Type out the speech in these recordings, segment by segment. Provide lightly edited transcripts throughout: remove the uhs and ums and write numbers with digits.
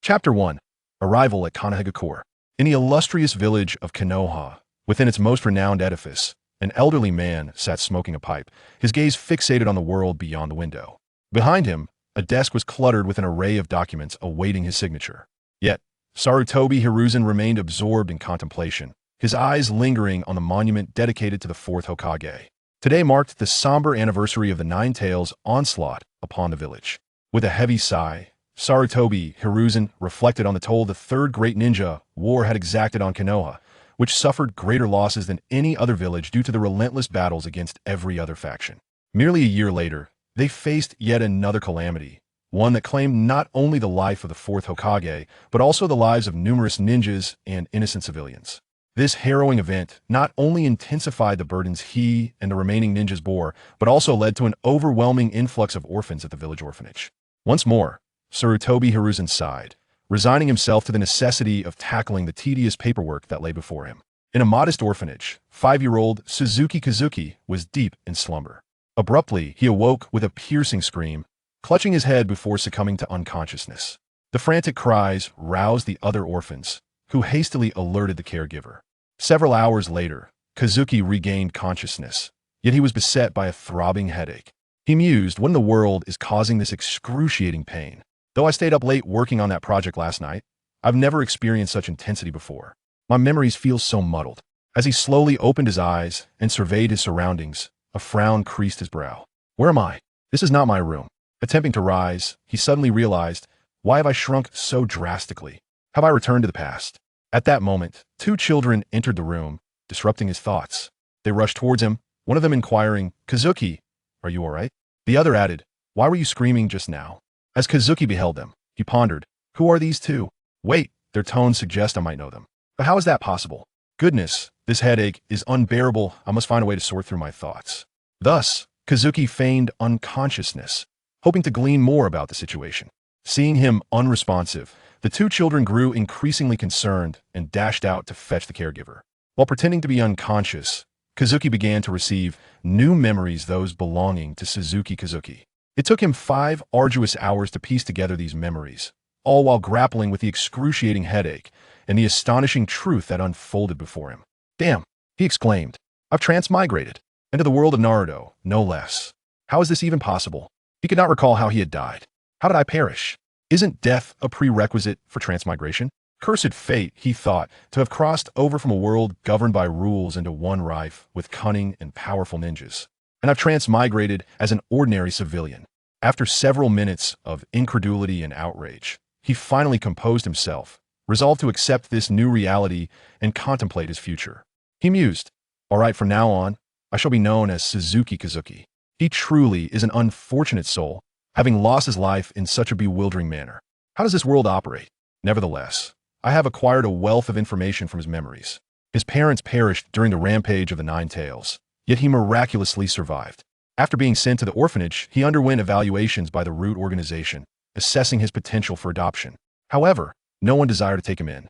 Chapter 1. Arrival at Konoha. In the illustrious village of Konoha, within its most renowned edifice, an elderly man sat smoking a pipe, his gaze fixated on the world beyond the window. Behind him, a desk was cluttered with an array of documents awaiting his signature. Yet, Sarutobi Hiruzen remained absorbed in contemplation, his eyes lingering on the monument dedicated to the fourth Hokage. Today marked the somber anniversary of the Nine Tails' onslaught upon the village. With a heavy sigh, Sarutobi Hiruzen reflected on the toll the third great ninja war had exacted on Konoha, which suffered greater losses than any other village due to the relentless battles against every other faction. Merely a year later, they faced yet another calamity, one that claimed not only the life of the fourth Hokage, but also the lives of numerous ninjas and innocent civilians. This harrowing event not only intensified the burdens he and the remaining ninjas bore, but also led to an overwhelming influx of orphans at the village orphanage. Once more, Sarutobi Hiruzen sighed, resigning himself to the necessity of tackling the tedious paperwork that lay before him. In a modest orphanage, 5-year-old Suzuki Kazuki was deep in slumber. Abruptly, he awoke with a piercing scream, clutching his head before succumbing to unconsciousness. The frantic cries roused the other orphans, who hastily alerted the caregiver. Several hours later, Kazuki regained consciousness, yet he was beset by a throbbing headache. He mused, what in the world is causing this excruciating pain? Though I stayed up late working on that project last night, I've never experienced such intensity before. My memories feel so muddled. As he slowly opened his eyes and surveyed his surroundings, a frown creased his brow. Where am I? This is not my room. Attempting to rise, he suddenly realized, why have I shrunk so drastically? Have I returned to the past? At that moment, 2 children entered the room, disrupting his thoughts. They rushed towards him, one of them inquiring, Kazuki, are you all right? The other added, why were you screaming just now? As Kazuki beheld them, he pondered, who are these 2? Wait, their tones suggest I might know them. But how is that possible? Goodness, this headache is unbearable. I must find a way to sort through my thoughts. Thus, Kazuki feigned unconsciousness, hoping to glean more about the situation. Seeing him unresponsive, the 2 children grew increasingly concerned and dashed out to fetch the caregiver. While pretending to be unconscious, Kazuki began to receive new memories, those belonging to Suzuki Kazuki. It took him 5 arduous hours to piece together these memories, all while grappling with the excruciating headache and the astonishing truth that unfolded before him. Damn, he exclaimed, I've transmigrated into the world of Naruto, no less. How is this even possible? He could not recall how he had died. How did I perish? Isn't death a prerequisite for transmigration? Cursed fate, he thought, to have crossed over from a world governed by rules into one rife with cunning and powerful ninjas. And I've transmigrated as an ordinary civilian. After several minutes of incredulity and outrage, he finally composed himself, resolved to accept this new reality and contemplate his future. He mused, all right, from now on, I shall be known as Suzuki Kazuki. He truly is an unfortunate soul, having lost his life in such a bewildering manner. How does this world operate? Nevertheless, I have acquired a wealth of information from his memories. His parents perished during the rampage of the Nine Tails, yet he miraculously survived. After being sent to the orphanage, he underwent evaluations by the root organization, assessing his potential for adoption. However, no one desired to take him in.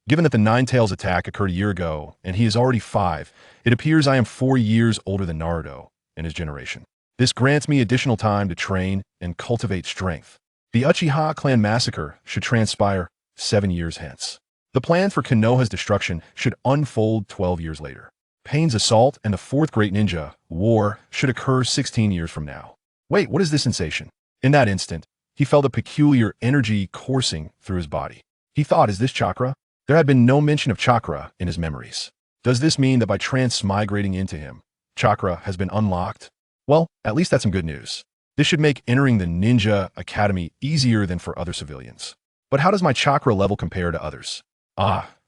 Given that the Nine Tails attack occurred a year ago, and he is already 5, it appears I am 4 years older than Naruto and his generation. This grants me additional time to train and cultivate strength. The Uchiha clan massacre should transpire 7 years hence. The plan for Konoha's destruction should unfold 12 years later. Pain's assault and the 4th Great Ninja War should occur 16 years from now. Wait, what is this sensation? In that instant, he felt a peculiar energy coursing through his body. He thought, is this chakra? There had been no mention of chakra in his memories. Does this mean that by transmigrating into him, chakra has been unlocked? Well, at least that's some good news. This should make entering the Ninja Academy easier than for other civilians. But how does my chakra level compare to others?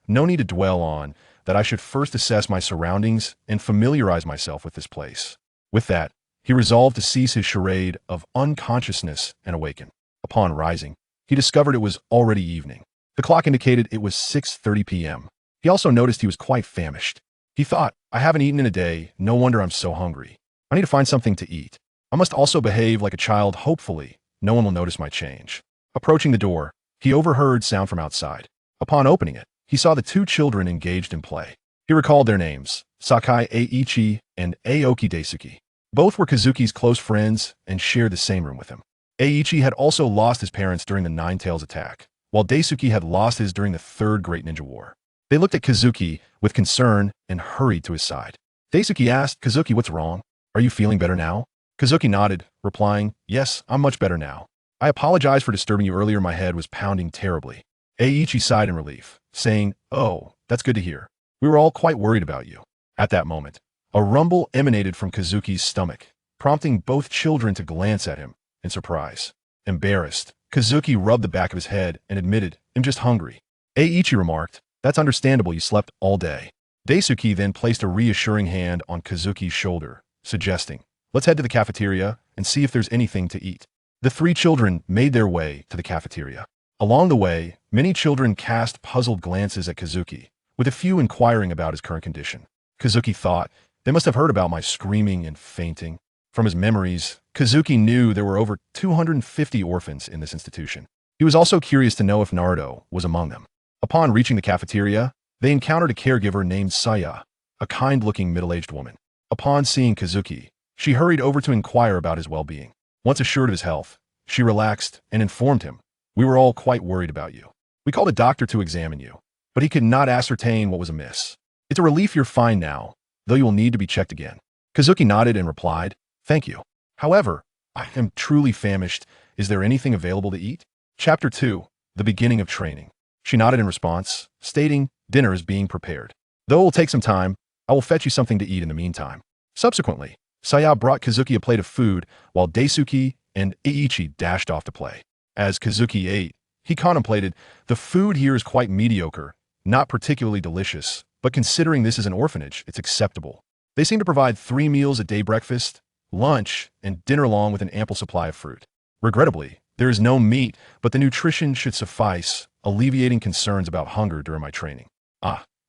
No need to dwell on that. I should first assess my surroundings and familiarize myself with this place. With that, he resolved to cease his charade of unconsciousness and awaken. Upon rising, he discovered it was already evening. The clock indicated it was 6:30 p.m. He also noticed he was quite famished. He thought, I haven't eaten in a day, no wonder I'm so hungry. I need to find something to eat. I must also behave like a child. Hopefully, no one will notice my change. Approaching the door, he overheard sound from outside. Upon opening it, he saw the 2 children engaged in play. He recalled their names, Sakai Eiichi and Aoki Daisuke. Both were Kazuki's close friends and shared the same room with him. Eiichi had also lost his parents during the Nine Tails attack, while Daisuke had lost his during the Third Great Ninja War. They looked at Kazuki with concern and hurried to his side. Daisuke asked, "Kazuki, what's wrong? Are you feeling better now?" Kazuki nodded, replying, "Yes, I'm much better now. I apologize for disturbing you earlier. My head was pounding terribly." Eiichi sighed in relief, saying, "Oh, that's good to hear. We were all quite worried about you." At that moment, a rumble emanated from Kazuki's stomach, prompting both children to glance at him in surprise. Embarrassed, Kazuki rubbed the back of his head and admitted, "I'm just hungry." Eiichi remarked, "That's understandable, you slept all day." Daisuke then placed a reassuring hand on Kazuki's shoulder, suggesting, "Let's head to the cafeteria and see if there's anything to eat." The three children made their way to the cafeteria. Along the way, many children cast puzzled glances at Kazuki, with a few inquiring about his current condition. Kazuki thought, "They must have heard about my screaming and fainting." From his memories, Kazuki knew there were over 250 orphans in this institution. He was also curious to know if Naruto was among them. Upon reaching the cafeteria, they encountered a caregiver named Saya, a kind-looking middle-aged woman. Upon seeing Kazuki, she hurried over to inquire about his well-being. Once assured of his health, she relaxed and informed him, "We were all quite worried about you. We called a doctor to examine you, but he could not ascertain what was amiss. It's a relief you're fine now, though you will need to be checked again." Kazuki nodded and replied, "Thank you. However, I am truly famished. Is there anything available to eat?" Chapter 2, The Beginning of Training. She nodded in response, stating, "Dinner is being prepared. Though it will take some time, I will fetch you something to eat in the meantime." Subsequently, Saya brought Kazuki a plate of food, while Daisuke and Eiichi dashed off to play. As Kazuki ate, he contemplated, "The food here is quite mediocre, not particularly delicious, but considering this is an orphanage, it's acceptable. They seem to provide 3 meals a day: breakfast, lunch, and dinner, along with an ample supply of fruit. Regrettably, there is no meat, but the nutrition should suffice, alleviating concerns about hunger during my training.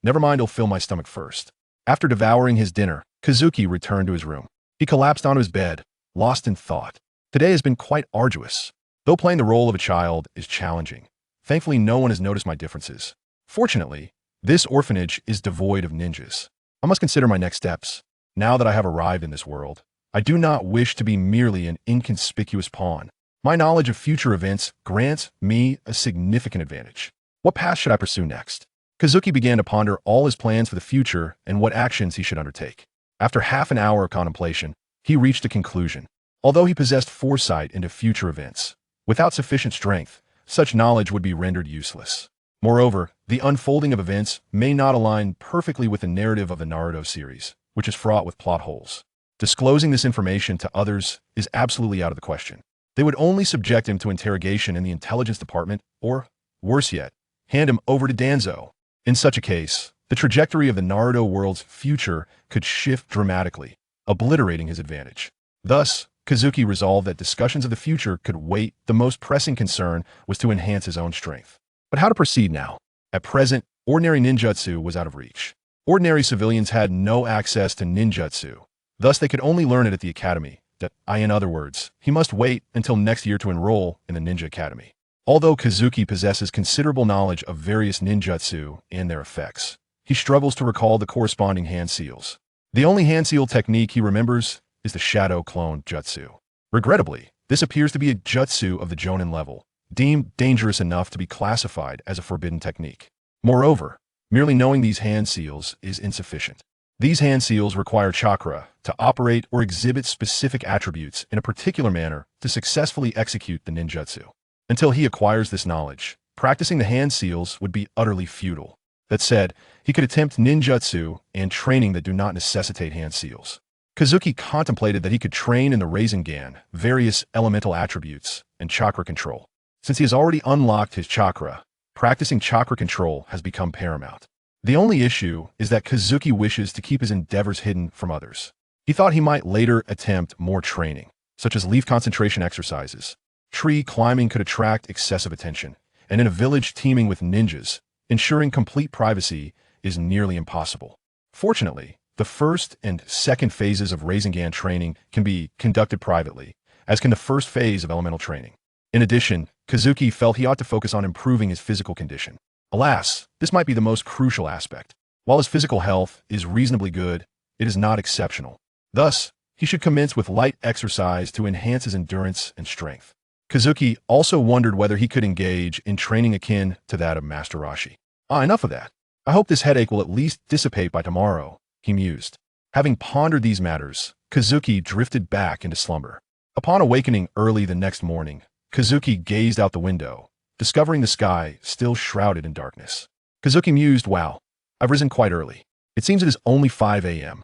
Never mind, I'll fill my stomach first." After devouring his dinner, Kazuki returned to his room. He collapsed onto his bed, lost in thought. Today has been quite arduous. Though playing the role of a child is challenging, thankfully no one has noticed my differences. Fortunately, this orphanage is devoid of ninjas. I must consider my next steps. Now that I have arrived in this world, I do not wish to be merely an inconspicuous pawn. My knowledge of future events grants me a significant advantage. What path should I pursue next? Kazuki began to ponder all his plans for the future and what actions he should undertake. After half an hour of contemplation, he reached a conclusion. Although he possessed foresight into future events, without sufficient strength, such knowledge would be rendered useless. Moreover, the unfolding of events may not align perfectly with the narrative of the Naruto series, which is fraught with plot holes. Disclosing this information to others is absolutely out of the question. They would only subject him to interrogation in the intelligence department, or, worse yet, hand him over to Danzo. In such a case, the trajectory of the Naruto world's future could shift dramatically, obliterating his advantage. Thus, Kazuki resolved that discussions of the future could wait. The most pressing concern was to enhance his own strength. But how to proceed now? At present, ordinary ninjutsu was out of reach. Ordinary civilians had no access to ninjutsu. Thus, they could only learn it at the academy. In other words, he must wait until next year to enroll in the ninja academy. Although Kazuki possesses considerable knowledge of various ninjutsu and their effects, he struggles to recall the corresponding hand seals. The only hand seal technique he remembers is the Shadow Clone Jutsu. Regrettably, this appears to be a jutsu of the Jonin level, deemed dangerous enough to be classified as a forbidden technique. Moreover, merely knowing these hand seals is insufficient. These hand seals require chakra to operate or exhibit specific attributes in a particular manner to successfully execute the ninjutsu. Until he acquires this knowledge, practicing the hand seals would be utterly futile. That said, he could attempt ninjutsu and training that do not necessitate hand seals. Kazuki contemplated that he could train in the Rasengan, various elemental attributes, and chakra control. Since he has already unlocked his chakra, practicing chakra control has become paramount. The only issue is that Kazuki wishes to keep his endeavors hidden from others. He thought he might later attempt more training, such as leaf concentration exercises. Tree climbing could attract excessive attention, and in a village teeming with ninjas, ensuring complete privacy is nearly impossible. Fortunately, the first and second phases of Rasengan training can be conducted privately, as can the first phase of elemental training. In addition, Kazuki felt he ought to focus on improving his physical condition. Alas, this might be the most crucial aspect. While his physical health is reasonably good, it is not exceptional. Thus, he should commence with light exercise to enhance his endurance and strength. Kazuki also wondered whether he could engage in training akin to that of Master Rashi. Enough of that. I hope this headache will at least dissipate by tomorrow, he mused. Having pondered these matters, Kazuki drifted back into slumber. Upon awakening early the next morning, Kazuki gazed out the window, discovering the sky still shrouded in darkness. Kazuki mused, wow, I've risen quite early. It seems it is only 5 a.m.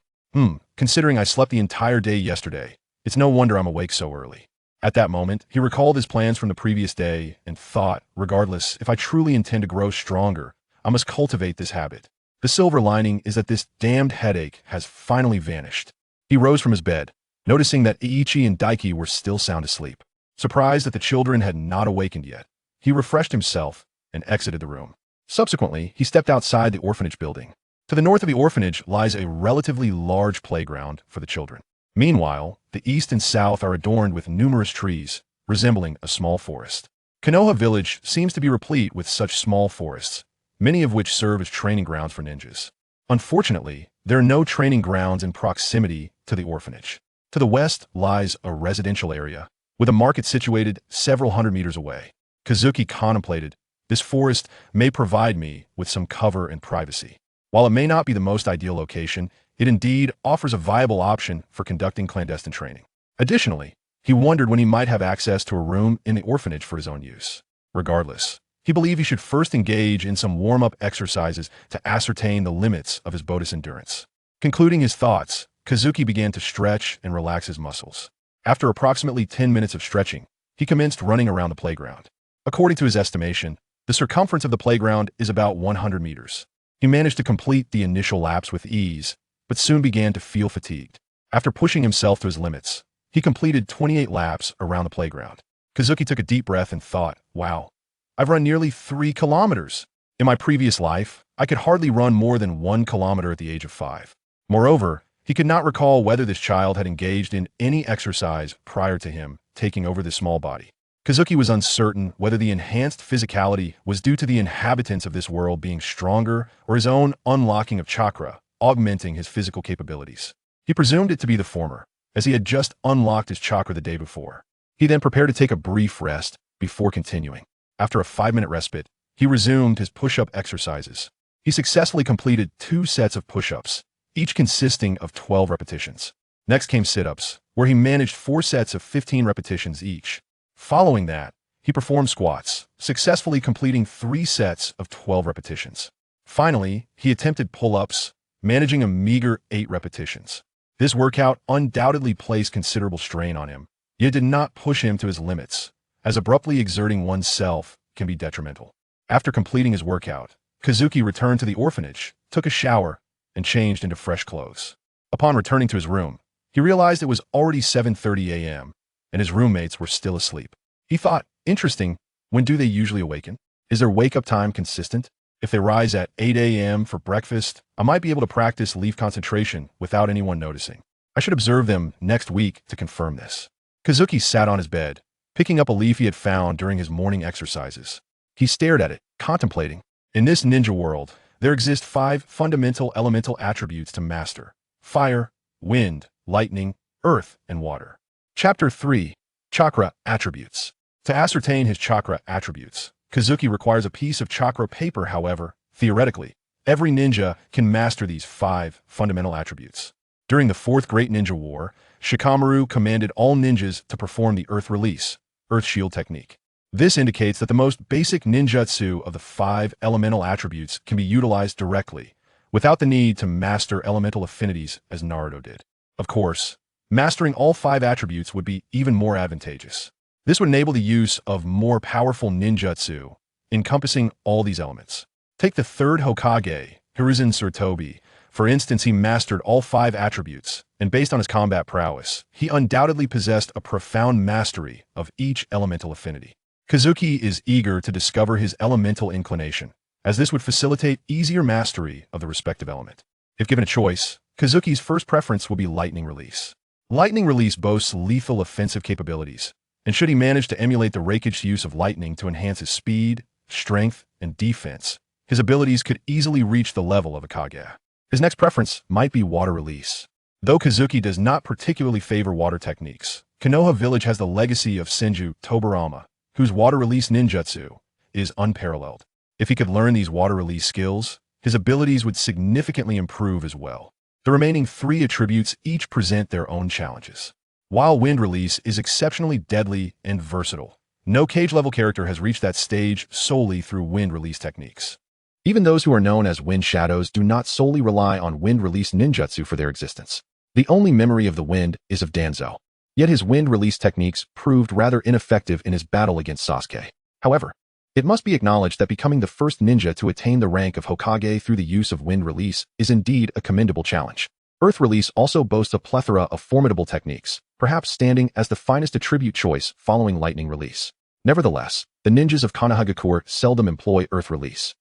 Considering I slept the entire day yesterday, it's no wonder I'm awake so early. At that moment, he recalled his plans from the previous day and thought, regardless, if I truly intend to grow stronger, I must cultivate this habit. The silver lining is that this damned headache has finally vanished. He rose from his bed, noticing that Iichi and Daiki were still sound asleep. Surprised that the children had not awakened yet, he refreshed himself and exited the room. Subsequently, he stepped outside the orphanage building. To the north of the orphanage lies a relatively large playground for the children. Meanwhile, the east and south are adorned with numerous trees, resembling a small forest. Konoha village seems to be replete with such small forests, many of which serve as training grounds for ninjas. Unfortunately, there are no training grounds in proximity to the orphanage. To the west lies a residential area, with a market situated several hundred meters away. Kazuki contemplated, this forest may provide me with some cover and privacy. While it may not be the most ideal location, it indeed offers a viable option for conducting clandestine training. Additionally, he wondered when he might have access to a room in the orphanage for his own use. Regardless, he believed he should first engage in some warm-up exercises to ascertain the limits of his Bodhi's endurance. Concluding his thoughts, Kazuki began to stretch and relax his muscles. After approximately 10 minutes of stretching, he commenced running around the playground. According to his estimation, the circumference of the playground is about 100 meters. He managed to complete the initial laps with ease, but soon began to feel fatigued. After pushing himself to his limits, he completed 28 laps around the playground. Kazuki took a deep breath and thought, wow, I've run nearly 3 kilometers. In my previous life, I could hardly run more than 1 kilometer at the age of 5. Moreover, he could not recall whether this child had engaged in any exercise prior to him taking over this small body. Kazuki was uncertain whether the enhanced physicality was due to the inhabitants of this world being stronger or his own unlocking of chakra, augmenting his physical capabilities. He presumed it to be the former, as he had just unlocked his chakra the day before. He then prepared to take a brief rest before continuing. After a 5-minute respite, he resumed his push-up exercises. He successfully completed 2 sets of push-ups, each consisting of 12 repetitions. Next came sit-ups, where he managed 4 sets of 15 repetitions each. Following that, he performed squats, successfully completing 3 sets of 12 repetitions. Finally, he attempted pull-ups, managing a meager 8 repetitions. This workout undoubtedly placed considerable strain on him, yet did not push him to his limits, as abruptly exerting oneself can be detrimental. After completing his workout, Kazuki returned to the orphanage, took a shower, and changed into fresh clothes. Upon returning to his room, he realized it was already 7:30 a.m., and his roommates were still asleep. He thought, interesting, when do they usually awaken? Is their wake-up time consistent? If they rise at 8 a.m. for breakfast, I might be able to practice leaf concentration without anyone noticing. I should observe them next week to confirm this. Kazuki sat on his bed, picking up a leaf he had found during his morning exercises. He stared at it, contemplating. In this ninja world, there exist 5 fundamental elemental attributes to master: fire, wind, lightning, earth, and water. Chapter 3. Chakra Attributes. To ascertain his chakra attributes, Kazuki requires a piece of chakra paper. However, theoretically, every ninja can master these 5 fundamental attributes. During the 4th Great Ninja War, Shikamaru commanded all ninjas to perform the Earth Release, Earth Shield technique. This indicates that the most basic ninjutsu of the 5 elemental attributes can be utilized directly, without the need to master elemental affinities as Naruto did. Of course, mastering all 5 attributes would be even more advantageous. This would enable the use of more powerful ninjutsu, encompassing all these elements. Take the 3rd Hokage, Hiruzen Sarutobi. For instance, he mastered all 5 attributes, and based on his combat prowess, he undoubtedly possessed a profound mastery of each elemental affinity. Kazuki is eager to discover his elemental inclination, as this would facilitate easier mastery of the respective element. If given a choice, Kazuki's first preference will be Lightning Release. Lightning Release boasts lethal offensive capabilities, and should he manage to emulate the Raikage use of lightning to enhance his speed, strength, and defense, his abilities could easily reach the level of a Kage. His next preference might be Water Release. Though Kazuki does not particularly favor water techniques, Konoha village has the legacy of Senju Tobarama, whose water release ninjutsu is unparalleled. If he could learn these water release skills, his abilities would significantly improve as well. The remaining 3 attributes each present their own challenges. While wind release is exceptionally deadly and versatile, no cage-level character has reached that stage solely through wind release techniques. Even those who are known as wind shadows do not solely rely on wind release ninjutsu for their existence. The only memory of the wind is of Danzo. Yet his wind release techniques proved rather ineffective in his battle against Sasuke. However, it must be acknowledged that becoming the first ninja to attain the rank of Hokage through the use of wind release is indeed a commendable challenge. Earth release also boasts a plethora of formidable techniques, perhaps standing as the finest attribute choice following lightning release. Nevertheless, the ninjas of Konoha seldom employ earth release,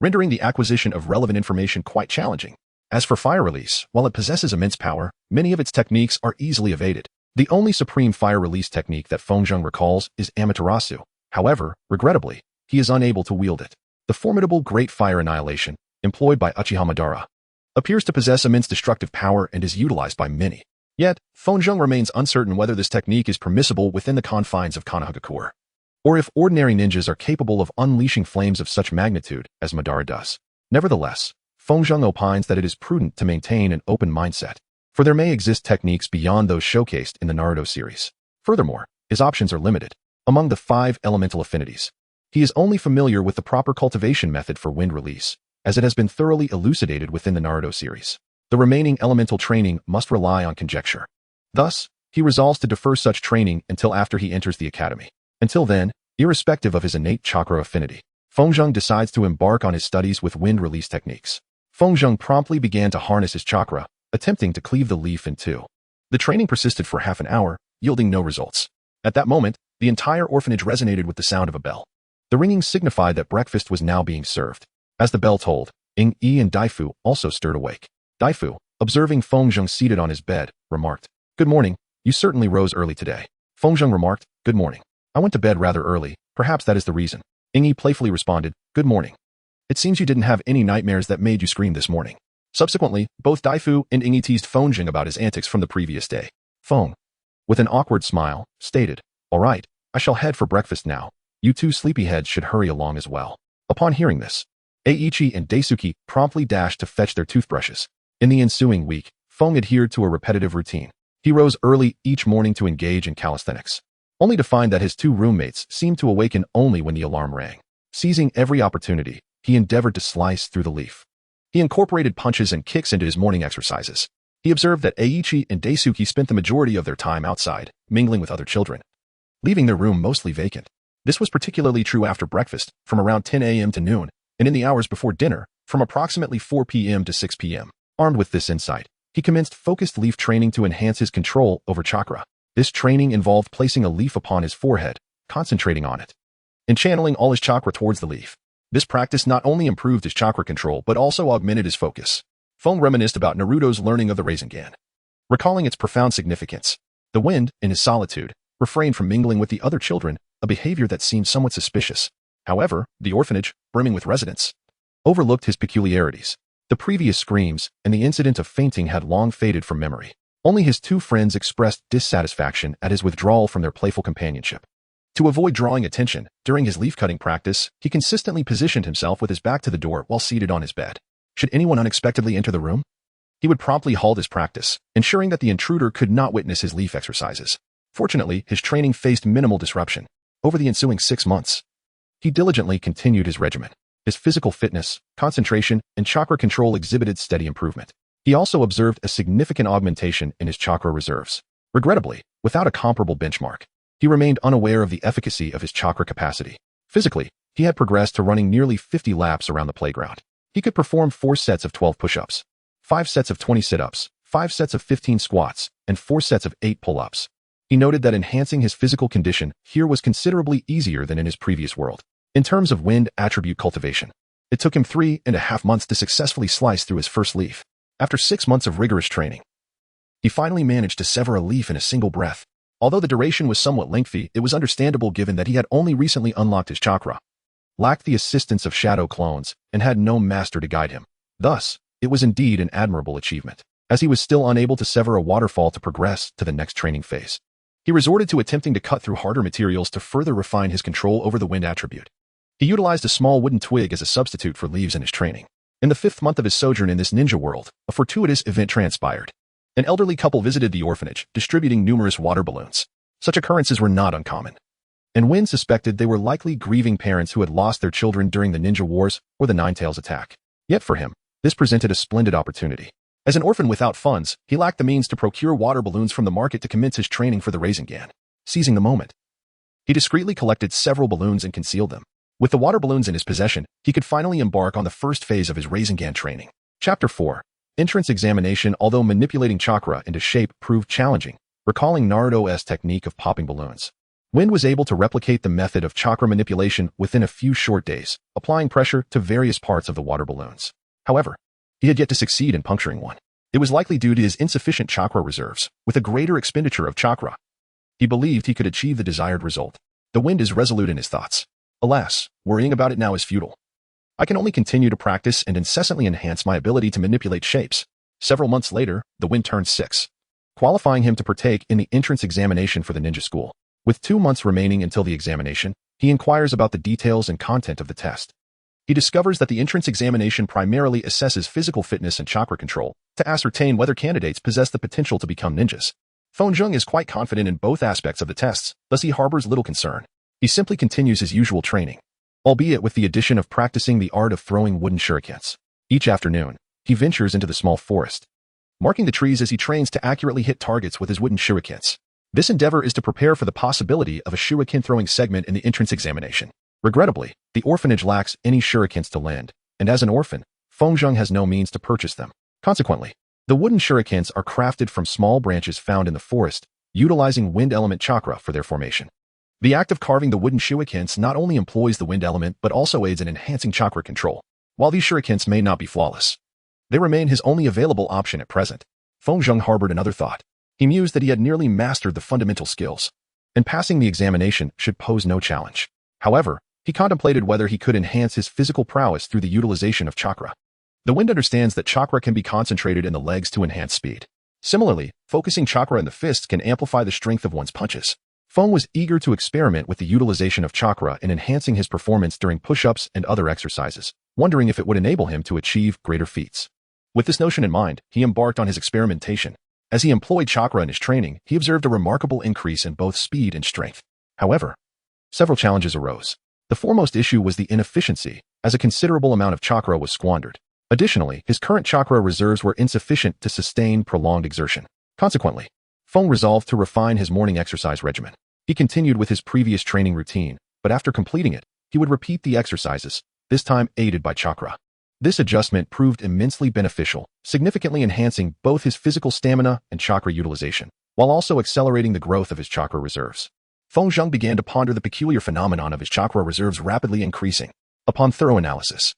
rendering the acquisition of relevant information quite challenging. As for fire release, while it possesses immense power, many of its techniques are easily evaded. The only supreme fire release technique that Fengjung recalls is Amaterasu. However, regrettably, he is unable to wield it. The formidable Great Fire Annihilation, employed by Uchiha Madara, appears to possess immense destructive power and is utilized by many. Yet, Fengjung remains uncertain whether this technique is permissible within the confines of Konoha, or if ordinary ninjas are capable of unleashing flames of such magnitude as Madara does. Nevertheless, Fengjung opines that it is prudent to maintain an open mindset, for there may exist techniques beyond those showcased in the Naruto series. Furthermore, his options are limited. Among the 5 elemental affinities, he is only familiar with the proper cultivation method for wind release, as it has been thoroughly elucidated within the Naruto series. The remaining elemental training must rely on conjecture. Thus, he resolves to defer such training until after he enters the academy. Until then, irrespective of his innate chakra affinity, Fengjung decides to embark on his studies with wind release techniques. Fengjung promptly began to harness his chakra, attempting to cleave the leaf in 2. The training persisted for half an hour, yielding no results. At that moment, the entire orphanage resonated with the sound of a bell. The ringing signified that breakfast was now being served. As the bell tolled, Ing-Yi and Daifu also stirred awake. Daifu, observing Fengjung seated on his bed, remarked, "Good morning, you certainly rose early today." Fengjung remarked, "Good morning. I went to bed rather early, perhaps that is the reason." Ing-Yi playfully responded, "Good morning. It seems you didn't have any nightmares that made you scream this morning." Subsequently, both Daifu and Ing-Yi teased Fengjung about his antics from the previous day. Feng, with an awkward smile, stated, "All right, I shall head for breakfast now. You 2 sleepyheads should hurry along as well." Upon hearing this, Eiichi and Daisuke promptly dashed to fetch their toothbrushes. In the ensuing week, Feng adhered to a repetitive routine. He rose early each morning to engage in calisthenics, only to find that his 2 roommates seemed to awaken only when the alarm rang. Seizing every opportunity, he endeavored to slice through the leaf. He incorporated punches and kicks into his morning exercises. He observed that Eiichi and Daisuke spent the majority of their time outside, mingling with other children, leaving their room mostly vacant. This was particularly true after breakfast, from around 10 a.m. to noon, and in the hours before dinner, from approximately 4 p.m. to 6 p.m. Armed with this insight, he commenced focused leaf training to enhance his control over chakra. This training involved placing a leaf upon his forehead, concentrating on it, and channeling all his chakra towards the leaf. This practice not only improved his chakra control but also augmented his focus. Feng reminisced about Naruto's learning of the Rasengan, recalling its profound significance. The wind, in his solitude, refrained from mingling with the other children, a behavior that seemed somewhat suspicious. However, the orphanage, brimming with residents, overlooked his peculiarities. The previous screams and the incident of fainting had long faded from memory. Only his 2 friends expressed dissatisfaction at his withdrawal from their playful companionship. To avoid drawing attention, during his leaf-cutting practice, he consistently positioned himself with his back to the door while seated on his bed. Should anyone unexpectedly enter the room, he would promptly halt his practice, ensuring that the intruder could not witness his leaf exercises. Fortunately, his training faced minimal disruption. Over the ensuing 6 months, he diligently continued his regimen. His physical fitness, concentration, and chakra control exhibited steady improvement. He also observed a significant augmentation in his chakra reserves. Regrettably, without a comparable benchmark, he remained unaware of the efficacy of his chakra capacity. Physically, he had progressed to running nearly 50 laps around the playground. He could perform 4 sets of 12 push-ups, 5 sets of 20 sit-ups, 5 sets of 15 squats, and 4 sets of 8 pull-ups. He noted that enhancing his physical condition here was considerably easier than in his previous world. In terms of wind attribute cultivation, it took him 3.5 months to successfully slice through his first leaf. After 6 months of rigorous training, he finally managed to sever a leaf in a single breath. Although the duration was somewhat lengthy, it was understandable given that he had only recently unlocked his chakra, lacked the assistance of shadow clones, and had no master to guide him. Thus, it was indeed an admirable achievement, as he was still unable to sever a waterfall to progress to the next training phase. He resorted to attempting to cut through harder materials to further refine his control over the wind attribute. He utilized a small wooden twig as a substitute for leaves in his training. In the 5th month of his sojourn in this ninja world, a fortuitous event transpired. An elderly couple visited the orphanage, distributing numerous water balloons. Such occurrences were not uncommon, and Win suspected they were likely grieving parents who had lost their children during the ninja wars or the Nine-Tails attack. Yet for him, this presented a splendid opportunity. As an orphan without funds, he lacked the means to procure water balloons from the market to commence his training for the Rasengan. Seizing the moment, he discreetly collected several balloons and concealed them. With the water balloons in his possession, he could finally embark on the first phase of his Rasengan training. Chapter 4. Entrance Examination. Although manipulating chakra into shape proved challenging, recalling Naruto's technique of popping balloons, Wind was able to replicate the method of chakra manipulation within a few short days, applying pressure to various parts of the water balloons. However, he had yet to succeed in puncturing one. It was likely due to his insufficient chakra reserves. With a greater expenditure of chakra, he believed he could achieve the desired result. The Wind is resolute in his thoughts. Alas, worrying about it now is futile. I can only continue to practice and incessantly enhance my ability to manipulate shapes. Several months later, the Wind turned 6, qualifying him to partake in the entrance examination for the ninja school. With 2 months remaining until the examination, he inquires about the details and content of the test. He discovers that the entrance examination primarily assesses physical fitness and chakra control to ascertain whether candidates possess the potential to become ninjas. Feng is quite confident in both aspects of the tests, thus he harbors little concern. He simply continues his usual training, albeit with the addition of practicing the art of throwing wooden shurikens. Each afternoon, he ventures into the small forest, marking the trees as he trains to accurately hit targets with his wooden shurikens. This endeavor is to prepare for the possibility of a shuriken throwing segment in the entrance examination. Regrettably, the orphanage lacks any shurikens to lend, and as an orphan, Feng has no means to purchase them. Consequently, the wooden shurikens are crafted from small branches found in the forest, utilizing wind element chakra for their formation. The act of carving the wooden shurikens not only employs the wind element but also aids in enhancing chakra control. While these shurikens may not be flawless, they remain his only available option at present. Feng harbored another thought. He mused that he had nearly mastered the fundamental skills, and passing the examination should pose no challenge. However, he contemplated whether he could enhance his physical prowess through the utilization of chakra. The Wind understands that chakra can be concentrated in the legs to enhance speed. Similarly, focusing chakra in the fists can amplify the strength of one's punches. Feng was eager to experiment with the utilization of chakra in enhancing his performance during push-ups and other exercises, wondering if it would enable him to achieve greater feats. With this notion in mind, he embarked on his experimentation. As he employed chakra in his training, he observed a remarkable increase in both speed and strength. However, several challenges arose. The foremost issue was the inefficiency, as a considerable amount of chakra was squandered. Additionally, his current chakra reserves were insufficient to sustain prolonged exertion. Consequently, Feng resolved to refine his morning exercise regimen. He continued with his previous training routine, but after completing it, he would repeat the exercises, this time aided by chakra. This adjustment proved immensely beneficial, significantly enhancing both his physical stamina and chakra utilization, while also accelerating the growth of his chakra reserves. Feng began to ponder the peculiar phenomenon of his chakra reserves rapidly increasing. Upon thorough analysis,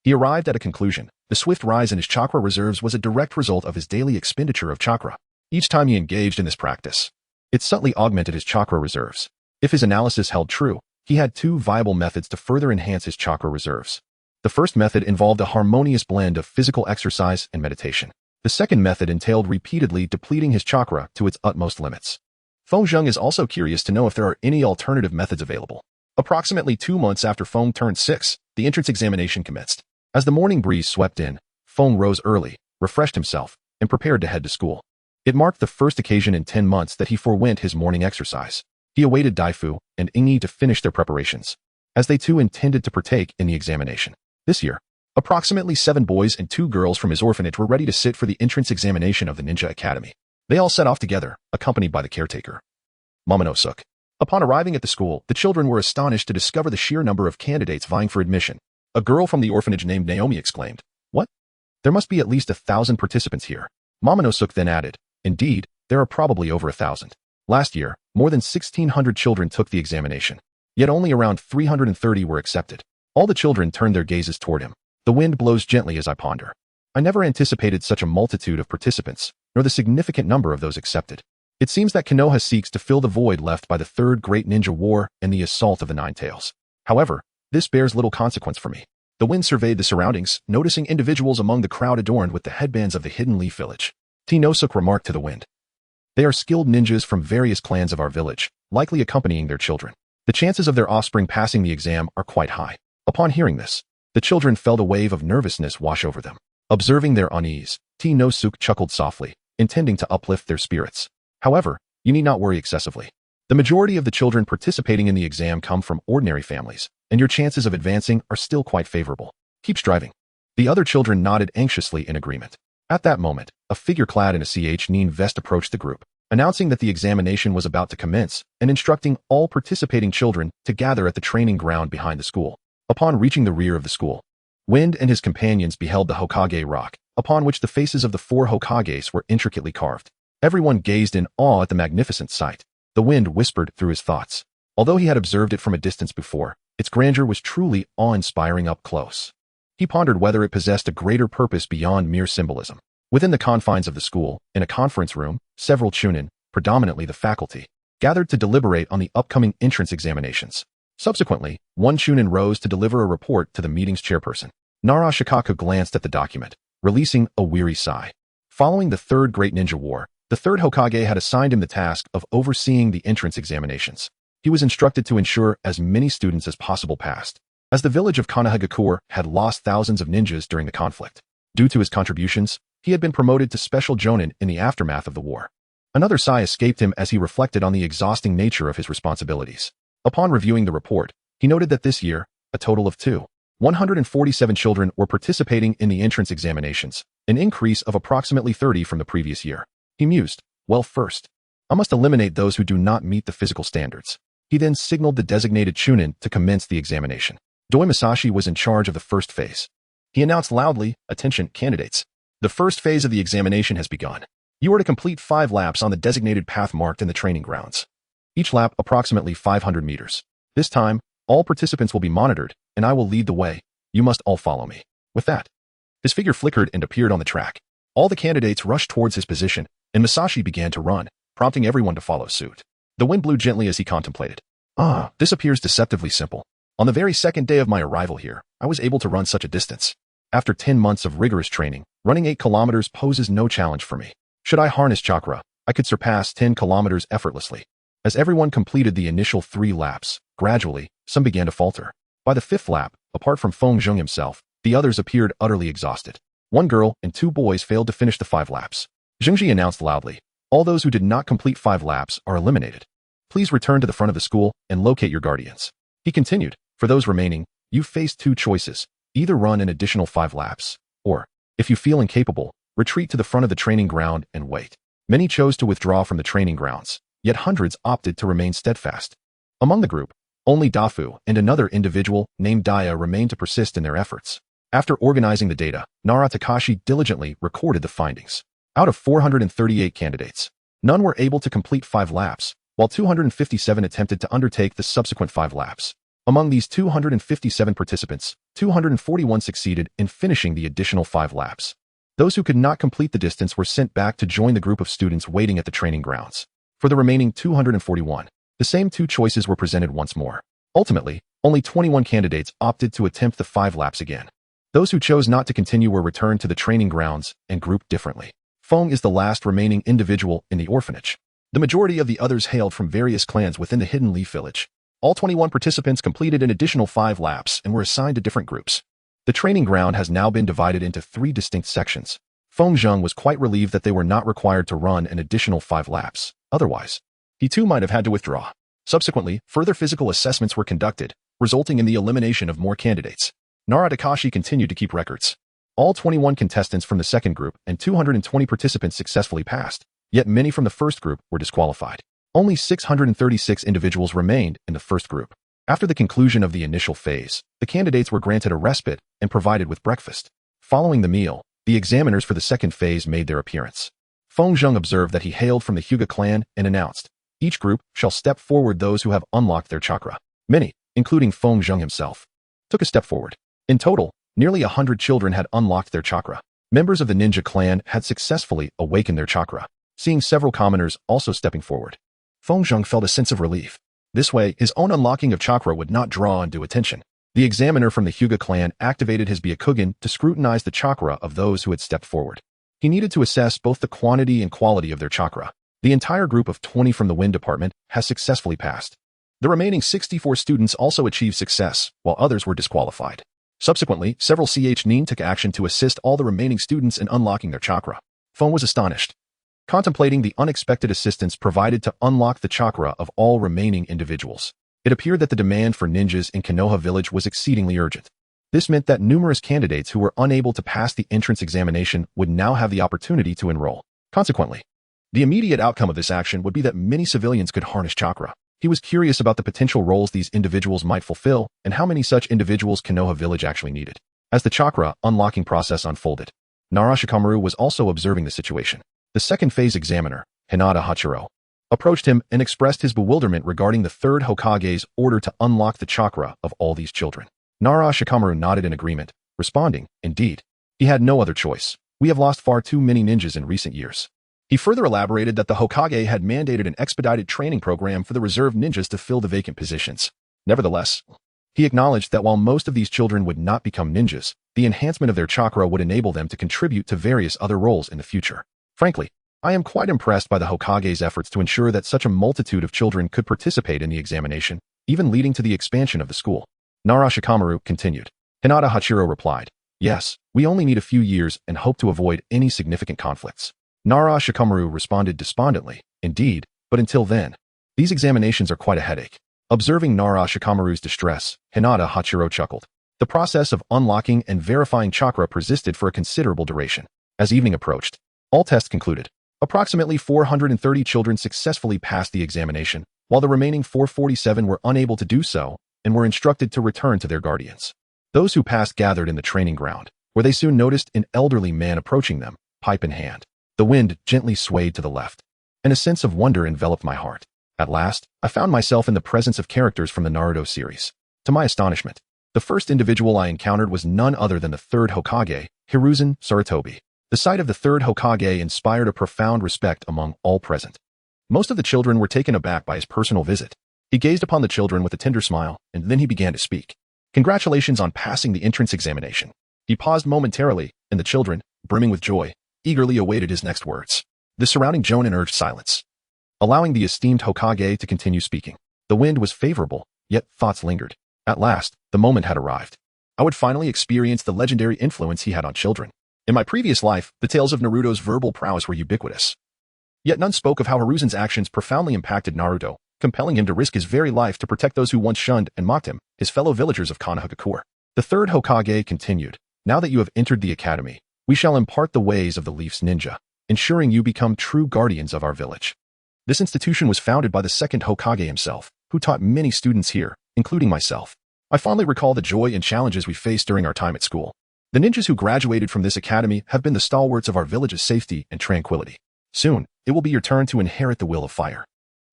he arrived at a conclusion. The swift rise in his chakra reserves was a direct result of his daily expenditure of chakra. Each time he engaged in this practice, it subtly augmented his chakra reserves. If his analysis held true, he had 2 viable methods to further enhance his chakra reserves. The first method involved a harmonious blend of physical exercise and meditation. The second method entailed repeatedly depleting his chakra to its utmost limits. Feng is also curious to know if there are any alternative methods available. Approximately 2 months after Feng turned 6, the entrance examination commenced. As the morning breeze swept in, Feng rose early, refreshed himself, and prepared to head to school. It marked the first occasion in 10 months that he forewent his morning exercise. He awaited Daifu and Ingyi to finish their preparations, as they too intended to partake in the examination. This year, approximately 7 boys and 2 girls from his orphanage were ready to sit for the entrance examination of the Ninja Academy. They all set off together, accompanied by the caretaker, Momonosuke. Upon arriving at the school, the children were astonished to discover the sheer number of candidates vying for admission. A girl from the orphanage named Naomi exclaimed, "What? There must be at least 1,000 participants here." Momonosuke then added, "Indeed, there are probably over 1,000. Last year, more than 1,600 children took the examination, yet only around 330 were accepted." All the children turned their gazes toward him. The wind blows gently as I ponder. I never anticipated such a multitude of participants, nor the significant number of those accepted. It seems that Konoha seeks to fill the void left by the Third Great Ninja War and the assault of the Nine-Tails. However, this bears little consequence for me. The wind surveyed the surroundings, noticing individuals among the crowd adorned with the headbands of the Hidden Leaf Village. Tinosuke remarked to the wind, They are skilled ninjas from various clans of our village, likely accompanying their children. The chances of their offspring passing the exam are quite high. Upon hearing this, the children felt a wave of nervousness wash over them. Observing their unease, No-suk chuckled softly, intending to uplift their spirits. However, you need not worry excessively. The majority of the children participating in the exam come from ordinary families, and your chances of advancing are still quite favorable. Keep striving. The other children nodded anxiously in agreement. At that moment, a figure clad in a ch-nin vest approached the group, announcing that the examination was about to commence and instructing all participating children to gather at the training ground behind the school. Upon reaching the rear of the school, Wind and his companions beheld the Hokage rock, upon which the faces of the 4 Hokages were intricately carved. Everyone gazed in awe at the magnificent sight. The Wind whispered through his thoughts. Although he had observed it from a distance before, its grandeur was truly awe-inspiring up close. He pondered whether it possessed a greater purpose beyond mere symbolism. Within the confines of the school, in a conference room, several chunin, predominantly the faculty, gathered to deliberate on the upcoming entrance examinations. Subsequently, one chunin rose to deliver a report to the meeting's chairperson. Nara Shikaku glanced at the document, releasing a weary sigh. Following the Third Great Ninja War, the third Hokage had assigned him the task of overseeing the entrance examinations. He was instructed to ensure as many students as possible passed, as the village of Konoha had lost thousands of ninjas during the conflict. Due to his contributions, he had been promoted to Special Jonin in the aftermath of the war. Another sigh escaped him as he reflected on the exhausting nature of his responsibilities. Upon reviewing the report, he noted that this year, a total of 147 children were participating in the entrance examinations, an increase of approximately 30 from the previous year. He mused, well, first, I must eliminate those who do not meet the physical standards. He then signaled the designated chunin to commence the examination. Doi Masashi was in charge of the first phase. He announced loudly, attention, candidates. The first phase of the examination has begun. You are to complete 5 laps on the designated path marked in the training grounds. Each lap approximately 500 meters. This time, all participants will be monitored, and I will lead the way. You must all follow me. With that, his figure flickered and appeared on the track. All the candidates rushed towards his position, and Masashi began to run, prompting everyone to follow suit. The wind blew gently as he contemplated. This appears deceptively simple. On the very second day of my arrival here, I was able to run such a distance. After 10 months of rigorous training, running 8 kilometers poses no challenge for me. Should I harness chakra, I could surpass 10 kilometers effortlessly. As everyone completed the initial 3 laps, gradually, some began to falter. By the 5th lap, apart from Feng Zheng himself, the others appeared utterly exhausted. 1 girl and 2 boys failed to finish the 5 laps. Zhengji announced loudly, all those who did not complete 5 laps are eliminated. Please return to the front of the school and locate your guardians. He continued, for those remaining, you face 2 choices, either run an additional 5 laps, or, if you feel incapable, retreat to the front of the training ground and wait. Many chose to withdraw from the training grounds, yet hundreds opted to remain steadfast. Among the group, only Dafu and another individual named Daya remained to persist in their efforts. After organizing the data, Nara Takashi diligently recorded the findings. Out of 438 candidates, none were able to complete 5 laps, while 257 attempted to undertake the subsequent 5 laps. Among these 257 participants, 241 succeeded in finishing the additional 5 laps. Those who could not complete the distance were sent back to join the group of students waiting at the training grounds. For the remaining 241, the same 2 choices were presented once more. Ultimately, only 21 candidates opted to attempt the 5 laps again. Those who chose not to continue were returned to the training grounds and grouped differently. Feng is the last remaining individual in the orphanage. The majority of the others hailed from various clans within the Hidden Leaf Village. All 21 participants completed an additional 5 laps and were assigned to different groups. The training ground has now been divided into 3 distinct sections. Feng Zheng was quite relieved that they were not required to run an additional 5 laps. Otherwise, he too might have had to withdraw. Subsequently, further physical assessments were conducted, resulting in the elimination of more candidates. Nara Takashi continued to keep records. All 21 contestants from the second group and 220 participants successfully passed, yet many from the first group were disqualified. Only 636 individuals remained in the first group. After the conclusion of the initial phase, the candidates were granted a respite and provided with breakfast. Following the meal, the examiners for the second phase made their appearance. Feng Zheng observed that he hailed from the Hyuga clan and announced, each group shall step forward those who have unlocked their chakra. Many, including Feng Zheng himself, took a step forward. In total, nearly 100 children had unlocked their chakra. Members of the ninja clan had successfully awakened their chakra. Seeing several commoners also stepping forward, Feng Zheng felt a sense of relief. This way, his own unlocking of chakra would not draw undue attention. The examiner from the Hyuga clan activated his Byakugan to scrutinize the chakra of those who had stepped forward. He needed to assess both the quantity and quality of their chakra. The entire group of 20 from the wind department has successfully passed. The remaining 64 students also achieved success, while others were disqualified. Subsequently, several nin took action to assist all the remaining students in unlocking their chakra. Feng was astonished, contemplating the unexpected assistance provided to unlock the chakra of all remaining individuals. It appeared that the demand for ninjas in Konoha village was exceedingly urgent. This meant that numerous candidates who were unable to pass the entrance examination would now have the opportunity to enroll. Consequently, the immediate outcome of this action would be that many civilians could harness chakra. He was curious about the potential roles these individuals might fulfill and how many such individuals Konoha village actually needed. As the chakra unlocking process unfolded, Naruto was also observing the situation. The second phase examiner, Hinata Hachiro, approached him and expressed his bewilderment regarding the third Hokage's order to unlock the chakra of all these children. Naruto nodded in agreement, responding, "Indeed. He had no other choice. We have lost far too many ninjas in recent years." He further elaborated that the Hokage had mandated an expedited training program for the reserve ninjas to fill the vacant positions. Nevertheless, he acknowledged that while most of these children would not become ninjas, the enhancement of their chakra would enable them to contribute to various other roles in the future. Frankly, I am quite impressed by the Hokage's efforts to ensure that such a multitude of children could participate in the examination, even leading to the expansion of the school. Naruto continued. Hinata Hachiro replied, "Yes, we only need a few years and hope to avoid any significant conflicts." Naruto responded despondently, "Indeed, but until then, these examinations are quite a headache." Observing Naruto's distress, Hinata Hachiro chuckled. The process of unlocking and verifying chakra persisted for a considerable duration. As evening approached, all tests concluded. Approximately 430 children successfully passed the examination, while the remaining 447 were unable to do so and were instructed to return to their guardians. Those who passed gathered in the training ground, where they soon noticed an elderly man approaching them, pipe in hand. The wind gently swayed to the left, and a sense of wonder enveloped my heart. At last, I found myself in the presence of characters from the Naruto series. To my astonishment, the first individual I encountered was none other than the third Hokage, Hiruzen Sarutobi. The sight of the third Hokage inspired a profound respect among all present. Most of the children were taken aback by his personal visit. He gazed upon the children with a tender smile, and then he began to speak. "Congratulations on passing the entrance examination." He paused momentarily, and the children, brimming with joy, eagerly awaited his next words. The surrounding Jonin urged silence, allowing the esteemed Hokage to continue speaking. The wind was favorable, yet thoughts lingered. At last, the moment had arrived. I would finally experience the legendary influence he had on children. In my previous life, the tales of Naruto's verbal prowess were ubiquitous. Yet none spoke of how Hiruzen's actions profoundly impacted Naruto, compelling him to risk his very life to protect those who once shunned and mocked him, his fellow villagers of Konoha. The third Hokage continued, "Now that you have entered the academy, we shall impart the ways of the Leaf's ninja, ensuring you become true guardians of our village." This institution was founded by the second Hokage himself, who taught many students here, including myself. I fondly recall the joy and challenges we faced during our time at school. The ninjas who graduated from this academy have been the stalwarts of our village's safety and tranquility. Soon, it will be your turn to inherit the will of fire.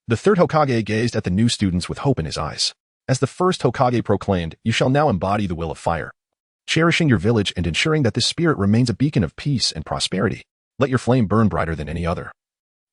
The third Hokage gazed at the new students with hope in his eyes. As the first Hokage proclaimed, "You shall now embody the will of fire, cherishing your village and ensuring that this spirit remains a beacon of peace and prosperity. Let your flame burn brighter than any other.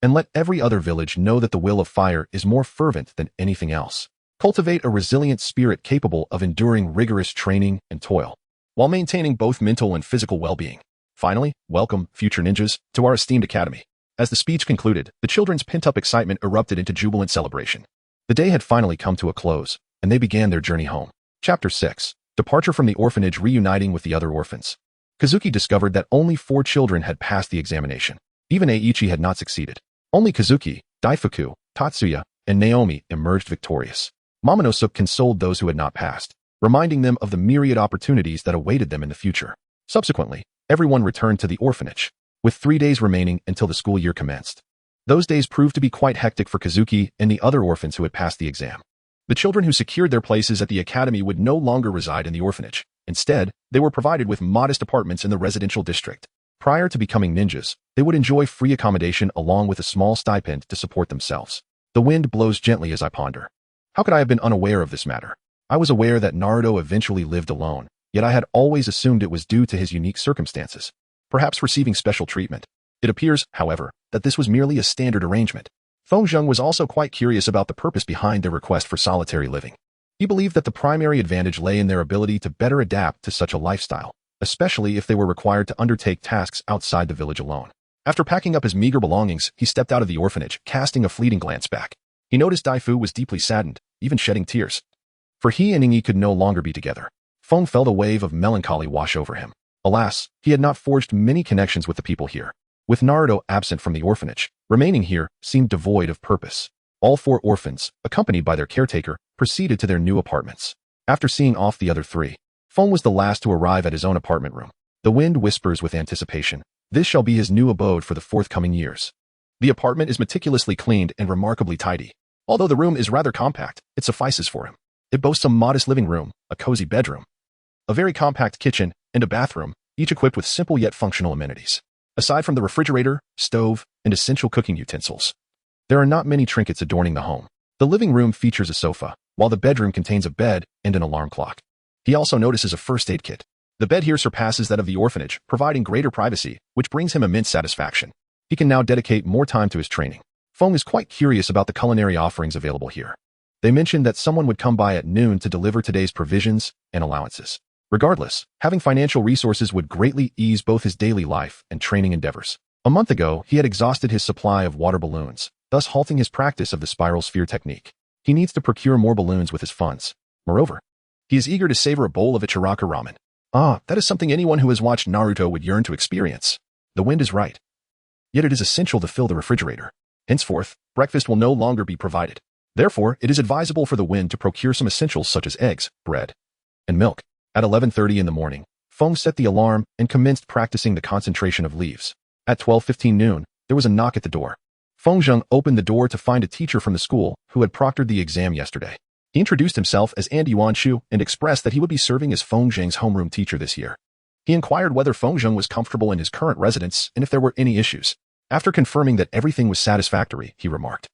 And let every other village know that the will of fire is more fervent than anything else. Cultivate a resilient spirit capable of enduring rigorous training and toil, while maintaining both mental and physical well-being. Finally, welcome, future ninjas, to our esteemed academy." As the speech concluded, the children's pent-up excitement erupted into jubilant celebration. The day had finally come to a close, and they began their journey home. Chapter 6. Departure from the orphanage, reuniting with the other orphans. Kazuki discovered that only 4 children had passed the examination. Even Eiichi had not succeeded. Only Kazuki, Daifuku, Tatsuya, and Naomi emerged victorious. Momonosuke consoled those who had not passed, reminding them of the myriad opportunities that awaited them in the future. Subsequently, everyone returned to the orphanage, with 3 days remaining until the school year commenced. Those days proved to be quite hectic for Kazuki and the other orphans who had passed the exam. The children who secured their places at the academy would no longer reside in the orphanage. Instead, they were provided with modest apartments in the residential district. Prior to becoming ninjas, they would enjoy free accommodation along with a small stipend to support themselves. The wind blows gently as I ponder. How could I have been unaware of this matter? I was aware that Naruto eventually lived alone, yet I had always assumed it was due to his unique circumstances, perhaps receiving special treatment. It appears, however, that this was merely a standard arrangement. Fengzheng was also quite curious about the purpose behind their request for solitary living. He believed that the primary advantage lay in their ability to better adapt to such a lifestyle, especially if they were required to undertake tasks outside the village alone. After packing up his meager belongings, he stepped out of the orphanage, casting a fleeting glance back. He noticed Daifu was deeply saddened, even shedding tears. For he and Ingi could no longer be together. Feng felt a wave of melancholy wash over him. Alas, he had not forged many connections with the people here. With Naruto absent from the orphanage, remaining here seemed devoid of purpose. All 4 orphans, accompanied by their caretaker, proceeded to their new apartments. After seeing off the other 3, Feng was the last to arrive at his own apartment room. The wind whispers with anticipation. This shall be his new abode for the forthcoming years. The apartment is meticulously cleaned and remarkably tidy. Although the room is rather compact, it suffices for him. It boasts a modest living room, a cozy bedroom, a very compact kitchen, and a bathroom, each equipped with simple yet functional amenities. Aside from the refrigerator, stove, and essential cooking utensils, there are not many trinkets adorning the home. The living room features a sofa, while the bedroom contains a bed and an alarm clock. He also notices a first aid kit. The bed here surpasses that of the orphanage, providing greater privacy, which brings him immense satisfaction. He can now dedicate more time to his training. Feng is quite curious about the culinary offerings available here. They mentioned that someone would come by at noon to deliver today's provisions and allowances. Regardless, having financial resources would greatly ease both his daily life and training endeavors. A month ago, he had exhausted his supply of water balloons, thus halting his practice of the spiral sphere technique. He needs to procure more balloons with his funds. Moreover, he is eager to savor a bowl of Ichiraka ramen. That is something anyone who has watched Naruto would yearn to experience. The wind is right. Yet it is essential to fill the refrigerator. Henceforth, breakfast will no longer be provided. Therefore, it is advisable for the wind to procure some essentials such as eggs, bread, and milk. At 11:30 in the morning, Feng set the alarm and commenced practicing the concentration of leaves. At 12:15 noon, there was a knock at the door. Feng Zheng opened the door to find a teacher from the school who had proctored the exam yesterday. He introduced himself as Andy Yuanshu and expressed that he would be serving as Feng Zheng's homeroom teacher this year. He inquired whether Feng Zheng was comfortable in his current residence and if there were any issues. After confirming that everything was satisfactory, he remarked,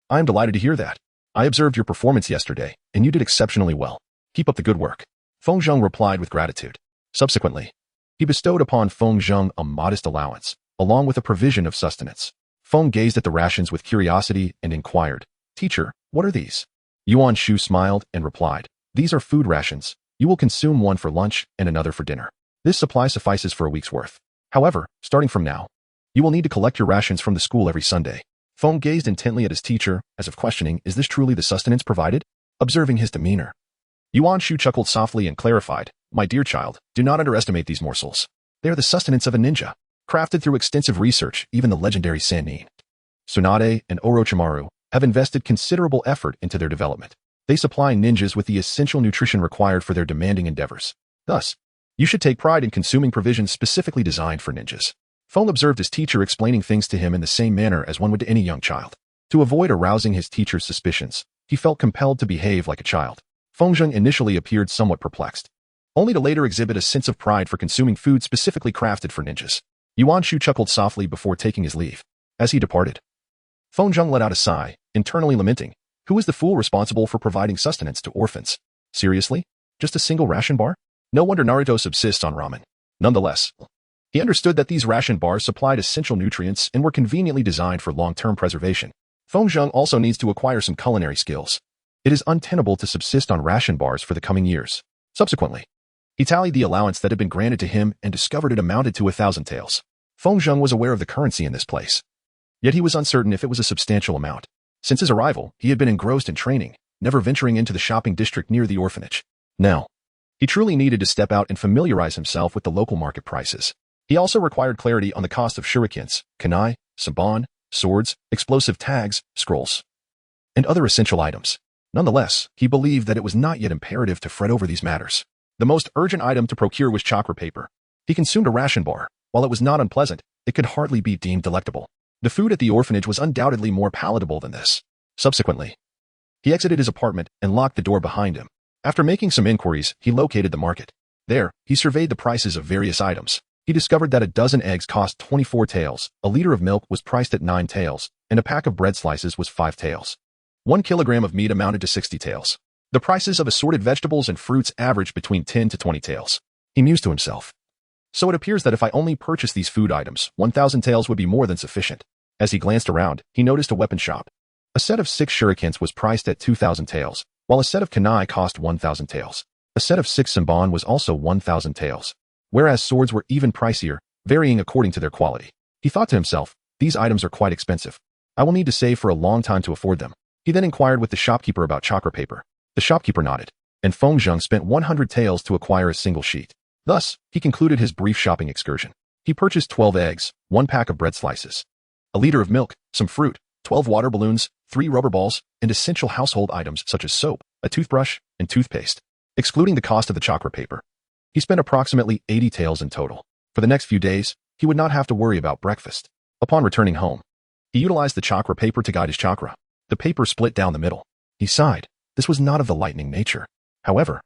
"I am delighted to hear that. I observed your performance yesterday, and you did exceptionally well. Keep up the good work." Feng Zheng replied with gratitude. Subsequently, he bestowed upon Feng Zheng a modest allowance, along with a provision of sustenance. Feng gazed at the rations with curiosity and inquired, "Teacher, what are these?" Yuan Shu smiled and replied, "These are food rations. You will consume one for lunch and another for dinner. This supply suffices for a week's worth. However, starting from now, you will need to collect your rations from the school every Sunday." Feng gazed intently at his teacher, as if questioning, is this truly the sustenance provided? Observing his demeanor, Yuan Shu chuckled softly and clarified, "My dear child, do not underestimate these morsels. They are the sustenance of a ninja. Crafted through extensive research, even the legendary Sannin, Tsunade, and Orochimaru have invested considerable effort into their development. They supply ninjas with the essential nutrition required for their demanding endeavors. Thus, you should take pride in consuming provisions specifically designed for ninjas." Feng observed his teacher explaining things to him in the same manner as one would to any young child. To avoid arousing his teacher's suspicions, he felt compelled to behave like a child. Feng Zheng initially appeared somewhat perplexed, only to later exhibit a sense of pride for consuming food specifically crafted for ninjas. Yuan Shu chuckled softly before taking his leave. As he departed, Feng Zheng let out a sigh, internally lamenting, who is the fool responsible for providing sustenance to orphans? Seriously? Just a single ration bar? No wonder Naruto subsists on ramen. Nonetheless, he understood that these ration bars supplied essential nutrients and were conveniently designed for long-term preservation. Feng Zheng also needs to acquire some culinary skills. It is untenable to subsist on ration bars for the coming years. Subsequently, he tallied the allowance that had been granted to him and discovered it amounted to 1,000 taels. Feng Zheng was aware of the currency in this place, yet he was uncertain if it was a substantial amount. Since his arrival, he had been engrossed in training, never venturing into the shopping district near the orphanage. Now, he truly needed to step out and familiarize himself with the local market prices. He also required clarity on the cost of shurikens, kunai, saban, swords, explosive tags, scrolls, and other essential items. Nonetheless, he believed that it was not yet imperative to fret over these matters. The most urgent item to procure was chakra paper. He consumed a ration bar. While it was not unpleasant, it could hardly be deemed delectable. The food at the orphanage was undoubtedly more palatable than this. Subsequently, he exited his apartment and locked the door behind him. After making some inquiries, he located the market. There, he surveyed the prices of various items. He discovered that a dozen eggs cost 24 taels, a liter of milk was priced at 9 taels, and a pack of bread slices was 5 taels. 1 kilogram of meat amounted to 60 taels. The prices of assorted vegetables and fruits averaged between 10 to 20 taels. He mused to himself, so it appears that if I only purchase these food items, 1,000 taels would be more than sufficient. As he glanced around, he noticed a weapon shop. A set of 6 shurikens was priced at 2,000 taels, while a set of kunai cost 1,000 taels. A set of 6 samban was also 1,000 taels, whereas swords were even pricier, varying according to their quality. He thought to himself, these items are quite expensive. I will need to save for a long time to afford them. He then inquired with the shopkeeper about chakra paper. The shopkeeper nodded, and Feng Zheng spent 100 taels to acquire a single sheet. Thus, he concluded his brief shopping excursion. He purchased 12 eggs, 1 pack of bread slices, a liter of milk, some fruit, 12 water balloons, 3 rubber balls, and essential household items such as soap, a toothbrush, and toothpaste. Excluding the cost of the chakra paper, he spent approximately 80 taels in total. For the next few days, he would not have to worry about breakfast. Upon returning home, he utilized the chakra paper to guide his chakra. The paper split down the middle. He sighed. This was not of the lightning nature. However,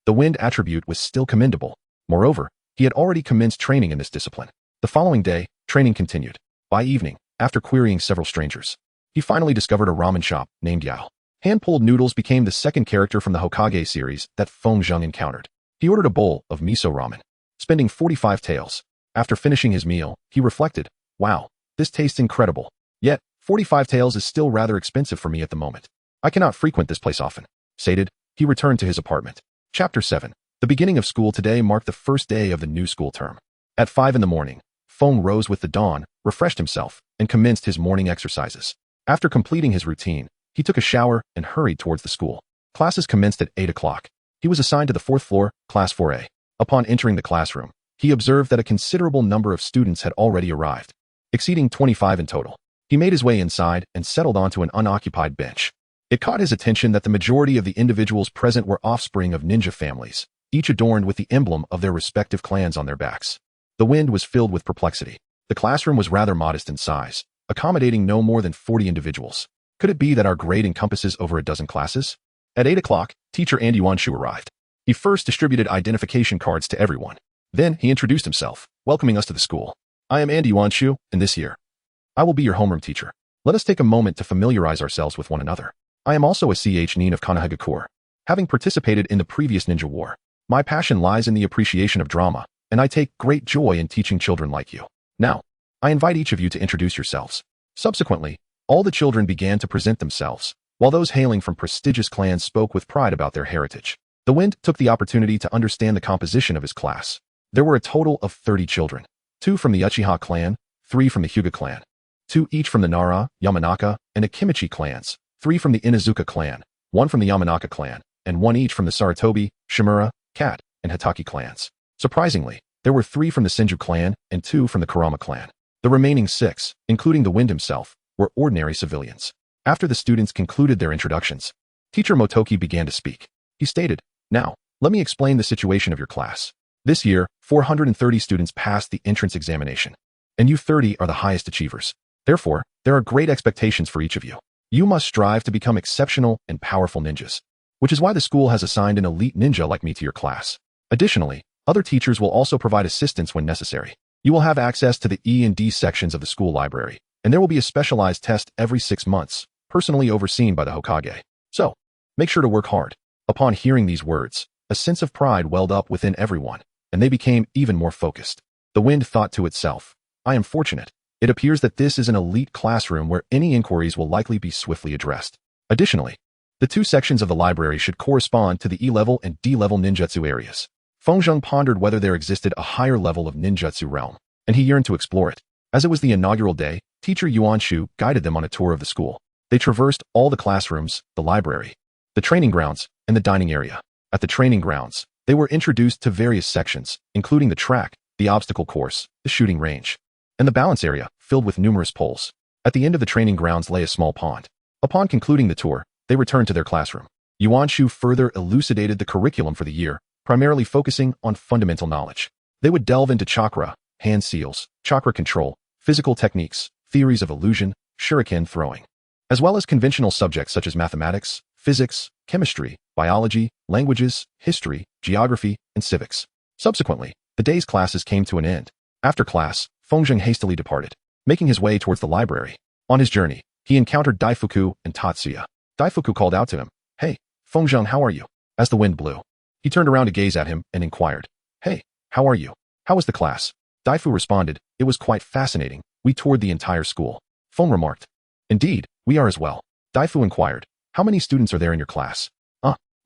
the wind attribute was still commendable. Moreover, he had already commenced training in this discipline. The following day, training continued. By evening, after querying several strangers, he finally discovered a ramen shop named Yao. Hand-pulled noodles became the second character from the Hokage series that Feng Zheng encountered. He ordered a bowl of miso ramen, spending 45 taels. After finishing his meal, he reflected, wow, this tastes incredible. Yet, 45 taels is still rather expensive for me at the moment. I cannot frequent this place often. Sated, he returned to his apartment. Chapter 7. The beginning of school today marked the first day of the new school term. At 5 in the morning, Feng rose with the dawn, refreshed himself, and commenced his morning exercises. After completing his routine, he took a shower and hurried towards the school. Classes commenced at 8 o'clock. He was assigned to the 4th floor, Class 4A. Upon entering the classroom, he observed that a considerable number of students had already arrived, exceeding 25 in total. He made his way inside and settled onto an unoccupied bench. It caught his attention that the majority of the individuals present were offspring of ninja families, each adorned with the emblem of their respective clans on their backs. The wind was filled with perplexity. The classroom was rather modest in size, accommodating no more than 40 individuals. Could it be that our grade encompasses over a dozen classes? At 8 o'clock, teacher Andy Wanshu arrived. He first distributed identification cards to everyone. Then he introduced himself, welcoming us to the school. I am Andy Wanshu, and this year, I will be your homeroom teacher. Let us take a moment to familiarize ourselves with one another. I am also a Nin of Konoha. Having participated in the previous ninja war, my passion lies in the appreciation of drama, and I take great joy in teaching children like you. Now, I invite each of you to introduce yourselves. Subsequently, all the children began to present themselves, while those hailing from prestigious clans spoke with pride about their heritage. The wind took the opportunity to understand the composition of his class. There were a total of 30 children, 2 from the Uchiha clan, 3 from the Hyuga clan, 2 each from the Nara, Yamanaka, and Akimichi clans, 3 from the Inazuka clan, 1 from the Yamanaka clan, and 1 each from the Saratobi, Shimura, Kat, and Hitaki clans. Surprisingly, there were 3 from the Senju clan and 2 from the Kurama clan. The remaining 6, including the Wind himself, were ordinary civilians. After the students concluded their introductions, Teacher Motoki began to speak. He stated, now, let me explain the situation of your class. This year, 430 students passed the entrance examination, and you 30 are the highest achievers. Therefore, there are great expectations for each of you. You must strive to become exceptional and powerful ninjas, which is why the school has assigned an elite ninja like me to your class. Additionally, other teachers will also provide assistance when necessary. You will have access to the E and D sections of the school library, and there will be a specialized test every 6 months, personally overseen by the Hokage. So, make sure to work hard. Upon hearing these words, a sense of pride welled up within everyone, and they became even more focused. The wind thought to itself, I am fortunate. It appears that this is an elite classroom where any inquiries will likely be swiftly addressed. Additionally, the 2 sections of the library should correspond to the E-level and D-level ninjutsu areas. Feng Zheng pondered whether there existed a higher level of ninjutsu realm, and he yearned to explore it. As it was the inaugural day, teacher Yuan Shu guided them on a tour of the school. They traversed all the classrooms, the library, the training grounds, and the dining area. At the training grounds, they were introduced to various sections, including the track, the obstacle course, the shooting range, and the balance area, filled with numerous poles. At the end of the training grounds lay a small pond. Upon concluding the tour, they returned to their classroom. Yuan Shu further elucidated the curriculum for the year, primarily focusing on fundamental knowledge. They would delve into chakra, hand seals, chakra control, physical techniques, theories of illusion, shuriken throwing, as well as conventional subjects such as mathematics, physics, chemistry, biology, languages, history, geography, and civics. Subsequently, the day's classes came to an end. After class, Feng Zheng hastily departed, making his way towards the library. On his journey, he encountered Daifuku and Tatsuya. Daifuku called out to him, Hey, Feng Zheng, how are you? As the wind blew, he turned around to gaze at him and inquired, Hey, how are you? How was the class? Daifu responded, It was quite fascinating. We toured the entire school. Feng remarked, Indeed, we are as well. Daifu inquired, How many students are there in your class?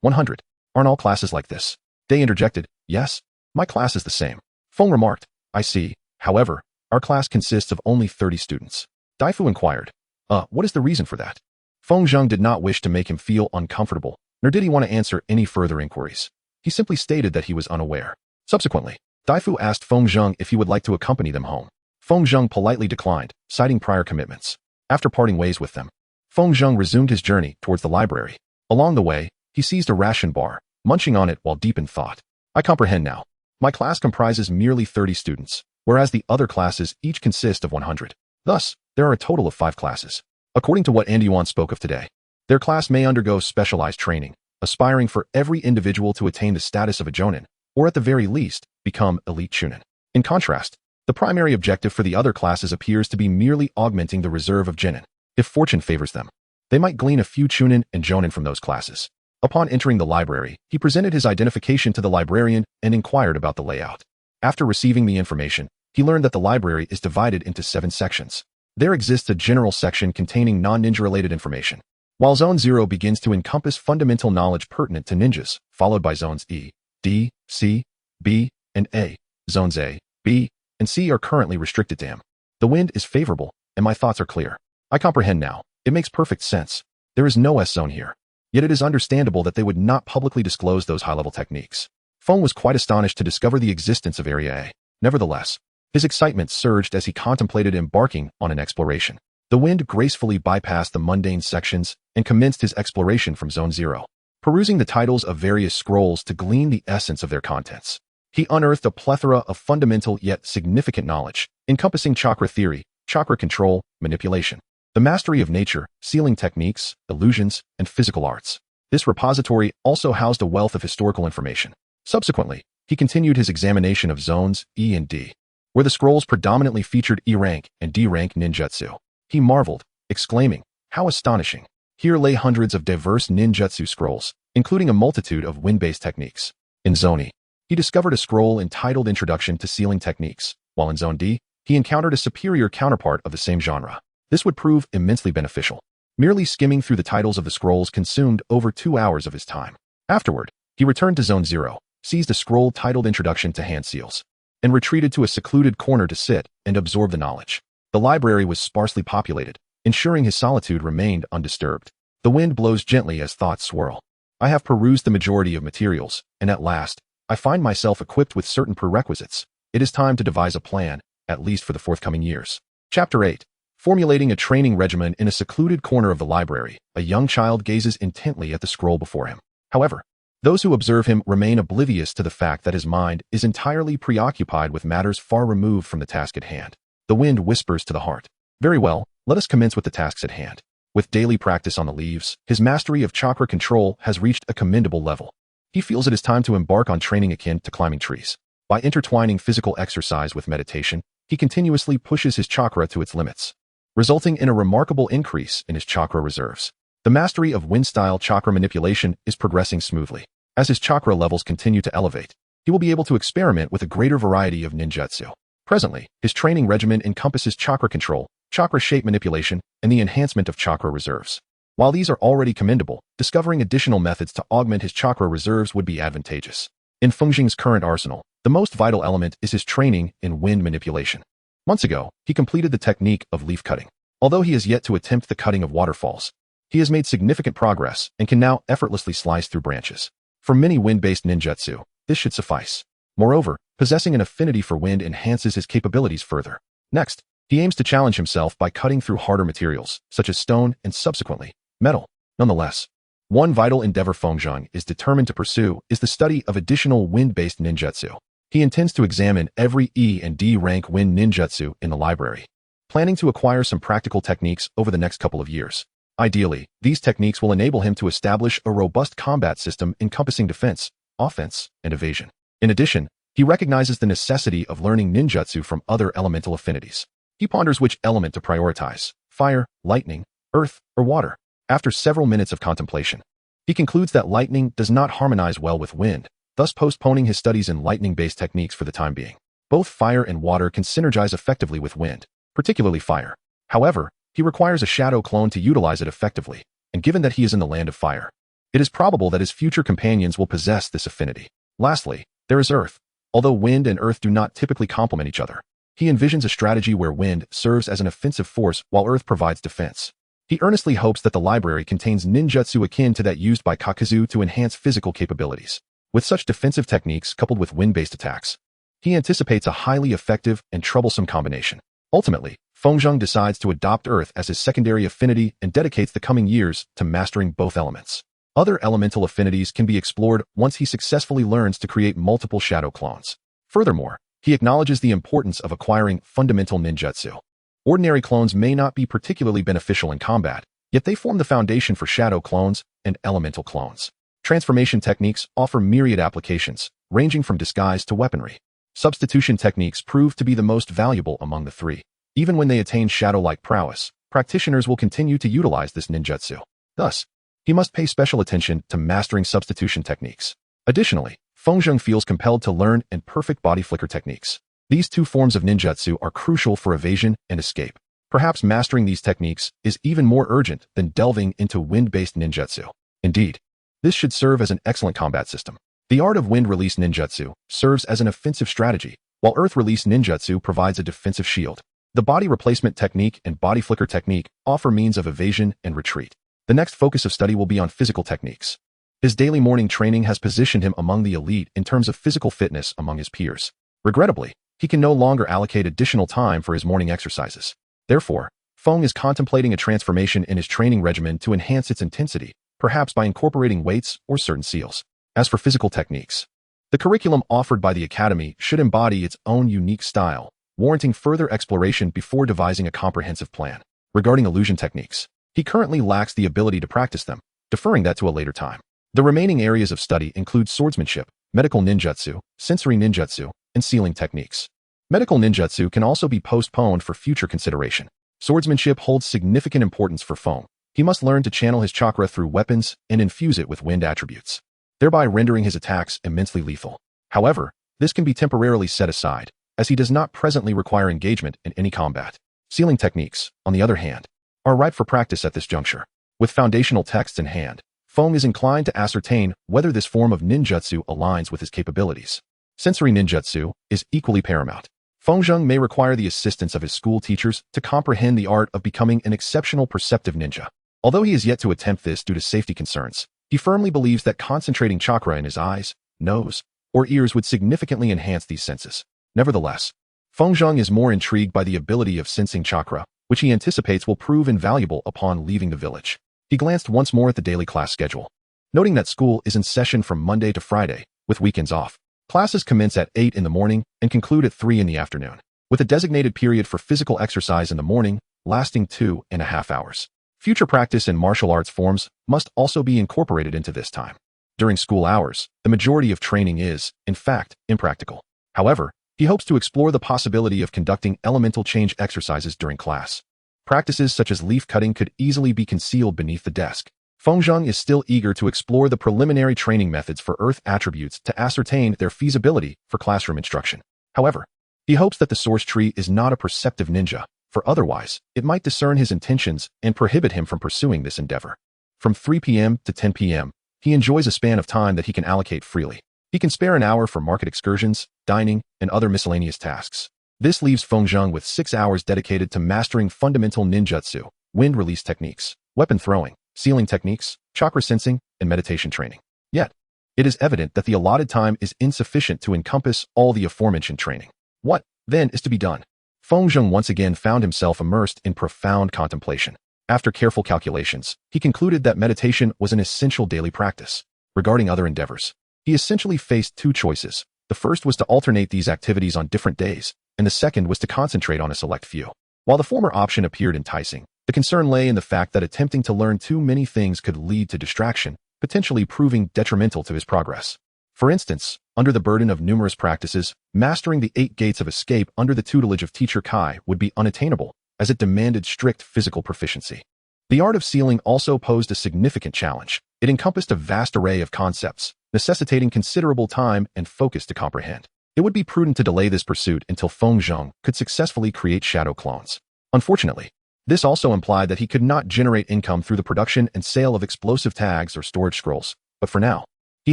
100. Aren't all classes like this? Day interjected, Yes, my class is the same. Feng remarked, I see. However, Our class consists of only 30 students. Daifu inquired. What is the reason for that? Feng Zheng did not wish to make him feel uncomfortable, nor did he want to answer any further inquiries. He simply stated that he was unaware. Subsequently, Daifu asked Feng Zheng if he would like to accompany them home. Feng Zheng politely declined, citing prior commitments. After parting ways with them, Feng Zheng resumed his journey towards the library. Along the way, he seized a ration bar, munching on it while deep in thought. I comprehend now. My class comprises merely 30 students, whereas the other classes each consist of 100. Thus, there are a total of 5 classes. According to what Andy Yuan spoke of today, their class may undergo specialized training, aspiring for every individual to attain the status of a jonin, or at the very least, become elite chunin. In contrast, the primary objective for the other classes appears to be merely augmenting the reserve of genin. If fortune favors them, they might glean a few chunin and jonin from those classes. Upon entering the library, he presented his identification to the librarian and inquired about the layout. After receiving the information, he learned that the library is divided into 7 sections. There exists a general section containing non-ninja-related information, while Zone 0 begins to encompass fundamental knowledge pertinent to ninjas, followed by Zones E, D, C, B, and A. Zones A, B, and C are currently restricted to him. The wind is favorable, and my thoughts are clear. I comprehend now. It makes perfect sense. There is no S-zone here. Yet it is understandable that they would not publicly disclose those high-level techniques. Feng was quite astonished to discover the existence of Area A. Nevertheless, his excitement surged as he contemplated embarking on an exploration. The wind gracefully bypassed the mundane sections and commenced his exploration from Zone 0, perusing the titles of various scrolls to glean the essence of their contents. He unearthed a plethora of fundamental yet significant knowledge, encompassing chakra theory, chakra control, manipulation, the mastery of nature, sealing techniques, illusions, and physical arts. This repository also housed a wealth of historical information. Subsequently, he continued his examination of zones E and D, where the scrolls predominantly featured E-rank and D-rank ninjutsu. He marveled, exclaiming, "How astonishing!" Here lay hundreds of diverse ninjutsu scrolls, including a multitude of wind-based techniques. In Zone E, he discovered a scroll entitled Introduction to Sealing Techniques, while in Zone D, he encountered a superior counterpart of the same genre. This would prove immensely beneficial. Merely skimming through the titles of the scrolls consumed over 2 hours of his time. Afterward, he returned to Zone 0, seized a scroll titled Introduction to Hand Seals, and retreated to a secluded corner to sit and absorb the knowledge. The library was sparsely populated, ensuring his solitude remained undisturbed. The wind blows gently as thoughts swirl. I have perused the majority of materials, and at last, I find myself equipped with certain prerequisites. It is time to devise a plan, at least for the forthcoming years. Chapter 8. Formulating a training regimen in a secluded corner of the library, a young child gazes intently at the scroll before him. However, those who observe him remain oblivious to the fact that his mind is entirely preoccupied with matters far removed from the task at hand. The wind whispers to the heart. Very well, let us commence with the tasks at hand. With daily practice on the leaves, his mastery of chakra control has reached a commendable level. He feels it is time to embark on training akin to climbing trees. By intertwining physical exercise with meditation, he continuously pushes his chakra to its limits, resulting in a remarkable increase in his chakra reserves. The mastery of wind-style chakra manipulation is progressing smoothly. As his chakra levels continue to elevate, he will be able to experiment with a greater variety of ninjutsu. Presently, his training regimen encompasses chakra control, chakra shape manipulation, and the enhancement of chakra reserves. While these are already commendable, discovering additional methods to augment his chakra reserves would be advantageous. In Feng Zheng's current arsenal, the most vital element is his training in wind manipulation. Months ago, he completed the technique of leaf cutting. Although he has yet to attempt the cutting of waterfalls, he has made significant progress and can now effortlessly slice through branches. For many wind-based ninjutsu, this should suffice. Moreover, possessing an affinity for wind enhances his capabilities further. Next, he aims to challenge himself by cutting through harder materials, such as stone and subsequently, metal. Nonetheless, one vital endeavor Feng Zheng is determined to pursue is the study of additional wind-based ninjutsu. He intends to examine every E and D rank wind ninjutsu in the library, planning to acquire some practical techniques over the next couple of years. Ideally, these techniques will enable him to establish a robust combat system encompassing defense, offense, and evasion. In addition, he recognizes the necessity of learning ninjutsu from other elemental affinities. He ponders which element to prioritize: fire, lightning, earth, or water. After several minutes of contemplation, he concludes that lightning does not harmonize well with wind, thus postponing his studies in lightning-based techniques for the time being. Both fire and water can synergize effectively with wind, particularly fire. However, he requires a shadow clone to utilize it effectively, and given that he is in the land of fire, it is probable that his future companions will possess this affinity. Lastly, there is earth. Although wind and earth do not typically complement each other, He envisions a strategy where wind serves as an offensive force while earth provides defense. He earnestly hopes that the library contains ninjutsu akin to that used by Kakuzu to enhance physical capabilities. With such defensive techniques coupled with wind-based attacks, he anticipates a highly effective and troublesome combination. Ultimately, Fengzheng decides to adopt earth as his secondary affinity and dedicates the coming years to mastering both elements. Other elemental affinities can be explored once he successfully learns to create multiple shadow clones. Furthermore, he acknowledges the importance of acquiring fundamental ninjutsu. Ordinary clones may not be particularly beneficial in combat, yet they form the foundation for shadow clones and elemental clones. Transformation techniques offer myriad applications, ranging from disguise to weaponry. Substitution techniques prove to be the most valuable among the three. Even when they attain shadow-like prowess, practitioners will continue to utilize this ninjutsu. Thus, he must pay special attention to mastering substitution techniques. Additionally, Fengzheng feels compelled to learn and perfect body flicker techniques. These two forms of ninjutsu are crucial for evasion and escape. Perhaps mastering these techniques is even more urgent than delving into wind-based ninjutsu. Indeed, this should serve as an excellent combat system. The art of wind-release ninjutsu serves as an offensive strategy, while earth-release ninjutsu provides a defensive shield. The body replacement technique and body flicker technique offer means of evasion and retreat. The next focus of study will be on physical techniques. His daily morning training has positioned him among the elite in terms of physical fitness among his peers. Regrettably, he can no longer allocate additional time for his morning exercises. Therefore, Feng is contemplating a transformation in his training regimen to enhance its intensity, perhaps by incorporating weights or certain seals. As for physical techniques, the curriculum offered by the Academy should embody its own unique style, warranting further exploration before devising a comprehensive plan. Regarding illusion techniques, he currently lacks the ability to practice them, deferring that to a later time. The remaining areas of study include swordsmanship, medical ninjutsu, sensory ninjutsu, and sealing techniques. Medical ninjutsu can also be postponed for future consideration. Swordsmanship holds significant importance for Feng. He must learn to channel his chakra through weapons and infuse it with wind attributes, thereby rendering his attacks immensely lethal. However, this can be temporarily set aside, as he does not presently require engagement in any combat. Sealing techniques, on the other hand, are ripe for practice at this juncture. With foundational texts in hand, Feng is inclined to ascertain whether this form of ninjutsu aligns with his capabilities. Sensory ninjutsu is equally paramount. Fengzheng may require the assistance of his school teachers to comprehend the art of becoming an exceptional perceptive ninja. Although he is yet to attempt this due to safety concerns, he firmly believes that concentrating chakra in his eyes, nose, or ears would significantly enhance these senses. Nevertheless, Fengzheng is more intrigued by the ability of sensing chakra, which he anticipates will prove invaluable upon leaving the village. He glanced once more at the daily class schedule, noting that school is in session from Monday to Friday, with weekends off. Classes commence at 8 in the morning and conclude at 3 in the afternoon, with a designated period for physical exercise in the morning, lasting 2.5 hours. Future practice in martial arts forms must also be incorporated into this time. During school hours, the majority of training is, in fact, impractical. However, he hopes to explore the possibility of conducting elemental change exercises during class. Practices such as leaf cutting could easily be concealed beneath the desk. Fengzheng is still eager to explore the preliminary training methods for earth attributes to ascertain their feasibility for classroom instruction. However, he hopes that the source tree is not a perceptive ninja, for otherwise, it might discern his intentions and prohibit him from pursuing this endeavor. From 3 p.m. to 10 p.m., he enjoys a span of time that he can allocate freely. He can spare an hour for market excursions, dining, and other miscellaneous tasks. This leaves Fengzheng with 6 hours dedicated to mastering fundamental ninjutsu, wind release techniques, weapon throwing, sealing techniques, chakra sensing, and meditation training. Yet, it is evident that the allotted time is insufficient to encompass all the aforementioned training. What, then, is to be done? Fengzheng once again found himself immersed in profound contemplation. After careful calculations, he concluded that meditation was an essential daily practice. Regarding other endeavors, he essentially faced two choices. The first was to alternate these activities on different days, and the second was to concentrate on a select few. While the former option appeared enticing, the concern lay in the fact that attempting to learn too many things could lead to distraction, potentially proving detrimental to his progress. For instance, under the burden of numerous practices, mastering the 8 gates of escape under the tutelage of Teacher Kai would be unattainable, as it demanded strict physical proficiency. The art of sealing also posed a significant challenge. It encompassed a vast array of concepts, necessitating considerable time and focus to comprehend. It would be prudent to delay this pursuit until Fengzheng could successfully create shadow clones. Unfortunately, this also implied that he could not generate income through the production and sale of explosive tags or storage scrolls, but for now, he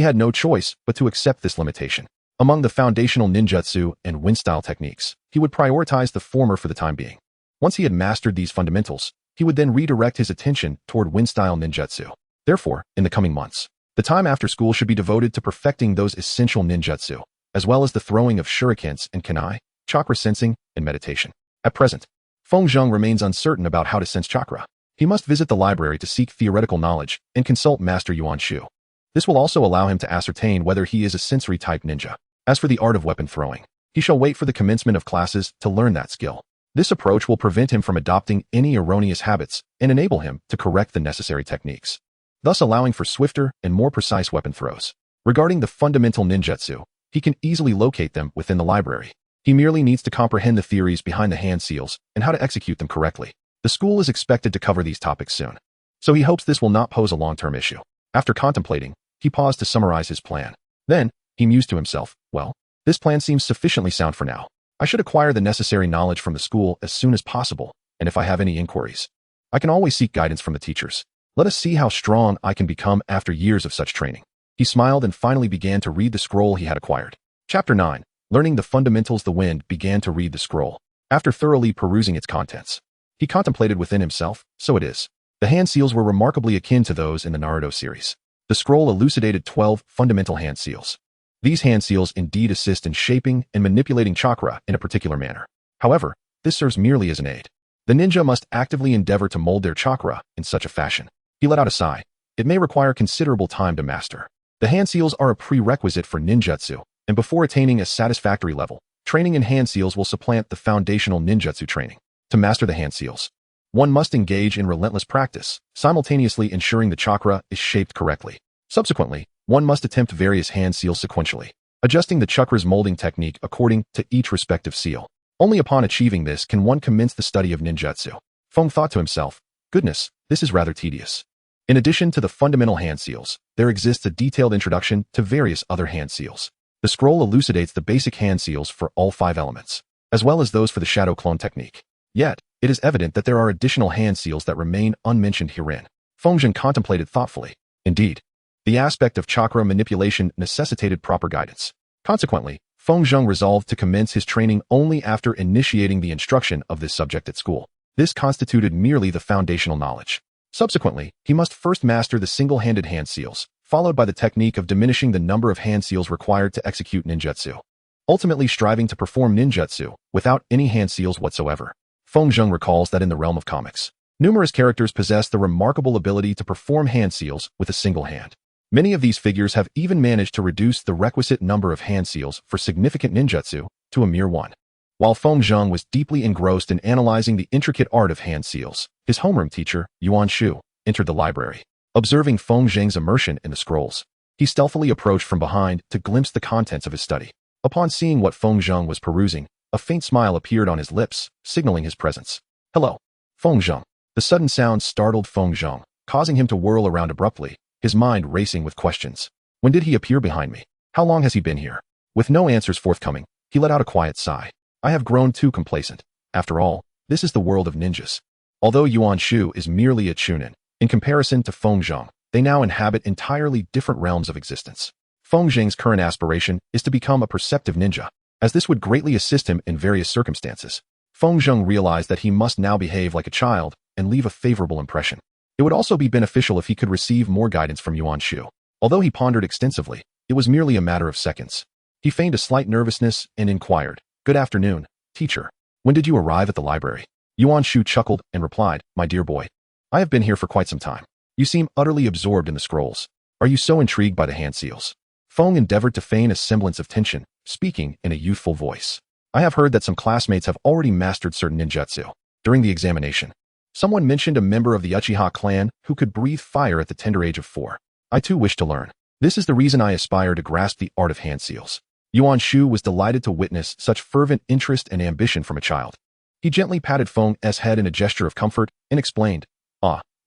had no choice but to accept this limitation. Among the foundational ninjutsu and wind-style techniques, he would prioritize the former for the time being. Once he had mastered these fundamentals, he would then redirect his attention toward wind-style ninjutsu. Therefore, in the coming months, the time after school should be devoted to perfecting those essential ninjutsu, as well as the throwing of shurikens and kunai, chakra sensing, and meditation. At present, Feng Zheng remains uncertain about how to sense chakra. He must visit the library to seek theoretical knowledge and consult Master Yuan Shu. This will also allow him to ascertain whether he is a sensory-type ninja. As for the art of weapon throwing, he shall wait for the commencement of classes to learn that skill. This approach will prevent him from adopting any erroneous habits and enable him to correct the necessary techniques, thus allowing for swifter and more precise weapon throws. Regarding the fundamental ninjutsu, he can easily locate them within the library. He merely needs to comprehend the theories behind the hand seals and how to execute them correctly. The school is expected to cover these topics soon, so he hopes this will not pose a long-term issue. After contemplating, he paused to summarize his plan. Then, he mused to himself, well, this plan seems sufficiently sound for now. I should acquire the necessary knowledge from the school as soon as possible, and if I have any inquiries, I can always seek guidance from the teachers. Let us see how strong I can become after years of such training. He smiled and finally began to read the scroll he had acquired. Chapter 9. Learning the fundamentals. The wind began to read the scroll. After thoroughly perusing its contents, he contemplated within himself, so it is. The hand seals were remarkably akin to those in the Naruto series. The scroll elucidated 12 fundamental hand seals. These hand seals indeed assist in shaping and manipulating chakra in a particular manner. However, this serves merely as an aid. The ninja must actively endeavor to mold their chakra in such a fashion. He let out a sigh. It may require considerable time to master. The hand seals are a prerequisite for ninjutsu, and before attaining a satisfactory level, training in hand seals will supplant the foundational ninjutsu training. To master the hand seals, one must engage in relentless practice, simultaneously ensuring the chakra is shaped correctly. Subsequently, one must attempt various hand seals sequentially, adjusting the chakra's molding technique according to each respective seal. Only upon achieving this can one commence the study of ninjutsu. Feng thought to himself, goodness, this is rather tedious. In addition to the fundamental hand seals, there exists a detailed introduction to various other hand seals. The scroll elucidates the basic hand seals for all 5 elements, as well as those for the shadow clone technique. Yet, it is evident that there are additional hand seals that remain unmentioned herein. Feng Zheng contemplated thoughtfully. Indeed, the aspect of chakra manipulation necessitated proper guidance. Consequently, Feng Zheng resolved to commence his training only after initiating the instruction of this subject at school. This constituted merely the foundational knowledge. Subsequently, he must first master the single-handed hand seals, followed by the technique of diminishing the number of hand seals required to execute ninjutsu, ultimately striving to perform ninjutsu without any hand seals whatsoever. Feng Zheng recalls that in the realm of comics, numerous characters possess the remarkable ability to perform hand seals with a single hand. Many of these figures have even managed to reduce the requisite number of hand seals for significant ninjutsu to a mere 1. While Feng Zheng was deeply engrossed in analyzing the intricate art of hand seals, his homeroom teacher, Yuan Shu, entered the library. Observing Feng Zheng's immersion in the scrolls, he stealthily approached from behind to glimpse the contents of his study. Upon seeing what Feng Zheng was perusing, a faint smile appeared on his lips, signaling his presence. Hello, Feng Zheng. The sudden sound startled Feng Zheng, causing him to whirl around abruptly, his mind racing with questions. When did he appear behind me? How long has he been here? With no answers forthcoming, he let out a quiet sigh. I have grown too complacent. After all, this is the world of ninjas. Although Yuan Shu is merely a chunin, in comparison to Feng Zheng, they now inhabit entirely different realms of existence. Feng Zheng's current aspiration is to become a perceptive ninja, as this would greatly assist him in various circumstances. Feng Zheng realized that he must now behave like a child and leave a favorable impression. It would also be beneficial if he could receive more guidance from Yuan Shu. Although he pondered extensively, it was merely a matter of seconds. He feigned a slight nervousness and inquired, Good afternoon, teacher. When did you arrive at the library? Yuan Shu chuckled and replied, My dear boy, I have been here for quite some time. You seem utterly absorbed in the scrolls. Are you so intrigued by the hand seals? Feng endeavored to feign a semblance of tension, speaking in a youthful voice. I have heard that some classmates have already mastered certain ninjutsu. During the examination, someone mentioned a member of the Uchiha clan who could breathe fire at the tender age of 4. I too wish to learn. This is the reason I aspire to grasp the art of hand seals. Yuan Shu was delighted to witness such fervent interest and ambition from a child. He gently patted Feng's head in a gesture of comfort and explained,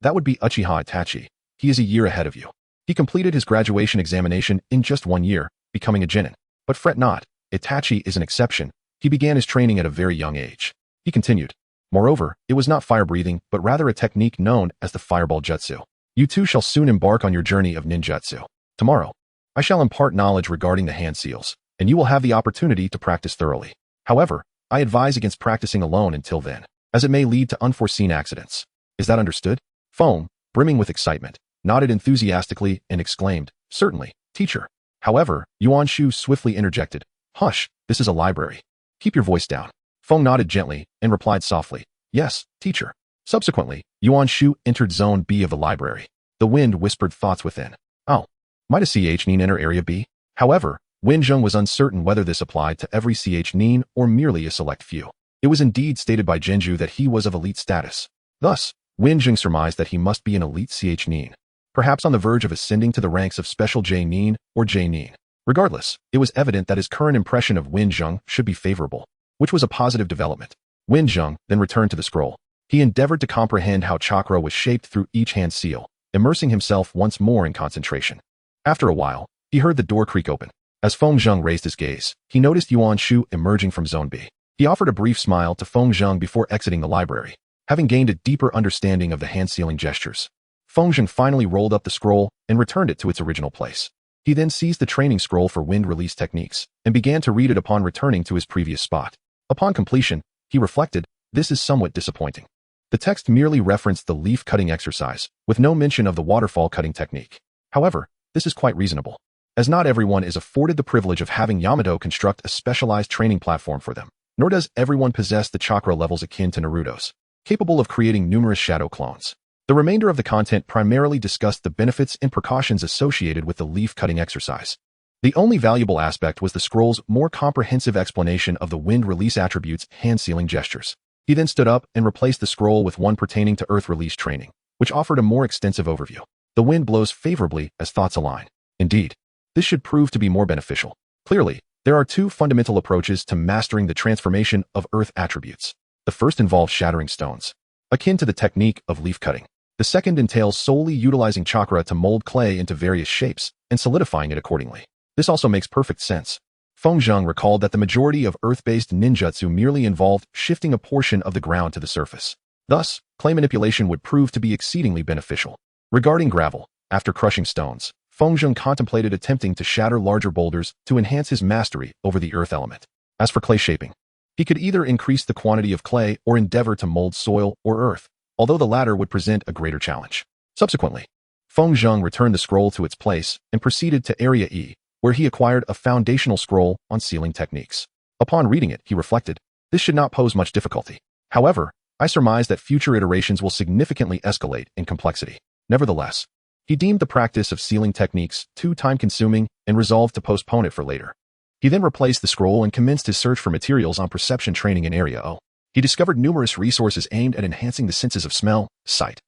that would be Uchiha Itachi. He is a year ahead of you. He completed his graduation examination in just 1 year, becoming a genin. But fret not, Itachi is an exception. He began his training at a very young age. He continued. Moreover, it was not fire-breathing, but rather a technique known as the fireball jutsu. You too shall soon embark on your journey of ninjutsu. Tomorrow, I shall impart knowledge regarding the hand seals, and you will have the opportunity to practice thoroughly. However, I advise against practicing alone until then, as it may lead to unforeseen accidents. Is that understood? Feng, brimming with excitement, nodded enthusiastically and exclaimed, "Certainly, teacher." However, Yuan Shu swiftly interjected, "Hush, this is a library. Keep your voice down." Feng nodded gently and replied softly, "Yes, teacher." Subsequently, Yuan Shu entered Zone B of the library. The wind whispered thoughts within. Oh, might a CH Nin enter Area B? However, Wen Zheng was uncertain whether this applied to every CH Nin or merely a select few. It was indeed stated by Genju that he was of elite status. Thus, Wen Zheng surmised that he must be an elite CH Nin, perhaps on the verge of ascending to the ranks of Special J Nin or J Nin. Regardless, it was evident that his current impression of Wen Zheng should be favorable, which was a positive development. Wen Zheng then returned to the scroll. He endeavored to comprehend how chakra was shaped through each hand seal, immersing himself once more in concentration. After a while, he heard the door creak open. As Feng Zheng raised his gaze, he noticed Yuan Shu emerging from Zone B. He offered a brief smile to Feng Zheng before exiting the library, having gained a deeper understanding of the hand-sealing gestures. Feng Zheng finally rolled up the scroll and returned it to its original place. He then seized the training scroll for wind release techniques and began to read it upon returning to his previous spot. Upon completion, he reflected, "This is somewhat disappointing." The text merely referenced the leaf-cutting exercise, with no mention of the waterfall cutting technique. However, this is quite reasonable, as not everyone is afforded the privilege of having Yamato construct a specialized training platform for them, nor does everyone possess the chakra levels akin to Naruto's, capable of creating numerous shadow clones. The remainder of the content primarily discussed the benefits and precautions associated with the leaf-cutting exercise. The only valuable aspect was the scroll's more comprehensive explanation of the wind release attributes' hand-sealing gestures. He then stood up and replaced the scroll with one pertaining to earth release training, which offered a more extensive overview. The wind blows favorably as thoughts align. Indeed, this should prove to be more beneficial. Clearly, there are two fundamental approaches to mastering the transformation of earth attributes. The first involves shattering stones, akin to the technique of leaf cutting. The second entails solely utilizing chakra to mold clay into various shapes and solidifying it accordingly. This also makes perfect sense. Feng Zheng recalled that the majority of earth-based ninjutsu merely involved shifting a portion of the ground to the surface. Thus, clay manipulation would prove to be exceedingly beneficial. Regarding gravel, after crushing stones, Feng Zheng contemplated attempting to shatter larger boulders to enhance his mastery over the earth element. As for clay shaping, he could either increase the quantity of clay or endeavor to mold soil or earth, although the latter would present a greater challenge. Subsequently, Feng Zheng returned the scroll to its place and proceeded to Area E, where he acquired a foundational scroll on sealing techniques. Upon reading it, he reflected, "This should not pose much difficulty. However, I surmise that future iterations will significantly escalate in complexity." Nevertheless, he deemed the practice of sealing techniques too time-consuming and resolved to postpone it for later. He then replaced the scroll and commenced his search for materials on perception training in Area O. He discovered numerous resources aimed at enhancing the senses of smell, sight,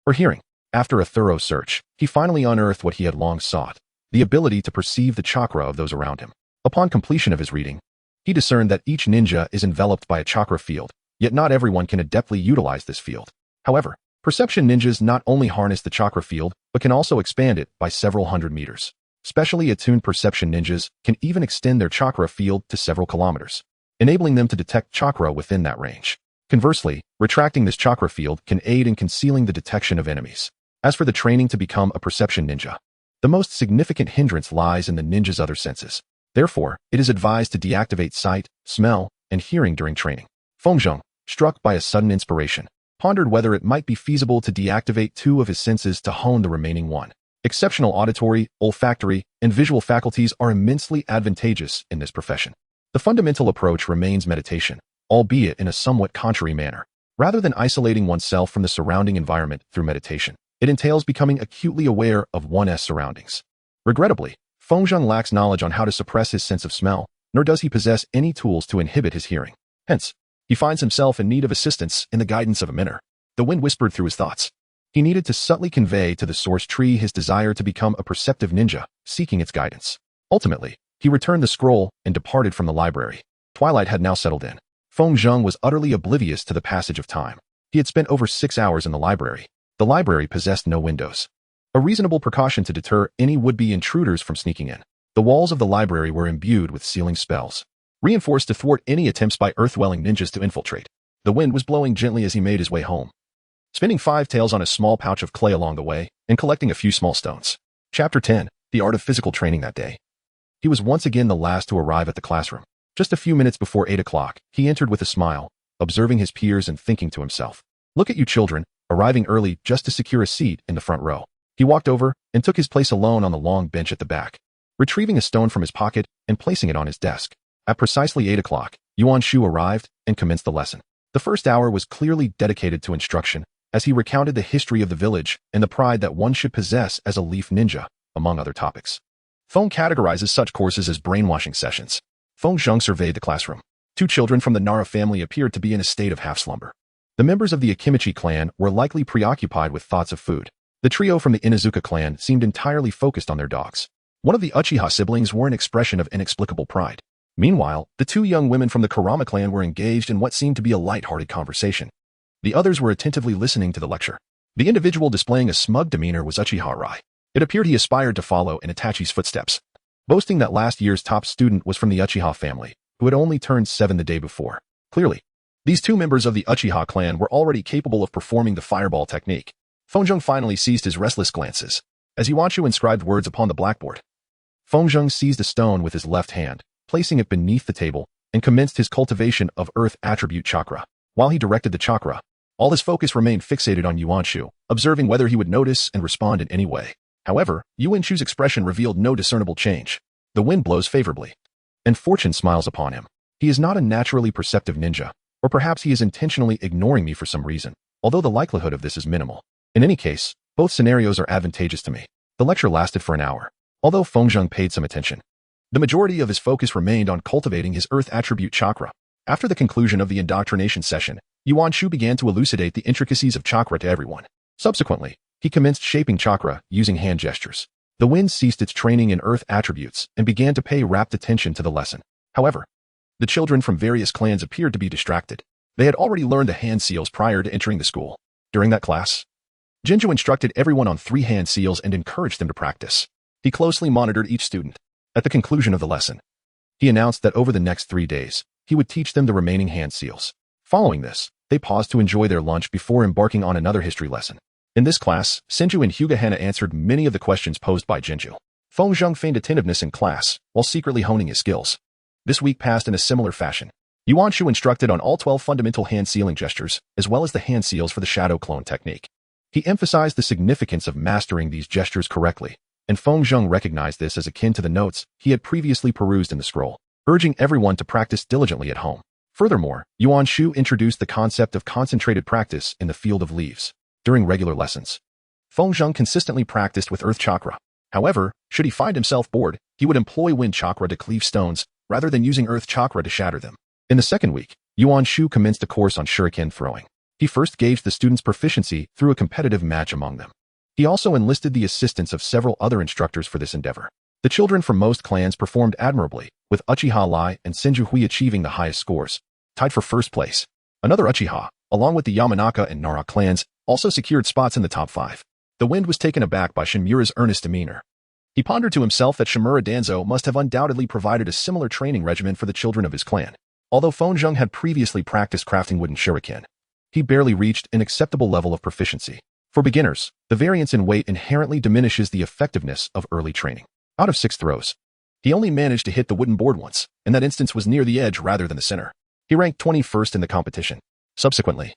or hearing. After a thorough search, he finally unearthed what he had long sought, the ability to perceive the chakra of those around him. Upon completion of his reading, he discerned that each ninja is enveloped by a chakra field, yet not everyone can adeptly utilize this field. However, perception ninjas not only harness the chakra field, but can also expand it by several hundred meters. Specially attuned perception ninjas can even extend their chakra field to several kilometers, enabling them to detect chakra within that range. Conversely, retracting this chakra field can aid in concealing the detection of enemies. As for the training to become a perception ninja, the most significant hindrance lies in the ninja's other senses. Therefore, it is advised to deactivate sight, smell, and hearing during training. Feng Zheng, struck by a sudden inspiration, pondered whether it might be feasible to deactivate two of his senses to hone the remaining one. Exceptional auditory, olfactory, and visual faculties are immensely advantageous in this profession. The fundamental approach remains meditation, albeit in a somewhat contrary manner. Rather than isolating oneself from the surrounding environment through meditation, it entails becoming acutely aware of one's surroundings. Regrettably, Feng Zheng lacks knowledge on how to suppress his sense of smell, nor does he possess any tools to inhibit his hearing. Hence, he finds himself in need of assistance in the guidance of a mentor. The wind whispered through his thoughts. He needed to subtly convey to the source tree his desire to become a perceptive ninja, seeking its guidance. Ultimately, he returned the scroll and departed from the library. Twilight had now settled in. Feng Zheng was utterly oblivious to the passage of time. He had spent over 6 hours in the library. The library possessed no windows, a reasonable precaution to deter any would-be intruders from sneaking in. The walls of the library were imbued with sealing spells, reinforced to thwart any attempts by earth-dwelling ninjas to infiltrate. The wind was blowing gently as he made his way home, spinning 5 tails on a small pouch of clay along the way and collecting a few small stones. Chapter 10. The Art of Physical Training. That day, he was once again the last to arrive at the classroom. Just a few minutes before 8 o'clock, he entered with a smile, observing his peers and thinking to himself, "Look at you children, arriving early just to secure a seat in the front row." He walked over and took his place alone on the long bench at the back, retrieving a stone from his pocket and placing it on his desk. At precisely 8 o'clock, Yuan Shu arrived and commenced the lesson. The first hour was clearly dedicated to instruction, as he recounted the history of the village and the pride that one should possess as a leaf ninja, among other topics. Feng categorizes such courses as brainwashing sessions. Feng Zheng surveyed the classroom. 2 children from the Nara family appeared to be in a state of half-slumber. The members of the Akimichi clan were likely preoccupied with thoughts of food. The trio from the Inuzuka clan seemed entirely focused on their dogs. One of the Uchiha siblings wore an expression of inexplicable pride. Meanwhile, the 2 young women from the Kurama clan were engaged in what seemed to be a light-hearted conversation. The others were attentively listening to the lecture. The individual displaying a smug demeanor was Uchiha Rai. It appeared he aspired to follow in Itachi's footsteps, boasting that last year's top student was from the Uchiha family, who had only turned 7 the day before. Clearly, these 2 members of the Uchiha clan were already capable of performing the fireball technique. Feng Zheng finally ceased his restless glances, as Yuanshu inscribed words upon the blackboard. Feng Zheng seized a stone with his left hand, placing it beneath the table, and commenced his cultivation of Earth Attribute Chakra. While he directed the chakra, all his focus remained fixated on Yuanshu, observing whether he would notice and respond in any way. However, Yuanshu's expression revealed no discernible change. The wind blows favorably, and fortune smiles upon him. He is not a naturally perceptive ninja, or perhaps he is intentionally ignoring me for some reason, although the likelihood of this is minimal. In any case, both scenarios are advantageous to me. The lecture lasted for an hour, although Feng Zheng paid some attention. The majority of his focus remained on cultivating his Earth Attribute Chakra. After the conclusion of the indoctrination session, Yuanshu began to elucidate the intricacies of chakra to everyone. Subsequently, he commenced shaping chakra using hand gestures. The wind ceased its training in Earth attributes and began to pay rapt attention to the lesson. However, the children from various clans appeared to be distracted. They had already learned the hand seals prior to entering the school. During that class, Jinju instructed everyone on 3 hand seals and encouraged them to practice. He closely monitored each student. At the conclusion of the lesson, he announced that over the next 3 days, he would teach them the remaining hand seals. Following this, they paused to enjoy their lunch before embarking on another history lesson. In this class, Senju and Hyuga answered many of the questions posed by Jinju. Feng Zheng feigned attentiveness in class, while secretly honing his skills. This week passed in a similar fashion. Yuanshu instructed on all 12 fundamental hand sealing gestures, as well as the hand seals for the shadow clone technique. He emphasized the significance of mastering these gestures correctly, and Feng Zheng recognized this as akin to the notes he had previously perused in the scroll, urging everyone to practice diligently at home. Furthermore, Yuanshu introduced the concept of concentrated practice in the field of leaves. During regular lessons, Feng Zheng consistently practiced with Earth Chakra. However, should he find himself bored, he would employ Wind Chakra to cleave stones, rather than using Earth Chakra to shatter them. In the second week, Yuanshu commenced a course on shuriken throwing. He first gauged the students' proficiency through a competitive match among them. He also enlisted the assistance of several other instructors for this endeavor. The children from most clans performed admirably, with Uchiha Lai and Senju Hui achieving the highest scores, tied for first place. Another Uchiha, along with the Yamanaka and Nara clans, also secured spots in the top 5. The wind was taken aback by Shinmura's earnest demeanor. He pondered to himself that Shimura Danzo must have undoubtedly provided a similar training regimen for the children of his clan. Although Feng Zheng had previously practiced crafting wooden shuriken, he barely reached an acceptable level of proficiency. For beginners, the variance in weight inherently diminishes the effectiveness of early training. Out of 6 throws, he only managed to hit the wooden board once, and that instance was near the edge rather than the center. He ranked 21st in the competition. Subsequently,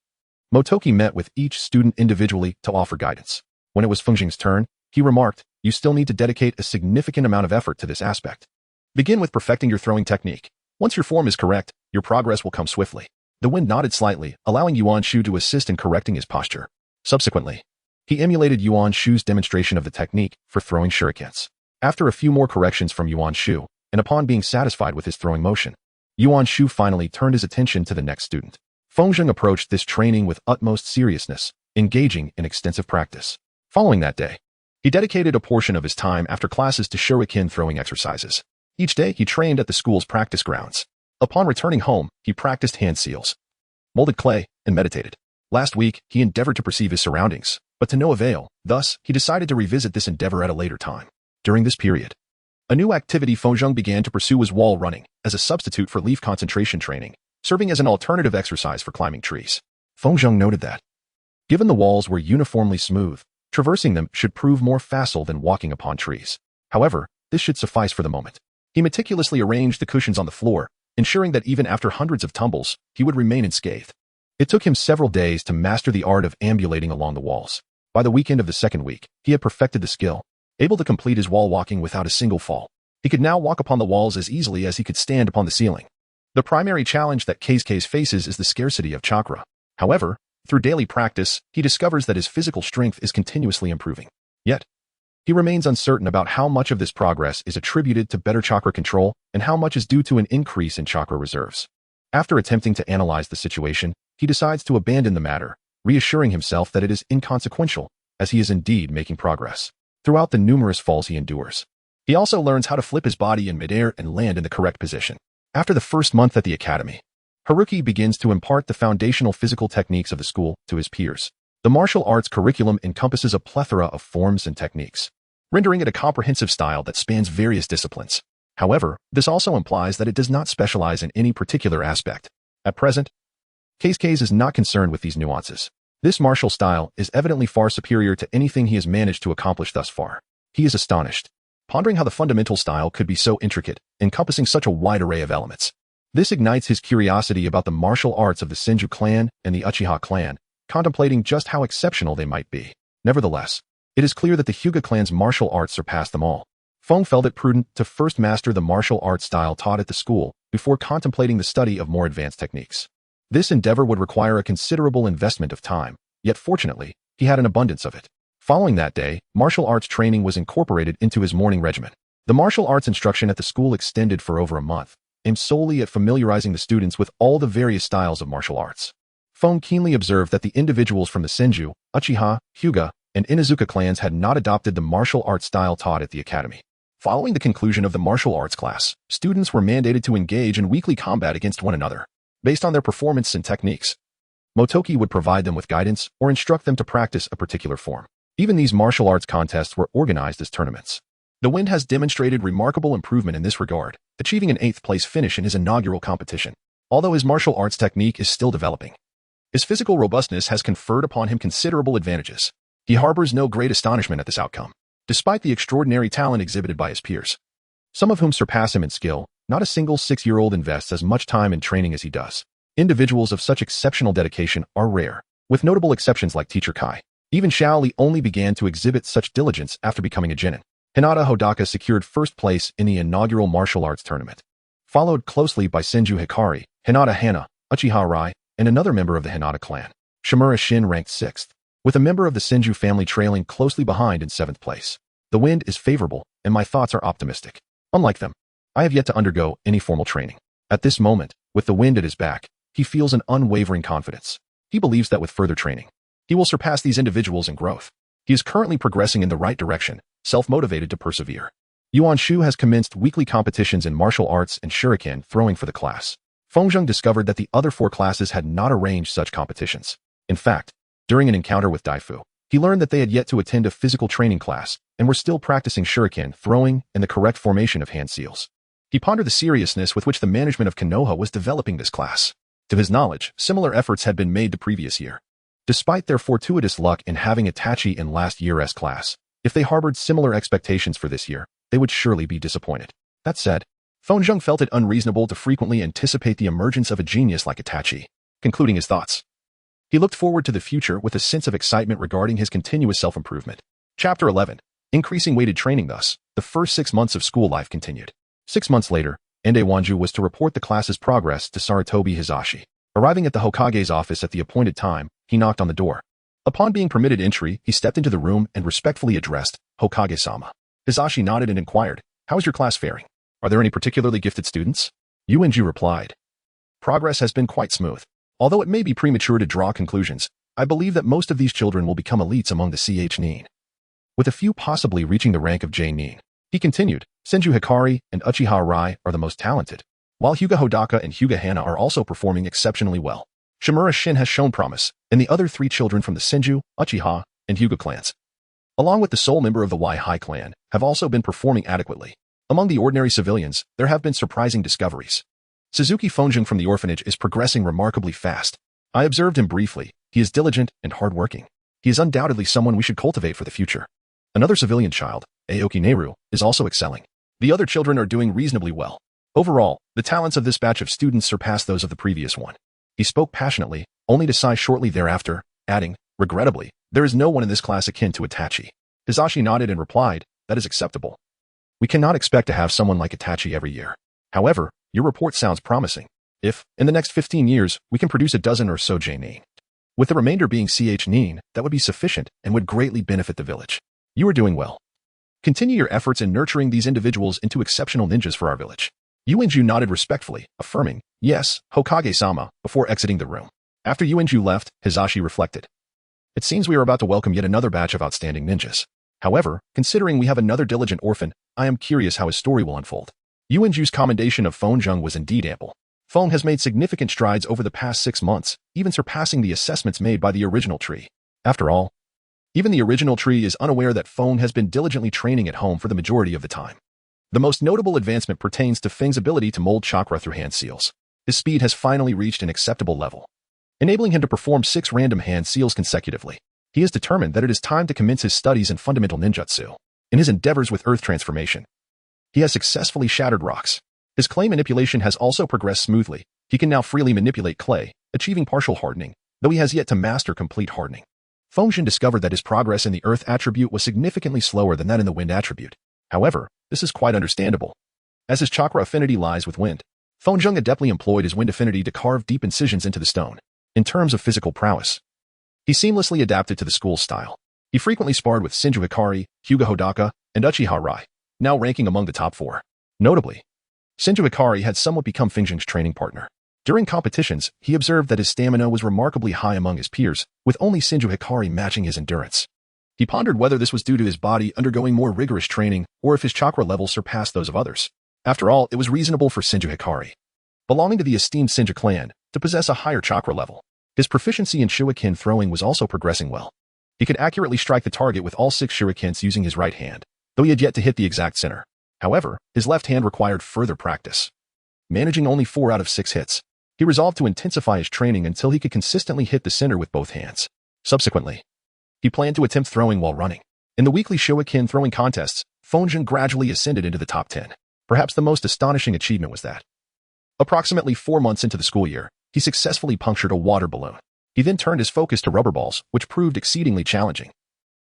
Motoki met with each student individually to offer guidance. When it was Feng Zheng's turn, he remarked, "You still need to dedicate a significant amount of effort to this aspect. Begin with perfecting your throwing technique. Once your form is correct, your progress will come swiftly." The wind nodded slightly, allowing Yuanshu to assist in correcting his posture. Subsequently, he emulated Yuanshu's demonstration of the technique for throwing shurikens. After a few more corrections from Yuanshu, and upon being satisfied with his throwing motion, Yuanshu finally turned his attention to the next student. Feng Zheng approached this training with utmost seriousness, engaging in extensive practice. Following that day, he dedicated a portion of his time after classes to shuriken throwing exercises. Each day, he trained at the school's practice grounds. Upon returning home, he practiced hand seals, molded clay, and meditated. Last week, he endeavored to perceive his surroundings, but to no avail. Thus, he decided to revisit this endeavor at a later time. During this period, a new activity Feng Zheng began to pursue was wall running, as a substitute for leaf concentration training, serving as an alternative exercise for climbing trees. Feng Zheng noted that, given the walls were uniformly smooth, traversing them should prove more facile than walking upon trees. However, this should suffice for the moment. He meticulously arranged the cushions on the floor, ensuring that even after hundreds of tumbles, he would remain unscathed. It took him several days to master the art of ambulating along the walls. By the weekend of the second week, he had perfected the skill, able to complete his wall walking without a single fall. He could now walk upon the walls as easily as he could stand upon the ceiling. The primary challenge that Case faces is the scarcity of chakra. However, through daily practice, he discovers that his physical strength is continuously improving. Yet, he remains uncertain about how much of this progress is attributed to better chakra control and how much is due to an increase in chakra reserves. After attempting to analyze the situation, he decides to abandon the matter, reassuring himself that it is inconsequential, as he is indeed making progress. Throughout the numerous falls he endures, he also learns how to flip his body in midair and land in the correct position. After the first month at the academy, Haruki begins to impart the foundational physical techniques of the school to his peers. The martial arts curriculum encompasses a plethora of forms and techniques, rendering it a comprehensive style that spans various disciplines. However, this also implies that it does not specialize in any particular aspect. At present, Case is not concerned with these nuances. This martial style is evidently far superior to anything he has managed to accomplish thus far. He is astonished, pondering how the fundamental style could be so intricate, encompassing such a wide array of elements. This ignites his curiosity about the martial arts of the Senju clan and the Uchiha clan, contemplating just how exceptional they might be. Nevertheless, it is clear that the Hyuga clan's martial arts surpass them all. Fong felt it prudent to first master the martial arts style taught at the school before contemplating the study of more advanced techniques. This endeavor would require a considerable investment of time, yet fortunately, he had an abundance of it. Following that day, martial arts training was incorporated into his morning regimen. The martial arts instruction at the school extended for over a month, aimed solely at familiarizing the students with all the various styles of martial arts. Fong keenly observed that the individuals from the Senju, Uchiha, Hyuga, and Inuzuka clans had not adopted the martial arts style taught at the academy. Following the conclusion of the martial arts class, students were mandated to engage in weekly combat against one another, based on their performance and techniques. Motoki would provide them with guidance or instruct them to practice a particular form. Even these martial arts contests were organized as tournaments. The Wind has demonstrated remarkable improvement in this regard, achieving an 8th place finish in his inaugural competition. Although his martial arts technique is still developing, his physical robustness has conferred upon him considerable advantages. He harbors no great astonishment at this outcome, despite the extraordinary talent exhibited by his peers, some of whom surpass him in skill. Not a single 6-year-old invests as much time in training as he does. Individuals of such exceptional dedication are rare, with notable exceptions like Teacher Kai. Even Xiao Li only began to exhibit such diligence after becoming a genin. Hinata Hodaka secured first place in the inaugural martial arts tournament, followed closely by Senju Hikari, Hinata Hana, Uchiha Rai, and another member of the Hinata clan. Shimura Shin ranked 6th, with a member of the Senju family trailing closely behind in 7th place. The wind is favorable, and my thoughts are optimistic. Unlike them, I have yet to undergo any formal training. At this moment, with the wind at his back, he feels an unwavering confidence. He believes that with further training, he will surpass these individuals in growth. He is currently progressing in the right direction, self-motivated to persevere. Yuan Shu has commenced weekly competitions in martial arts and shuriken throwing for the class. Fengzheng discovered that the other 4 classes had not arranged such competitions. In fact, during an encounter with Daifu, he learned that they had yet to attend a physical training class and were still practicing shuriken throwing and the correct formation of hand seals. He pondered the seriousness with which the management of Konoha was developing this class. To his knowledge, similar efforts had been made the previous year. Despite their fortuitous luck in having Itachi in last year's class, if they harbored similar expectations for this year, they would surely be disappointed. That said, Fengzheng felt it unreasonable to frequently anticipate the emergence of a genius like Itachi. Concluding his thoughts, he looked forward to the future with a sense of excitement regarding his continuous self-improvement. Chapter 11. Increasing weighted training. Thus, the first 6 months of school life continued. 6 months later, Ende Wanju was to report the class's progress to Sarutobi Hizashi. Arriving at the Hokage's office at the appointed time, he knocked on the door. Upon being permitted entry, he stepped into the room and respectfully addressed Hokage-sama. Hizashi nodded and inquired, "How is your class faring? Are there any particularly gifted students?" Yuanju replied, "Progress has been quite smooth. Although it may be premature to draw conclusions, I believe that most of these children will become elites among the Ch-nin, with a few possibly reaching the rank of J-nin." He continued, "Senju Hikari and Uchiha Rai are the most talented, while Hyuga Hodaka and Hyuga Hana are also performing exceptionally well. Shimura Shin has shown promise, and the other 3 children from the Senju, Uchiha, and Hyuga clans, along with the sole member of the Y-Hai clan, have also been performing adequately. Among the ordinary civilians, there have been surprising discoveries. Suzuki Fengzheng from the orphanage is progressing remarkably fast. I observed him briefly. He is diligent and hardworking. He is undoubtedly someone we should cultivate for the future. Another civilian child, Aoki Neru, is also excelling. The other children are doing reasonably well. Overall, the talents of this batch of students surpassed those of the previous one. He spoke passionately, only to sigh shortly thereafter, adding, regrettably, there is no one in this class akin to Itachi. Hisashi nodded and replied, that is acceptable. We cannot expect to have someone like Itachi every year. However, your report sounds promising. If, in the next 15 years, we can produce a dozen or so J-nin, with the remainder being ch-nin, that would be sufficient and would greatly benefit the village. You are doing well. Continue your efforts in nurturing these individuals into exceptional ninjas for our village. Yuanju nodded respectfully, affirming, yes, Hokage-sama, before exiting the room. After Yuanju left, Hisashi reflected. It seems we are about to welcome yet another batch of outstanding ninjas. However, considering we have another diligent orphan, I am curious how his story will unfold. Yuanju's commendation of Feng was indeed ample. Feng has made significant strides over the past 6 months, even surpassing the assessments made by the original tree. After all, even the original tree is unaware that Feng has been diligently training at home for the majority of the time. The most notable advancement pertains to Feng's ability to mold chakra through hand seals. His speed has finally reached an acceptable level, enabling him to perform 6 random hand seals consecutively. He is determined that it is time to commence his studies in fundamental ninjutsu. In his endeavors with earth transformation, he has successfully shattered rocks. His clay manipulation has also progressed smoothly. He can now freely manipulate clay, achieving partial hardening, though he has yet to master complete hardening. Feng discovered that his progress in the earth attribute was significantly slower than that in the wind attribute. However, this is quite understandable. As his chakra affinity lies with wind, Feng adeptly employed his wind affinity to carve deep incisions into the stone. In terms of physical prowess, he seamlessly adapted to the school's style. He frequently sparred with Shinju Hikari, Hyuga Hodaka, and Uchiha Rai, now ranking among the top 4. Notably, Shinju Hikari had somewhat become Feng training partner. During competitions, he observed that his stamina was remarkably high among his peers, with only Shinju Hikari matching his endurance. He pondered whether this was due to his body undergoing more rigorous training or if his chakra levels surpassed those of others. After all, it was reasonable for Shinju Hikari, belonging to the esteemed Shinju clan, to possess a higher chakra level. His proficiency in shuriken throwing was also progressing well. He could accurately strike the target with all 6 shurikens using his right hand, though he had yet to hit the exact center. However, his left hand required further practice. Managing only 4 out of 6 hits, he resolved to intensify his training until he could consistently hit the center with both hands. Subsequently, he planned to attempt throwing while running. In the weekly shuriken throwing contests, Feng gradually ascended into the top 10. Perhaps the most astonishing achievement was that, approximately 4 months into the school year, he successfully punctured a water balloon. He then turned his focus to rubber balls, which proved exceedingly challenging.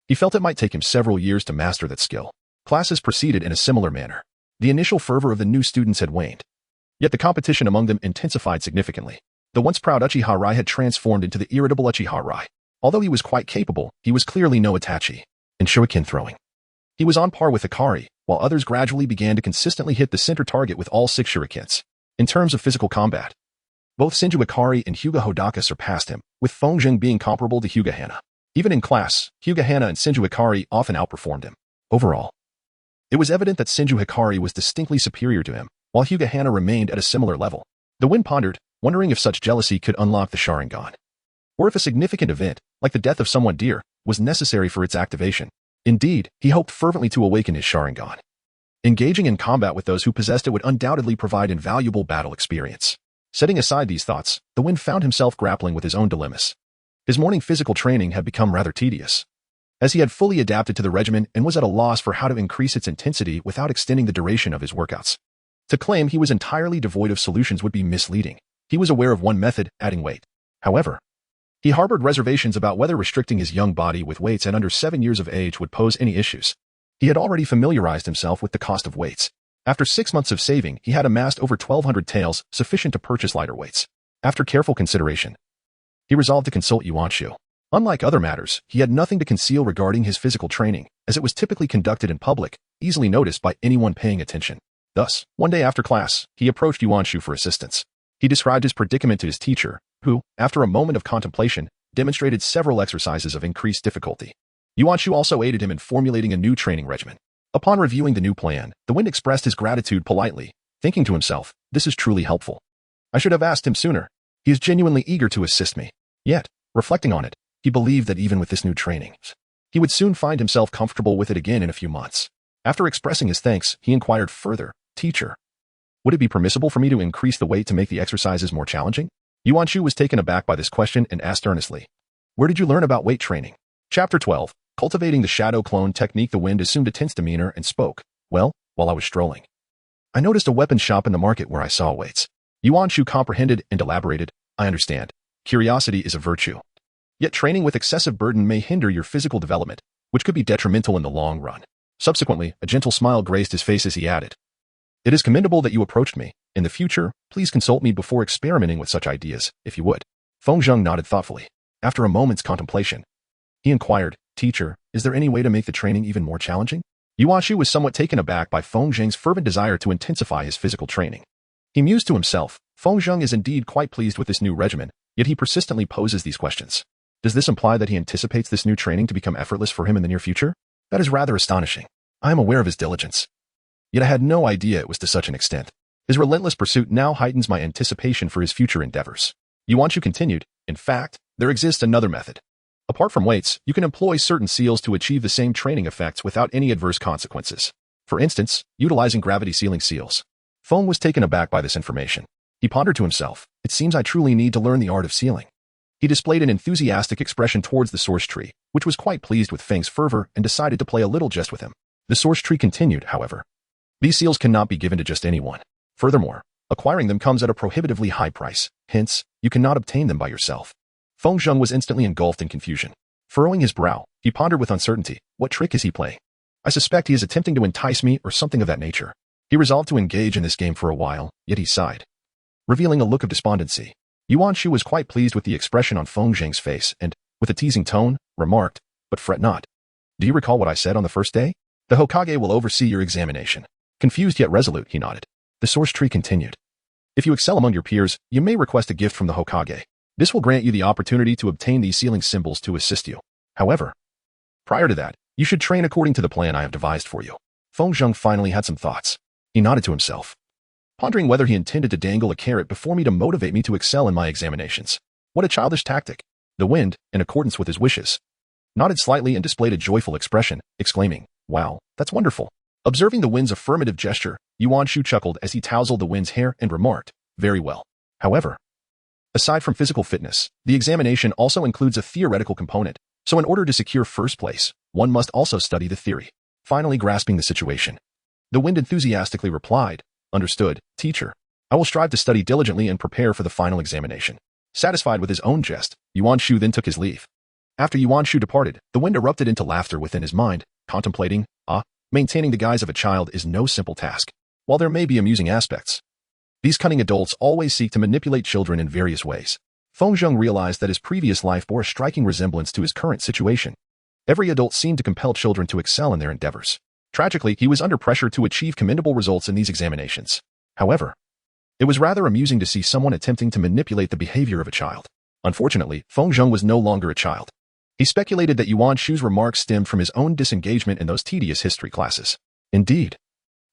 He felt it might take him several years to master that skill. Classes proceeded in a similar manner. The initial fervor of the new students had waned, yet the competition among them intensified significantly. The once proud Uchiha Rai had transformed into the irritable Uchiha Rai. Although he was quite capable, he was clearly no Itachi. In shuriken throwing, he was on par with Hikari, while others gradually began to consistently hit the center target with all 6 shurikens. In terms of physical combat, both Shinju Hikari and Hyuga Hodaka surpassed him, with Feng being comparable to Hyuga Hana. Even in class, Hyuga Hana and Shinju Hikari often outperformed him. Overall, it was evident that Shinju Hikari was distinctly superior to him, while Hyuga Hana remained at a similar level. The Wind pondered, wondering if such jealousy could unlock the Sharingan, or if a significant event, like the death of someone dear, was necessary for its activation. Indeed, he hoped fervently to awaken his Sharingan. Engaging in combat with those who possessed it would undoubtedly provide invaluable battle experience. Setting aside these thoughts, the Wind found himself grappling with his own dilemmas. His morning physical training had become rather tedious, as he had fully adapted to the regimen and was at a loss for how to increase its intensity without extending the duration of his workouts. To claim he was entirely devoid of solutions would be misleading. He was aware of one method, adding weight. However, he harbored reservations about whether restricting his young body with weights at under 7 years of age would pose any issues. He had already familiarized himself with the cost of weights. After 6 months of saving, he had amassed over 1,200 taels, sufficient to purchase lighter weights. After careful consideration, he resolved to consult Yuanshu. Unlike other matters, he had nothing to conceal regarding his physical training, as it was typically conducted in public, easily noticed by anyone paying attention. Thus, one day after class, he approached Yuanshu for assistance. He described his predicament to his teacher, who, after a moment of contemplation, demonstrated several exercises of increased difficulty. Yuanshu also aided him in formulating a new training regimen. Upon reviewing the new plan, the Wind expressed his gratitude politely, thinking to himself, this is truly helpful. I should have asked him sooner. He is genuinely eager to assist me. Yet, reflecting on it, he believed that even with this new training, he would soon find himself comfortable with it again in a few months. After expressing his thanks, he inquired further, Teacher, would it be permissible for me to increase the weight to make the exercises more challenging? Yuanshu was taken aback by this question and asked earnestly, where did you learn about weight training? Chapter 12. Cultivating the shadow clone technique. The Wind assumed a tense demeanor and spoke, well, while I was strolling I noticed a weapons shop in the market where I saw weights. Yuan Shu comprehended and elaborated. I understand. Curiosity is a virtue. Yet training with excessive burden may hinder your physical development, which could be detrimental in the long run. Subsequently, a gentle smile graced his face as he added, "It is commendable that you approached me. In the future, please consult me before experimenting with such ideas, if you would." Feng Zheng nodded thoughtfully. After a moment's contemplation, he inquired, "Teacher, is there any way to make the training even more challenging?" Yuan Shu was somewhat taken aback by Feng Zheng's fervent desire to intensify his physical training. He mused to himself, Feng Zheng is indeed quite pleased with this new regimen, yet he persistently poses these questions. Does this imply that he anticipates this new training to become effortless for him in the near future? That is rather astonishing. I am aware of his diligence. Yet I had no idea it was to such an extent. His relentless pursuit now heightens my anticipation for his future endeavors. Yuan Shu continued, in fact, there exists another method. Apart from weights, you can employ certain seals to achieve the same training effects without any adverse consequences. For instance, utilizing gravity sealing seals. Feng was taken aback by this information. He pondered to himself, it seems I truly need to learn the art of sealing. He displayed an enthusiastic expression towards the source tree, which was quite pleased with Feng's fervor and decided to play a little jest with him. The source tree continued, however. These seals cannot be given to just anyone. Furthermore, acquiring them comes at a prohibitively high price. Hence, you cannot obtain them by yourself. Feng Zheng was instantly engulfed in confusion. Furrowing his brow, he pondered with uncertainty. What trick is he playing? I suspect he is attempting to entice me or something of that nature. He resolved to engage in this game for a while, yet he sighed, revealing a look of despondency. Yuan Shu was quite pleased with the expression on Feng Zheng's face and, with a teasing tone, remarked, but fret not. Do you recall what I said on the first day? The Hokage will oversee your examination. Confused yet resolute, he nodded. The source tree continued. If you excel among your peers, you may request a gift from the Hokage. This will grant you the opportunity to obtain these sealing symbols to assist you. However, prior to that, you should train according to the plan I have devised for you. Feng Zheng finally had some thoughts. He nodded to himself, pondering whether he intended to dangle a carrot before me to motivate me to excel in my examinations. What a childish tactic. The wind, in accordance with his wishes, nodded slightly and displayed a joyful expression, exclaiming, "Wow, that's wonderful." Observing the wind's affirmative gesture, Yuan Shu chuckled as he tousled the wind's hair and remarked, "Very well." However, aside from physical fitness, the examination also includes a theoretical component, so in order to secure first place, one must also study the theory. Finally grasping the situation, the wind enthusiastically replied, "Understood, teacher. I will strive to study diligently and prepare for the final examination." Satisfied with his own jest, Yuan Shu then took his leave. After Yuan Shu departed, the wind erupted into laughter within his mind, contemplating, maintaining the guise of a child is no simple task. While there may be amusing aspects, these cunning adults always seek to manipulate children in various ways. Feng Zheng realized that his previous life bore a striking resemblance to his current situation. Every adult seemed to compel children to excel in their endeavors. Tragically, he was under pressure to achieve commendable results in these examinations. However, it was rather amusing to see someone attempting to manipulate the behavior of a child. Unfortunately, Feng Zheng was no longer a child. He speculated that Yuan Shu's remarks stemmed from his own disengagement in those tedious history classes. Indeed,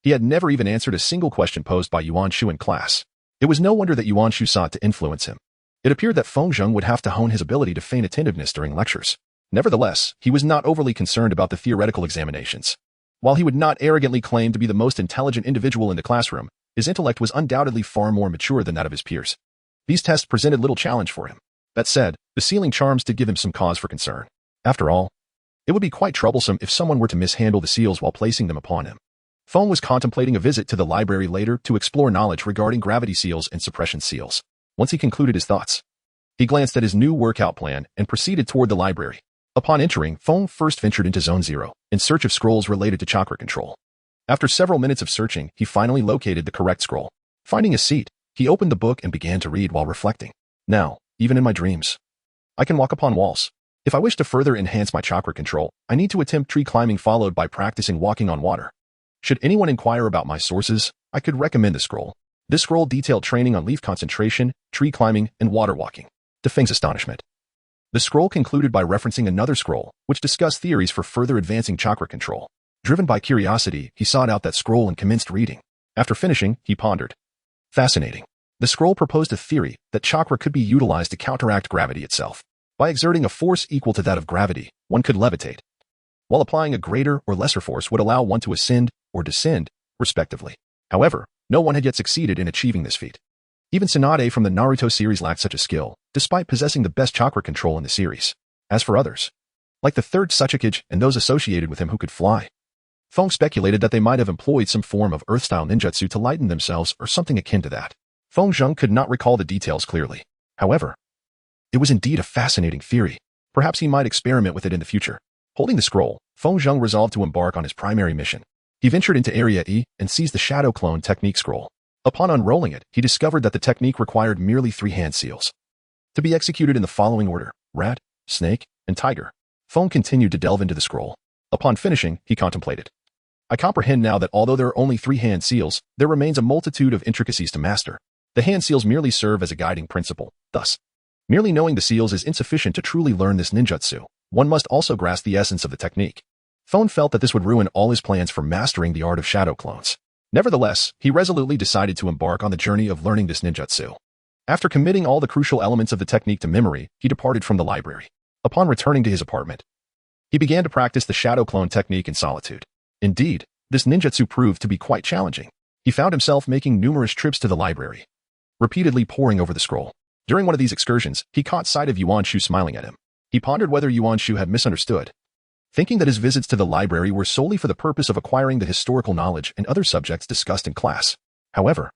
he had never even answered a single question posed by Yuan Shu in class. It was no wonder that Yuan Shu sought to influence him. It appeared that Feng Zheng would have to hone his ability to feign attentiveness during lectures. Nevertheless, he was not overly concerned about the theoretical examinations. While he would not arrogantly claim to be the most intelligent individual in the classroom, his intellect was undoubtedly far more mature than that of his peers. These tests presented little challenge for him. That said, the sealing charms did give him some cause for concern. After all, it would be quite troublesome if someone were to mishandle the seals while placing them upon him. Feng was contemplating a visit to the library later to explore knowledge regarding gravity seals and suppression seals. Once he concluded his thoughts, he glanced at his new workout plan and proceeded toward the library. Upon entering, Feng first ventured into Zone 0 in search of scrolls related to chakra control. After several minutes of searching, he finally located the correct scroll. Finding a seat, he opened the book and began to read while reflecting. Now, even in my dreams, I can walk upon walls. If I wish to further enhance my chakra control, I need to attempt tree climbing followed by practicing walking on water. Should anyone inquire about my sources, I could recommend the scroll. This scroll detailed training on leaf concentration, tree climbing, and water walking. To Feng's astonishment, the scroll concluded by referencing another scroll, which discussed theories for further advancing chakra control. Driven by curiosity, he sought out that scroll and commenced reading. After finishing, he pondered. Fascinating. The scroll proposed a theory that chakra could be utilized to counteract gravity itself. By exerting a force equal to that of gravity, one could levitate, while applying a greater or lesser force would allow one to ascend or descend, respectively. However, no one had yet succeeded in achieving this feat. Even Tsunade from the Naruto series lacked such a skill, despite possessing the best chakra control in the series. As for others, like the third Tsuchikage and those associated with him who could fly, Feng speculated that they might have employed some form of earth-style ninjutsu to lighten themselves or something akin to that. Feng Zheng could not recall the details clearly. However, it was indeed a fascinating theory. Perhaps he might experiment with it in the future. Holding the scroll, Feng Zheng resolved to embark on his primary mission. He ventured into Area E and seized the Shadow Clone Technique scroll. Upon unrolling it, he discovered that the technique required merely 3 hand seals to be executed in the following order: rat, snake, and tiger. Feng continued to delve into the scroll. Upon finishing, he contemplated. I comprehend now that although there are only 3 hand seals, there remains a multitude of intricacies to master. The hand seals merely serve as a guiding principle. Thus, merely knowing the seals is insufficient to truly learn this ninjutsu. One must also grasp the essence of the technique. Feng felt that this would ruin all his plans for mastering the art of shadow clones. Nevertheless, he resolutely decided to embark on the journey of learning this ninjutsu. After committing all the crucial elements of the technique to memory, he departed from the library. Upon returning to his apartment, he began to practice the shadow clone technique in solitude. Indeed, this ninjutsu proved to be quite challenging. He found himself making numerous trips to the library, repeatedly poring over the scroll. During one of these excursions, he caught sight of Yuan Shu smiling at him. He pondered whether Yuan Shu had misunderstood, thinking that his visits to the library were solely for the purpose of acquiring the historical knowledge and other subjects discussed in class. However,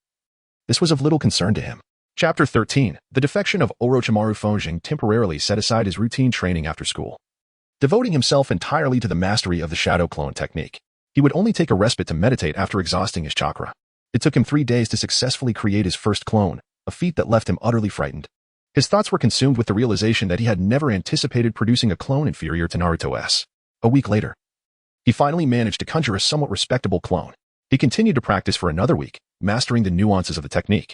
this was of little concern to him. Chapter 13. The defection of Orochimaru. Feng Zheng temporarily set aside his routine training after school, devoting himself entirely to the mastery of the shadow clone technique. He would only take a respite to meditate after exhausting his chakra. It took him 3 days to successfully create his first clone, a feat that left him utterly frightened. His thoughts were consumed with the realization that he had never anticipated producing a clone inferior to Naruto's. A week later, he finally managed to conjure a somewhat respectable clone. He continued to practice for another week, mastering the nuances of the technique,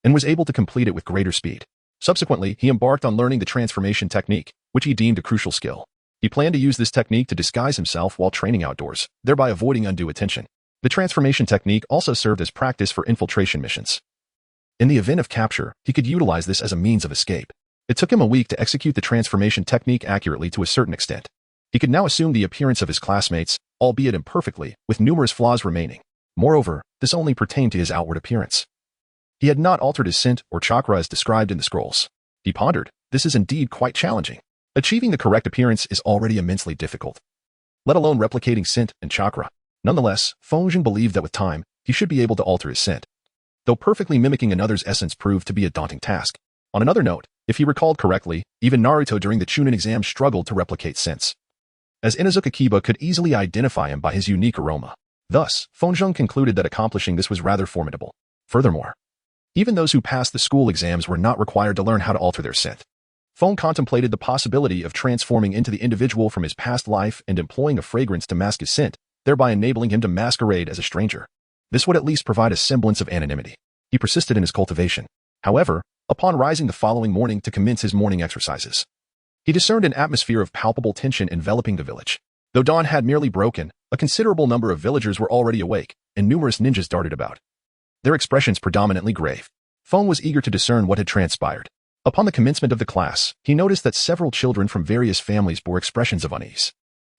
and was able to complete it with greater speed. Subsequently, he embarked on learning the transformation technique, which he deemed a crucial skill. He planned to use this technique to disguise himself while training outdoors, thereby avoiding undue attention. The transformation technique also served as practice for infiltration missions. In the event of capture, he could utilize this as a means of escape. It took him a week to execute the transformation technique accurately to a certain extent. He could now assume the appearance of his classmates, albeit imperfectly, with numerous flaws remaining. Moreover, this only pertained to his outward appearance. He had not altered his scent or chakra as described in the scrolls. He pondered, this is indeed quite challenging. Achieving the correct appearance is already immensely difficult, let alone replicating scent and chakra. Nonetheless, Feng Zheng believed that with time, he should be able to alter his scent, though perfectly mimicking another's essence proved to be a daunting task. On another note, if he recalled correctly, even Naruto during the Chunin exam struggled to replicate scents, as Inuzuka Kiba could easily identify him by his unique aroma. Thus, Feng Zheng concluded that accomplishing this was rather formidable. Furthermore, even those who passed the school exams were not required to learn how to alter their scent. Feng contemplated the possibility of transforming into the individual from his past life and employing a fragrance to mask his scent, thereby enabling him to masquerade as a stranger. This would at least provide a semblance of anonymity. He persisted in his cultivation. However, upon rising the following morning to commence his morning exercises, he discerned an atmosphere of palpable tension enveloping the village. Though dawn had merely broken, a considerable number of villagers were already awake, and numerous ninjas darted about, their expressions predominantly grave. Feng was eager to discern what had transpired. Upon the commencement of the class, he noticed that several children from various families bore expressions of unease.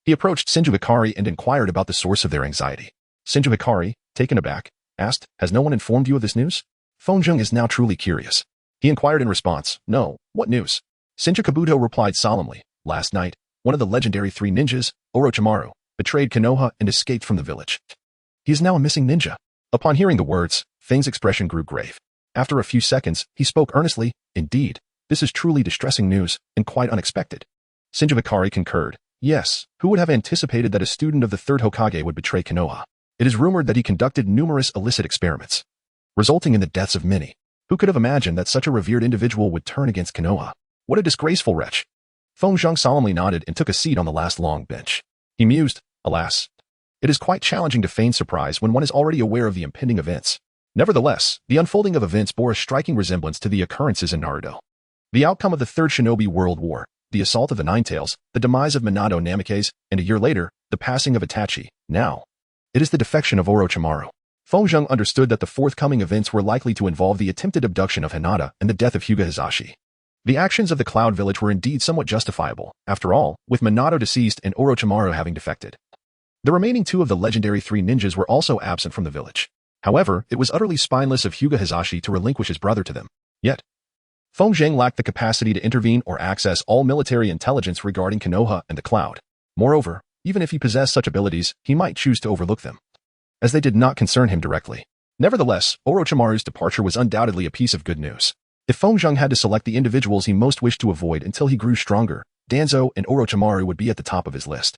He approached Senju Hikari and inquired about the source of their anxiety. Senju Hikari, taken aback, asked, "Has no one informed you of this news?" Feng Zheng is now truly curious. He inquired in response, "No, what news?" Senju Kabuto replied solemnly, "Last night, one of the legendary 3 ninjas, Orochimaru, betrayed Konoha and escaped from the village. He is now a missing ninja." Upon hearing the words, Feng's expression grew grave. After a few seconds, he spoke earnestly, "Indeed, this is truly distressing news, and quite unexpected." Senju Hikari concurred, "Yes, who would have anticipated that a student of the 3rd Hokage would betray Konoha? It is rumored that he conducted numerous illicit experiments, resulting in the deaths of many. Who could have imagined that such a revered individual would turn against Konoha? What a disgraceful wretch." Feng Zheng solemnly nodded and took a seat on the last long bench. He mused, "Alas, it is quite challenging to feign surprise when one is already aware of the impending events." Nevertheless, the unfolding of events bore a striking resemblance to the occurrences in Naruto. The outcome of the Third Shinobi World War, the assault of the Nine Tails, the demise of Minato Namikaze, and a year later, the passing of Itachi. Now, it is the defection of Orochimaru. Feng Zheng understood that the forthcoming events were likely to involve the attempted abduction of Hinata and the death of Hyuga Hisashi. The actions of the Cloud Village were indeed somewhat justifiable, after all, with Minato deceased and Orochimaru having defected. The remaining 2 of the legendary 3 ninjas were also absent from the village. However, it was utterly spineless of Hyuga Hisashi to relinquish his brother to them. Yet, Feng Zheng lacked the capacity to intervene or access all military intelligence regarding Konoha and the Cloud. Moreover, Even if he possessed such abilities, he might choose to overlook them, as they did not concern him directly. Nevertheless, Orochimaru's departure was undoubtedly a piece of good news. If Feng Zheng had to select the individuals he most wished to avoid until he grew stronger, Danzo and Orochimaru would be at the top of his list.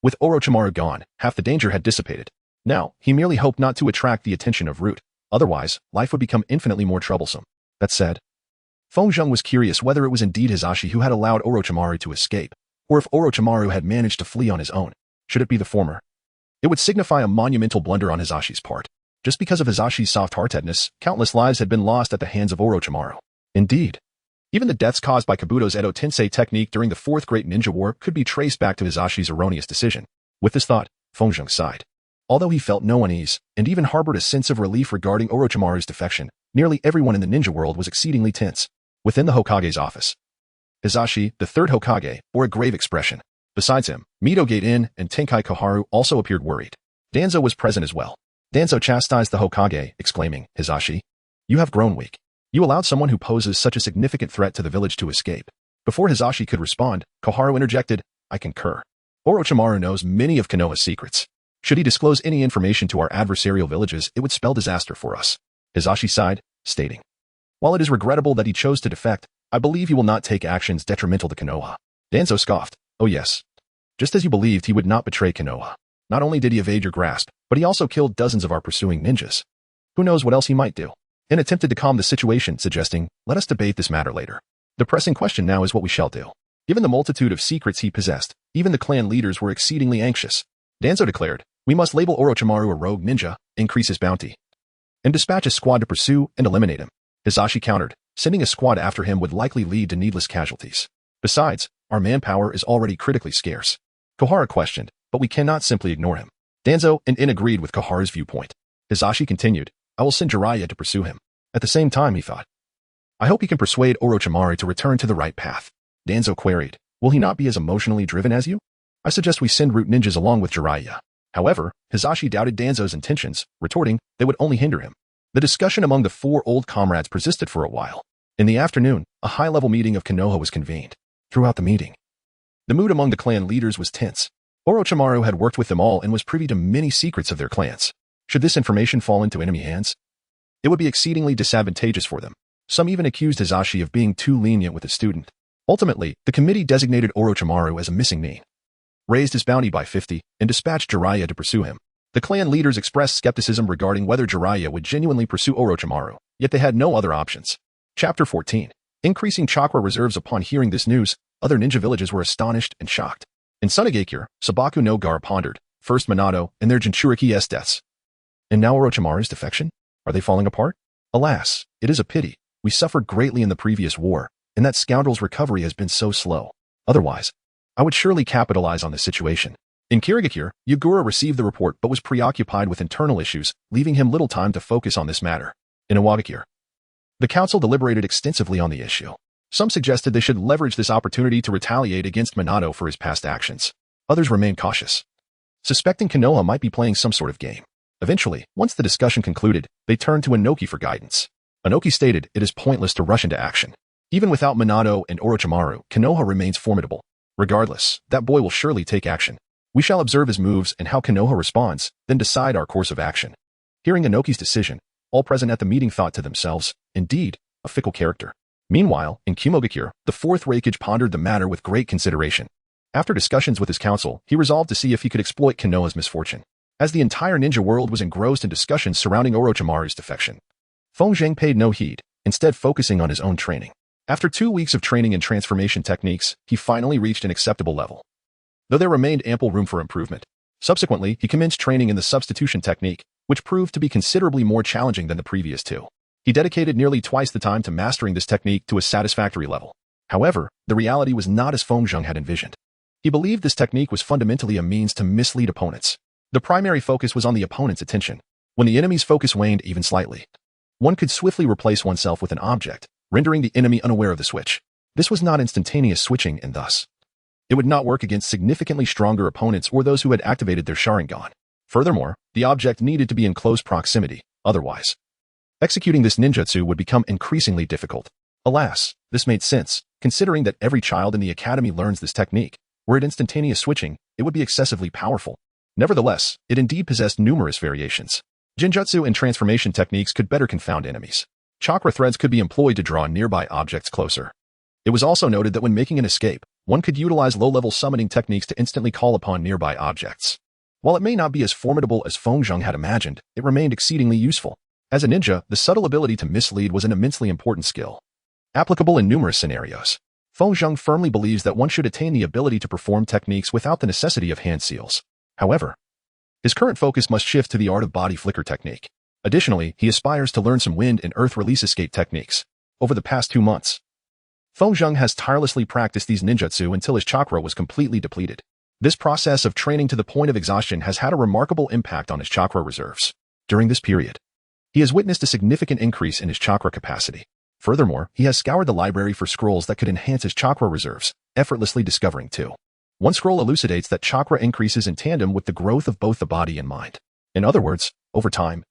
With Orochimaru gone, half the danger had dissipated. Now, he merely hoped not to attract the attention of Root. Otherwise, life would become infinitely more troublesome. That said, Feng Zheng was curious whether it was indeed Hisashi who had allowed Orochimaru to escape, or if Orochimaru had managed to flee on his own. Should it be the former, it would signify a monumental blunder on Hisashi's part. Just because of Hisashi's soft-heartedness, countless lives had been lost at the hands of Orochimaru. Indeed, even the deaths caused by Kabuto's Edo Tensei technique during the Fourth Great Ninja War could be traced back to Hisashi's erroneous decision. With this thought, Feng Zheng sighed. Although he felt no unease, and even harbored a sense of relief regarding Orochimaru's defection, nearly everyone in the ninja world was exceedingly tense. Within the Hokage's office, Hisashi, the third Hokage, bore a grave expression. Besides him, Mito Gate-in and Tenkai Koharu also appeared worried. Danzo was present as well. Danzo chastised the Hokage, exclaiming, "Hisashi, you have grown weak. You allowed someone who poses such a significant threat to the village to escape." Before Hisashi could respond, Koharu interjected, "I concur. Orochimaru knows many of Konoha's secrets. Should he disclose any information to our adversarial villages, it would spell disaster for us." Hisashi sighed, stating, "While it is regrettable that he chose to defect, I believe he will not take actions detrimental to Konoha." Danzo scoffed, "Oh yes. Just as you believed he would not betray Konoha. Not only did he evade your grasp, but he also killed dozens of our pursuing ninjas. Who knows what else he might do?" And attempted to calm the situation, suggesting, "Let us debate this matter later. The pressing question now is what we shall do." Given the multitude of secrets he possessed, even the clan leaders were exceedingly anxious. Danzo declared, "We must label Orochimaru a rogue ninja, increase his bounty, and dispatch a squad to pursue and eliminate him." Hisashi countered, "Sending a squad after him would likely lead to needless casualties. Besides, our manpower is already critically scarce." Koharu questioned, "But we cannot simply ignore him." Danzo and In agreed with Koharu's viewpoint. Hisashi continued, "I will send Jiraiya to pursue him." At the same time, he thought, "I hope he can persuade Orochimaru to return to the right path." Danzo queried, "Will he not be as emotionally driven as you? I suggest we send root ninjas along with Jiraiya." However, Hisashi doubted Danzo's intentions, retorting, "They would only hinder him." The discussion among the four old comrades persisted for a while. In the afternoon, a high-level meeting of Konoha was convened. Throughout the meeting, the mood among the clan leaders was tense. Orochimaru had worked with them all and was privy to many secrets of their clans. Should this information fall into enemy hands, it would be exceedingly disadvantageous for them. Some even accused Hisashi of being too lenient with his student. Ultimately, the committee designated Orochimaru as a missing nin, raised his bounty by 50, and dispatched Jiraiya to pursue him. The clan leaders expressed skepticism regarding whether Jiraiya would genuinely pursue Orochimaru, yet they had no other options. Chapter 14. Increasing chakra reserves. Upon hearing this news, other ninja villages were astonished and shocked. In Sunagakure, Sabaku no Gara pondered, first Minato and their Jinchuriki's deaths. And now Orochimaru's defection? Are they falling apart? Alas, it is a pity. We suffered greatly in the previous war, and that scoundrel's recovery has been so slow. Otherwise, I would surely capitalize on this situation. In Kirigakure, Yagura received the report but was preoccupied with internal issues, leaving him little time to focus on this matter. In Iwagakure, the council deliberated extensively on the issue. Some suggested they should leverage this opportunity to retaliate against Minato for his past actions. Others remained cautious, suspecting Konoha might be playing some sort of game. Eventually, once the discussion concluded, they turned to Inoki for guidance. Inoki stated it is pointless to rush into action. Even without Minato and Orochimaru, Konoha remains formidable. Regardless, that boy will surely take action. We shall observe his moves and how Konoha responds, then decide our course of action. Hearing Inoki's decision, all present at the meeting thought to themselves, indeed, a fickle character. Meanwhile, in Kimogakure, the fourth Raikage pondered the matter with great consideration. After discussions with his council, he resolved to see if he could exploit Konoha's misfortune. As the entire ninja world was engrossed in discussions surrounding Orochimaru's defection, Feng Zheng paid no heed, instead focusing on his own training. After 2 weeks of training in transformation techniques, he finally reached an acceptable level, though there remained ample room for improvement. Subsequently, he commenced training in the substitution technique, which proved to be considerably more challenging than the previous two. He dedicated nearly twice the time to mastering this technique to a satisfactory level. However, the reality was not as Feng Zheng had envisioned. He believed this technique was fundamentally a means to mislead opponents. The primary focus was on the opponent's attention. When the enemy's focus waned even slightly, one could swiftly replace oneself with an object, rendering the enemy unaware of the switch. This was not instantaneous switching and thus, it would not work against significantly stronger opponents or those who had activated their Sharingan. Furthermore, the object needed to be in close proximity, otherwise, executing this ninjutsu would become increasingly difficult. Alas, this made sense, considering that every child in the academy learns this technique. Were it instantaneous switching, it would be excessively powerful. Nevertheless, it indeed possessed numerous variations. Genjutsu and transformation techniques could better confound enemies. Chakra threads could be employed to draw nearby objects closer. It was also noted that when making an escape, one could utilize low-level summoning techniques to instantly call upon nearby objects. While it may not be as formidable as Feng Zheng had imagined, it remained exceedingly useful. As a ninja, the subtle ability to mislead was an immensely important skill. Applicable in numerous scenarios. Feng Zheng firmly believes that one should attain the ability to perform techniques without the necessity of hand seals. However, his current focus must shift to the art of body flicker technique. Additionally, he aspires to learn some wind and earth release escape techniques. Over the past 2 months, Feng Zheng has tirelessly practiced these ninjutsu until his chakra was completely depleted. This process of training to the point of exhaustion has had a remarkable impact on his chakra reserves. During this period, he has witnessed a significant increase in his chakra capacity. Furthermore, he has scoured the library for scrolls that could enhance his chakra reserves, effortlessly discovering 2. One scroll elucidates that chakra increases in tandem with the growth of both the body and mind. In other words, over time,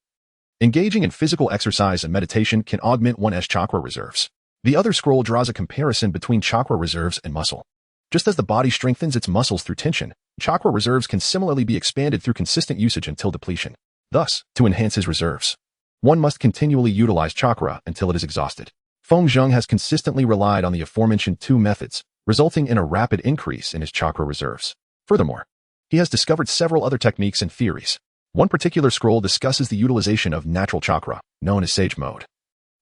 engaging in physical exercise and meditation can augment one's chakra reserves. The other scroll draws a comparison between chakra reserves and muscle. Just as the body strengthens its muscles through tension, chakra reserves can similarly be expanded through consistent usage until depletion. Thus, to enhance his reserves, one must continually utilize chakra until it is exhausted. Feng Zheng has consistently relied on the aforementioned 2 methods, resulting in a rapid increase in his chakra reserves. Furthermore, he has discovered several other techniques and theories. One particular scroll discusses the utilization of natural chakra, known as Sage Mode,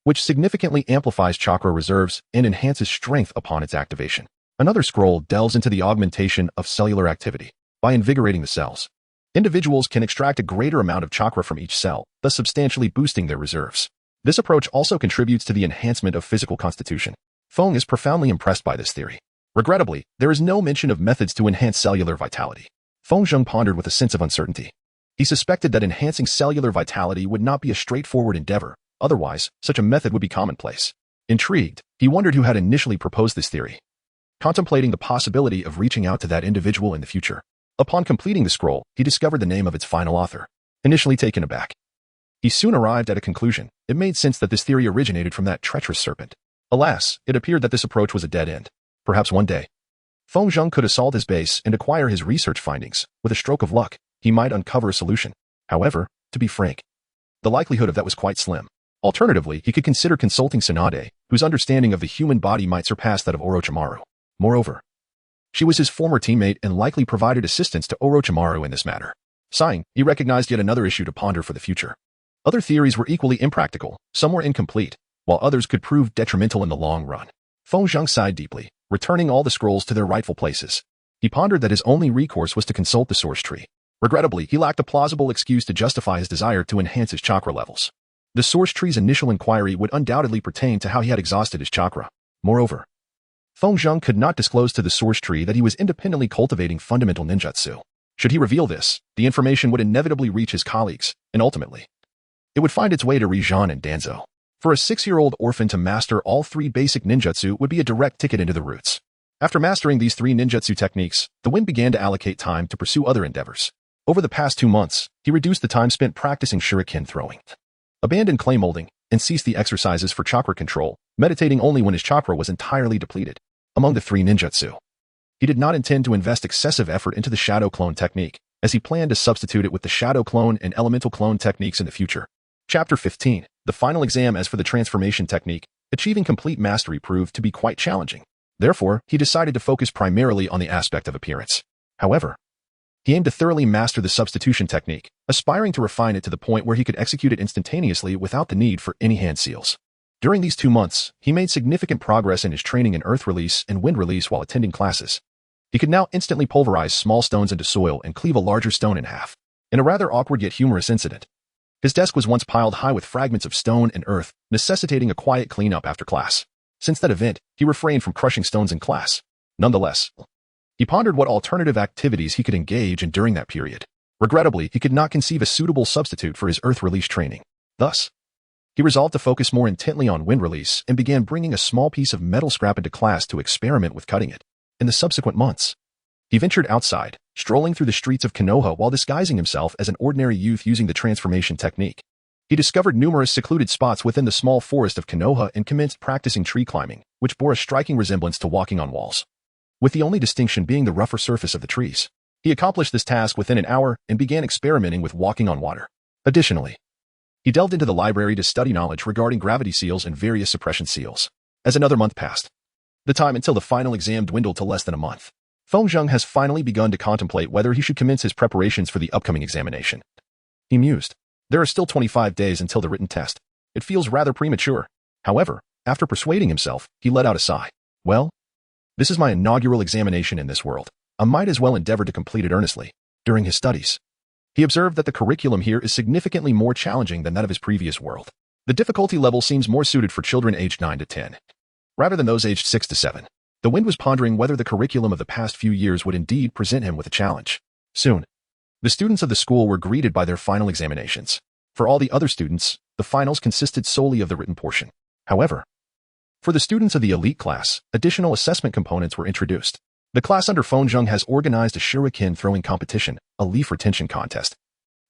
which significantly amplifies chakra reserves and enhances strength upon its activation. Another scroll delves into the augmentation of cellular activity by invigorating the cells. Individuals can extract a greater amount of chakra from each cell, thus substantially boosting their reserves. This approach also contributes to the enhancement of physical constitution. Feng is profoundly impressed by this theory. Regrettably, there is no mention of methods to enhance cellular vitality. Feng Zheng pondered with a sense of uncertainty. He suspected that enhancing cellular vitality would not be a straightforward endeavor, otherwise, such a method would be commonplace. Intrigued, he wondered who had initially proposed this theory, contemplating the possibility of reaching out to that individual in the future. Upon completing the scroll, he discovered the name of its final author. Initially taken aback, he soon arrived at a conclusion. It made sense that this theory originated from that treacherous serpent. Alas, it appeared that this approach was a dead end. Perhaps one day, Feng Zheng could assault his base and acquire his research findings. With a stroke of luck, he might uncover a solution. However, to be frank, the likelihood of that was quite slim. Alternatively, he could consider consulting Tsunade, whose understanding of the human body might surpass that of Orochimaru. Moreover, she was his former teammate and likely provided assistance to Orochimaru in this matter. Sighing, he recognized yet another issue to ponder for the future. Other theories were equally impractical, some were incomplete, while others could prove detrimental in the long run. Feng Zheng sighed deeply, returning all the scrolls to their rightful places. He pondered that his only recourse was to consult the source tree. Regrettably, he lacked a plausible excuse to justify his desire to enhance his chakra levels. The source tree's initial inquiry would undoubtedly pertain to how he had exhausted his chakra. Moreover, Feng Zheng could not disclose to the source tree that he was independently cultivating fundamental ninjutsu. Should he reveal this, the information would inevitably reach his colleagues, and ultimately, it would find its way to Rijan and Danzo. For a 6-year-old orphan to master all 3 basic ninjutsu would be a direct ticket into the roots. After mastering these 3 ninjutsu techniques, the wind began to allocate time to pursue other endeavors. Over the past 2 months, he reduced the time spent practicing shuriken throwing, abandoned clay molding, and ceased the exercises for chakra control, meditating only when his chakra was entirely depleted. Among the 3 ninjutsu, he did not intend to invest excessive effort into the shadow clone technique, as he planned to substitute it with the shadow clone and elemental clone techniques in the future. Chapter 15. The final exam. As for the transformation technique, achieving complete mastery proved to be quite challenging. Therefore, he decided to focus primarily on the aspect of appearance. However, he aimed to thoroughly master the substitution technique, aspiring to refine it to the point where he could execute it instantaneously without the need for any hand seals. During these 2 months, he made significant progress in his training in earth release and wind release while attending classes. He could now instantly pulverize small stones into soil and cleave a larger stone in half. In a rather awkward yet humorous incident, his desk was once piled high with fragments of stone and earth, necessitating a quiet cleanup after class. Since that event, he refrained from crushing stones in class. Nonetheless, he pondered what alternative activities he could engage in during that period. Regrettably, he could not conceive a suitable substitute for his earth release training. Thus, he resolved to focus more intently on wind release and began bringing a small piece of metal scrap into class to experiment with cutting it. In the subsequent months, he ventured outside, strolling through the streets of Konoha while disguising himself as an ordinary youth using the transformation technique. He discovered numerous secluded spots within the small forest of Konoha and commenced practicing tree climbing, which bore a striking resemblance to walking on walls, with the only distinction being the rougher surface of the trees. He accomplished this task within an hour and began experimenting with walking on water. Additionally, he delved into the library to study knowledge regarding gravity seals and various suppression seals. As another month passed, the time until the final exam dwindled to less than a month. Feng Zheng has finally begun to contemplate whether he should commence his preparations for the upcoming examination. He mused. There are still 25 days until the written test. It feels rather premature. However, after persuading himself, he let out a sigh. Well, this is my inaugural examination in this world. I might as well endeavor to complete it earnestly. During his studies, he observed that the curriculum here is significantly more challenging than that of his previous world. The difficulty level seems more suited for children aged 9 to 10, rather than those aged 6 to 7. The Wind was pondering whether the curriculum of the past few years would indeed present him with a challenge. Soon, the students of the school were greeted by their final examinations. For all the other students, the finals consisted solely of the written portion. However, for the students of the elite class, additional assessment components were introduced. The class under Feng Zheng has organized a shuriken throwing competition, a leaf retention contest,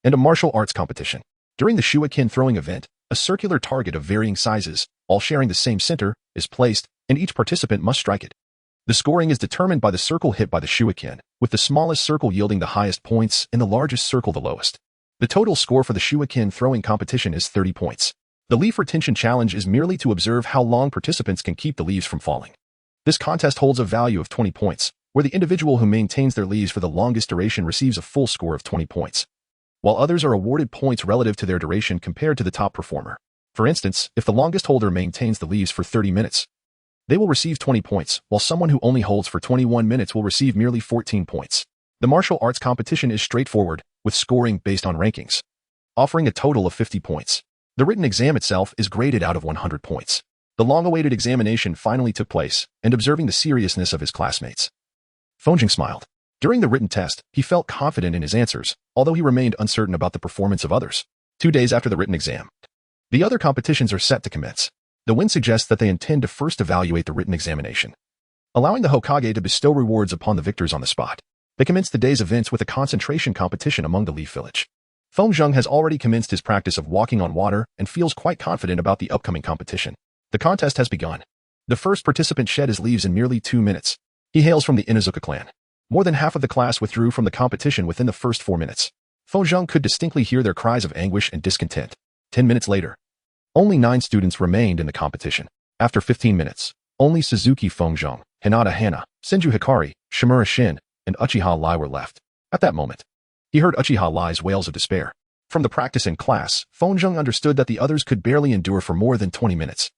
and a martial arts competition. During the shuriken throwing event, a circular target of varying sizes, all sharing the same center, is placed, and each participant must strike it. The scoring is determined by the circle hit by the shuriken, with the smallest circle yielding the highest points and the largest circle the lowest. The total score for the shuriken throwing competition is 30 points. The leaf retention challenge is merely to observe how long participants can keep the leaves from falling. This contest holds a value of 20 points, where the individual who maintains their leaves for the longest duration receives a full score of 20 points, while others are awarded points relative to their duration compared to the top performer. For instance, if the longest holder maintains the leaves for 30 minutes, they will receive 20 points, while someone who only holds for 21 minutes will receive merely 14 points. The martial arts competition is straightforward, with scoring based on rankings, offering a total of 50 points. The written exam itself is graded out of 100 points. The long-awaited examination finally took place, and observing the seriousness of his classmates, Feng Zheng smiled. During the written test, he felt confident in his answers, although he remained uncertain about the performance of others. 2 days after the written exam, the other competitions are set to commence. The Wind suggests that they intend to first evaluate the written examination, allowing the Hokage to bestow rewards upon the victors on the spot. They commence the day's events with a concentration competition among the Leaf Village. Feng Zheng has already commenced his practice of walking on water and feels quite confident about the upcoming competition. The contest has begun. The first participant shed his leaves in merely 2 minutes. He hails from the Inuzuka clan. More than half of the class withdrew from the competition within the first 4 minutes. Feng Zheng could distinctly hear their cries of anguish and discontent. 10 minutes later, only 9 students remained in the competition. After 15 minutes, only Suzuki Feng Zheng, Hinata Hana, Senju Hikari, Shimura Shin, and Uchiha Lai were left. At that moment, he heard Uchiha Lai's wails of despair. From the practice in class, Feng Zheng understood that the others could barely endure for more than 20 minutes.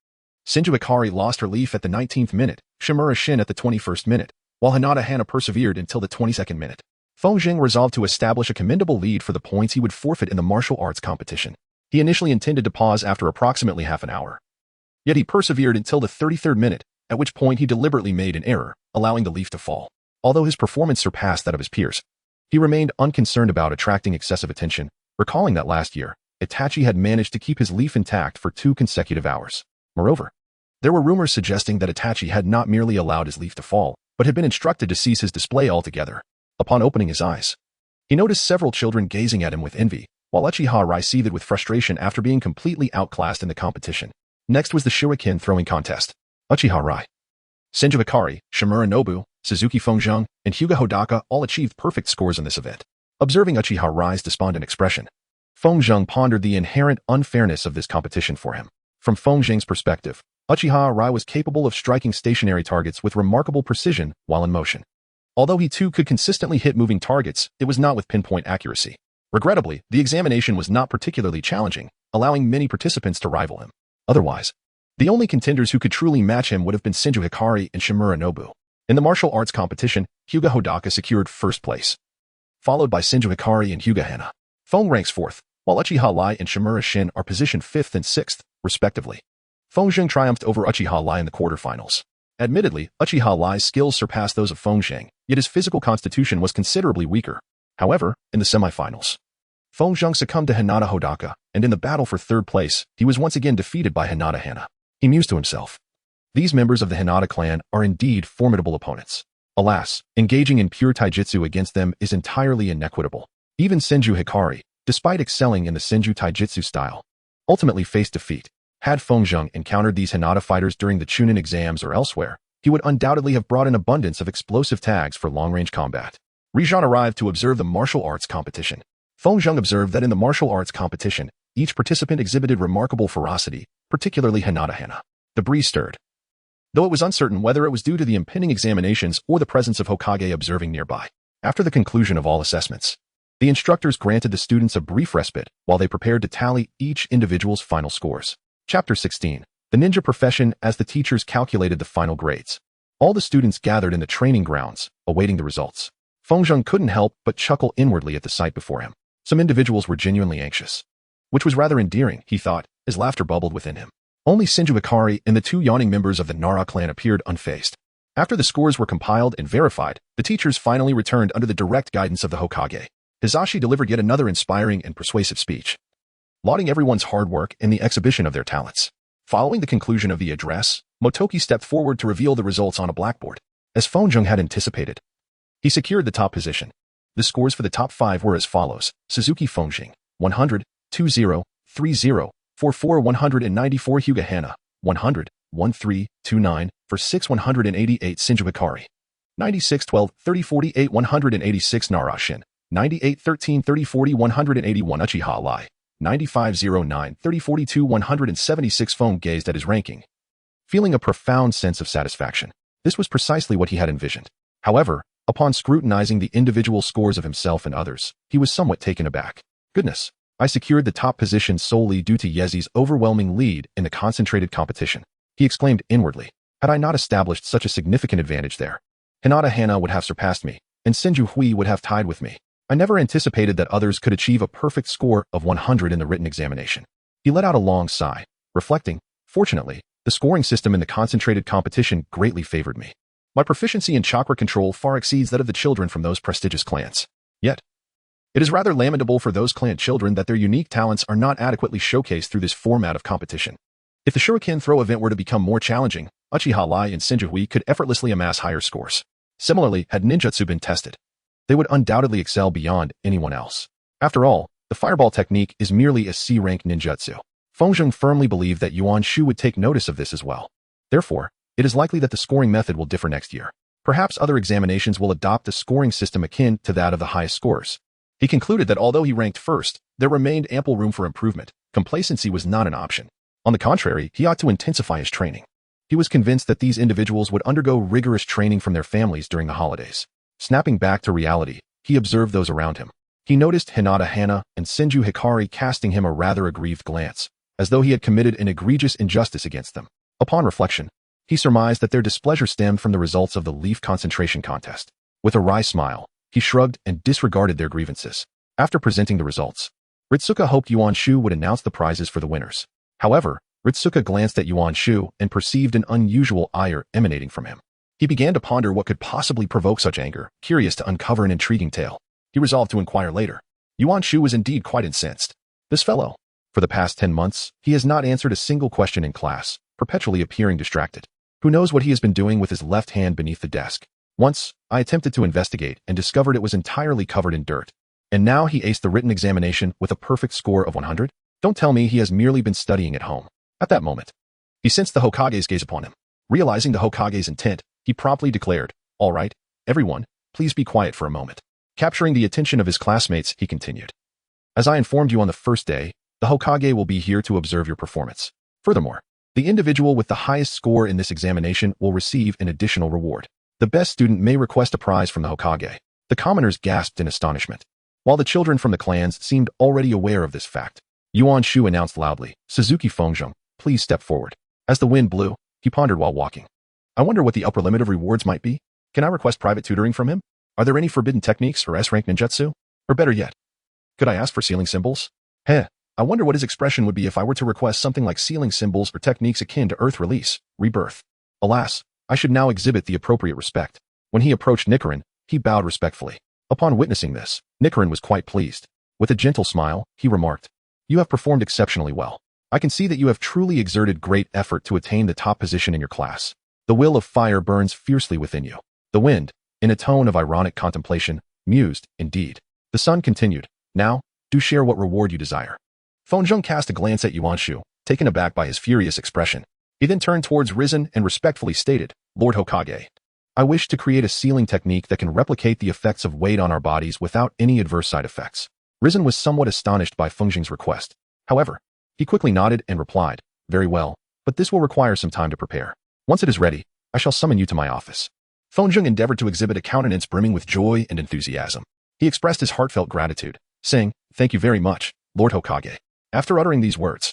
Senju Hikari lost her leaf at the 19th minute, Shimura Shin at the 21st minute, while Hinata Hana persevered until the 22nd minute. Feng Zheng resolved to establish a commendable lead for the points he would forfeit in the martial arts competition. He initially intended to pause after approximately half an hour. Yet he persevered until the 33rd minute, at which point he deliberately made an error, allowing the leaf to fall. Although his performance surpassed that of his peers, he remained unconcerned about attracting excessive attention, recalling that last year, Itachi had managed to keep his leaf intact for 2 consecutive hours. Moreover, there were rumors suggesting that Itachi had not merely allowed his leaf to fall, but had been instructed to cease his display altogether. Upon opening his eyes, he noticed several children gazing at him with envy, while Uchiha Rai seethed with frustration after being completely outclassed in the competition. Next was the shuriken throwing contest. Uchiha Rai, Senju Hikari, Shimura Nobu, Suzuki Feng Zheng, and Hyuga Hodaka all achieved perfect scores in this event. Observing Uchiha Rai's despondent expression, Feng Zheng pondered the inherent unfairness of this competition for him. From Feng Zheng's perspective, Uchiha Rai was capable of striking stationary targets with remarkable precision while in motion. Although he too could consistently hit moving targets, it was not with pinpoint accuracy. Regrettably, the examination was not particularly challenging, allowing many participants to rival him. Otherwise, the only contenders who could truly match him would have been Senju Hikari and Shimura Nobu. In the martial arts competition, Hyuga Hodaka secured first place, followed by Senju Hikari and Hyuga Hana. Feng ranks 4th, while Uchiha Lai and Shimura Shin are positioned 5th and 6th, respectively. Feng Zheng triumphed over Uchiha Lai in the quarterfinals. Admittedly, Uchiha Lai's skills surpassed those of Feng Zheng, yet his physical constitution was considerably weaker. However, in the semifinals, Feng Zheng succumbed to Hinata Hodaka, and in the battle for 3rd place, he was once again defeated by Hinata Hana. He mused to himself. These members of the Hinata clan are indeed formidable opponents. Alas, engaging in pure taijutsu against them is entirely inequitable. Even Senju Hikari, despite excelling in the Senju taijutsu style, ultimately faced defeat. Had Feng Zheng encountered these Hinata fighters during the Chunin exams or elsewhere, he would undoubtedly have brought an abundance of explosive tags for long-range combat. Rizhan arrived to observe the martial arts competition. Fengzheng observed that in the martial arts competition, each participant exhibited remarkable ferocity, particularly Hinata. The breeze stirred, though it was uncertain whether it was due to the impending examinations or the presence of Hokage observing nearby. After the conclusion of all assessments, the instructors granted the students a brief respite while they prepared to tally each individual's final scores. Chapter 16. The Ninja Profession. As the teachers calculated the final grades, all the students gathered in the training grounds, awaiting the results. Fengzheng couldn't help but chuckle inwardly at the sight before him. Some individuals were genuinely anxious, which was rather endearing, he thought, as laughter bubbled within him. Only Senju Hikari and the two yawning members of the Nara clan appeared unfazed. After the scores were compiled and verified, the teachers finally returned under the direct guidance of the Hokage. Hizashi delivered yet another inspiring and persuasive speech, lauding everyone's hard work and the exhibition of their talents. Following the conclusion of the address, Motoki stepped forward to reveal the results on a blackboard. As Fengzheng had anticipated, he secured the top position. The scores for the top 5 were as follows: Suzuki Fengzheng, 100, 20, 30, 44, 194, Hyuga Hana, 100, 13, 29, for 6, 188, Senju Hikari, 96, 12, 30, 48, 186, Narashin, 98, 13, 30, 40, 181, Uchiha Lai, 95, 09, 30, 42, 176. Feng gazed at his ranking, feeling a profound sense of satisfaction. This was precisely what he had envisioned. However, upon scrutinizing the individual scores of himself and others, he was somewhat taken aback. Goodness, I secured the top position solely due to Yezi's overwhelming lead in the concentrated competition, he exclaimed inwardly. Had I not established such a significant advantage there, Hinata Hana would have surpassed me, and Senju Hui would have tied with me. I never anticipated that others could achieve a perfect score of 100 in the written examination. He let out a long sigh, reflecting, fortunately, the scoring system in the concentrated competition greatly favored me. My proficiency in chakra control far exceeds that of the children from those prestigious clans. Yet, it is rather lamentable for those clan children that their unique talents are not adequately showcased through this format of competition. If the shuriken throw event were to become more challenging, Uchiha Lai and Senju Hui could effortlessly amass higher scores. Similarly, had ninjutsu been tested, they would undoubtedly excel beyond anyone else. After all, the fireball technique is merely a C-rank ninjutsu. Fengzheng firmly believed that Yuan Shu would take notice of this as well. Therefore, it is likely that the scoring method will differ next year. Perhaps other examinations will adopt a scoring system akin to that of the highest scores. He concluded that although he ranked first, there remained ample room for improvement. Complacency was not an option. On the contrary, he ought to intensify his training. He was convinced that these individuals would undergo rigorous training from their families during the holidays. Snapping back to reality, he observed those around him. He noticed Hinata Hana and Senju Hikari casting him a rather aggrieved glance, as though he had committed an egregious injustice against them. Upon reflection, he surmised that their displeasure stemmed from the results of the leaf concentration contest. With a wry smile, he shrugged and disregarded their grievances. After presenting the results, Ritsuka hoped Yuan Shu would announce the prizes for the winners. However, Ritsuka glanced at Yuan Shu and perceived an unusual ire emanating from him. He began to ponder what could possibly provoke such anger, curious to uncover an intriguing tale. He resolved to inquire later. Yuan Shu was indeed quite incensed. This fellow, for the past 10 months, he has not answered a single question in class, perpetually appearing distracted. Who knows what he has been doing with his left hand beneath the desk? Once, I attempted to investigate and discovered it was entirely covered in dirt. And now he aced the written examination with a perfect score of 100? Don't tell me he has merely been studying at home. At that moment, he sensed the Hokage's gaze upon him. Realizing the Hokage's intent, he promptly declared, "All right, everyone, please be quiet for a moment." Capturing the attention of his classmates, he continued. "As I informed you on the first day, the Hokage will be here to observe your performance. Furthermore, the individual with the highest score in this examination will receive an additional reward. The best student may request a prize from the Hokage." The commoners gasped in astonishment, while the children from the clans seemed already aware of this fact. Yuan Shu announced loudly, "Suzuki Fengzheng, please step forward." As the wind blew, he pondered while walking. "I wonder what the upper limit of rewards might be. Can I request private tutoring from him? Are there any forbidden techniques or S-rank ninjutsu? Or better yet, could I ask for sealing symbols? I wonder what his expression would be if I were to request something like sealing symbols or techniques akin to earth release, rebirth. Alas, I should now exhibit the appropriate respect." When he approached Nichiren, he bowed respectfully. Upon witnessing this, Nichiren was quite pleased. With a gentle smile, he remarked, "You have performed exceptionally well. I can see that you have truly exerted great effort to attain the top position in your class. The will of fire burns fiercely within you." The wind, in a tone of ironic contemplation, mused, "Indeed." The sun continued, "Now, do share what reward you desire." Fengzheng cast a glance at Yuan Shu, taken aback by his furious expression. He then turned towards Risen and respectfully stated, "Lord Hokage, I wish to create a sealing technique that can replicate the effects of weight on our bodies without any adverse side effects. Risen was somewhat astonished by Fengjing's request. However, he quickly nodded and replied, very well, but this will require some time to prepare. Once it is ready, I shall summon you to my office. Fengjing endeavored to exhibit a countenance brimming with joy and enthusiasm. He expressed his heartfelt gratitude, saying, thank you very much, Lord Hokage. After uttering these words,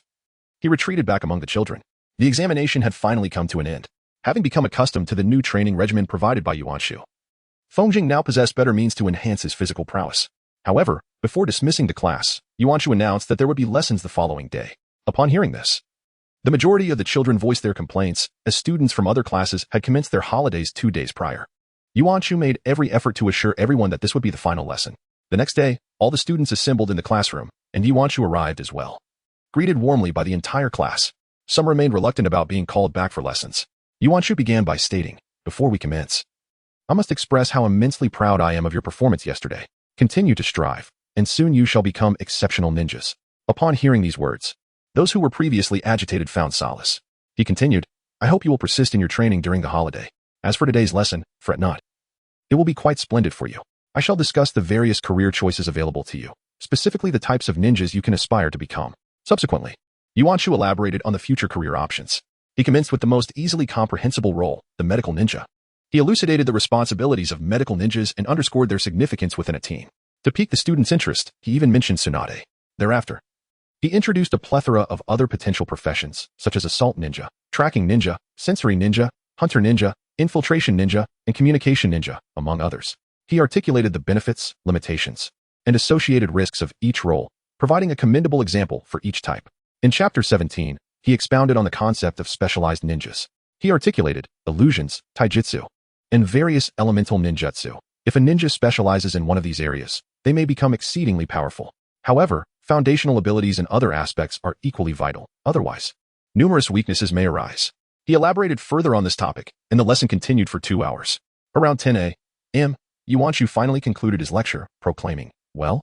he retreated back among the children. The examination had finally come to an end. Having become accustomed to the new training regimen provided by Yuan Shu, Fengjing now possessed better means to enhance his physical prowess. However, before dismissing the class, Yuan Shu announced that there would be lessons the following day. Upon hearing this, the majority of the children voiced their complaints, as students from other classes had commenced their holidays 2 days prior. Yuan Shu made every effort to assure everyone that this would be the final lesson. The next day, all the students assembled in the classroom, and Yuan Shu arrived as well. Greeted warmly by the entire class, some remained reluctant about being called back for lessons. Yuan Shu began by stating, before we commence, I must express how immensely proud I am of your performance yesterday. Continue to strive, and soon you shall become exceptional ninjas. Upon hearing these words, those who were previously agitated found solace. He continued, I hope you will persist in your training during the holiday. As for today's lesson, fret not. It will be quite splendid for you. I shall discuss the various career choices available to you, specifically the types of ninjas you can aspire to become. Subsequently, Yuan Shu elaborated on the future career options. He commenced with the most easily comprehensible role, the medical ninja. He elucidated the responsibilities of medical ninjas and underscored their significance within a team. To pique the students' interest, he even mentioned Tsunade. Thereafter, he introduced a plethora of other potential professions, such as assault ninja, tracking ninja, sensory ninja, hunter ninja, infiltration ninja, and communication ninja, among others. He articulated the benefits, limitations, and associated risks of each role, providing a commendable example for each type. In Chapter 17, he expounded on the concept of specialized ninjas. He articulated illusions, taijutsu, and various elemental ninjutsu. If a ninja specializes in one of these areas, they may become exceedingly powerful. However, foundational abilities in other aspects are equally vital. Otherwise, numerous weaknesses may arise. He elaborated further on this topic, and the lesson continued for 2 hours. Around 10 a.m., Yuan Shu finally concluded his lecture, proclaiming, well,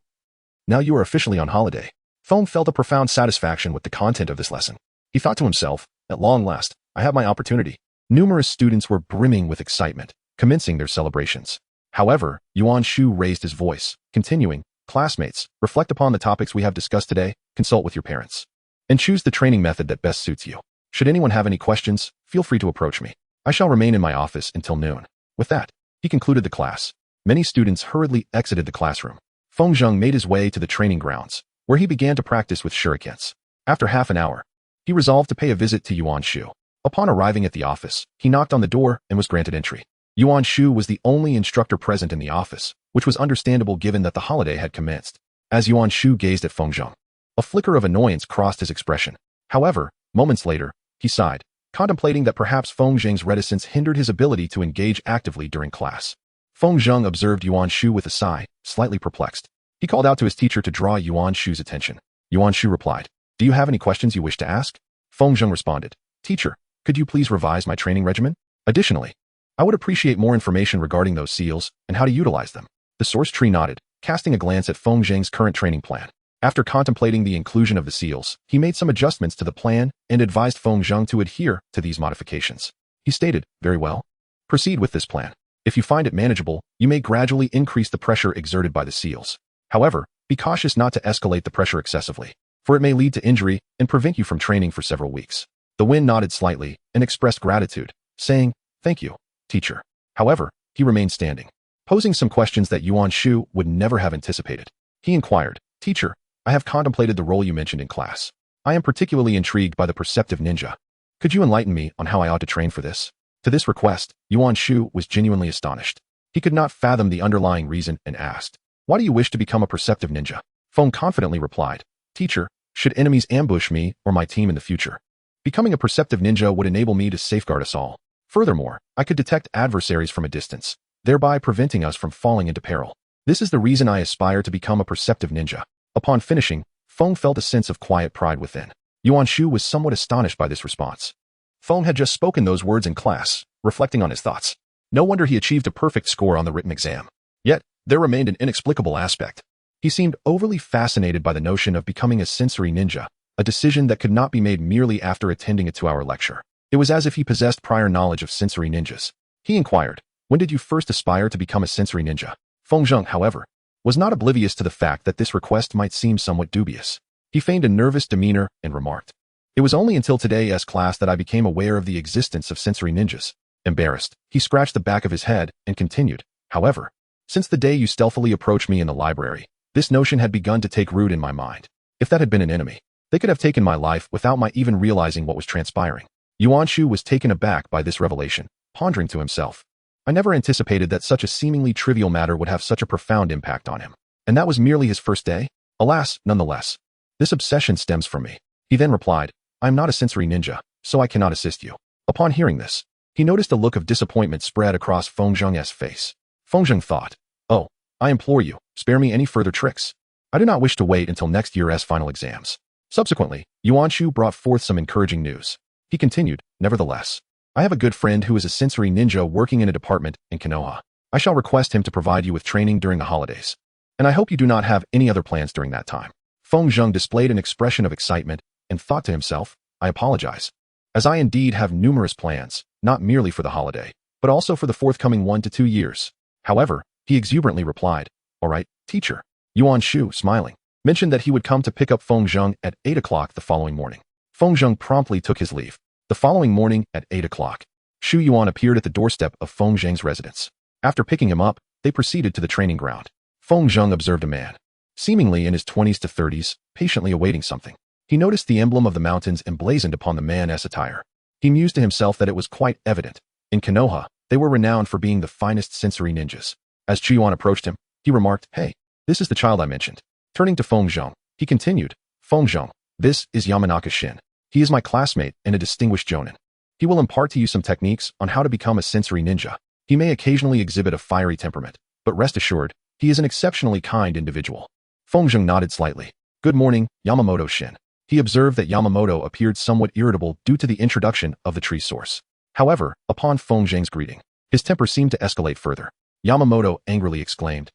now you are officially on holiday. Feng felt a profound satisfaction with the content of this lesson. He thought to himself, at long last, I have my opportunity. Numerous students were brimming with excitement, commencing their celebrations. However, Yuan Shu raised his voice, continuing, classmates, reflect upon the topics we have discussed today, consult with your parents, and choose the training method that best suits you. Should anyone have any questions, feel free to approach me. I shall remain in my office until noon. With that, he concluded the class. Many students hurriedly exited the classroom. Fengjing made his way to the training grounds, where he began to practice with shurikens. After half an hour, he resolved to pay a visit to Yuan Shu. Upon arriving at the office, he knocked on the door and was granted entry. Yuan Shu was the only instructor present in the office, which was understandable given that the holiday had commenced. As Yuan Shu gazed at Fengjing, a flicker of annoyance crossed his expression. However, moments later, he sighed, contemplating that perhaps Fengjing's reticence hindered his ability to engage actively during class. Fengjing observed Yuan Shu with a sigh, slightly perplexed. He called out to his teacher to draw Yuan Shu's attention. Yuan Shu replied, do you have any questions you wish to ask? Fengjing responded, teacher, could you please revise my training regimen? Additionally, I would appreciate more information regarding those seals and how to utilize them. The source tree nodded, casting a glance at Fengjing's current training plan. After contemplating the inclusion of the seals, he made some adjustments to the plan and advised Fengjing to adhere to these modifications. He stated, very well. Proceed with this plan. If you find it manageable, you may gradually increase the pressure exerted by the seals. However, be cautious not to escalate the pressure excessively, for it may lead to injury and prevent you from training for several weeks. The wind nodded slightly and expressed gratitude, saying, thank you, teacher. However, he remained standing, posing some questions that Yuan Shu would never have anticipated. He inquired, teacher, I have contemplated the role you mentioned in class. I am particularly intrigued by the perceptive ninja. Could you enlighten me on how I ought to train for this? To this request, Yuan Shu was genuinely astonished. He could not fathom the underlying reason and asked, why do you wish to become a perceptive ninja? Feng confidently replied, teacher, should enemies ambush me or my team in the future, becoming a perceptive ninja would enable me to safeguard us all. Furthermore, I could detect adversaries from a distance, thereby preventing us from falling into peril. This is the reason I aspire to become a perceptive ninja. Upon finishing, Feng felt a sense of quiet pride within. Yuan Shu was somewhat astonished by this response. Feng had just spoken those words in class, reflecting on his thoughts. No wonder he achieved a perfect score on the written exam. Yet, there remained an inexplicable aspect. He seemed overly fascinated by the notion of becoming a sensory ninja, a decision that could not be made merely after attending a 2-hour lecture. It was as if he possessed prior knowledge of sensory ninjas. He inquired, When did you first aspire to become a sensory ninja? Feng Zheng, however, was not oblivious to the fact that this request might seem somewhat dubious. He feigned a nervous demeanor and remarked, "It was only until today's class that I became aware of the existence of sensory ninjas." Embarrassed, he scratched the back of his head and continued, "However, since the day you stealthily approached me in the library, this notion had begun to take root in my mind. If that had been an enemy, they could have taken my life without my even realizing what was transpiring." Yuan Shu was taken aback by this revelation, pondering to himself, "I never anticipated that such a seemingly trivial matter would have such a profound impact on him. And that was merely his first day? Alas, nonetheless. This obsession stems from me." He then replied, "I am not a sensory ninja, so I cannot assist you." Upon hearing this, he noticed a look of disappointment spread across Feng Zheng's face. Feng Zheng thought, "Oh, I implore you, spare me any further tricks. I do not wish to wait until next year's final exams." Subsequently, Yuan Shu brought forth some encouraging news. He continued, "Nevertheless, I have a good friend who is a sensory ninja working in a department in Konoha. I shall request him to provide you with training during the holidays. And I hope you do not have any other plans during that time." Feng Zheng displayed an expression of excitement and thought to himself, "I apologize, as I indeed have numerous plans, not merely for the holiday, but also for the forthcoming 1 to 2 years. However, he exuberantly replied, "All right, teacher." Yuan Shu, smiling, mentioned that he would come to pick up Feng Zheng at 8 o'clock the following morning. Feng Zheng promptly took his leave. The following morning at 8 o'clock, Shu Yuan appeared at the doorstep of Feng Zheng's residence. After picking him up, they proceeded to the training ground. Feng Zheng observed a man, seemingly in his 20s to 30s, patiently awaiting something. He noticed the emblem of the mountains emblazoned upon the man's attire. He mused to himself that it was quite evident. In Konoha, they were renowned for being the finest sensory ninjas. As Chu Yuan approached him, he remarked, "Hey, this is the child I mentioned." Turning to Feng Zheng, he continued, "Feng Zheng, this is Yamanaka Shin. He is my classmate and a distinguished jonin. He will impart to you some techniques on how to become a sensory ninja. He may occasionally exhibit a fiery temperament, but rest assured, he is an exceptionally kind individual." Feng Zheng nodded slightly. "Good morning, Yamamoto Shin." He observed that Yamamoto appeared somewhat irritable due to the introduction of the tree source. However, upon Feng Zheng's greeting, his temper seemed to escalate further. Yamamoto angrily exclaimed,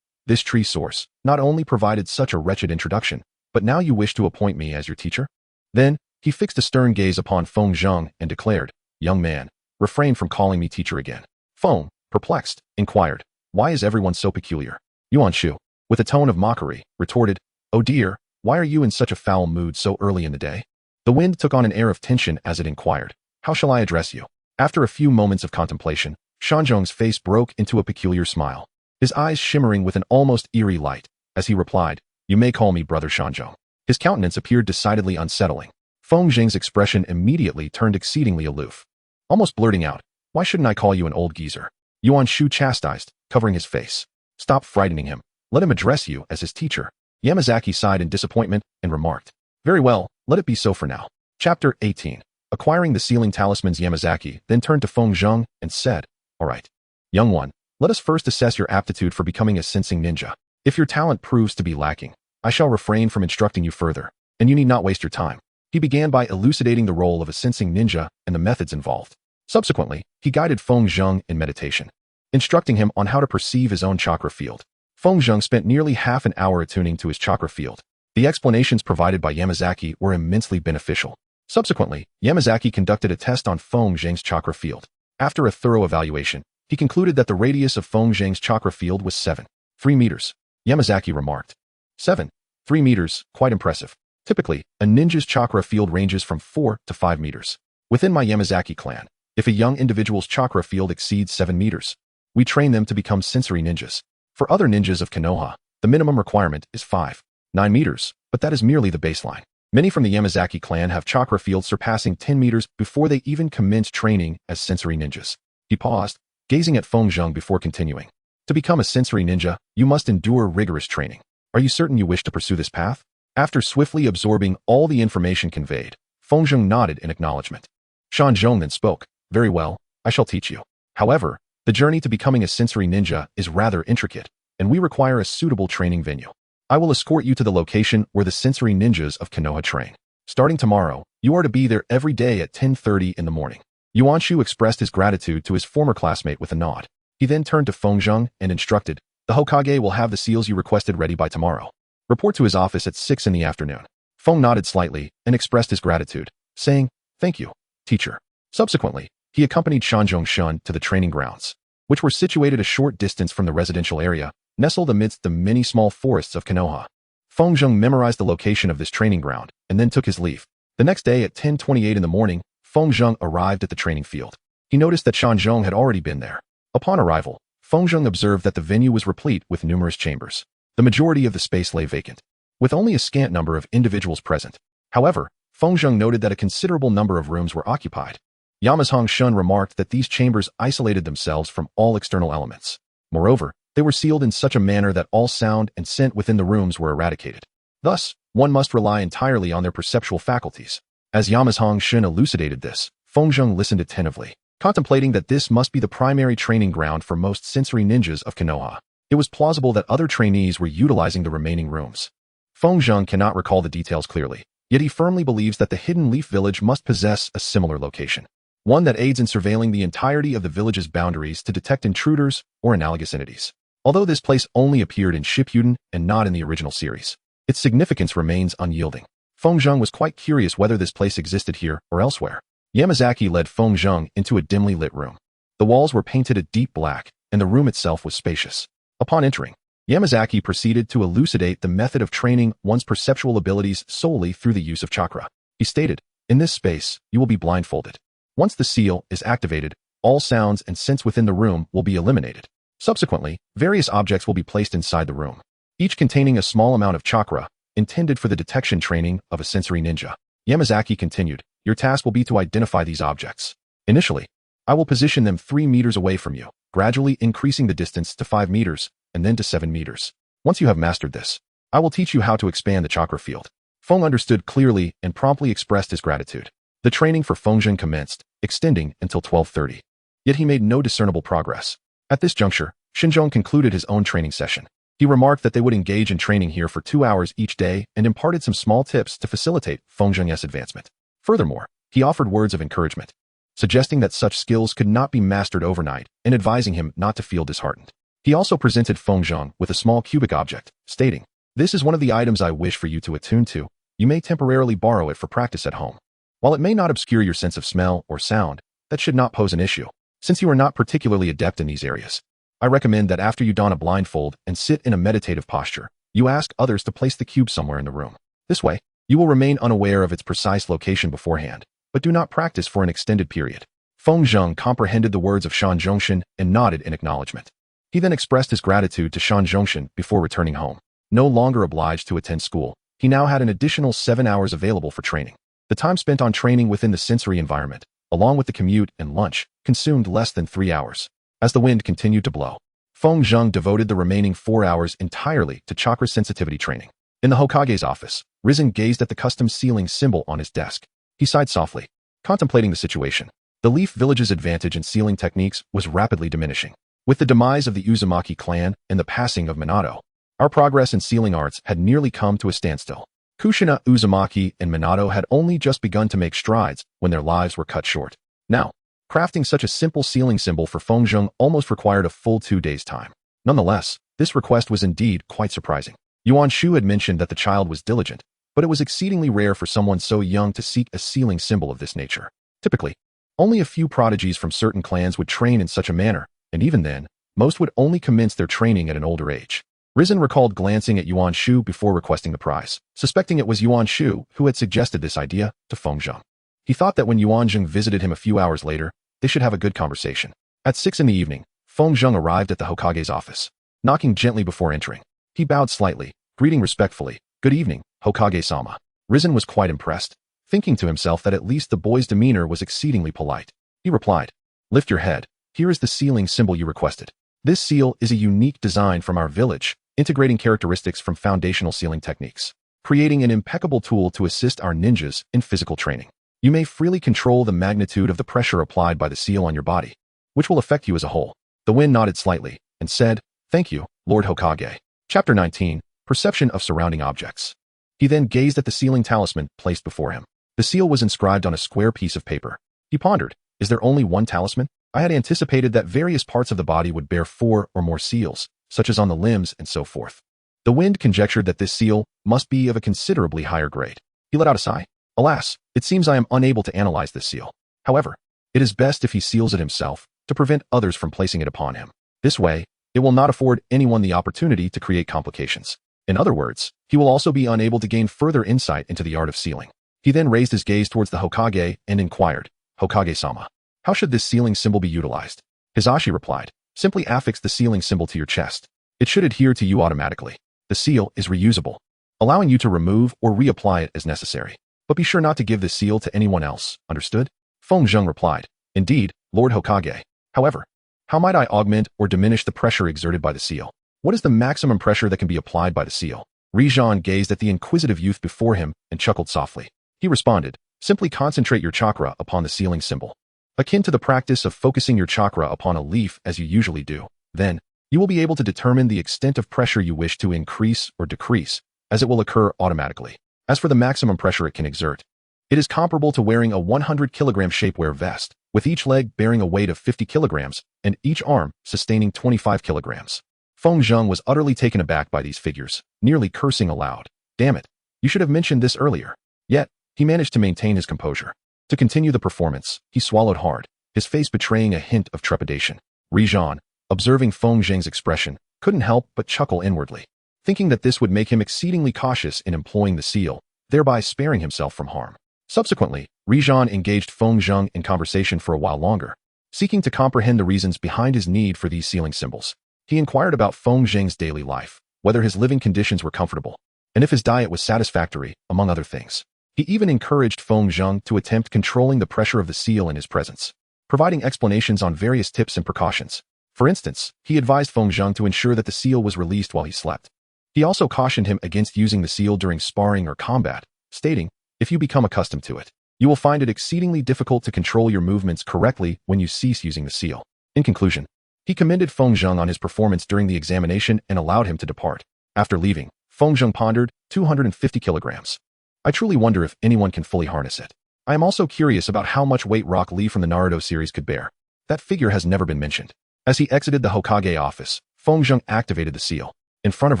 This tree source, not only provided such a wretched introduction, but now you wish to appoint me as your teacher?" Then, he fixed a stern gaze upon Feng Zheng and declared, "Young man, refrain from calling me teacher again." Feng, perplexed, inquired, "Why is everyone so peculiar?" Yuan Shu, with a tone of mockery, retorted, "Oh dear, why are you in such a foul mood so early in the day?" The wind took on an air of tension as it inquired, "How shall I address you?" After a few moments of contemplation, Shanzhong's face broke into a peculiar smile, his eyes shimmering with an almost eerie light, as he replied, "You may call me Brother Shanzhong." His countenance appeared decidedly unsettling. Feng Zheng's expression immediately turned exceedingly aloof, almost blurting out, "Why shouldn't I call you an old geezer?" Yuan Shu chastised, covering his face, "Stop frightening him. Let him address you as his teacher." Yamazaki sighed in disappointment and remarked, "Very well, let it be so for now." Chapter 18. Acquiring the sealing talismans. Yamazaki then turned to Feng Zheng and said, "All right, young one, let us first assess your aptitude for becoming a sensing ninja. If your talent proves to be lacking, I shall refrain from instructing you further, and you need not waste your time." He began by elucidating the role of a sensing ninja and the methods involved. Subsequently, he guided Feng Zheng in meditation, instructing him on how to perceive his own chakra field. Feng Zheng spent nearly half an hour attuning to his chakra field. The explanations provided by Yamazaki were immensely beneficial. Subsequently, Yamazaki conducted a test on Feng Zheng's chakra field. After a thorough evaluation, he concluded that the radius of Feng Zheng's chakra field was 7.3 meters. Yamazaki remarked, 7.3 meters, quite impressive. Typically, a ninja's chakra field ranges from 4 to 5 meters. Within my Yamazaki clan, if a young individual's chakra field exceeds 7 meters, we train them to become sensory ninjas. For other ninjas of Konoha, the minimum requirement is 5.9 meters, but that is merely the baseline. Many from the Yamazaki clan have chakra fields surpassing 10 meters before they even commence training as sensory ninjas. He paused, gazing at Feng Zheng before continuing. To become a sensory ninja, you must endure rigorous training. Are you certain you wish to pursue this path? After swiftly absorbing all the information conveyed, Feng Zheng nodded in acknowledgement. Shanzhong then spoke, "Very well, I shall teach you. However, the journey to becoming a sensory ninja is rather intricate, and we require a suitable training venue. I will escort you to the location where the sensory ninjas of Konoha train. Starting tomorrow, you are to be there every day at 10:30 in the morning." Yuan Shu expressed his gratitude to his former classmate with a nod. He then turned to Feng Zheng and instructed, "The Hokage will have the seals you requested ready by tomorrow. Report to his office at 6 in the afternoon." Feng nodded slightly and expressed his gratitude, saying, "Thank you, teacher." Subsequently, he accompanied Shanzhong Shun to the training grounds. which were situated a short distance from the residential area, nestled amidst the many small forests of Konoha. Feng Zheng memorized the location of this training ground and then took his leave. The next day at 10:28 in the morning, Feng Zheng arrived at the training field. He noticed that Shan Zhong had already been there. Upon arrival, Feng Zheng observed that the venue was replete with numerous chambers. The majority of the space lay vacant, with only a scant number of individuals present. However, Feng Zheng noted that a considerable number of rooms were occupied. Yamazhong Shun remarked that these chambers isolated themselves from all external elements. Moreover, they were sealed in such a manner that all sound and scent within the rooms were eradicated. Thus, one must rely entirely on their perceptual faculties. As Yamazhong Shun elucidated this, Feng Zheng listened attentively, contemplating that this must be the primary training ground for most sensory ninjas of Konoha. It was plausible that other trainees were utilizing the remaining rooms. Feng Zheng cannot recall the details clearly, yet he firmly believes that the Hidden Leaf Village must possess a similar location, one that aids in surveilling the entirety of the village's boundaries to detect intruders or analogous entities. Although this place only appeared in Shippuden and not in the original series, its significance remains unyielding. Feng Zheng was quite curious whether this place existed here or elsewhere. Yamazaki led Feng Zheng into a dimly lit room. The walls were painted a deep black, and the room itself was spacious. Upon entering, Yamazaki proceeded to elucidate the method of training one's perceptual abilities solely through the use of chakra. He stated, "In this space, you will be blindfolded. Once the seal is activated, all sounds and scents within the room will be eliminated. Subsequently, various objects will be placed inside the room, each containing a small amount of chakra, intended for the detection training of a sensory ninja." Yamazaki continued, "Your task will be to identify these objects. Initially, I will position them 3 meters away from you, gradually increasing the distance to 5 meters, and then to 7 meters. Once you have mastered this, I will teach you how to expand the chakra field." Feng understood clearly and promptly expressed his gratitude. The training for Feng Zheng commenced, extending until 12:30. Yet he made no discernible progress. At this juncture, Shinzhong concluded his own training session. He remarked that they would engage in training here for 2 hours each day and imparted some small tips to facilitate Feng Zheng's advancement. Furthermore, he offered words of encouragement, suggesting that such skills could not be mastered overnight and advising him not to feel disheartened. He also presented Feng Zheng with a small cubic object, stating, "This is one of the items I wish for you to attune to. You may temporarily borrow it for practice at home. While it may not obscure your sense of smell or sound, that should not pose an issue. Since you are not particularly adept in these areas, I recommend that after you don a blindfold and sit in a meditative posture, you ask others to place the cube somewhere in the room. This way, you will remain unaware of its precise location beforehand, but do not practice for an extended period." Feng Zheng comprehended the words of Shan Zhongshan and nodded in acknowledgement. He then expressed his gratitude to Shan Zhongshan before returning home. No longer obliged to attend school, he now had an additional 7 hours available for training. The time spent on training within the sensory environment, along with the commute and lunch, consumed less than 3 hours. As the wind continued to blow, Feng Zheng devoted the remaining 4 hours entirely to chakra sensitivity training. In the Hokage's office, Risen gazed at the custom sealing symbol on his desk. He sighed softly, contemplating the situation. The Leaf Village's advantage in sealing techniques was rapidly diminishing. With the demise of the Uzumaki clan and the passing of Minato, our progress in sealing arts had nearly come to a standstill. Kushina, Uzumaki, and Minato had only just begun to make strides when their lives were cut short. Now, crafting such a simple sealing symbol for Feng Zheng almost required a full 2 days' time. Nonetheless, this request was indeed quite surprising. Yuan Shu had mentioned that the child was diligent, but it was exceedingly rare for someone so young to seek a sealing symbol of this nature. Typically, only a few prodigies from certain clans would train in such a manner, and even then, most would only commence their training at an older age. Risen recalled glancing at Yuan Shu before requesting the prize, suspecting it was Yuan Shu who had suggested this idea to Feng Zheng. He thought that when Yuan Zheng visited him a few hours later, they should have a good conversation. At 6 in the evening, Feng Zheng arrived at the Hokage's office, knocking gently before entering. He bowed slightly, greeting respectfully, "Good evening, Hokage-sama." Risen was quite impressed, thinking to himself that at least the boy's demeanor was exceedingly polite. He replied, "Lift your head. Here is the sealing symbol you requested. This seal is a unique design from our village, integrating characteristics from foundational sealing techniques, creating an impeccable tool to assist our ninjas in physical training. You may freely control the magnitude of the pressure applied by the seal on your body, which will affect you as a whole." The wind nodded slightly and said, "Thank you, Lord Hokage." Chapter 19, Perception of Surrounding Objects. He then gazed at the sealing talisman placed before him. The seal was inscribed on a square piece of paper. He pondered, "Is there only one talisman? I had anticipated that various parts of the body would bear 4 or more seals, such as on the limbs and so forth." The wind conjectured that this seal must be of a considerably higher grade. He let out a sigh. "Alas, it seems I am unable to analyze this seal. However, it is best if he seals it himself, to prevent others from placing it upon him. This way, it will not afford anyone the opportunity to create complications. In other words, he will also be unable to gain further insight into the art of sealing. He then raised his gaze towards the Hokage and inquired, "Hokage-sama, how should this sealing symbol be utilized?" Hisashi replied, "Simply affix the sealing symbol to your chest. It should adhere to you automatically. The seal is reusable, allowing you to remove or reapply it as necessary. But be sure not to give the seal to anyone else, understood?" Feng Zheng replied, "Indeed, Lord Hokage. However, how might I augment or diminish the pressure exerted by the seal? What is the maximum pressure that can be applied by the seal?" Rijan gazed at the inquisitive youth before him and chuckled softly. He responded, "Simply concentrate your chakra upon the sealing symbol, akin to the practice of focusing your chakra upon a leaf as you usually do. Then, you will be able to determine the extent of pressure you wish to increase or decrease, as it will occur automatically. As for the maximum pressure it can exert, it is comparable to wearing a 100-kilogram shapewear vest, with each leg bearing a weight of 50 kilograms and each arm sustaining 25 kilograms. Feng Zheng was utterly taken aback by these figures, nearly cursing aloud. "Damn it, you should have mentioned this earlier." Yet, he managed to maintain his composure. To continue the performance, he swallowed hard, his face betraying a hint of trepidation. Rijan, observing Feng Zheng's expression, couldn't help but chuckle inwardly, thinking that this would make him exceedingly cautious in employing the seal, thereby sparing himself from harm. Subsequently, Rijan engaged Feng Zheng in conversation for a while longer, seeking to comprehend the reasons behind his need for these sealing symbols. He inquired about Feng Zheng's daily life, whether his living conditions were comfortable, and if his diet was satisfactory, among other things. He even encouraged Feng Zheng to attempt controlling the pressure of the seal in his presence, providing explanations on various tips and precautions. For instance, he advised Feng Zheng to ensure that the seal was released while he slept. He also cautioned him against using the seal during sparring or combat, stating, "If you become accustomed to it, you will find it exceedingly difficult to control your movements correctly when you cease using the seal." In conclusion, he commended Feng Zheng on his performance during the examination and allowed him to depart. After leaving, Feng Zheng pondered, 250 kilograms. I truly wonder if anyone can fully harness it. I am also curious about how much weight Rock Lee from the Naruto series could bear. That figure has never been mentioned. As he exited the Hokage office, Feng Zheng activated the seal. In front of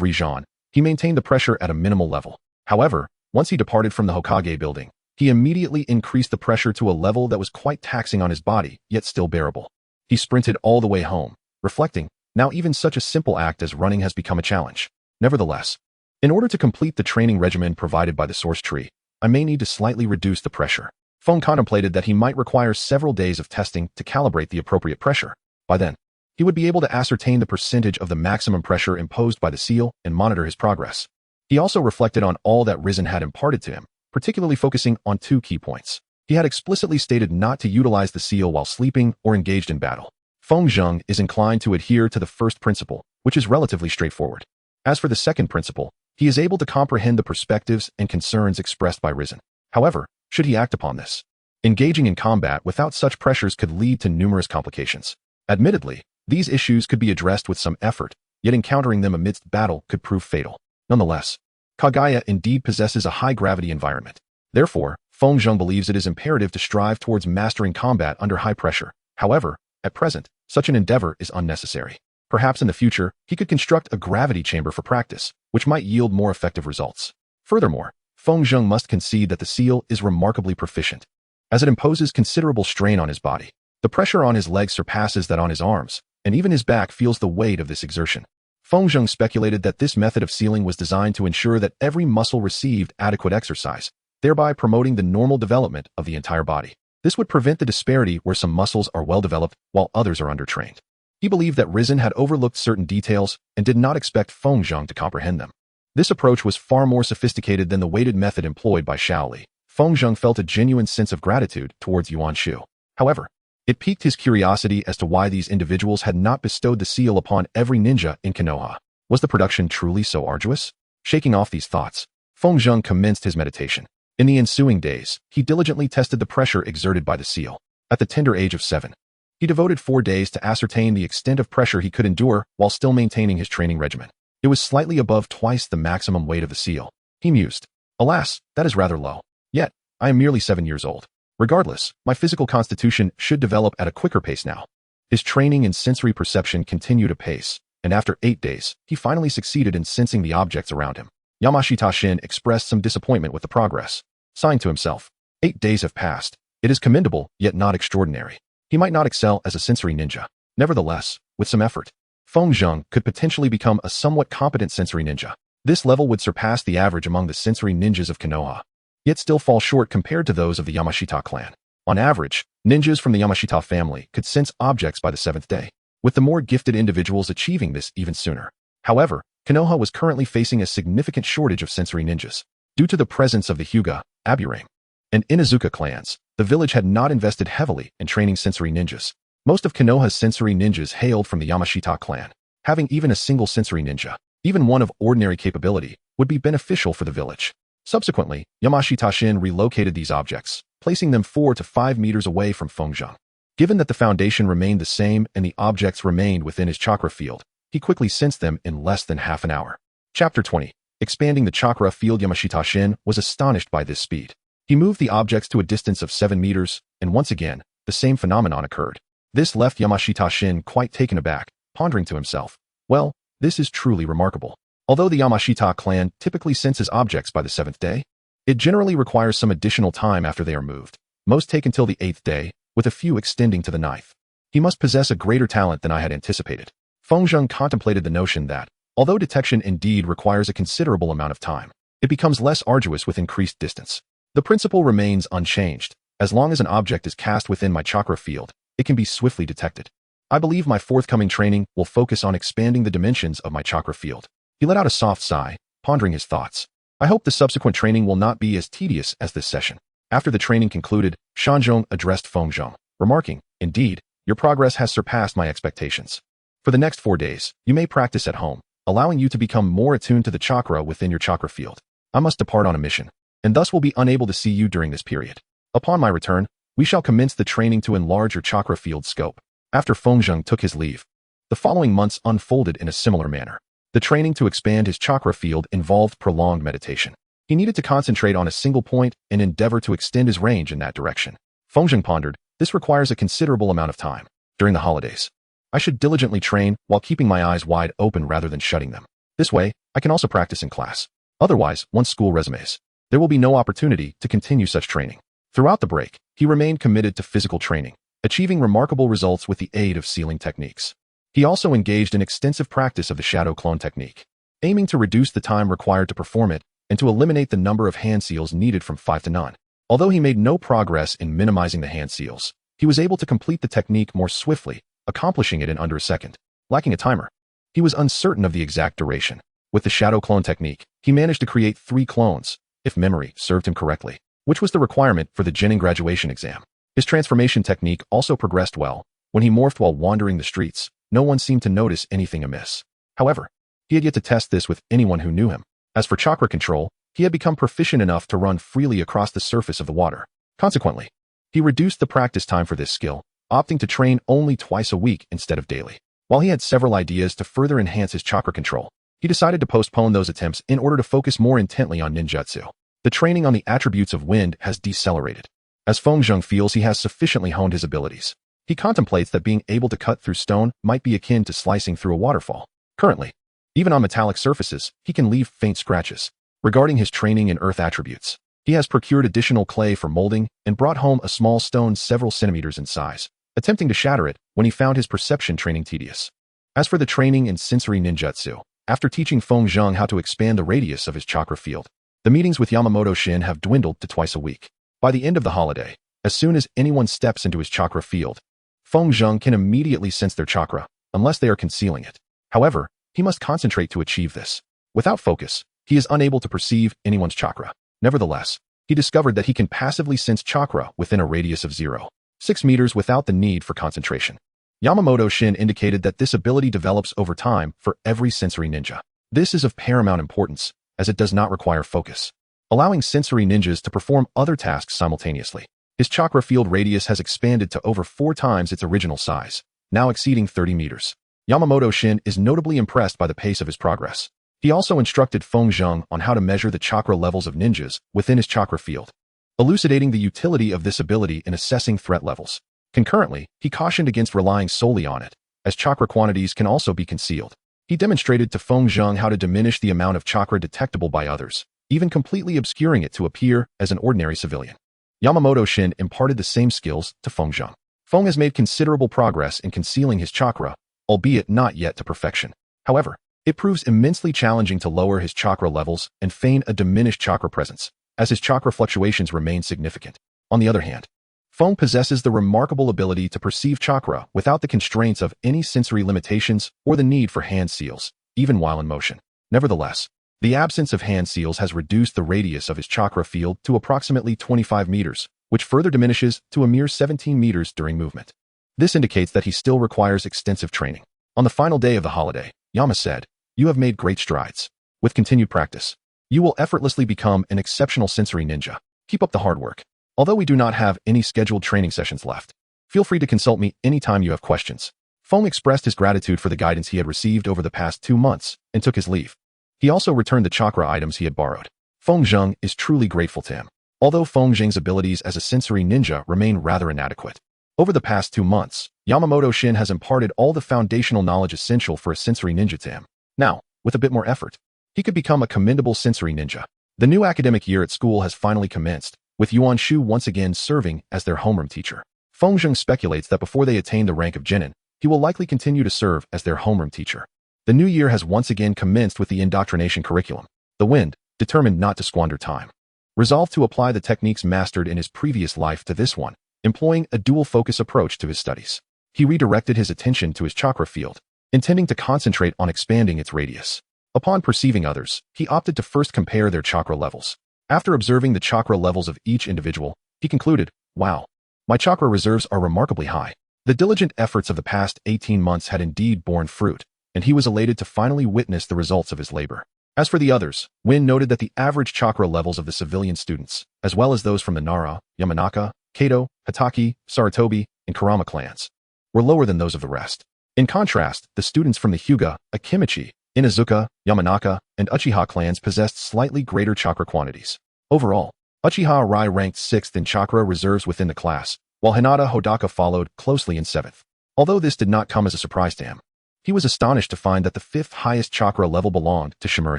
Rijan, he maintained the pressure at a minimal level. However, once he departed from the Hokage building, he immediately increased the pressure to a level that was quite taxing on his body, yet still bearable. He sprinted all the way home, reflecting, now even such a simple act as running has become a challenge. Nevertheless, in order to complete the training regimen provided by the source tree, I may need to slightly reduce the pressure. Feng contemplated that he might require several days of testing to calibrate the appropriate pressure. By then, he would be able to ascertain the percentage of the maximum pressure imposed by the seal and monitor his progress. He also reflected on all that Risen had imparted to him, particularly focusing on two key points. He had explicitly stated not to utilize the seal while sleeping or engaged in battle. Feng Zheng is inclined to adhere to the first principle, which is relatively straightforward. As for the second principle, he is able to comprehend the perspectives and concerns expressed by Risen. However, should he act upon this, engaging in combat without such pressures could lead to numerous complications. Admittedly, these issues could be addressed with some effort, yet encountering them amidst battle could prove fatal. Nonetheless, Kaguya indeed possesses a high-gravity environment. Therefore, Feng Zheng believes it is imperative to strive towards mastering combat under high pressure. However, at present, such an endeavor is unnecessary. Perhaps in the future, he could construct a gravity chamber for practice, which might yield more effective results. Furthermore, Feng Zheng must concede that the seal is remarkably proficient, as it imposes considerable strain on his body. The pressure on his legs surpasses that on his arms, and even his back feels the weight of this exertion. Feng Zheng speculated that this method of sealing was designed to ensure that every muscle received adequate exercise, thereby promoting the normal development of the entire body. This would prevent the disparity where some muscles are well developed while others are undertrained. He believed that Risen had overlooked certain details and did not expect Feng Zheng to comprehend them. This approach was far more sophisticated than the weighted method employed by Shaoli. Feng Zheng felt a genuine sense of gratitude towards Yuan Shu. However, it piqued his curiosity as to why these individuals had not bestowed the seal upon every ninja in Konoha. Was the production truly so arduous? Shaking off these thoughts, Feng Zheng commenced his meditation. In the ensuing days, he diligently tested the pressure exerted by the seal. At the tender age of 7, he devoted 4 days to ascertain the extent of pressure he could endure while still maintaining his training regimen. It was slightly above twice the maximum weight of the seal. He mused, "Alas, that is rather low. Yet, I am merely 7 years old. Regardless, my physical constitution should develop at a quicker pace now." His training in sensory perception continued apace, and after 8 days, he finally succeeded in sensing the objects around him. Yamashita Shin expressed some disappointment with the progress, sighing to himself, 8 days have passed. It is commendable, yet not extraordinary. He might not excel as a sensory ninja. Nevertheless, with some effort, Feng Zheng could potentially become a somewhat competent sensory ninja. This level would surpass the average among the sensory ninjas of Konoha, yet still fall short compared to those of the Yamashita clan. On average, ninjas from the Yamashita family could sense objects by the 7th day, with the more gifted individuals achieving this even sooner. However, Konoha was currently facing a significant shortage of sensory ninjas. Due to the presence of the Hyuga, Aburame, and Inuzuka clans, the village had not invested heavily in training sensory ninjas. Most of Konoha's sensory ninjas hailed from the Yamashita clan. Having even a single sensory ninja, even one of ordinary capability, would be beneficial for the village. Subsequently, Yamashita Shin relocated these objects, placing them 4 to 5 meters away from Feng Zheng. Given that the foundation remained the same and the objects remained within his chakra field, he quickly sensed them in less than half an hour. Chapter 20. Expanding the chakra field. Yamashita Shin was astonished by this speed. He moved the objects to a distance of 7 meters, and once again, the same phenomenon occurred. This left Yamashita Shin quite taken aback, pondering to himself, well, this is truly remarkable. Although the Yamashita clan typically senses objects by the 7th day, it generally requires some additional time after they are moved. Most take until the 8th day, with a few extending to the 9th. He must possess a greater talent than I had anticipated. Feng Zheng contemplated the notion that, although detection indeed requires a considerable amount of time, it becomes less arduous with increased distance. The principle remains unchanged. As long as an object is cast within my chakra field, it can be swiftly detected. I believe my forthcoming training will focus on expanding the dimensions of my chakra field. He let out a soft sigh, pondering his thoughts. I hope the subsequent training will not be as tedious as this session. After the training concluded, Shanzhong addressed Feng Zheng, remarking, indeed, your progress has surpassed my expectations. For the next 4 days, you may practice at home, allowing you to become more attuned to the chakra within your chakra field. I must depart on a mission, and thus will be unable to see you during this period. Upon my return, we shall commence the training to enlarge your chakra field scope. After Feng Zheng took his leave, the following months unfolded in a similar manner. The training to expand his chakra field involved prolonged meditation. He needed to concentrate on a single point and endeavor to extend his range in that direction. Feng Zheng pondered, this requires a considerable amount of time. During the holidays, I should diligently train while keeping my eyes wide open rather than shutting them. This way, I can also practice in class. Otherwise, once school resumes, there will be no opportunity to continue such training. Throughout the break, he remained committed to physical training, achieving remarkable results with the aid of sealing techniques. He also engaged in extensive practice of the shadow clone technique, aiming to reduce the time required to perform it and to eliminate the number of hand seals needed from 5 to none. Although he made no progress in minimizing the hand seals, he was able to complete the technique more swiftly, accomplishing it in under a second. Lacking a timer, he was uncertain of the exact duration. With the shadow clone technique, he managed to create 3 clones, if memory served him correctly, which was the requirement for the Genin graduation exam. His transformation technique also progressed well. When he morphed while wandering the streets, no one seemed to notice anything amiss. However, he had yet to test this with anyone who knew him. As for chakra control, he had become proficient enough to run freely across the surface of the water. Consequently, he reduced the practice time for this skill, opting to train only twice a week instead of daily. While he had several ideas to further enhance his chakra control, he decided to postpone those attempts in order to focus more intently on ninjutsu. The training on the attributes of wind has decelerated. As Feng Zheng feels he has sufficiently honed his abilities, he contemplates that being able to cut through stone might be akin to slicing through a waterfall. Currently, even on metallic surfaces, he can leave faint scratches. Regarding his training in earth attributes, he has procured additional clay for molding and brought home a small stone several centimeters in size, attempting to shatter it when he found his perception training tedious. As for the training in sensory ninjutsu, after teaching Feng Zheng how to expand the radius of his chakra field, the meetings with Yamamoto Shin have dwindled to twice a week. By the end of the holiday, as soon as anyone steps into his chakra field, Feng Zheng can immediately sense their chakra, unless they are concealing it. However, he must concentrate to achieve this. Without focus, he is unable to perceive anyone's chakra. Nevertheless, he discovered that he can passively sense chakra within a radius of 0.6 meters without the need for concentration. Yamamoto Shin indicated that this ability develops over time for every sensory ninja. This is of paramount importance, as it does not require focus, allowing sensory ninjas to perform other tasks simultaneously. His chakra field radius has expanded to over 4 times its original size, now exceeding 30 meters. Yamamoto Shin is notably impressed by the pace of his progress. He also instructed Feng Zheng on how to measure the chakra levels of ninjas within his chakra field, elucidating the utility of this ability in assessing threat levels. Concurrently, he cautioned against relying solely on it, as chakra quantities can also be concealed. He demonstrated to Feng Zheng how to diminish the amount of chakra detectable by others, even completely obscuring it to appear as an ordinary civilian. Yamamoto Shin imparted the same skills to Feng Zheng. Feng has made considerable progress in concealing his chakra, albeit not yet to perfection. However, it proves immensely challenging to lower his chakra levels and feign a diminished chakra presence, as his chakra fluctuations remain significant. On the other hand, Feng possesses the remarkable ability to perceive chakra without the constraints of any sensory limitations or the need for hand seals, even while in motion. Nevertheless, the absence of hand seals has reduced the radius of his chakra field to approximately 25 meters, which further diminishes to a mere 17 meters during movement. This indicates that he still requires extensive training. On the final day of the holiday, Yama said, "You have made great strides. With continued practice, you will effortlessly become an exceptional sensory ninja. Keep up the hard work. Although we do not have any scheduled training sessions left, feel free to consult me anytime you have questions." Feng expressed his gratitude for the guidance he had received over the past 2 months and took his leave. He also returned the chakra items he had borrowed. Feng Zheng is truly grateful to him. Although Feng Zheng's abilities as a sensory ninja remain rather inadequate, over the past 2 months, Yamamoto Shin has imparted all the foundational knowledge essential for a sensory ninja to him. Now, with a bit more effort, he could become a commendable sensory ninja. The new academic year at school has finally commenced, with Yuan Shu once again serving as their homeroom teacher. Feng Zheng speculates that before they attain the rank of genin, he will likely continue to serve as their homeroom teacher. The new year has once again commenced with the indoctrination curriculum. The Wind, determined not to squander time, resolved to apply the techniques mastered in his previous life to this one, employing a dual-focus approach to his studies. He redirected his attention to his chakra field, intending to concentrate on expanding its radius. Upon perceiving others, he opted to first compare their chakra levels. After observing the chakra levels of each individual, he concluded, "Wow, my chakra reserves are remarkably high." The diligent efforts of the past 18 months had indeed borne fruit, and he was elated to finally witness the results of his labor. As for the others, Win noted that the average chakra levels of the civilian students, as well as those from the Nara, Yamanaka, Kato, Hitaki, Saratobi, and Kurama clans, were lower than those of the rest. In contrast, the students from the Hyuga, Akimichi, Inazuka, Yamanaka, and Uchiha clans possessed slightly greater chakra quantities. Overall, Uchiha Arai ranked 6th in chakra reserves within the class, while Hinata Hodaka followed closely in 7th. Although this did not come as a surprise to him, he was astonished to find that the 5th highest chakra level belonged to Shimura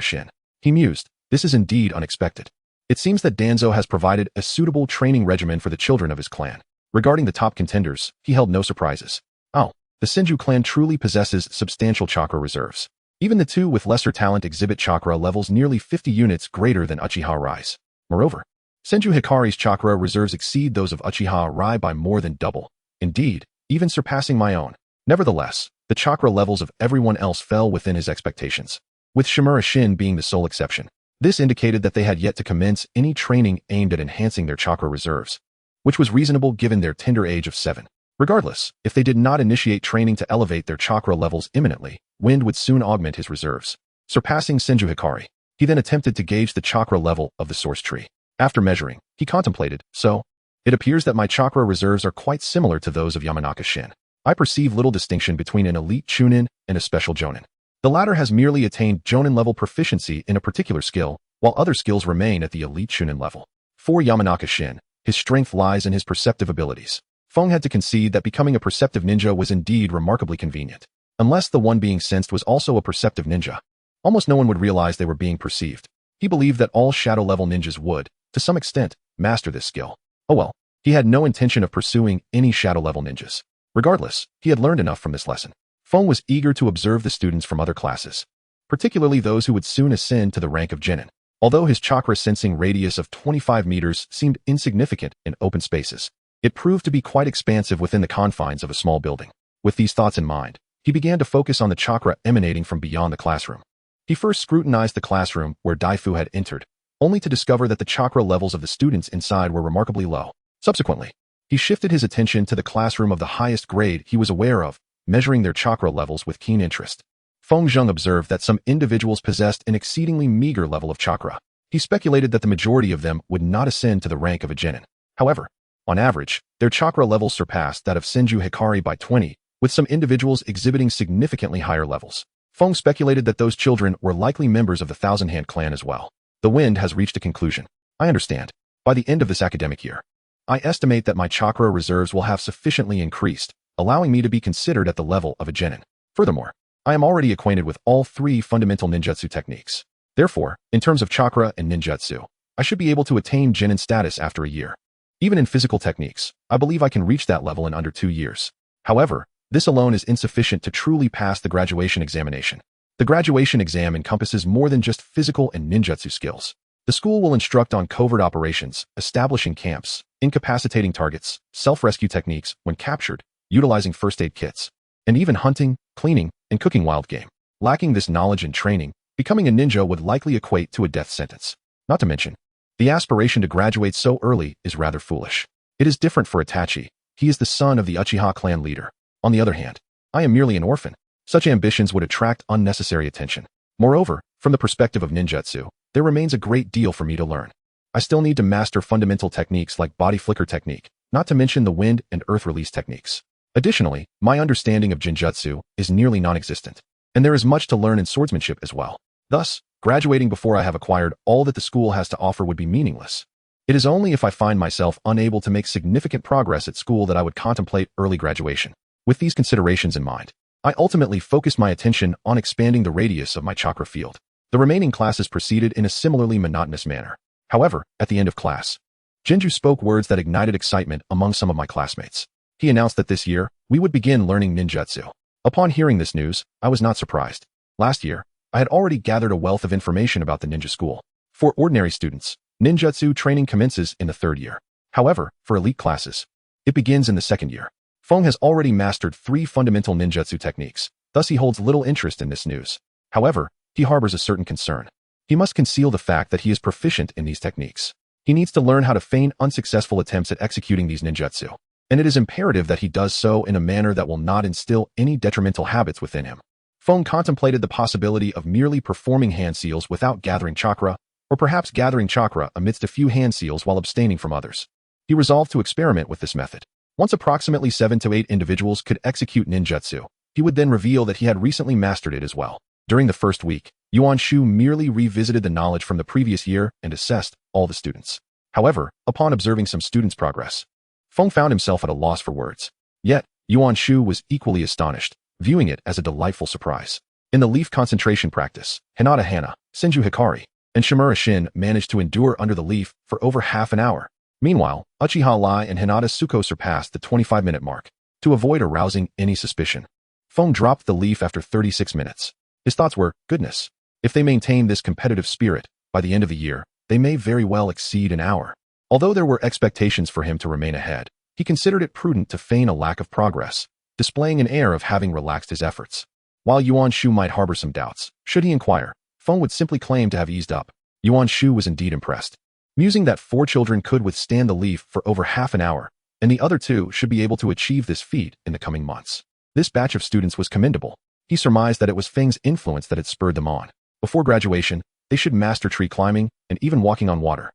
Shin. He mused, "This is indeed unexpected." It seems that Danzo has provided a suitable training regimen for the children of his clan. Regarding the top contenders, he held no surprises. Oh, the Senju clan truly possesses substantial chakra reserves. Even the two with lesser talent exhibit chakra levels nearly 50 units greater than Uchiha Arai's. Moreover, Senju Hikari's chakra reserves exceed those of Uchiha Arai by more than double. Indeed, even surpassing my own. Nevertheless, the chakra levels of everyone else fell within his expectations, with Shimura Shin being the sole exception. This indicated that they had yet to commence any training aimed at enhancing their chakra reserves, which was reasonable given their tender age of 7. Regardless, if they did not initiate training to elevate their chakra levels imminently, Wind would soon augment his reserves. Surpassing Senju Hikari, he then attempted to gauge the chakra level of the source tree. After measuring, he contemplated, "So, it appears that my chakra reserves are quite similar to those of Yamanaka Shin. I perceive little distinction between an elite Chunin and a special Jonin. The latter has merely attained Jonin-level proficiency in a particular skill, while other skills remain at the elite Chunin level. For Yamanaka Shin, his strength lies in his perceptive abilities." Feng had to concede that becoming a perceptive ninja was indeed remarkably convenient. Unless the one being sensed was also a perceptive ninja, almost no one would realize they were being perceived. He believed that all shadow-level ninjas would, to some extent, master this skill. Oh well, he had no intention of pursuing any shadow-level ninjas. Regardless, he had learned enough from this lesson. Feng was eager to observe the students from other classes, particularly those who would soon ascend to the rank of genin. Although his chakra sensing radius of 25 meters seemed insignificant in open spaces, it proved to be quite expansive within the confines of a small building. With these thoughts in mind, he began to focus on the chakra emanating from beyond the classroom. He first scrutinized the classroom where Daifu had entered, only to discover that the chakra levels of the students inside were remarkably low. Subsequently, he shifted his attention to the classroom of the highest grade he was aware of, measuring their chakra levels with keen interest. Feng Zheng observed that some individuals possessed an exceedingly meager level of chakra. He speculated that the majority of them would not ascend to the rank of a genin. However, on average, their chakra levels surpassed that of Senju Hikari by 20, with some individuals exhibiting significantly higher levels. Feng speculated that those children were likely members of the Thousand Hand clan as well. The Wind has reached a conclusion. I understand. By the end of this academic year, I estimate that my chakra reserves will have sufficiently increased, allowing me to be considered at the level of a genin. Furthermore, I am already acquainted with all 3 fundamental ninjutsu techniques. Therefore, in terms of chakra and ninjutsu, I should be able to attain genin status after a year. Even in physical techniques, I believe I can reach that level in under 2 years. However, this alone is insufficient to truly pass the graduation examination. The graduation exam encompasses more than just physical and ninjutsu skills. The school will instruct on covert operations, establishing camps, incapacitating targets, self-rescue techniques when captured, utilizing first aid kits, and even hunting, cleaning, and cooking wild game. Lacking this knowledge and training, becoming a ninja would likely equate to a death sentence. Not to mention, the aspiration to graduate so early is rather foolish. It is different for Itachi. He is the son of the Uchiha clan leader. On the other hand, I am merely an orphan. Such ambitions would attract unnecessary attention. Moreover, from the perspective of ninjutsu, there remains a great deal for me to learn. I still need to master fundamental techniques like body flicker technique, not to mention the wind and earth release techniques. Additionally, my understanding of Jinjutsu is nearly non-existent, and there is much to learn in swordsmanship as well. Thus, graduating before I have acquired all that the school has to offer would be meaningless. It is only if I find myself unable to make significant progress at school that I would contemplate early graduation. With these considerations in mind, I ultimately focused my attention on expanding the radius of my chakra field. The remaining classes proceeded in a similarly monotonous manner. However, at the end of class, Jinju spoke words that ignited excitement among some of my classmates. He announced that this year, we would begin learning ninjutsu. Upon hearing this news, I was not surprised. Last year, I had already gathered a wealth of information about the ninja school. For ordinary students, ninjutsu training commences in the 3rd year. However, for elite classes, it begins in the 2nd year. Feng has already mastered 3 fundamental ninjutsu techniques, thus he holds little interest in this news. However, he harbors a certain concern. He must conceal the fact that he is proficient in these techniques. He needs to learn how to feign unsuccessful attempts at executing these ninjutsu, and it is imperative that he does so in a manner that will not instill any detrimental habits within him. Feng contemplated the possibility of merely performing hand seals without gathering chakra, or perhaps gathering chakra amidst a few hand seals while abstaining from others. He resolved to experiment with this method. Once approximately 7 to 8 individuals could execute ninjutsu, he would then reveal that he had recently mastered it as well. During the first week, Yuan Shu merely revisited the knowledge from the previous year and assessed all the students. However, upon observing some students' progress, Feng found himself at a loss for words. Yet, Yuan Shu was equally astonished, viewing it as a delightful surprise. In the leaf concentration practice, Hinata Hana, Senju Hikari, and Shimura Shin managed to endure under the leaf for over half an hour. Meanwhile, Uchiha Lai and Hinata Suko surpassed the 25-minute mark. To avoid arousing any suspicion, Feng dropped the leaf after 36 minutes. His thoughts were, goodness, if they maintain this competitive spirit, by the end of the year, they may very well exceed an hour. Although there were expectations for him to remain ahead, he considered it prudent to feign a lack of progress, displaying an air of having relaxed his efforts. While Yuan Shu might harbor some doubts, should he inquire, Feng would simply claim to have eased up. Yuan Shu was indeed impressed, musing that 4 children could withstand the leaf for over half an hour, and the other 2 should be able to achieve this feat in the coming months. This batch of students was commendable. He surmised that it was Feng's influence that had spurred them on. Before graduation, they should master tree climbing and even walking on water.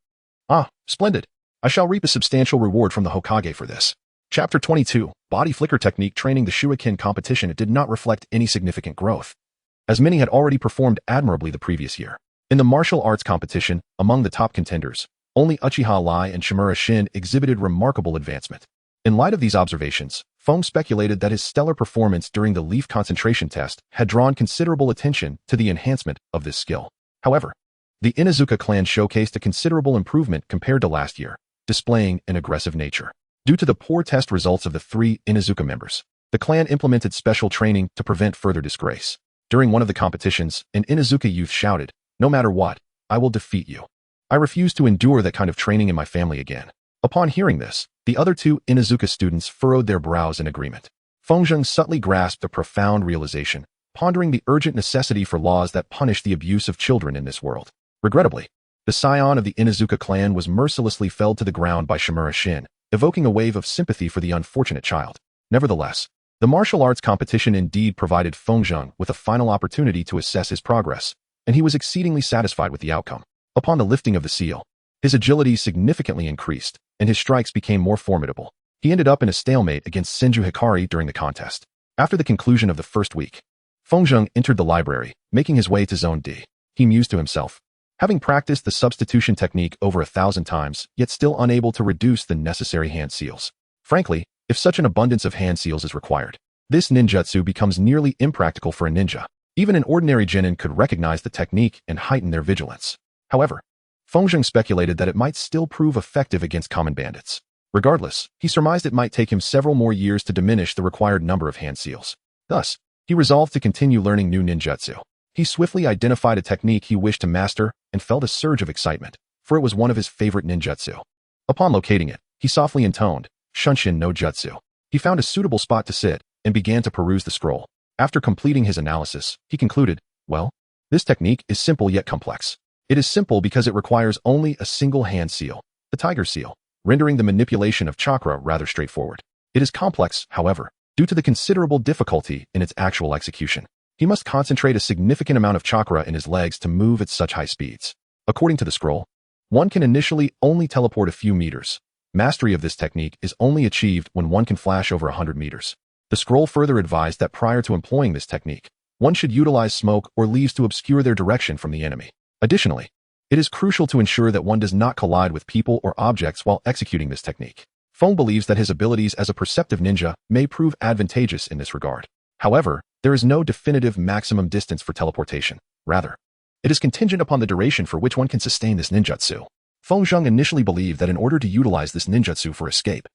Ah, splendid. I shall reap a substantial reward from the Hokage for this. Chapter 22, Body Flicker Technique Training. The Shuriken competition did not reflect any significant growth, as many had already performed admirably the previous year. In the martial arts competition, among the top contenders, only Uchiha Lai and Shimura Shin exhibited remarkable advancement. In light of these observations, Feng speculated that his stellar performance during the leaf concentration test had drawn considerable attention to the enhancement of this skill. However, the Inuzuka clan showcased a considerable improvement compared to last year, displaying an aggressive nature. Due to the poor test results of the 3 Inuzuka members, the clan implemented special training to prevent further disgrace. During one of the competitions, an Inuzuka youth shouted, "No matter what, I will defeat you. I refuse to endure that kind of training in my family again." Upon hearing this, the other 2 Inuzuka students furrowed their brows in agreement. Fengzheng subtly grasped the profound realization, pondering the urgent necessity for laws that punish the abuse of children in this world. Regrettably, the scion of the Inuzuka clan was mercilessly felled to the ground by Shimura Shin, evoking a wave of sympathy for the unfortunate child. Nevertheless, the martial arts competition indeed provided Fengzheng with a final opportunity to assess his progress, and he was exceedingly satisfied with the outcome. Upon the lifting of the seal, his agility significantly increased, and his strikes became more formidable. He ended up in a stalemate against Senju Hikari during the contest. After the conclusion of the first week, Fengzheng entered the library, making his way to Zone D. He mused to himself, having practiced the substitution technique over 1,000 times, yet still unable to reduce the necessary hand seals. Frankly, if such an abundance of hand seals is required, this ninjutsu becomes nearly impractical for a ninja. Even an ordinary genin could recognize the technique and heighten their vigilance. However, Fengzheng speculated that it might still prove effective against common bandits. Regardless, he surmised it might take him several more years to diminish the required number of hand seals. Thus, he resolved to continue learning new ninjutsu. He swiftly identified a technique he wished to master and felt a surge of excitement, for it was one of his favorite ninjutsu. Upon locating it, he softly intoned, Shunshin no Jutsu. He found a suitable spot to sit and began to peruse the scroll. After completing his analysis, he concluded, well, this technique is simple yet complex. It is simple because it requires only a single hand seal, the tiger seal, rendering the manipulation of chakra rather straightforward. It is complex, however, due to the considerable difficulty in its actual execution. He must concentrate a significant amount of chakra in his legs to move at such high speeds. According to the scroll, one can initially only teleport a few meters. Mastery of this technique is only achieved when one can flash over 100 meters. The scroll further advised that prior to employing this technique, one should utilize smoke or leaves to obscure their direction from the enemy. Additionally, it is crucial to ensure that one does not collide with people or objects while executing this technique. Feng believes that his abilities as a perceptive ninja may prove advantageous in this regard. However, there is no definitive maximum distance for teleportation. Rather, it is contingent upon the duration for which one can sustain this ninjutsu. Feng Zheng initially believed that in order to utilize this ninjutsu for escape,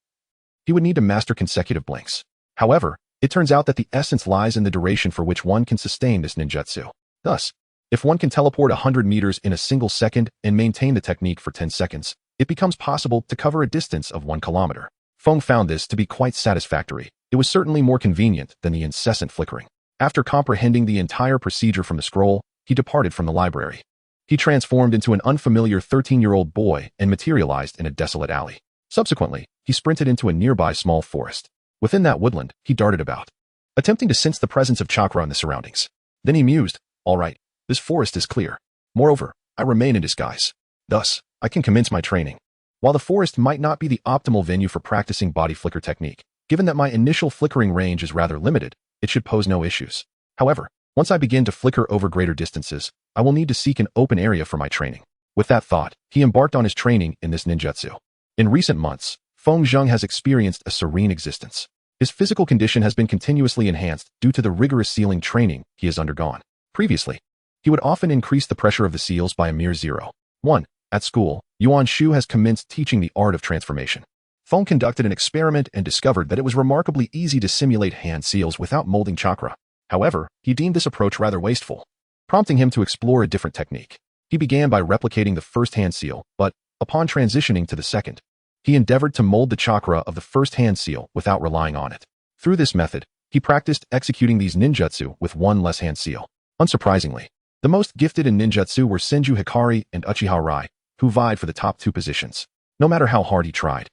he would need to master consecutive blinks. However, it turns out that the essence lies in the duration for which one can sustain this ninjutsu. Thus, if one can teleport 100 meters in a single second and maintain the technique for 10 seconds, it becomes possible to cover a distance of 1 kilometer. Feng found this to be quite satisfactory. It was certainly more convenient than the incessant flickering. After comprehending the entire procedure from the scroll, he departed from the library. He transformed into an unfamiliar 13-year-old boy and materialized in a desolate alley. Subsequently, he sprinted into a nearby small forest. Within that woodland, he darted about, attempting to sense the presence of chakra in the surroundings. Then he mused, all right, this forest is clear. Moreover, I remain in disguise. Thus, I can commence my training. While the forest might not be the optimal venue for practicing body flicker technique, given that my initial flickering range is rather limited, it should pose no issues. However, once I begin to flicker over greater distances, I will need to seek an open area for my training. With that thought, he embarked on his training in this ninjutsu. In recent months, Feng Zheng has experienced a serene existence. His physical condition has been continuously enhanced due to the rigorous sealing training he has undergone. Previously, he would often increase the pressure of the seals by a mere 0.1. At school, Yuan Shu has commenced teaching the art of transformation. Feng conducted an experiment and discovered that it was remarkably easy to simulate hand seals without molding chakra. However, he deemed this approach rather wasteful, prompting him to explore a different technique. He began by replicating the first hand seal, but, upon transitioning to the second, he endeavored to mold the chakra of the first hand seal without relying on it. Through this method, he practiced executing these ninjutsu with one less hand seal. Unsurprisingly, the most gifted in ninjutsu were Senju Hikari and Uchiha Rai, who vied for the top 2 positions. No matter how hard he tried,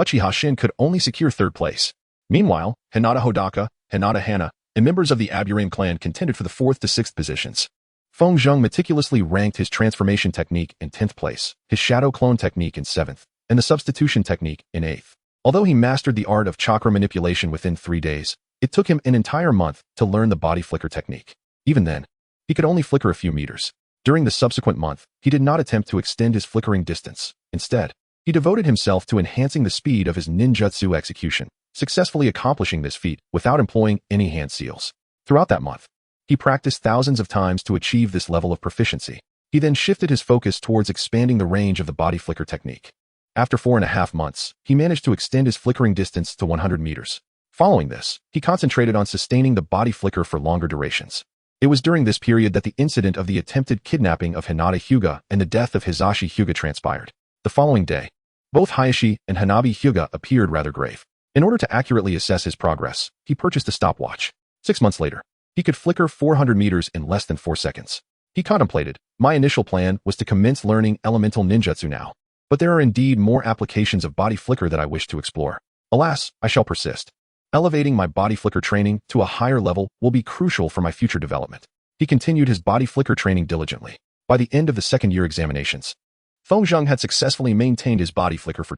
Uchiha Shin could only secure 3rd place. Meanwhile, Hinata Hodaka, Hinata Hana, and members of the Aburame clan contended for the 4th to 6th positions. Feng Zheng meticulously ranked his transformation technique in 10th place, his shadow clone technique in 7th, and the substitution technique in 8th. Although he mastered the art of chakra manipulation within 3 days, it took him an entire month to learn the body flicker technique. Even then, he could only flicker a few meters. During the subsequent month, he did not attempt to extend his flickering distance. Instead, he devoted himself to enhancing the speed of his ninjutsu execution, successfully accomplishing this feat without employing any hand seals. Throughout that month, he practiced thousands of times to achieve this level of proficiency. He then shifted his focus towards expanding the range of the body flicker technique. After 4.5 months, he managed to extend his flickering distance to 100 meters. Following this, he concentrated on sustaining the body flicker for longer durations. It was during this period that the incident of the attempted kidnapping of Hinata Hyuga and the death of Hisashi Hyuga transpired. The following day, both Hayashi and Hanabi Hyuga appeared rather grave. In order to accurately assess his progress, he purchased a stopwatch. 6 months later, he could flicker 400 meters in less than 4 seconds. He contemplated, my initial plan was to commence learning elemental ninjutsu now, but there are indeed more applications of body flicker that I wish to explore. Alas, I shall persist. Elevating my body flicker training to a higher level will be crucial for my future development. He continued his body flicker training diligently. By the end of the second-year examinations, Feng Zheng had successfully maintained his body flicker for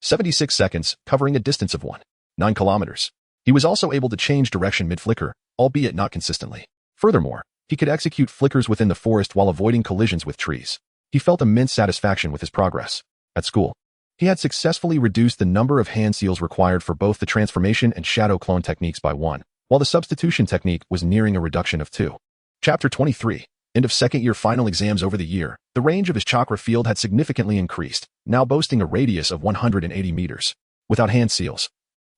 76 seconds, covering a distance of 9 kilometers. He was also able to change direction mid-flicker, albeit not consistently. Furthermore, he could execute flickers within the forest while avoiding collisions with trees. He felt immense satisfaction with his progress. At school, he had successfully reduced the number of hand seals required for both the transformation and shadow clone techniques by 1, while the substitution technique was nearing a reduction of 2. Chapter 23. End of second-year final exams. Over the year, the range of his chakra field had significantly increased, now boasting a radius of 180 meters. without hand seals.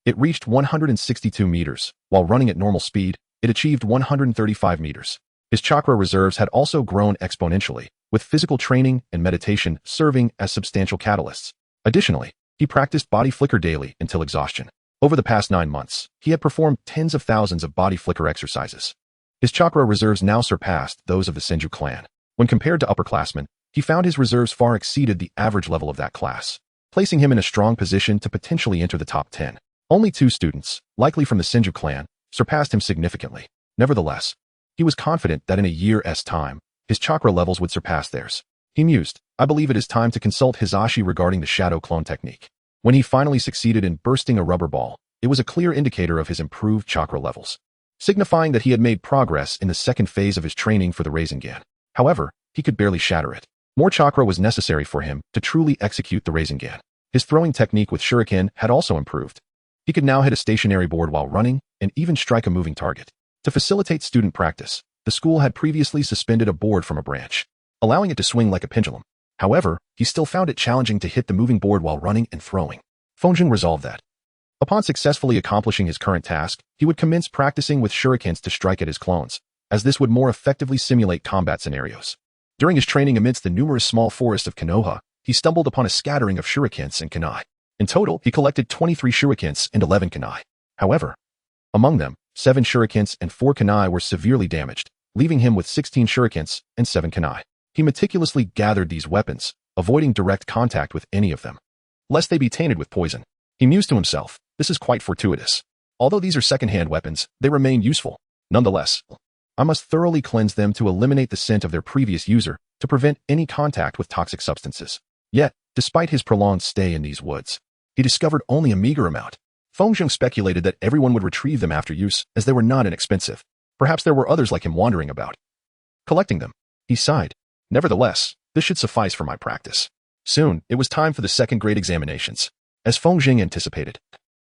It reached 162 meters. While running at normal speed, it achieved 135 meters. His chakra reserves had also grown exponentially, with physical training and meditation serving as substantial catalysts. Additionally, he practiced body flicker daily until exhaustion. Over the past 9 months, he had performed tens of thousands of body flicker exercises. His chakra reserves now surpassed those of the Senju clan. When compared to upperclassmen, he found his reserves far exceeded the average level of that class, placing him in a strong position to potentially enter the top 10. Only 2 students, likely from the Senju clan, surpassed him significantly. Nevertheless, he was confident that in a year's time, his chakra levels would surpass theirs. He mused, I believe it is time to consult Hisashi regarding the shadow clone technique. When he finally succeeded in bursting a rubber ball, it was a clear indicator of his improved chakra levels, signifying that he had made progress in the second phase of his training for the Rasengan. However, he could barely shatter it. More chakra was necessary for him to truly execute the Rasengan. His throwing technique with shuriken had also improved. He could now hit a stationary board while running and even strike a moving target. To facilitate student practice, the school had previously suspended a board from a branch, allowing it to swing like a pendulum. However, he still found it challenging to hit the moving board while running and throwing. Fongjin resolved that, upon successfully accomplishing his current task, he would commence practicing with shurikens to strike at his clones, as this would more effectively simulate combat scenarios. During his training amidst the numerous small forests of Konoha, he stumbled upon a scattering of shurikens and kunai. In total, he collected 23 shurikens and 11 kunai. However, among them, 7 shurikens and 4 kunai were severely damaged, leaving him with 16 shurikens and 7 kunai. He meticulously gathered these weapons, avoiding direct contact with any of them, lest they be tainted with poison. He mused to himself, this is quite fortuitous. Although these are second-hand weapons, they remain useful. Nonetheless, I must thoroughly cleanse them to eliminate the scent of their previous user to prevent any contact with toxic substances. Yet, despite his prolonged stay in these woods, he discovered only a meager amount. Fongjin speculated that everyone would retrieve them after use, as they were not inexpensive. Perhaps there were others like him wandering about, collecting them. He sighed. Nevertheless, this should suffice for my practice. Soon, it was time for the second-grade examinations. As Fongjin anticipated,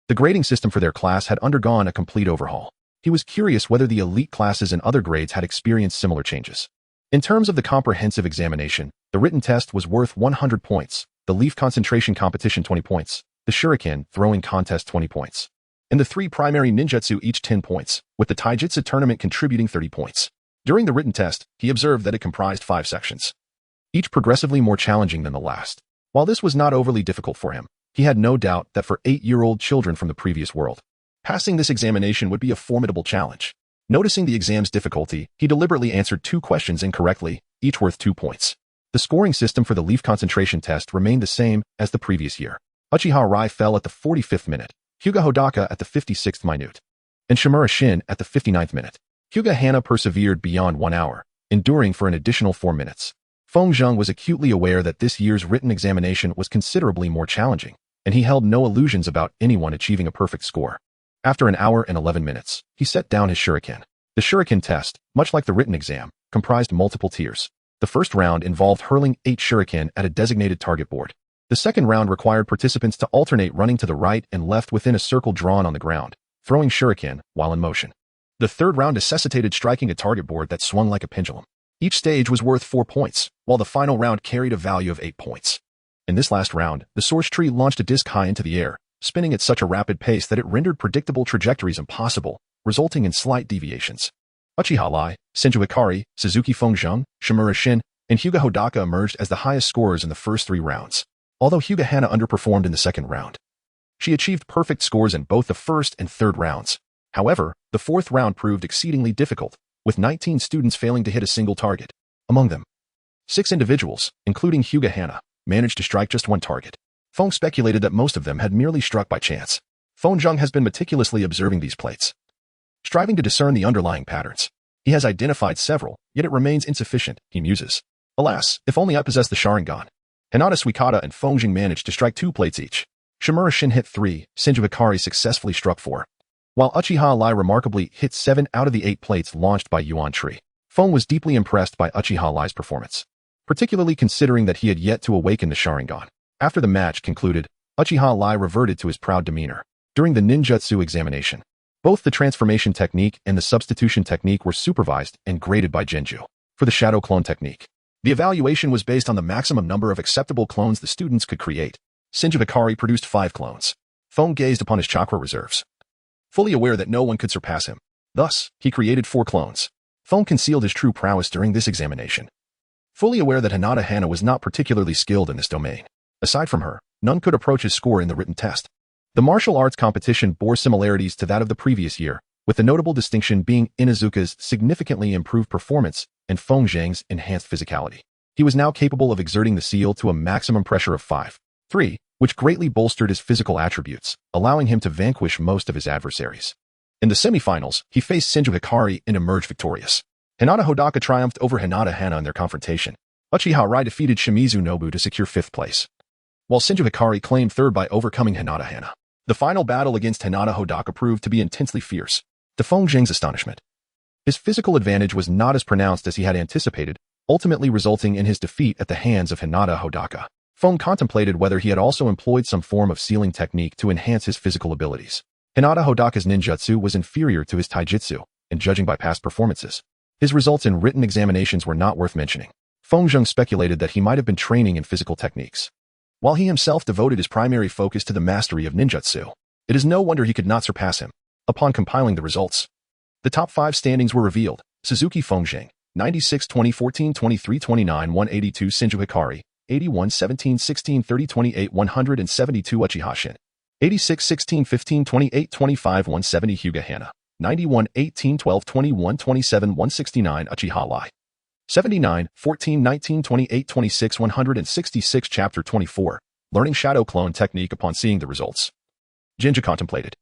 the grading system for their class had undergone a complete overhaul. He was curious whether the elite classes in other grades had experienced similar changes. In terms of the comprehensive examination, the written test was worth 100 points, the leaf concentration competition 20 points, the shuriken throwing contest 20 points, and the 3 primary ninjutsu each 10 points, with the taijutsu tournament contributing 30 points. During the written test, he observed that it comprised 5 sections, each progressively more challenging than the last. While this was not overly difficult for him, he had no doubt that for 8-year-old children from the previous world, passing this examination would be a formidable challenge. Noticing the exam's difficulty, he deliberately answered 2 questions incorrectly, each worth 2 points. The scoring system for the leaf concentration test remained the same as the previous year. Uchiha Rai fell at the 45th minute, Hyuga Hodaka at the 56th minute, and Shimura Shin at the 59th minute. Hyuga Hana persevered beyond 1 hour, enduring for an additional 4 minutes. Fongjin was acutely aware that this year's written examination was considerably more challenging, and he held no illusions about anyone achieving a perfect score. After an hour and 11 minutes, he set down his shuriken. The shuriken test, much like the written exam, comprised multiple tiers. The first round involved hurling 8 shuriken at a designated target board. The second round required participants to alternate running to the right and left within a circle drawn on the ground, throwing shuriken while in motion. The third round necessitated striking a target board that swung like a pendulum. Each stage was worth 4 points, while the final round carried a value of 8 points. In this last round, the source tree launched a disc high into the air, spinning at such a rapid pace that it rendered predictable trajectories impossible, resulting in slight deviations. Uchiha Rai, Senju Hikari, Suzuki Fongjin, Shimura Shin, and Hyuga Hodaka emerged as the highest scorers in the first 3 rounds. Although Hyuga Hana underperformed in the second round, she achieved perfect scores in both the first and third rounds. However, the fourth round proved exceedingly difficult, with 19 students failing to hit a single target. Among them, 6 individuals, including Hyuga Hana, managed to strike just 1 target. Fong speculated that most of them had merely struck by chance. Fongjin has been meticulously observing these plates, striving to discern the underlying patterns. He has identified several, yet it remains insufficient, he muses. Alas, if only I possessed the Sharingan. Hinata Suikata and Fongjin managed to strike 2 plates each. Shimura Shin hit 3, Senju Hikari successfully struck 4, while Uchiha Rai remarkably hit 7 out of the 8 plates launched by Yuan Tree. Fong was deeply impressed by Uchiha Rai's performance, particularly considering that he had yet to awaken the Sharingan. After the match concluded, Uchiha Rai reverted to his proud demeanor. During the ninjutsu examination, both the transformation technique and the substitution technique were supervised and graded by Genju. For the shadow clone technique, the evaluation was based on the maximum number of acceptable clones the students could create. Senju Hikari produced 5 clones, Feng gazed upon his chakra reserves, fully aware that no one could surpass him. Thus, he created 4 clones. Feng concealed his true prowess during this examination, fully aware that Hinata Hana was not particularly skilled in this domain. Aside from her, none could approach his score in the written test. The martial arts competition bore similarities to that of the previous year, with the notable distinction being Inuzuka's significantly improved performance and Feng Zhang's enhanced physicality. He was now capable of exerting the seal to a maximum pressure of 5.3, which greatly bolstered his physical attributes, allowing him to vanquish most of his adversaries. In the semifinals, he faced Senju Hikari and emerged victorious. Hinata Hodaka triumphed over Hinata Hana in their confrontation. Uchiha Rai defeated Shimizu Nobu to secure 5th place, while Senju Hikari claimed 3rd by overcoming Hinata Hana. The final battle against Hinata Hodaka proved to be intensely fierce. To Feng Zhang's astonishment, his physical advantage was not as pronounced as he had anticipated, ultimately resulting in his defeat at the hands of Hinata Hodaka. Feng contemplated whether he had also employed some form of sealing technique to enhance his physical abilities. Hinata Hodaka's ninjutsu was inferior to his taijutsu, and judging by past performances, his results in written examinations were not worth mentioning. Feng Zhang speculated that he might have been training in physical techniques, while he himself devoted his primary focus to the mastery of ninjutsu. It is no wonder he could not surpass him. Upon compiling the results, the top 5 standings were revealed. Suzuki Feng Zhang, 96, 20, 14, 23, 29, 182. Senju Hikari, 81, 17, 16, 30, 28, 172. Uchiha Shin, 86, 16, 15, 28, 25, 170. Hyuga Hana, 91, 18, 12, 21, 27, 169. Uchiha Lai, 79, 14, 19, 28, 26, 166. Chapter 24. Learning Shadow Clone Technique. Upon seeing the results, Jinja contemplated.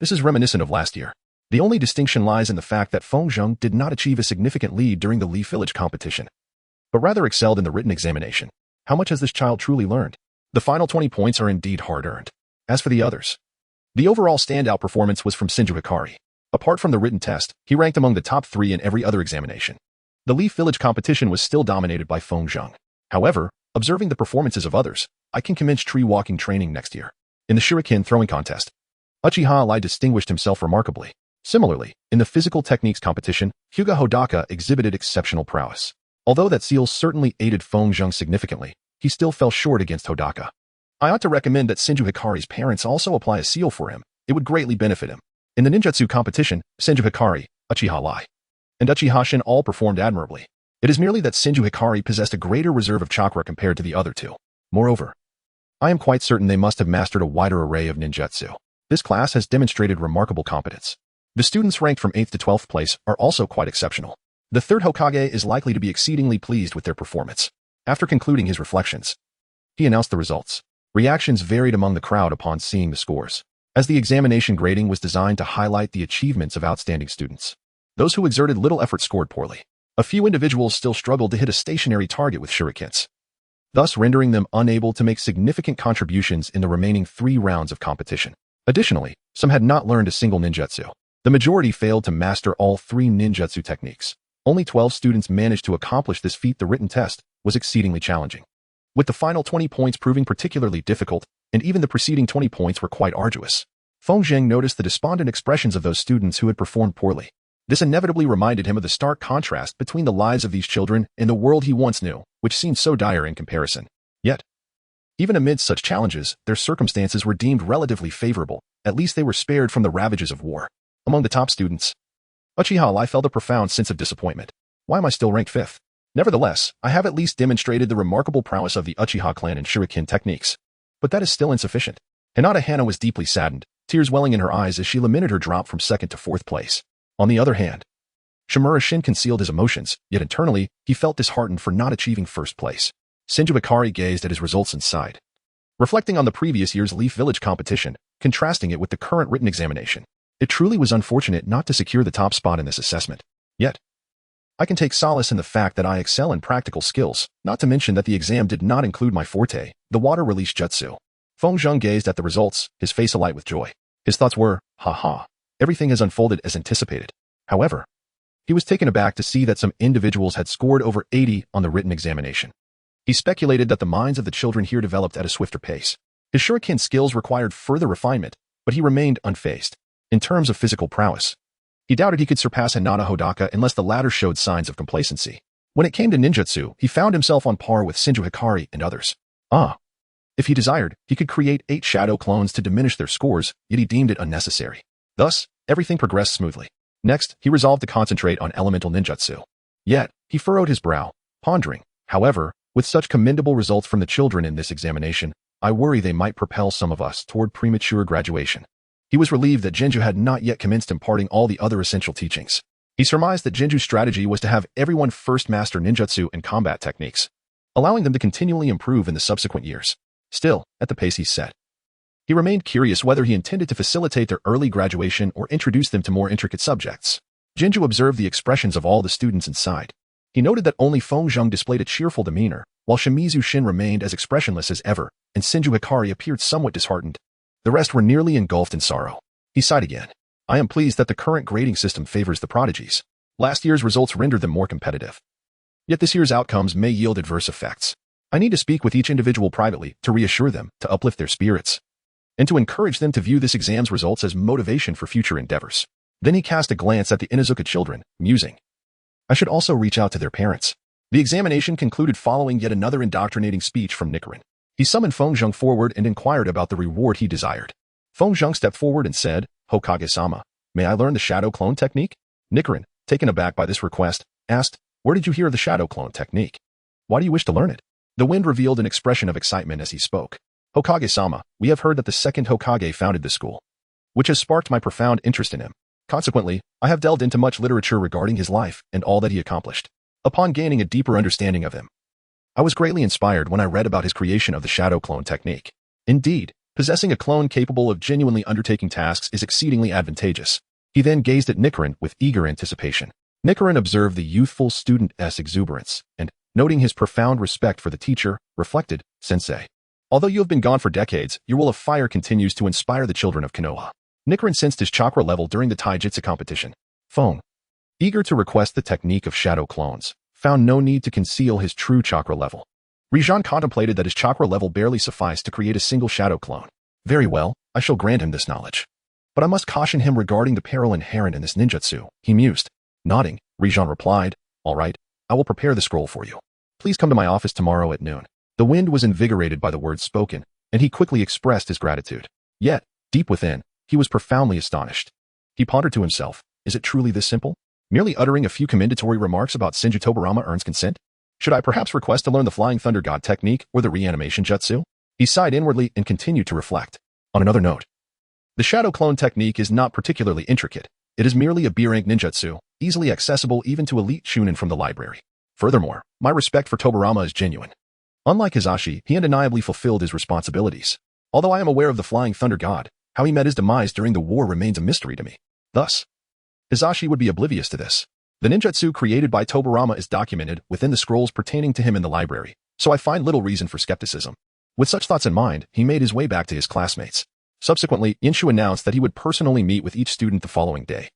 This is reminiscent of last year. The only distinction lies in the fact that Feng Zhang did not achieve a significant lead during the Leaf Village competition, but rather excelled in the written examination. How much has this child truly learned? The final 20 points are indeed hard-earned. As for the others, the overall standout performance was from Senju Hikari. Apart from the written test, he ranked among the top 3 in every other examination. The Leaf Village competition was still dominated by Feng Zhang. However, observing the performances of others, I can commence tree walking training next year. In the shuriken throwing contest, Uchiha Lai distinguished himself remarkably. Similarly, in the physical techniques competition, Hyuga Hodaka exhibited exceptional prowess. Although that seal certainly aided Feng Zhang significantly, he still fell short against Hodaka. I ought to recommend that Senju Hikari's parents also apply a seal for him. It would greatly benefit him. In the ninjutsu competition, Senju Hikari, Uchiha Lai, and Uchiha Shin all performed admirably. It is merely that Senju Hikari possessed a greater reserve of chakra compared to the other 2. Moreover, I am quite certain they must have mastered a wider array of ninjutsu. This class has demonstrated remarkable competence. The students ranked from 8th to 12th place are also quite exceptional. The 3rd Hokage is likely to be exceedingly pleased with their performance. After concluding his reflections, he announced the results. Reactions varied among the crowd upon seeing the scores, as the examination grading was designed to highlight the achievements of outstanding students. Those who exerted little effort scored poorly. A few individuals still struggled to hit a stationary target with shurikens, thus rendering them unable to make significant contributions in the remaining 3 rounds of competition. Additionally, some had not learned a single ninjutsu. The majority failed to master all 3 ninjutsu techniques. Only 12 students managed to accomplish this feat. The written test was exceedingly challenging, with the final 20 points proving particularly difficult, and even the preceding 20 points were quite arduous. Feng Zhang noticed the despondent expressions of those students who had performed poorly. This inevitably reminded him of the stark contrast between the lives of these children and the world he once knew, which seemed so dire in comparison. Yet, even amidst such challenges, their circumstances were deemed relatively favorable. At least they were spared from the ravages of war. Among the top students, Uchiha Lai felt a profound sense of disappointment. Why am I still ranked 5th? Nevertheless, I have at least demonstrated the remarkable prowess of the Uchiha clan in shuriken techniques. But that is still insufficient. Hinata Hana was deeply saddened, tears welling in her eyes as she lamented her drop from 2nd to 4th place. On the other hand, Shimura Shin concealed his emotions, yet internally, he felt disheartened for not achieving 1st place. Senju Hikari gazed at his results and sighed, reflecting on the previous year's Leaf Village competition, contrasting it with the current written examination. It truly was unfortunate not to secure the top spot in this assessment. Yet, I can take solace in the fact that I excel in practical skills, not to mention that the exam did not include my forte, the water release jutsu. Feng Zhang gazed at the results, his face alight with joy. His thoughts were, ha, everything has unfolded as anticipated. However, he was taken aback to see that some individuals had scored over 80 on the written examination. He speculated that the minds of the children here developed at a swifter pace. His shuriken skills required further refinement, but he remained unfazed. In terms of physical prowess, he doubted he could surpass Hinata Hodaka unless the latter showed signs of complacency. When it came to ninjutsu, he found himself on par with Senju Hikari and others. If he desired, he could create 8 shadow clones to diminish their scores, yet he deemed it unnecessary. Thus, everything progressed smoothly. Next, he resolved to concentrate on elemental ninjutsu. Yet, he furrowed his brow, pondering. However, with such commendable results from the children in this examination, I worry they might propel some of us toward premature graduation. He was relieved that Jinju had not yet commenced imparting all the other essential teachings. He surmised that Jinju's strategy was to have everyone first master ninjutsu and combat techniques, allowing them to continually improve in the subsequent years. Still, at the pace he set, he remained curious whether he intended to facilitate their early graduation or introduce them to more intricate subjects. Jinju observed the expressions of all the students inside. He noted that only Feng Zheng displayed a cheerful demeanor, while Shimizu Shin remained as expressionless as ever, and Senju Hikari appeared somewhat disheartened. The rest were nearly engulfed in sorrow. He sighed again. I am pleased that the current grading system favors the prodigies. Last year's results rendered them more competitive. Yet this year's outcomes may yield adverse effects. I need to speak with each individual privately to reassure them, to uplift their spirits, and to encourage them to view this exam's results as motivation for future endeavors. Then he cast a glance at the Inuzuka children, musing. I should also reach out to their parents. The examination concluded following yet another indoctrinating speech from Nichiren. He summoned Feng Zheng forward and inquired about the reward he desired. Feng Zheng stepped forward and said, Hokage-sama, may I learn the shadow clone technique? Nichiren, taken aback by this request, asked, where did you hear of the shadow clone technique? Why do you wish to learn it? The wind revealed an expression of excitement as he spoke. Hokage-sama, we have heard that the second Hokage founded this school, which has sparked my profound interest in him. Consequently, I have delved into much literature regarding his life and all that he accomplished. Upon gaining a deeper understanding of him, I was greatly inspired when I read about his creation of the shadow clone technique. Indeed, possessing a clone capable of genuinely undertaking tasks is exceedingly advantageous. He then gazed at Nichiren with eager anticipation. Nichiren observed the youthful student's exuberance and, noting his profound respect for the teacher, reflected, Sensei, although you have been gone for decades, your will of fire continues to inspire the children of Konoha. Nichiren sensed his chakra level during the taijutsu competition. Feng, eager to request the technique of shadow clones, found no need to conceal his true chakra level. Rijan contemplated that his chakra level barely sufficed to create a single shadow clone. Very well, I shall grant him this knowledge. But I must caution him regarding the peril inherent in this ninjutsu, he mused. Nodding, Rijan replied, all right, I will prepare the scroll for you. Please come to my office tomorrow at noon. The wind was invigorated by the words spoken, and he quickly expressed his gratitude. Yet, deep within, he was profoundly astonished. He pondered to himself, is it truly this simple? Merely uttering a few commendatory remarks about Senju Tobarama earns consent? Should I perhaps request to learn the Flying Thunder God technique or the reanimation jutsu? He sighed inwardly and continued to reflect. On another note, the shadow clone technique is not particularly intricate. It is merely a B-rank ninjutsu, easily accessible even to elite shunin from the library. Furthermore, my respect for Tobarama is genuine. Unlike Hizashi, he undeniably fulfilled his responsibilities. Although I am aware of the Flying Thunder God, how he met his demise during the war remains a mystery to me. Thus, Hizashi would be oblivious to this. The ninjutsu created by Tobarama is documented within the scrolls pertaining to him in the library, so I find little reason for skepticism. With such thoughts in mind, he made his way back to his classmates. Subsequently, Inshu announced that he would personally meet with each student the following day,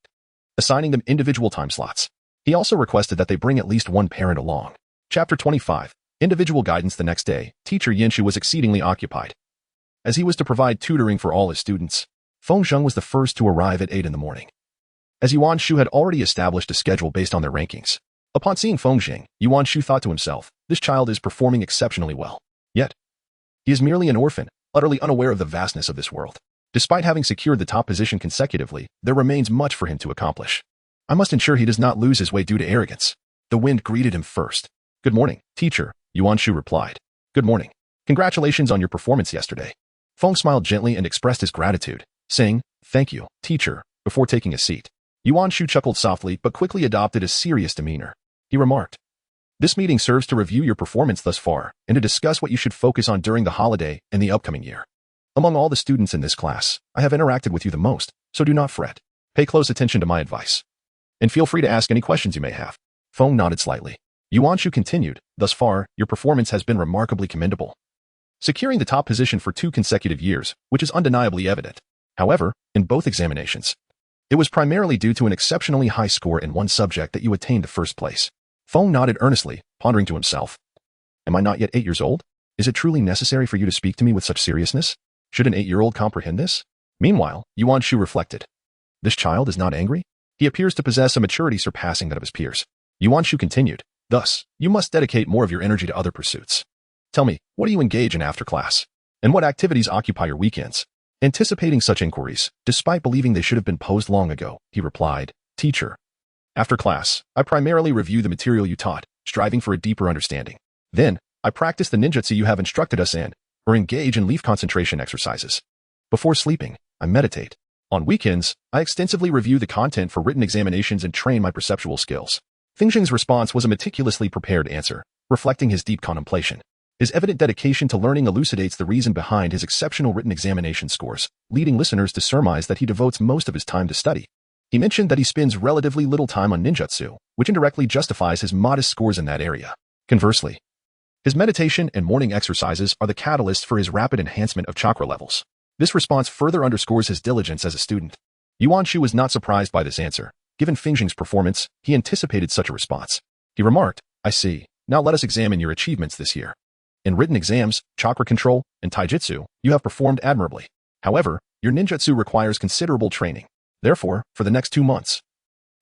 assigning them individual time slots. He also requested that they bring at least one parent along. Chapter 25. Individual guidance. The next day, teacher Yinshu was exceedingly occupied, as he was to provide tutoring for all his students. Feng Zheng was the first to arrive at 8 in the morning, as Yuan Shu had already established a schedule based on their rankings. Upon seeing Feng Zheng, Yuan Shu thought to himself, this child is performing exceptionally well. Yet, he is merely an orphan, utterly unaware of the vastness of this world. Despite having secured the top position consecutively, there remains much for him to accomplish. I must ensure he does not lose his way due to arrogance. The wind greeted him first. Good morning, teacher, Yuan Shu replied. Good morning. Congratulations on your performance yesterday. Feng smiled gently and expressed his gratitude, saying, thank you, teacher, before taking a seat. Yuan Shu chuckled softly but quickly adopted a serious demeanor. He remarked, this meeting serves to review your performance thus far and to discuss what you should focus on during the holiday and the upcoming year. Among all the students in this class, I have interacted with you the most, so do not fret. Pay close attention to my advice, and feel free to ask any questions you may have. Feng nodded slightly. Yuan Shu continued, thus far, your performance has been remarkably commendable, securing the top position for 2 consecutive years, which is undeniably evident. However, in both examinations, it was primarily due to an exceptionally high score in one subject that you attained the first place. Feng nodded earnestly, pondering to himself. Am I not yet 8 years old? Is it truly necessary for you to speak to me with such seriousness? Should an 8-year-old comprehend this? Meanwhile, Yuan Shu reflected. This child is not angry? He appears to possess a maturity surpassing that of his peers. Yuan Shu continued. Thus, you must dedicate more of your energy to other pursuits. Tell me, what do you engage in after class? And what activities occupy your weekends? Anticipating such inquiries, despite believing they should have been posed long ago, he replied, Teacher. After class, I primarily review the material you taught, striving for a deeper understanding. Then, I practice the ninjutsu you have instructed us in, or engage in leaf concentration exercises. Before sleeping, I meditate. On weekends, I extensively review the content for written examinations and train my perceptual skills. Fengxing's response was a meticulously prepared answer, reflecting his deep contemplation. His evident dedication to learning elucidates the reason behind his exceptional written examination scores, leading listeners to surmise that he devotes most of his time to study. He mentioned that he spends relatively little time on ninjutsu, which indirectly justifies his modest scores in that area. Conversely, his meditation and morning exercises are the catalyst for his rapid enhancement of chakra levels. This response further underscores his diligence as a student. Yuan Shu was not surprised by this answer. Given Fengxing's performance, he anticipated such a response. He remarked, I see. Now let us examine your achievements this year. In written exams, chakra control, and taijutsu, you have performed admirably. However, your ninjutsu requires considerable training. Therefore, for the next 2 months,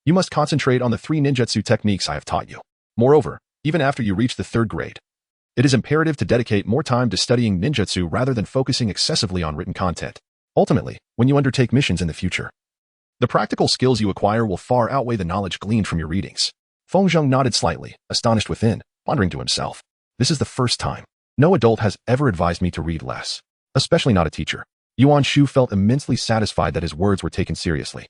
you must concentrate on the 3 ninjutsu techniques I have taught you. Moreover, even after you reach the 3rd grade, it is imperative to dedicate more time to studying ninjutsu rather than focusing excessively on written content. Ultimately, when you undertake missions in the future, the practical skills you acquire will far outweigh the knowledge gleaned from your readings. Fengxing nodded slightly, astonished within, pondering to himself. This is the first time. No adult has ever advised me to read less, especially not a teacher. Yuan Shu felt immensely satisfied that his words were taken seriously.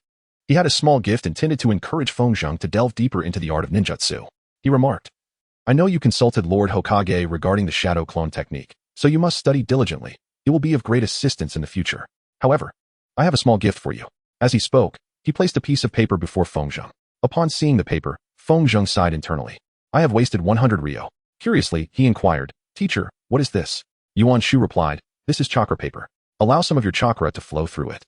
He had a small gift intended to encourage Fengxing to delve deeper into the art of ninjutsu. He remarked, I know you consulted Lord Hokage regarding the shadow clone technique, so you must study diligently. It will be of great assistance in the future. However, I have a small gift for you. As he spoke, he placed a piece of paper before Fengxing. Upon seeing the paper, Fengxing sighed internally. I have wasted 100 ryo. Curiously, he inquired, Teacher, what is this? Yuan Shu replied, This is chakra paper. Allow some of your chakra to flow through it,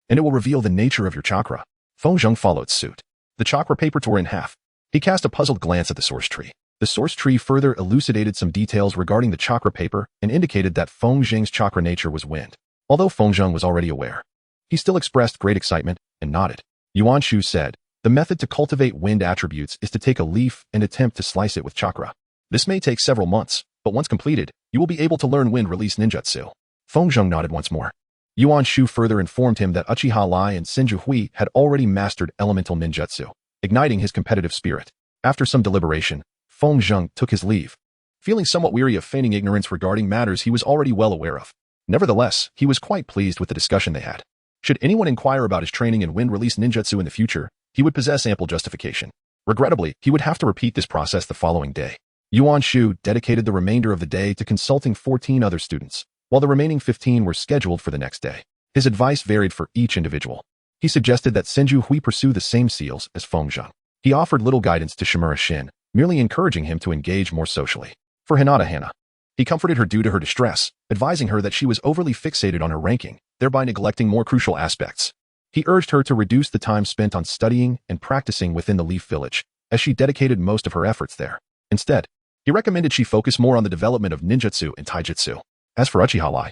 and it will reveal the nature of your chakra. Fengxing followed suit. The chakra paper tore in half. He cast a puzzled glance at the source tree. The source tree further elucidated some details regarding the chakra paper and indicated that Fengxing's chakra nature was wind. Although Fengxing was already aware, he still expressed great excitement and nodded. Yuan Shu said, The method to cultivate wind attributes is to take a leaf and attempt to slice it with chakra. This may take several months, but once completed, you will be able to learn wind release ninjutsu. Fengxing nodded once more. Yuan Shu further informed him that Uchiha Lai and Senju Hui had already mastered elemental ninjutsu, igniting his competitive spirit. After some deliberation, Fengxing took his leave, feeling somewhat weary of feigning ignorance regarding matters he was already well aware of. Nevertheless, he was quite pleased with the discussion they had. Should anyone inquire about his training in wind release ninjutsu in the future, he would possess ample justification. Regrettably, he would have to repeat this process the following day. Yuan Shu dedicated the remainder of the day to consulting 14 other students, while the remaining 15 were scheduled for the next day. His advice varied for each individual. He suggested that Senju Hui pursue the same seals as Fengxing. He offered little guidance to Shimura Shin, merely encouraging him to engage more socially. For Hinata Hana, he comforted her due to her distress, advising her that she was overly fixated on her ranking, thereby neglecting more crucial aspects. He urged her to reduce the time spent on studying and practicing within the Leaf Village, as she dedicated most of her efforts there. Instead, he recommended she focus more on the development of ninjutsu and taijutsu. As for Uchiha Lai,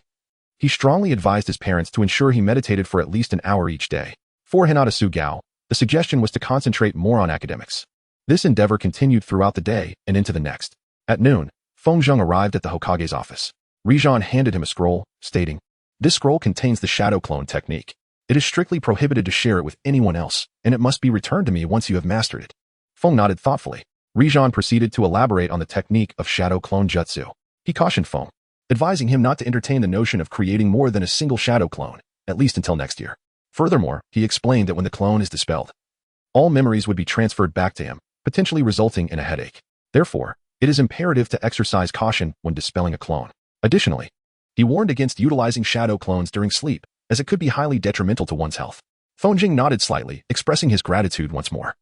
he strongly advised his parents to ensure he meditated for at least an hour each day. For Hinata Sugao, the suggestion was to concentrate more on academics. This endeavor continued throughout the day and into the next. At noon, Fengxing arrived at the Hokage's office. Rijan handed him a scroll, stating, This scroll contains the shadow clone technique. It is strictly prohibited to share it with anyone else, and it must be returned to me once you have mastered it. Feng nodded thoughtfully. Rijan proceeded to elaborate on the technique of shadow clone jutsu. He cautioned Feng, advising him not to entertain the notion of creating more than a single shadow clone, at least until next year. Furthermore, he explained that when the clone is dispelled, all memories would be transferred back to him, potentially resulting in a headache. Therefore, it is imperative to exercise caution when dispelling a clone. Additionally, he warned against utilizing shadow clones during sleep, as it could be highly detrimental to one's health. Fengxing nodded slightly, expressing his gratitude once more.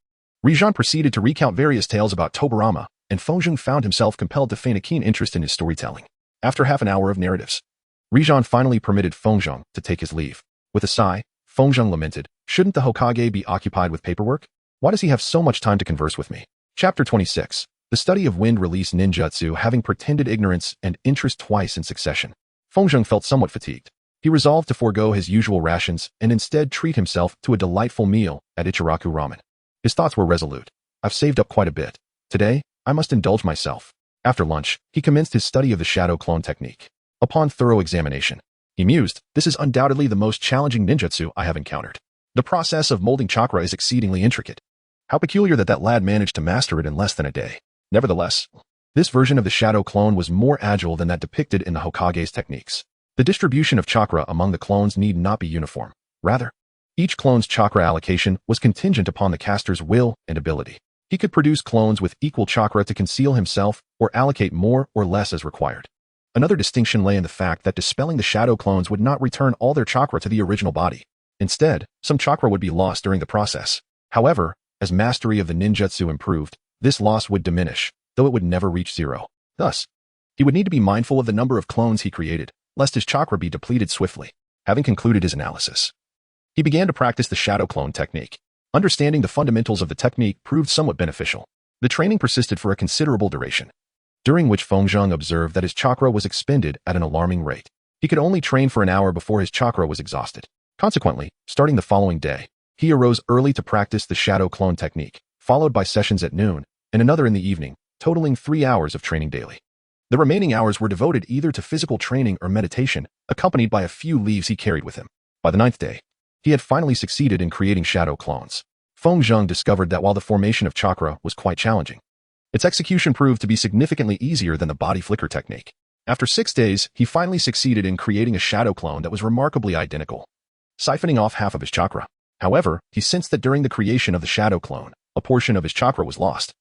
Rijan proceeded to recount various tales about Tobarama, and Fengxing found himself compelled to feign a keen interest in his storytelling. After half an hour of narratives, Rijan finally permitted Fengxing to take his leave. With a sigh, Fengxing lamented, Shouldn't the Hokage be occupied with paperwork? Why does he have so much time to converse with me? Chapter 26. The study of wind release ninjutsu having pretended ignorance and interest twice in succession. Fengxing felt somewhat fatigued. He resolved to forego his usual rations and instead treat himself to a delightful meal at Ichiraku Ramen. His thoughts were resolute. I've saved up quite a bit. Today, I must indulge myself. After lunch, he commenced his study of the shadow clone technique. Upon thorough examination, he mused, "This is undoubtedly the most challenging ninjutsu I have encountered. The process of molding chakra is exceedingly intricate. How peculiar that lad managed to master it in less than a day." Nevertheless, this version of the shadow clone was more agile than that depicted in the Hokage's techniques. The distribution of chakra among the clones need not be uniform. Rather, each clone's chakra allocation was contingent upon the caster's will and ability. He could produce clones with equal chakra to conceal himself or allocate more or less as required. Another distinction lay in the fact that dispelling the shadow clones would not return all their chakra to the original body. Instead, some chakra would be lost during the process. However, as mastery of the ninjutsu improved, this loss would diminish, though it would never reach zero. Thus, he would need to be mindful of the number of clones he created, lest his chakra be depleted swiftly. Having concluded his analysis, he began to practice the shadow clone technique. Understanding the fundamentals of the technique proved somewhat beneficial. The training persisted for a considerable duration, during which Feng observed that his chakra was expended at an alarming rate. He could only train for an hour before his chakra was exhausted. Consequently, starting the following day, he arose early to practice the shadow clone technique, followed by sessions at noon and another in the evening, totaling 3 hours of training daily. The remaining hours were devoted either to physical training or meditation, accompanied by a few leaves he carried with him. By the 9th day, he had finally succeeded in creating shadow clones. Feng discovered that while the formation of chakra was quite challenging, its execution proved to be significantly easier than the body flicker technique. After 6 days, he finally succeeded in creating a shadow clone that was remarkably identical, siphoning off half of his chakra. However, he sensed that during the creation of the shadow clone, a portion of his chakra was lost,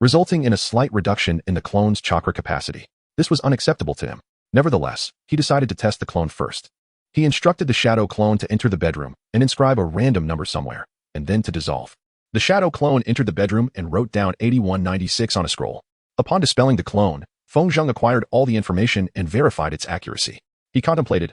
resulting in a slight reduction in the clone's chakra capacity. This was unacceptable to him. Nevertheless, he decided to test the clone first. He instructed the shadow clone to enter the bedroom and inscribe a random number somewhere, and then to dissolve. The shadow clone entered the bedroom and wrote down 8196 on a scroll. Upon dispelling the clone, Feng acquired all the information and verified its accuracy. He contemplated,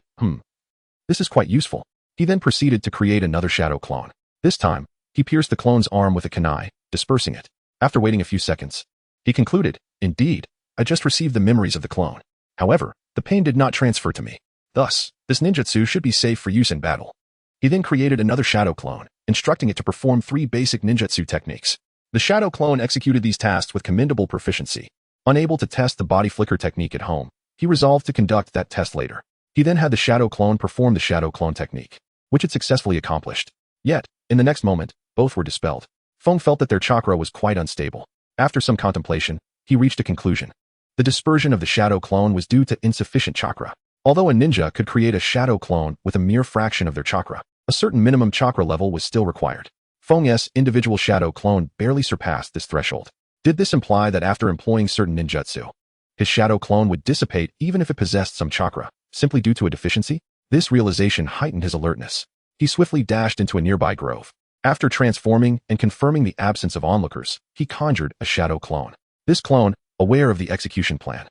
this is quite useful. He then proceeded to create another shadow clone. This time, he pierced the clone's arm with a kunai, dispersing it. After waiting a few seconds, he concluded, "Indeed, I just received the memories of the clone. However, the pain did not transfer to me. Thus, this ninjutsu should be safe for use in battle." He then created another shadow clone, instructing it to perform 3 basic ninjutsu techniques. The shadow clone executed these tasks with commendable proficiency. Unable to test the body flicker technique at home, he resolved to conduct that test later. He then had the shadow clone perform the shadow clone technique, which it successfully accomplished. Yet, in the next moment, both were dispelled. Feng felt that their chakra was quite unstable. After some contemplation, he reached a conclusion. The dispersion of the shadow clone was due to insufficient chakra. Although a ninja could create a shadow clone with a mere fraction of their chakra, a certain minimum chakra level was still required. Feng's individual shadow clone barely surpassed this threshold. Did this imply that after employing certain ninjutsu, his shadow clone would dissipate even if it possessed some chakra, simply due to a deficiency? This realization heightened his alertness. He swiftly dashed into a nearby grove. After transforming and confirming the absence of onlookers, he conjured a shadow clone. This clone, aware of the execution plan,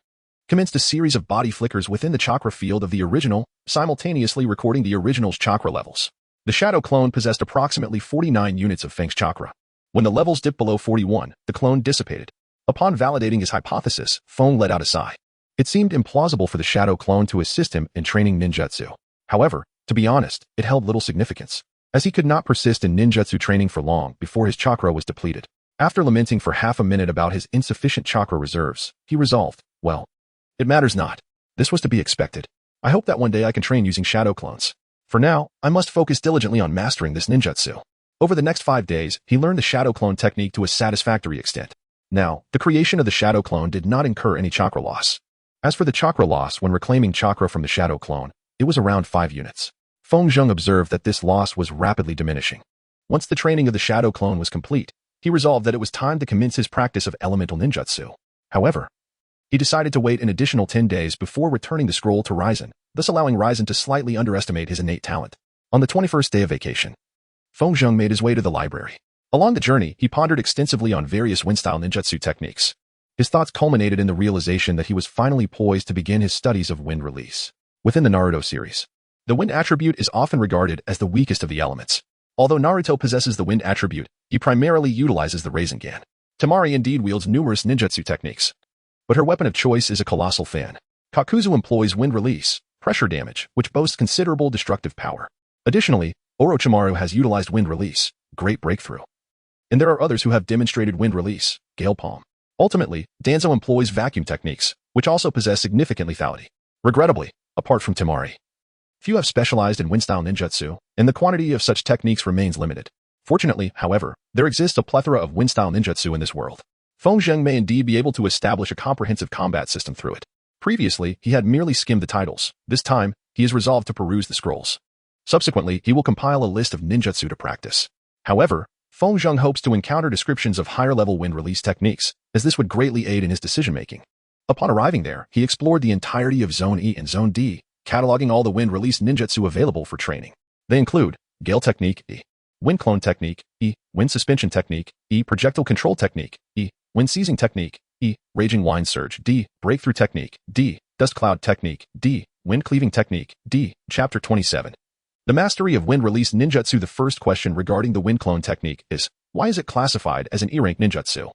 commenced a series of body flickers within the chakra field of the original, simultaneously recording the original's chakra levels. The shadow clone possessed approximately 49 units of Feng's chakra. When the levels dipped below 41, the clone dissipated. Upon validating his hypothesis, Feng let out a sigh. It seemed implausible for the shadow clone to assist him in training ninjutsu. However, to be honest, it held little significance, as he could not persist in ninjutsu training for long before his chakra was depleted. After lamenting for half a minute about his insufficient chakra reserves, he resolved, well, it matters not. This was to be expected. I hope that one day I can train using shadow clones. For now, I must focus diligently on mastering this ninjutsu. Over the next 5 days, he learned the shadow clone technique to a satisfactory extent. Now, the creation of the shadow clone did not incur any chakra loss. As for the chakra loss when reclaiming chakra from the shadow clone, it was around 5 units. Feng observed that this loss was rapidly diminishing. Once the training of the shadow clone was complete, he resolved that it was time to commence his practice of elemental ninjutsu. However, he decided to wait an additional 10 days before returning the scroll to Ryzen, thus allowing Ryzen to slightly underestimate his innate talent. On the 21st day of vacation, Feng made his way to the library. Along the journey, he pondered extensively on various wind-style ninjutsu techniques. His thoughts culminated in the realization that he was finally poised to begin his studies of wind release. Within the Naruto series, the wind attribute is often regarded as the weakest of the elements. Although Naruto possesses the wind attribute, he primarily utilizes the Rasengan. Temari indeed wields numerous ninjutsu techniques, but her weapon of choice is a colossal fan. Kakuzu employs wind release, pressure damage, which boasts considerable destructive power. Additionally, Orochimaru has utilized wind release, great breakthrough. And there are others who have demonstrated wind release, gale palm. Ultimately, Danzo employs vacuum techniques, which also possess significant lethality. Regrettably, apart from Temari. Few have specialized in wind-style ninjutsu, and the quantity of such techniques remains limited. Fortunately, however, there exists a plethora of wind-style ninjutsu in this world. Feng Zheng may indeed be able to establish a comprehensive combat system through it. Previously, he had merely skimmed the titles. This time, he is resolved to peruse the scrolls. Subsequently, he will compile a list of ninjutsu to practice. However, Feng Zheng hopes to encounter descriptions of higher-level wind release techniques, as this would greatly aid in his decision-making. Upon arriving there, he explored the entirety of Zone E and Zone D, cataloging all the wind release ninjutsu available for training. They include Gale Technique, E, Wind Clone Technique, E, Wind Suspension Technique, E, Projectile Control Technique, E, Wind Seizing Technique, E, Raging Wind Surge, D, Breakthrough Technique, D, Dust Cloud Technique, D, Wind Cleaving Technique, D. Chapter 27. The mastery of wind release ninjutsu. The first question regarding the wind clone technique is, why is it classified as an E-rank ninjutsu?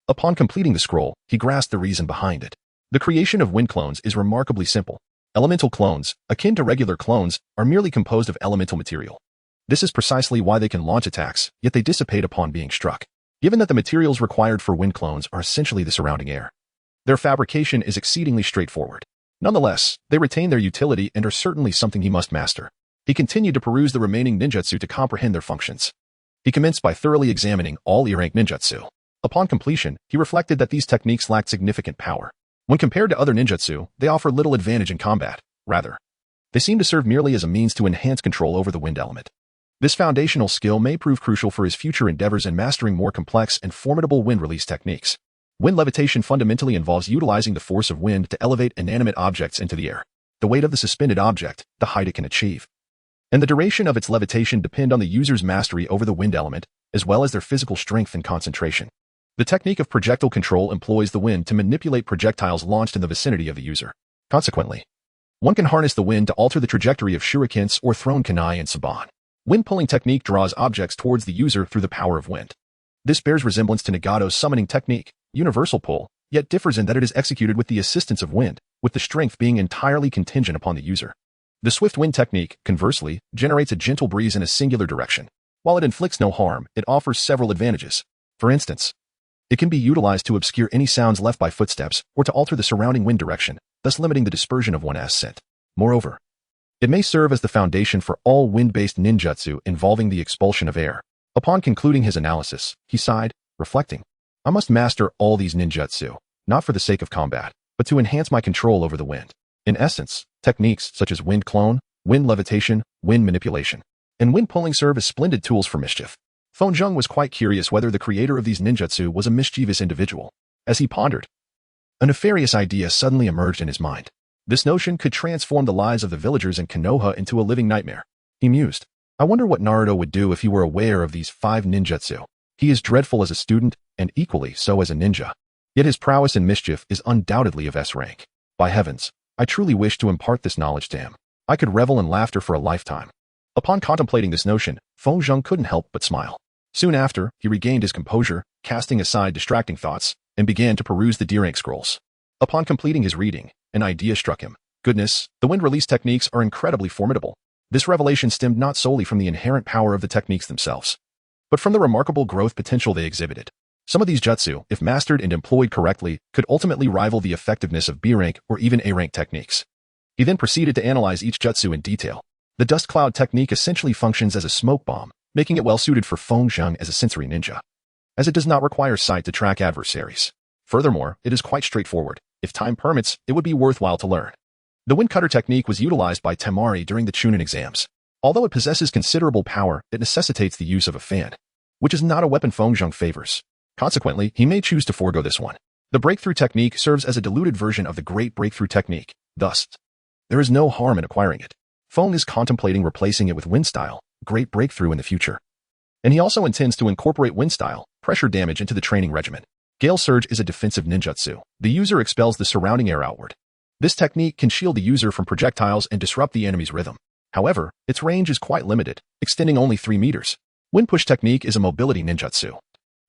Upon completing the scroll, he grasped the reason behind it. The creation of wind clones is remarkably simple. Elemental clones, akin to regular clones, are merely composed of elemental material. This is precisely why they can launch attacks, yet they dissipate upon being struck. Given that the materials required for wind clones are essentially the surrounding air, their fabrication is exceedingly straightforward. Nonetheless, they retain their utility and are certainly something he must master. He continued to peruse the remaining ninjutsu to comprehend their functions. He commenced by thoroughly examining all E-rank ninjutsu. Upon completion, he reflected that these techniques lacked significant power. When compared to other ninjutsu, they offer little advantage in combat. Rather, they seem to serve merely as a means to enhance control over the wind element. This foundational skill may prove crucial for his future endeavors in mastering more complex and formidable wind release techniques. Wind levitation fundamentally involves utilizing the force of wind to elevate inanimate objects into the air. The weight of the suspended object, the height it can achieve, and the duration of its levitation depend on the user's mastery over the wind element, as well as their physical strength and concentration. The technique of projectile control employs the wind to manipulate projectiles launched in the vicinity of the user. Consequently, one can harness the wind to alter the trajectory of shurikens or thrown kunai and saban. Wind pulling technique draws objects towards the user through the power of wind. This bears resemblance to Nagato's summoning technique, universal pull, yet differs in that it is executed with the assistance of wind, with the strength being entirely contingent upon the user. The swift wind technique, conversely, generates a gentle breeze in a singular direction. While it inflicts no harm, it offers several advantages. For instance, it can be utilized to obscure any sounds left by footsteps or to alter the surrounding wind direction, thus limiting the dispersion of one's scent. Moreover, it may serve as the foundation for all wind-based ninjutsu involving the expulsion of air. Upon concluding his analysis, he sighed, reflecting, I must master all these ninjutsu, not for the sake of combat, but to enhance my control over the wind. In essence, techniques such as wind clone, wind levitation, wind manipulation, and wind pulling serve as splendid tools for mischief. Feng Zheng was quite curious whether the creator of these ninjutsu was a mischievous individual. As he pondered, a nefarious idea suddenly emerged in his mind. This notion could transform the lives of the villagers in Konoha into a living nightmare. He mused, I wonder what Naruto would do if he were aware of these 5 ninjutsu. He is dreadful as a student, and equally so as a ninja. Yet his prowess in mischief is undoubtedly of S rank. By heavens, I truly wish to impart this knowledge to him. I could revel in laughter for a lifetime. Upon contemplating this notion, Feng Zheng couldn't help but smile. Soon after, he regained his composure, casting aside distracting thoughts, and began to peruse the D-rank scrolls. Upon completing his reading, an idea struck him. Goodness, the wind release techniques are incredibly formidable. This revelation stemmed not solely from the inherent power of the techniques themselves, but from the remarkable growth potential they exhibited. Some of these jutsu, if mastered and employed correctly, could ultimately rival the effectiveness of B-rank or even A-rank techniques. He then proceeded to analyze each jutsu in detail. The dust cloud technique essentially functions as a smoke bomb, making it well-suited for Feng Zheng as a sensory ninja, as it does not require sight to track adversaries. Furthermore, it is quite straightforward. If time permits, it would be worthwhile to learn. The wind cutter technique was utilized by Temari during the Chunin exams. Although it possesses considerable power, it necessitates the use of a fan, which is not a weapon Feng Zheng favors. Consequently, he may choose to forego this one. The breakthrough technique serves as a diluted version of the great breakthrough technique. Thus, there is no harm in acquiring it. Feng is contemplating replacing it with wind style, great breakthrough in the future. And he also intends to incorporate wind style, pressure damage into the training regimen. Gale Surge is a defensive ninjutsu. The user expels the surrounding air outward. This technique can shield the user from projectiles and disrupt the enemy's rhythm. However, its range is quite limited, extending only 3 meters. Wind push technique is a mobility ninjutsu,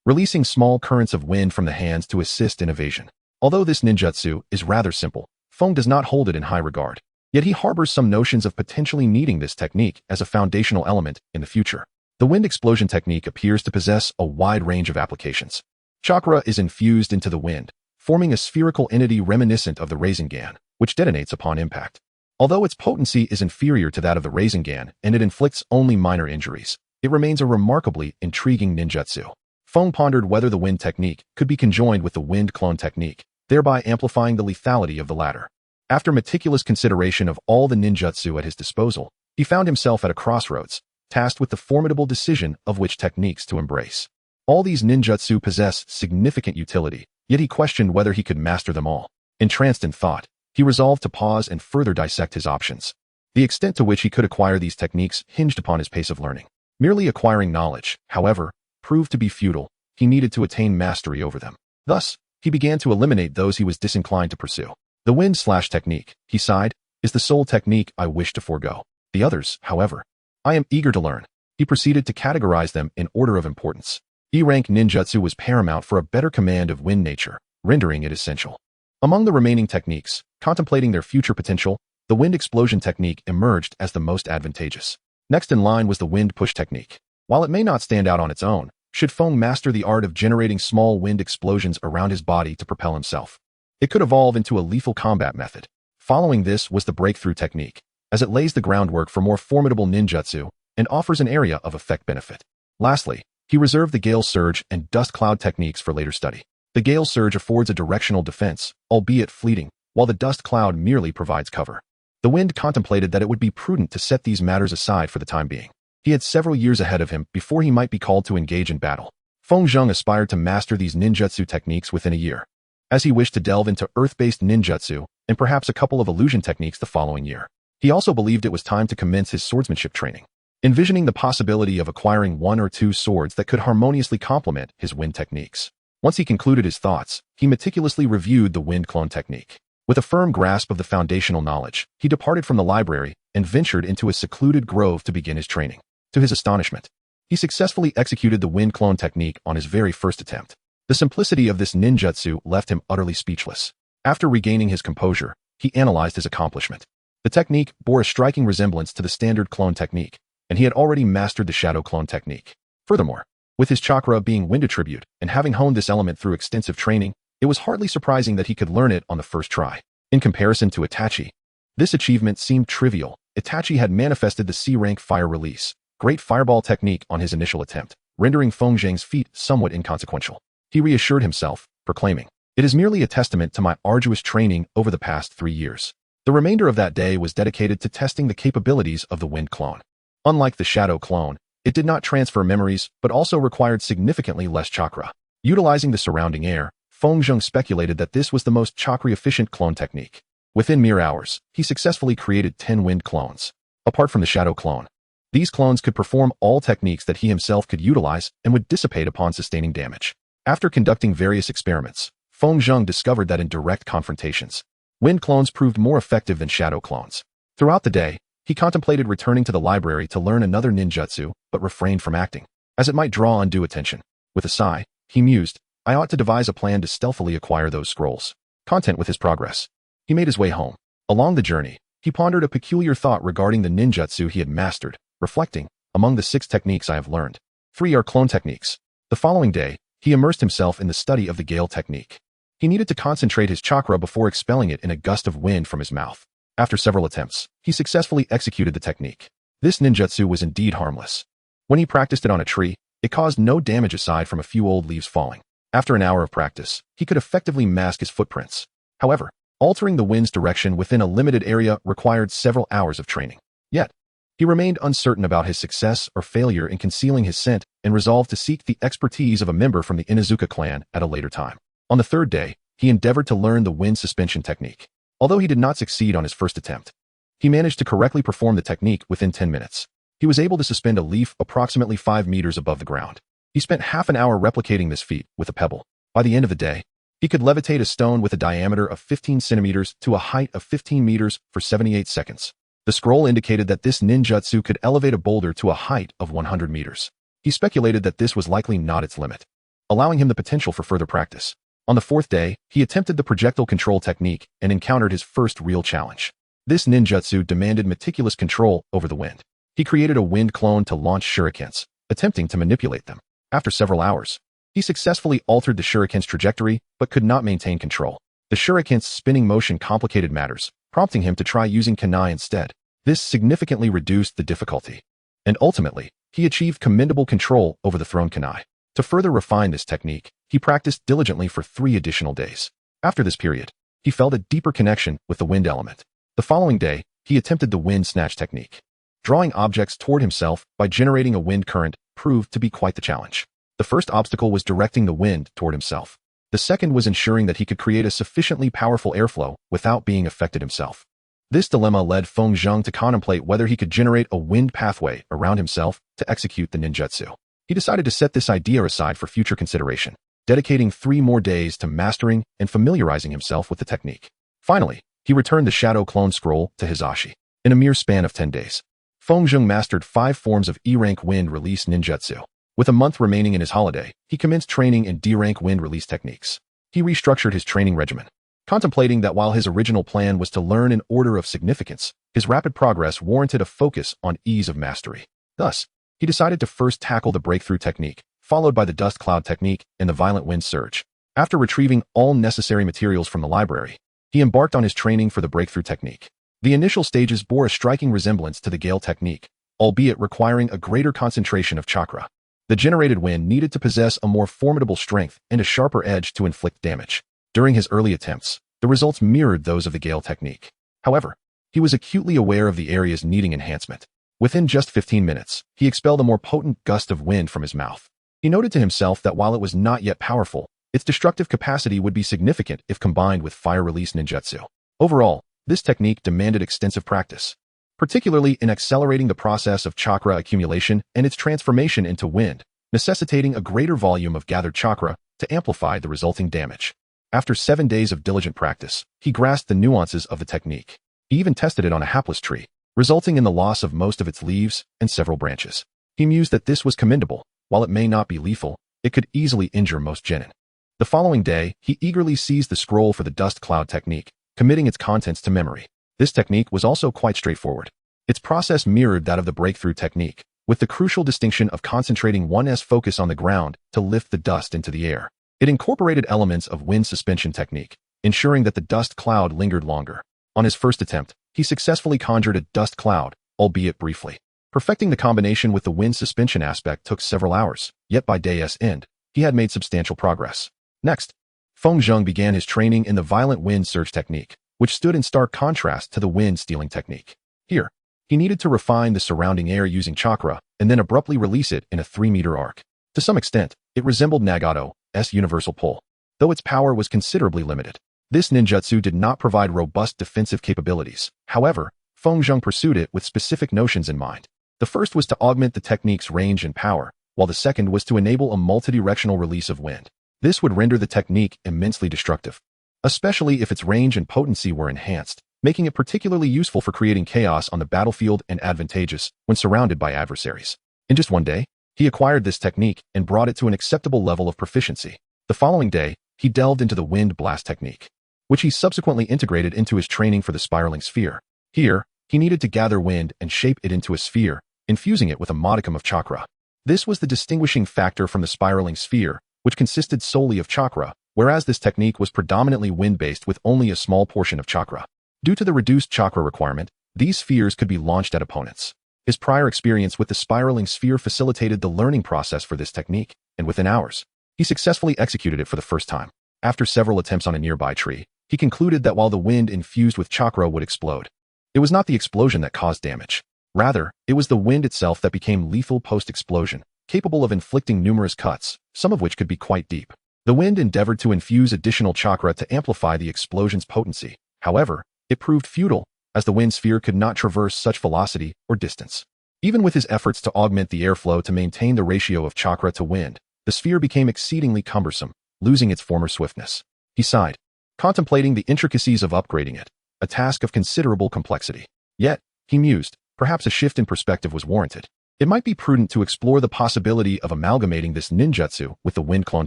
releasing small currents of wind from the hands to assist in evasion. Although this ninjutsu is rather simple, Feng does not hold it in high regard. Yet he harbors some notions of potentially needing this technique as a foundational element in the future. The wind explosion technique appears to possess a wide range of applications. Chakra is infused into the wind, forming a spherical entity reminiscent of the Rasengan, which detonates upon impact. Although its potency is inferior to that of the Rasengan and it inflicts only minor injuries, it remains a remarkably intriguing ninjutsu. Feng pondered whether the wind technique could be conjoined with the wind clone technique, thereby amplifying the lethality of the latter. After meticulous consideration of all the ninjutsu at his disposal, he found himself at a crossroads, tasked with the formidable decision of which techniques to embrace. All these ninjutsu possess significant utility, yet he questioned whether he could master them all. Entranced in thought, he resolved to pause and further dissect his options. The extent to which he could acquire these techniques hinged upon his pace of learning. Merely acquiring knowledge, however, proved to be futile. He needed to attain mastery over them. Thus, he began to eliminate those he was disinclined to pursue. The wind/slash technique, he sighed, is the sole technique I wish to forego. The others, however, I am eager to learn. He proceeded to categorize them in order of importance. E-rank ninjutsu was paramount for a better command of wind nature, rendering it essential. Among the remaining techniques, contemplating their future potential, the wind explosion technique emerged as the most advantageous. Next in line was the wind push technique. While it may not stand out on its own, should Feng master the art of generating small wind explosions around his body to propel himself, it could evolve into a lethal combat method. Following this was the breakthrough technique, as it lays the groundwork for more formidable ninjutsu and offers an area of effect benefit. Lastly, he reserved the Gale Surge and Dust Cloud techniques for later study. The Gale Surge affords a directional defense, albeit fleeting, while the Dust Cloud merely provides cover. The Wind contemplated that it would be prudent to set these matters aside for the time being. He had several years ahead of him before he might be called to engage in battle. Feng Zheng aspired to master these ninjutsu techniques within a year, as he wished to delve into earth-based ninjutsu and perhaps a couple of illusion techniques the following year. He also believed it was time to commence his swordsmanship training, envisioning the possibility of acquiring one or two swords that could harmoniously complement his wind techniques. Once he concluded his thoughts, he meticulously reviewed the wind clone technique. With a firm grasp of the foundational knowledge, he departed from the library and ventured into a secluded grove to begin his training. To his astonishment, he successfully executed the wind clone technique on his very first attempt. The simplicity of this ninjutsu left him utterly speechless. After regaining his composure, he analyzed his accomplishment. The technique bore a striking resemblance to the standard clone technique, and he had already mastered the shadow clone technique. Furthermore, with his chakra being wind attribute and having honed this element through extensive training, it was hardly surprising that he could learn it on the first try. In comparison to Itachi, this achievement seemed trivial. Itachi had manifested the C-rank fire release, great fireball technique on his initial attempt, rendering Feng Zheng's feat somewhat inconsequential. He reassured himself, proclaiming, "It is merely a testament to my arduous training over the past 3 years." The remainder of that day was dedicated to testing the capabilities of the wind clone. Unlike the shadow clone, it did not transfer memories, but also required significantly less chakra. Utilizing the surrounding air, Feng Zheng speculated that this was the most chakra-efficient clone technique. Within mere hours, he successfully created 10 wind clones. Apart from the shadow clone, these clones could perform all techniques that he himself could utilize and would dissipate upon sustaining damage. After conducting various experiments, Feng Zheng discovered that in direct confrontations, wind clones proved more effective than shadow clones. Throughout the day, he contemplated returning to the library to learn another ninjutsu, but refrained from acting, as it might draw undue attention. With a sigh, he mused, "I ought to devise a plan to stealthily acquire those scrolls." Content with his progress, he made his way home. Along the journey, he pondered a peculiar thought regarding the ninjutsu he had mastered, reflecting, "Among the 6 techniques I have learned, 3 are clone techniques." The following day, he immersed himself in the study of the Gale technique. He needed to concentrate his chakra before expelling it in a gust of wind from his mouth. After several attempts, he successfully executed the technique. This ninjutsu was indeed harmless. When he practiced it on a tree, it caused no damage aside from a few old leaves falling. After an hour of practice, he could effectively mask his footprints. However, altering the wind's direction within a limited area required several hours of training. Yet, he remained uncertain about his success or failure in concealing his scent and resolved to seek the expertise of a member from the Inuzuka clan at a later time. On the 3rd day, he endeavored to learn the wind suspension technique. Although he did not succeed on his first attempt, he managed to correctly perform the technique within 10 minutes. He was able to suspend a leaf approximately 5 meters above the ground. He spent half an hour replicating this feat with a pebble. By the end of the day, he could levitate a stone with a diameter of 15 centimeters to a height of 15 meters for 78 seconds. The scroll indicated that this ninjutsu could elevate a boulder to a height of 100 meters. He speculated that this was likely not its limit, allowing him the potential for further practice. On the 4th day, he attempted the projectile control technique and encountered his first real challenge. This ninjutsu demanded meticulous control over the wind. He created a wind clone to launch shurikens, attempting to manipulate them. After several hours, he successfully altered the shuriken's trajectory, but could not maintain control. The shuriken's spinning motion complicated matters, prompting him to try using kunai instead. This significantly reduced the difficulty. And ultimately, he achieved commendable control over the thrown kunai. To further refine this technique, he practiced diligently for 3 additional days. After this period, he felt a deeper connection with the wind element. The following day, he attempted the wind snatch technique. Drawing objects toward himself by generating a wind current proved to be quite the challenge. The first obstacle was directing the wind toward himself. The second was ensuring that he could create a sufficiently powerful airflow without being affected himself. This dilemma led Feng Zheng to contemplate whether he could generate a wind pathway around himself to execute the ninjutsu. He decided to set this idea aside for future consideration, dedicating 3 more days to mastering and familiarizing himself with the technique. Finally, he returned the Shadow Clone Scroll to Hizashi. In a mere span of 10 days, Feng Zheng mastered 5 forms of E-rank wind release ninjutsu. With a month remaining in his holiday, he commenced training in D-rank wind release techniques. He restructured his training regimen, contemplating that while his original plan was to learn in order of significance, his rapid progress warranted a focus on ease of mastery. Thus, he decided to first tackle the breakthrough technique, followed by the dust cloud technique and the violent wind surge. After retrieving all necessary materials from the library, he embarked on his training for the breakthrough technique. The initial stages bore a striking resemblance to the gale technique, albeit requiring a greater concentration of chakra. The generated wind needed to possess a more formidable strength and a sharper edge to inflict damage. During his early attempts, the results mirrored those of the gale technique. However, he was acutely aware of the areas needing enhancement. Within just 15 minutes, he expelled a more potent gust of wind from his mouth. He noted to himself that while it was not yet powerful, its destructive capacity would be significant if combined with fire-release ninjutsu. Overall, this technique demanded extensive practice, particularly in accelerating the process of chakra accumulation and its transformation into wind, necessitating a greater volume of gathered chakra to amplify the resulting damage. After 7 days of diligent practice, he grasped the nuances of the technique. He even tested it on a hapless tree, resulting in the loss of most of its leaves and several branches. He mused that this was commendable. While it may not be lethal, it could easily injure most genin. The following day, he eagerly seized the scroll for the dust cloud technique, committing its contents to memory. This technique was also quite straightforward. Its process mirrored that of the breakthrough technique, with the crucial distinction of concentrating one's focus on the ground to lift the dust into the air. It incorporated elements of wind suspension technique, ensuring that the dust cloud lingered longer. On his first attempt, he successfully conjured a dust cloud, albeit briefly. Perfecting the combination with the wind suspension aspect took several hours, yet by day's end, he had made substantial progress. Next, Feng Zheng began his training in the violent wind surge technique, which stood in stark contrast to the wind stealing technique. Here, he needed to refine the surrounding air using chakra and then abruptly release it in a 3-meter arc. To some extent, it resembled Nagato's universal pull, though its power was considerably limited. This ninjutsu did not provide robust defensive capabilities. However, Feng Zheng pursued it with specific notions in mind. The first was to augment the technique's range and power, while the second was to enable a multidirectional release of wind. This would render the technique immensely destructive, especially if its range and potency were enhanced, making it particularly useful for creating chaos on the battlefield and advantageous when surrounded by adversaries. In just 1 day, he acquired this technique and brought it to an acceptable level of proficiency. The following day, he delved into the wind blast technique, which he subsequently integrated into his training for the spiraling sphere. Here, he needed to gather wind and shape it into a sphere, infusing it with a modicum of chakra. This was the distinguishing factor from the spiraling sphere, which consisted solely of chakra, whereas this technique was predominantly wind-based with only a small portion of chakra. Due to the reduced chakra requirement, these spheres could be launched at opponents. His prior experience with the spiraling sphere facilitated the learning process for this technique, and within hours, he successfully executed it for the first time. After several attempts on a nearby tree, he concluded that while the wind infused with chakra would explode, it was not the explosion that caused damage. Rather, it was the wind itself that became lethal post-explosion, capable of inflicting numerous cuts, some of which could be quite deep. The wind endeavored to infuse additional chakra to amplify the explosion's potency. However, it proved futile, as the wind sphere could not traverse such velocity or distance. Even with his efforts to augment the airflow to maintain the ratio of chakra to wind, the sphere became exceedingly cumbersome, losing its former swiftness. He sighed, contemplating the intricacies of upgrading it, a task of considerable complexity. Yet, he mused, perhaps a shift in perspective was warranted. It might be prudent to explore the possibility of amalgamating this ninjutsu with the wind clone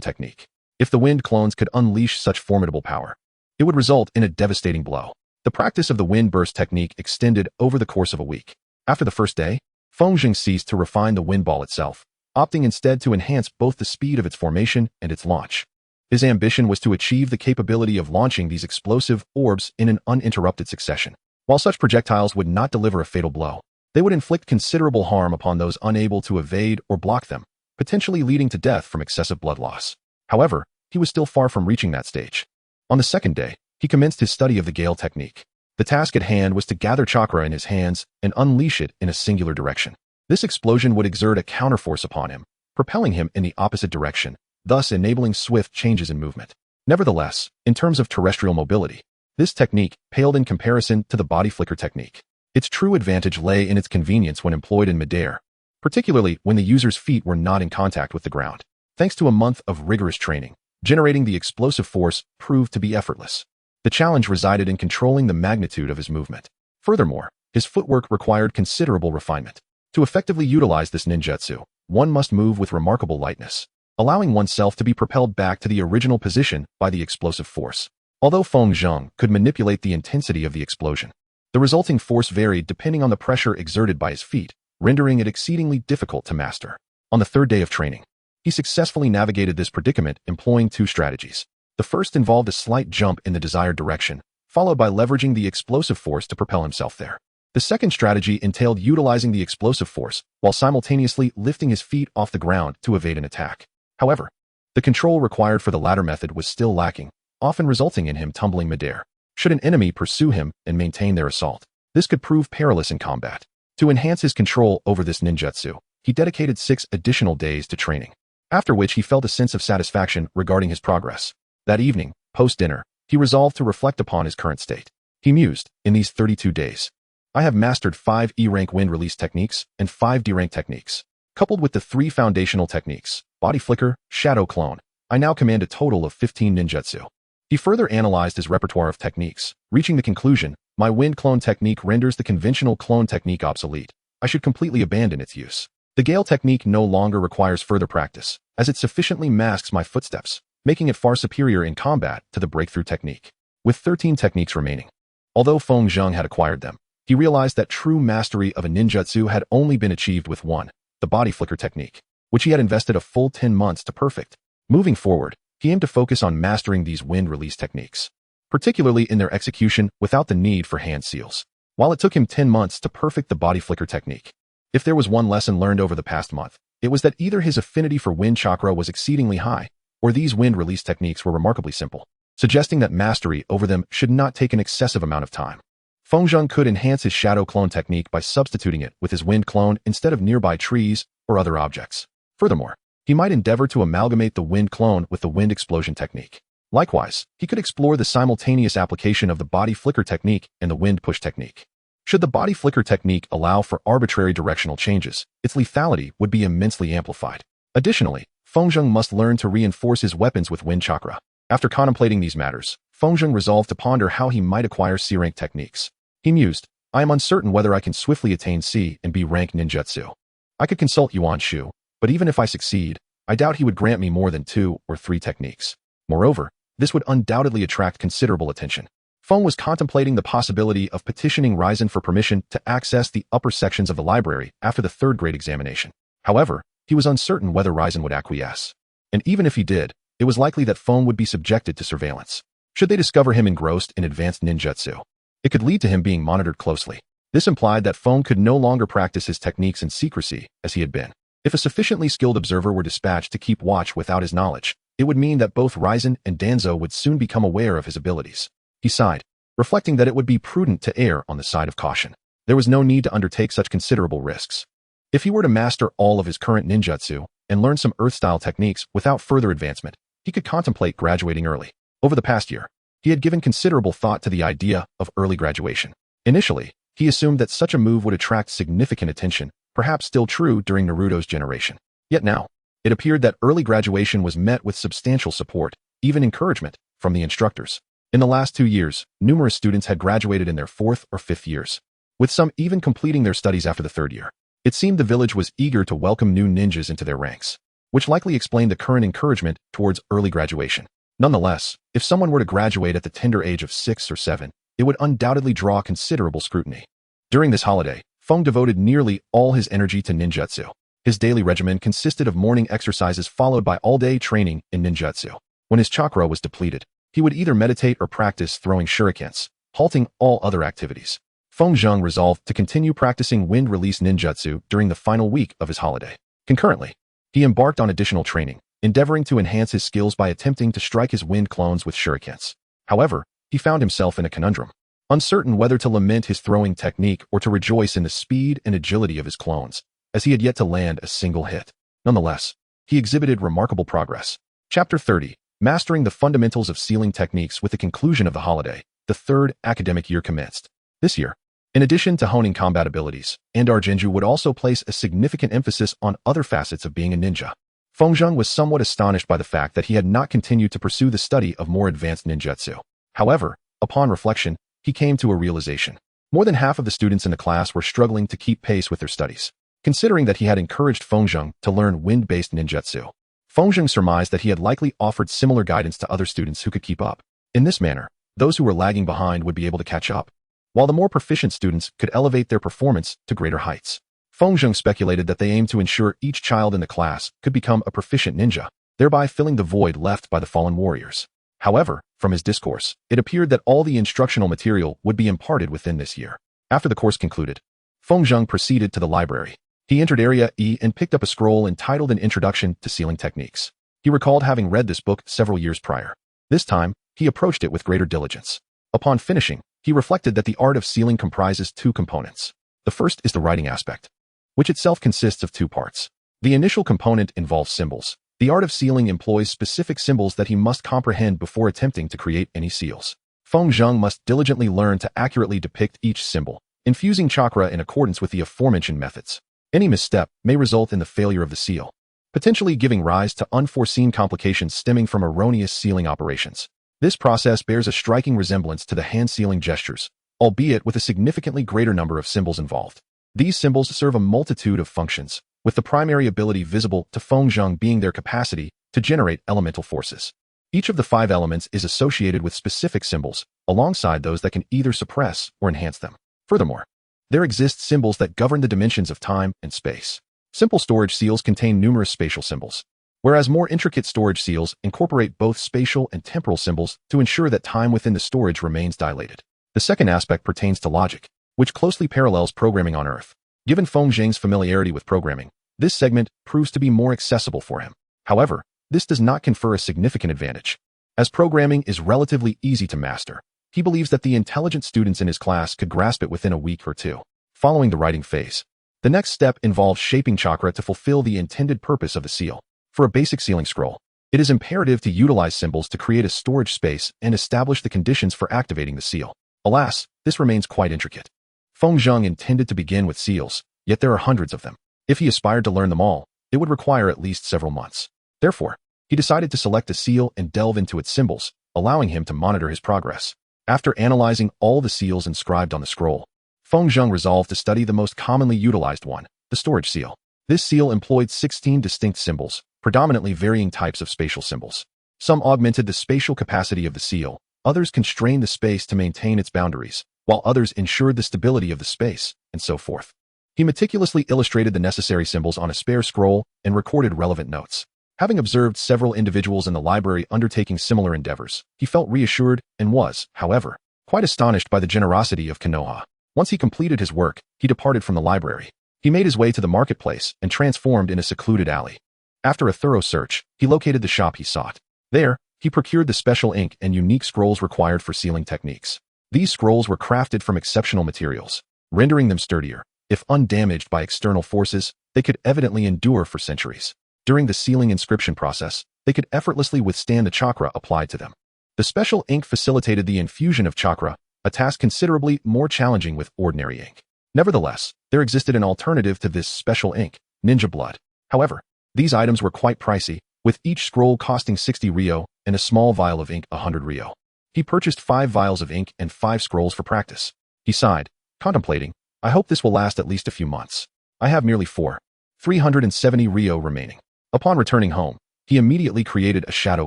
technique. If the wind clones could unleash such formidable power, it would result in a devastating blow. The practice of the wind burst technique extended over the course of a week. After the first day, Feng Zheng ceased to refine the wind ball itself, opting instead to enhance both the speed of its formation and its launch. His ambition was to achieve the capability of launching these explosive orbs in an uninterrupted succession. While such projectiles would not deliver a fatal blow, they would inflict considerable harm upon those unable to evade or block them, potentially leading to death from excessive blood loss. However, he was still far from reaching that stage. On the second day, he commenced his study of the Gale technique. The task at hand was to gather chakra in his hands and unleash it in a singular direction. This explosion would exert a counterforce upon him, propelling him in the opposite direction, thus enabling swift changes in movement. Nevertheless, in terms of terrestrial mobility, this technique paled in comparison to the body flicker technique. Its true advantage lay in its convenience when employed in midair, particularly when the user's feet were not in contact with the ground. Thanks to a month of rigorous training, generating the explosive force proved to be effortless. The challenge resided in controlling the magnitude of his movement. Furthermore, his footwork required considerable refinement. To effectively utilize this ninjutsu, one must move with remarkable lightness, allowing oneself to be propelled back to the original position by the explosive force. Although Feng Zheng could manipulate the intensity of the explosion, the resulting force varied depending on the pressure exerted by his feet, rendering it exceedingly difficult to master. On the third day of training, he successfully navigated this predicament employing two strategies. The first involved a slight jump in the desired direction, followed by leveraging the explosive force to propel himself there. The second strategy entailed utilizing the explosive force while simultaneously lifting his feet off the ground to evade an attack. However, the control required for the latter method was still lacking, often resulting in him tumbling midair. Should an enemy pursue him and maintain their assault, this could prove perilous in combat. To enhance his control over this ninjutsu, he dedicated 6 additional days to training, after which he felt a sense of satisfaction regarding his progress. That evening, post-dinner, he resolved to reflect upon his current state. He mused, in these 32 days, I have mastered 5 E-rank wind release techniques and 5 D-rank techniques. Coupled with the 3 foundational techniques, body flicker, shadow clone, I now command a total of 15 ninjutsu. He further analyzed his repertoire of techniques, reaching the conclusion, my wind clone technique renders the conventional clone technique obsolete. I should completely abandon its use. The Gale technique no longer requires further practice, as it sufficiently masks my footsteps, making it far superior in combat to the breakthrough technique. With 13 techniques remaining, although Feng Zheng had acquired them, he realized that true mastery of a ninjutsu had only been achieved with one, the body flicker technique, which he had invested a full 10 months to perfect. Moving forward, he aimed to focus on mastering these wind release techniques, particularly in their execution without the need for hand seals. While it took him 10 months to perfect the body flicker technique, if there was one lesson learned over the past month, it was that either his affinity for wind chakra was exceedingly high, or these wind release techniques were remarkably simple, suggesting that mastery over them should not take an excessive amount of time. Feng Zheng could enhance his shadow clone technique by substituting it with his wind clone instead of nearby trees or other objects. Furthermore, he might endeavor to amalgamate the wind clone with the wind explosion technique. Likewise, he could explore the simultaneous application of the body flicker technique and the wind push technique. Should the body flicker technique allow for arbitrary directional changes, its lethality would be immensely amplified. Additionally, Feng Zheng must learn to reinforce his weapons with wind chakra. After contemplating these matters, Feng Zheng resolved to ponder how he might acquire C-rank techniques. He mused, I am uncertain whether I can swiftly attain C and B-rank ninjutsu. I could consult Yuan Shu, but even if I succeed, I doubt he would grant me more than 2 or 3 techniques. Moreover, this would undoubtedly attract considerable attention. Feng was contemplating the possibility of petitioning Ryzen for permission to access the upper sections of the library after the 3rd grade examination. However, he was uncertain whether Ryzen would acquiesce. And even if he did, it was likely that Feng would be subjected to surveillance. Should they discover him engrossed in advanced ninjutsu, it could lead to him being monitored closely. This implied that Feng could no longer practice his techniques in secrecy as he had been. If a sufficiently skilled observer were dispatched to keep watch without his knowledge, it would mean that both Ryzen and Danzo would soon become aware of his abilities. He sighed, reflecting that it would be prudent to err on the side of caution. There was no need to undertake such considerable risks. If he were to master all of his current ninjutsu and learn some earth-style techniques without further advancement, he could contemplate graduating early. Over the past year, he had given considerable thought to the idea of early graduation. Initially, he assumed that such a move would attract significant attention, perhaps still true during Naruto's generation. Yet now, it appeared that early graduation was met with substantial support, even encouragement, from the instructors. In the last 2 years, numerous students had graduated in their 4th or 5th years, with some even completing their studies after the 3rd year. It seemed the village was eager to welcome new ninjas into their ranks, which likely explained the current encouragement towards early graduation. Nonetheless, if someone were to graduate at the tender age of 6 or 7, it would undoubtedly draw considerable scrutiny. During this holiday, Feng devoted nearly all his energy to ninjutsu. His daily regimen consisted of morning exercises followed by all-day training in ninjutsu. When his chakra was depleted, he would either meditate or practice throwing shurikens, halting all other activities. Feng Zheng resolved to continue practicing wind release ninjutsu during the final week of his holiday. Concurrently, he embarked on additional training, endeavoring to enhance his skills by attempting to strike his wind clones with shurikens. However, he found himself in a conundrum, uncertain whether to lament his throwing technique or to rejoice in the speed and agility of his clones, as he had yet to land a single hit. Nonetheless, he exhibited remarkable progress. Chapter 30. Mastering the fundamentals of sealing techniques. With the conclusion of the holiday, the third academic year commenced. This year, in addition to honing combat abilities, Andarjinju would also place a significant emphasis on other facets of being a ninja. Feng Zheng was somewhat astonished by the fact that he had not continued to pursue the study of more advanced ninjutsu. However, upon reflection, he came to a realization. More than half of the students in the class were struggling to keep pace with their studies. Considering that he had encouraged Feng Zheng to learn wind-based ninjutsu, Feng Zheng surmised that he had likely offered similar guidance to other students who could keep up. In this manner, those who were lagging behind would be able to catch up, while the more proficient students could elevate their performance to greater heights. Feng Zheng speculated that they aimed to ensure each child in the class could become a proficient ninja, thereby filling the void left by the fallen warriors. However, from his discourse, it appeared that all the instructional material would be imparted within this year. After the course concluded, Feng Zheng proceeded to the library. He entered Area E and picked up a scroll entitled An Introduction to Sealing Techniques. He recalled having read this book several years prior. This time, he approached it with greater diligence. Upon finishing, he reflected that the art of sealing comprises two components. The first is the writing aspect, which itself consists of two parts. The initial component involves symbols. The art of sealing employs specific symbols that he must comprehend before attempting to create any seals. Feng Zheng must diligently learn to accurately depict each symbol, infusing chakra in accordance with the aforementioned methods. Any misstep may result in the failure of the seal, potentially giving rise to unforeseen complications stemming from erroneous sealing operations. This process bears a striking resemblance to the hand sealing gestures, albeit with a significantly greater number of symbols involved. These symbols serve a multitude of functions, with the primary ability visible to Feng Zheng being their capacity to generate elemental forces. Each of the 5 elements is associated with specific symbols, alongside those that can either suppress or enhance them. Furthermore, there exist symbols that govern the dimensions of time and space. Simple storage seals contain numerous spatial symbols, whereas more intricate storage seals incorporate both spatial and temporal symbols to ensure that time within the storage remains dilated. The second aspect pertains to logic, which closely parallels programming on Earth. Given Feng Zheng's familiarity with programming, this segment proves to be more accessible for him. However, this does not confer a significant advantage. As programming is relatively easy to master, he believes that the intelligent students in his class could grasp it within a week or two. Following the writing phase, the next step involves shaping chakra to fulfill the intended purpose of the seal. For a basic sealing scroll, it is imperative to utilize symbols to create a storage space and establish the conditions for activating the seal. Alas, this remains quite intricate. Feng Zheng intended to begin with seals, yet there are hundreds of them. If he aspired to learn them all, it would require at least several months. Therefore, he decided to select a seal and delve into its symbols, allowing him to monitor his progress. After analyzing all the seals inscribed on the scroll, Feng Zheng resolved to study the most commonly utilized one, the storage seal. This seal employed 16 distinct symbols, predominantly varying types of spatial symbols. Some augmented the spatial capacity of the seal, others constrained the space to maintain its boundaries, while others ensured the stability of the space, and so forth. He meticulously illustrated the necessary symbols on a spare scroll and recorded relevant notes. Having observed several individuals in the library undertaking similar endeavors, he felt reassured and was, however, quite astonished by the generosity of Konoha. Once he completed his work, he departed from the library. He made his way to the marketplace and transformed in a secluded alley. After a thorough search, he located the shop he sought. There, he procured the special ink and unique scrolls required for sealing techniques. These scrolls were crafted from exceptional materials, rendering them sturdier. If undamaged by external forces, they could evidently endure for centuries. During the sealing inscription process, they could effortlessly withstand the chakra applied to them. The special ink facilitated the infusion of chakra, a task considerably more challenging with ordinary ink. Nevertheless, there existed an alternative to this special ink, ninja blood. However, these items were quite pricey, with each scroll costing 60 ryo and a small vial of ink 100 ryo. He purchased 5 vials of ink and 5 scrolls for practice. He sighed, contemplating, I hope this will last at least a few months. I have merely 370 ryo remaining. Upon returning home, he immediately created a shadow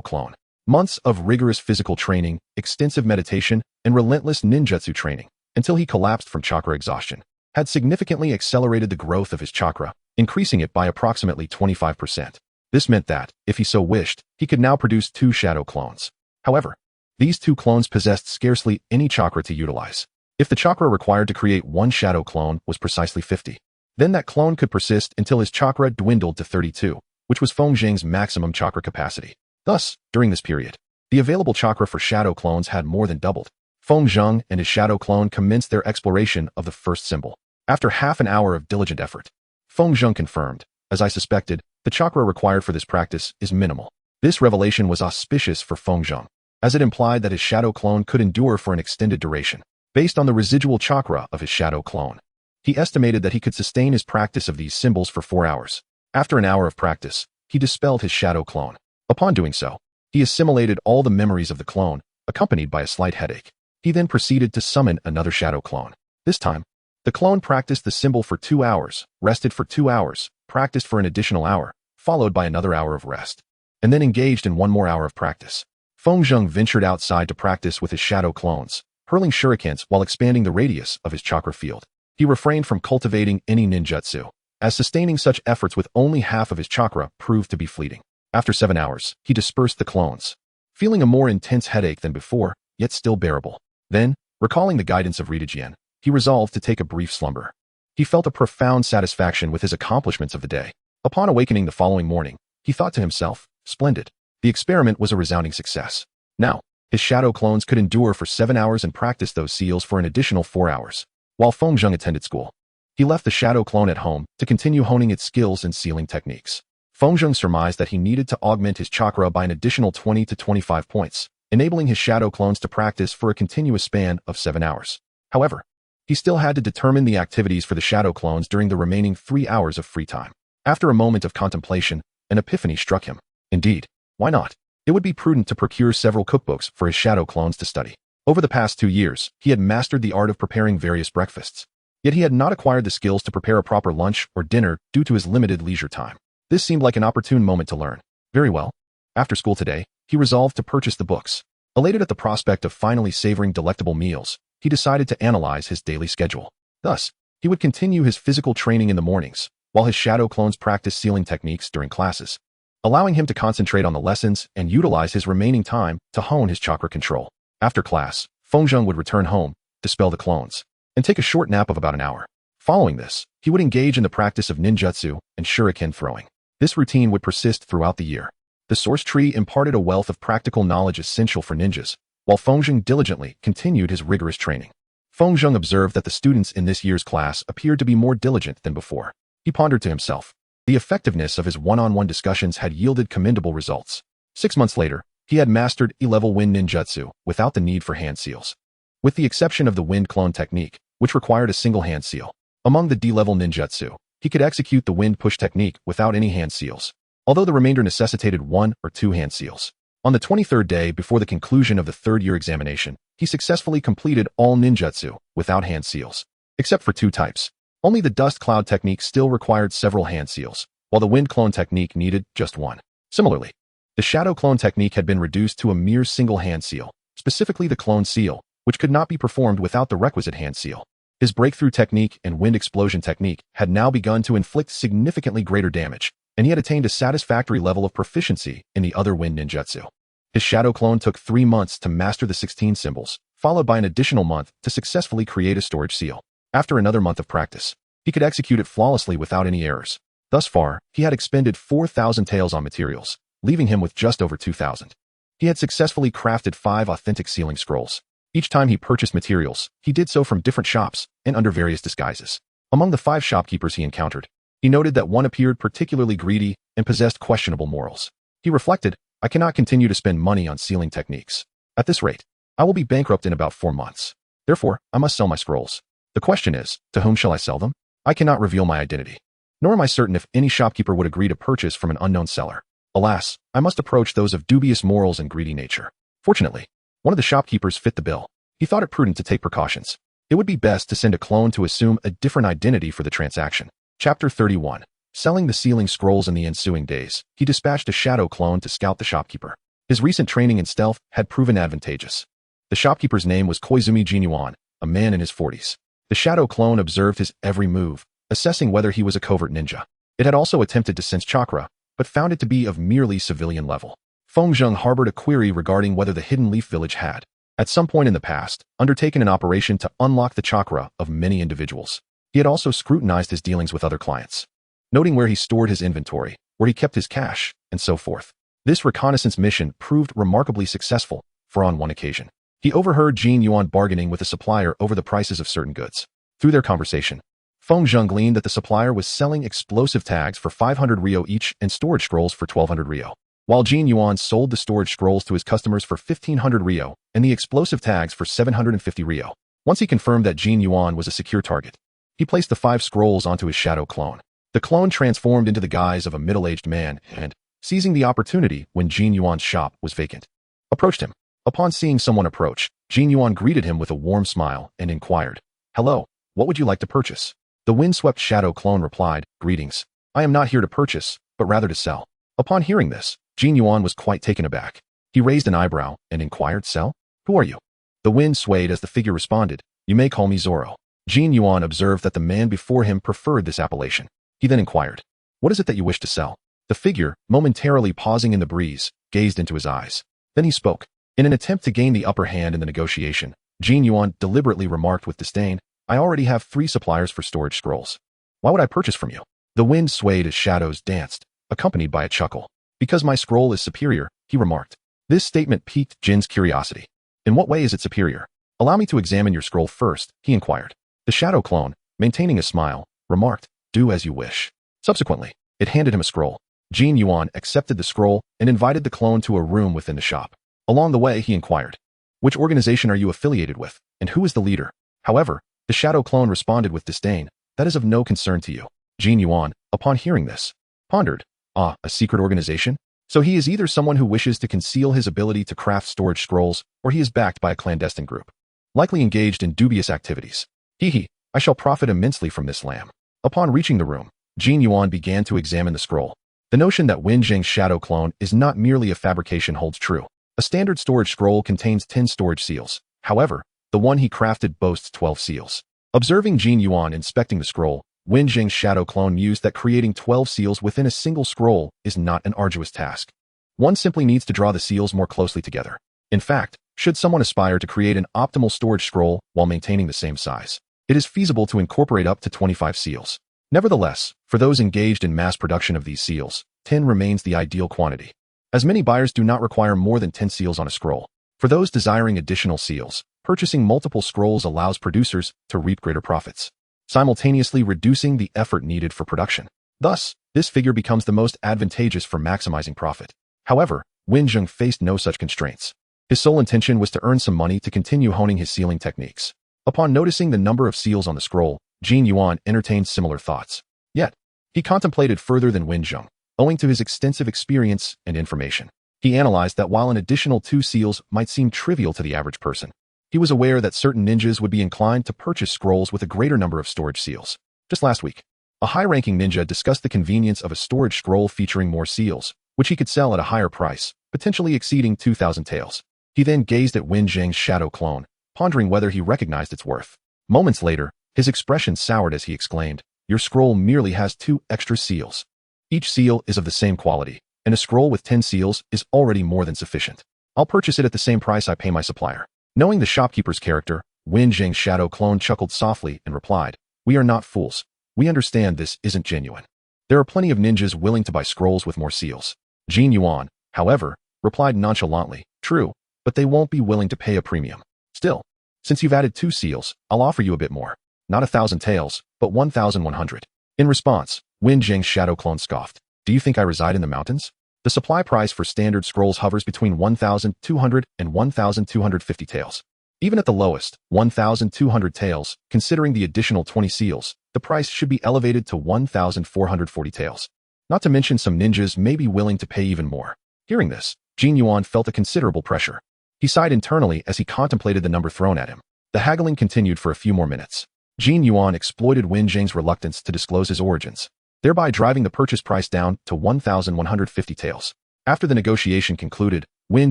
clone. Months of rigorous physical training, extensive meditation, and relentless ninjutsu training, until he collapsed from chakra exhaustion, had significantly accelerated the growth of his chakra, increasing it by approximately 25%. This meant that, if he so wished, he could now produce 2 shadow clones. However, these 2 clones possessed scarcely any chakra to utilize. If the chakra required to create 1 shadow clone was precisely 50, then that clone could persist until his chakra dwindled to 32, which was Feng Zheng's maximum chakra capacity. Thus, during this period, the available chakra for shadow clones had more than doubled. Feng Zheng and his shadow clone commenced their exploration of the first symbol. After half an hour of diligent effort, Feng Zheng confirmed, as I suspected, the chakra required for this practice is minimal. This revelation was auspicious for Feng Zheng, as it implied that his shadow clone could endure for an extended duration. Based on the residual chakra of his shadow clone, he estimated that he could sustain his practice of these symbols for 4 hours. After an hour of practice, he dispelled his shadow clone. Upon doing so, he assimilated all the memories of the clone, accompanied by a slight headache. He then proceeded to summon another shadow clone. This time, the clone practiced the symbol for 2 hours, rested for 2 hours, practiced for an additional hour, followed by another hour of rest, and then engaged in 1 more hour of practice. Feng Zheng ventured outside to practice with his shadow clones, hurling shurikens while expanding the radius of his chakra field. He refrained from cultivating any ninjutsu, as sustaining such efforts with only half of his chakra proved to be fleeting. After 7 hours, he dispersed the clones, feeling a more intense headache than before, yet still bearable. Then, recalling the guidance of Rita Jian, he resolved to take a brief slumber. He felt a profound satisfaction with his accomplishments of the day. Upon awakening the following morning, he thought to himself, "Splendid. The experiment was a resounding success. Now, his shadow clones could endure for 7 hours and practice those seals for an additional 4 hours." While Feng Zheng attended school, he left the shadow clone at home to continue honing its skills and sealing techniques. Feng Zheng surmised that he needed to augment his chakra by an additional 20 to 25 points, enabling his shadow clones to practice for a continuous span of 7 hours. However, he still had to determine the activities for the shadow clones during the remaining 3 hours of free time. After a moment of contemplation, an epiphany struck him. Indeed, why not? It would be prudent to procure several cookbooks for his shadow clones to study. Over the past 2 years, he had mastered the art of preparing various breakfasts. Yet he had not acquired the skills to prepare a proper lunch or dinner due to his limited leisure time. This seemed like an opportune moment to learn. Very well. After school today, he resolved to purchase the books. Elated at the prospect of finally savoring delectable meals, he decided to analyze his daily schedule. Thus, he would continue his physical training in the mornings, while his shadow clones practiced sealing techniques during classes, allowing him to concentrate on the lessons and utilize his remaining time to hone his chakra control. After class, Feng Zheng would return home, dispel the clones, and take a short nap of about an hour. Following this, he would engage in the practice of ninjutsu and shuriken throwing. This routine would persist throughout the year. The source tree imparted a wealth of practical knowledge essential for ninjas, while Feng Zheng diligently continued his rigorous training. Feng Zheng observed that the students in this year's class appeared to be more diligent than before. He pondered to himself. The effectiveness of his one-on-one discussions had yielded commendable results. 6 months later, he had mastered E-level wind ninjutsu without the need for hand seals. With the exception of the wind clone technique, which required a single hand seal. Among the D-level ninjutsu, he could execute the wind push technique without any hand seals, although the remainder necessitated 1 or 2 hand seals. On the 23rd day before the conclusion of the 3rd-year examination, he successfully completed all ninjutsu without hand seals, except for 2 types. Only the dust cloud technique still required several hand seals, while the wind clone technique needed just 1. Similarly, the shadow clone technique had been reduced to a mere single hand seal, specifically the clone seal, which could not be performed without the requisite hand seal. His breakthrough technique and wind explosion technique had now begun to inflict significantly greater damage, and he had attained a satisfactory level of proficiency in the other wind ninjutsu. His shadow clone took 3 months to master the 16 symbols, followed by an additional month to successfully create a storage seal. After another month of practice, he could execute it flawlessly without any errors. Thus far, he had expended 4,000 taels on materials, leaving him with just over 2,000. He had successfully crafted 5 authentic sealing scrolls. Each time he purchased materials, he did so from different shops and under various disguises. Among the 5 shopkeepers he encountered, he noted that one appeared particularly greedy and possessed questionable morals. He reflected, "I cannot continue to spend money on sealing techniques. At this rate, I will be bankrupt in about 4 months. Therefore, I must sell my scrolls. The question is, to whom shall I sell them? I cannot reveal my identity. Nor am I certain if any shopkeeper would agree to purchase from an unknown seller. Alas, I must approach those of dubious morals and greedy nature." Fortunately, one of the shopkeepers fit the bill. He thought it prudent to take precautions. It would be best to send a clone to assume a different identity for the transaction. Chapter 31. Selling the sealing scrolls in the ensuing days, he dispatched a shadow clone to scout the shopkeeper. His recent training in stealth had proven advantageous. The shopkeeper's name was Koizumi Jinyuan, a man in his 40s. The shadow clone observed his every move, assessing whether he was a covert ninja. It had also attempted to sense chakra, but found it to be of merely civilian level. Feng Zheng harbored a query regarding whether the Hidden Leaf Village had, at some point in the past, undertaken an operation to unlock the chakra of many individuals. He had also scrutinized his dealings with other clients, noting where he stored his inventory, where he kept his cash, and so forth. This reconnaissance mission proved remarkably successful, for on one occasion, he overheard Jin Yuan bargaining with a supplier over the prices of certain goods. Through their conversation, Feng Zheng gleaned that the supplier was selling explosive tags for 500 Rio each and storage scrolls for 1200 Rio, while Jin Yuan sold the storage scrolls to his customers for 1500 Rio and the explosive tags for 750 Rio. Once he confirmed that Jin Yuan was a secure target, he placed the 5 scrolls onto his shadow clone. The clone transformed into the guise of a middle-aged man and, seizing the opportunity when Jin Yuan's shop was vacant, approached him. Upon seeing someone approach, Jin Yuan greeted him with a warm smile and inquired, "Hello, what would you like to purchase?" The windswept shadow clone replied, "Greetings. I am not here to purchase, but rather to sell." Upon hearing this, Jin Yuan was quite taken aback. He raised an eyebrow and inquired, "Sell? Who are you?" The wind swayed as the figure responded, "You may call me Zoro." Jin Yuan observed that the man before him preferred this appellation. He then inquired, "What is it that you wish to sell?" The figure, momentarily pausing in the breeze, gazed into his eyes. Then he spoke. In an attempt to gain the upper hand in the negotiation, Jin Yuan deliberately remarked with disdain, "I already have 3 suppliers for storage scrolls. Why would I purchase from you?" The wind swayed as shadows danced, accompanied by a chuckle. "Because my scroll is superior," he remarked. This statement piqued Jin's curiosity. "In what way is it superior?" "Allow me to examine your scroll first," he inquired. The shadow clone, maintaining a smile, remarked, "Do as you wish." Subsequently, it handed him a scroll. Jin Yuan accepted the scroll and invited the clone to a room within the shop. Along the way, he inquired, "Which organization are you affiliated with, and who is the leader?" However, the shadow clone responded with disdain, "That is of no concern to you." Jin Yuan, upon hearing this, pondered, "Ah, a secret organization? So he is either someone who wishes to conceal his ability to craft storage scrolls, or he is backed by a clandestine group, likely engaged in dubious activities. I shall profit immensely from this lamb." Upon reaching the room, Jin Yuan began to examine the scroll. The notion that Wen Jing's shadow clone is not merely a fabrication holds true. A standard storage scroll contains 10 storage seals. However, the one he crafted boasts 12 seals. Observing Jin Yuan inspecting the scroll, Wen Jing's shadow clone mused that creating 12 seals within a single scroll is not an arduous task. One simply needs to draw the seals more closely together. In fact, should someone aspire to create an optimal storage scroll while maintaining the same size, it is feasible to incorporate up to 25 seals. Nevertheless, for those engaged in mass production of these seals, 10 remains the ideal quantity, as many buyers do not require more than 10 seals on a scroll. For those desiring additional seals, purchasing multiple scrolls allows producers to reap greater profits, simultaneously reducing the effort needed for production. Thus, this figure becomes the most advantageous for maximizing profit. However, Wen Zheng faced no such constraints. His sole intention was to earn some money to continue honing his sealing techniques. Upon noticing the number of seals on the scroll, Jin Yuan entertained similar thoughts. Yet, he contemplated further than Wen Zheng, owing to his extensive experience and information. He analyzed that while an additional 2 seals might seem trivial to the average person, he was aware that certain ninjas would be inclined to purchase scrolls with a greater number of storage seals. Just last week, a high-ranking ninja discussed the convenience of a storage scroll featuring more seals, which he could sell at a higher price, potentially exceeding 2,000 taels. He then gazed at Wen Zheng's shadow clone, pondering whether he recognized its worth. Moments later, his expression soured as he exclaimed, "Your scroll merely has 2 extra seals. Each seal is of the same quality, and a scroll with 10 seals is already more than sufficient. I'll purchase it at the same price I pay my supplier." Knowing the shopkeeper's character, Wen Zheng's shadow clone chuckled softly and replied, "We are not fools. We understand this isn't genuine. There are plenty of ninjas willing to buy scrolls with more seals." Jin Yuan, however, replied nonchalantly, "True, but they won't be willing to pay a premium. Still, since you've added 2 seals, I'll offer you a bit more. Not 1,000 taels, but 1,100. In response, Wen Zheng's shadow clone scoffed, "Do you think I reside in the mountains?" The supply price for standard scrolls hovers between 1,200 and 1,250 taels. Even at the lowest, 1,200 taels, considering the additional 20 seals, the price should be elevated to 1,440 taels. Not to mention some ninjas may be willing to pay even more. Hearing this, Jin Yuan felt a considerable pressure. He sighed internally as he contemplated the number thrown at him. The haggling continued for a few more minutes. Jin Yuan exploited Wen Jing's reluctance to disclose his origins, thereby driving the purchase price down to 1,150 taels. After the negotiation concluded, Wen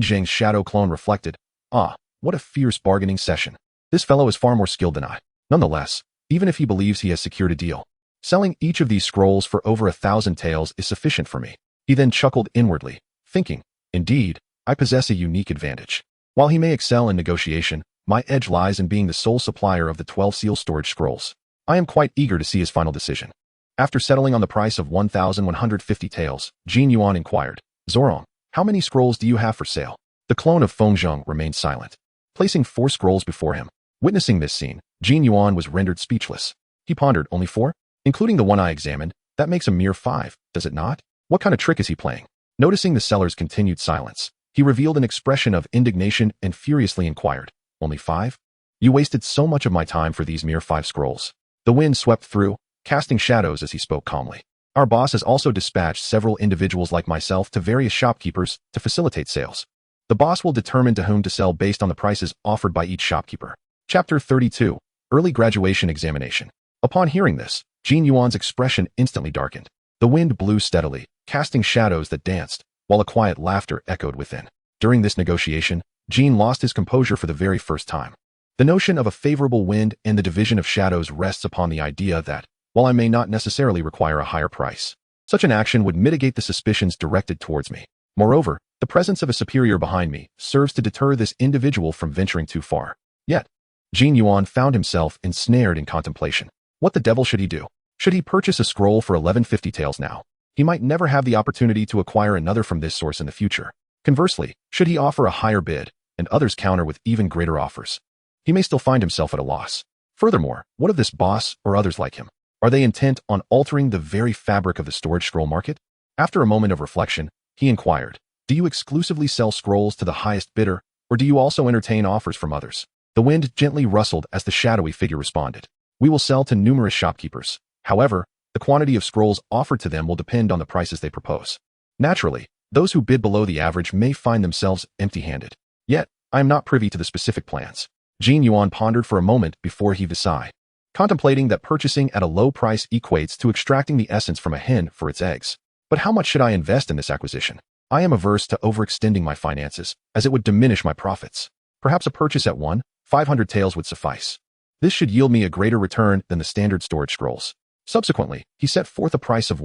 Jing's shadow clone reflected, "Ah, what a fierce bargaining session. This fellow is far more skilled than I." Nonetheless, even if he believes he has secured a deal, selling each of these scrolls for over 1,000 taels is sufficient for me. He then chuckled inwardly, thinking, indeed, I possess a unique advantage. While he may excel in negotiation, my edge lies in being the sole supplier of the 12 seal storage scrolls. I am quite eager to see his final decision. After settling on the price of 1,150 taels, Jin Yuan inquired, Zorong, how many scrolls do you have for sale? The clone of Fengzheng remained silent, placing 4 scrolls before him. Witnessing this scene, Jin Yuan was rendered speechless. He pondered, only 4? Including the one I examined, that makes a mere 5, does it not? What kind of trick is he playing? Noticing the seller's continued silence, he revealed an expression of indignation and furiously inquired, only 5? You wasted so much of my time for these mere 5 scrolls. The wind swept through, casting shadows as he spoke calmly. Our boss has also dispatched several individuals like myself to various shopkeepers to facilitate sales. The boss will determine to whom to sell based on the prices offered by each shopkeeper. Chapter 32. Early Graduation Examination. Upon hearing this, Jin Yuan's expression instantly darkened. The wind blew steadily, casting shadows that danced, while a quiet laughter echoed within. During this negotiation, Jin lost his composure for the very first time. The notion of a favorable wind and the division of shadows rests upon the idea that, while I may not necessarily require a higher price, such an action would mitigate the suspicions directed towards me. Moreover, the presence of a superior behind me serves to deter this individual from venturing too far. Yet, Jin Yuan found himself ensnared in contemplation. What the devil should he do? Should he purchase a scroll for 1150 taels now? He might never have the opportunity to acquire another from this source in the future. Conversely, should he offer a higher bid, and others counter with even greater offers, he may still find himself at a loss. Furthermore, what of this boss or others like him? Are they intent on altering the very fabric of the storage scroll market? After a moment of reflection, he inquired, do you exclusively sell scrolls to the highest bidder, or do you also entertain offers from others? The wind gently rustled as the shadowy figure responded. We will sell to numerous shopkeepers. However, the quantity of scrolls offered to them will depend on the prices they propose. Naturally, those who bid below the average may find themselves empty-handed. Yet, I am not privy to the specific plans. Jin Yuan pondered for a moment before he heaved a sigh, contemplating that purchasing at a low price equates to extracting the essence from a hen for its eggs. But how much should I invest in this acquisition? I am averse to overextending my finances, as it would diminish my profits. Perhaps a purchase at 500 taels would suffice. This should yield me a greater return than the standard storage scrolls. Subsequently, he set forth a price of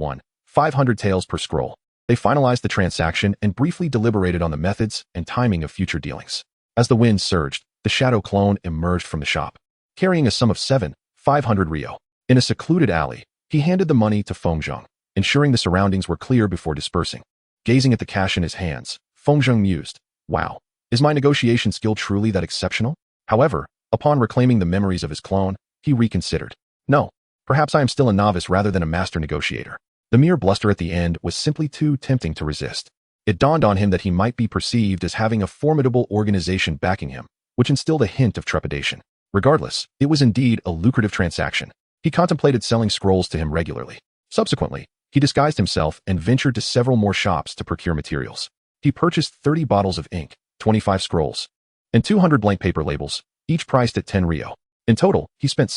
500 taels per scroll. They finalized the transaction and briefly deliberated on the methods and timing of future dealings. As the wind surged, the shadow clone emerged from the shop, carrying a sum of 500 rio. In a secluded alley, he handed the money to Fengzheng, ensuring the surroundings were clear before dispersing. Gazing at the cash in his hands, Fengzheng mused, wow, is my negotiation skill truly that exceptional? However, upon reclaiming the memories of his clone, he reconsidered. No, perhaps I am still a novice rather than a master negotiator. The mere bluster at the end was simply too tempting to resist. It dawned on him that he might be perceived as having a formidable organization backing him, which instilled a hint of trepidation. Regardless, it was indeed a lucrative transaction. He contemplated selling scrolls to him regularly. Subsequently, he disguised himself and ventured to several more shops to procure materials. He purchased 30 bottles of ink, 25 scrolls, and 200 blank paper labels, each priced at 10 rio. In total, he spent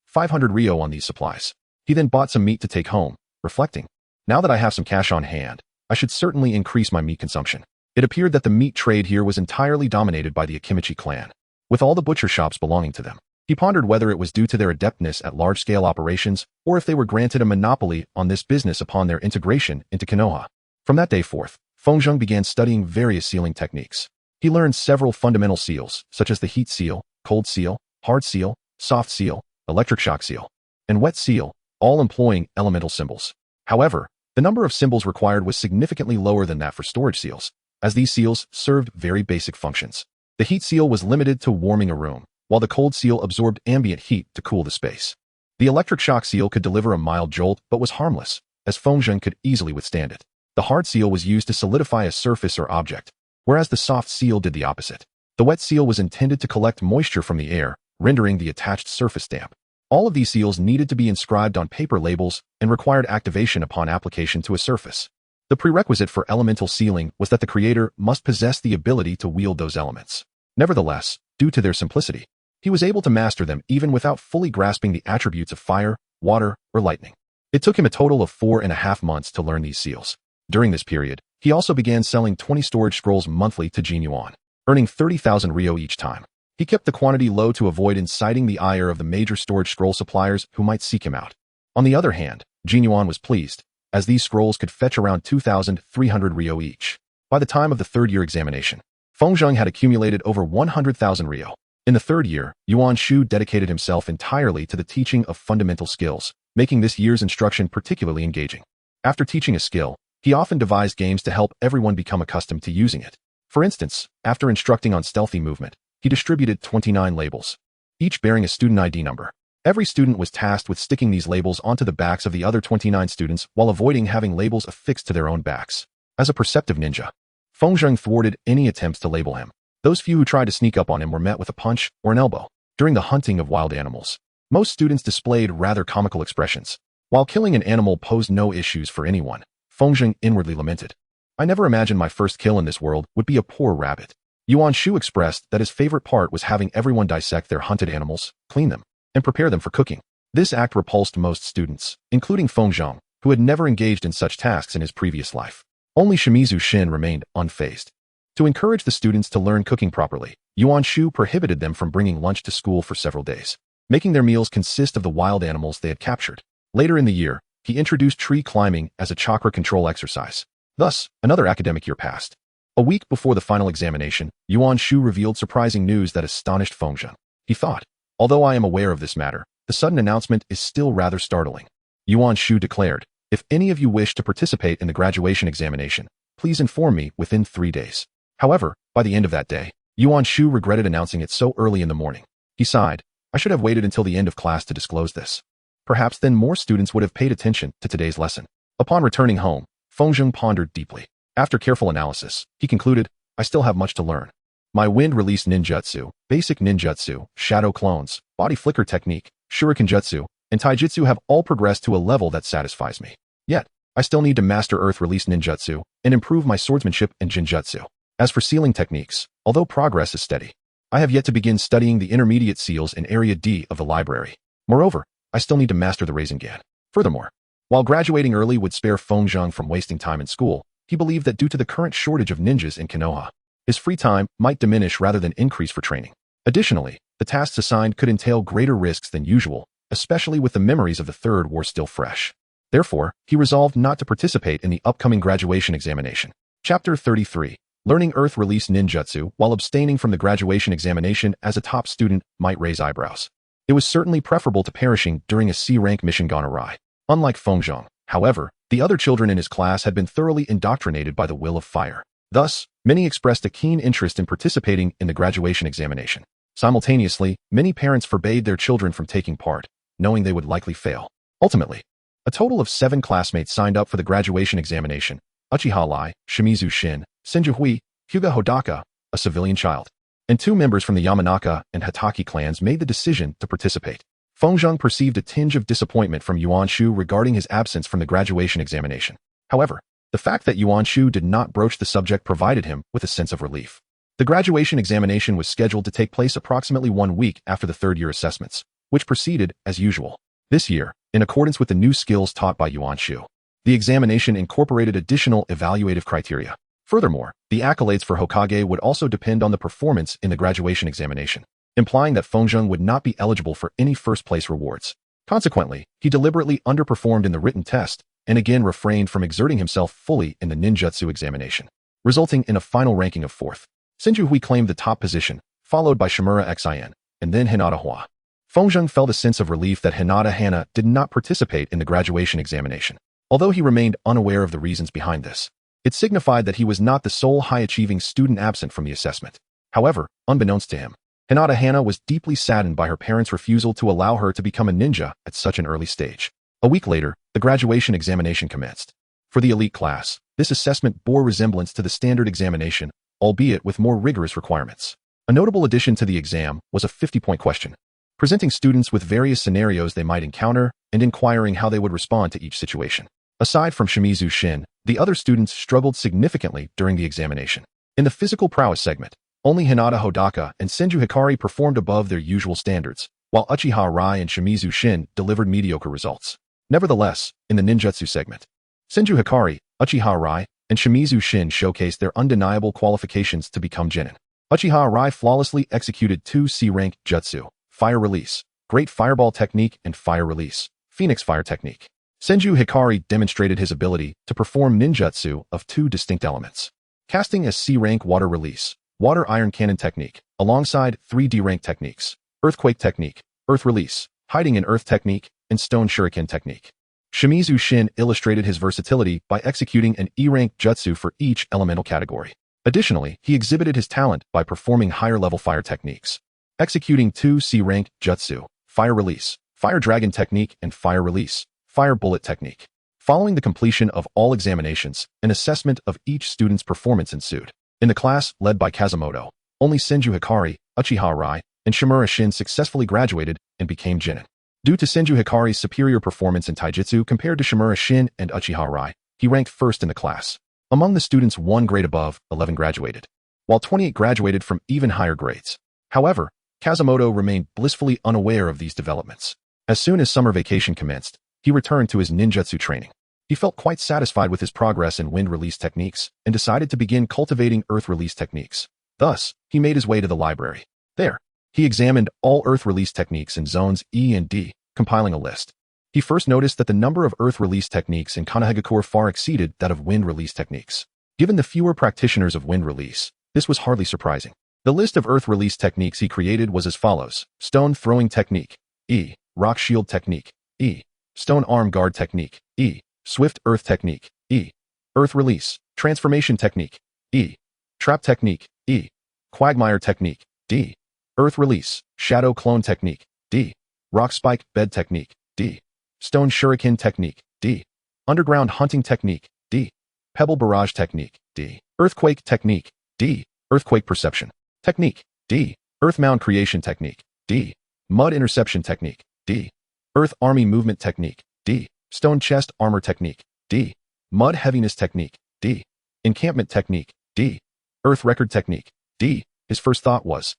500 rio on these supplies. He then bought some meat to take home, reflecting, now that I have some cash on hand, I should certainly increase my meat consumption. It appeared that the meat trade here was entirely dominated by the Akimichi clan, with all the butcher shops belonging to them. He pondered whether it was due to their adeptness at large-scale operations or if they were granted a monopoly on this business upon their integration into Konoha. From that day forth, Fengzheng began studying various sealing techniques. He learned several fundamental seals, such as the heat seal, cold seal, hard seal, soft seal, electric shock seal, and wet seal, all employing elemental symbols. However, the number of symbols required was significantly lower than that for storage seals, as these seals served very basic functions. The heat seal was limited to warming a room, while the cold seal absorbed ambient heat to cool the space. The electric shock seal could deliver a mild jolt but was harmless, as Fengzheng could easily withstand it. The hard seal was used to solidify a surface or object, whereas the soft seal did the opposite. The wet seal was intended to collect moisture from the air, rendering the attached surface damp. All of these seals needed to be inscribed on paper labels and required activation upon application to a surface. The prerequisite for elemental sealing was that the creator must possess the ability to wield those elements. Nevertheless, due to their simplicity, he was able to master them even without fully grasping the attributes of fire, water, or lightning. It took him a total of 4.5 months to learn these seals. During this period, he also began selling 20 storage scrolls monthly to Jin Yuan, earning 30,000 rio each time. He kept the quantity low to avoid inciting the ire of the major storage scroll suppliers who might seek him out. On the other hand, Jin Yuan was pleased, as these scrolls could fetch around 2,300 ryo each. By the time of the third-year examination, Fengzheng had accumulated over 100,000 ryo. In the third year, Yuan Shu dedicated himself entirely to the teaching of fundamental skills, making this year's instruction particularly engaging. After teaching a skill, he often devised games to help everyone become accustomed to using it. For instance, after instructing on stealthy movement, he distributed 29 labels, each bearing a student ID number. Every student was tasked with sticking these labels onto the backs of the other 29 students while avoiding having labels affixed to their own backs. As a perceptive ninja, Fengzheng thwarted any attempts to label him. Those few who tried to sneak up on him were met with a punch or an elbow. During the hunting of wild animals, most students displayed rather comical expressions. While killing an animal posed no issues for anyone, Fengzheng inwardly lamented, "I never imagined my first kill in this world would be a poor rabbit." Yuan Shu expressed that his favorite part was having everyone dissect their hunted animals, clean them, and prepare them for cooking. This act repulsed most students, including Fengzheng, who had never engaged in such tasks in his previous life. Only Shimizu Shin remained unfazed. To encourage the students to learn cooking properly, Yuan Shu prohibited them from bringing lunch to school for several days, making their meals consist of the wild animals they had captured. Later in the year, he introduced tree climbing as a chakra control exercise. Thus, another academic year passed. A week before the final examination, Yuan Shu revealed surprising news that astonished Fengzheng. He thought, "Although I am aware of this matter, the sudden announcement is still rather startling." Yuan Shu declared, "If any of you wish to participate in the graduation examination, please inform me within 3 days." However, by the end of that day, Yuan Shu regretted announcing it so early in the morning. He sighed, "I should have waited until the end of class to disclose this. Perhaps then more students would have paid attention to today's lesson." Upon returning home, Fengzheng pondered deeply. After careful analysis, he concluded, "I still have much to learn. My wind-release ninjutsu, basic ninjutsu, shadow clones, body flicker technique, shuriken jutsu, and taijutsu have all progressed to a level that satisfies me. Yet, I still need to master earth-release ninjutsu and improve my swordsmanship and jinjutsu. As for sealing techniques, although progress is steady, I have yet to begin studying the intermediate seals in Area D of the library. Moreover, I still need to master the Rasengan." Furthermore, while graduating early would spare Fengzheng from wasting time in school, he believed that due to the current shortage of ninjas in Konoha, his free time might diminish rather than increase for training. Additionally, the tasks assigned could entail greater risks than usual, especially with the memories of the Third War still fresh. Therefore, he resolved not to participate in the upcoming graduation examination. Chapter 33. Learning Earth-Release Ninjutsu while abstaining from the graduation examination as a top student might raise eyebrows. It was certainly preferable to perishing during a C-rank mission gone awry. Unlike Fengzheng, however, the other children in his class had been thoroughly indoctrinated by the will of fire. Thus, many expressed a keen interest in participating in the graduation examination. Simultaneously, many parents forbade their children from taking part, knowing they would likely fail. Ultimately, a total of 7 classmates signed up for the graduation examination: Uchiha Lai, Shimizu Shin, Senju Hui, Hyuga Hodaka, a civilian child, and 2 members from the Yamanaka and Hataki clans made the decision to participate. Fengzheng perceived a tinge of disappointment from Yuan Shu regarding his absence from the graduation examination. However, the fact that Yuan Shu did not broach the subject provided him with a sense of relief. The graduation examination was scheduled to take place approximately 1 week after the third-year assessments, which proceeded as usual. This year, in accordance with the new skills taught by Yuan Shu, the examination incorporated additional evaluative criteria. Furthermore, the accolades for Hokage would also depend on the performance in the graduation examination, implying that Fengzheng would not be eligible for any first-place rewards. Consequently, he deliberately underperformed in the written test and again refrained from exerting himself fully in the ninjutsu examination, resulting in a final ranking of 4th. Senju Hui claimed the top position, followed by Shimura Xin, and then Hinata Hua. Fengzheng felt a sense of relief that Hinata Hana did not participate in the graduation examination, although he remained unaware of the reasons behind this. It signified that he was not the sole high-achieving student absent from the assessment. However, unbeknownst to him, Hinata Hana was deeply saddened by her parents' refusal to allow her to become a ninja at such an early stage. A week later, the graduation examination commenced. For the elite class, this assessment bore resemblance to the standard examination, albeit with more rigorous requirements. A notable addition to the exam was a 50-point question, presenting students with various scenarios they might encounter and inquiring how they would respond to each situation. Aside from Shimizu Shin, the other students struggled significantly during the examination. In the physical prowess segment, only Hinata Hodaka and Senju Hikari performed above their usual standards, while Uchiha Rai and Shimizu Shin delivered mediocre results. Nevertheless, in the ninjutsu segment, Senju Hikari, Uchiha Rai, and Shimizu Shin showcased their undeniable qualifications to become genin. Uchiha Rai flawlessly executed 2 C-rank jutsu: Fire Release, Great Fireball Technique, and Fire Release, Phoenix Fire Technique. Senju Hikari demonstrated his ability to perform ninjutsu of two distinct elements. Casting as C-rank water release, water iron cannon technique, alongside 3D rank techniques, earthquake technique, earth release, hiding in earth technique, and stone shuriken technique. Shimizu Shin illustrated his versatility by executing an E-rank jutsu for each elemental category. Additionally, he exhibited his talent by performing higher-level fire techniques. Executing two C-rank jutsu, fire release, fire dragon technique, and fire release, fire bullet technique. Following the completion of all examinations, an assessment of each student's performance ensued. In the class led by Kazumoto, only Senju Hikari, Uchiha Rai, and Shimura Shin successfully graduated and became Jinin. Due to Senju Hikari's superior performance in taijutsu compared to Shimura Shin and Uchiha Rai, he ranked first in the class. Among the students 1 grade above, 11 graduated, while 28 graduated from even higher grades. However, Kazumoto remained blissfully unaware of these developments. As soon as summer vacation commenced, he returned to his ninjutsu training. He felt quite satisfied with his progress in wind release techniques and decided to begin cultivating earth release techniques. Thus, he made his way to the library. There, he examined all earth release techniques in zones E and D, compiling a list. He first noticed that the number of earth release techniques in Konoha far exceeded that of wind release techniques. Given the fewer practitioners of wind release, this was hardly surprising. The list of earth release techniques he created was as follows: stone throwing technique, E; rock shield technique, E; stone arm guard technique, E; swift earth technique, E; earth release, transformation technique, E; trap technique, E; quagmire technique, D; earth release, shadow clone technique, D; rock spike bed technique, D; stone shuriken technique, D; underground hunting technique, D; pebble barrage technique, D; earthquake technique, D; earthquake perception technique, D; earth mound creation technique, D; mud interception technique, D; earth army movement technique, D; stone chest armor technique, D; mud heaviness technique, D; encampment technique, D; earth record technique, D. His first thought was,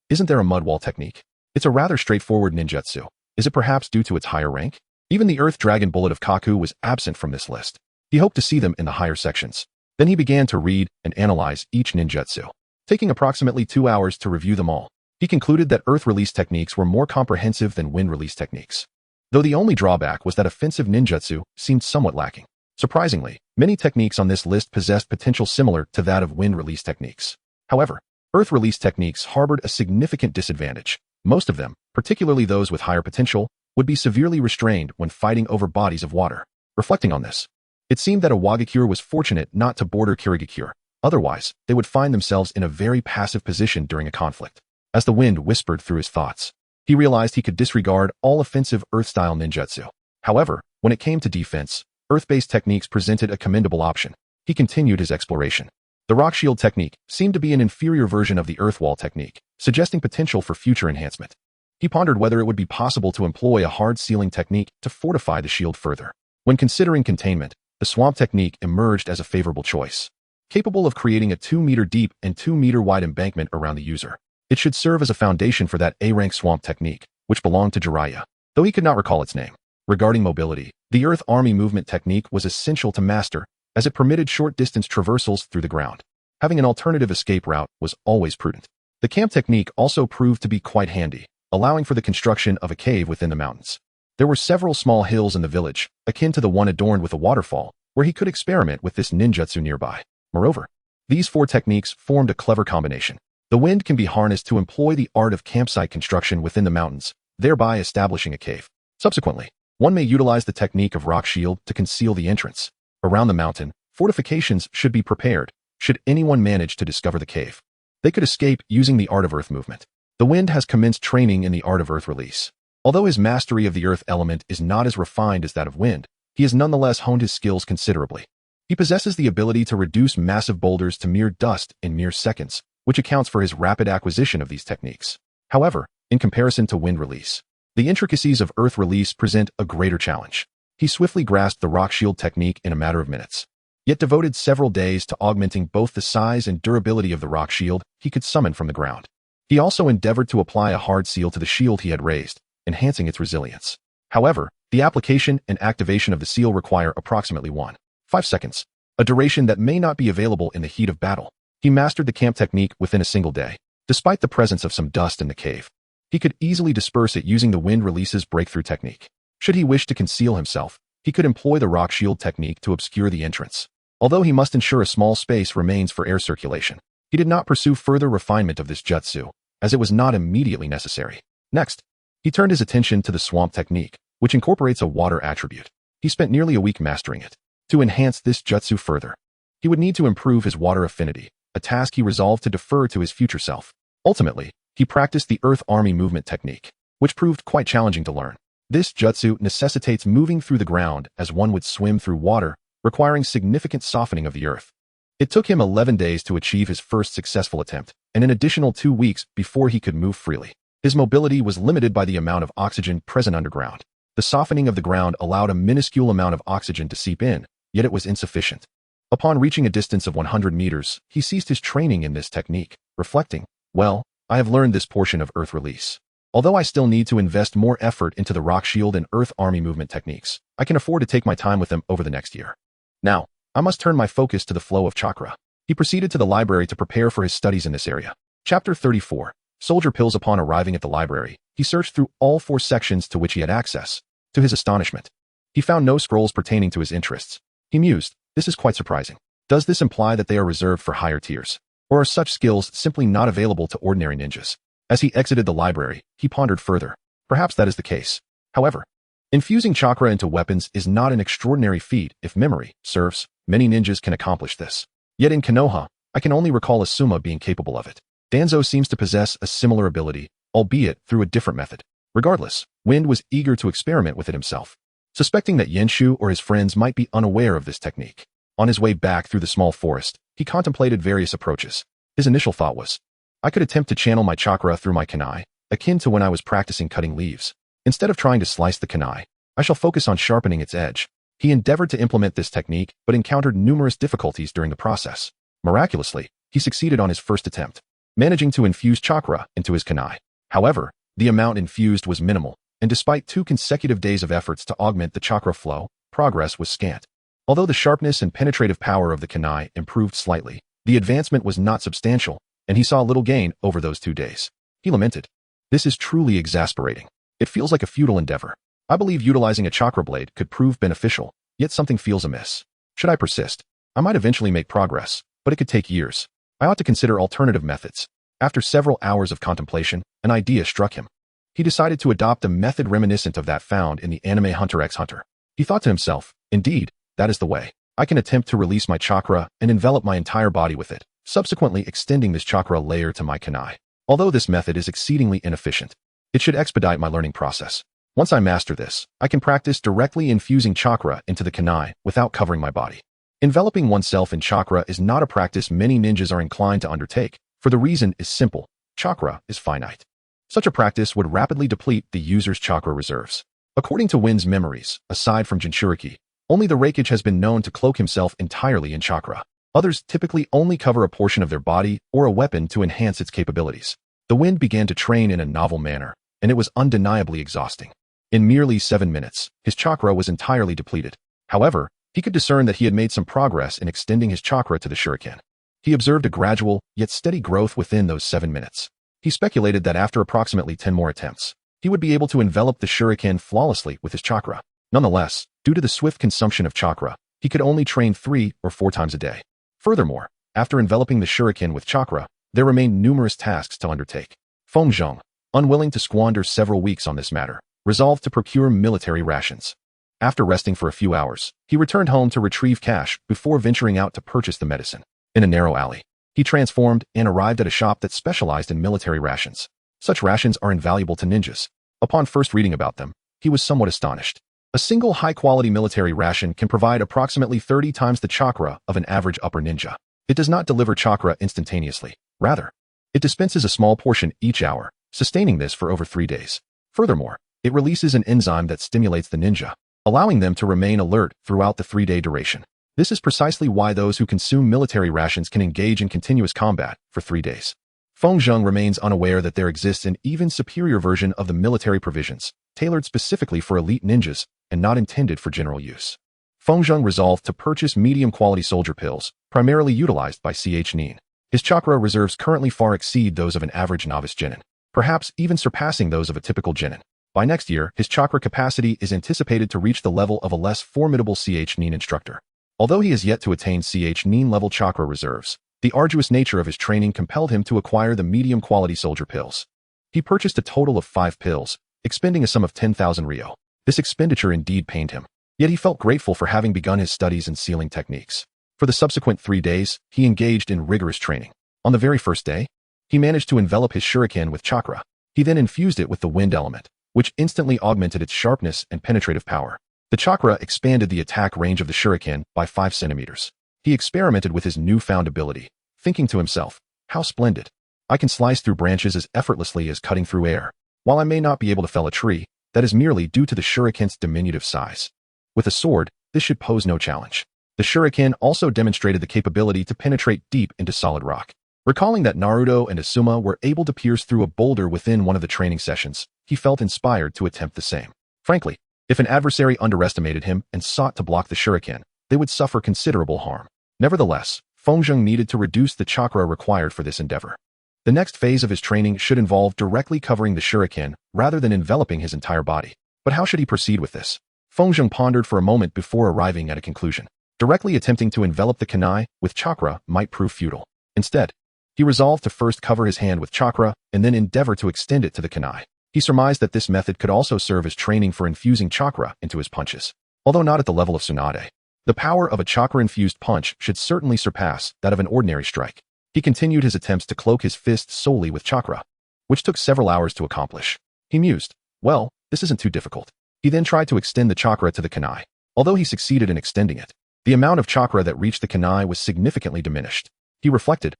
isn't there a mud wall technique? It's a rather straightforward ninjutsu. Is it perhaps due to its higher rank? Even the earth dragon bullet of Kaku was absent from this list. He hoped to see them in the higher sections. Then he began to read and analyze each ninjutsu. Taking approximately 2 hours to review them all, he concluded that earth release techniques were more comprehensive than wind release techniques. Though the only drawback was that offensive ninjutsu seemed somewhat lacking. Surprisingly, many techniques on this list possessed potential similar to that of wind release techniques. However, earth release techniques harbored a significant disadvantage. Most of them, particularly those with higher potential, would be severely restrained when fighting over bodies of water. Reflecting on this, it seemed that Awagakure was fortunate not to border Kirigakure. Otherwise, they would find themselves in a very passive position during a conflict. As the wind whispered through his thoughts, he realized he could disregard all offensive earth-style ninjutsu. However, when it came to defense, earth-based techniques presented a commendable option. He continued his exploration. The rock shield technique seemed to be an inferior version of the earth wall technique, suggesting potential for future enhancement. He pondered whether it would be possible to employ a hard sealing technique to fortify the shield further. When considering containment, the swamp technique emerged as a favorable choice. Capable of creating a 2-meter deep and 2-meter wide embankment around the user, it should serve as a foundation for that A-rank swamp technique, which belonged to Jiraiya, though he could not recall its name. Regarding mobility, the earth army movement technique was essential to master, as it permitted short-distance traversals through the ground. Having an alternative escape route was always prudent. The camp technique also proved to be quite handy, allowing for the construction of a cave within the mountains. There were several small hills in the village, akin to the one adorned with a waterfall, where he could experiment with this ninjutsu nearby. Moreover, these 4 techniques formed a clever combination. The wind can be harnessed to employ the art of campsite construction within the mountains, thereby establishing a cave. Subsequently, one may utilize the technique of rock shield to conceal the entrance. Around the mountain, fortifications should be prepared, should anyone manage to discover the cave. They could escape using the art of earth movement. The wind has commenced training in the art of earth release. Although his mastery of the earth element is not as refined as that of wind, he has nonetheless honed his skills considerably. He possesses the ability to reduce massive boulders to mere dust in mere seconds, which accounts for his rapid acquisition of these techniques. However, in comparison to wind release, the intricacies of earth release present a greater challenge. He swiftly grasped the rock shield technique in a matter of minutes, yet devoted several days to augmenting both the size and durability of the rock shield he could summon from the ground. He also endeavored to apply a hard seal to the shield he had raised, enhancing its resilience. However, the application and activation of the seal require approximately 1.5 seconds, a duration that may not be available in the heat of battle. He mastered the camp technique within a single day. Despite the presence of some dust in the cave, he could easily disperse it using the wind release's breakthrough technique. Should he wish to conceal himself, he could employ the rock shield technique to obscure the entrance. Although he must ensure a small space remains for air circulation, he did not pursue further refinement of this jutsu, as it was not immediately necessary. Next, he turned his attention to the swamp technique, which incorporates a water attribute. He spent nearly a week mastering it. To enhance this jutsu further, he would need to improve his water affinity, a task he resolved to defer to his future self. Ultimately, he practiced the Earth Army movement technique, which proved quite challenging to learn. This jutsu necessitates moving through the ground as one would swim through water, requiring significant softening of the earth. It took him 11 days to achieve his first successful attempt, and an additional 2 weeks before he could move freely. His mobility was limited by the amount of oxygen present underground. The softening of the ground allowed a minuscule amount of oxygen to seep in, yet it was insufficient. Upon reaching a distance of 100 meters, he ceased his training in this technique, reflecting, "Well, I have learned this portion of Earth release. Although I still need to invest more effort into the rock shield and Earth Army movement techniques, I can afford to take my time with them over the next year. Now, I must turn my focus to the flow of chakra." He proceeded to the library to prepare for his studies in this area. Chapter 34. Soldier Pills. Upon arriving at the library, he searched through all 4 sections to which he had access. To his astonishment, he found no scrolls pertaining to his interests. He mused, "This is quite surprising. Does this imply that they are reserved for higher tiers? Or are such skills simply not available to ordinary ninjas?" As he exited the library, he pondered further. Perhaps that is the case. However, infusing chakra into weapons is not an extraordinary feat if memory serves. Many ninjas can accomplish this. Yet in Konoha, I can only recall Asuma being capable of it. Danzo seems to possess a similar ability, albeit through a different method. Regardless, Wind was eager to experiment with it himself, suspecting that Yenshu or his friends might be unaware of this technique. On his way back through the small forest, he contemplated various approaches. His initial thought was, I could attempt to channel my chakra through my kunai, akin to when I was practicing cutting leaves. Instead of trying to slice the kunai, I shall focus on sharpening its edge. He endeavored to implement this technique, but encountered numerous difficulties during the process. Miraculously, he succeeded on his first attempt, managing to infuse chakra into his kunai. However, the amount infused was minimal, and despite 2 consecutive days of efforts to augment the chakra flow, progress was scant. Although the sharpness and penetrative power of the kunai improved slightly, the advancement was not substantial, and he saw little gain over those 2 days. He lamented, "This is truly exasperating. It feels like a futile endeavor. I believe utilizing a chakra blade could prove beneficial, yet something feels amiss. Should I persist, I might eventually make progress, but it could take years. I ought to consider alternative methods." After several hours of contemplation, an idea struck him. He decided to adopt a method reminiscent of that found in the anime Hunter x Hunter. He thought to himself, "Indeed, that is the way. I can attempt to release my chakra and envelop my entire body with it, subsequently extending this chakra layer to my kunai. Although this method is exceedingly inefficient, it should expedite my learning process. Once I master this, I can practice directly infusing chakra into the kunai without covering my body." Enveloping oneself in chakra is not a practice many ninjas are inclined to undertake, for the reason is simple: chakra is finite. Such a practice would rapidly deplete the user's chakra reserves. According to Win's memories, aside from Jinchuriki, only the Reikage has been known to cloak himself entirely in chakra. Others typically only cover a portion of their body or a weapon to enhance its capabilities. The Wind began to train in a novel manner, and it was undeniably exhausting. In merely 7 minutes, his chakra was entirely depleted. However, he could discern that he had made some progress in extending his chakra to the shuriken. He observed a gradual, yet steady growth within those 7 minutes. He speculated that after approximately 10 more attempts, he would be able to envelop the shuriken flawlessly with his chakra. Nonetheless, due to the swift consumption of chakra, he could only train 3 or 4 times a day. Furthermore, after enveloping the shuriken with chakra, there remained numerous tasks to undertake. Feng Zheng, unwilling to squander several weeks on this matter, resolved to procure military rations. After resting for a few hours, he returned home to retrieve cash before venturing out to purchase the medicine. In a narrow alley, he transformed and arrived at a shop that specialized in military rations. Such rations are invaluable to ninjas. Upon first reading about them, he was somewhat astonished. A single high-quality military ration can provide approximately 30 times the chakra of an average upper ninja. It does not deliver chakra instantaneously. Rather, it dispenses a small portion each hour, sustaining this for over 3 days. Furthermore, it releases an enzyme that stimulates the ninja, allowing them to remain alert throughout the 3-day duration. This is precisely why those who consume military rations can engage in continuous combat for 3 days. Feng Zheng remains unaware that there exists an even superior version of the military provisions, tailored specifically for elite ninjas and not intended for general use. Feng Zheng resolved to purchase medium-quality soldier pills, primarily utilized by Ch Nin. His chakra reserves currently far exceed those of an average novice genin, perhaps even surpassing those of a typical genin. By next year, his chakra capacity is anticipated to reach the level of a less formidable CH Nin instructor. Although he has yet to attain CH Nin level chakra reserves, the arduous nature of his training compelled him to acquire the medium-quality soldier pills. He purchased a total of 5 pills, expending a sum of 10,000 Rio. This expenditure indeed pained him. Yet he felt grateful for having begun his studies in sealing techniques. For the subsequent 3 days, he engaged in rigorous training. On the very first day, he managed to envelop his shuriken with chakra. He then infused it with the wind element, which instantly augmented its sharpness and penetrative power. The chakra expanded the attack range of the shuriken by 5 centimeters. He experimented with his newfound ability, thinking to himself, how splendid. I can slice through branches as effortlessly as cutting through air. While I may not be able to fell a tree, that is merely due to the shuriken's diminutive size. With a sword, this should pose no challenge. The shuriken also demonstrated the capability to penetrate deep into solid rock. Recalling that Naruto and Asuma were able to pierce through a boulder within one of the training sessions, he felt inspired to attempt the same. Frankly, if an adversary underestimated him and sought to block the shuriken, they would suffer considerable harm. Nevertheless, Fengzheng needed to reduce the chakra required for this endeavor. The next phase of his training should involve directly covering the shuriken rather than enveloping his entire body. But how should he proceed with this? Fengzheng pondered for a moment before arriving at a conclusion. Directly attempting to envelop the kunai with chakra might prove futile. Instead, he resolved to first cover his hand with chakra and then endeavor to extend it to the kunai. He surmised that this method could also serve as training for infusing chakra into his punches. Although not at the level of Tsunade, the power of a chakra-infused punch should certainly surpass that of an ordinary strike. He continued his attempts to cloak his fist solely with chakra, which took several hours to accomplish. He mused, well, this isn't too difficult. He then tried to extend the chakra to the kunai. Although he succeeded in extending it, the amount of chakra that reached the kunai was significantly diminished. He reflected,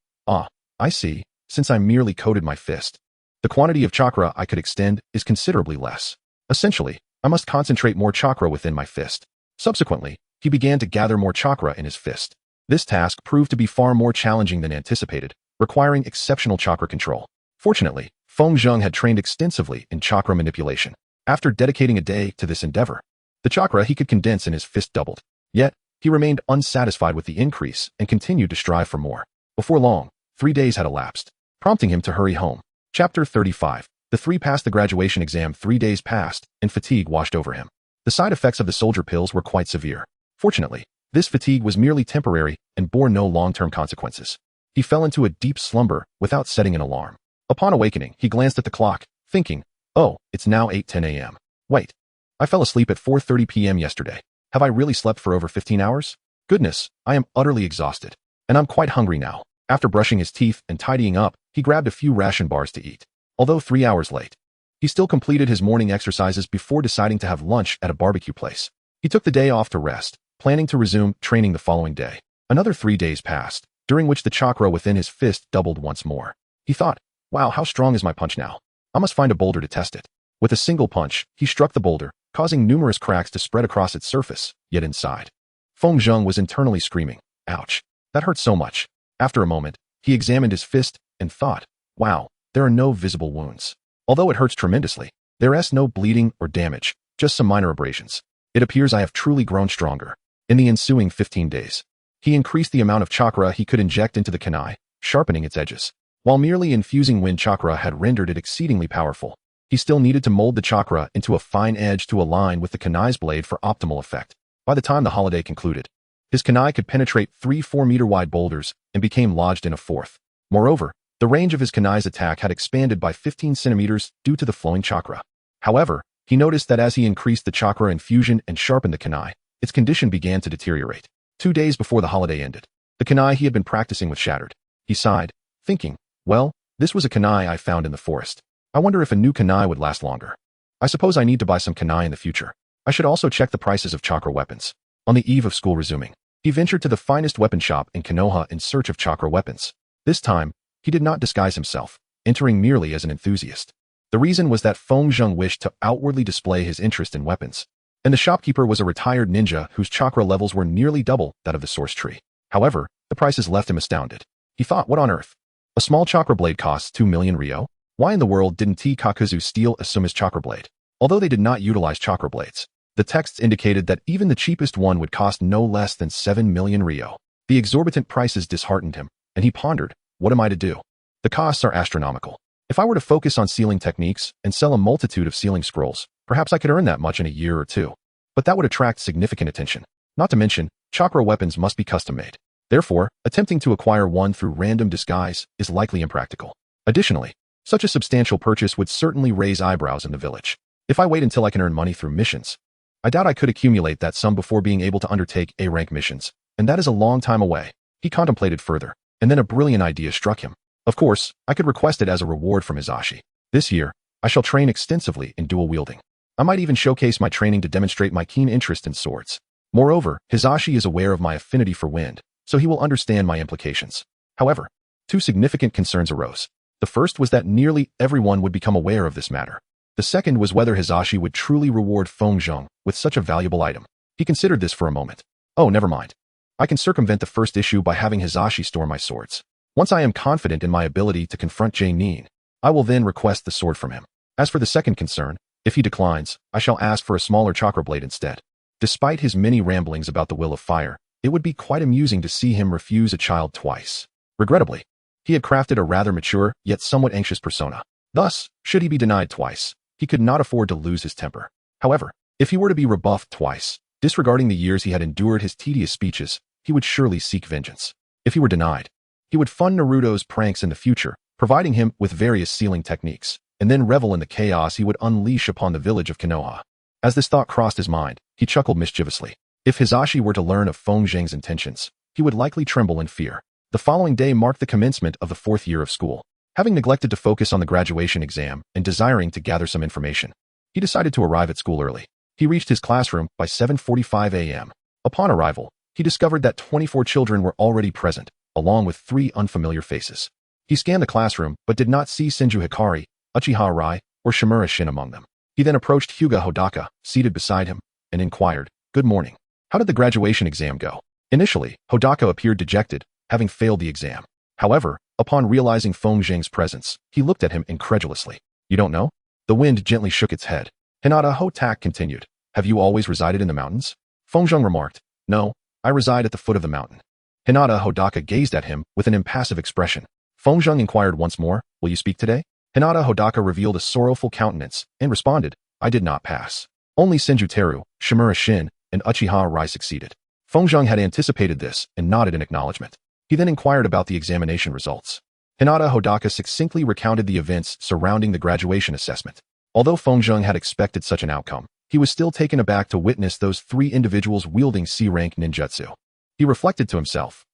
I see, since I merely coated my fist, the quantity of chakra I could extend is considerably less. Essentially, I must concentrate more chakra within my fist. Subsequently, he began to gather more chakra in his fist. This task proved to be far more challenging than anticipated, requiring exceptional chakra control. Fortunately, Fengzheng had trained extensively in chakra manipulation. After dedicating a day to this endeavor, the chakra he could condense in his fist doubled. Yet, he remained unsatisfied with the increase and continued to strive for more. Before long, 3 days had elapsed, prompting him to hurry home. Chapter 35. The 3 passed the graduation exam. 3 days passed, and fatigue washed over him. The side effects of the soldier pills were quite severe. Fortunately, this fatigue was merely temporary and bore no long-term consequences. He fell into a deep slumber without setting an alarm. Upon awakening, he glanced at the clock, thinking, oh, it's now 8:10 a.m. Wait, I fell asleep at 4:30 p.m. yesterday. Have I really slept for over 15 hours? Goodness, I am utterly exhausted. And I'm quite hungry now. After brushing his teeth and tidying up, he grabbed a few ration bars to eat. Although 3 hours late, he still completed his morning exercises before deciding to have lunch at a barbecue place. He took the day off to rest, planning to resume training the following day. Another 3 days passed, during which the chakra within his fist doubled once more. He thought, wow, how strong is my punch now? I must find a boulder to test it. With a single punch, he struck the boulder, causing numerous cracks to spread across its surface, yet inside. Fengzheng was internally screaming, ouch, that hurt so much. After a moment, he examined his fist and thought, wow, there are no visible wounds. Although it hurts tremendously, there is no bleeding or damage, just some minor abrasions. It appears I have truly grown stronger. In the ensuing 15 days, he increased the amount of chakra he could inject into the kunai, sharpening its edges. While merely infusing wind chakra had rendered it exceedingly powerful, he still needed to mold the chakra into a fine edge to align with the kunai's blade for optimal effect. By the time the holiday concluded, his kunai could penetrate 3 4-meter wide boulders and became lodged in a 4th. Moreover, the range of his kunai's attack had expanded by 15 centimeters due to the flowing chakra. However, he noticed that as he increased the chakra infusion and sharpened the kunai, its condition began to deteriorate. 2 days before the holiday ended, the kunai he had been practicing with shattered. He sighed, thinking, well, this was a kunai I found in the forest. I wonder if a new kunai would last longer. I suppose I need to buy some kunai in the future. I should also check the prices of chakra weapons. On the eve of school resuming, he ventured to the finest weapon shop in Konoha in search of chakra weapons. This time, he did not disguise himself, entering merely as an enthusiast. The reason was that Fengzheng wished to outwardly display his interest in weapons, and the shopkeeper was a retired ninja whose chakra levels were nearly double that of the source tree. However, the prices left him astounded. He thought, what on earth? A small chakra blade costs 2 million Rio? Why in the world didn't T. Kakuzu steal Asuma's chakra blade? Although they did not utilize chakra blades, the texts indicated that even the cheapest one would cost no less than 7 million Rio. The exorbitant prices disheartened him, and he pondered, what am I to do? The costs are astronomical. If I were to focus on sealing techniques and sell a multitude of sealing scrolls, perhaps I could earn that much in a year or two. But that would attract significant attention. Not to mention, chakra weapons must be custom-made. Therefore, attempting to acquire one through random disguise is likely impractical. Additionally, such a substantial purchase would certainly raise eyebrows in the village. If I wait until I can earn money through missions, I doubt I could accumulate that sum before being able to undertake A-rank missions, and that is a long time away. He contemplated further, and then a brilliant idea struck him. Of course, I could request it as a reward from Hizashi. This year, I shall train extensively in dual wielding. I might even showcase my training to demonstrate my keen interest in swords. Moreover, Hizashi is aware of my affinity for wind, so he will understand my implications. However, two significant concerns arose. The first was that nearly everyone would become aware of this matter. The second was whether Hizashi would truly reward Feng Zheng with such a valuable item. He considered this for a moment. Oh, never mind. I can circumvent the first issue by having Hizashi store my swords. Once I am confident in my ability to confront Nin, I will then request the sword from him. As for the second concern, if he declines, I shall ask for a smaller chakra blade instead. Despite his many ramblings about the will of fire, it would be quite amusing to see him refuse a child twice. Regrettably, he had crafted a rather mature, yet somewhat anxious persona. Thus, should he be denied twice, he could not afford to lose his temper. However, if he were to be rebuffed twice, disregarding the years he had endured his tedious speeches, he would surely seek vengeance. If he were denied, he would fund Naruto's pranks in the future, providing him with various sealing techniques, and then revel in the chaos he would unleash upon the village of Konoha. As this thought crossed his mind, he chuckled mischievously. If Hizashi were to learn of Feng Zheng's intentions, he would likely tremble in fear. The following day marked the commencement of the 4th year of school. Having neglected to focus on the graduation exam and desiring to gather some information, he decided to arrive at school early. He reached his classroom by 7:45 a.m. Upon arrival, he discovered that 24 children were already present, along with 3 unfamiliar faces. He scanned the classroom but did not see Senju Hikari, Uchiha Arai, or Shimura Shin among them. He then approached Hyuga Hodaka, seated beside him, and inquired, "Good morning. How did the graduation exam go?" Initially, Hodaka appeared dejected, having failed the exam. However, upon realizing Feng Zheng's presence, he looked at him incredulously. "You don't know?" The wind gently shook its head. Hinata Hotak continued, "Have you always resided in the mountains?" Feng Zheng remarked, "No, I reside at the foot of the mountain." Hinata Hodaka gazed at him with an impassive expression. Feng Zheng inquired once more, "Will you speak today?" Hinata Hodaka revealed a sorrowful countenance and responded, "I did not pass. Only Senju Teru, Shimura Shin, and Uchiha Arai succeeded." Feng Zheng had anticipated this and nodded in acknowledgement. He then inquired about the examination results. Hinata Hodaka succinctly recounted the events surrounding the graduation assessment. Although Feng Zheng had expected such an outcome, he was still taken aback to witness those 3 individuals wielding C-rank ninjutsu. He reflected to himself,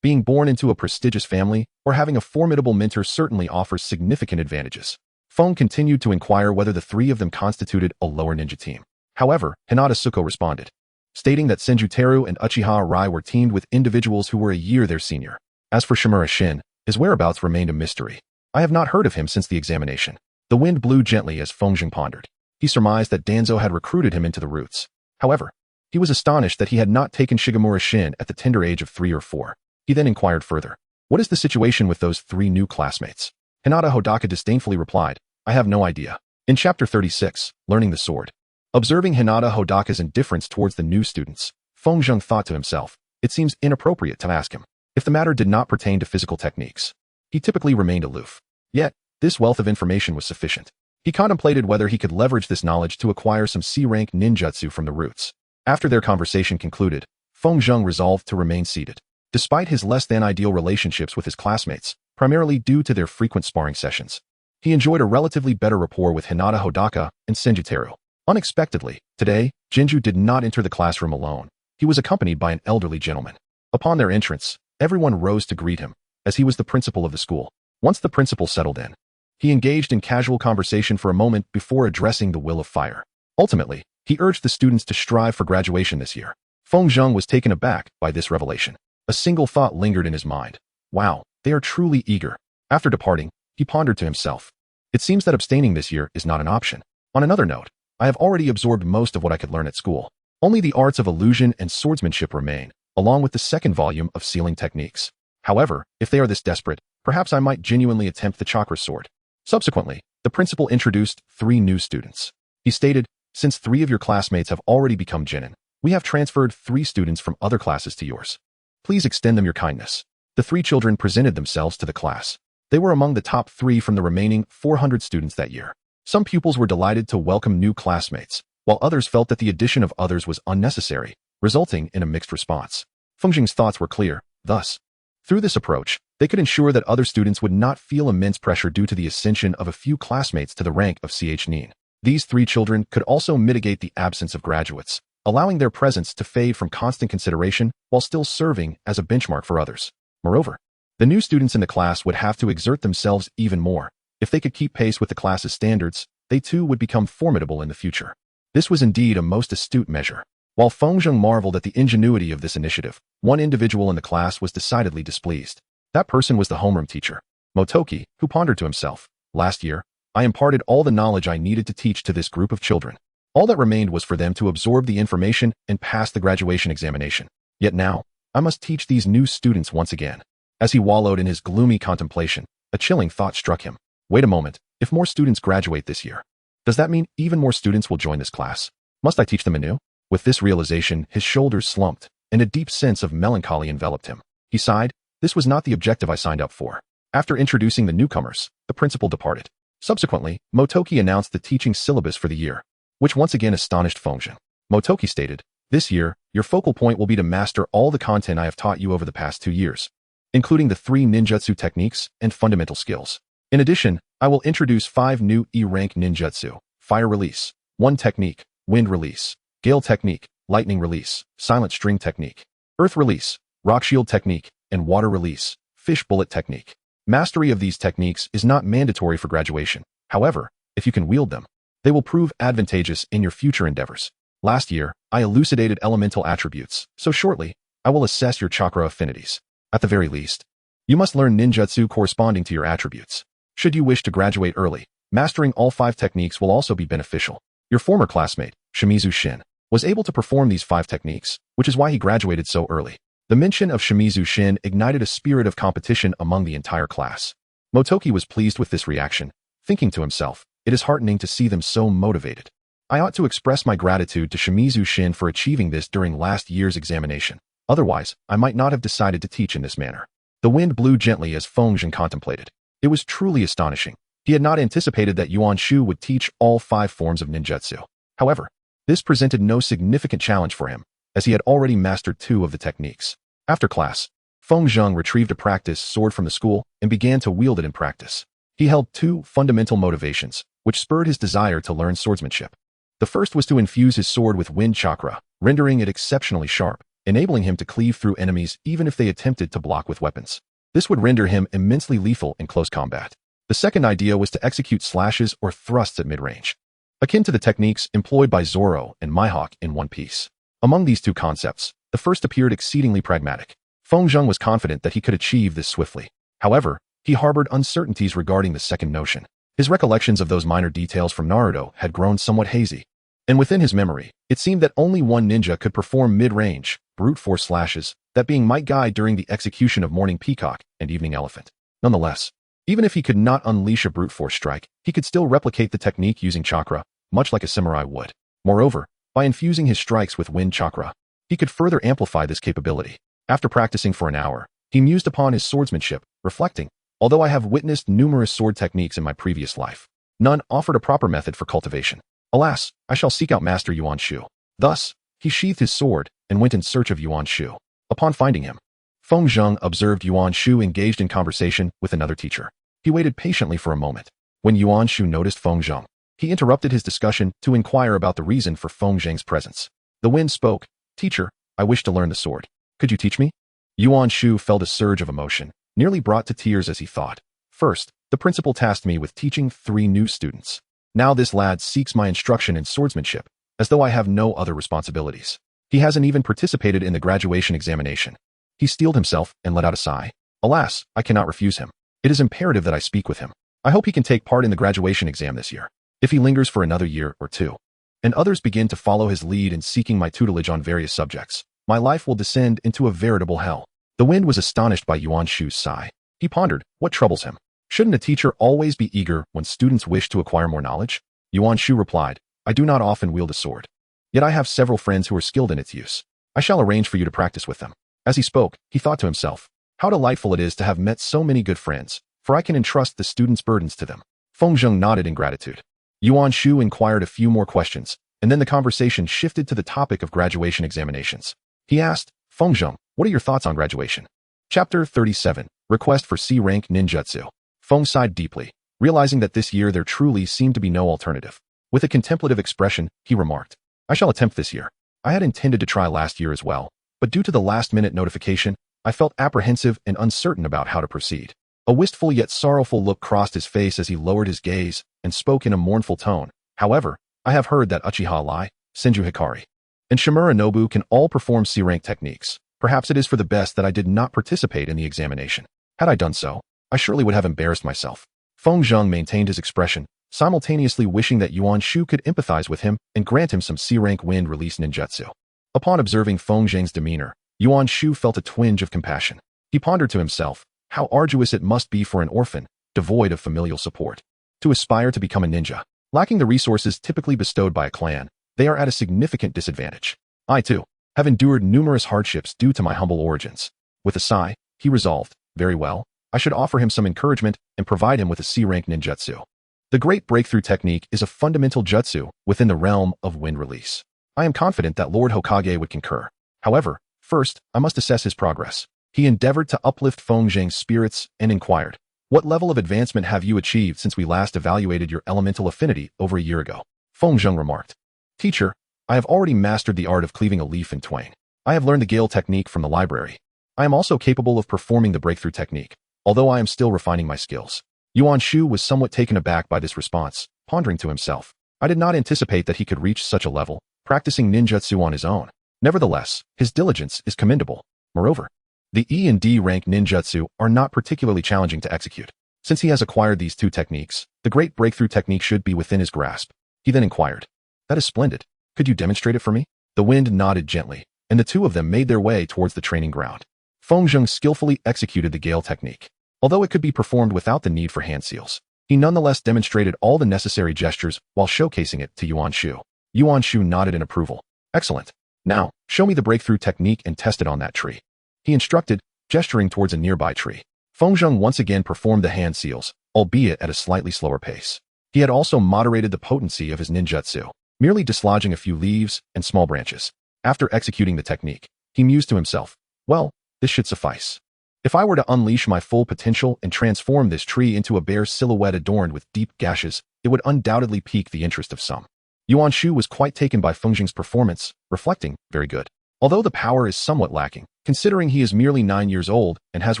being born into a prestigious family or having a formidable mentor certainly offers significant advantages. Feng continued to inquire whether the 3 of them constituted a lower ninja team. However, Hinata Suko responded, stating that Senju Teru and Uchiha Arai were teamed with individuals who were a year their senior. As for Shimura Shin, his whereabouts remained a mystery. I have not heard of him since the examination. The wind blew gently as Feng Zheng pondered. He surmised that Danzo had recruited him into the roots. However, he was astonished that he had not taken Shigemura Shin at the tender age of 3 or 4. He then inquired further, "What is the situation with those 3 new classmates?" Hinata Hodaka disdainfully replied, "I have no idea." In Chapter 36, Learning the Sword. Observing Hinata Hodaka's indifference towards the new students, Feng Zheng thought to himself, it seems inappropriate to ask him. If the matter did not pertain to physical techniques, he typically remained aloof. Yet, this wealth of information was sufficient. He contemplated whether he could leverage this knowledge to acquire some C-rank ninjutsu from the roots. After their conversation concluded, Feng Zheng resolved to remain seated. Despite his less-than-ideal relationships with his classmates, primarily due to their frequent sparring sessions, he enjoyed a relatively better rapport with Hinata Hodaka and Senju Teru. Unexpectedly, today, Jinju did not enter the classroom alone. He was accompanied by an elderly gentleman. Upon their entrance, everyone rose to greet him, as he was the principal of the school. Once the principal settled in, he engaged in casual conversation for a moment before addressing the will of fire. Ultimately, he urged the students to strive for graduation this year. Feng Zheng was taken aback by this revelation. A single thought lingered in his mind. Wow, they are truly eager. After departing, he pondered to himself. It seems that abstaining this year is not an option. On another note, I have already absorbed most of what I could learn at school. Only the arts of illusion and swordsmanship remain, along with the 2nd volume of sealing techniques. However, if they are this desperate, perhaps I might genuinely attempt the chakra sword. Subsequently, the principal introduced 3 new students. He stated, "Since 3 of your classmates have already become genin, we have transferred 3 students from other classes to yours. Please extend them your kindness." The 3 children presented themselves to the class. They were among the top 3 from the remaining 400 students that year. Some pupils were delighted to welcome new classmates, while others felt that the addition of others was unnecessary, resulting in a mixed response. Feng Zheng's thoughts were clear, thus. Through this approach, they could ensure that other students would not feel immense pressure due to the ascension of a few classmates to the rank of Ch Nin. These 3 children could also mitigate the absence of graduates, allowing their presence to fade from constant consideration while still serving as a benchmark for others. Moreover, the new students in the class would have to exert themselves even more. If they could keep pace with the class's standards, they too would become formidable in the future. This was indeed a most astute measure. While Feng Zheng marveled at the ingenuity of this initiative, one individual in the class was decidedly displeased. That person was the homeroom teacher, Motoki, who pondered to himself, "Last year, I imparted all the knowledge I needed to teach to this group of children. All that remained was for them to absorb the information and pass the graduation examination. Yet now, I must teach these new students once again." As he wallowed in his gloomy contemplation, a chilling thought struck him. Wait a moment, if more students graduate this year, does that mean even more students will join this class? Must I teach them anew? With this realization, his shoulders slumped, and a deep sense of melancholy enveloped him. He sighed, this was not the objective I signed up for. After introducing the newcomers, the principal departed. Subsequently, Motoki announced the teaching syllabus for the year, which once again astonished Feng Zheng. Motoki stated, "This year, your focal point will be to master all the content I have taught you over the past 2 years, including the 3 ninjutsu techniques and fundamental skills. In addition, I will introduce 5 new E-rank ninjutsu: fire release, 1 technique, wind release, gale technique, lightning release, silent string technique, earth release, rock shield technique, and water release, fish bullet technique. Mastery of these techniques is not mandatory for graduation. However, if you can wield them, they will prove advantageous in your future endeavors. Last year, I elucidated elemental attributes, so shortly, I will assess your chakra affinities. At the very least, you must learn ninjutsu corresponding to your attributes. Should you wish to graduate early, mastering all 5 techniques will also be beneficial. Your former classmate, Shimizu Shin, was able to perform these 5 techniques, which is why he graduated so early." The mention of Shimizu Shin ignited a spirit of competition among the entire class. Motoki was pleased with this reaction, thinking to himself, it is heartening to see them so motivated. I ought to express my gratitude to Shimizu Shin for achieving this during last year's examination. Otherwise, I might not have decided to teach in this manner. The wind blew gently as Feng Zheng contemplated. It was truly astonishing. He had not anticipated that Yuan Shu would teach all 5 forms of ninjutsu. However, this presented no significant challenge for him, as he had already mastered 2 of the techniques. After class, Feng Zheng retrieved a practice sword from the school and began to wield it in practice. He held 2 fundamental motivations, which spurred his desire to learn swordsmanship. The first was to infuse his sword with wind chakra, rendering it exceptionally sharp, enabling him to cleave through enemies even if they attempted to block with weapons. This would render him immensely lethal in close combat. The second idea was to execute slashes or thrusts at mid-range, akin to the techniques employed by Zoro and Mihawk in One Piece. Among these 2 concepts, the first appeared exceedingly pragmatic. Feng Zheng was confident that he could achieve this swiftly. However, he harbored uncertainties regarding the second notion. His recollections of those minor details from Naruto had grown somewhat hazy, and within his memory, it seemed that only one ninja could perform mid-range, brute force slashes, that being Might Guy during the execution of Morning Peacock and Evening Elephant. Nonetheless, even if he could not unleash a brute force strike, he could still replicate the technique using chakra, much like a samurai would. Moreover, by infusing his strikes with wind chakra, he could further amplify this capability. After practicing for an hour, he mused upon his swordsmanship, reflecting, although I have witnessed numerous sword techniques in my previous life, none offered a proper method for cultivation. Alas, I shall seek out Master Yuan Shu. Thus, he sheathed his sword and went in search of Yuan Shu. Upon finding him, Feng Zheng observed Yuan Shu engaged in conversation with another teacher. He waited patiently for a moment. When Yuan Shu noticed Feng Zheng, he interrupted his discussion to inquire about the reason for Feng Zheng's presence. The wind spoke, "Teacher, I wish to learn the sword. Could you teach me?" Yuan Shu felt a surge of emotion, nearly brought to tears as he thought. First, the principal tasked me with teaching 3 new students. Now this lad seeks my instruction in swordsmanship, as though I have no other responsibilities. He hasn't even participated in the graduation examination. He steeled himself and let out a sigh. Alas, I cannot refuse him. It is imperative that I speak with him. I hope he can take part in the graduation exam this year. If he lingers for another year or 2, and others begin to follow his lead in seeking my tutelage on various subjects, my life will descend into a veritable hell. The wind was astonished by Yuan Shu's sigh. He pondered, what troubles him? Shouldn't a teacher always be eager when students wish to acquire more knowledge? Yuan Shu replied, I do not often wield a sword. Yet I have several friends who are skilled in its use. I shall arrange for you to practice with them. As he spoke, he thought to himself, how delightful it is to have met so many good friends, for I can entrust the students' burdens to them. Feng Zheng nodded in gratitude. Yuan Shu inquired a few more questions, and then the conversation shifted to the topic of graduation examinations. He asked, Feng Zheng, what are your thoughts on graduation? Chapter 37, Request for C-Rank Ninjutsu. Feng sighed deeply, realizing that this year there truly seemed to be no alternative. With a contemplative expression, he remarked, I shall attempt this year. I had intended to try last year as well, but due to the last-minute notification, I felt apprehensive and uncertain about how to proceed. A wistful yet sorrowful look crossed his face as he lowered his gaze and spoke in a mournful tone. However, I have heard that Uchiha Lai, Senju Hikari, and Shimura Nobu can all perform C-rank techniques. Perhaps it is for the best that I did not participate in the examination. Had I done so, I surely would have embarrassed myself. Feng Zheng maintained his expression, simultaneously wishing that Yuan Shu could empathize with him and grant him some C-rank wind-release ninjutsu. Upon observing Feng Zheng's demeanor, Yuan Shu felt a twinge of compassion. He pondered to himself, how arduous it must be for an orphan, devoid of familial support, to aspire to become a ninja. Lacking the resources typically bestowed by a clan, they are at a significant disadvantage. I, too, have endured numerous hardships due to my humble origins. With a sigh, he resolved, very well, I should offer him some encouragement and provide him with a C-rank ninjutsu. The Great Breakthrough Technique is a fundamental jutsu within the realm of wind release. I am confident that Lord Hokage would concur. However, first, I must assess his progress. He endeavored to uplift Feng Zheng's spirits and inquired, what level of advancement have you achieved since we last evaluated your elemental affinity over a year ago? Feng Zheng remarked, Teacher, I have already mastered the art of cleaving a leaf in twain. I have learned the Gale technique from the library. I am also capable of performing the breakthrough technique, although I am still refining my skills. Yuan Shu was somewhat taken aback by this response, pondering to himself, I did not anticipate that he could reach such a level, practicing ninjutsu on his own. Nevertheless, his diligence is commendable. Moreover, the E and D rank ninjutsu are not particularly challenging to execute. Since he has acquired these two techniques, the Great Breakthrough Technique should be within his grasp. He then inquired, That is splendid. Could you demonstrate it for me? The wind nodded gently, and the two of them made their way towards the training ground. Feng Zheng skillfully executed the Gale technique. Although it could be performed without the need for hand seals, he nonetheless demonstrated all the necessary gestures while showcasing it to Yuan Shu. Yuan Shu nodded in approval. Excellent. Now, show me the breakthrough technique and test it on that tree. He instructed, gesturing towards a nearby tree. Feng Zheng once again performed the hand seals, albeit at a slightly slower pace. He had also moderated the potency of his ninjutsu, merely dislodging a few leaves and small branches. After executing the technique, he mused to himself, well, this should suffice. If I were to unleash my full potential and transform this tree into a bare silhouette adorned with deep gashes, it would undoubtedly pique the interest of some. Yuan Shu was quite taken by Feng Zheng's performance, reflecting, very good. Although the power is somewhat lacking, considering he is merely 9 years old and has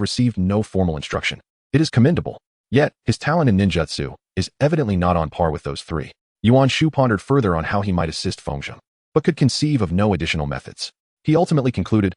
received no formal instruction, it is commendable. Yet, his talent in ninjutsu is evidently not on par with those three. Yuan Shu pondered further on how he might assist Feng Zheng, but could conceive of no additional methods. He ultimately concluded,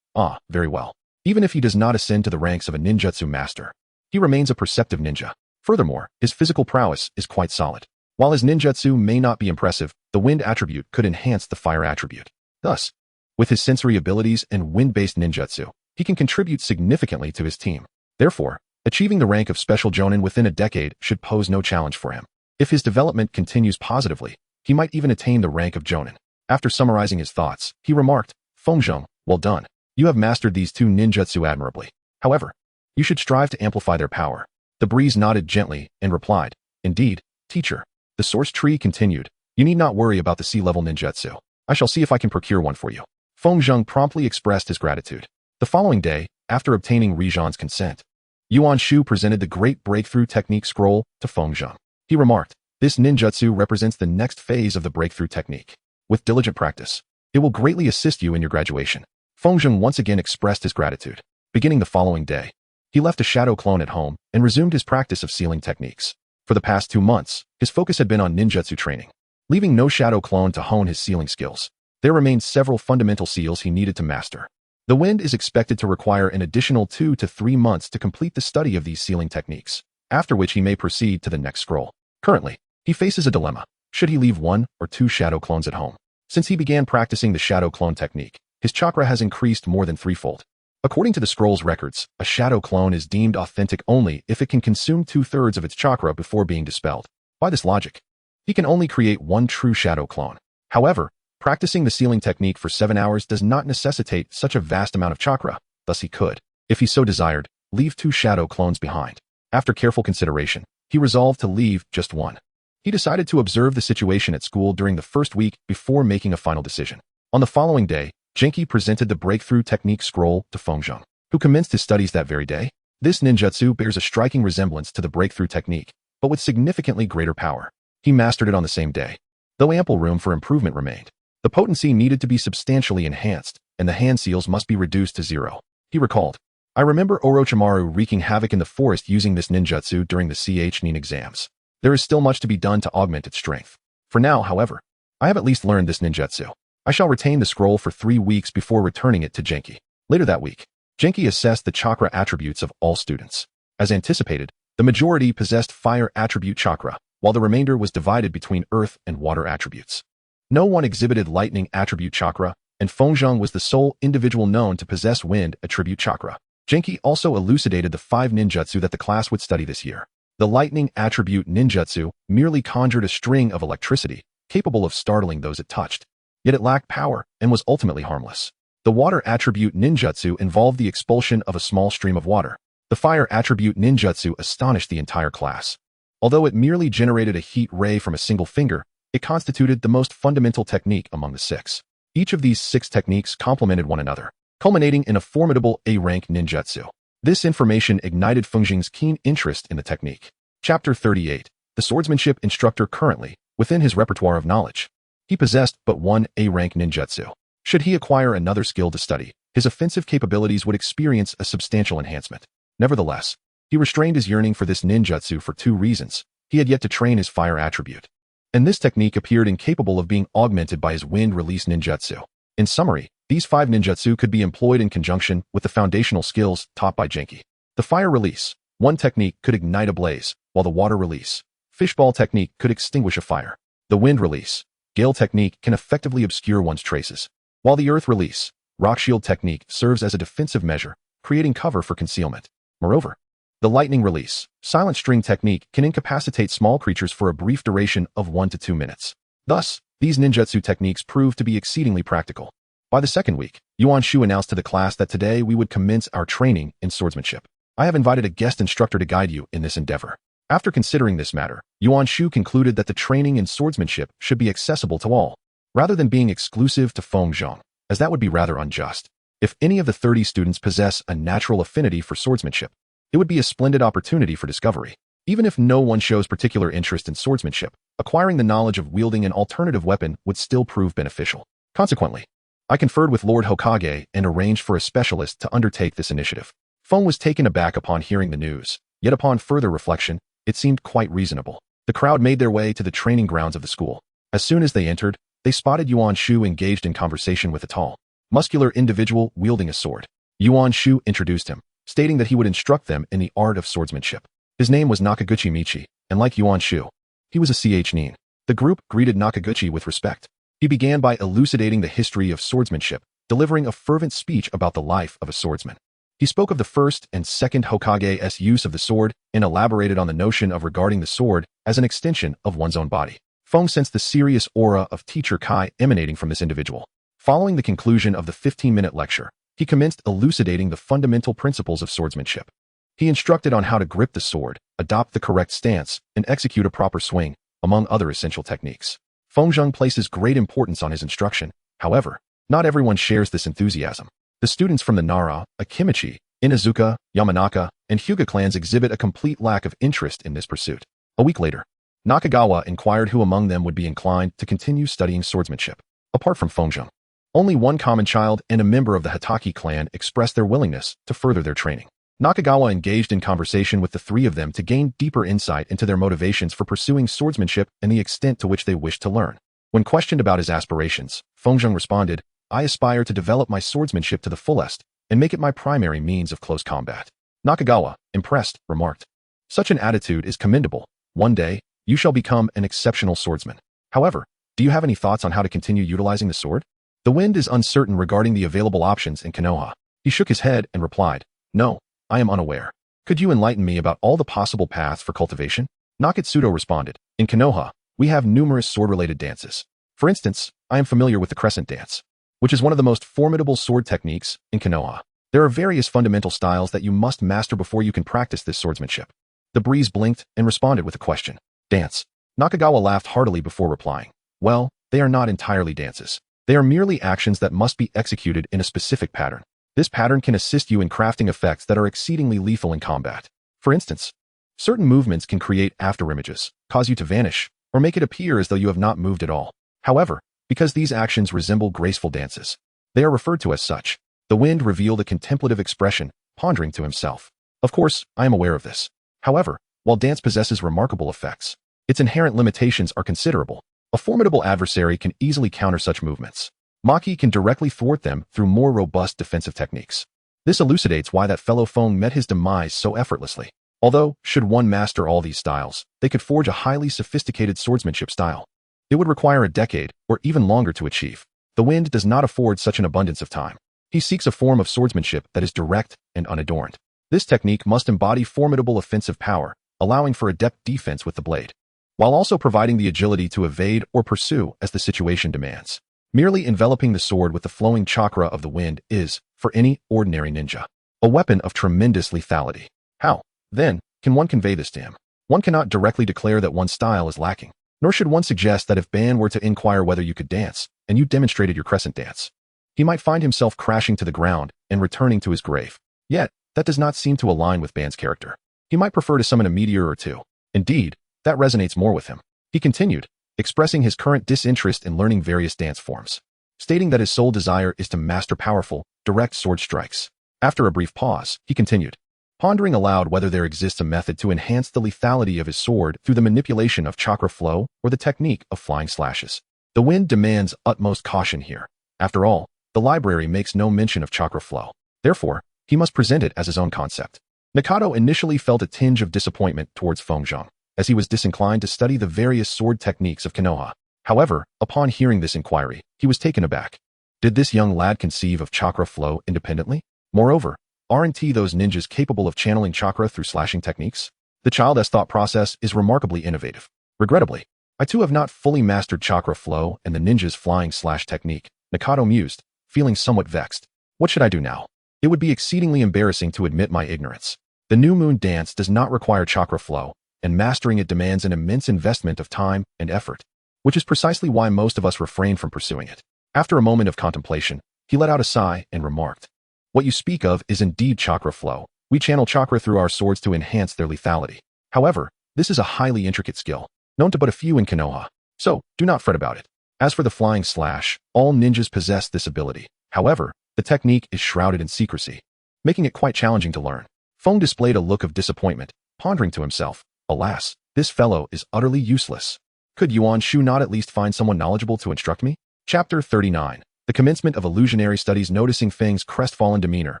very well. Even if he does not ascend to the ranks of a ninjutsu master, he remains a perceptive ninja. Furthermore, his physical prowess is quite solid. While his ninjutsu may not be impressive, the wind attribute could enhance the fire attribute. Thus, with his sensory abilities and wind-based ninjutsu, he can contribute significantly to his team. Therefore, achieving the rank of Special Jonin within a decade should pose no challenge for him. If his development continues positively, he might even attain the rank of Jonin. After summarizing his thoughts, he remarked, Feng Zheng, well done. You have mastered these two ninjutsu admirably. However, you should strive to amplify their power. The breeze nodded gently and replied, Indeed, teacher. The source tree continued, You need not worry about the sea-level ninjutsu. I shall see if I can procure one for you. Feng Zheng promptly expressed his gratitude. The following day, after obtaining Rijan's consent, Yuan Shu presented the Great Breakthrough Technique scroll to Feng Zheng. He remarked, This ninjutsu represents the next phase of the breakthrough technique. With diligent practice, it will greatly assist you in your graduation. Feng Zheng once again expressed his gratitude. Beginning the following day, he left a shadow clone at home and resumed his practice of sealing techniques. For the past 2 months, his focus had been on ninjutsu training, leaving no shadow clone to hone his sealing skills. There remained several fundamental seals he needed to master. The wind is expected to require an additional 2 to 3 months to complete the study of these sealing techniques, after which he may proceed to the next scroll. Currently, he faces a dilemma. Should he leave 1 or 2 shadow clones at home? Since he began practicing the shadow clone technique, his chakra has increased more than threefold. According to the scroll's records, a shadow clone is deemed authentic only if it can consume 2/3 of its chakra before being dispelled. By this logic, he can only create 1 true shadow clone. However, practicing the sealing technique for 7 hours does not necessitate such a vast amount of chakra, thus he could, if he so desired, leave 2 shadow clones behind. After careful consideration, he resolved to leave just one. He decided to observe the situation at school during the first week before making a final decision. On the following day, Genki presented the breakthrough technique scroll to Fengzheng, who commenced his studies that very day. This ninjutsu bears a striking resemblance to the breakthrough technique, but with significantly greater power. He mastered it on the same day. Though ample room for improvement remained, the potency needed to be substantially enhanced, and the hand seals must be reduced to 0. He recalled, I remember Orochimaru wreaking havoc in the forest using this ninjutsu during the Nin exams. There is still much to be done to augment its strength. For now, however, I have at least learned this ninjutsu. I shall retain the scroll for 3 weeks before returning it to Genki. Later that week, Genki assessed the chakra attributes of all students. As anticipated, the majority possessed fire attribute chakra, while the remainder was divided between earth and water attributes. No one exhibited lightning attribute chakra, and Fengzheng was the sole individual known to possess wind attribute chakra. Genki also elucidated the 5 ninjutsu that the class would study this year. The lightning attribute ninjutsu merely conjured a string of electricity, capable of startling those it touched. Yet it lacked power and was ultimately harmless. The water attribute ninjutsu involved the expulsion of a small stream of water. The fire attribute ninjutsu astonished the entire class. Although it merely generated a heat ray from a single finger, it constituted the most fundamental technique among the 6. Each of these 6 techniques complemented one another, culminating in a formidable A-rank ninjutsu. This information ignited Fengzheng's keen interest in the technique. Chapter 38. The swordsmanship instructor currently, within his repertoire of knowledge. He possessed but one A-rank ninjutsu. Should he acquire another skill to study, his offensive capabilities would experience a substantial enhancement. Nevertheless, he restrained his yearning for this ninjutsu for 2 reasons. He had yet to train his fire attribute, and this technique appeared incapable of being augmented by his wind release ninjutsu. In summary, these 5 ninjutsu could be employed in conjunction with the foundational skills taught by Genki. The fire release, one technique could ignite a blaze, while the water release, fishball technique could extinguish a fire. The wind release, gale technique can effectively obscure one's traces, while the earth release, rock shield technique serves as a defensive measure, creating cover for concealment. Moreover, the lightning release, silent string technique can incapacitate small creatures for a brief duration of 1 to 2 minutes. Thus, these ninjutsu techniques proved to be exceedingly practical. By the second week, Yuan Shu announced to the class that today we would commence our training in swordsmanship. I have invited a guest instructor to guide you in this endeavor. After considering this matter, Yuan Shu concluded that the training in swordsmanship should be accessible to all, rather than being exclusive to Fengzheng, as that would be rather unjust. If any of the 30 students possess a natural affinity for swordsmanship, it would be a splendid opportunity for discovery. Even if no one shows particular interest in swordsmanship, acquiring the knowledge of wielding an alternative weapon would still prove beneficial. Consequently, I conferred with Lord Hokage and arranged for a specialist to undertake this initiative. Feng was taken aback upon hearing the news, yet upon further reflection, it seemed quite reasonable. The crowd made their way to the training grounds of the school. As soon as they entered, they spotted Yuan Shu engaged in conversation with a tall, muscular individual wielding a sword. Yuan Shu introduced him, stating that he would instruct them in the art of swordsmanship. His name was Nakaguchi Michi, and like Yuan Shu, he was a nin. The group greeted Nakaguchi with respect. He began by elucidating the history of swordsmanship, delivering a fervent speech about the life of a swordsman. He spoke of the first and second Hokage's use of the sword and elaborated on the notion of regarding the sword as an extension of one's own body. Feng sensed the serious aura of teacher Kai emanating from this individual. Following the conclusion of the 15-minute lecture, he commenced elucidating the fundamental principles of swordsmanship. He instructed on how to grip the sword, adopt the correct stance, and execute a proper swing, among other essential techniques. Fengzheng places great importance on his instruction. However, not everyone shares this enthusiasm. The students from the Nara, Akimichi, Inazuka, Yamanaka, and Hyuga clans exhibit a complete lack of interest in this pursuit. A week later, Nakagawa inquired who among them would be inclined to continue studying swordsmanship. Apart from Fengzheng, only one common child and a member of the Hataki clan expressed their willingness to further their training. Nakagawa engaged in conversation with the 3 of them to gain deeper insight into their motivations for pursuing swordsmanship and the extent to which they wished to learn. When questioned about his aspirations, Fengzheng responded, I aspire to develop my swordsmanship to the fullest and make it my primary means of close combat. Nakagawa, impressed, remarked, such an attitude is commendable. One day, you shall become an exceptional swordsman. However, do you have any thoughts on how to continue utilizing the sword? The wind is uncertain regarding the available options in Konoha. He shook his head and replied, no, I am unaware. Could you enlighten me about all the possible paths for cultivation? Nakatsudo responded, in Konoha, we have numerous sword-related dances. For instance, I am familiar with the crescent dance, which is one of the most formidable sword techniques in Konoha. There are various fundamental styles that you must master before you can practice this swordsmanship. The breeze blinked and responded with a question. Dance. Nakagawa laughed heartily before replying. Well, they are not entirely dances. They are merely actions that must be executed in a specific pattern. This pattern can assist you in crafting effects that are exceedingly lethal in combat. For instance, certain movements can create afterimages, cause you to vanish, or make it appear as though you have not moved at all. However, because these actions resemble graceful dances, they are referred to as such. The wind revealed a contemplative expression, pondering to himself. Of course, I am aware of this. However, while dance possesses remarkable effects, its inherent limitations are considerable. A formidable adversary can easily counter such movements. Maki can directly thwart them through more robust defensive techniques. This elucidates why that fellow Feng met his demise so effortlessly. Although, should one master all these styles, they could forge a highly sophisticated swordsmanship style. It would require a decade, or even longer to achieve. The wind does not afford such an abundance of time. He seeks a form of swordsmanship that is direct and unadorned. This technique must embody formidable offensive power, allowing for adept defense with the blade, while also providing the agility to evade or pursue as the situation demands. Merely enveloping the sword with the flowing chakra of the wind is, for any ordinary ninja, a weapon of tremendous lethality. How, then, can one convey this to him? One cannot directly declare that one's style is lacking, nor should one suggest that if Ban were to inquire whether you could dance, and you demonstrated your crescent dance, he might find himself crashing to the ground and returning to his grave. Yet, that does not seem to align with Ban's character. He might prefer to summon a meteor or two. Indeed, that resonates more with him. He continued, expressing his current disinterest in learning various dance forms, stating that his sole desire is to master powerful, direct sword strikes. After a brief pause, he continued, pondering aloud whether there exists a method to enhance the lethality of his sword through the manipulation of chakra flow or the technique of flying slashes. The wind demands utmost caution here. After all, the library makes no mention of chakra flow. Therefore, he must present it as his own concept. Nakato initially felt a tinge of disappointment towards Feng Zheng, as he was disinclined to study the various sword techniques of Konoha. However, upon hearing this inquiry, he was taken aback. Did this young lad conceive of chakra flow independently? Moreover, aren't those ninjas capable of channeling chakra through slashing techniques? The child's thought process is remarkably innovative. Regrettably, I too have not fully mastered chakra flow and the ninja's flying slash technique, Nakato mused, feeling somewhat vexed. What should I do now? It would be exceedingly embarrassing to admit my ignorance. The new moon dance does not require chakra flow, and mastering it demands an immense investment of time and effort, which is precisely why most of us refrain from pursuing it. After a moment of contemplation, he let out a sigh and remarked, what you speak of is indeed chakra flow. We channel chakra through our swords to enhance their lethality. However, this is a highly intricate skill, known to but a few in Konoha, so do not fret about it. As for the flying slash, all ninjas possess this ability. However, the technique is shrouded in secrecy, making it quite challenging to learn. Feng displayed a look of disappointment, pondering to himself, alas, this fellow is utterly useless. Could Yuan Shu not at least find someone knowledgeable to instruct me? Chapter 39. The commencement of illusionary studies. Noticing Feng's crestfallen demeanor,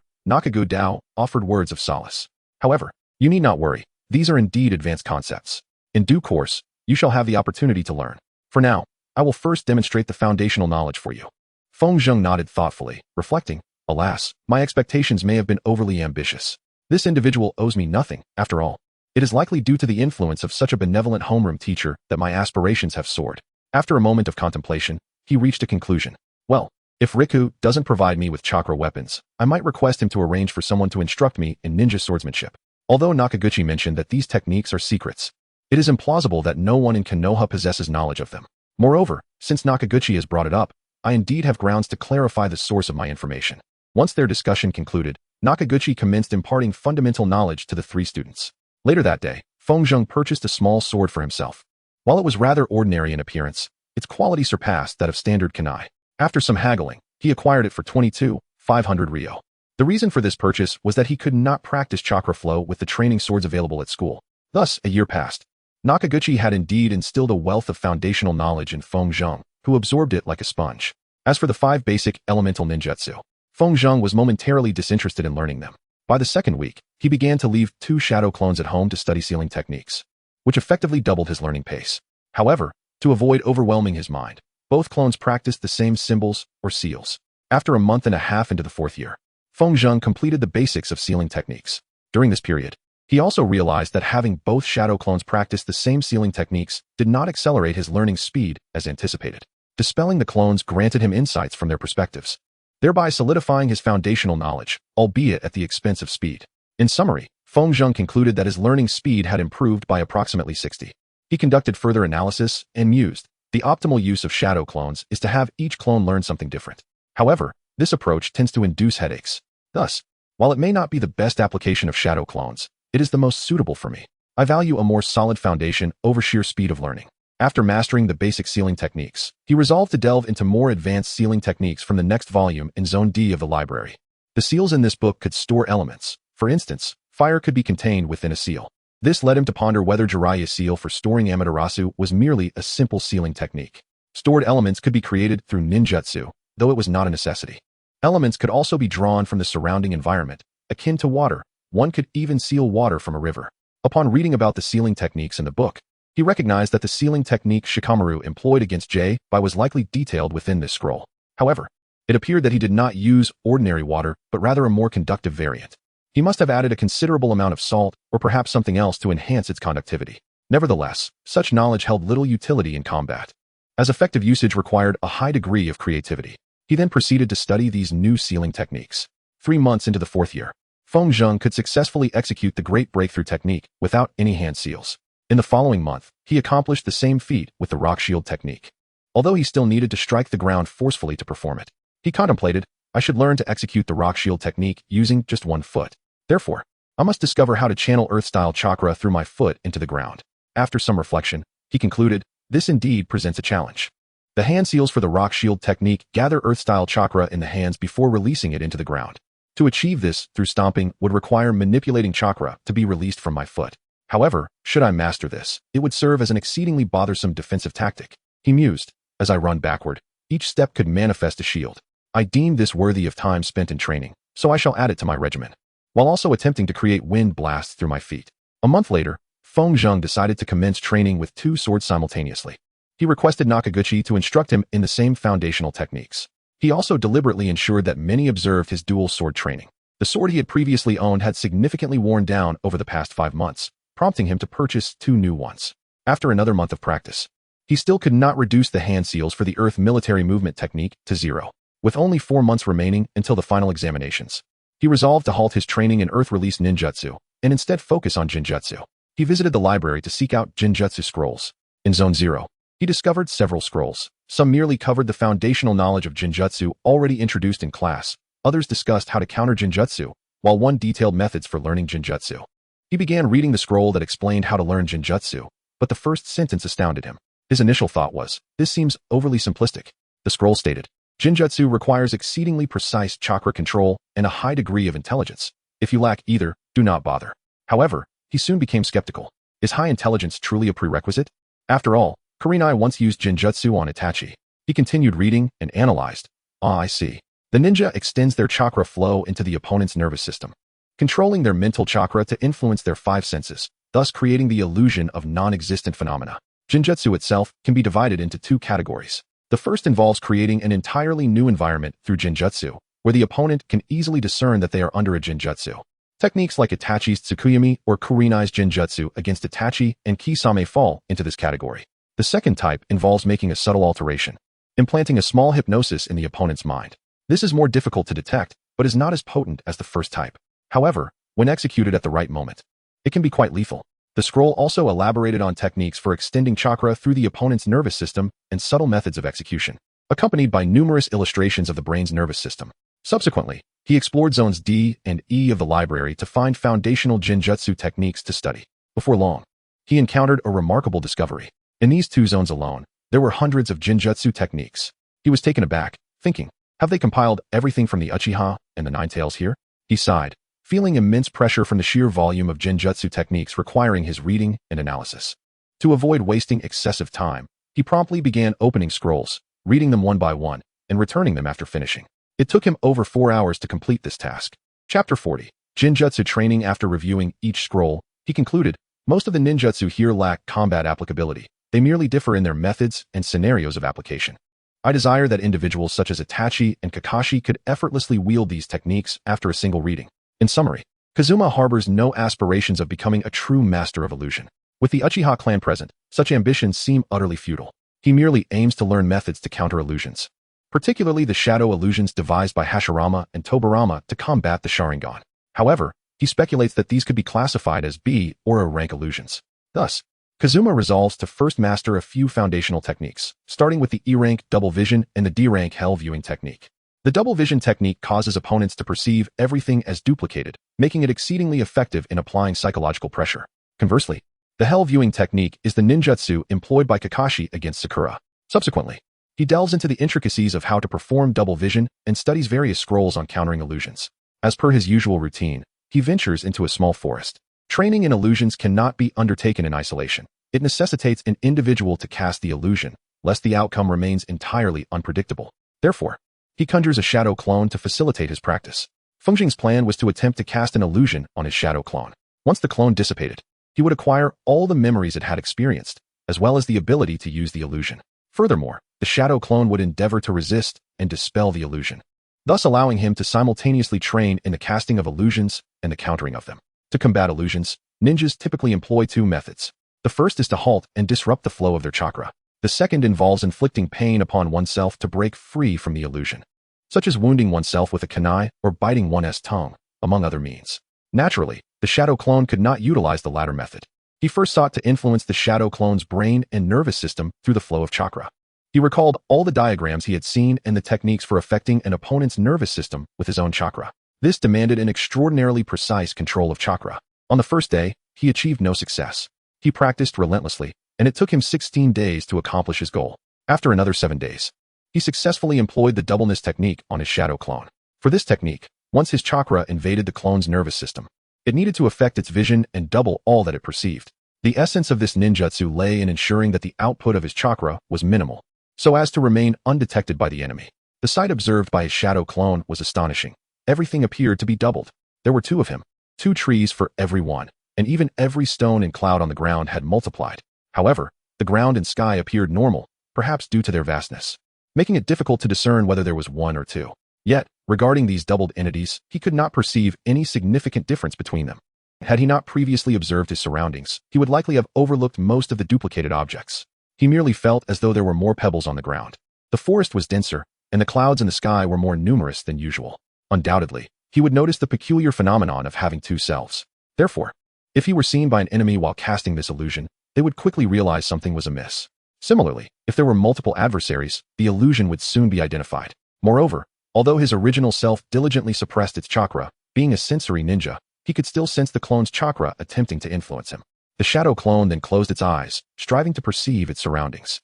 Nakagu Dao offered words of solace. However, you need not worry. These are indeed advanced concepts. In due course, you shall have the opportunity to learn. For now, I will first demonstrate the foundational knowledge for you. Feng Zheng nodded thoughtfully, reflecting, alas, my expectations may have been overly ambitious. This individual owes me nothing, after all. It is likely due to the influence of such a benevolent homeroom teacher that my aspirations have soared. After a moment of contemplation, he reached a conclusion. Well, if Riku doesn't provide me with chakra weapons, I might request him to arrange for someone to instruct me in ninja swordsmanship. Although Nakaguchi mentioned that these techniques are secrets, it is implausible that no one in Konoha possesses knowledge of them. Moreover, since Nakaguchi has brought it up, I indeed have grounds to clarify the source of my information. Once their discussion concluded, Nakaguchi commenced imparting fundamental knowledge to the three students. Later that day, Feng Zheng purchased a small sword for himself. While it was rather ordinary in appearance, its quality surpassed that of standard kunai. After some haggling, he acquired it for 22,500 ryo. The reason for this purchase was that he could not practice chakra flow with the training swords available at school. Thus, a year passed. Nakaguchi had indeed instilled a wealth of foundational knowledge in Feng Zheng, who absorbed it like a sponge. As for the 5 basic elemental ninjutsu, Feng Zheng was momentarily disinterested in learning them. By the second week, he began to leave 2 shadow clones at home to study sealing techniques, which effectively doubled his learning pace. However, to avoid overwhelming his mind, both clones practiced the same symbols or seals. After a month and a half into the 4th year, Feng Zheng completed the basics of sealing techniques. During this period, he also realized that having both shadow clones practice the same sealing techniques did not accelerate his learning speed as anticipated. Dispelling the clones granted him insights from their perspectives, thereby solidifying his foundational knowledge, albeit at the expense of speed. In summary, Feng Zheng concluded that his learning speed had improved by approximately 60. He conducted further analysis and mused, the optimal use of shadow clones is to have each clone learn something different. However, this approach tends to induce headaches. Thus, while it may not be the best application of shadow clones, it is the most suitable for me. I value a more solid foundation over sheer speed of learning. After mastering the basic sealing techniques, he resolved to delve into more advanced sealing techniques from the next volume in Zone D of the library. The seals in this book could store elements. For instance, fire could be contained within a seal. This led him to ponder whether Jiraiya's seal for storing Amaterasu was merely a simple sealing technique. Stored elements could be created through ninjutsu, though it was not a necessity. Elements could also be drawn from the surrounding environment, akin to water. One could even seal water from a river. Upon reading about the sealing techniques in the book, he recognized that the sealing technique Shikamaru employed against Jay was likely detailed within this scroll. However, it appeared that he did not use ordinary water, but rather a more conductive variant. He must have added a considerable amount of salt, or perhaps something else to enhance its conductivity. Nevertheless, such knowledge held little utility in combat, as effective usage required a high degree of creativity. He then proceeded to study these new sealing techniques. 3 months into the 4th year, Feng Zheng could successfully execute the Great Breakthrough technique without any hand seals. In the following month, he accomplished the same feat with the Rock Shield technique. Although he still needed to strike the ground forcefully to perform it, he contemplated, I should learn to execute the Rock Shield technique using just one foot. Therefore, I must discover how to channel Earth-style chakra through my foot into the ground. After some reflection, he concluded, this indeed presents a challenge. The hand seals for the Rock Shield technique gather Earth-style chakra in the hands before releasing it into the ground. To achieve this through stomping would require manipulating chakra to be released from my foot. However, should I master this, it would serve as an exceedingly bothersome defensive tactic. He mused, as I run backward, each step could manifest a shield. I deem this worthy of time spent in training, so I shall add it to my regimen, while also attempting to create wind blasts through my feet. A month later, Feng Zheng decided to commence training with 2 swords simultaneously. He requested Nakaguchi to instruct him in the same foundational techniques. He also deliberately ensured that many observed his dual sword training. The sword he had previously owned had significantly worn down over the past 5 months, prompting him to purchase 2 new ones. After another month of practice, he still could not reduce the hand seals for the Earth military movement technique to 0. With only 4 months remaining until the final examinations, he resolved to halt his training in Earth-released ninjutsu and instead focus on jinjutsu. He visited the library to seek out jinjutsu scrolls. In Zone 0, he discovered several scrolls. Some merely covered the foundational knowledge of jinjutsu already introduced in class. Others discussed how to counter jinjutsu, while one detailed methods for learning jinjutsu. He began reading the scroll that explained how to learn jinjutsu, but the first sentence astounded him. His initial thought was, this seems overly simplistic. The scroll stated, jinjutsu requires exceedingly precise chakra control and a high degree of intelligence. If you lack either, do not bother. However, he soon became skeptical. Is high intelligence truly a prerequisite? After all, Kurenai once used jinjutsu on Itachi. He continued reading and analyzed. I see. The ninja extends their chakra flow into the opponent's nervous system, controlling their mental chakra to influence their 5 senses, thus creating the illusion of non-existent phenomena. Jinjutsu itself can be divided into 2 categories. The first involves creating an entirely new environment through jinjutsu, where the opponent can easily discern that they are under a jinjutsu. Techniques like Itachi's Tsukuyami or Kurenai's jinjutsu against Itachi and Kisame fall into this category. The second type involves making a subtle alteration, implanting a small hypnosis in the opponent's mind. This is more difficult to detect, but is not as potent as the first type. However, when executed at the right moment, it can be quite lethal. The scroll also elaborated on techniques for extending chakra through the opponent's nervous system and subtle methods of execution, accompanied by numerous illustrations of the brain's nervous system. Subsequently, he explored zones D and E of the library to find foundational jinjutsu techniques to study. Before long, he encountered a remarkable discovery. In these 2 zones alone, there were hundreds of jinjutsu techniques. He was taken aback, thinking, have they compiled everything from the Uchiha and the Nine Tails here? He sighed, feeling immense pressure from the sheer volume of jinjutsu techniques requiring his reading and analysis. To avoid wasting excessive time, he promptly began opening scrolls, reading them one by one, and returning them after finishing. It took him over 4 hours to complete this task. Chapter 40. Jinjutsu Training. After reviewing each scroll, he concluded, most of the ninjutsu here lack combat applicability. They merely differ in their methods and scenarios of application. I desire that individuals such as Itachi and Kakashi could effortlessly wield these techniques after a single reading. In summary, Kazuma harbors no aspirations of becoming a true master of illusion. With the Uchiha clan present, such ambitions seem utterly futile. He merely aims to learn methods to counter illusions, particularly the shadow illusions devised by Hashirama and Tobirama to combat the Sharingan. However, He speculates that these could be classified as B or A rank illusions. Thus, Kazuma resolves to first master a few foundational techniques, starting with the E rank double vision and the D rank hell viewing technique. The double vision technique causes opponents to perceive everything as duplicated, making it exceedingly effective in applying psychological pressure. Conversely, the hell viewing technique is the ninjutsu employed by Kakashi against Sakura. Subsequently, he delves into the intricacies of how to perform double vision and studies various scrolls on countering illusions. As per his usual routine, he ventures into a small forest. Training in illusions cannot be undertaken in isolation. It necessitates an individual to cast the illusion, lest the outcome remains entirely unpredictable. Therefore, he conjures a shadow clone to facilitate his practice. Fengjing's plan was to attempt to cast an illusion on his shadow clone. Once the clone dissipated, he would acquire all the memories it had experienced, as well as the ability to use the illusion. Furthermore, the shadow clone would endeavor to resist and dispel the illusion, thus allowing him to simultaneously train in the casting of illusions and the countering of them. To combat illusions, ninjas typically employ two methods. The first is to halt and disrupt the flow of their chakra. The second involves inflicting pain upon oneself to break free from the illusion, such as wounding oneself with a kunai or biting one's tongue, among other means. Naturally, the shadow clone could not utilize the latter method. He first sought to influence the shadow clone's brain and nervous system through the flow of chakra. He recalled all the diagrams he had seen and the techniques for affecting an opponent's nervous system with his own chakra. This demanded an extraordinarily precise control of chakra. On the first day, he achieved no success. He practiced relentlessly, and it took him 16 days to accomplish his goal. After another 7 days, he successfully employed the doubleness technique on his shadow clone. For this technique, once his chakra invaded the clone's nervous system, it needed to affect its vision and double all that it perceived. The essence of this ninjutsu lay in ensuring that the output of his chakra was minimal, so as to remain undetected by the enemy. The sight observed by his shadow clone was astonishing. Everything appeared to be doubled. There were 2 of him, 2 trees for every one, and even every stone and cloud on the ground had multiplied. However, the ground and sky appeared normal, perhaps due to their vastness, making it difficult to discern whether there was 1 or 2. Yet, regarding these doubled entities, he could not perceive any significant difference between them. Had he not previously observed his surroundings, he would likely have overlooked most of the duplicated objects. He merely felt as though there were more pebbles on the ground. The forest was denser, and the clouds in the sky were more numerous than usual. Undoubtedly, he would notice the peculiar phenomenon of having 2 selves. Therefore, if he were seen by an enemy while casting this illusion, they would quickly realize something was amiss. Similarly, if there were multiple adversaries, the illusion would soon be identified. Moreover, although his original self diligently suppressed its chakra, being a sensory ninja, he could still sense the clone's chakra attempting to influence him. The shadow clone then closed its eyes, striving to perceive its surroundings.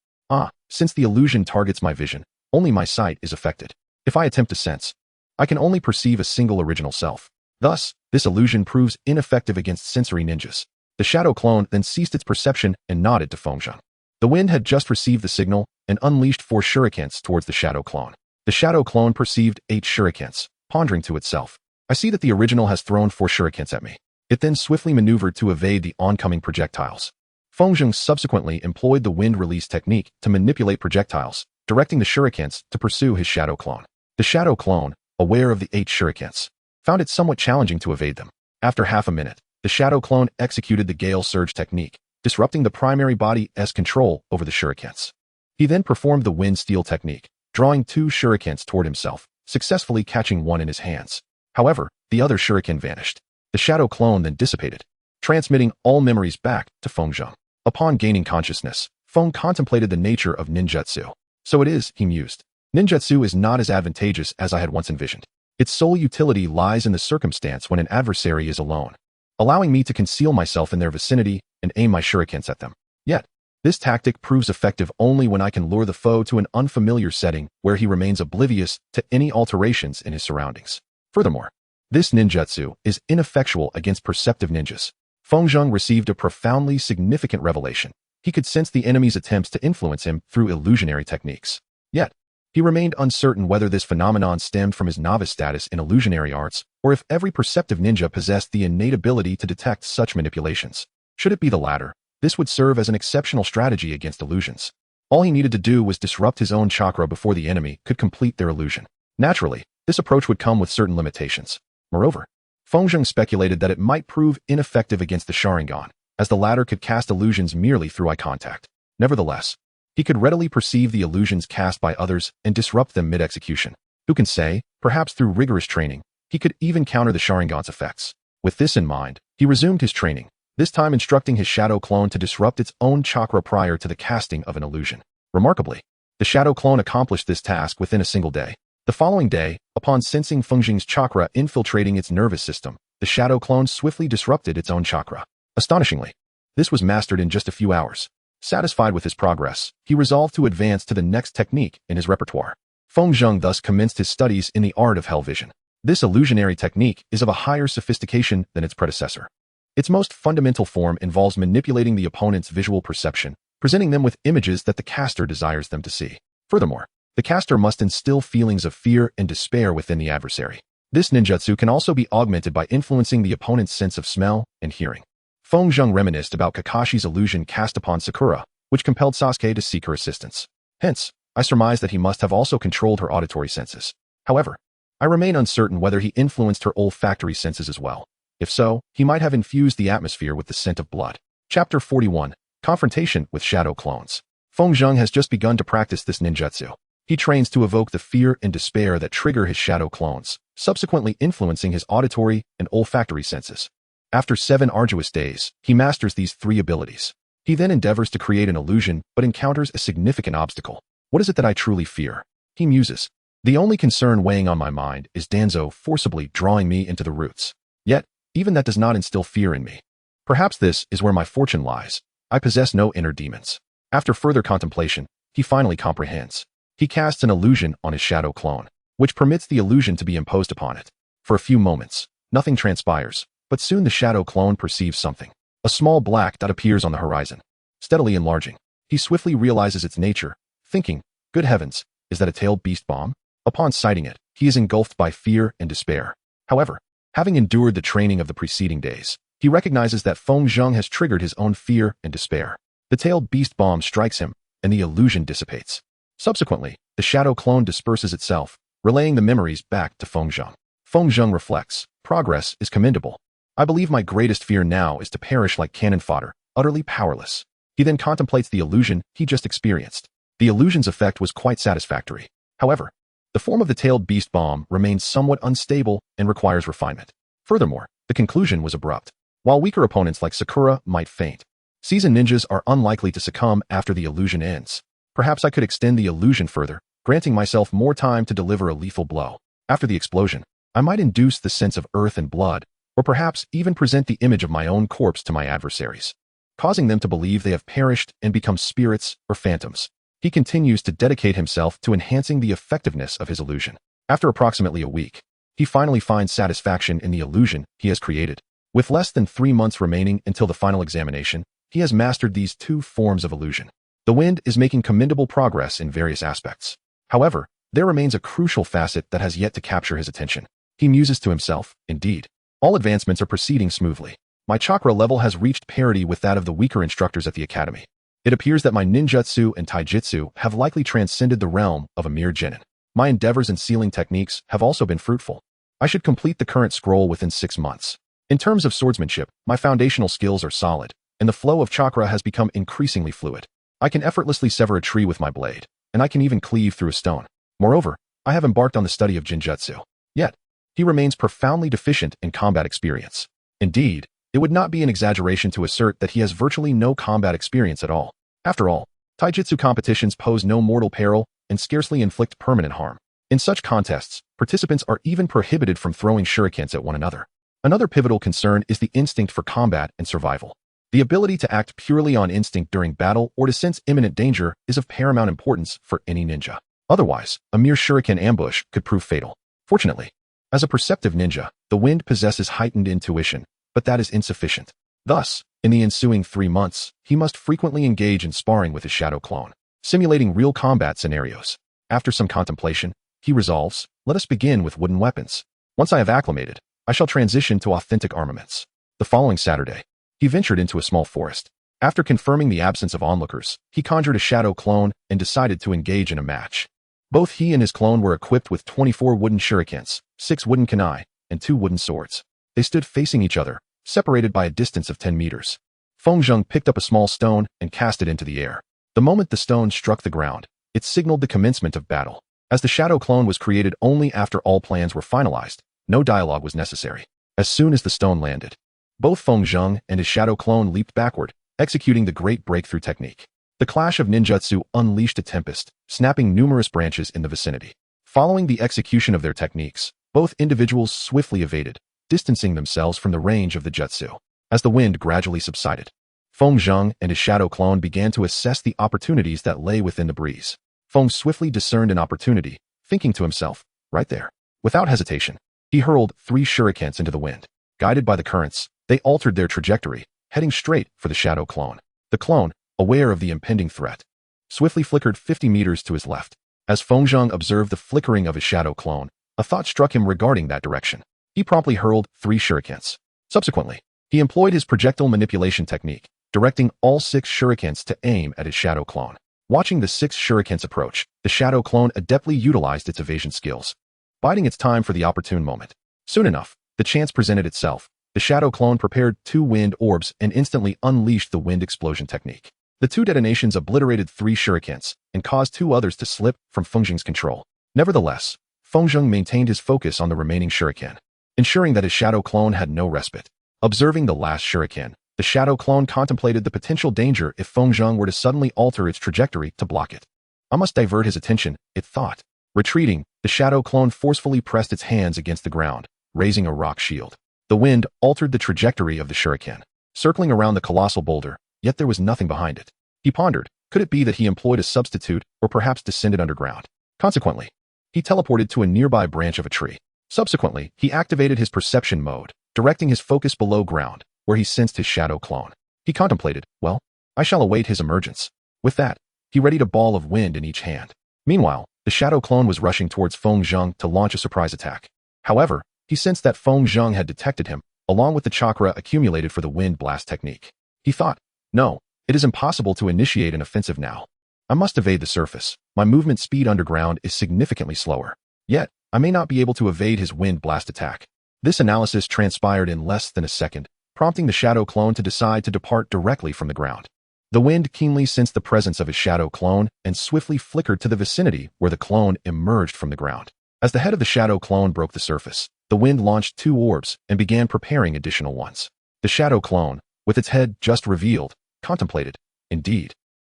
Since the illusion targets my vision, only my sight is affected. If I attempt to sense, I can only perceive a single original self. Thus, this illusion proves ineffective against sensory ninjas. The shadow clone then ceased its perception and nodded to Fengjing. The wind had just received the signal and unleashed 4 shurikens towards the shadow clone. The shadow clone perceived 8 shurikens, pondering to itself. I see that the original has thrown 4 shurikens at me. It then swiftly maneuvered to evade the oncoming projectiles. Fengjing subsequently employed the wind release technique to manipulate projectiles, directing the shurikens to pursue his shadow clone. The shadow clone, aware of the 8 shurikens, found it somewhat challenging to evade them. After half a minute, the shadow clone executed the Gale Surge technique, disrupting the primary body's control over the shurikens. He then performed the Wind Steel technique, drawing 2 shurikens toward himself, successfully catching one in his hands. However, the other shuriken vanished. The shadow clone then dissipated, transmitting all memories back to Fengjing. Upon gaining consciousness, Feng contemplated the nature of ninjutsu. So it is, he mused. Ninjutsu is not as advantageous as I had once envisioned. Its sole utility lies in the circumstance when an adversary is alone, allowing me to conceal myself in their vicinity and aim my shurikens at them. Yet, this tactic proves effective only when I can lure the foe to an unfamiliar setting where he remains oblivious to any alterations in his surroundings. Furthermore, this ninjutsu is ineffectual against perceptive ninjas. Fengjing received a profoundly significant revelation. He could sense the enemy's attempts to influence him through illusionary techniques. Yet, he remained uncertain whether this phenomenon stemmed from his novice status in illusionary arts or if every perceptive ninja possessed the innate ability to detect such manipulations. Should it be the latter, this would serve as an exceptional strategy against illusions. All he needed to do was disrupt his own chakra before the enemy could complete their illusion. Naturally, this approach would come with certain limitations. Moreover, Fengjing speculated that it might prove ineffective against the Sharingan, as the latter could cast illusions merely through eye contact. Nevertheless, he could readily perceive the illusions cast by others and disrupt them mid-execution. Who can say, perhaps through rigorous training, he could even counter the Sharingan's effects. With this in mind, he resumed his training, this time instructing his shadow clone to disrupt its own chakra prior to the casting of an illusion. Remarkably, the shadow clone accomplished this task within a single day. The following day, upon sensing Fengjing's chakra infiltrating its nervous system, the shadow clone swiftly disrupted its own chakra. Astonishingly, this was mastered in just a few hours. Satisfied with his progress, he resolved to advance to the next technique in his repertoire. Fengjing thus commenced his studies in the art of hell vision. This illusionary technique is of a higher sophistication than its predecessor. Its most fundamental form involves manipulating the opponent's visual perception, presenting them with images that the caster desires them to see. Furthermore, the caster must instill feelings of fear and despair within the adversary. This ninjutsu can also be augmented by influencing the opponent's sense of smell and hearing. Fengjing reminisced about Kakashi's illusion cast upon Sakura, which compelled Sasuke to seek her assistance. Hence, I surmise that he must have also controlled her auditory senses. However, I remain uncertain whether he influenced her olfactory senses as well. If so, he might have infused the atmosphere with the scent of blood. Chapter 41. Confrontation with Shadow Clones. Fengjing has just begun to practice this ninjutsu. He trains to evoke the fear and despair that trigger his shadow clones, subsequently influencing his auditory and olfactory senses. After 7 arduous days, he masters these 3 abilities. He then endeavors to create an illusion but encounters a significant obstacle. What is it that I truly fear? He muses. The only concern weighing on my mind is Danzo forcibly drawing me into the roots. Yet, even that does not instill fear in me. Perhaps this is where my fortune lies. I possess no inner demons. After further contemplation, he finally comprehends. He casts an illusion on his shadow clone, which permits the illusion to be imposed upon it. For a few moments, nothing transpires, but soon the shadow clone perceives something. A small black dot appears on the horizon, steadily enlarging. He swiftly realizes its nature, thinking, good heavens, is that a tailed beast bomb? Upon sighting it, he is engulfed by fear and despair. However, having endured the training of the preceding days, he recognizes that Fengjing has triggered his own fear and despair. The tailed beast bomb strikes him, and the illusion dissipates. Subsequently, the shadow clone disperses itself, relaying the memories back to Fengjing. Fengjing reflects, progress is commendable. I believe my greatest fear now is to perish like cannon fodder, utterly powerless. He then contemplates the illusion he just experienced. The illusion's effect was quite satisfactory. However, the form of the tailed beast bomb remains somewhat unstable and requires refinement. Furthermore, the conclusion was abrupt. While weaker opponents like Sakura might faint, seasoned ninjas are unlikely to succumb after the illusion ends. Perhaps I could extend the illusion further, granting myself more time to deliver a lethal blow. After the explosion, I might induce the sense of earth and blood, or perhaps even present the image of my own corpse to my adversaries, causing them to believe they have perished and become spirits or phantoms. He continues to dedicate himself to enhancing the effectiveness of his illusion. After approximately a week, he finally finds satisfaction in the illusion he has created. With less than 3 months remaining until the final examination, he has mastered these 2 forms of illusion. The wind is making commendable progress in various aspects. However, there remains a crucial facet that has yet to capture his attention. He muses to himself, indeed, all advancements are proceeding smoothly. My chakra level has reached parity with that of the weaker instructors at the academy. It appears that my ninjutsu and taijutsu have likely transcended the realm of a mere genin. My endeavors in sealing techniques have also been fruitful. I should complete the current scroll within 6 months. In terms of swordsmanship, my foundational skills are solid, and the flow of chakra has become increasingly fluid. I can effortlessly sever a tree with my blade, and I can even cleave through a stone. Moreover, I have embarked on the study of Jinjutsu. Yet, he remains profoundly deficient in combat experience. Indeed, it would not be an exaggeration to assert that he has virtually no combat experience at all. After all, taijutsu competitions pose no mortal peril and scarcely inflict permanent harm. In such contests, participants are even prohibited from throwing shurikens at one another. Another pivotal concern is the instinct for combat and survival. The ability to act purely on instinct during battle or to sense imminent danger is of paramount importance for any ninja. Otherwise, a mere shuriken ambush could prove fatal. Fortunately, as a perceptive ninja, the wind possesses heightened intuition, but that is insufficient. Thus, in the ensuing 3 months, he must frequently engage in sparring with his shadow clone, simulating real combat scenarios. After some contemplation, he resolves, let us begin with wooden weapons. Once I have acclimated, I shall transition to authentic armaments. The following Saturday, he ventured into a small forest. After confirming the absence of onlookers, he conjured a shadow clone and decided to engage in a match. Both he and his clone were equipped with 24 wooden shurikens, 6 wooden kunai, and 2 wooden swords. They stood facing each other, separated by a distance of 10 meters. Fengjing picked up a small stone and cast it into the air. The moment the stone struck the ground, it signaled the commencement of battle. As the shadow clone was created only after all plans were finalized, no dialogue was necessary. As soon as the stone landed, both Feng Zheng and his shadow clone leaped backward, executing the great breakthrough technique. The clash of ninjutsu unleashed a tempest, snapping numerous branches in the vicinity. Following the execution of their techniques, both individuals swiftly evaded, distancing themselves from the range of the jutsu. As the wind gradually subsided, Feng Zheng and his shadow clone began to assess the opportunities that lay within the breeze. Feng swiftly discerned an opportunity, thinking to himself, right there. Without hesitation, he hurled 3 shurikens into the wind. Guided by the currents, they altered their trajectory, heading straight for the shadow clone. The clone, aware of the impending threat, swiftly flickered 50 meters to his left. As Feng Zheng observed the flickering of his shadow clone, a thought struck him regarding that direction. He promptly hurled 3 shurikens. Subsequently, he employed his projectile manipulation technique, directing all 6 shurikens to aim at his shadow clone. Watching the 6 shurikens approach, the shadow clone adeptly utilized its evasion skills, biding its time for the opportune moment. Soon enough, the chance presented itself. The shadow clone prepared 2 wind orbs and instantly unleashed the wind explosion technique. The 2 detonations obliterated 3 shurikens and caused 2 others to slip from Feng Zheng's control. Nevertheless, Feng Zheng maintained his focus on the remaining shuriken, ensuring that his shadow clone had no respite. Observing the last shuriken, the shadow clone contemplated the potential danger if Feng Zheng were to suddenly alter its trajectory to block it. I must divert his attention, it thought. Retreating, the shadow clone forcefully pressed its hands against the ground, raising a rock shield. The wind altered the trajectory of the shuriken, circling around the colossal boulder, yet there was nothing behind it. He pondered, could it be that he employed a substitute or perhaps descended underground? Consequently, he teleported to a nearby branch of a tree. Subsequently, he activated his perception mode, directing his focus below ground, where he sensed his shadow clone. He contemplated, well, I shall await his emergence. With that, he readied a ball of wind in each hand. Meanwhile, the shadow clone was rushing towards Feng Zheng to launch a surprise attack. However, he sensed that Feng Zheng had detected him, along with the chakra accumulated for the wind blast technique. He thought, no, it is impossible to initiate an offensive now. I must evade the surface. My movement speed underground is significantly slower. Yet, I may not be able to evade his wind blast attack. This analysis transpired in less than a second, prompting the shadow clone to decide to depart directly from the ground. The wind keenly sensed the presence of his shadow clone and swiftly flickered to the vicinity where the clone emerged from the ground. As the head of the shadow clone broke the surface, the wind launched 2 orbs and began preparing additional ones. The shadow clone, with its head just revealed, contemplated, indeed.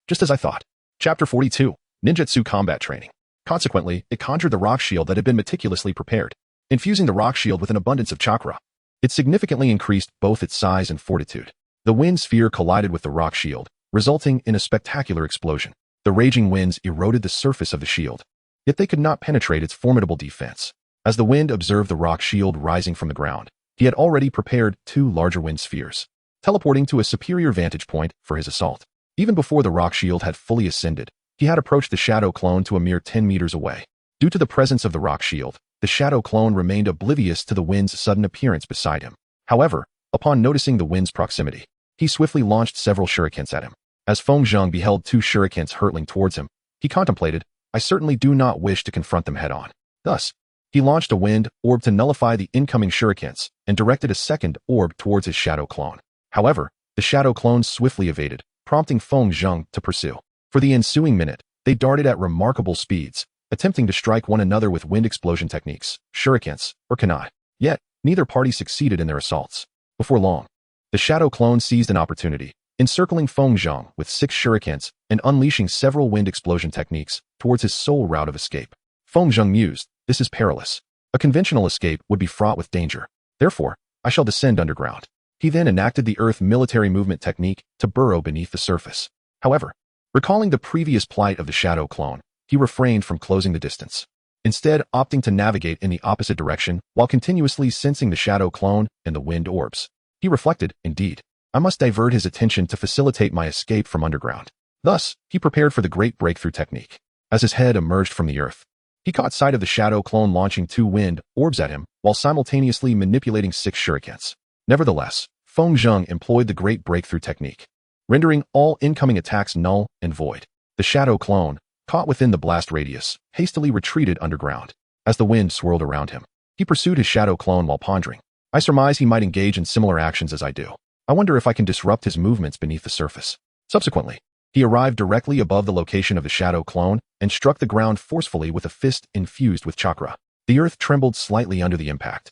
Just as I thought. Chapter 42, Ninjutsu Combat Training. Consequently, it conjured the rock shield that had been meticulously prepared, infusing the rock shield with an abundance of chakra. It significantly increased both its size and fortitude. The wind sphere collided with the rock shield, resulting in a spectacular explosion. The raging winds eroded the surface of the shield, yet they could not penetrate its formidable defense. As the wind observed the rock shield rising from the ground, he had already prepared 2 larger wind spheres, teleporting to a superior vantage point for his assault. Even before the rock shield had fully ascended, he had approached the shadow clone to a mere 10 meters away. Due to the presence of the rock shield, the shadow clone remained oblivious to the wind's sudden appearance beside him. However, upon noticing the wind's proximity, he swiftly launched several shurikens at him. As Feng Zheng beheld 2 shurikens hurtling towards him, he contemplated, I certainly do not wish to confront them head-on. Thus, he launched a wind orb to nullify the incoming shurikens and directed a second orb towards his shadow clone. However, the shadow clone swiftly evaded, prompting Feng Zheng to pursue. For the ensuing minute, they darted at remarkable speeds, attempting to strike one another with wind explosion techniques, shurikens, or kunai. Yet, neither party succeeded in their assaults. Before long, the shadow clone seized an opportunity, encircling Feng Zheng with 6 shurikens and unleashing several wind explosion techniques towards his sole route of escape. Feng Zheng mused, this is perilous. A conventional escape would be fraught with danger. Therefore, I shall descend underground. He then enacted the Earth military movement technique to burrow beneath the surface. However, recalling the previous plight of the shadow clone, he refrained from closing the distance, instead opting to navigate in the opposite direction while continuously sensing the shadow clone and the wind orbs. He reflected, indeed, I must divert his attention to facilitate my escape from underground. Thus, he prepared for the great breakthrough technique. As his head emerged from the earth, he caught sight of the shadow clone launching 2 wind orbs at him while simultaneously manipulating 6 shurikens. Nevertheless, Feng Zheng employed the great breakthrough technique, rendering all incoming attacks null and void. The shadow clone, caught within the blast radius, hastily retreated underground. As the wind swirled around him, he pursued his shadow clone while pondering. I surmise he might engage in similar actions as I do. I wonder if I can disrupt his movements beneath the surface. Subsequently, he arrived directly above the location of the shadow clone and struck the ground forcefully with a fist infused with chakra. The earth trembled slightly under the impact,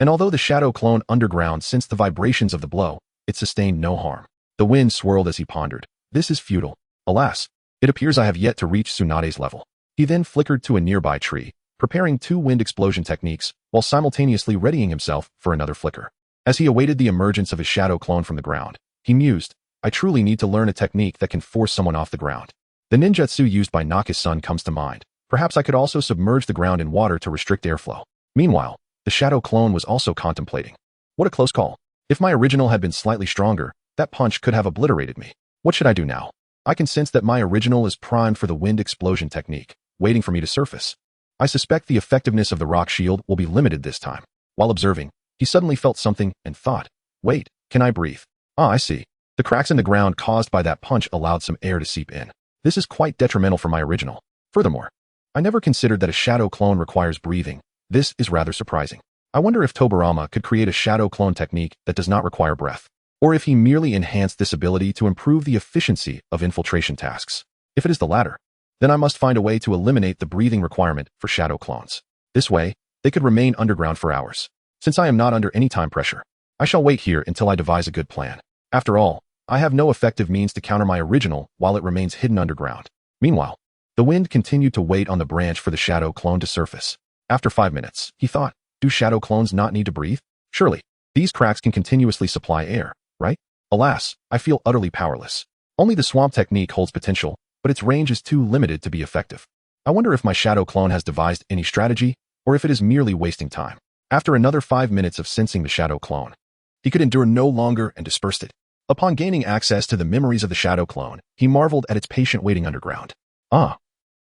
And although the shadow clone underground sensed the vibrations of the blow, it sustained no harm. The wind swirled as he pondered. This is futile. Alas, it appears I have yet to reach Tsunade's level. He then flickered to a nearby tree, preparing 2 wind explosion techniques while simultaneously readying himself for another flicker. As he awaited the emergence of his shadow clone from the ground, he mused, I truly need to learn a technique that can force someone off the ground. The ninjutsu used by Naka's son comes to mind. Perhaps I could also submerge the ground in water to restrict airflow. Meanwhile, the shadow clone was also contemplating. What a close call. If my original had been slightly stronger, that punch could have obliterated me. What should I do now? I can sense that my original is primed for the wind explosion technique, waiting for me to surface. I suspect the effectiveness of the rock shield will be limited this time. While observing, he suddenly felt something and thought, wait, can I breathe? Ah, I see. The cracks in the ground caused by that punch allowed some air to seep in. This is quite detrimental for my original. Furthermore, I never considered that a shadow clone requires breathing. This is rather surprising. I wonder if Tobirama could create a shadow clone technique that does not require breath, or if he merely enhanced this ability to improve the efficiency of infiltration tasks. If it is the latter, then I must find a way to eliminate the breathing requirement for shadow clones. This way, they could remain underground for hours. Since I am not under any time pressure, I shall wait here until I devise a good plan. After all, I have no effective means to counter my original while it remains hidden underground. Meanwhile, the wind continued to wait on the branch for the shadow clone to surface. After 5 minutes, he thought, do shadow clones not need to breathe? Surely, these cracks can continuously supply air, right? Alas, I feel utterly powerless. Only the swamp technique holds potential, but its range is too limited to be effective. I wonder if my shadow clone has devised any strategy, or if it is merely wasting time. After another 5 minutes of sensing the shadow clone, he could endure no longer and dispersed it. Upon gaining access to the memories of the shadow clone, he marveled at its patient waiting underground. Ah,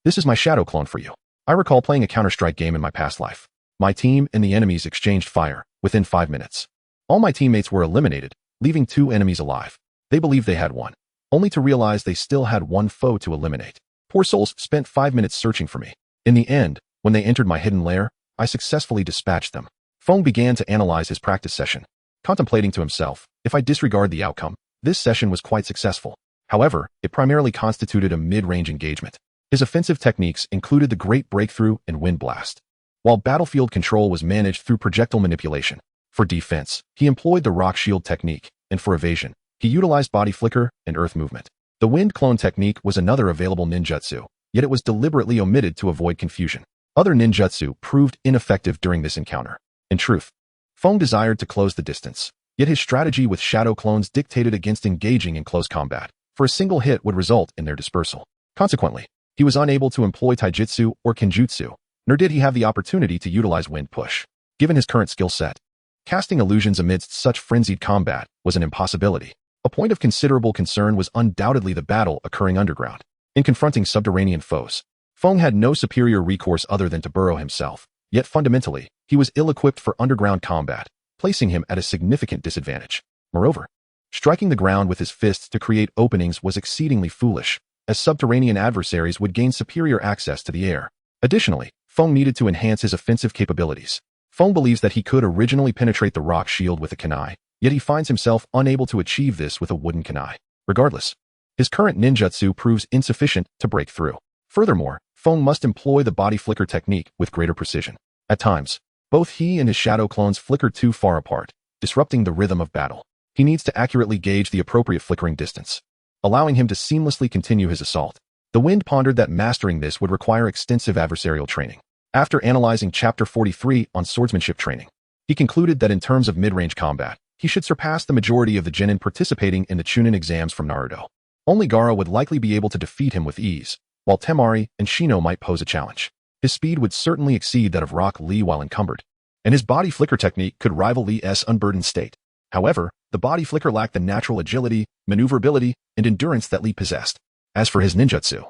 this is my shadow clone for you. I recall playing a Counter-Strike game in my past life. My team and the enemies exchanged fire within 5 minutes. All my teammates were eliminated, leaving 2 enemies alive. They believed they had won, only to realize they still had 1 foe to eliminate. Poor souls spent 5 minutes searching for me. In the end, when they entered my hidden lair, I successfully dispatched them. Feng began to analyze his practice session, contemplating to himself, if I disregard the outcome, this session was quite successful. However, it primarily constituted a mid-range engagement. His offensive techniques included the Great Breakthrough and Wind Blast, while battlefield control was managed through projectile manipulation. For defense, he employed the Rock Shield technique, and for evasion, he utilized Body Flicker and Earth Movement. The Wind Clone technique was another available ninjutsu, yet it was deliberately omitted to avoid confusion. Other ninjutsu proved ineffective during this encounter. In truth, Feng desired to close the distance, yet his strategy with shadow clones dictated against engaging in close combat, for a single hit would result in their dispersal. Consequently, he was unable to employ taijutsu or kenjutsu, nor did he have the opportunity to utilize wind push. Given his current skill set, casting illusions amidst such frenzied combat was an impossibility. A point of considerable concern was undoubtedly the battle occurring underground. In confronting subterranean foes, Feng had no superior recourse other than to burrow himself, yet fundamentally, he was ill-equipped for underground combat, placing him at a significant disadvantage. Moreover, striking the ground with his fists to create openings was exceedingly foolish, as subterranean adversaries would gain superior access to the air. Additionally, Feng needed to enhance his offensive capabilities. Feng believes that he could originally penetrate the rock shield with a kunai, yet he finds himself unable to achieve this with a wooden kunai. Regardless, his current ninjutsu proves insufficient to break through. Furthermore, Feng must employ the body flicker technique with greater precision. At times, both he and his shadow clones flicker too far apart, disrupting the rhythm of battle. He needs to accurately gauge the appropriate flickering distance, allowing him to seamlessly continue his assault. The Wind pondered that mastering this would require extensive adversarial training. After analyzing Chapter 43 on swordsmanship training, he concluded that in terms of mid-range combat, he should surpass the majority of the genin participating in the Chunin exams from Naruto. Only Gaara would likely be able to defeat him with ease, while Temari and Shino might pose a challenge. His speed would certainly exceed that of Rock Lee while encumbered, and his body flicker technique could rival Lee's unburdened state. However, the body flicker lacked the natural agility, maneuverability, and endurance that Lee possessed. As for his ninjutsu,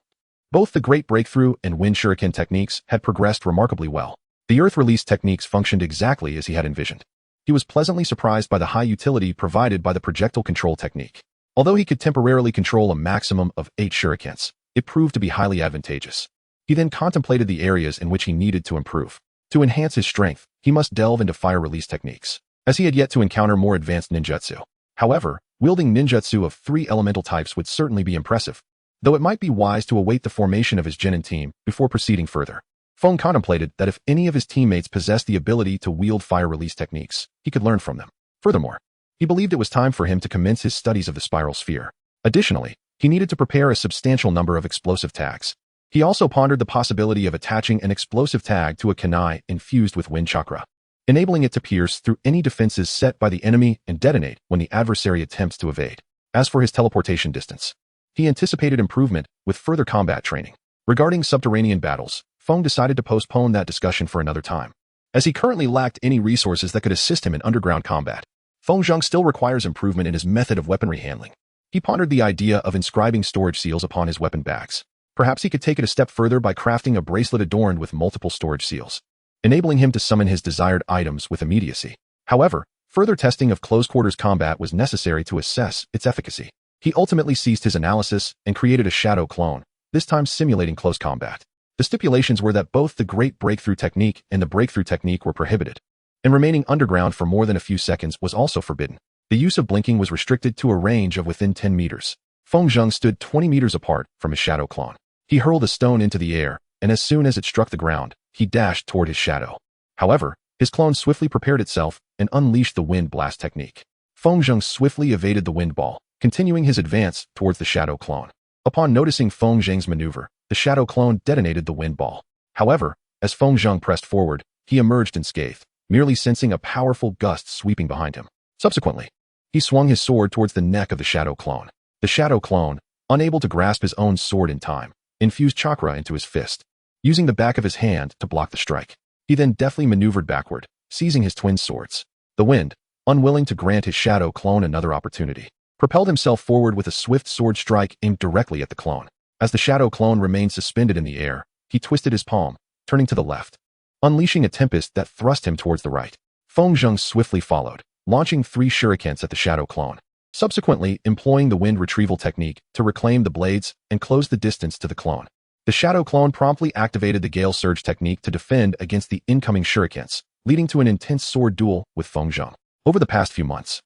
both the Great Breakthrough and Wind Shuriken techniques had progressed remarkably well. The Earth Release techniques functioned exactly as he had envisioned. He was pleasantly surprised by the high utility provided by the projectile control technique. Although he could temporarily control a maximum of 8 shurikens, it proved to be highly advantageous. He then contemplated the areas in which he needed to improve. To enhance his strength, he must delve into fire release techniques, as he had yet to encounter more advanced ninjutsu. However, wielding ninjutsu of 3 elemental types would certainly be impressive, though it might be wise to await the formation of his genin team before proceeding further. Feng contemplated that if any of his teammates possessed the ability to wield fire release techniques, he could learn from them. Furthermore, he believed it was time for him to commence his studies of the spiral sphere. Additionally, he needed to prepare a substantial number of explosive tags. He also pondered the possibility of attaching an explosive tag to a kunai infused with wind chakra, enabling it to pierce through any defenses set by the enemy and detonate when the adversary attempts to evade. As for his teleportation distance, he anticipated improvement with further combat training. Regarding subterranean battles, Feng decided to postpone that discussion for another time. As he currently lacked any resources that could assist him in underground combat, Feng Zheng still requires improvement in his method of weaponry handling. He pondered the idea of inscribing storage seals upon his weapon bags. Perhaps he could take it a step further by crafting a bracelet adorned with multiple storage seals, enabling him to summon his desired items with immediacy. However, further testing of close-quarters combat was necessary to assess its efficacy. He ultimately ceased his analysis and created a shadow clone, this time simulating close combat. The stipulations were that both the Great Breakthrough Technique and the Breakthrough Technique were prohibited, and remaining underground for more than a few seconds was also forbidden. The use of blinking was restricted to a range of within 10 meters. Feng Zheng stood 20 meters apart from his shadow clone. He hurled a stone into the air, and as soon as it struck the ground, he dashed toward his shadow. However, his clone swiftly prepared itself and unleashed the wind blast technique. Feng Zheng swiftly evaded the wind ball, continuing his advance towards the shadow clone. Upon noticing Feng Zheng's maneuver, the shadow clone detonated the wind ball. However, as Feng Zheng pressed forward, he emerged unscathed, merely sensing a powerful gust sweeping behind him. Subsequently, he swung his sword towards the neck of the shadow clone. The shadow clone, unable to grasp his own sword in time, infused chakra into his fist, using the back of his hand to block the strike. He then deftly maneuvered backward, seizing his twin swords. The wind, unwilling to grant his shadow clone another opportunity, propelled himself forward with a swift sword strike aimed directly at the clone. As the shadow clone remained suspended in the air, he twisted his palm, turning to the left, unleashing a tempest that thrust him towards the right. Feng Zheng swiftly followed, launching 3 shurikens at the shadow clone, subsequently employing the wind retrieval technique to reclaim the blades and close the distance to the clone. The shadow clone promptly activated the Gale Surge technique to defend against the incoming shurikens, leading to an intense sword duel with Feng Zheng. Over the past few months,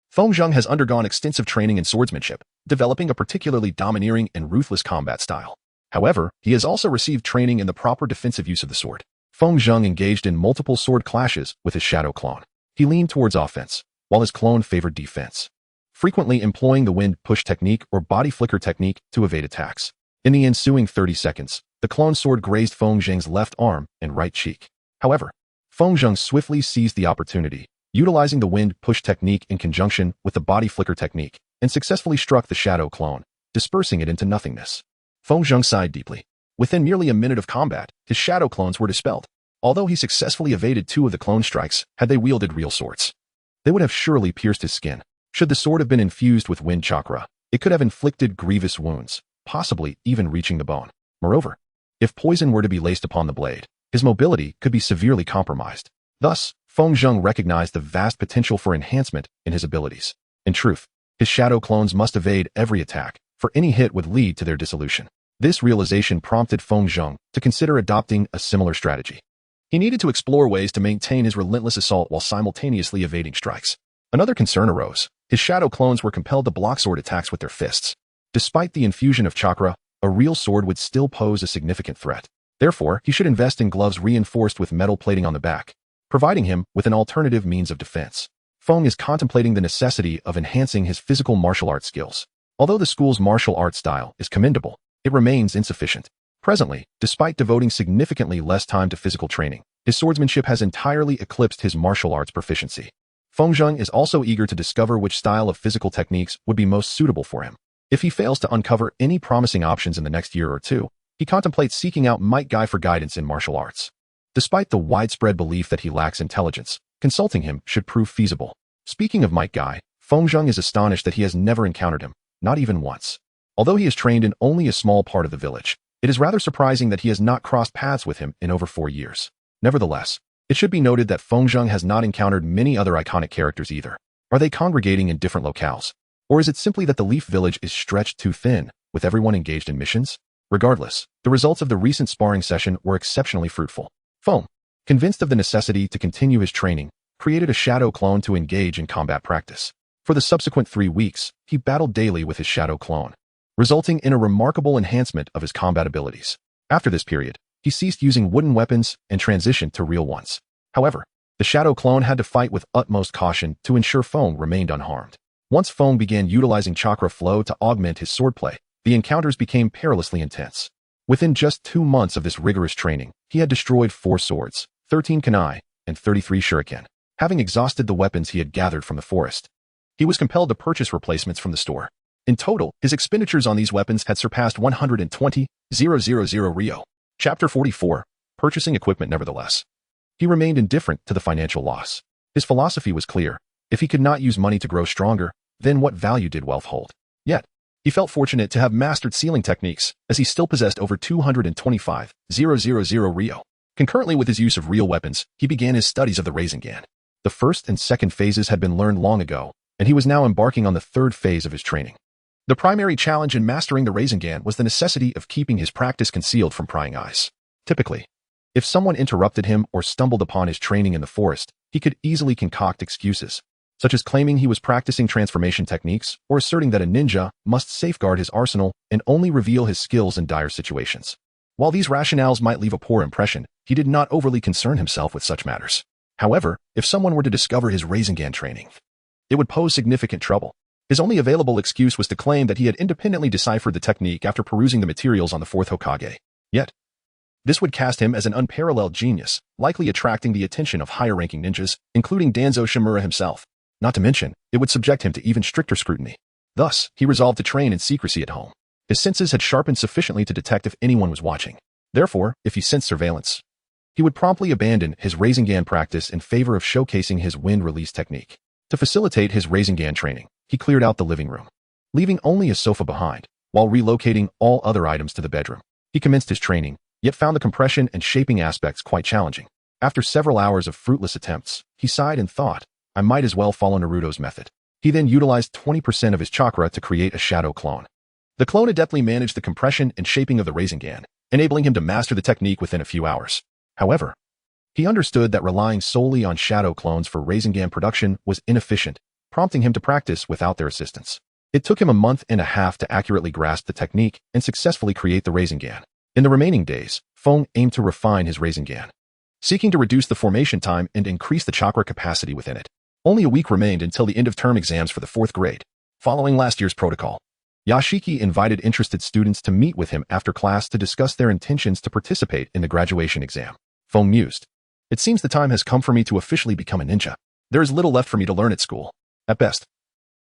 Feng Zheng has undergone extensive training in swordsmanship, developing a particularly domineering and ruthless combat style. However, he has also received training in the proper defensive use of the sword. Feng Zheng engaged in multiple sword clashes with his shadow clone. He leaned towards offense, while his clone favored defense, frequently employing the wind push technique or body flicker technique to evade attacks. In the ensuing 30 seconds, the clone sword grazed Feng Zheng's left arm and right cheek. However, Feng Zheng swiftly seized the opportunity, utilizing the wind push technique in conjunction with the body flicker technique, and successfully struck the shadow clone, dispersing it into nothingness. Feng Zheng sighed deeply. Within merely a minute of combat, his shadow clones were dispelled. Although he successfully evaded 2 of the clone strikes, had they wielded real swords, they would have surely pierced his skin. Should the sword have been infused with wind chakra, it could have inflicted grievous wounds, possibly even reaching the bone. Moreover, if poison were to be laced upon the blade, his mobility could be severely compromised. Thus, Feng Zheng recognized the vast potential for enhancement in his abilities. In truth, his shadow clones must evade every attack, for any hit would lead to their dissolution. This realization prompted Feng Zheng to consider adopting a similar strategy. He needed to explore ways to maintain his relentless assault while simultaneously evading strikes. Another concern arose. His shadow clones were compelled to block sword attacks with their fists. Despite the infusion of chakra, a real sword would still pose a significant threat. Therefore, he should invest in gloves reinforced with metal plating on the back, providing him with an alternative means of defense. Feng is contemplating the necessity of enhancing his physical martial arts skills. Although the school's martial arts style is commendable, it remains insufficient. Presently, despite devoting significantly less time to physical training, his swordsmanship has entirely eclipsed his martial arts proficiency. Feng Zheng is also eager to discover which style of physical techniques would be most suitable for him. If he fails to uncover any promising options in the next year or two, he contemplates seeking out Might Guy for guidance in martial arts. Despite the widespread belief that he lacks intelligence, consulting him should prove feasible. Speaking of Might Guy, Feng Zheng is astonished that he has never encountered him, not even once. Although he is trained in only a small part of the village, it is rather surprising that he has not crossed paths with him in over 4 years. Nevertheless, it should be noted that Feng Zheng has not encountered many other iconic characters either. Are they congregating in different locales? Or is it simply that the Leaf Village is stretched too thin, with everyone engaged in missions? Regardless, the results of the recent sparring session were exceptionally fruitful. Feng, convinced of the necessity to continue his training, created a shadow clone to engage in combat practice. For the subsequent 3 weeks, he battled daily with his shadow clone, resulting in a remarkable enhancement of his combat abilities. After this period, he ceased using wooden weapons and transitioned to real ones. However, the shadow clone had to fight with utmost caution to ensure Feng remained unharmed. Once Feng began utilizing chakra flow to augment his swordplay, the encounters became perilously intense. Within just 2 months of this rigorous training, he had destroyed 4 swords, 13 kunai, and 33 shuriken. Having exhausted the weapons he had gathered from the forest, he was compelled to purchase replacements from the store. In total, his expenditures on these weapons had surpassed 120,000 Rio. Chapter 44. Purchasing equipment nevertheless. He remained indifferent to the financial loss. His philosophy was clear. If he could not use money to grow stronger, then what value did wealth hold? Yet, he felt fortunate to have mastered sealing techniques, as he still possessed over 225,000 Rio. Concurrently with his use of real weapons, he began his studies of the Rasengan. The first and second phases had been learned long ago, and he was now embarking on the third phase of his training. The primary challenge in mastering the Rasengan was the necessity of keeping his practice concealed from prying eyes. Typically, if someone interrupted him or stumbled upon his training in the forest, he could easily concoct excuses, such as claiming he was practicing transformation techniques or asserting that a ninja must safeguard his arsenal and only reveal his skills in dire situations. While these rationales might leave a poor impression, he did not overly concern himself with such matters. However, if someone were to discover his Rasengan training, it would pose significant trouble. His only available excuse was to claim that he had independently deciphered the technique after perusing the materials on the 4th Hokage. Yet, this would cast him as an unparalleled genius, likely attracting the attention of higher-ranking ninjas, including Danzo Shimura himself. Not to mention, it would subject him to even stricter scrutiny. Thus, he resolved to train in secrecy at home. His senses had sharpened sufficiently to detect if anyone was watching. Therefore, if he sensed surveillance, he would promptly abandon his Rasengan practice in favor of showcasing his wind release technique. To facilitate his Rasengan training, he cleared out the living room, leaving only a sofa behind, while relocating all other items to the bedroom. He commenced his training, yet found the compression and shaping aspects quite challenging. After several hours of fruitless attempts, he sighed and thought, I might as well follow Naruto's method. He then utilized 20% of his chakra to create a shadow clone. The clone adeptly managed the compression and shaping of the Rasengan, enabling him to master the technique within a few hours. However, he understood that relying solely on shadow clones for Rasengan production was inefficient, prompting him to practice without their assistance. It took him a month and a half to accurately grasp the technique and successfully create the Rasengan. In the remaining days, Feng aimed to refine his Rasengan, seeking to reduce the formation time and increase the chakra capacity within it. Only a week remained until the end-of-term exams for the 4th grade. Following last year's protocol, Yashiki invited interested students to meet with him after class to discuss their intentions to participate in the graduation exam. Feng mused. It seems the time has come for me to officially become a ninja. There is little left for me to learn at school. At best,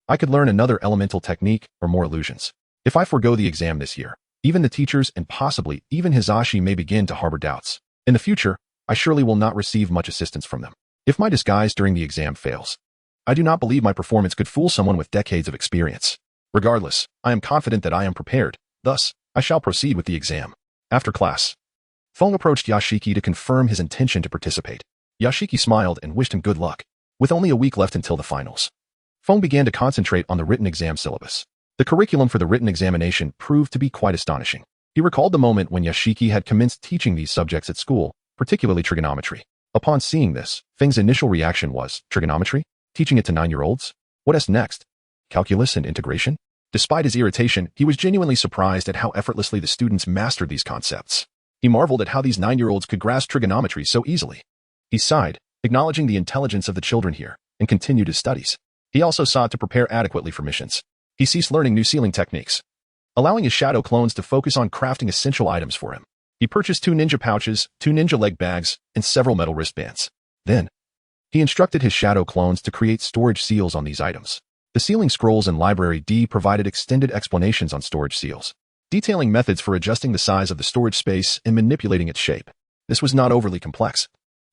I could learn another elemental technique or more illusions. If I forego the exam this year, even the teachers and possibly even Hizashi may begin to harbor doubts. In the future, I surely will not receive much assistance from them. If my disguise during the exam fails, I do not believe my performance could fool someone with decades of experience. Regardless, I am confident that I am prepared. Thus, I shall proceed with the exam. After class, Feng approached Yashiki to confirm his intention to participate. Yashiki smiled and wished him good luck. With only a week left until the finals, Feng began to concentrate on the written exam syllabus. The curriculum for the written examination proved to be quite astonishing. He recalled the moment when Yashiki had commenced teaching these subjects at school, particularly trigonometry. Upon seeing this, Feng's initial reaction was, trigonometry? Teaching it to 9-year-olds? What is next? Calculus and integration? Despite his irritation, he was genuinely surprised at how effortlessly the students mastered these concepts. He marveled at how these 9-year-olds could grasp trigonometry so easily. He sighed, acknowledging the intelligence of the children here, and continued his studies. He also sought to prepare adequately for missions. He ceased learning new sealing techniques, allowing his shadow clones to focus on crafting essential items for him. He purchased 2 ninja pouches, 2 ninja leg bags, and several metal wristbands. Then, he instructed his shadow clones to create storage seals on these items. The sealing scrolls in Library D provided extended explanations on storage seals, detailing methods for adjusting the size of the storage space and manipulating its shape. This was not overly complex,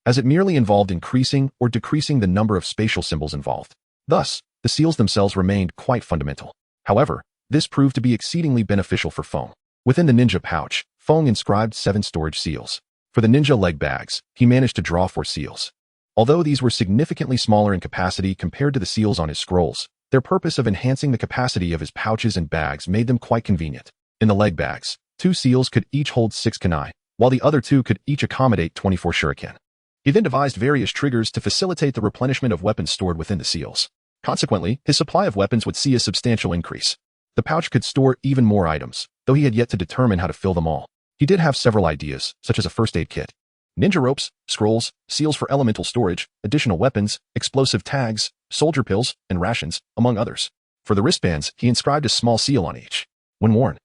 as it merely involved increasing or decreasing the number of spatial symbols involved. Thus, the seals themselves remained quite fundamental. However, this proved to be exceedingly beneficial for Feng. Within the ninja pouch, Feng inscribed 7 storage seals. For the ninja leg bags, he managed to draw 4 seals. Although these were significantly smaller in capacity compared to the seals on his scrolls, their purpose of enhancing the capacity of his pouches and bags made them quite convenient. In the leg bags, 2 seals could each hold 6 kunai, while the other 2 could each accommodate 24 shuriken. He then devised various triggers to facilitate the replenishment of weapons stored within the seals. Consequently, his supply of weapons would see a substantial increase. The pouch could store even more items, though he had yet to determine how to fill them all. He did have several ideas, such as a first aid kit, ninja ropes, scrolls, seals for elemental storage, additional weapons, explosive tags, soldier pills, and rations, among others. For the wristbands, he inscribed a small seal on each. When worn,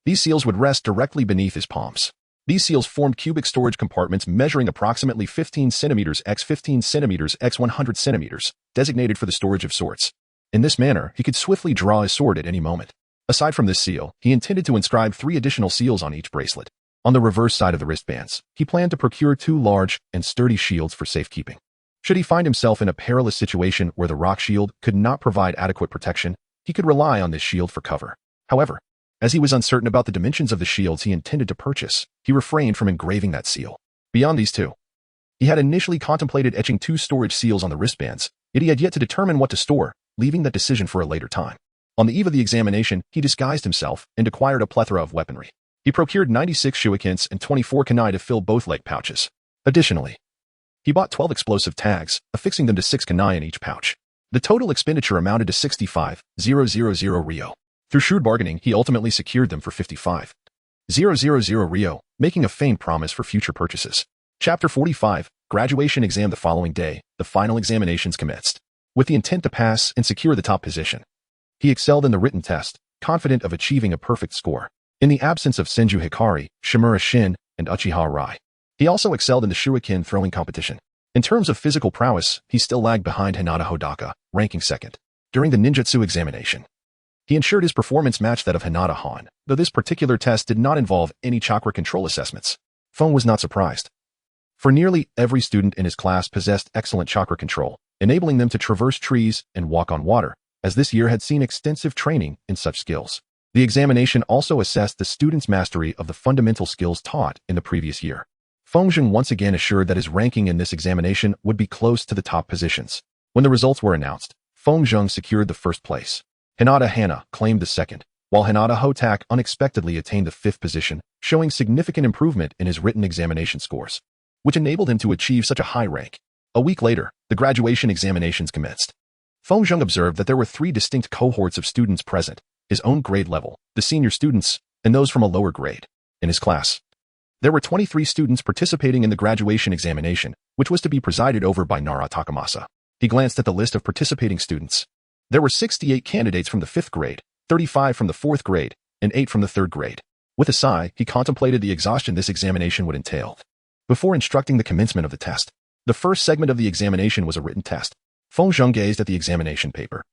these seals would rest directly beneath his palms. These seals formed cubic storage compartments measuring approximately 15 centimeters x 15 centimeters x 100 centimeters, designated for the storage of swords. In this manner, he could swiftly draw his sword at any moment. Aside from this seal, he intended to inscribe 3 additional seals on each bracelet. On the reverse side of the wristbands, he planned to procure 2 large and sturdy shields for safekeeping. Should he find himself in a perilous situation where the rock shield could not provide adequate protection, he could rely on this shield for cover. However, as he was uncertain about the dimensions of the shields he intended to purchase, he refrained from engraving that seal. Beyond these 2, he had initially contemplated etching 2 storage seals on the wristbands, yet he had yet to determine what to store, leaving that decision for a later time. On the eve of the examination, he disguised himself and acquired a plethora of weaponry. He procured 96 shurikens and 24 kunai to fill both leg pouches. Additionally, he bought 12 explosive tags, affixing them to 6 kunai in each pouch. The total expenditure amounted to 65,000 ryo. Through shrewd bargaining, he ultimately secured them for 55,000 ryo, making a faint promise for future purchases. Chapter 45, Graduation Exam. The following day, the final examinations commenced. With the intent to pass and secure the top position, he excelled in the written test, confident of achieving a perfect score. In the absence of Senju Hikari, Shimura Shin, and Uchiha Rai, he also excelled in the shuriken throwing competition. In terms of physical prowess, he still lagged behind Hinata Hodaka, ranking second. During the ninjutsu examination, he ensured his performance matched that of Hinata Han, though this particular test did not involve any chakra control assessments. Feng was not surprised, for nearly every student in his class possessed excellent chakra control, enabling them to traverse trees and walk on water, as this year had seen extensive training in such skills. The examination also assessed the student's mastery of the fundamental skills taught in the previous year. Fengzheng once again assured that his ranking in this examination would be close to the top positions. When the results were announced, Fengzheng secured the first place. Hinata Hana claimed the second, while Hinata Hotak unexpectedly attained the 5th position, showing significant improvement in his written examination scores, which enabled him to achieve such a high rank. A week later, the graduation examinations commenced. Fengzheng observed that there were 3 distinct cohorts of students present, his own grade level, the senior students, and those from a lower grade. In his class, there were 23 students participating in the graduation examination, which was to be presided over by Nara Takamasa. He glanced at the list of participating students. There were 68 candidates from the 5th grade, 35 from the 4th grade, and 8 from the 3rd grade. With a sigh, he contemplated the exhaustion this examination would entail. Before instructing the commencement of the test, the first segment of the examination was a written test. Fengzheng gazed at the examination paper,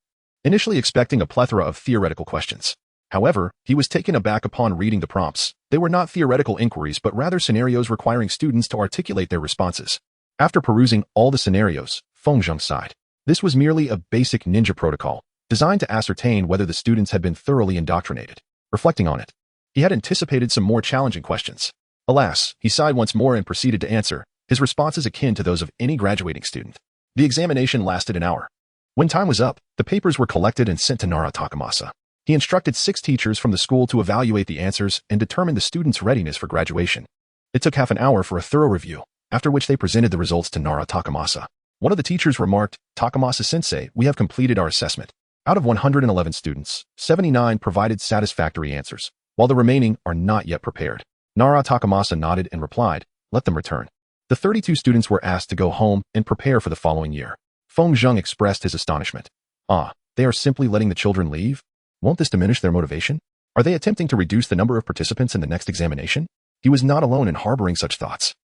initially expecting a plethora of theoretical questions. However, he was taken aback upon reading the prompts. They were not theoretical inquiries but rather scenarios requiring students to articulate their responses. After perusing all the scenarios, Fengzheng sighed. This was merely a basic ninja protocol, designed to ascertain whether the students had been thoroughly indoctrinated. Reflecting on it, he had anticipated some more challenging questions. Alas, he sighed once more and proceeded to answer, his responses akin to those of any graduating student. The examination lasted an hour. When time was up, the papers were collected and sent to Nara Takamasa. He instructed 6 teachers from the school to evaluate the answers and determine the students' readiness for graduation. It took half an hour for a thorough review, after which they presented the results to Nara Takamasa. One of the teachers remarked, "Takamasa-sensei, we have completed our assessment. Out of 111 students, 79 provided satisfactory answers, while the remaining are not yet prepared." Nara Takamasa nodded and replied, "Let them return." The 32 students were asked to go home and prepare for the following year. Fengzheng expressed his astonishment. They are simply letting the children leave? Won't this diminish their motivation? Are they attempting to reduce the number of participants in the next examination? He was not alone in harboring such thoughts.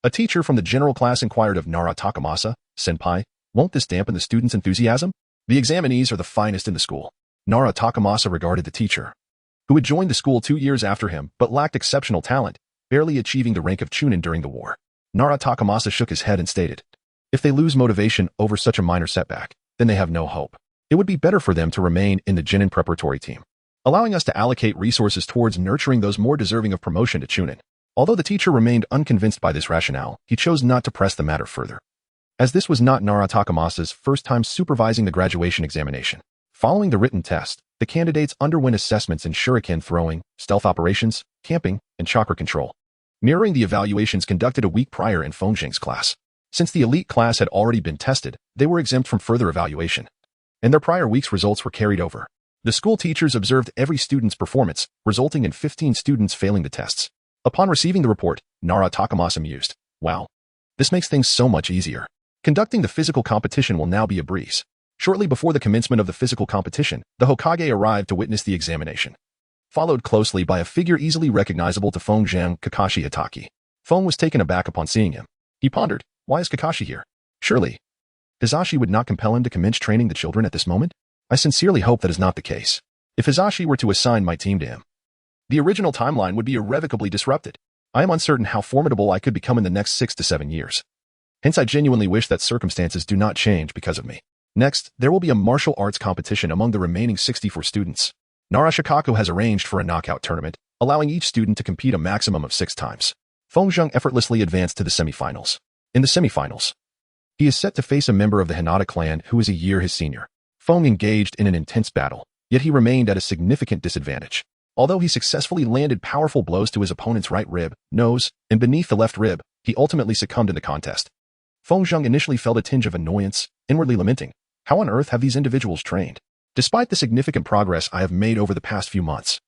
A teacher from the general class inquired of Nara Takamasa, "Senpai, won't this dampen the students' enthusiasm? The examinees are the finest in the school." Nara Takamasa regarded the teacher, who had joined the school 2 years after him but lacked exceptional talent, barely achieving the rank of chunin during the war. Nara Takamasa shook his head and stated, "If they lose motivation over such a minor setback, then they have no hope. It would be better for them to remain in the Genin preparatory team, allowing us to allocate resources towards nurturing those more deserving of promotion to chunin." Although the teacher remained unconvinced by this rationale, he chose not to press the matter further, as this was not Nara Takamasa's first time supervising the graduation examination. Following the written test, the candidates underwent assessments in shuriken throwing, stealth operations, camping, and chakra control, mirroring the evaluations conducted a week prior in Fengzheng's class. Since the elite class had already been tested, they were exempt from further evaluation, and their prior week's results were carried over. The school teachers observed every student's performance, resulting in 15 students failing the tests. Upon receiving the report, Nara Takamasa mused, "Wow. This makes things so much easier. Conducting the physical competition will now be a breeze." Shortly before the commencement of the physical competition, the Hokage arrived to witness the examination, followed closely by a figure easily recognizable to Feng Zhang, Kakashi Hatake. Feng was taken aback upon seeing him. He pondered, why is Kakashi here? Surely, Hizashi would not compel him to commence training the children at this moment? I sincerely hope that is not the case. If Hizashi were to assign my team to him, the original timeline would be irrevocably disrupted. I am uncertain how formidable I could become in the next 6 to 7 years. Hence, I genuinely wish that circumstances do not change because of me. Next, there will be a martial arts competition among the remaining 64 students. Nara Shikaku has arranged for a knockout tournament, allowing each student to compete a maximum of 6 times. Feng Zheng effortlessly advanced to the semifinals. In the semifinals, he is set to face a member of the Hinata clan who is a year his senior. Feng engaged in an intense battle, yet he remained at a significant disadvantage. Although he successfully landed powerful blows to his opponent's right rib, nose, and beneath the left rib, he ultimately succumbed in the contest. Feng Zheng initially felt a tinge of annoyance, inwardly lamenting, how on earth have these individuals trained? Despite the significant progress I have made over the past few months,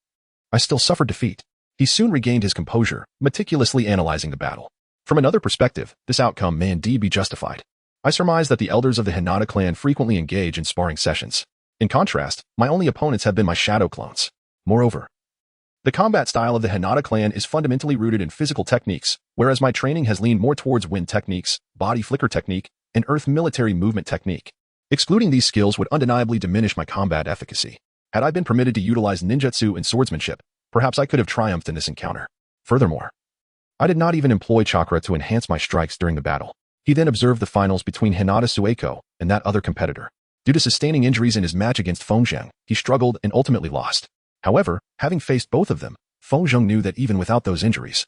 I still suffered defeat. He soon regained his composure, meticulously analyzing the battle. From another perspective, this outcome may indeed be justified. I surmise that the elders of the Hinata clan frequently engage in sparring sessions. In contrast, my only opponents have been my shadow clones. Moreover, the combat style of the Hinata clan is fundamentally rooted in physical techniques, whereas my training has leaned more towards wind techniques, body flicker technique, and earth military movement technique. Excluding these skills would undeniably diminish my combat efficacy. Had I been permitted to utilize ninjutsu and swordsmanship, perhaps I could have triumphed in this encounter. Furthermore, I did not even employ chakra to enhance my strikes during the battle. He then observed the finals between Hinata Sueko and that other competitor. Due to sustaining injuries in his match against Feng Zheng, he struggled and ultimately lost. However, having faced both of them, Feng Zheng knew that even without those injuries,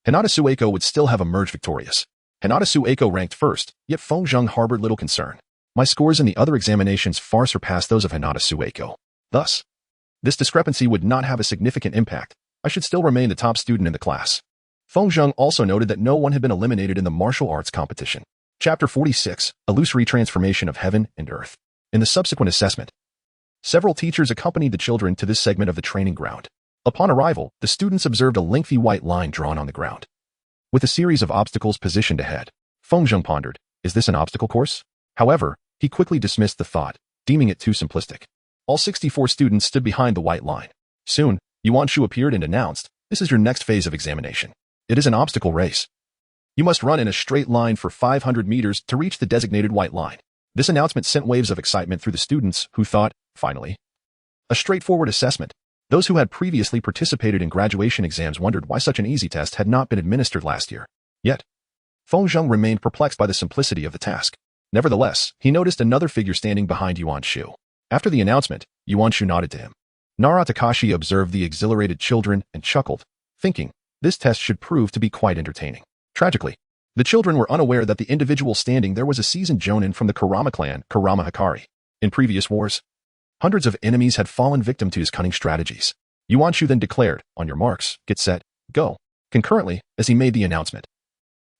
Hinata Sueko would still have emerged victorious. Hinata Sueko ranked first, yet Feng Zheng harbored little concern. My scores in the other examinations far surpassed those of Hinata Sueko. Thus, this discrepancy would not have a significant impact. I should still remain the top student in the class. Feng Zheng also noted that no one had been eliminated in the martial arts competition. Chapter 46, Illusory Transformation of Heaven and Earth. In the subsequent assessment, several teachers accompanied the children to this segment of the training ground. Upon arrival, the students observed a lengthy white line drawn on the ground, with a series of obstacles positioned ahead. Feng Zheng pondered, is this an obstacle course? However, he quickly dismissed the thought, deeming it too simplistic. All 64 students stood behind the white line. Soon, Yuan Shu appeared and announced, this is your next phase of examination. It is an obstacle race. You must run in a straight line for 500 meters to reach the designated white line. This announcement sent waves of excitement through the students who thought, finally, a straightforward assessment. Those who had previously participated in graduation exams wondered why such an easy test had not been administered last year. Yet, Feng Zheng remained perplexed by the simplicity of the task. Nevertheless, he noticed another figure standing behind Yuan Shu. After the announcement, Yuan Shu nodded to him. Nara Takashi observed the exhilarated children and chuckled, thinking, this test should prove to be quite entertaining. Tragically, the children were unaware that the individual standing there was a seasoned jonin from the Kurama clan, Kurama Hikari. In previous wars, hundreds of enemies had fallen victim to his cunning strategies. Yuan Shu then declared, on your marks, get set, go. Concurrently, as he made the announcement,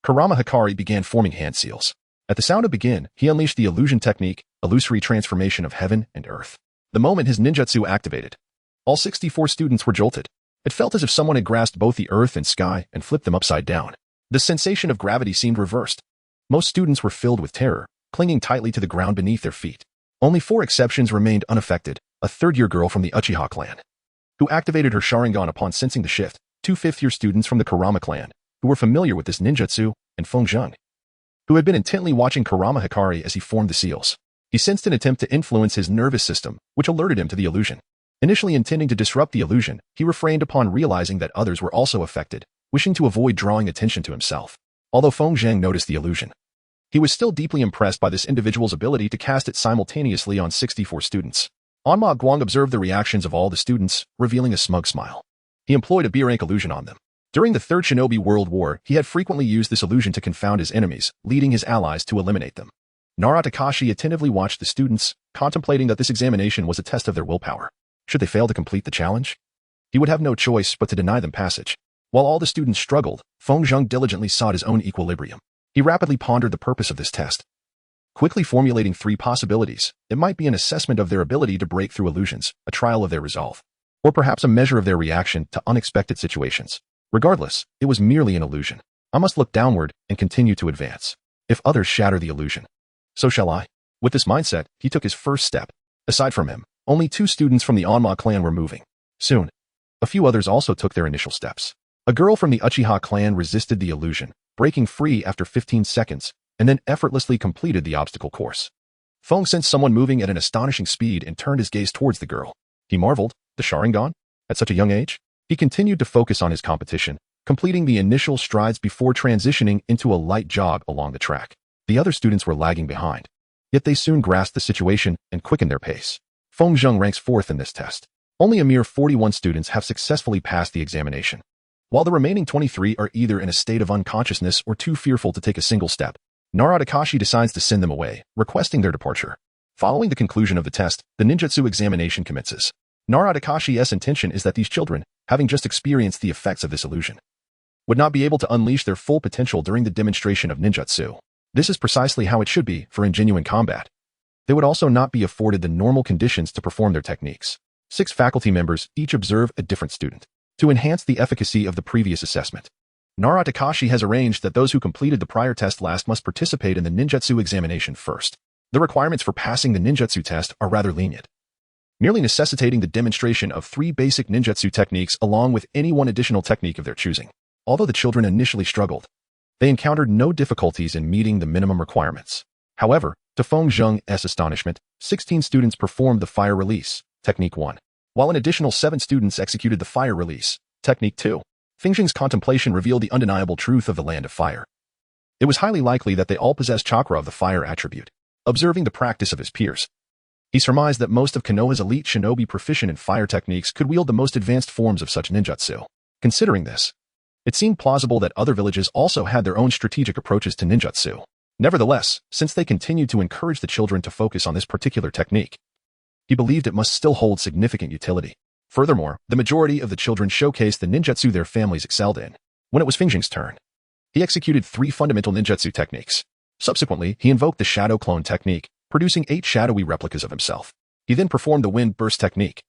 Kurama Hikari began forming hand seals. At the sound of begin, he unleashed the illusion technique, illusory transformation of heaven and earth. The moment his ninjutsu activated, all 64 students were jolted. It felt as if someone had grasped both the earth and sky and flipped them upside down. The sensation of gravity seemed reversed. Most students were filled with terror, clinging tightly to the ground beneath their feet. Only 4 exceptions remained unaffected, a third-year girl from the Uchiha clan, who activated her Sharingan upon sensing the shift, 2 fifth-year students from the Kurama clan, who were familiar with this ninjutsu, and Feng Zheng, who had been intently watching Kurama Hikari as he formed the seals. He sensed an attempt to influence his nervous system, which alerted him to the illusion. Initially intending to disrupt the illusion, he refrained upon realizing that others were also affected, wishing to avoid drawing attention to himself. Although Feng Zheng noticed the illusion, he was still deeply impressed by this individual's ability to cast it simultaneously on 64 students. Anma Guang observed the reactions of all the students, revealing a smug smile. He employed a B-rank illusion on them. During the Third Shinobi World War, he had frequently used this illusion to confound his enemies, leading his allies to eliminate them. Nara Takashi attentively watched the students, contemplating that this examination was a test of their willpower. Should they fail to complete the challenge, he would have no choice but to deny them passage. While all the students struggled, Feng Zheng diligently sought his own equilibrium. He rapidly pondered the purpose of this test, quickly formulating 3 possibilities. It might be an assessment of their ability to break through illusions, a trial of their resolve, or perhaps a measure of their reaction to unexpected situations. Regardless, it was merely an illusion. I must look downward and continue to advance. If others shatter the illusion, so shall I. With this mindset, he took his first step. Aside from him, only 2 students from the Onma clan were moving. Soon, a few others also took their initial steps. A girl from the Uchiha clan resisted the illusion, breaking free after 15 seconds, and then effortlessly completed the obstacle course. Feng sensed someone moving at an astonishing speed and turned his gaze towards the girl. He marveled, the Sharingan? At such a young age? He continued to focus on his competition, completing the initial strides before transitioning into a light jog along the track. The other students were lagging behind, yet they soon grasped the situation and quickened their pace. Feng Zheng ranks 4th in this test. Only a mere 41 students have successfully passed the examination, while the remaining 23 are either in a state of unconsciousness or too fearful to take a single step. Naruto decides to send them away, requesting their departure. Following the conclusion of the test, the ninjutsu examination commences. Naruto's intention is that these children, having just experienced the effects of this illusion, would not be able to unleash their full potential during the demonstration of ninjutsu. This is precisely how it should be for in genuine combat. They would also not be afforded the normal conditions to perform their techniques. 6 faculty members each observe a different student to enhance the efficacy of the previous assessment. Naruto has arranged that those who completed the prior test last must participate in the ninjutsu examination first. The requirements for passing the ninjutsu test are rather lenient, merely necessitating the demonstration of 3 basic ninjutsu techniques along with any one additional technique of their choosing. Although the children initially struggled, they encountered no difficulties in meeting the minimum requirements. However, to Feng Zheng's astonishment, 16 students performed the fire release, Technique 1, while an additional 7 students executed the fire release, Technique 2. Feng Zheng's contemplation revealed the undeniable truth of the land of fire. It was highly likely that they all possessed chakra of the fire attribute. Observing the practice of his peers, he surmised that most of Konoha's elite shinobi proficient in fire techniques could wield the most advanced forms of such ninjutsu. Considering this, it seemed plausible that other villages also had their own strategic approaches to ninjutsu. Nevertheless, since they continued to encourage the children to focus on this particular technique, he believed it must still hold significant utility. Furthermore, the majority of the children showcased the ninjutsu their families excelled in. When it was Feng Zheng's turn, he executed 3 fundamental ninjutsu techniques. Subsequently, he invoked the shadow clone technique, producing 8 shadowy replicas of himself. He then performed the wind burst technique,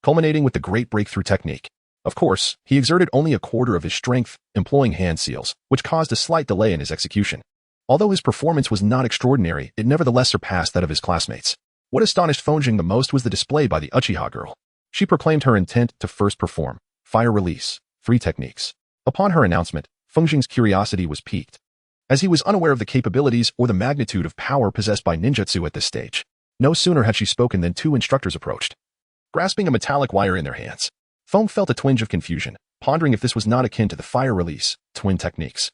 culminating with the great breakthrough technique. Of course, he exerted only a quarter of his strength, employing hand seals, which caused a slight delay in his execution. Although his performance was not extraordinary, it nevertheless surpassed that of his classmates. What astonished Feng Zheng the most was the display by the Uchiha girl. She proclaimed her intent to first perform fire release, 3 techniques. Upon her announcement, Feng Zheng's curiosity was piqued, as he was unaware of the capabilities or the magnitude of power possessed by ninjutsu at this stage. No sooner had she spoken than 2 instructors approached, grasping a metallic wire in their hands. Feng felt a twinge of confusion, pondering if this was not akin to the fire release, twin techniques.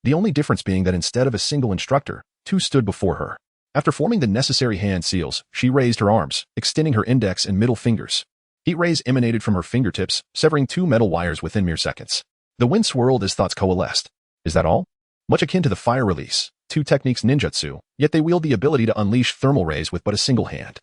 The only difference being that instead of a single instructor, 2 stood before her. After forming the necessary hand seals, she raised her arms, extending her index and middle fingers. Heat rays emanated from her fingertips, severing 2 metal wires within mere seconds. The wind swirled as thoughts coalesced. Is that all? Much akin to the fire release, 2 techniques ninjutsu, yet they wield the ability to unleash thermal rays with but a single hand.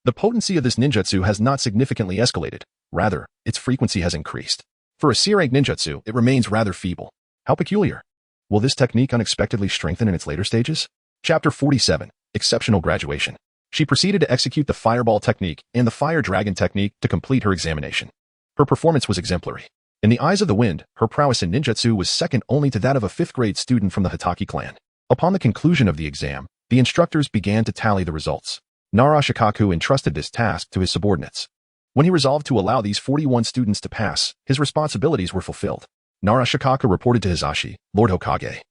The potency of this ninjutsu has not significantly escalated. Rather, its frequency has increased. For a C-rank ninjutsu, it remains rather feeble. How peculiar. Will this technique unexpectedly strengthen in its later stages? Chapter 47. Exceptional Graduation. She proceeded to execute the fireball technique and the fire dragon technique to complete her examination. Her performance was exemplary. In the eyes of the wind, her prowess in ninjutsu was second only to that of a 5th-grade student from the Hitaki clan. Upon the conclusion of the exam, the instructors began to tally the results. Naruto entrusted this task to his subordinates. When he resolved to allow these 41 students to pass, his responsibilities were fulfilled. Naruto reported to Hisashi, Lord Hokage.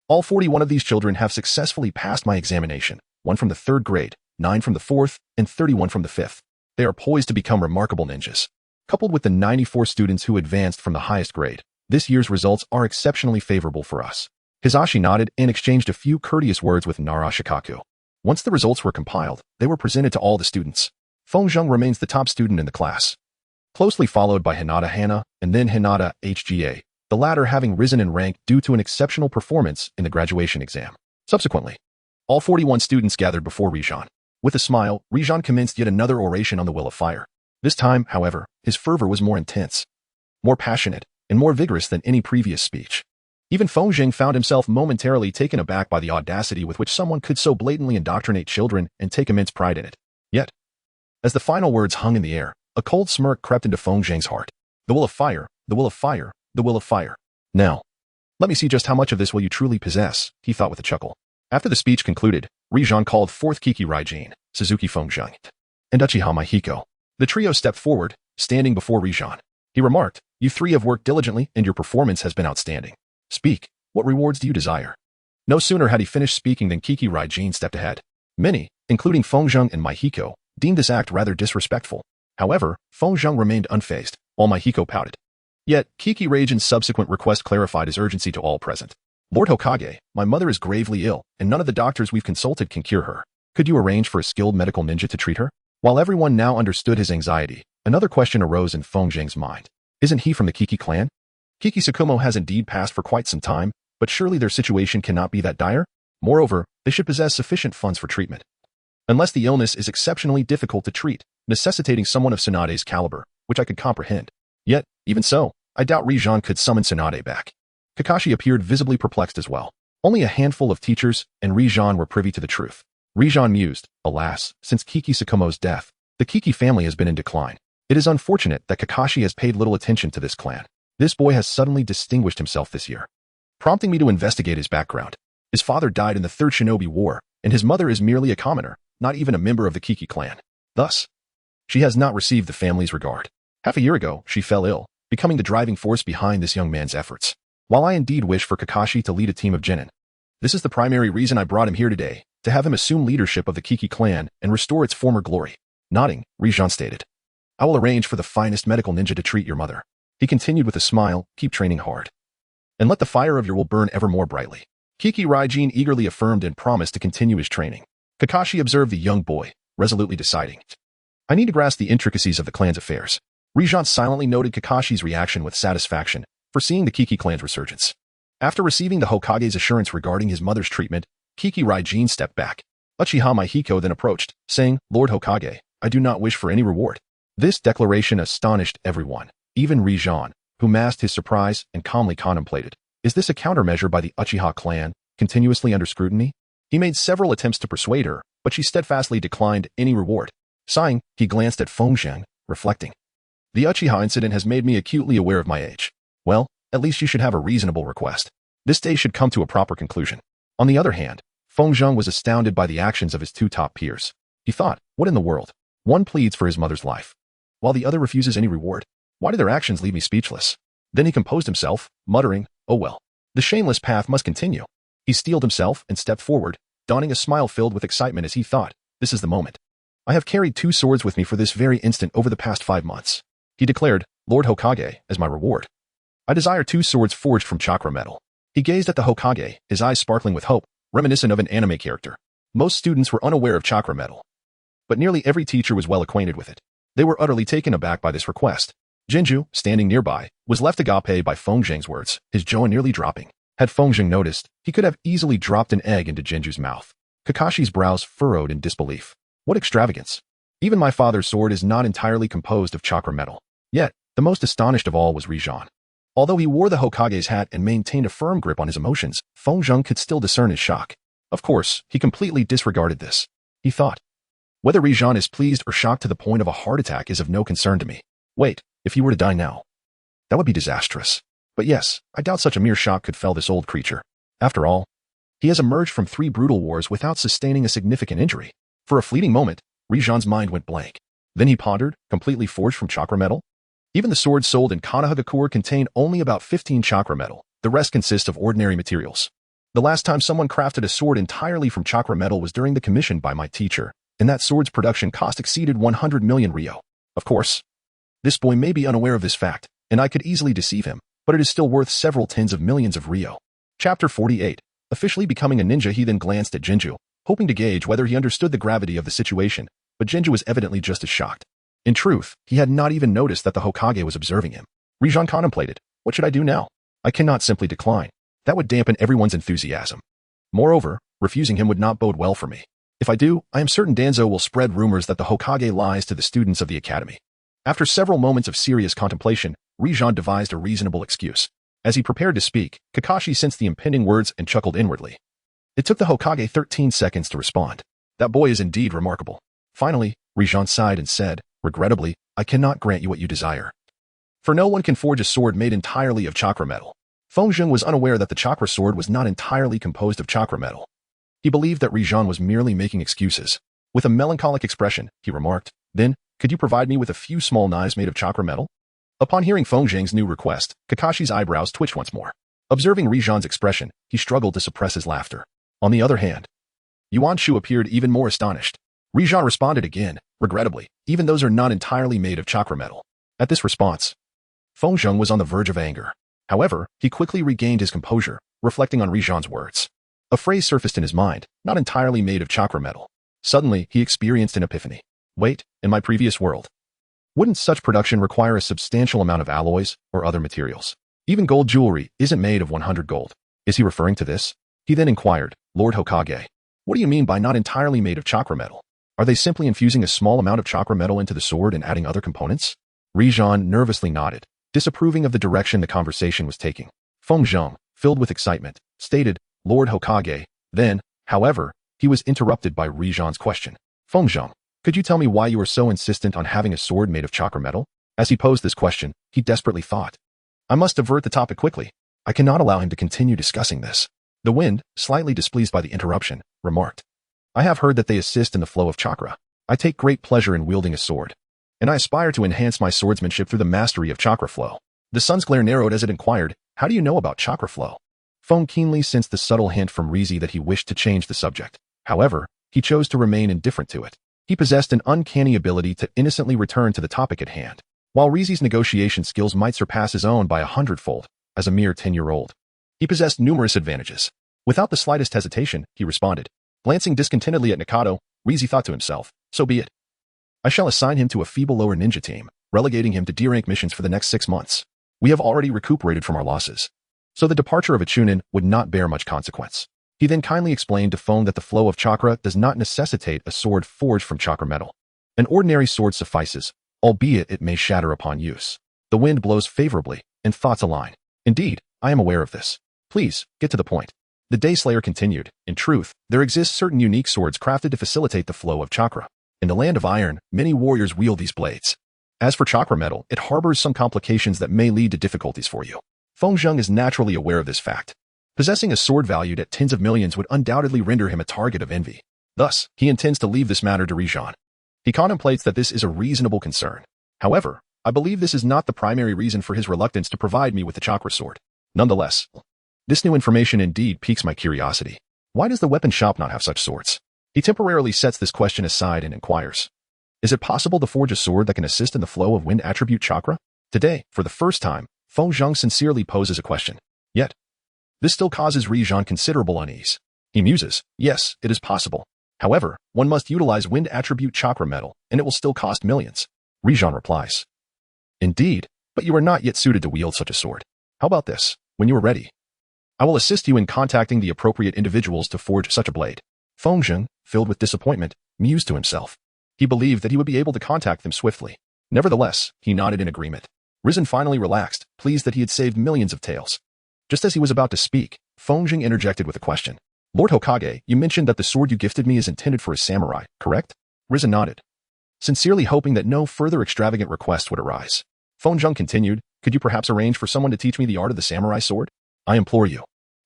All 41 of these children have successfully passed my examination, 1 from the 3rd grade, 9 from the 4th, and 31 from the 5th. They are poised to become remarkable ninjas. Coupled with the 94 students who advanced from the highest grade, this year's results are exceptionally favorable for us. Hisashi nodded and exchanged a few courteous words with Naruto. Once the results were compiled, they were presented to all the students. Feng Zheng remains the top student in the class, closely followed by Hinata Hana and then Hinata HGA, the latter having risen in rank due to an exceptional performance in the graduation exam. Subsequently, all 41 students gathered before Rijan. With a smile, Rijan commenced yet another oration on the will of fire. This time, however, his fervor was more intense, more passionate, and more vigorous than any previous speech. Even Feng Zheng found himself momentarily taken aback by the audacity with which someone could so blatantly indoctrinate children and take immense pride in it. Yet, as the final words hung in the air, a cold smirk crept into Feng Zheng's heart. The will of fire, the will of fire, the will of fire. Now, let me see just how much of this will you truly possess, he thought with a chuckle. After the speech concluded, Rijan called forth Kiki Raijin, Suzuki Fengzheng, and Uchiha Maihiko. The trio stepped forward, standing before Rijan. He remarked, "You three have worked diligently and your performance has been outstanding. Speak, what rewards do you desire?" No sooner had he finished speaking than Kiki Raijin stepped ahead. Many, including Fengzheng and Maihiko, deemed this act rather disrespectful. However, Fengzheng remained unfazed, while Maihiko pouted. Yet, Kiki Raijin's subsequent request clarified his urgency to all present. "Lord Hokage, my mother is gravely ill, and none of the doctors we've consulted can cure her. Could you arrange for a skilled medical ninja to treat her?" While everyone now understood his anxiety, another question arose in Fengzheng's mind. Isn't he from the Kiki clan? Kiki Tsukumo has indeed passed for quite some time, but surely their situation cannot be that dire? Moreover, they should possess sufficient funds for treatment. Unless the illness is exceptionally difficult to treat, necessitating someone of Tsunade's caliber, which I could comprehend. Yet, even so, I doubt Rijan could summon Tsunade back. Kakashi appeared visibly perplexed as well. Only a handful of teachers and Rijan were privy to the truth. Rijan mused, alas, since Kiki Tsukumo's death, the Kiki family has been in decline. It is unfortunate that Kakashi has paid little attention to this clan. This boy has suddenly distinguished himself this year, prompting me to investigate his background. His father died in the Third Shinobi War, and his mother is merely a commoner, not even a member of the Kiki clan. Thus, she has not received the family's regard. Half a year ago, she fell ill, becoming the driving force behind this young man's efforts. While I indeed wish for Kakashi to lead a team of genin, this is the primary reason I brought him here today, to have him assume leadership of the Kiki clan and restore its former glory. Nodding, Rijan stated, "I will arrange for the finest medical ninja to treat your mother." He continued with a smile, "Keep training hard, and let the fire of your will burn ever more brightly." Kiki Raijin eagerly affirmed and promised to continue his training. Kakashi observed the young boy, resolutely deciding, "I need to grasp the intricacies of the clan's affairs." Rijan silently noted Kakashi's reaction with satisfaction, foreseeing the Kiki clan's resurgence. After receiving the Hokage's assurance regarding his mother's treatment, Kiki Raijin stepped back. Uchiha Maihiko then approached, saying, "Lord Hokage, I do not wish for any reward." This declaration astonished everyone, even Rijan, who masked his surprise and calmly contemplated. Is this a countermeasure by the Uchiha clan, continuously under scrutiny? He made several attempts to persuade her, but she steadfastly declined any reward. Sighing, he glanced at Fengzheng, reflecting, "The Uchiha incident has made me acutely aware of my age. Well, at least you should have a reasonable request. This day should come to a proper conclusion." On the other hand, Fengzheng was astounded by the actions of his two top peers. He thought, what in the world? One pleads for his mother's life, while the other refuses any reward. Why do their actions leave me speechless? Then he composed himself, muttering, "Oh well, the shameless path must continue." He steeled himself and stepped forward, donning a smile filled with excitement as he thought, "This is the moment. I have carried 2 swords with me for this very instant over the past 5 months. He declared, "Lord Hokage, as my reward, I desire 2 swords forged from chakra metal." He gazed at the Hokage, his eyes sparkling with hope, reminiscent of an anime character. Most students were unaware of chakra metal, but nearly every teacher was well acquainted with it. They were utterly taken aback by this request. Jinju, standing nearby, was left agape by Fengzheng's words, his jaw nearly dropping. Had Fengzheng noticed, he could have easily dropped an egg into Jinju's mouth. Kakashi's brows furrowed in disbelief. What extravagance! Even my father's sword is not entirely composed of chakra metal. Yet, the most astonished of all was Rijan. Although he wore the Hokage's hat and maintained a firm grip on his emotions, Fengzheng could still discern his shock. Of course, he completely disregarded this. He thought, whether Rijan is pleased or shocked to the point of a heart attack is of no concern to me. Wait, if he were to die now, that would be disastrous. But yes, I doubt such a mere shock could fell this old creature. After all, he has emerged from 3 brutal wars without sustaining a significant injury. For a fleeting moment, Rijan's mind went blank. Then he pondered, completely forged from chakra metal? Even the swords sold in Konoha contain only about 15 chakra metal. The rest consist of ordinary materials. The last time someone crafted a sword entirely from chakra metal was during the commission by my teacher, and that sword's production cost exceeded 100 million ryo. Of course, this boy may be unaware of this fact, and I could easily deceive him, but it is still worth several tens of millions of ryo. Chapter 48. Officially becoming a ninja, he then glanced at Jinju, hoping to gauge whether he understood the gravity of the situation, but Jinju was evidently just as shocked. In truth, he had not even noticed that the Hokage was observing him. Rijan contemplated, what should I do now? I cannot simply decline. That would dampen everyone's enthusiasm. Moreover, refusing him would not bode well for me. If I do, I am certain Danzo will spread rumors that the Hokage lies to the students of the academy. After several moments of serious contemplation, Rijan devised a reasonable excuse. As he prepared to speak, Kakashi sensed the impending words and chuckled inwardly. It took the Hokage 13 seconds to respond. That boy is indeed remarkable. Finally, Rijan sighed and said, regrettably, I cannot grant you what you desire. For no one can forge a sword made entirely of chakra metal. Feng Zheng was unaware that the chakra sword was not entirely composed of chakra metal. He believed that Rizhan was merely making excuses. With a melancholic expression, he remarked, "Then, could you provide me with a few small knives made of chakra metal?" Upon hearing Feng Zheng's new request, Kakashi's eyebrows twitched once more. Observing Rizhan's expression, he struggled to suppress his laughter. On the other hand, Yuan Shu appeared even more astonished. Rizhan responded again, regrettably, even those are not entirely made of chakra metal. At this response, Feng Zheng was on the verge of anger. However, he quickly regained his composure, reflecting on Rizhan's words. A phrase surfaced in his mind, not entirely made of chakra metal. Suddenly, he experienced an epiphany. Wait, in my previous world, wouldn't such production require a substantial amount of alloys or other materials? Even gold jewelry isn't made of 100 gold. Is he referring to this? He then inquired, Lord Hokage, what do you mean by not entirely made of chakra metal? Are they simply infusing a small amount of chakra metal into the sword and adding other components? Rizhan nervously nodded, disapproving of the direction the conversation was taking. Feng Zheng, filled with excitement, stated, Lord Hokage. Then, however, he was interrupted by Rizhan's question. Feng Zheng, could you tell me why you are so insistent on having a sword made of chakra metal? As he posed this question, he desperately thought, I must divert the topic quickly. I cannot allow him to continue discussing this. The wind, slightly displeased by the interruption, remarked, I have heard that they assist in the flow of chakra. I take great pleasure in wielding a sword, and I aspire to enhance my swordsmanship through the mastery of chakra flow. The sun's glare narrowed as it inquired, how do you know about chakra flow? Feng keenly sensed the subtle hint from Rizi that he wished to change the subject. However, he chose to remain indifferent to it. He possessed an uncanny ability to innocently return to the topic at hand. While Rizi's negotiation skills might surpass his own by 100-fold, as a mere 10-year-old, he possessed numerous advantages. Without the slightest hesitation, he responded. Glancing discontentedly at Nikado, Rizi thought to himself, so be it. I shall assign him to a feeble lower ninja team, relegating him to D-rank missions for the next 6 months. We have already recuperated from our losses, so the departure of a Chunin would not bear much consequence. He then kindly explained to Feng that the flow of chakra does not necessitate a sword forged from chakra metal. An ordinary sword suffices, albeit it may shatter upon use. The wind blows favorably, and thoughts align. Indeed, I am aware of this. Please, get to the point. The Dayslayer continued, in truth, there exist certain unique swords crafted to facilitate the flow of chakra. In the land of iron, many warriors wield these blades. As for chakra metal, it harbors some complications that may lead to difficulties for you. Feng Zheng is naturally aware of this fact. Possessing a sword valued at tens of millions would undoubtedly render him a target of envy. Thus, he intends to leave this matter to Rizhan. He contemplates that this is a reasonable concern. However, I believe this is not the primary reason for his reluctance to provide me with the chakra sword. Nonetheless, this new information indeed piques my curiosity. Why does the weapon shop not have such swords? He temporarily sets this question aside and inquires. Is it possible to forge a sword that can assist in the flow of wind attribute chakra? Today, for the first time, Feng Zheng sincerely poses a question. Yet, this still causes Rizhan considerable unease. He muses, yes, it is possible. However, one must utilize wind attribute chakra metal, and it will still cost millions. Rizhan replies. Indeed, but you are not yet suited to wield such a sword. How about this? When you are ready, I will assist you in contacting the appropriate individuals to forge such a blade. Feng Zheng, filled with disappointment, mused to himself. He believed that he would be able to contact them swiftly. Nevertheless, he nodded in agreement. Rizhan finally relaxed, pleased that he had saved millions of taels. Just as he was about to speak, Feng Zheng interjected with a question. Lord Hokage, you mentioned that the sword you gifted me is intended for a samurai, correct? Rizhan nodded, sincerely hoping that no further extravagant requests would arise. Feng Zheng continued, could you perhaps arrange for someone to teach me the art of the samurai sword? I implore you.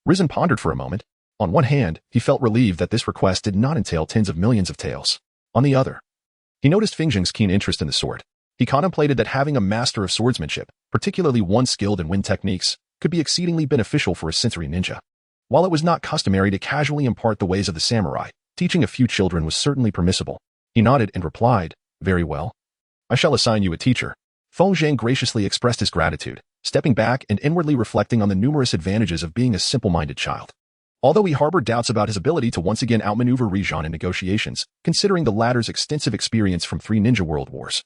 Rizhan pondered for a moment. On one hand, he felt relieved that this request did not entail tens of millions of taels. On the other, he noticed Feng Zheng's keen interest in the sword. He contemplated that having a master of swordsmanship, particularly one skilled in wind techniques, could be exceedingly beneficial for a sensory ninja. While it was not customary to casually impart the ways of the samurai, teaching a few children was certainly permissible. He nodded and replied, very well. I shall assign you a teacher. Feng Zheng graciously expressed his gratitude, stepping back and inwardly reflecting on the numerous advantages of being a simple-minded child. Although he harbored doubts about his ability to once again outmaneuver Rizhan in negotiations, considering the latter's extensive experience from 3 ninja world wars,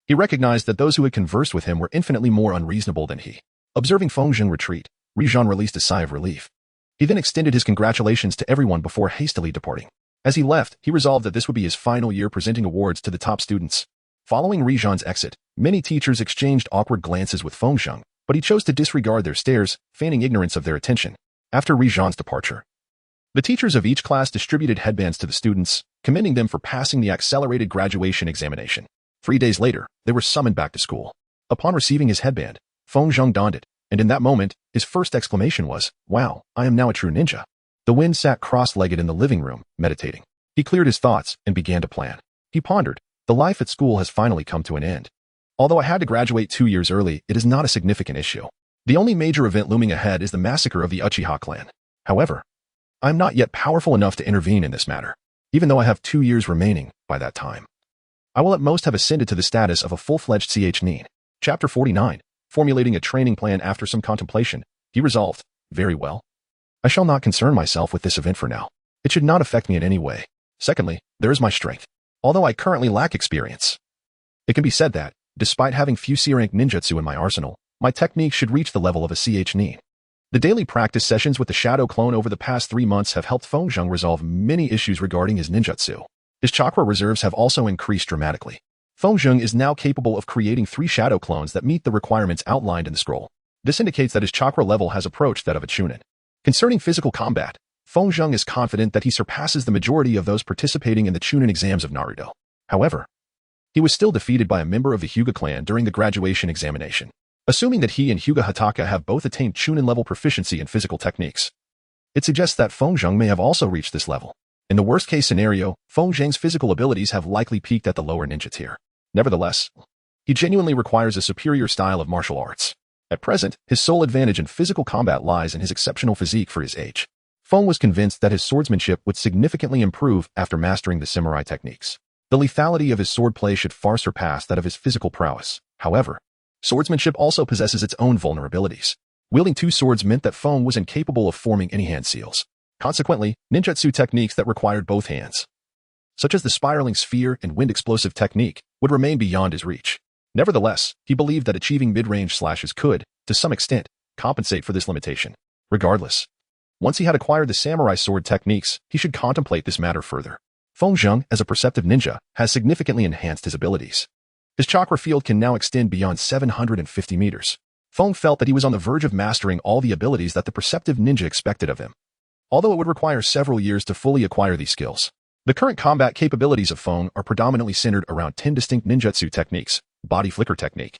he recognized that those who had conversed with him were infinitely more unreasonable than he. Observing Feng Zheng retreat, Rizhan released a sigh of relief. He then extended his congratulations to everyone before hastily departing. As he left, he resolved that this would be his final year presenting awards to the top students. Following Rizhan's exit, many teachers exchanged awkward glances with Feng Zheng, but he chose to disregard their stares, feigning ignorance of their attention. After Rizhan's departure, the teachers of each class distributed headbands to the students, commending them for passing the accelerated graduation examination. 3 days later, they were summoned back to school. Upon receiving his headband, Feng Zheng donned it, and in that moment, His first exclamation was, "Wow, I am now a true ninja." The Wind sat cross-legged in the living room, meditating. He cleared his thoughts and began to plan. He pondered, the life at school has finally come to an end. Although I had to graduate 2 years early, it is not a significant issue. The only major event looming ahead is the massacre of the Uchiha clan. However, I am not yet powerful enough to intervene in this matter, even though I have 2 years remaining by that time. I will at most have ascended to the status of a full-fledged nin. Chapter 49. Formulating a training plan after some contemplation, he resolved, very well. I shall not concern myself with this event for now. It should not affect me in any way. Secondly, there is my strength. Although I currently lack experience, it can be said that, despite having few C-rank ninjutsu in my arsenal, my technique should reach the level of a nin. The daily practice sessions with the Shadow Clone over the past 3 months have helped Feng Zheng resolve many issues regarding his ninjutsu. His chakra reserves have also increased dramatically. Feng Zheng is now capable of creating 3 Shadow Clones that meet the requirements outlined in the scroll. This indicates that his chakra level has approached that of a Chunin. Concerning physical combat, Feng Zheng is confident that he surpasses the majority of those participating in the Chunin exams of Naruto. However, he was still defeated by a member of the Hyuga clan during the graduation examination. Assuming that he and Hyuga Hataka have both attained Chunin-level proficiency in physical techniques, it suggests that Feng Zheng may have also reached this level. In the worst-case scenario, Feng Zheng's physical abilities have likely peaked at the lower ninja tier. Nevertheless, he genuinely requires a superior style of martial arts. At present, his sole advantage in physical combat lies in his exceptional physique for his age. Feng was convinced that his swordsmanship would significantly improve after mastering the samurai techniques. The lethality of his swordplay should far surpass that of his physical prowess. However, swordsmanship also possesses its own vulnerabilities. Wielding 2 swords meant that Feng was incapable of forming any hand seals. Consequently, ninjutsu techniques that required both hands, such as the spiraling sphere and wind explosive technique, would remain beyond his reach. Nevertheless, he believed that achieving mid-range slashes could, to some extent, compensate for this limitation. Regardless, once he had acquired the samurai sword techniques, he should contemplate this matter further. Feng Zheng, as a perceptive ninja, has significantly enhanced his abilities. His chakra field can now extend beyond 750 meters. Feng felt that he was on the verge of mastering all the abilities that the perceptive ninja expected of him, although it would require several years to fully acquire these skills. The current combat capabilities of Feng are predominantly centered around 10 distinct ninjutsu techniques: body flicker technique,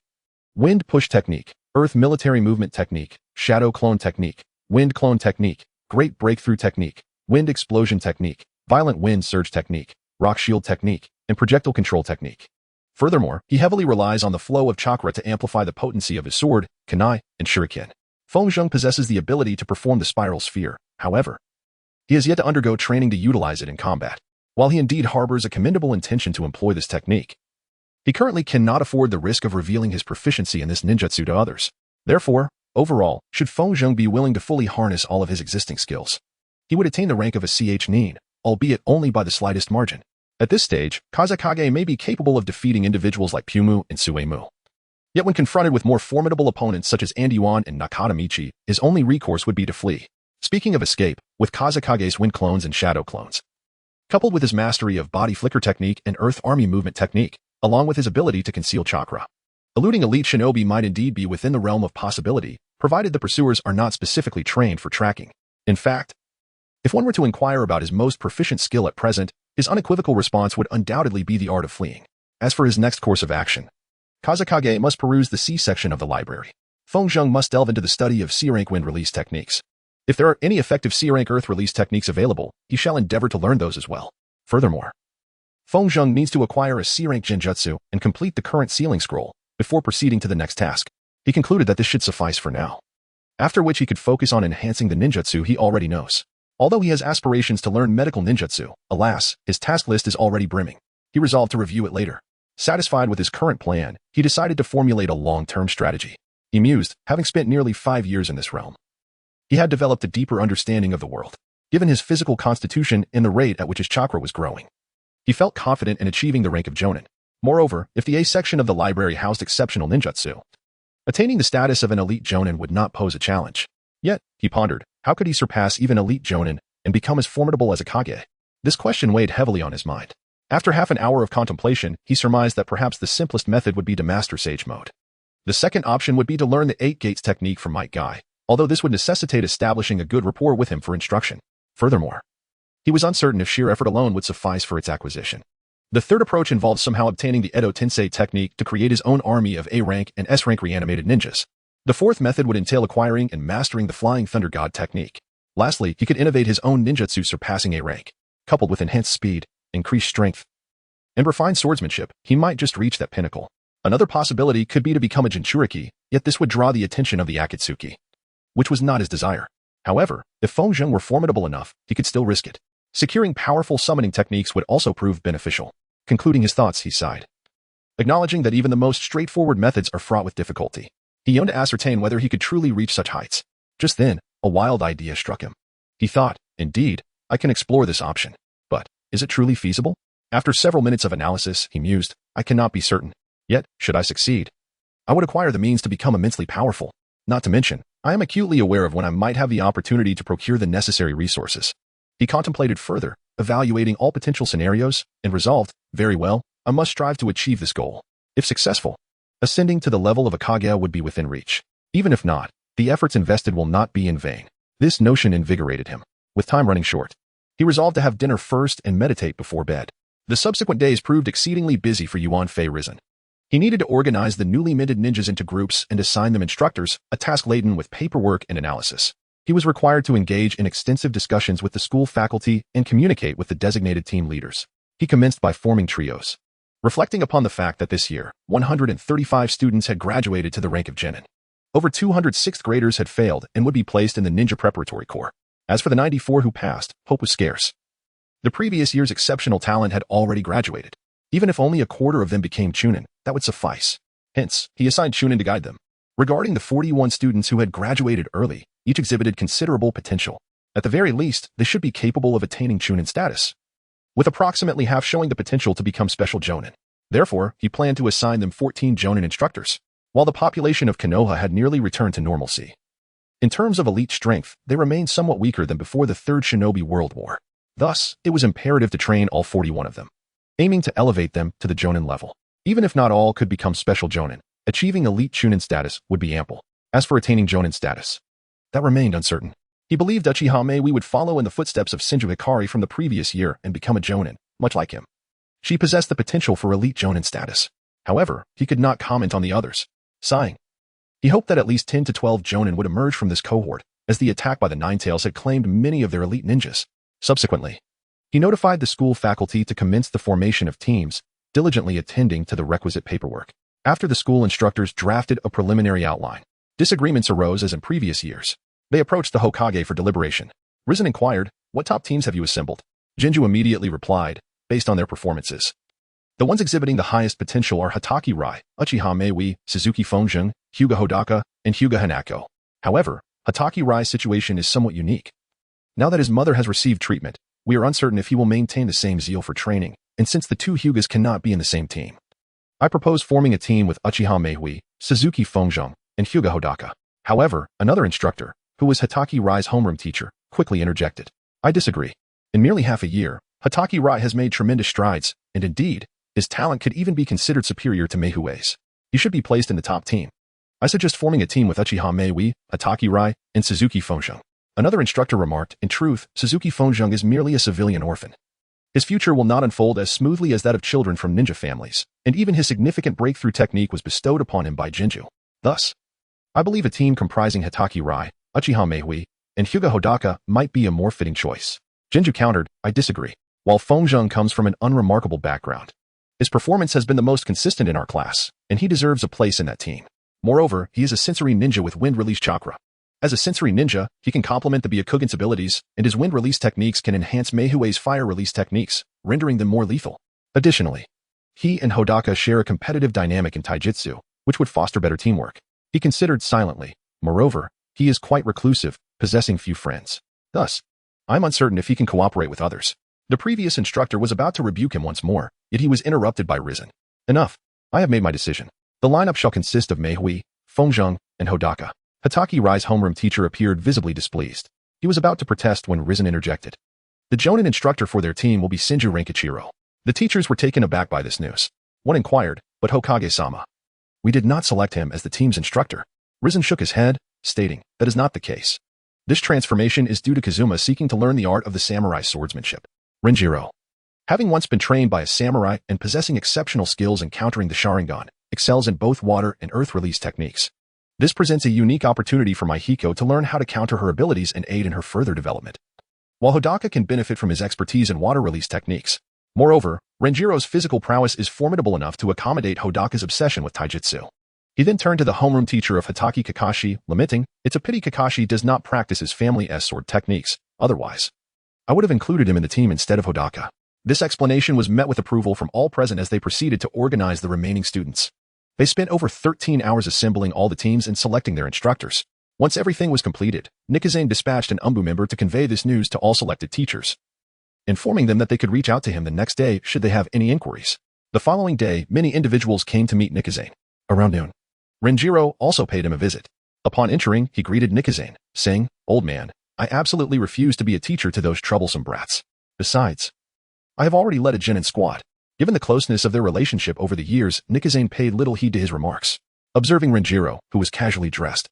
wind push technique, earth military movement technique, shadow clone technique, wind clone technique, great breakthrough technique, wind explosion technique, violent wind surge technique, rock shield technique, and projectile control technique. Furthermore, he heavily relies on the flow of chakra to amplify the potency of his sword, kunai, and shuriken. Feng Zheng possesses the ability to perform the spiral sphere. However, he has yet to undergo training to utilize it in combat. While he indeed harbors a commendable intention to employ this technique, he currently cannot afford the risk of revealing his proficiency in this ninjutsu to others. Therefore, overall, should Feng Zheng be willing to fully harness all of his existing skills, he would attain the rank of a nin, albeit only by the slightest margin. At this stage, Kazekage may be capable of defeating individuals like Pumu and Suemu. Yet when confronted with more formidable opponents such as Andyuan and Nakatamichi, his only recourse would be to flee. Speaking of escape, with Kazekage's wind clones and shadow clones, coupled with his mastery of body flicker technique and earth army movement technique, along with his ability to conceal chakra, eluding elite shinobi might indeed be within the realm of possibility, provided the pursuers are not specifically trained for tracking. In fact, if one were to inquire about his most proficient skill at present, his unequivocal response would undoubtedly be the art of fleeing. As for his next course of action, Kazekage must peruse the C section of the library. Feng Zheng must delve into the study of C-rank wind release techniques. If there are any effective C-rank earth release techniques available, he shall endeavor to learn those as well. Furthermore, Feng Zheng needs to acquire a C-rank genjutsu and complete the current sealing scroll before proceeding to the next task. He concluded that this should suffice for now, after which he could focus on enhancing the ninjutsu he already knows. Although he has aspirations to learn medical ninjutsu, alas, his task list is already brimming. He resolved to review it later. Satisfied with his current plan, he decided to formulate a long-term strategy. He mused, having spent nearly 5 years in this realm, he had developed a deeper understanding of the world, given his physical constitution and the rate at which his chakra was growing. He felt confident in achieving the rank of Jonin. Moreover, if the A section of the library housed exceptional ninjutsu, attaining the status of an elite Jonin would not pose a challenge. Yet, he pondered, how could he surpass even elite Jonin and become as formidable as a Kage? This question weighed heavily on his mind. After half an hour of contemplation, he surmised that perhaps the simplest method would be to master Sage Mode. The second option would be to learn the 8 Gates technique from Might Guy, although this would necessitate establishing a good rapport with him for instruction. Furthermore, he was uncertain if sheer effort alone would suffice for its acquisition. The third approach involved somehow obtaining the Edo Tensei technique to create his own army of A-rank and S-rank reanimated ninjas. The fourth method would entail acquiring and mastering the Flying Thunder God technique. Lastly, he could innovate his own ninjutsu surpassing A rank. Coupled with enhanced speed, increased strength, and refined swordsmanship, he might just reach that pinnacle. Another possibility could be to become a Jinchuriki, yet this would draw the attention of the Akatsuki, which was not his desire. However, if Feng were formidable enough, he could still risk it. Securing powerful summoning techniques would also prove beneficial. Concluding his thoughts, he sighed. Acknowledging that even the most straightforward methods are fraught with difficulty, he yearned to ascertain whether he could truly reach such heights. Just then, a wild idea struck him. He thought, indeed, I can explore this option. But, is it truly feasible? After several minutes of analysis, he mused, I cannot be certain. Yet, should I succeed, I would acquire the means to become immensely powerful. Not to mention, I am acutely aware of when I might have the opportunity to procure the necessary resources. He contemplated further, evaluating all potential scenarios, and resolved, very well, I must strive to achieve this goal. If successful, ascending to the level of a Kage would be within reach. Even if not, the efforts invested will not be in vain. This notion invigorated him. With time running short, he resolved to have dinner first and meditate before bed. The subsequent days proved exceedingly busy for Yuan Fei Risen. He needed to organize the newly minted ninjas into groups and assign them instructors, a task laden with paperwork and analysis. He was required to engage in extensive discussions with the school faculty and communicate with the designated team leaders. He commenced by forming trios. Reflecting upon the fact that this year, 135 students had graduated to the rank of genin. Over 200 sixth graders had failed and would be placed in the ninja preparatory corps. As for the 94 who passed, hope was scarce. The previous year's exceptional talent had already graduated. Even if only a quarter of them became chunin, that would suffice. Hence, he assigned chunin to guide them. Regarding the 41 students who had graduated early, each exhibited considerable potential. At the very least, they should be capable of attaining chunin status, with approximately half showing the potential to become special jonin. Therefore, he planned to assign them 14 jonin instructors, while the population of Konoha had nearly returned to normalcy. In terms of elite strength, they remained somewhat weaker than before the Third Shinobi World War. Thus, it was imperative to train all 41 of them, aiming to elevate them to the jonin level. Even if not all could become special jonin, achieving elite chunin status would be ample. As for attaining jonin status, that remained uncertain. He believed Uchiha Meiwi would follow in the footsteps of Shinju Hikari from the previous year and become a jonin, much like him. She possessed the potential for elite jonin status. However, he could not comment on the others. Sighing, he hoped that at least 10 to 12 jonin would emerge from this cohort, as the attack by the Ninetales had claimed many of their elite ninjas. Subsequently, he notified the school faculty to commence the formation of teams, diligently attending to the requisite paperwork. After the school instructors drafted a preliminary outline, disagreements arose as in previous years. They approached the Hokage for deliberation. Risen inquired, what top teams have you assembled? Jinju immediately replied, based on their performances. The ones exhibiting the highest potential are Hataki Rai, Uchiha Meiwi, Suzuki Fonjun, Hyuga Hodaka, and Hyuga Hanako. However, Hataki Rai's situation is somewhat unique. Now that his mother has received treatment, we are uncertain if he will maintain the same zeal for training, and since the two Hyugas cannot be in the same team, I propose forming a team with Uchiha Meiwi, Suzuki Fonjun, and Hyuga Hodaka. However, another instructor, who was Hataki Rai's homeroom teacher, quickly interjected. I disagree. In merely half a year, Hataki Rai has made tremendous strides, and indeed, his talent could even be considered superior to Meihui's. He should be placed in the top team. I suggest forming a team with Uchiha Meiwi, Hataki Rai, and Suzuki Fonjun. Another instructor remarked, in truth, Suzuki Fonjun is merely a civilian orphan. His future will not unfold as smoothly as that of children from ninja families, and even his significant breakthrough technique was bestowed upon him by Jinju. Thus, I believe a team comprising Hataki Rai, Uchiha Meihui, and Hyuga Hodaka might be a more fitting choice. Jinju countered, I disagree. While Fonjun comes from an unremarkable background, his performance has been the most consistent in our class, and he deserves a place in that team. Moreover, he is a sensory ninja with wind release chakra. As a sensory ninja, he can complement the Byakugan's abilities, and his wind release techniques can enhance Meihui's fire release techniques, rendering them more lethal. Additionally, he and Hodaka share a competitive dynamic in taijutsu, which would foster better teamwork. He considered silently. Moreover, he is quite reclusive, possessing few friends. Thus, I'm uncertain if he can cooperate with others. The previous instructor was about to rebuke him once more, yet he was interrupted by Risen. Enough. I have made my decision. The lineup shall consist of Meihui, Fonjun, and Hodaka. Hataki Rai's homeroom teacher appeared visibly displeased. He was about to protest when Risen interjected. The jonin instructor for their team will be Shinju Renkichiro. The teachers were taken aback by this news. One inquired, but Hokage-sama, we did not select him as the team's instructor. Risen shook his head, stating, that is not the case. This transformation is due to Kazuma seeking to learn the art of the samurai swordsmanship. Renjiro, having once been trained by a samurai and possessing exceptional skills in countering the Sharingan, excels in both water and earth release techniques. This presents a unique opportunity for Mahiko to learn how to counter her abilities and aid in her further development. While Hodaka can benefit from his expertise in water release techniques, moreover, Renjiro's physical prowess is formidable enough to accommodate Hodaka's obsession with taijutsu. He then turned to the homeroom teacher of Hataki Kakashi, lamenting, "It's a pity Kakashi does not practice his family's sword techniques, otherwise I would have included him in the team instead of Hodaka." This explanation was met with approval from all present as they proceeded to organize the remaining students. They spent over 13 hours assembling all the teams and selecting their instructors. Once everything was completed, Nikizane dispatched an UMBU member to convey this news to all selected teachers, informing them that they could reach out to him the next day should they have any inquiries. The following day, many individuals came to meet Nikizane. Around noon, Renjiro also paid him a visit. Upon entering, he greeted Nikizane, saying, "Old man, I absolutely refuse to be a teacher to those troublesome brats. Besides, I have already led a genin squad." Given the closeness of their relationship over the years, Nikizane paid little heed to his remarks. Observing Renjiro, who was casually dressed,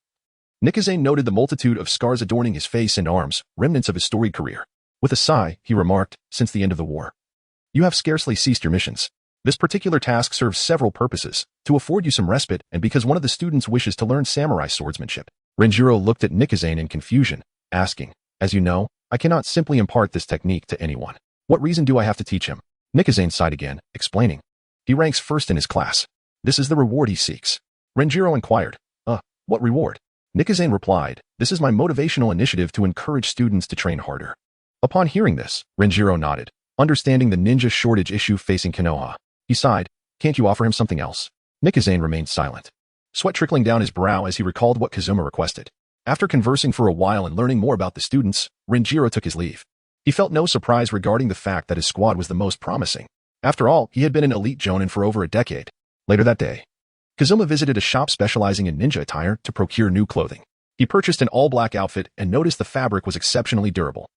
Nikizane noted the multitude of scars adorning his face and arms, remnants of his storied career. With a sigh, he remarked, "Since the end of the war, you have scarcely ceased your missions. This particular task serves several purposes, to afford you some respite and because one of the students wishes to learn samurai swordsmanship." Renjiro looked at Nikizane in confusion, asking, "As you know, I cannot simply impart this technique to anyone. What reason do I have to teach him?" Nikizane sighed again, explaining, "He ranks first in his class. This is the reward he seeks." Renjiro inquired, What reward?" Nikizane replied, "This is my motivational initiative to encourage students to train harder." Upon hearing this, Renjiro nodded, understanding the ninja shortage issue facing Konoha. He sighed, "Can't you offer him something else?" Nikizane remained silent, sweat trickling down his brow as he recalled what Kazuma requested. After conversing for a while and learning more about the students, Renjiro took his leave. He felt no surprise regarding the fact that his squad was the most promising. After all, he had been an elite jonin for over a decade. Later that day, Kazuma visited a shop specializing in ninja attire to procure new clothing. He purchased an all-black outfit and noticed the fabric was exceptionally durable.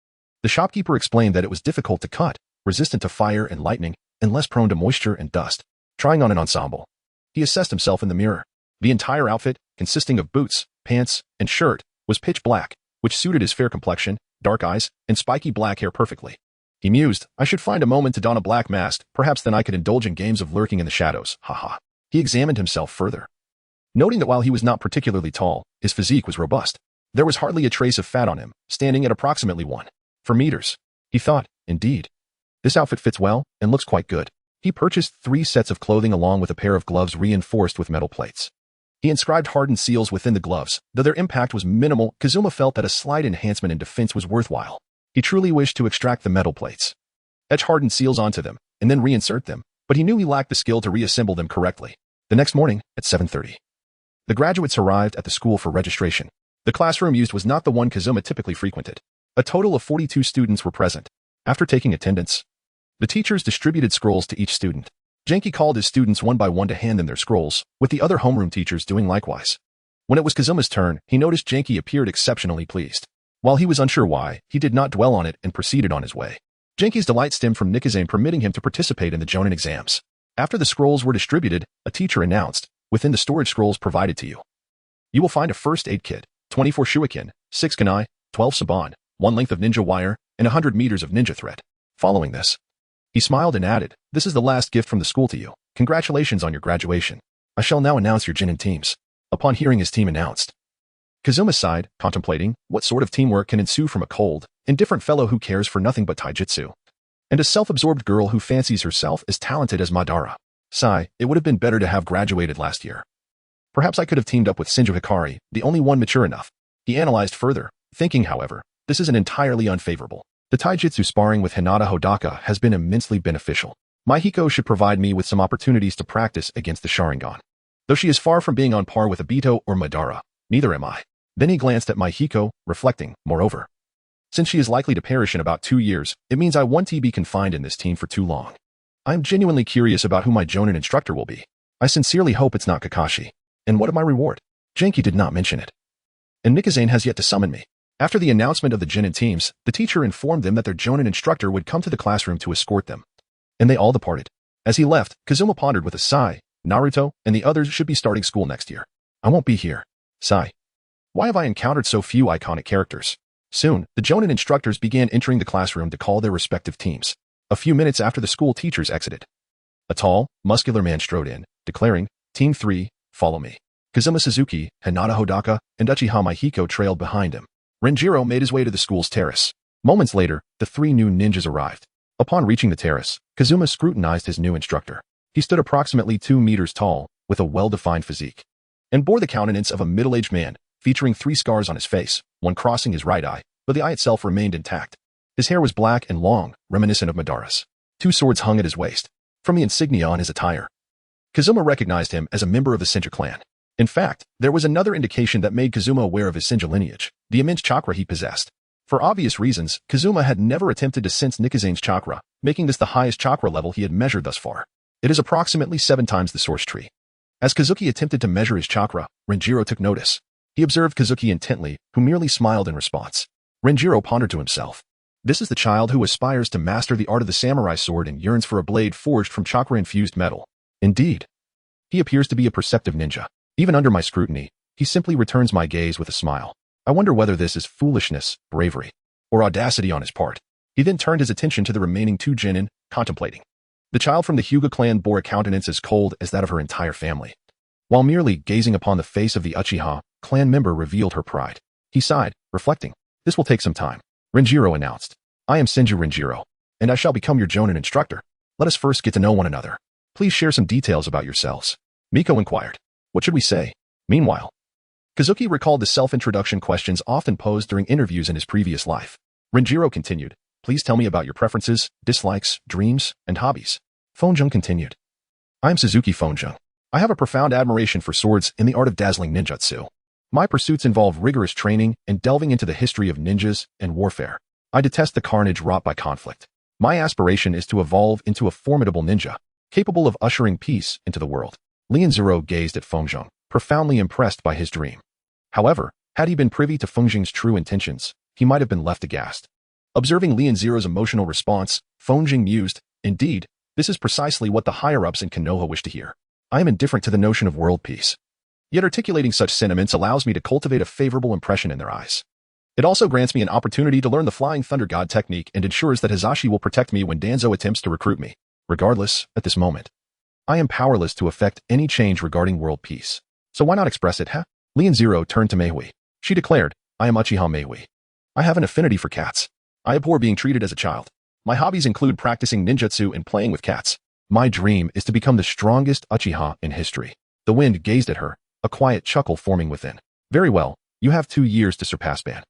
The shopkeeper explained that it was difficult to cut, resistant to fire and lightning, and less prone to moisture and dust. Trying on an ensemble, he assessed himself in the mirror. The entire outfit, consisting of boots, pants, and shirt, was pitch black, which suited his fair complexion, dark eyes, and spiky black hair perfectly. He mused, "I should find a moment to don a black mask, perhaps then I could indulge in games of lurking in the shadows, haha." He examined himself further, noting that while he was not particularly tall, his physique was robust. There was hardly a trace of fat on him, standing at approximately 1.4 meters. He thought, indeed, this outfit fits well and looks quite good. He purchased 3 sets of clothing along with a pair of gloves reinforced with metal plates. He inscribed hardened seals within the gloves. Though their impact was minimal, Kazuma felt that a slight enhancement in defense was worthwhile. He truly wished to extract the metal plates, etch hardened seals onto them, and then reinsert them, but he knew he lacked the skill to reassemble them correctly. The next morning, at 7:30, the graduates arrived at the school for registration. The classroom used was not the one Kazuma typically frequented. A total of 42 students were present. After taking attendance, the teachers distributed scrolls to each student. Genki called his students one by one to hand them their scrolls, with the other homeroom teachers doing likewise. When it was Kazuma's turn, he noticed Genki appeared exceptionally pleased. While he was unsure why, he did not dwell on it and proceeded on his way. Genki's delight stemmed from Nikizane permitting him to participate in the Jonin exams. After the scrolls were distributed, a teacher announced, "Within the storage scrolls provided to you, you will find a first aid kit, 24 shuriken, 6 kunai, 12 saban, 1 length of ninja wire, and 100 meters of ninja thread." Following this, he smiled and added, "This is the last gift from the school to you. Congratulations on your graduation. I shall now announce your genin teams." Upon hearing his team announced, Kazuma sighed, contemplating what sort of teamwork can ensue from a cold, indifferent fellow who cares for nothing but taijutsu, and a self-absorbed girl who fancies herself as talented as Madara. Sigh, it would have been better to have graduated last year. Perhaps I could have teamed up with Shinjo Hikari, the only one mature enough. He analyzed further, thinking, however, this isn't entirely unfavorable. The taijutsu sparring with Hinata Hodaka has been immensely beneficial. Mahiko should provide me with some opportunities to practice against the Sharingan. Though she is far from being on par with Obito or Madara, neither am I. Then he glanced at Mahiko, reflecting, moreover, since she is likely to perish in about 2 years, it means I won't be confined in this team for too long. I am genuinely curious about who my Jonin instructor will be. I sincerely hope it's not Kakashi. And what of my reward? Genki did not mention it. And Nikizane has yet to summon me. After the announcement of the genin teams, the teacher informed them that their Jonin instructor would come to the classroom to escort them. And they all departed. As he left, Kazuma pondered with a sigh, Naruto and the others should be starting school next year. I won't be here. Sigh. Why have I encountered so few iconic characters? Soon, the Jonin instructors began entering the classroom to call their respective teams. A few minutes after the school teachers exited, a tall, muscular man strode in, declaring, "Team 3, follow me." Kazuma Suzuki, Hinata Hodaka, and Uchiha Mihiko trailed behind him. Renjiro made his way to the school's terrace. Moments later, the three new ninjas arrived. Upon reaching the terrace, Kazuma scrutinized his new instructor. He stood approximately 2 meters tall, with a well-defined physique, and bore the countenance of a middle-aged man, featuring 3 scars on his face, one crossing his right eye, but the eye itself remained intact. His hair was black and long, reminiscent of Madara's. 2 swords hung at his waist. From the insignia on his attire, Kazuma recognized him as a member of the Senju clan. In fact, there was another indication that made Kazuma aware of his Senju lineage, the immense chakra he possessed. For obvious reasons, Kazuma had never attempted to sense Nikazane's chakra, making this the highest chakra level he had measured thus far. It is approximately 7 times the source tree. As Kazuki attempted to measure his chakra, Renjiro took notice. He observed Kazuki intently, who merely smiled in response. Renjiro pondered to himself. This is the child who aspires to master the art of the samurai sword and yearns for a blade forged from chakra-infused metal. Indeed. He appears to be a perceptive ninja. Even under my scrutiny, he simply returns my gaze with a smile. I wonder whether this is foolishness, bravery, or audacity on his part. He then turned his attention to the remaining 2 genin, contemplating. The child from the Hyuga clan bore a countenance as cold as that of her entire family. While merely gazing upon the face of the Uchiha clan member revealed her pride. He sighed, reflecting. This will take some time. Renjiro announced. I am Senju Renjiro, and I shall become your jonin instructor. Let us first get to know one another. Please share some details about yourselves. Miko inquired. What should we say? Meanwhile, Kazuki recalled the self-introduction questions often posed during interviews in his previous life. Renjiro continued. Please tell me about your preferences, dislikes, dreams, and hobbies. Fonjung continued. I am Suzuki Fonjung. I have a profound admiration for swords and the art of dazzling ninjutsu. My pursuits involve rigorous training and delving into the history of ninjas and warfare. I detest the carnage wrought by conflict. My aspiration is to evolve into a formidable ninja, capable of ushering peace into the world. Lianzuro gazed at Fonjung, profoundly impressed by his dream. However, had he been privy to Fonjung's true intentions, he might have been left aghast. Observing Lianzuro's emotional response, Fonjung mused, Indeed, this is precisely what the higher-ups in Konoha wish to hear. I am indifferent to the notion of world peace. Yet articulating such sentiments allows me to cultivate a favorable impression in their eyes. It also grants me an opportunity to learn the Flying Thunder God technique and ensures that Hizashi will protect me when Danzo attempts to recruit me. Regardless, at this moment, I am powerless to effect any change regarding world peace. So why not express it, huh? Lianzuro turned to Meihui. She declared, I am Uchiha Meihui. I have an affinity for cats. I abhor being treated as a child. My hobbies include practicing ninjutsu and playing with cats. My dream is to become the strongest Uchiha in history. The wind gazed at her, a quiet chuckle forming within. Very well, you have 2 years to surpass Ban.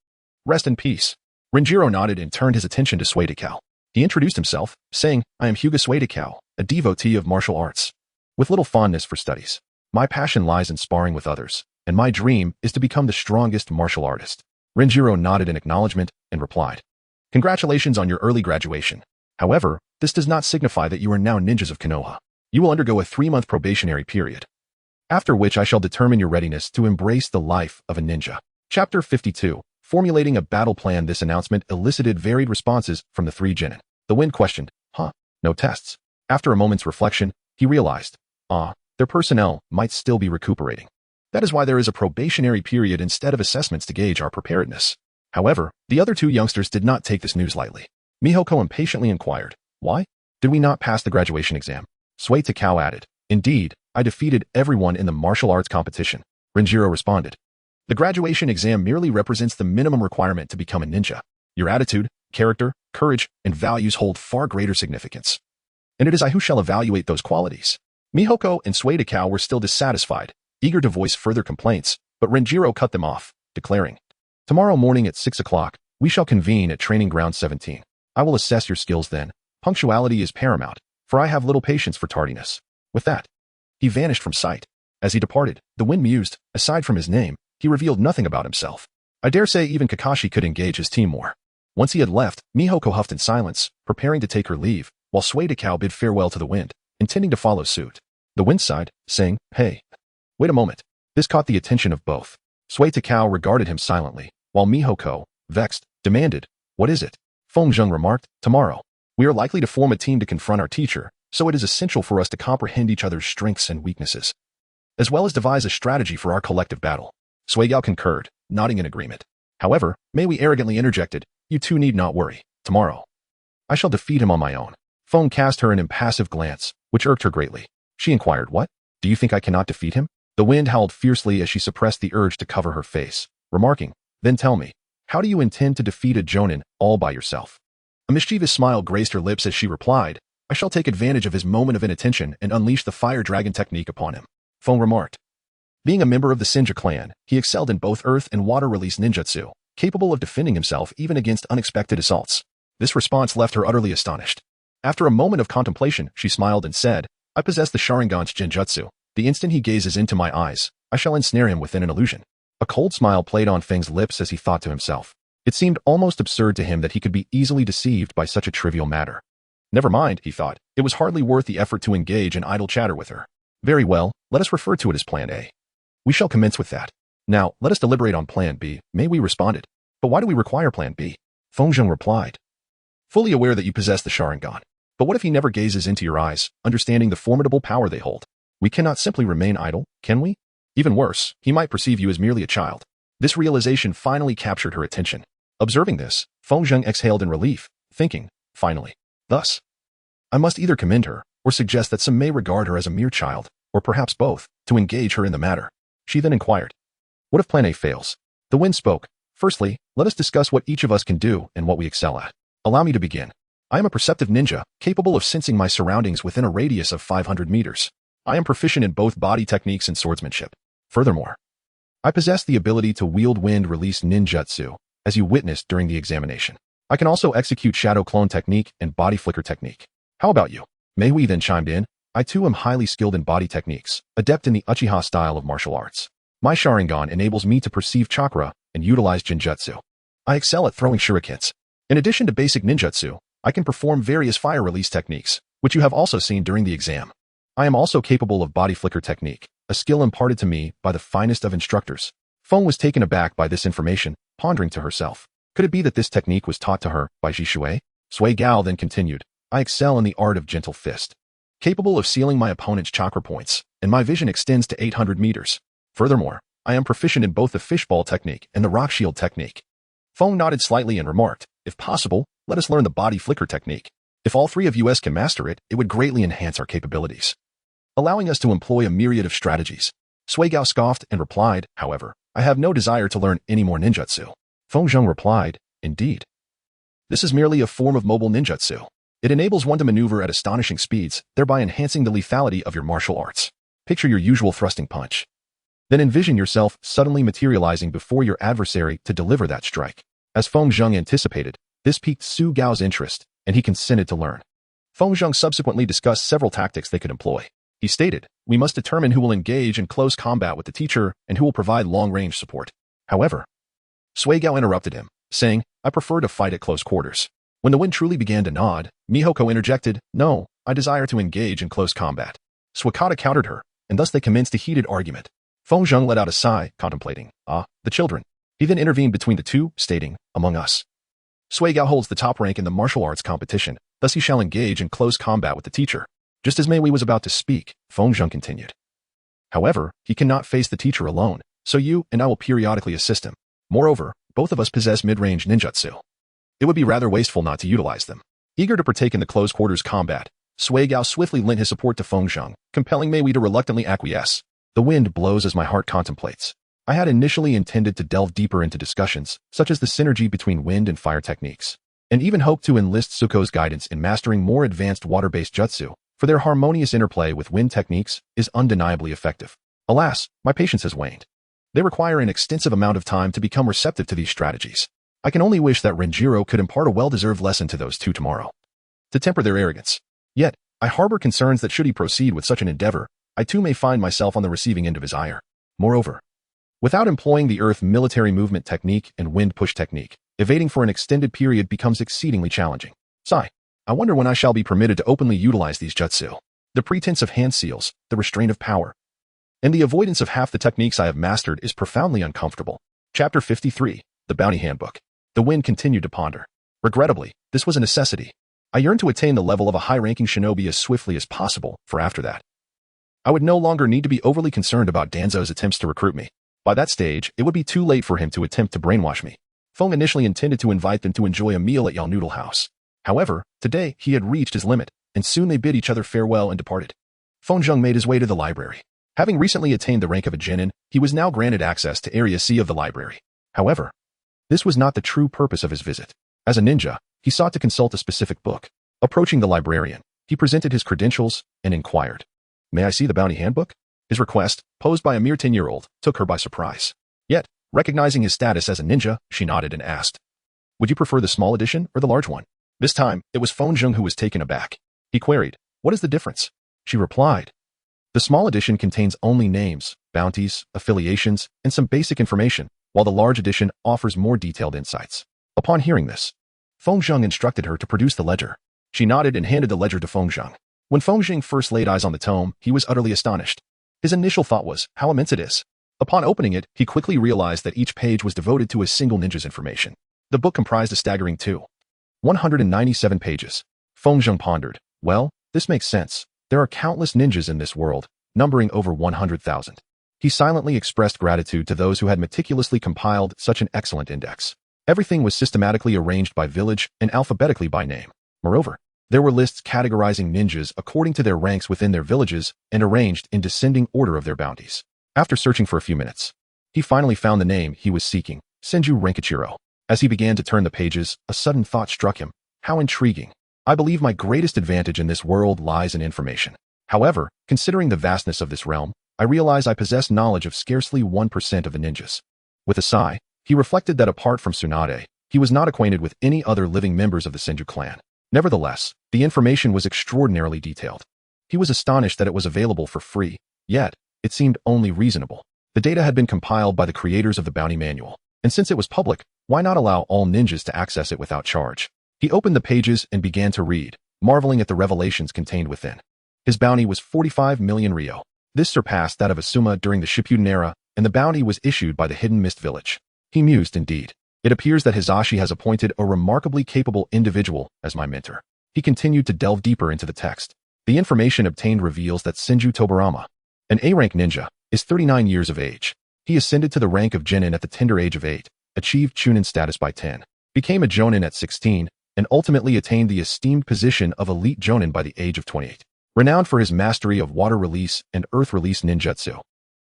Rest in peace. Renjiro nodded and turned his attention to Suedekao. He introduced himself, saying, I am Hyuga Suedekao, a devotee of martial arts. With little fondness for studies. My passion lies in sparring with others, and my dream is to become the strongest martial artist. Renjiro nodded in acknowledgement and replied, Congratulations on your early graduation. However, this does not signify that you are now ninjas of Konoha. You will undergo a 3-month probationary period, after which I shall determine your readiness to embrace the life of a ninja. Chapter 52. Formulating a battle plan. This announcement elicited varied responses from the 3 genin. The wind questioned, no tests. After a moment's reflection, he realized, their personnel might still be recuperating. That is why there is a probationary period instead of assessments to gauge our preparedness. However, the other 2 youngsters did not take this news lightly. Mihoko impatiently inquired, Why? Did we not pass the graduation exam? Sui Takao added, Indeed, I defeated everyone in the martial arts competition. Renjiro responded, The graduation exam merely represents the minimum requirement to become a ninja. Your attitude, character, courage, and values hold far greater significance. And it is I who shall evaluate those qualities. Mihoko and Suedekao were still dissatisfied, eager to voice further complaints, but Renjiro cut them off, declaring, Tomorrow morning at 6 o'clock, we shall convene at Training Ground 17. I will assess your skills then. Punctuality is paramount, for I have little patience for tardiness. With that, he vanished from sight. As he departed, the wind mused, aside from his name, he revealed nothing about himself. I dare say even Kakashi could engage his team more. Once he had left, Mihoko huffed in silence, preparing to take her leave, while Suedekao bid farewell to the wind, intending to follow suit. The wind sighed, saying, Hey, wait a moment. This caught the attention of both. Suedekao regarded him silently, while Mihoko, vexed, demanded, What is it? Fonjung remarked, Tomorrow, we are likely to form a team to confront our teacher, so it is essential for us to comprehend each other's strengths and weaknesses, as well as devise a strategy for our collective battle. Suegao concurred, nodding in agreement. However, Meihui arrogantly interjected, You 2 need not worry. Tomorrow, I shall defeat him on my own. Fong cast her an impassive glance, which irked her greatly. She inquired, What? Do you think I cannot defeat him? The wind howled fiercely as she suppressed the urge to cover her face, remarking, "Then tell me, how do you intend to defeat a Jonin all by yourself?" A mischievous smile graced her lips as she replied, "I shall take advantage of his moment of inattention and unleash the fire dragon technique upon him," Feng remarked. Being a member of the Senja clan, he excelled in both earth and water release ninjutsu, capable of defending himself even against unexpected assaults. This response left her utterly astonished. After a moment of contemplation, she smiled and said, "I possess the Sharingan's genjutsu. The instant he gazes into my eyes, I shall ensnare him within an illusion." A cold smile played on Feng's lips as he thought to himself. It seemed almost absurd to him that he could be easily deceived by such a trivial matter. Never mind, he thought. It was hardly worth the effort to engage in idle chatter with her. Very well, let us refer to it as Plan A. We shall commence with that. Now, let us deliberate on Plan B, May we responded. But why do we require Plan B? Feng Zheng replied. Fully aware that you possess the Sharingan. But what if he never gazes into your eyes, understanding the formidable power they hold? We cannot simply remain idle, can we? Even worse, he might perceive you as merely a child. This realization finally captured her attention. Observing this, Feng Zheng exhaled in relief, thinking, finally. Thus, I must either commend her, or suggest that some may regard her as a mere child, or perhaps both, to engage her in the matter. She then inquired, "What if Plan A fails?" The wind spoke, "Firstly, let us discuss what each of us can do and what we excel at. Allow me to begin. I am a perceptive ninja, capable of sensing my surroundings within a radius of 500 meters. I am proficient in both body techniques and swordsmanship. Furthermore, I possess the ability to wield wind-release ninjutsu, as you witnessed during the examination. I can also execute shadow clone technique and body flicker technique. How about you?" Mei Hui then chimed in, "I too am highly skilled in body techniques, adept in the Uchiha style of martial arts. My Sharingan enables me to perceive chakra and utilize genjutsu. I excel at throwing shurikens. In addition to basic ninjutsu, I can perform various fire release techniques, which you have also seen during the exam. I am also capable of body flicker technique, a skill imparted to me by the finest of instructors." Feng was taken aback by this information, pondering to herself. Could it be that this technique was taught to her by Ji Shui? Sui Gao then continued, "I excel in the art of gentle fist, capable of sealing my opponent's chakra points, and my vision extends to 800 meters. Furthermore, I am proficient in both the fishball technique and the rock shield technique." Feng nodded slightly and remarked, "If possible, let us learn the body flicker technique. If all three of us can master it, it would greatly enhance our capabilities, allowing us to employ a myriad of strategies." Sui Gao scoffed and replied, "However, I have no desire to learn any more ninjutsu." Feng Zheng replied, "Indeed. This is merely a form of mobile ninjutsu. It enables one to maneuver at astonishing speeds, thereby enhancing the lethality of your martial arts. Picture your usual thrusting punch. Then envision yourself suddenly materializing before your adversary to deliver that strike." As Feng Zheng anticipated, this piqued Su Gao's interest, and he consented to learn. Feng Zheng subsequently discussed several tactics they could employ. He stated, "We must determine who will engage in close combat with the teacher and who will provide long-range support." However, Sui Gao interrupted him, saying, "I prefer to fight at close quarters." When the wind truly began to nod, Mihoko interjected, "No, I desire to engage in close combat." Swakata countered her, and thus they commenced a heated argument. Feng Zheng let out a sigh, contemplating, the children. He then intervened between the two, stating, "Among us, Sui Gao holds the top rank in the martial arts competition, thus he shall engage in close combat with the teacher." Just as Mei Wei was about to speak, Feng Zheng continued, "However, he cannot face the teacher alone, so you and I will periodically assist him. Moreover, both of us possess mid-range ninjutsu. It would be rather wasteful not to utilize them." Eager to partake in the close quarters combat, Sui Gao swiftly lent his support to Feng Zheng, compelling Mei Wei to reluctantly acquiesce. The wind blows as my heart contemplates. I had initially intended to delve deeper into discussions, such as the synergy between wind and fire techniques, and even hoped to enlist Suko's guidance in mastering more advanced water-based jutsu, for their harmonious interplay with wind techniques is undeniably effective. Alas, my patience has waned. They require an extensive amount of time to become receptive to these strategies. I can only wish that Renjiro could impart a well-deserved lesson to those two tomorrow, to temper their arrogance. Yet, I harbor concerns that should he proceed with such an endeavor, I too may find myself on the receiving end of his ire. Moreover, without employing the earth military movement technique and wind push technique, evading for an extended period becomes exceedingly challenging. Sigh. I wonder when I shall be permitted to openly utilize these jutsu. The pretense of hand seals, the restraint of power, and the avoidance of half the techniques I have mastered is profoundly uncomfortable. Chapter 53, The Bounty Handbook. The wind continued to ponder. Regrettably, this was a necessity. I yearned to attain the level of a high-ranking shinobi as swiftly as possible, for after that, I would no longer need to be overly concerned about Danzo's attempts to recruit me. By that stage, it would be too late for him to attempt to brainwash me. Feng initially intended to invite them to enjoy a meal at Yao Noodle House. However, today he had reached his limit, and soon they bid each other farewell and departed. Feng Zheng made his way to the library. Having recently attained the rank of a genin, he was now granted access to Area C of the library. However, this was not the true purpose of his visit. As a ninja, he sought to consult a specific book. Approaching the librarian, he presented his credentials and inquired, "May I see the bounty handbook?" His request, posed by a mere 10-year-old, took her by surprise. Yet, recognizing his status as a ninja, she nodded and asked, "Would you prefer the small edition or the large one?" This time, it was Feng who was taken aback. He queried, "What is the difference?" She replied, "The small edition contains only names, bounties, affiliations, and some basic information, while the large edition offers more detailed insights." Upon hearing this, Feng instructed her to produce the ledger. She nodded and handed the ledger to Feng. When Feng first laid eyes on the tome, he was utterly astonished. His initial thought was, how immense it is. Upon opening it, he quickly realized that each page was devoted to a single ninja's information. The book comprised a staggering 197 pages. Feng pondered, "Well, this makes sense. There are countless ninjas in this world, numbering over 100,000. He silently expressed gratitude to those who had meticulously compiled such an excellent index. Everything was systematically arranged by village and alphabetically by name. Moreover, there were lists categorizing ninjas according to their ranks within their villages and arranged in descending order of their bounties. After searching for a few minutes, he finally found the name he was seeking, Senju Renkichiro. As he began to turn the pages, a sudden thought struck him. How intriguing. I believe my greatest advantage in this world lies in information. However, considering the vastness of this realm, I realize I possess knowledge of scarcely 1% of the ninjas. With a sigh, he reflected that apart from Tsunade, he was not acquainted with any other living members of the Senju clan. Nevertheless, the information was extraordinarily detailed. He was astonished that it was available for free, yet, it seemed only reasonable. The data had been compiled by the creators of the bounty manual, and since it was public, why not allow all ninjas to access it without charge? He opened the pages and began to read, marveling at the revelations contained within. His bounty was 45 million ryo. This surpassed that of Asuma during the Shippuden era, and the bounty was issued by the Hidden Mist Village. He mused indeed. It appears that Hizashi has appointed a remarkably capable individual as my mentor. He continued to delve deeper into the text. The information obtained reveals that Senju Tobarama, an A-rank ninja, is 39 years of age. He ascended to the rank of Genin at the tender age of 8, achieved Chunin status by 10, became a Jonin at 16, and ultimately attained the esteemed position of elite Jonin by the age of 28. Renowned for his mastery of water release and earth release ninjutsu.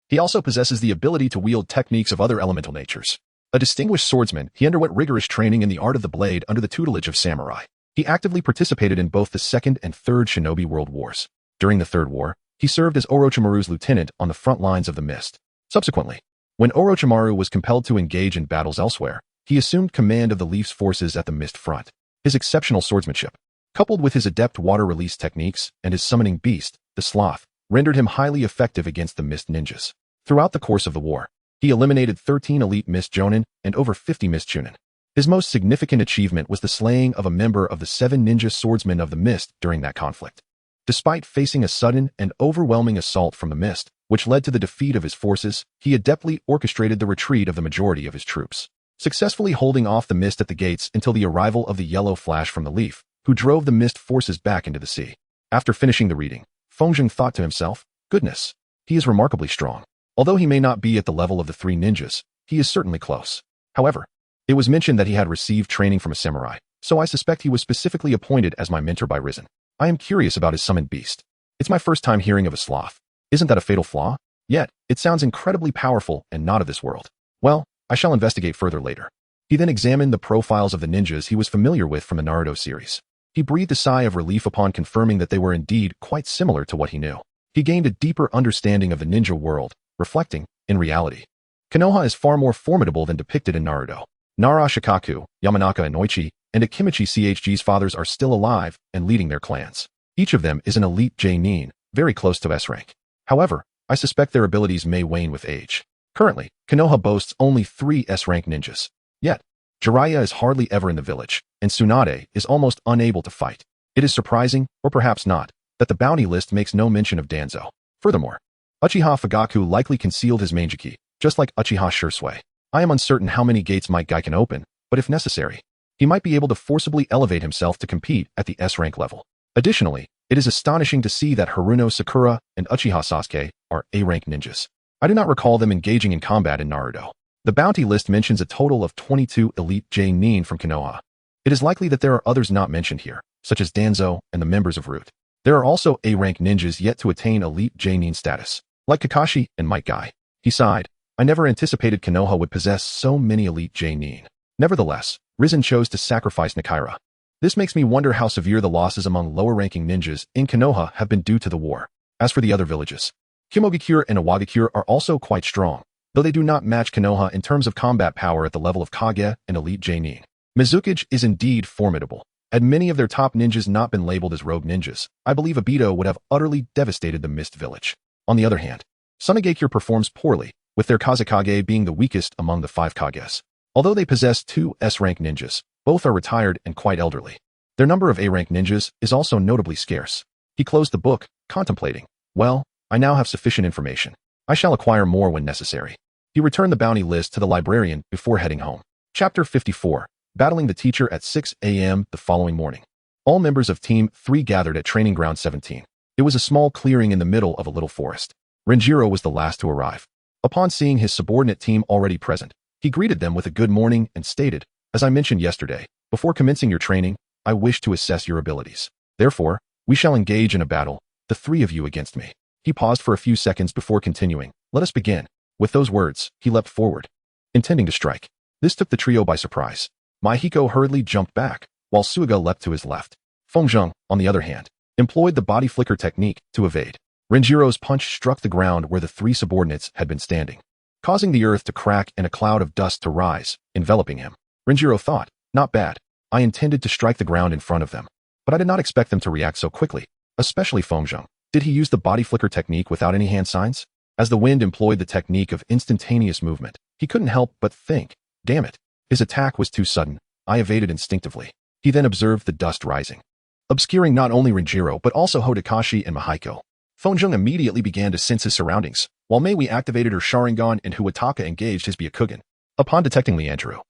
He also possesses the ability to wield techniques of other elemental natures. A distinguished swordsman, he underwent rigorous training in the art of the blade under the tutelage of samurai. He actively participated in both the Second and Third Shinobi World Wars. During the Third War, he served as Orochimaru's lieutenant on the front lines of the Mist. Subsequently, when Orochimaru was compelled to engage in battles elsewhere, he assumed command of the Leaf's forces at the Mist front. His exceptional swordsmanship, coupled with his adept water release techniques and his summoning beast, the Sloth, rendered him highly effective against the Mist ninjas. Throughout the course of the war, he eliminated 13 elite Mist Jonin and over 50 Mist Chunin. His most significant achievement was the slaying of a member of the 7 ninja swordsmen of the Mist during that conflict. Despite facing a sudden and overwhelming assault from the Mist, which led to the defeat of his forces, he adeptly orchestrated the retreat of the majority of his troops, successfully holding off the Mist at the gates until the arrival of the Yellow Flash from the Leaf, who drove the Mist forces back into the sea. After finishing the reading, Feng thought to himself, "Goodness, he is remarkably strong. Although he may not be at the level of the 3 ninjas, he is certainly close." However, it was mentioned that he had received training from a samurai, so I suspect he was specifically appointed as my mentor by Risen. I am curious about his summoned beast. It's my first time hearing of a sloth. Isn't that a fatal flaw? Yet, it sounds incredibly powerful and not of this world. Well, I shall investigate further later. He then examined the profiles of the ninjas he was familiar with from the Naruto series. He breathed a sigh of relief upon confirming that they were indeed quite similar to what he knew. He gained a deeper understanding of the ninja world, reflecting, in reality, Konoha is far more formidable than depicted in Naruto. Nara Shikaku, Yamanaka Inoichi, and Akimichi CHG's fathers are still alive and leading their clans. Each of them is an elite J-nin, very close to S-rank. However, I suspect their abilities may wane with age. Currently, Konoha boasts only 3 S-rank ninjas. Yet, Jiraiya is hardly ever in the village, and Tsunade is almost unable to fight. It is surprising, or perhaps not, that the bounty list makes no mention of Danzo. Furthermore, Uchiha Fugaku likely concealed his Mangeki, just like Uchiha Shursui. I am uncertain how many gates Might Guy can open, but if necessary, he might be able to forcibly elevate himself to compete at the S-rank level. Additionally, it is astonishing to see that Haruno Sakura and Uchiha Sasuke are A-rank ninjas. I do not recall them engaging in combat in Naruto. The bounty list mentions a total of 22 elite J-nin from Konoha. It is likely that there are others not mentioned here, such as Danzo and the members of Root. There are also A-rank ninjas yet to attain elite J-nin status. Like Kakashi and Might Guy. He sighed. I never anticipated Konoha would possess so many elite J-nin. Nevertheless, Risen chose to sacrifice Nakaira. This makes me wonder how severe the losses among lower-ranking ninjas in Konoha have been due to the war. As for the other villages, Kimogakure and Iwagakure are also quite strong, though they do not match Konoha in terms of combat power at the level of Kage and elite J-nin. Mizukage is indeed formidable. Had many of their top ninjas not been labeled as rogue ninjas, I believe Obito would have utterly devastated the Mist Village. On the other hand, Sunagakure performs poorly, with their Kazekage being the weakest among the 5 Kages. Although they possess 2 S-rank ninjas, both are retired and quite elderly. Their number of A-rank ninjas is also notably scarce. He closed the book, contemplating. Well, I now have sufficient information. I shall acquire more when necessary. He returned the bounty list to the librarian before heading home. Chapter 54. Battling the teacher at 6 a.m. the following morning. All members of Team 3 gathered at Training Ground 17. It was a small clearing in the middle of a little forest. Renjiro was the last to arrive. Upon seeing his subordinate team already present, he greeted them with a good morning and stated, as I mentioned yesterday, before commencing your training, I wish to assess your abilities. Therefore, we shall engage in a battle, the 3 of you against me. He paused for a few seconds before continuing. Let us begin. With those words, he leapt forward, intending to strike. This took the trio by surprise. Maihiko hurriedly jumped back, while Suiga leapt to his left. Fengzheng, on the other hand, employed the body flicker technique to evade. Renjiro's punch struck the ground where the 3 subordinates had been standing, causing the earth to crack and a cloud of dust to rise, enveloping him. Renjiro thought, not bad. I intended to strike the ground in front of them, but I did not expect them to react so quickly, especially Fengzheng. Did he use the body flicker technique without any hand signs? As the wind employed the technique of instantaneous movement, he couldn't help but think, damn it, his attack was too sudden. I evaded instinctively. He then observed the dust rising, obscuring not only Renjiro but also Hodakashi and Maihiko. Fengzheng immediately began to sense his surroundings, while Meiwi activated her Sharingan and Huataka engaged his Byakugan. Upon detecting Leandro,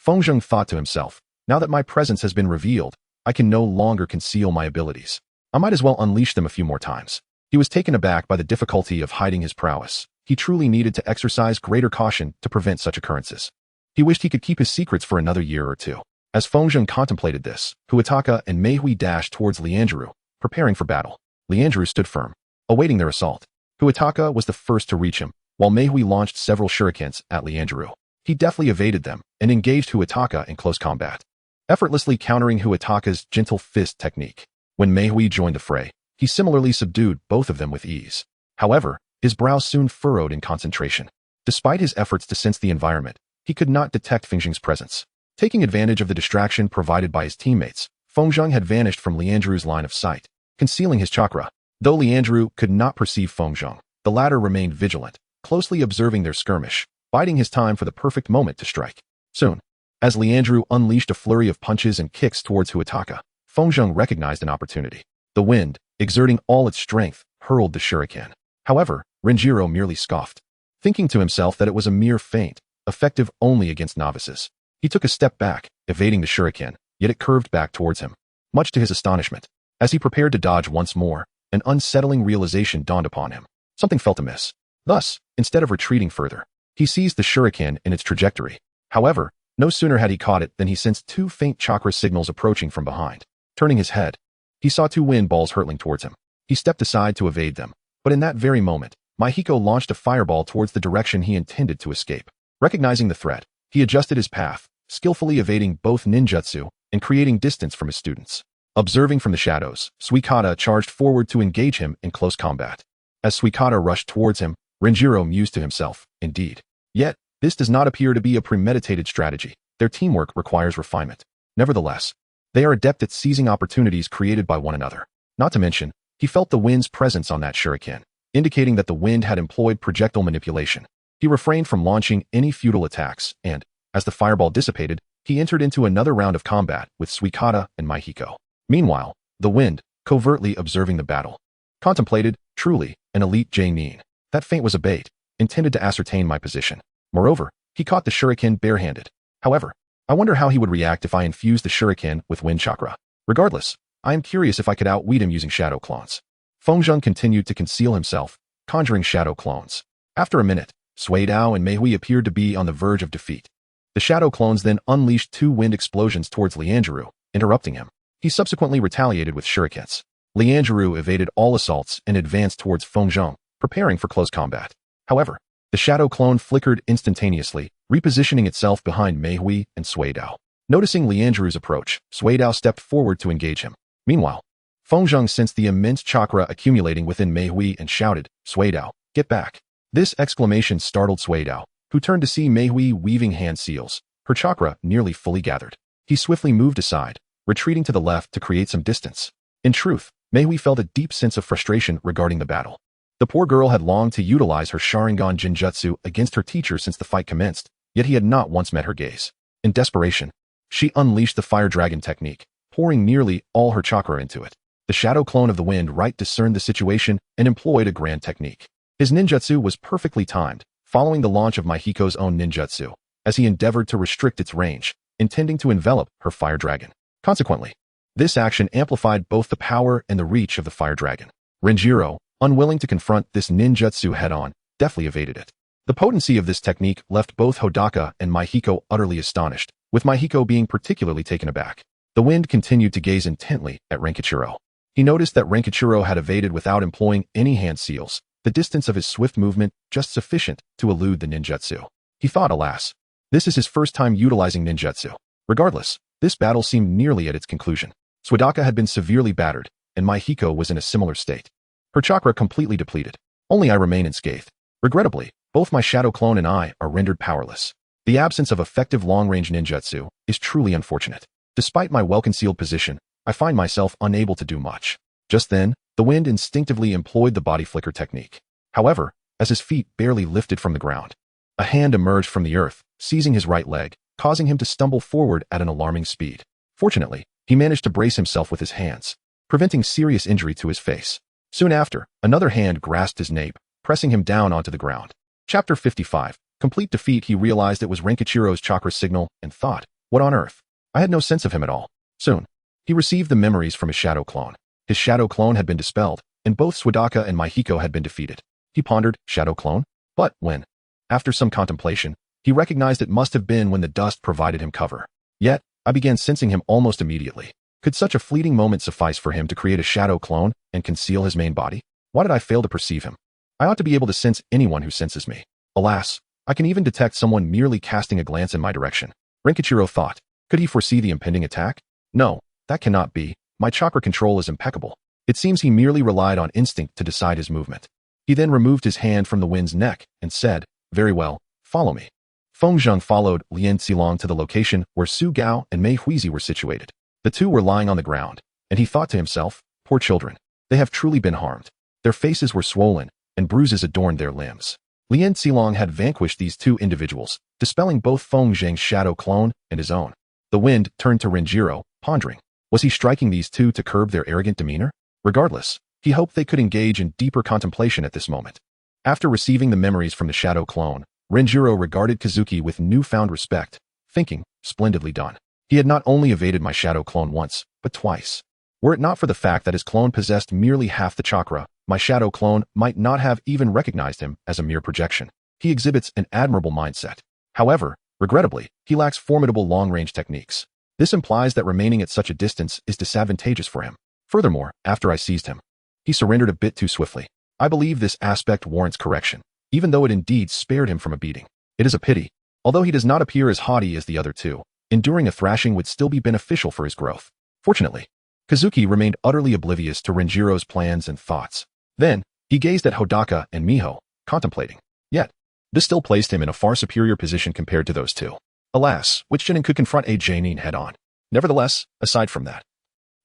Fengzheng thought to himself, now that my presence has been revealed, I can no longer conceal my abilities. I might as well unleash them a few more times. He was taken aback by the difficulty of hiding his prowess. He truly needed to exercise greater caution to prevent such occurrences. He wished he could keep his secrets for another year or 2. As Fengzheng contemplated this, Huataka and Meihui dashed towards Leandro, preparing for battle. Leandro stood firm, awaiting their assault. Huataka was the first to reach him, while Meihui launched several shurikens at Leandro. He deftly evaded them and engaged Huataka in close combat, effortlessly countering Huataka's gentle fist technique. When Meihui joined the fray, he similarly subdued both of them with ease. However, his brow soon furrowed in concentration. Despite his efforts to sense the environment, he could not detect Fengzheng's presence. Taking advantage of the distraction provided by his teammates, Fengzheng had vanished from Leandro's line of sight, concealing his chakra. Though Leandro could not perceive Fengzheng, the latter remained vigilant, closely observing their skirmish, biding his time for the perfect moment to strike. Soon, as Leandro unleashed a flurry of punches and kicks towards Huataka, Fengzheng recognized an opportunity. The wind, exerting all its strength, hurled the shuriken. However, Renjiro merely scoffed, thinking to himself that it was a mere feint, effective only against novices. He took a step back, evading the shuriken, yet it curved back towards him. Much to his astonishment, as he prepared to dodge once more, an unsettling realization dawned upon him. Something felt amiss. Thus, instead of retreating further, he seized the shuriken in its trajectory. However, no sooner had he caught it than he sensed 2 faint chakra signals approaching from behind. Turning his head, he saw 2 wind balls hurtling towards him. He stepped aside to evade them, but in that very moment, Maihiko launched a fireball towards the direction he intended to escape. Recognizing the threat, he adjusted his path, skillfully evading both ninjutsu and creating distance from his students. Observing from the shadows, Suikata charged forward to engage him in close combat. As Suikata rushed towards him, Renjiro mused to himself, indeed. Yet, this does not appear to be a premeditated strategy. Their teamwork requires refinement. Nevertheless, they are adept at seizing opportunities created by one another. Not to mention, he felt the wind's presence on that shuriken, indicating that the wind had employed projectile manipulation. He refrained from launching any futile attacks, and, as the fireball dissipated, he entered into another round of combat with Suikata and Maihiko. Meanwhile, the wind, covertly observing the battle, contemplated, truly, an elite J-nin. That feint was a bait, intended to ascertain my position. Moreover, he caught the shuriken barehanded. However, I wonder how he would react if I infused the shuriken with wind chakra. Regardless, I am curious if I could outwit him using shadow clones. Fengzheng continued to conceal himself, conjuring shadow clones. After a minute, Sui Dao and Meihui appeared to be on the verge of defeat. The shadow clones then unleashed 2 wind explosions towards Leandro, interrupting him. He subsequently retaliated with shurikens. Leandro evaded all assaults and advanced towards Fengzheng, preparing for close combat. However, the shadow clone flickered instantaneously, repositioning itself behind Mei Hui and Sui Dao. Noticing Liandru's approach, Sui Dao stepped forward to engage him. Meanwhile, Feng Zheng sensed the immense chakra accumulating within Mei Hui and shouted, "Sui Dao, get back." This exclamation startled Sui Dao, who turned to see Mei Hui weaving hand seals, her chakra nearly fully gathered. He swiftly moved aside, retreating to the left to create some distance. In truth, Mei Hui felt a deep sense of frustration regarding the battle. The poor girl had longed to utilize her Sharingan Jinjutsu against her teacher since the fight commenced, yet he had not once met her gaze. In desperation, she unleashed the Fire Dragon technique, pouring nearly all her chakra into it. The shadow clone of the wind right discerned the situation and employed a grand technique. His ninjutsu was perfectly timed, following the launch of Mahiko's own ninjutsu, as he endeavored to restrict its range, intending to envelop her Fire Dragon. Consequently, this action amplified both the power and the reach of the Fire Dragon. Renjiro, unwilling to confront this ninjutsu head-on, deftly evaded it. The potency of this technique left both Hodaka and Mahiko utterly astonished, with Mahiko being particularly taken aback. The wind continued to gaze intently at Renkichiro. He noticed that Renkichiro had evaded without employing any hand seals, the distance of his swift movement just sufficient to elude the ninjutsu. He thought, alas, this is his first time utilizing ninjutsu. Regardless, this battle seemed nearly at its conclusion. Swadaka had been severely battered, and Mahiko was in a similar state. Her chakra completely depleted. Only I remain unscathed. Regrettably, both my shadow clone and I are rendered powerless. The absence of effective long-range ninjutsu is truly unfortunate. Despite my well-concealed position, I find myself unable to do much. Just then, the wind instinctively employed the body flicker technique. However, as his feet barely lifted from the ground, a hand emerged from the earth, seizing his right leg, causing him to stumble forward at an alarming speed. Fortunately, he managed to brace himself with his hands, preventing serious injury to his face. Soon after, another hand grasped his nape, pressing him down onto the ground. Chapter 55. Complete defeat. He realized it was Renkichiro's chakra signal and thought, what on earth? I had no sense of him at all. Soon, he received the memories from his shadow clone. His shadow clone had been dispelled, and both Swadaka and Mahiko had been defeated. He pondered, shadow clone? But when, after some contemplation, he recognized it must have been when the dust provided him cover. Yet, I began sensing him almost immediately. Could such a fleeting moment suffice for him to create a shadow clone and conceal his main body? Why did I fail to perceive him? I ought to be able to sense anyone who senses me. Alas, I can even detect someone merely casting a glance in my direction. Renkichiro thought. Could he foresee the impending attack? No, that cannot be. My chakra control is impeccable. It seems he merely relied on instinct to decide his movement. He then removed his hand from the wind's neck and said, very well, follow me. Feng Zheng followed Lian Xilong to the location where Su Gao and Mei Huizi were situated. The two were lying on the ground, and he thought to himself, poor children, they have truly been harmed. Their faces were swollen, and bruises adorned their limbs. Lian Xilong had vanquished these two individuals, dispelling both Feng Zheng's shadow clone and his own. The wind turned to Renjiro, pondering, was he striking these two to curb their arrogant demeanor? Regardless, he hoped they could engage in deeper contemplation at this moment. After receiving the memories from the shadow clone, Renjiro regarded Kazuki with newfound respect, thinking, splendidly done. He had not only evaded my shadow clone once, but twice. Were it not for the fact that his clone possessed merely half the chakra, my shadow clone might not have even recognized him as a mere projection. He exhibits an admirable mindset. However, regrettably, he lacks formidable long-range techniques. This implies that remaining at such a distance is disadvantageous for him. Furthermore, after I seized him, he surrendered a bit too swiftly. I believe this aspect warrants correction, even though it indeed spared him from a beating. It is a pity. Although he does not appear as haughty as the other two, enduring a thrashing would still be beneficial for his growth. Fortunately, Kazuki remained utterly oblivious to Renjiro's plans and thoughts. Then, he gazed at Hodaka and Miho, contemplating. Yet, this still placed him in a far superior position compared to those two. Alas, which genin could confront a genin head-on? Nevertheless, aside from that,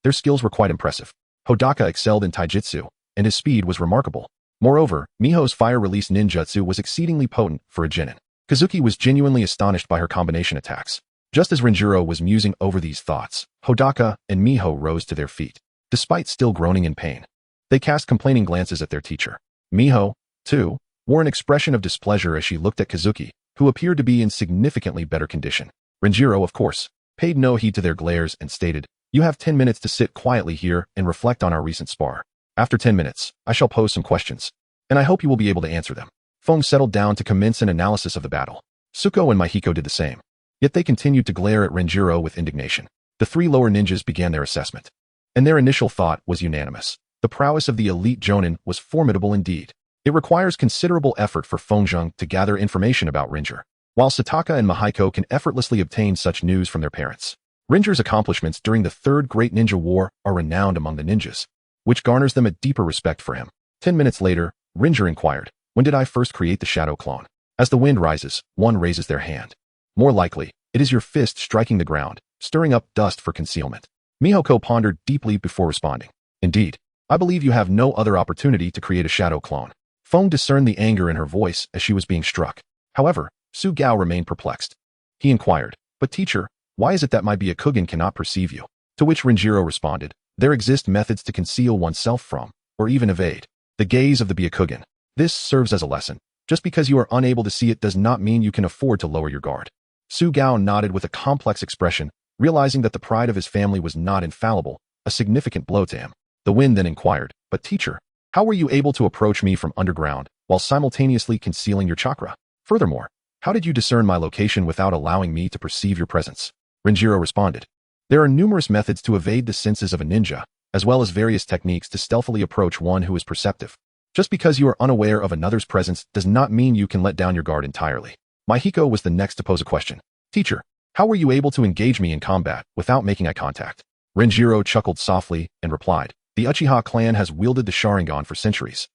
their skills were quite impressive. Hodaka excelled in taijutsu, and his speed was remarkable. Moreover, Miho's fire-release ninjutsu was exceedingly potent for a genin. Kazuki was genuinely astonished by her combination attacks. Just as Renjiro was musing over these thoughts, Hodaka and Miho rose to their feet. Despite still groaning in pain, they cast complaining glances at their teacher. Miho, too, wore an expression of displeasure as she looked at Kazuki, who appeared to be in significantly better condition. Renjiro, of course, paid no heed to their glares and stated, you have 10 minutes to sit quietly here and reflect on our recent spar. After 10 minutes, I shall pose some questions, and I hope you will be able to answer them. Feng settled down to commence an analysis of the battle. Suko and Mahiko did the same. Yet they continued to glare at Renjiro with indignation. The three lower ninjas began their assessment, and their initial thought was unanimous. The prowess of the elite jonin was formidable indeed. It requires considerable effort for Fengzheng to gather information about Ringer, while Sataka and Mahiko can effortlessly obtain such news from their parents. Ringer's accomplishments during the Third Great Ninja War are renowned among the ninjas, which garners them a deeper respect for him. 10 minutes later, Ringer inquired, "When did I first create the shadow clone?" As the wind rises, one raises their hand. More likely, it is your fist striking the ground, stirring up dust for concealment. Mihoko pondered deeply before responding. "Indeed, I believe you have no other opportunity to create a shadow clone." Feng discerned the anger in her voice as she was being struck. However, Su Gao remained perplexed. He inquired, "But teacher, why is it that my Byakugan cannot perceive you?" To which Renjiro responded, "There exist methods to conceal oneself from, or even evade, the gaze of the Byakugan. This serves as a lesson. Just because you are unable to see it does not mean you can afford to lower your guard." Su Gao nodded with a complex expression, realizing that the pride of his family was not infallible, a significant blow to him. The wind then inquired, "But teacher, how were you able to approach me from underground while simultaneously concealing your chakra? Furthermore, how did you discern my location without allowing me to perceive your presence?" Renjiro responded, "There are numerous methods to evade the senses of a ninja, as well as various techniques to stealthily approach one who is perceptive. Just because you are unaware of another's presence does not mean you can let down your guard entirely." Mahiko was the next to pose a question. "Teacher, how were you able to engage me in combat without making eye contact?" Renjiro chuckled softly and replied, "The Uchiha clan has wielded the Sharingan for centuries,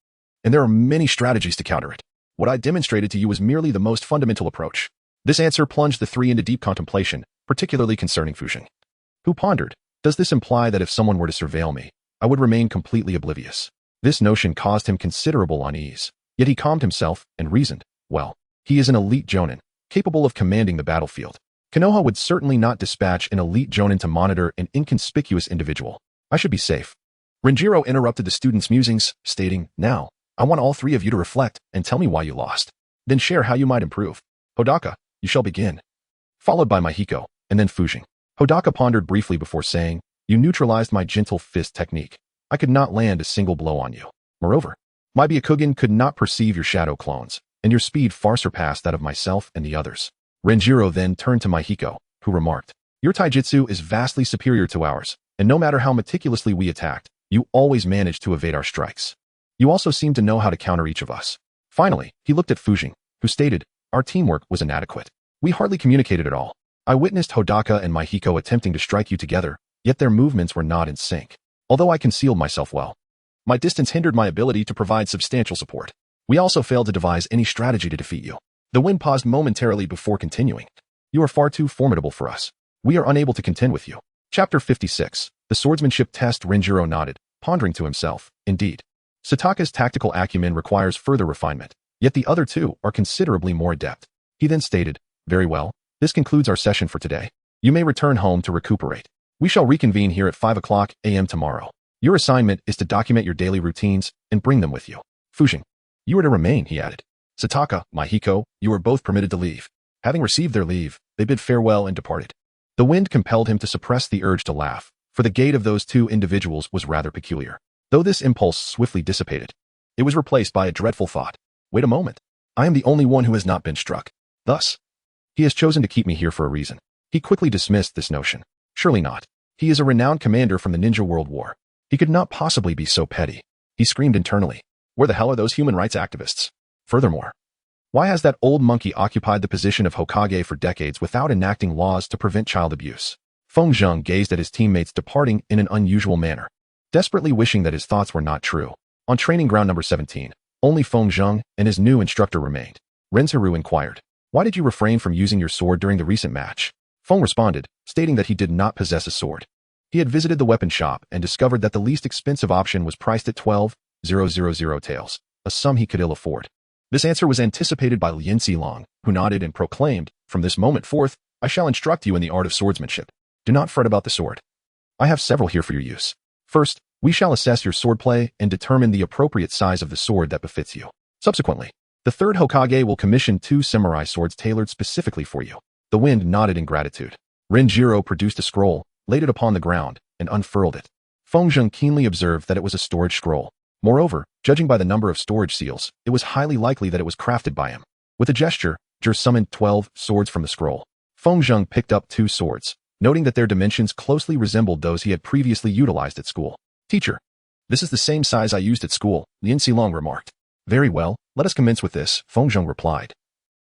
and there are many strategies to counter it. What I demonstrated to you was merely the most fundamental approach." This answer plunged the three into deep contemplation, particularly concerning Fujing, who pondered, "Does this imply that if someone were to surveil me, I would remain completely oblivious?" This notion caused him considerable unease, yet he calmed himself and reasoned, "Well, he is an elite jonin, capable of commanding the battlefield. Konoha would certainly not dispatch an elite jonin to monitor an inconspicuous individual. I should be safe." Renjiro interrupted the student's musings, stating, "Now, I want all three of you to reflect and tell me why you lost. Then share how you might improve. Hodaka, you shall begin." Followed by Mahiko, and then Fujing. Hodaka pondered briefly before saying, "You neutralized my gentle fist technique. I could not land a single blow on you. Moreover, my Byakugan could not perceive your shadow clones, and your speed far surpassed that of myself and the others." Renjiro then turned to Mahiko, who remarked, "Your taijutsu is vastly superior to ours, and no matter how meticulously we attacked, you always managed to evade our strikes. You also seem to know how to counter each of us." Finally, he looked at Fujing, who stated, "Our teamwork was inadequate. We hardly communicated at all. I witnessed Hodaka and Mahiko attempting to strike you together, yet their movements were not in sync. Although I concealed myself well, my distance hindered my ability to provide substantial support. We also failed to devise any strategy to defeat you." The wind paused momentarily before continuing. "You are far too formidable for us. We are unable to contend with you." Chapter 56. The Swordsmanship Test. Renjiro nodded, pondering to himself, "Indeed, Sataka's tactical acumen requires further refinement, yet the other two are considerably more adept." He then stated, "Very well, this concludes our session for today. You may return home to recuperate. We shall reconvene here at 5 a.m. tomorrow. Your assignment is to document your daily routines and bring them with you. Fujing, you are to remain," he added. "Sataka, Mahiko, you are both permitted to leave." Having received their leave, they bid farewell and departed. The wind compelled him to suppress the urge to laugh, for the gait of those two individuals was rather peculiar. Though this impulse swiftly dissipated, it was replaced by a dreadful thought. "Wait a moment. I am the only one who has not been struck. Thus, he has chosen to keep me here for a reason." He quickly dismissed this notion. Surely not. He is a renowned commander from the Ninja World War. He could not possibly be so petty. He screamed internally, "Where the hell are those human rights activists? Furthermore, why has that old monkey occupied the position of Hokage for decades without enacting laws to prevent child abuse?" Feng Zheng gazed at his teammates departing in an unusual manner, desperately wishing that his thoughts were not true. On training ground number 17, only Feng Zheng and his new instructor remained. Rensaru inquired, "Why did you refrain from using your sword during the recent match?" Feng responded, stating that he did not possess a sword. He had visited the weapon shop and discovered that the least expensive option was priced at 12,000 taels, a sum he could ill afford. This answer was anticipated by Lin Xilong, who nodded and proclaimed, "From this moment forth, I shall instruct you in the art of swordsmanship. Do not fret about the sword. I have several here for your use. First, we shall assess your swordplay and determine the appropriate size of the sword that befits you. Subsequently, the third Hokage will commission 2 samurai swords tailored specifically for you." The wind nodded in gratitude. Renjiro produced a scroll, laid it upon the ground, and unfurled it. Feng Zheng keenly observed that it was a storage scroll. Moreover, judging by the number of storage seals, it was highly likely that it was crafted by him. With a gesture, Jur summoned 12 swords from the scroll. Feng Zheng picked up 2 swords, noting that their dimensions closely resembled those he had previously utilized at school. "Teacher, this is the same size I used at school," Lin Xilong remarked. Very well, let us commence with this, Feng Zheng replied,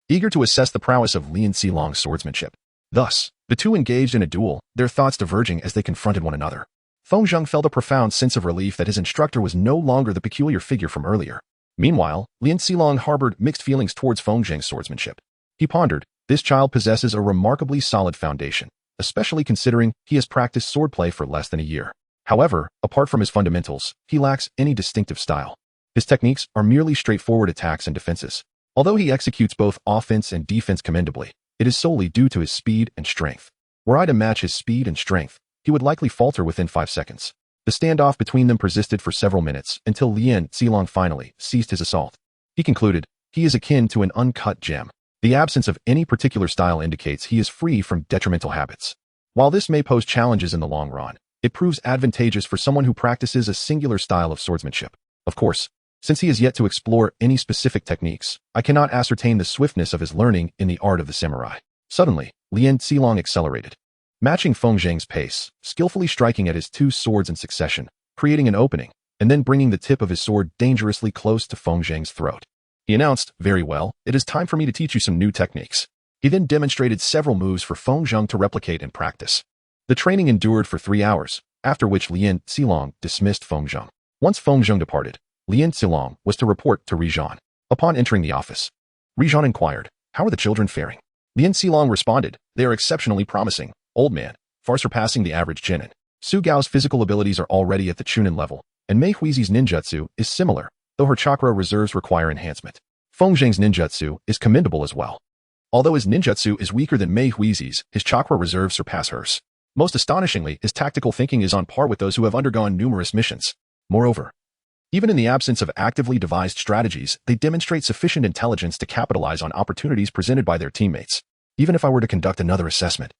eager to assess the prowess of Lin Xilong's swordsmanship. Thus, the two engaged in a duel, their thoughts diverging as they confronted one another. Feng Zheng felt a profound sense of relief that his instructor was no longer the peculiar figure from earlier. Meanwhile, Lin Xilong harbored mixed feelings towards Feng Zheng's swordsmanship. He pondered, this child possesses a remarkably solid foundation, especially considering he has practiced swordplay for less than a year. However, apart from his fundamentals, he lacks any distinctive style. His techniques are merely straightforward attacks and defenses. Although he executes both offense and defense commendably, it is solely due to his speed and strength. Were I to match his speed and strength, he would likely falter within 5 seconds. The standoff between them persisted for several minutes until Lin Xilong finally ceased his assault. He concluded, he is akin to an uncut gem. The absence of any particular style indicates he is free from detrimental habits. While this may pose challenges in the long run, it proves advantageous for someone who practices a singular style of swordsmanship. Of course, since he has yet to explore any specific techniques, I cannot ascertain the swiftness of his learning in the art of the samurai. Suddenly, Lin Xilong accelerated, matching Feng Zheng's pace, skillfully striking at his 2 swords in succession, creating an opening, and then bringing the tip of his sword dangerously close to Feng Zheng's throat. He announced, very well, it is time for me to teach you some new techniques. He then demonstrated several moves for Feng Zheng to replicate and practice. The training endured for 3 hours, after which Lin Xilong dismissed Feng Zheng. Once Feng Zheng departed, Lin Xilong was to report to Rizhan. Upon entering the office, Rizhan inquired, how are the children faring? Lin Xilong responded, they are exceptionally promising, old man, far surpassing the average genin. Su Gao's physical abilities are already at the Chunin level, and Mei Huizi's ninjutsu is similar, though her chakra reserves require enhancement. Feng Zheng's ninjutsu is commendable as well. Although his ninjutsu is weaker than Mei Huizi's, his chakra reserves surpass hers. Most astonishingly, his tactical thinking is on par with those who have undergone numerous missions. Moreover, even in the absence of actively devised strategies, they demonstrate sufficient intelligence to capitalize on opportunities presented by their teammates. Even if I were to conduct another assessment,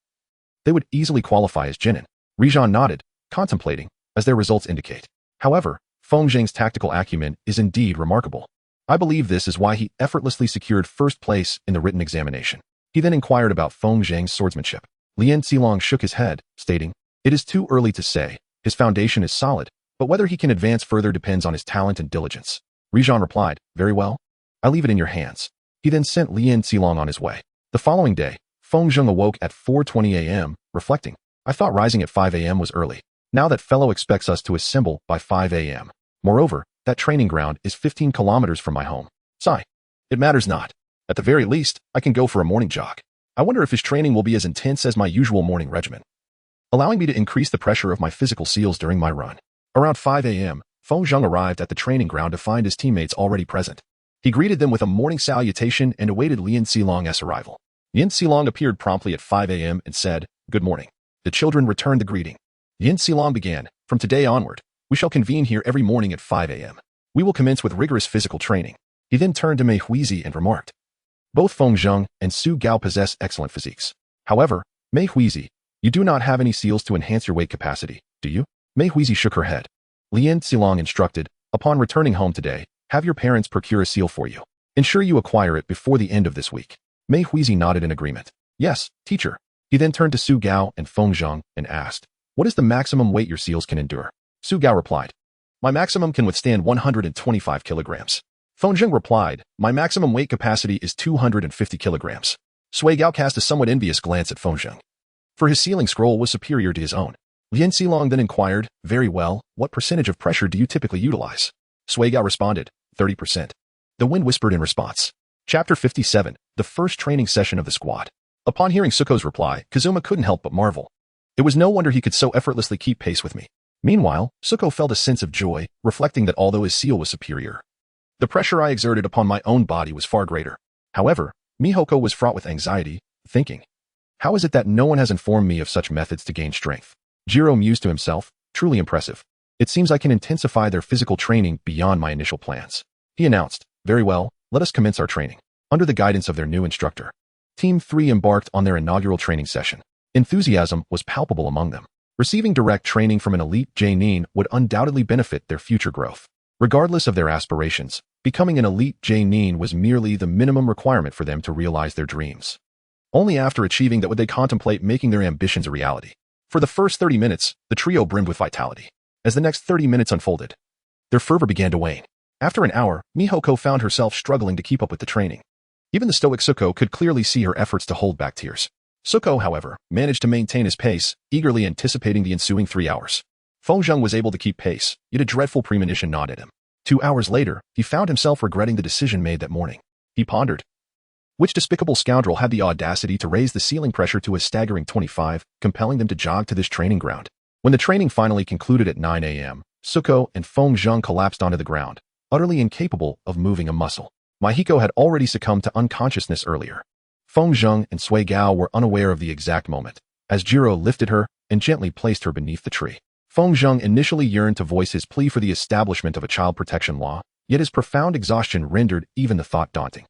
they would easily qualify as genin. Rizhan nodded, contemplating, as their results indicate. However, Feng Zheng's tactical acumen is indeed remarkable. I believe this is why he effortlessly secured first place in the written examination. He then inquired about Feng Zheng's swordsmanship. Lin Xilong shook his head, stating, it is too early to say. His foundation is solid, but whether he can advance further depends on his talent and diligence. Rizhan replied, very well. I leave it in your hands. He then sent Lin Xilong on his way. The following day, Feng Zheng awoke at 4:20 a.m., reflecting, I thought rising at 5 a.m. was early. Now that fellow expects us to assemble by 5 a.m. Moreover, that training ground is 15 kilometers from my home. Sigh. It matters not. At the very least, I can go for a morning jog. I wonder if his training will be as intense as my usual morning regimen, allowing me to increase the pressure of my physical seals during my run. Around 5 a.m., Feng Zheng arrived at the training ground to find his teammates already present. He greeted them with a morning salutation and awaited Lin Xilong's arrival. Lin Xilong appeared promptly at 5 a.m. and said, good morning. The children returned the greeting. Lin Xilong began, from today onward, we shall convene here every morning at 5 a.m. We will commence with rigorous physical training. He then turned to Mei Huizi and remarked, both Feng Zheng and Su Gao possess excellent physiques. However, Mei Huizi, you do not have any seals to enhance your weight capacity, do you? Mei Huizi shook her head. Lin Xilong instructed, upon returning home today, have your parents procure a seal for you. Ensure you acquire it before the end of this week. Mei Huizi nodded in agreement. Yes, teacher. He then turned to Su Gao and Feng Zheng and asked, what is the maximum weight your seals can endure? Su Gao replied, my maximum can withstand 125 kilograms. Feng Zheng replied, my maximum weight capacity is 250 kilograms. Sui Gao cast a somewhat envious glance at Feng Zheng, for his sealing scroll was superior to his own. Lin Xilong then inquired, very well, what percentage of pressure do you typically utilize? Sui Gao responded, 30%. The wind whispered in response. Chapter 57, the first training session of the squad. Upon hearing Suko's reply, Kazuma couldn't help but marvel. It was no wonder he could so effortlessly keep pace with me. Meanwhile, Suko felt a sense of joy, reflecting that although his seal was superior, the pressure I exerted upon my own body was far greater. However, Mihoko was fraught with anxiety, thinking, how is it that no one has informed me of such methods to gain strength? Jiro mused to himself, truly impressive. It seems I can intensify their physical training beyond my initial plans. He announced, very well, let us commence our training. Under the guidance of their new instructor, Team 3 embarked on their inaugural training session. Enthusiasm was palpable among them. Receiving direct training from an elite J-nin would undoubtedly benefit their future growth. Regardless of their aspirations, becoming an elite J-nin was merely the minimum requirement for them to realize their dreams. Only after achieving that would they contemplate making their ambitions a reality. For the first 30 minutes, the trio brimmed with vitality. As the next 30 minutes unfolded, their fervor began to wane. After an hour, Mihoko found herself struggling to keep up with the training. Even the stoic Suko could clearly see her efforts to hold back tears. Suko, however, managed to maintain his pace, eagerly anticipating the ensuing 3 hours. Feng Zheng was able to keep pace, yet a dreadful premonition gnawed at him. 2 hours later, he found himself regretting the decision made that morning. He pondered. Which despicable scoundrel had the audacity to raise the ceiling pressure to a staggering 25, compelling them to jog to this training ground? When the training finally concluded at 9 a.m., Suko and Feng Zheng collapsed onto the ground, utterly incapable of moving a muscle. Mihiko had already succumbed to unconsciousness earlier. Feng Zheng and Sui Gao were unaware of the exact moment, as Jiro lifted her and gently placed her beneath the tree. Feng Zheng initially yearned to voice his plea for the establishment of a child protection law, yet his profound exhaustion rendered even the thought daunting.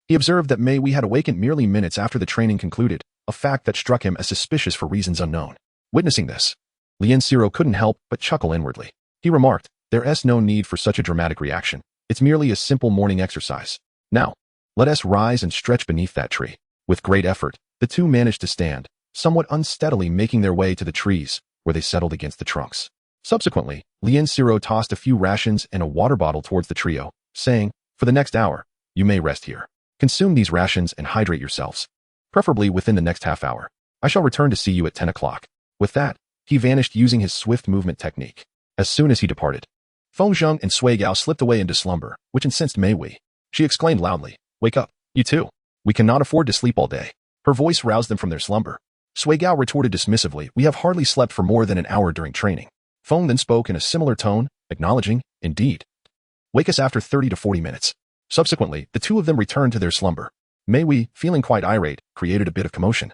He observed that Mei Wei had awakened merely minutes after the training concluded, a fact that struck him as suspicious for reasons unknown. Witnessing this, Lien Siro couldn't help but chuckle inwardly. He remarked, "There's no need for such a dramatic reaction. It's merely a simple morning exercise. Now, let us rise and stretch beneath that tree." With great effort, the two managed to stand, somewhat unsteadily making their way to the trees, where they settled against the trunks. Subsequently, Lien Siro tossed a few rations and a water bottle towards the trio, saying, "For the next hour, you may rest here. Consume these rations and hydrate yourselves, preferably within the next half hour. I shall return to see you at 10 o'clock. With that, he vanished using his swift movement technique. As soon as he departed, Feng Zheng and Sui Gao slipped away into slumber, which incensed Mei Wei. She exclaimed loudly, "Wake up, you two. We cannot afford to sleep all day." Her voice roused them from their slumber. Sui Gao retorted dismissively, "We have hardly slept for more than an hour during training." Feng then spoke in a similar tone, acknowledging, "Indeed. Wake us after 30 to 40 minutes. Subsequently, the two of them returned to their slumber. Mei Wei, feeling quite irate, created a bit of commotion.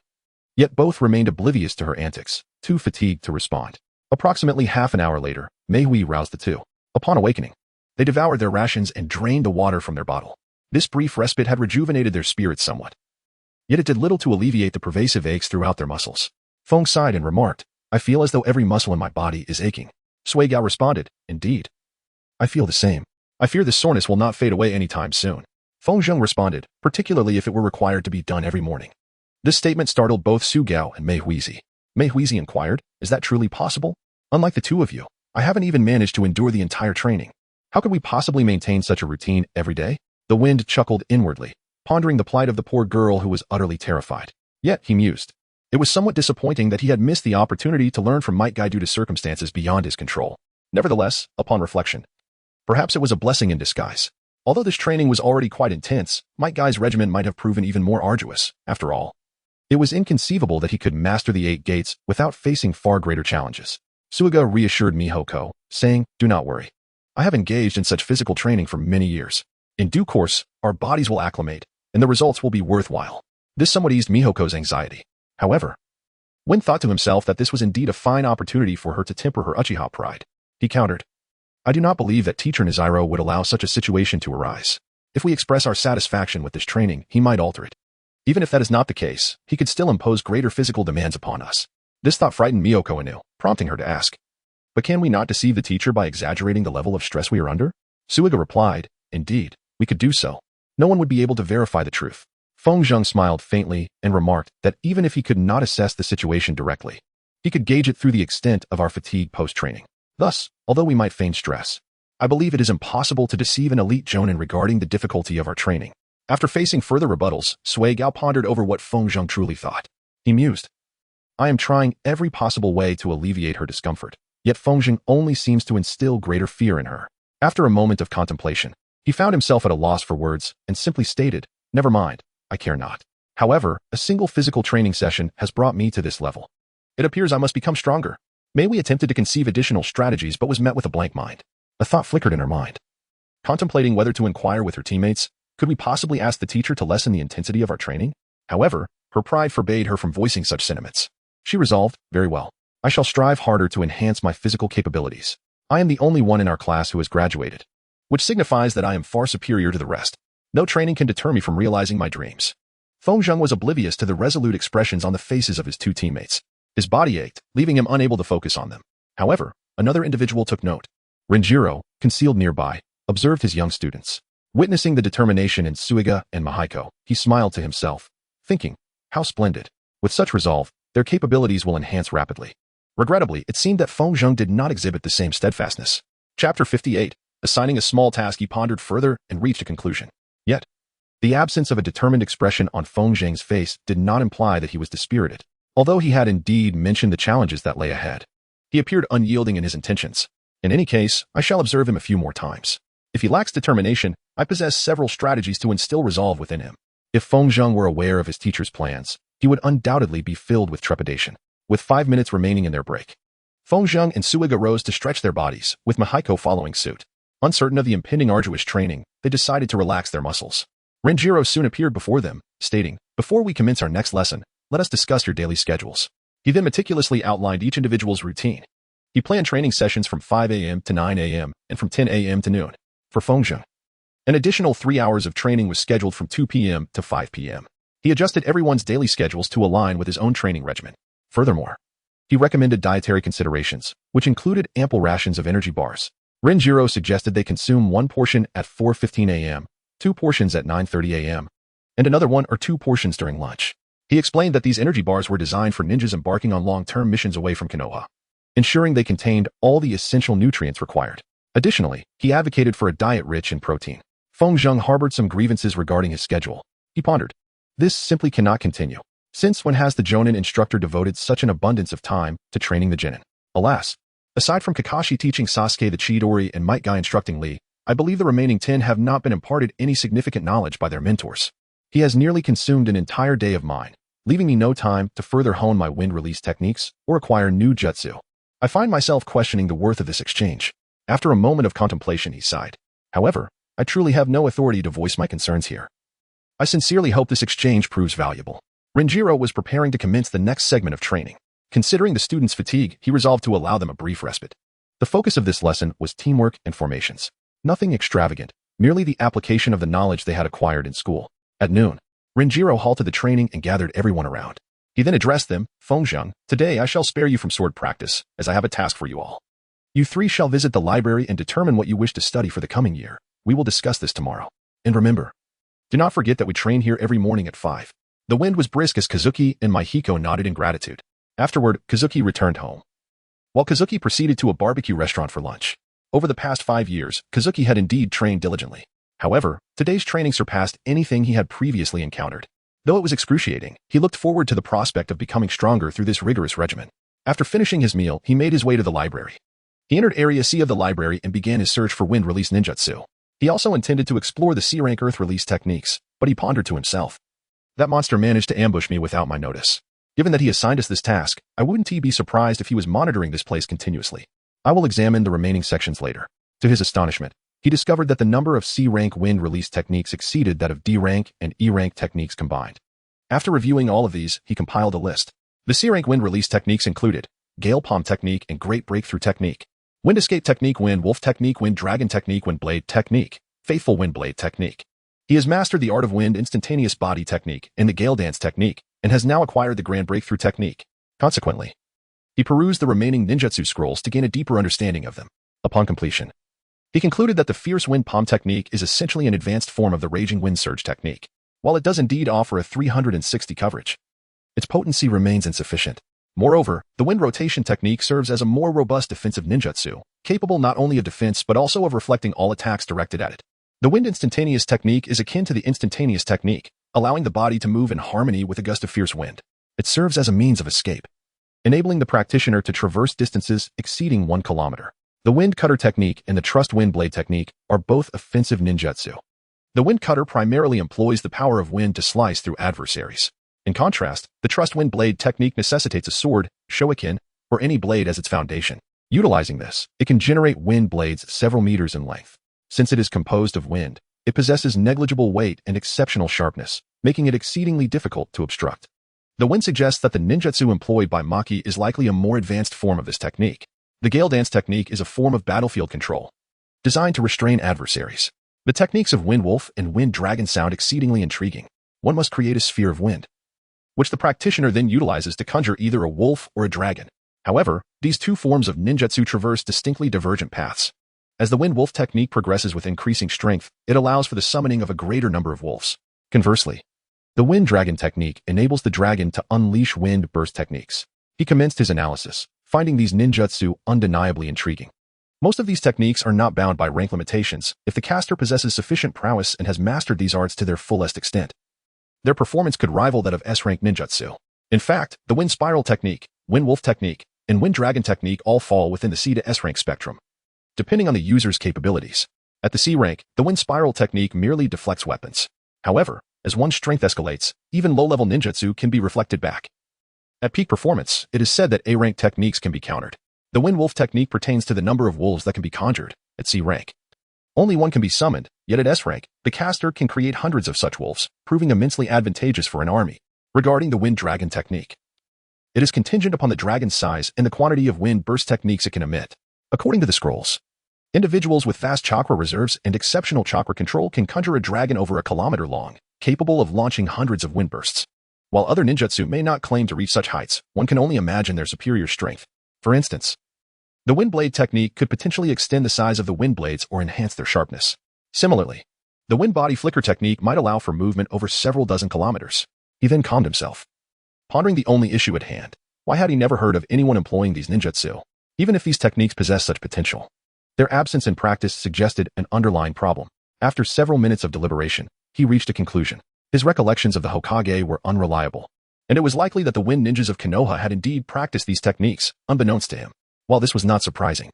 Yet both remained oblivious to her antics, too fatigued to respond. Approximately half an hour later, Mei Wei roused the two. Upon awakening, they devoured their rations and drained the water from their bottle. This brief respite had rejuvenated their spirits somewhat. Yet it did little to alleviate the pervasive aches throughout their muscles. Feng sighed and remarked, "I feel as though every muscle in my body is aching." Sui Gao responded, "Indeed. I feel the same. I fear this soreness will not fade away anytime soon." Feng Zheng responded, "Particularly if it were required to be done every morning." This statement startled both Su Gao and Mei Huizi. Mei Huizi inquired, "Is that truly possible? Unlike the two of you, I haven't even managed to endure the entire training. How could we possibly maintain such a routine every day?" The wind chuckled inwardly, pondering the plight of the poor girl who was utterly terrified. Yet, he mused, it was somewhat disappointing that he had missed the opportunity to learn from Might Guy due to circumstances beyond his control. Nevertheless, upon reflection, perhaps it was a blessing in disguise. Although this training was already quite intense, Might Guy's regimen might have proven even more arduous. After all, it was inconceivable that he could master the 8 gates without facing far greater challenges. Suiga reassured Mihoko, saying, "Do not worry. I have engaged in such physical training for many years. In due course, our bodies will acclimate, and the results will be worthwhile." This somewhat eased Mihoko's anxiety. However, Wen thought to himself that this was indeed a fine opportunity for her to temper her Uchiha pride. He countered, "I do not believe that Teacher Niziro would allow such a situation to arise. If we express our satisfaction with this training, he might alter it. Even if that is not the case, he could still impose greater physical demands upon us." This thought frightened Miyoko anew, prompting her to ask, "But can we not deceive the teacher by exaggerating the level of stress we are under?" Suiga replied, "Indeed, we could do so. No one would be able to verify the truth." Feng Zheng smiled faintly and remarked that even if he could not assess the situation directly, he could gauge it through the extent of our fatigue post-training. Thus, although we might feign stress, I believe it is impossible to deceive an elite Jonin regarding the difficulty of our training. After facing further rebuttals, Sui Gao pondered over what Feng Zheng truly thought. He mused, "I am trying every possible way to alleviate her discomfort, yet Feng Zheng only seems to instill greater fear in her." After a moment of contemplation, he found himself at a loss for words and simply stated, "Never mind, I care not. However, a single physical training session has brought me to this level. It appears I must become stronger." Mei Wei attempted to conceive additional strategies but was met with a blank mind. A thought flickered in her mind. Contemplating whether to inquire with her teammates, could we possibly ask the teacher to lessen the intensity of our training? However, her pride forbade her from voicing such sentiments. She resolved, "Very well. I shall strive harder to enhance my physical capabilities. I am the only one in our class who has graduated, which signifies that I am far superior to the rest. No training can deter me from realizing my dreams." Feng Zheng was oblivious to the resolute expressions on the faces of his two teammates. His body ached, leaving him unable to focus on them. However, another individual took note. Renjiro, concealed nearby, observed his young students. Witnessing the determination in Suiga and Mihiko, he smiled to himself, thinking, "How splendid. With such resolve, their capabilities will enhance rapidly." Regrettably, it seemed that Feng Zheng did not exhibit the same steadfastness. Chapter 58. Assigning a small task, he pondered further and reached a conclusion. Yet, the absence of a determined expression on Feng Zhang's face did not imply that he was dispirited, although he had indeed mentioned the challenges that lay ahead. He appeared unyielding in his intentions. In any case, I shall observe him a few more times. If he lacks determination, I possess several strategies to instill resolve within him. If Feng Zhang were aware of his teacher's plans, he would undoubtedly be filled with trepidation. With 5 minutes remaining in their break, Feng Zhang and Suiga rose to stretch their bodies, with Mahiko following suit. Uncertain of the impending arduous training, they decided to relax their muscles. Renjiro soon appeared before them, stating, "Before we commence our next lesson, let us discuss your daily schedules." He then meticulously outlined each individual's routine. He planned training sessions from 5 a.m. to 9 a.m. and from 10 a.m. to noon. For Feng Zhang, an additional 3 hours of training was scheduled from 2 p.m. to 5 p.m. He adjusted everyone's daily schedules to align with his own training regimen. Furthermore, he recommended dietary considerations, which included ample rations of energy bars. Renjiro suggested they consume 1 portion at 4:15 a.m., 2 portions at 9:30 a.m., and another 1 or 2 portions during lunch. He explained that these energy bars were designed for ninjas embarking on long-term missions away from Konoha, ensuring they contained all the essential nutrients required. Additionally, he advocated for a diet rich in protein. Feng Zhang harbored some grievances regarding his schedule. He pondered, "This simply cannot continue. Since when has the Jonin instructor devoted such an abundance of time to training the genin? Alas, aside from Kakashi teaching Sasuke the Chidori and Might Guy instructing Lee, I believe the remaining 10 have not been imparted any significant knowledge by their mentors. He has nearly consumed an entire day of mine, leaving me no time to further hone my wind release techniques or acquire new jutsu. I find myself questioning the worth of this exchange." After a moment of contemplation, he sighed. "However, I truly have no authority to voice my concerns here. I sincerely hope this exchange proves valuable." Renjiro was preparing to commence the next segment of training. Considering the students' fatigue, he resolved to allow them a brief respite. The focus of this lesson was teamwork and formations. Nothing extravagant, merely the application of the knowledge they had acquired in school. At noon, Renjiro halted the training and gathered everyone around. He then addressed them, "Feng Zhang, today I shall spare you from sword practice, as I have a task for you all. You 3 shall visit the library and determine what you wish to study for the coming year. We will discuss this tomorrow. And remember, do not forget that we train here every morning at 5. The wind was brisk as Kazuki and Mahiko nodded in gratitude. Afterward, Kazuki returned home, while Kazuki proceeded to a barbecue restaurant for lunch. Over the past 5 years, Kazuki had indeed trained diligently. However, today's training surpassed anything he had previously encountered. Though it was excruciating, he looked forward to the prospect of becoming stronger through this rigorous regimen. After finishing his meal, he made his way to the library. He entered Area C of the library and began his search for wind release ninjutsu. He also intended to explore the C-rank earth release techniques, but he pondered to himself, "That monster managed to ambush me without my notice. Given that he assigned us this task, I wouldn't be surprised if he was monitoring this place continuously. I will examine the remaining sections later." To his astonishment, he discovered that the number of C-rank wind release techniques exceeded that of D-rank and E-rank techniques combined. After reviewing all of these, he compiled a list. The C-rank wind release techniques included Gale Palm Technique and Great Breakthrough Technique, Wind Escape Technique, Wind Wolf Technique, Wind Dragon Technique, Wind Blade Technique, Faithful Wind Blade Technique. He has mastered the Art of Wind Instantaneous Body Technique and the Gale Dance Technique, and has now acquired the Grand Breakthrough Technique. Consequently, he perused the remaining ninjutsu scrolls to gain a deeper understanding of them. Upon completion, he concluded that the Fierce Wind Palm Technique is essentially an advanced form of the Raging Wind Surge Technique. While it does indeed offer a 360 coverage, its potency remains insufficient. Moreover, the Wind Rotation Technique serves as a more robust defensive ninjutsu, capable not only of defense but also of reflecting all attacks directed at it. The Wind Instantaneous Technique is akin to the Instantaneous Technique, allowing the body to move in harmony with a gust of fierce wind. It serves as a means of escape, enabling the practitioner to traverse distances exceeding 1 kilometer. The Wind Cutter Technique and the Trust Wind Blade Technique are both offensive ninjutsu. The Wind Cutter primarily employs the power of wind to slice through adversaries. In contrast, the Trust Wind Blade Technique necessitates a sword, showakin, or any blade as its foundation. Utilizing this, it can generate wind blades several meters in length. Since it is composed of wind, it possesses negligible weight and exceptional sharpness, making it exceedingly difficult to obstruct. The wind suggests that the ninjutsu employed by Maki is likely a more advanced form of this technique. The Gale Dance Technique is a form of battlefield control, designed to restrain adversaries. The techniques of Wind Wolf and Wind Dragon sound exceedingly intriguing. One must create a sphere of wind, which the practitioner then utilizes to conjure either a wolf or a dragon. However, these 2 forms of ninjutsu traverse distinctly divergent paths. As the Wind Wolf technique progresses with increasing strength, it allows for the summoning of a greater number of wolves. Conversely, the Wind Dragon technique enables the dragon to unleash wind burst techniques. He commenced his analysis, finding these ninjutsu undeniably intriguing. Most of these techniques are not bound by rank limitations if the caster possesses sufficient prowess and has mastered these arts to their fullest extent. Their performance could rival that of S-rank ninjutsu. In fact, the Wind Spiral technique, Wind Wolf technique, and Wind Dragon technique all fall within the C to S rank spectrum, depending on the user's capabilities. At the C rank, the Wind Spiral technique merely deflects weapons. However, as one's strength escalates, even low-level ninjutsu can be reflected back. At peak performance, it is said that A-rank techniques can be countered. The Wind Wolf technique pertains to the number of wolves that can be conjured. At C rank, only one can be summoned, yet at S rank, the caster can create hundreds of such wolves, proving immensely advantageous for an army. Regarding the Wind Dragon technique, it is contingent upon the dragon's size and the quantity of wind burst techniques it can emit. According to the scrolls, individuals with vast chakra reserves and exceptional chakra control can conjure a dragon over a kilometer long, capable of launching hundreds of wind bursts. While other ninjutsu may not claim to reach such heights, one can only imagine their superior strength. For instance, the wind blade technique could potentially extend the size of the wind blades or enhance their sharpness. Similarly, the wind body flicker technique might allow for movement over several dozen kilometers. He then calmed himself, pondering the only issue at hand. Why had he never heard of anyone employing these ninjutsu? Even if these techniques possess such potential, their absence in practice suggested an underlying problem. After several minutes of deliberation, he reached a conclusion. His recollections of the Hokage were unreliable, and it was likely that the wind ninjas of Konoha had indeed practiced these techniques, unbeknownst to him. While this was not surprising,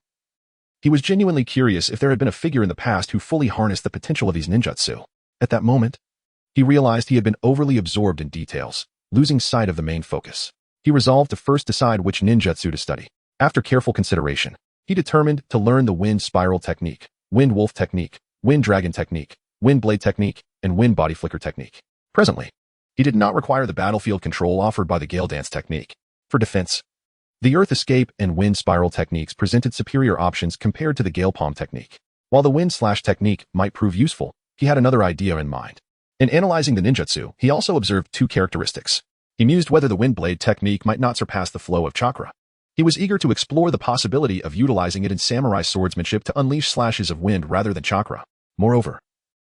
he was genuinely curious if there had been a figure in the past who fully harnessed the potential of these ninjutsu. At that moment, he realized he had been overly absorbed in details, losing sight of the main focus. He resolved to first decide which ninjutsu to study. After careful consideration, he determined to learn the Wind Spiral technique, Wind Wolf technique, Wind Dragon technique, Wind Blade technique, and Wind Body Flicker technique. Presently, he did not require the battlefield control offered by the Gale Dance technique. For defense, the Earth Escape and Wind Spiral techniques presented superior options compared to the Gale Palm technique. While the Wind Slash technique might prove useful, he had another idea in mind. In analyzing the ninjutsu, he also observed two characteristics. He mused whether the Wind Blade technique might not surpass the flow of chakra. He was eager to explore the possibility of utilizing it in samurai swordsmanship to unleash slashes of wind rather than chakra. Moreover,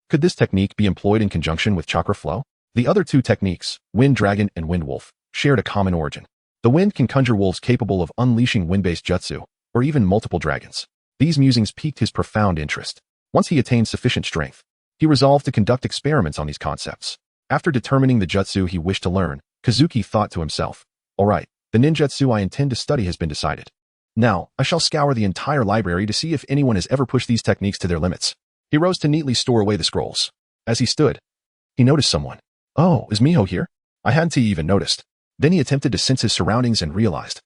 could this technique be employed in conjunction with chakra flow? The other two techniques, Wind Dragon and Wind Wolf, shared a common origin. The wind can conjure wolves capable of unleashing wind-based jutsu, or even multiple dragons. These musings piqued his profound interest. Once he attained sufficient strength, he resolved to conduct experiments on these concepts. After determining the jutsu he wished to learn, Kazuki thought to himself, "All right, the ninjutsu I intend to study has been decided. Now, I shall scour the entire library to see if anyone has ever pushed these techniques to their limits." He rose to neatly store away the scrolls. As he stood, he noticed someone. "Oh, is Miho here?" I hadn't even noticed. Then he attempted to sense his surroundings and realized,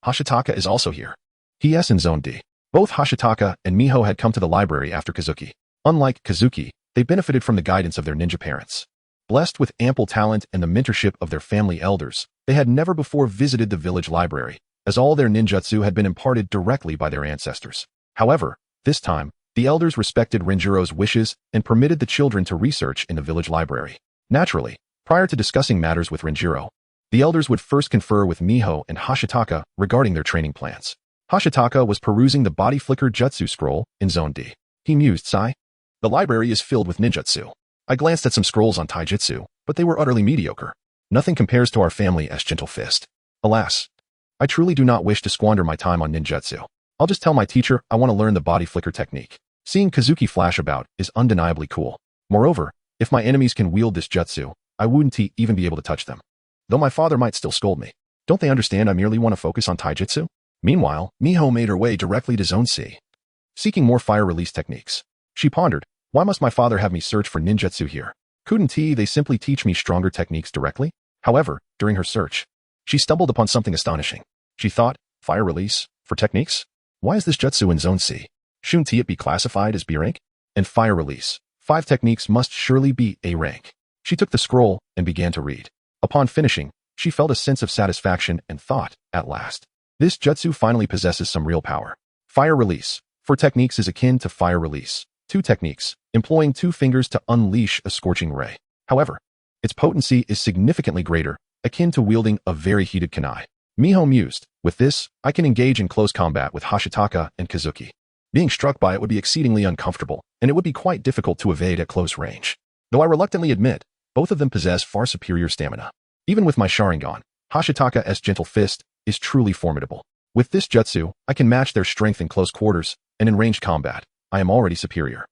Hashitaka is also here. He is in Zone D. Both Hashitaka and Miho had come to the library after Kazuki. Unlike Kazuki, they benefited from the guidance of their ninja parents. Blessed with ample talent and the mentorship of their family elders, they had never before visited the village library, as all their ninjutsu had been imparted directly by their ancestors. However, this time, the elders respected Renjiro's wishes and permitted the children to research in the village library. Naturally, prior to discussing matters with Renjiro, the elders would first confer with Miho and Hashitaka regarding their training plans. Hashitaka was perusing the Body Flicker Jutsu scroll in Zone D. He mused, "Sigh. The library is filled with ninjutsu. I glanced at some scrolls on taijutsu, but they were utterly mediocre. Nothing compares to our family's gentle fist. Alas, I truly do not wish to squander my time on ninjutsu. I'll just tell my teacher I want to learn the Body Flicker technique." Seeing Kazuki flash about is undeniably cool. Moreover, if my enemies can wield this jutsu, I wouldn't even be able to touch them. Though my father might still scold me. Don't they understand I merely want to focus on taijutsu? Meanwhile, Miho made her way directly to Zone C, seeking more fire release techniques. She pondered, why must my father have me search for ninjutsu here? Couldn't they simply teach me stronger techniques directly? However, during her search, she stumbled upon something astonishing. She thought, fire release, for techniques? Why is this jutsu in Zone C? Shouldn't it be classified as B rank? And fire release, 5 techniques must surely be A rank. She took the scroll and began to read. Upon finishing, she felt a sense of satisfaction and thought, at last, this jutsu finally possesses some real power. Fire release, 4 techniques is akin to fire release, 2 techniques, employing 2 fingers to unleash a scorching ray. However, its potency is significantly greater, akin to wielding a very heated kunai. Miho mused, with this, I can engage in close combat with Hashitaka and Kazuki. Being struck by it would be exceedingly uncomfortable, and it would be quite difficult to evade at close range. Though I reluctantly admit, both of them possess far superior stamina. Even with my Sharingan, Hashitaka's gentle fist is truly formidable. With this jutsu, I can match their strength in close quarters, and in ranged combat, I am already superior.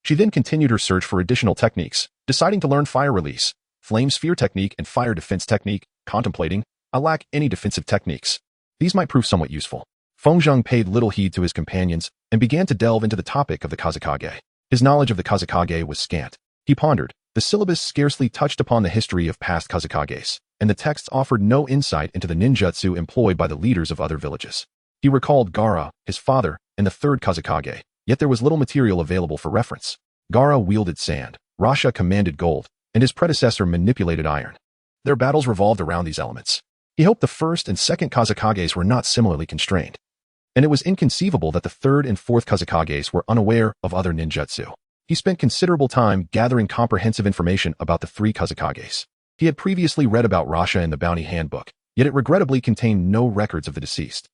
She then continued her search for additional techniques, deciding to learn fire release, flame sphere technique, and fire defense technique, contemplating, I lack any defensive techniques. These might prove somewhat useful. Feng Zheng paid little heed to his companions and began to delve into the topic of the Kazekage. His knowledge of the Kazekage was scant. He pondered. The syllabus scarcely touched upon the history of past Kazekages, and the texts offered no insight into the ninjutsu employed by the leaders of other villages. He recalled Gaara, his father, and the third Kazekage, yet there was little material available for reference. Gaara wielded sand, Rasha commanded gold, and his predecessor manipulated iron. Their battles revolved around these elements. He hoped the first and second Kazekages were not similarly constrained, and it was inconceivable that the third and fourth Kazekages were unaware of other ninjutsu. He spent considerable time gathering comprehensive information about the three Kazekages. He had previously read about Rasha in the Bounty Handbook, yet it regrettably contained no records of the deceased.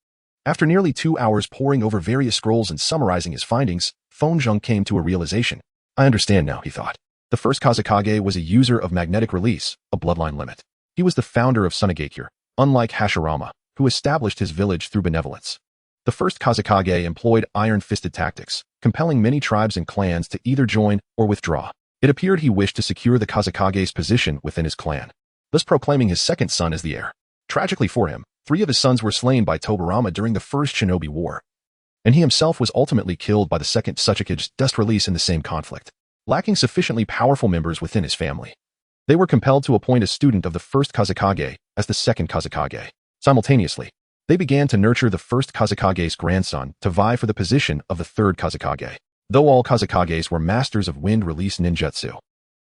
After nearly 2 hours poring over various scrolls and summarizing his findings, Feng Zheng came to a realization. I understand now, he thought. The first Kazekage was a user of magnetic release, a bloodline limit. He was the founder of Sunagakure, unlike Hashirama, who established his village through benevolence. The first Kazekage employed iron-fisted tactics, compelling many tribes and clans to either join or withdraw. It appeared he wished to secure the Kazekage's position within his clan, thus proclaiming his second son as the heir. Tragically for him, 3 of his sons were slain by Tobirama during the First Shinobi War, and he himself was ultimately killed by the second Tsuchikage's dust release in the same conflict, lacking sufficiently powerful members within his family. They were compelled to appoint a student of the first Kazekage as the second Kazekage. Simultaneously, they began to nurture the first Kazekage's grandson to vie for the position of the third Kazekage. Though all Kazekages were masters of wind-release ninjutsu,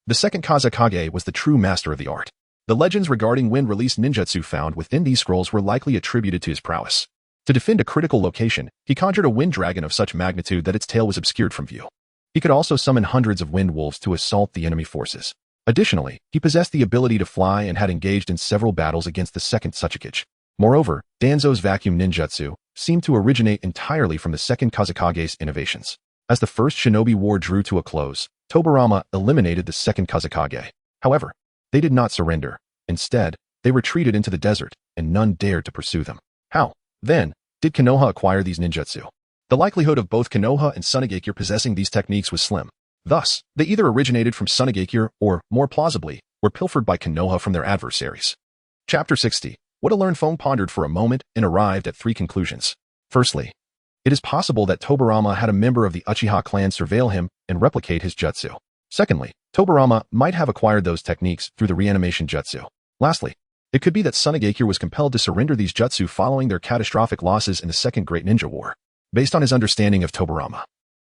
the second Kazekage was the true master of the art. The legends regarding wind-release ninjutsu found within these scrolls were likely attributed to his prowess. To defend a critical location, he conjured a wind dragon of such magnitude that its tail was obscured from view. He could also summon hundreds of wind wolves to assault the enemy forces. Additionally, he possessed the ability to fly and had engaged in several battles against the second Tsuchikage. Moreover, Danzo's vacuum ninjutsu seemed to originate entirely from the second Kazekage's innovations. As the First Shinobi War drew to a close, Tobirama eliminated the second Kazekage. However, they did not surrender. Instead, they retreated into the desert, and none dared to pursue them. How, then, did Konoha acquire these ninjutsu? The likelihood of both Konoha and Sunagakure possessing these techniques was slim. Thus, they either originated from Sunagakure or, more plausibly, were pilfered by Konoha from their adversaries. Chapter 60. What a learned Feng pondered for a moment and arrived at 3 conclusions. Firstly, it is possible that Tobirama had a member of the Uchiha clan surveil him and replicate his jutsu. Secondly, Tobirama might have acquired those techniques through the reanimation jutsu. Lastly, it could be that Sunagakure was compelled to surrender these jutsu following their catastrophic losses in the Second Great Ninja War. Based on his understanding of Tobirama,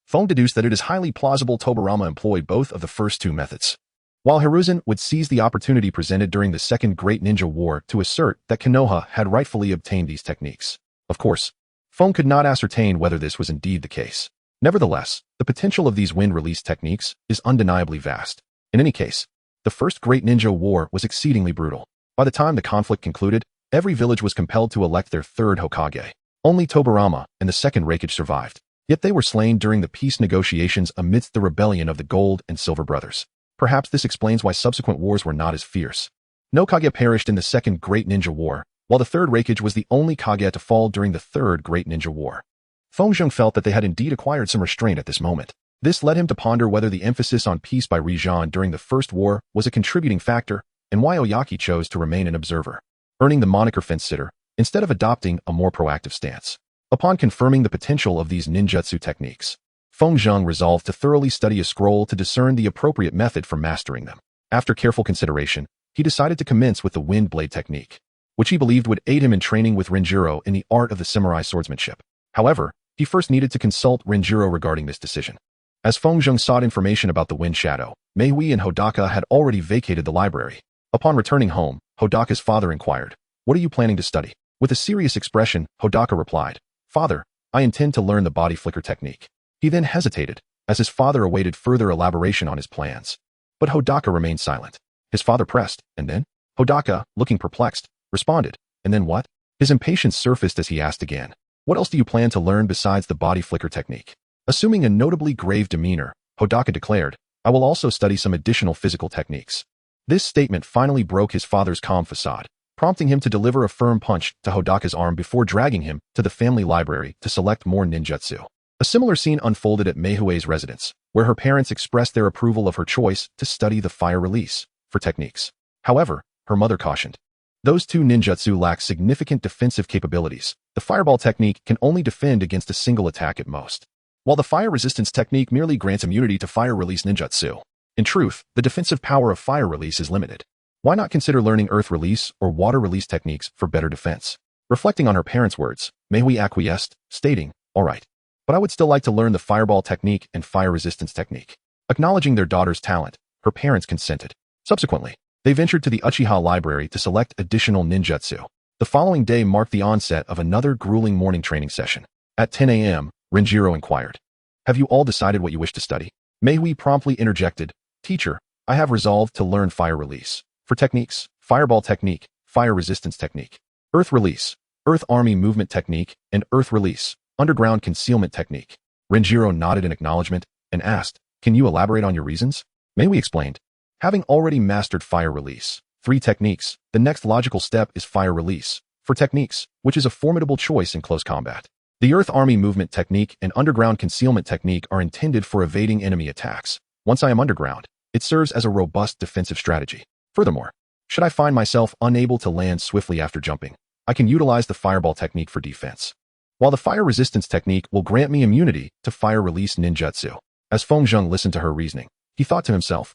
Feng deduced that it is highly plausible Tobirama employed both of the first 2 methods, while Hiruzen would seize the opportunity presented during the Second Great Ninja War to assert that Konoha had rightfully obtained these techniques. Of course, Feng could not ascertain whether this was indeed the case. Nevertheless, the potential of these wind-release techniques is undeniably vast. In any case, the First Great Ninja War was exceedingly brutal. By the time the conflict concluded, every village was compelled to elect their third Hokage. Only Tobirama and the second Raikage survived, yet they were slain during the peace negotiations amidst the rebellion of the Gold and Silver Brothers. Perhaps this explains why subsequent wars were not as fierce. No Kage perished in the Second Great Ninja War, while the third Raikage was the only Kage to fall during the Third Great Ninja War. Feng Zheng felt that they had indeed acquired some restraint at this moment. This led him to ponder whether the emphasis on peace by Rizhan during the First War was a contributing factor, and why Oyaki chose to remain an observer, earning the moniker fence-sitter, instead of adopting a more proactive stance. Upon confirming the potential of these ninjutsu techniques, Feng Zheng resolved to thoroughly study a scroll to discern the appropriate method for mastering them. After careful consideration, he decided to commence with the wind blade technique, which he believed would aid him in training with Renjiro in the art of the samurai swordsmanship. However, he first needed to consult Renjiro regarding this decision. As Feng Zheng sought information about the wind shadow, Meihui and Hodaka had already vacated the library. Upon returning home, Hodaka's father inquired, "What are you planning to study?" With a serious expression, Hodaka replied, "Father, I intend to learn the body flicker technique." He then hesitated, as his father awaited further elaboration on his plans. But Hodaka remained silent. His father pressed, and then? Hodaka, looking perplexed, responded, "And then what?" His impatience surfaced as he asked again, "What else do you plan to learn besides the body flicker technique?" Assuming a notably grave demeanor, Hodaka declared, "I will also study some additional physical techniques." This statement finally broke his father's calm facade, prompting him to deliver a firm punch to Hodaka's arm before dragging him to the family library to select more ninjutsu. A similar scene unfolded at Meihui's residence, where her parents expressed their approval of her choice to study the fire release for techniques. However, her mother cautioned, those two ninjutsu lack significant defensive capabilities. The fireball technique can only defend against a single attack at most, while the fire resistance technique merely grants immunity to fire release ninjutsu. In truth, the defensive power of fire release is limited. Why not consider learning earth release or water release techniques for better defense? Reflecting on her parents' words, Meihui acquiesced, stating, all right, but I would still like to learn the fireball technique and fire resistance technique. Acknowledging their daughter's talent, her parents consented. Subsequently, they ventured to the Uchiha library to select additional ninjutsu. The following day marked the onset of another grueling morning training session. At 10 a.m., Renjiro inquired, have you all decided what you wish to study? Meihui promptly interjected, teacher, I have resolved to learn fire release. For techniques, fireball technique, fire resistance technique, earth release, earth army movement technique, and earth release, underground concealment technique. Renjiro nodded in acknowledgement and asked, can you elaborate on your reasons? Meihui explained, having already mastered fire release, 3 techniques, the next logical step is fire release. For techniques, which is a formidable choice in close combat. The earth army movement technique and underground concealment technique are intended for evading enemy attacks. Once I am underground, it serves as a robust defensive strategy. Furthermore, should I find myself unable to land swiftly after jumping, I can utilize the fireball technique for defense, while the fire resistance technique will grant me immunity to fire release ninjutsu. As Feng Zheng listened to her reasoning, he thought to himself,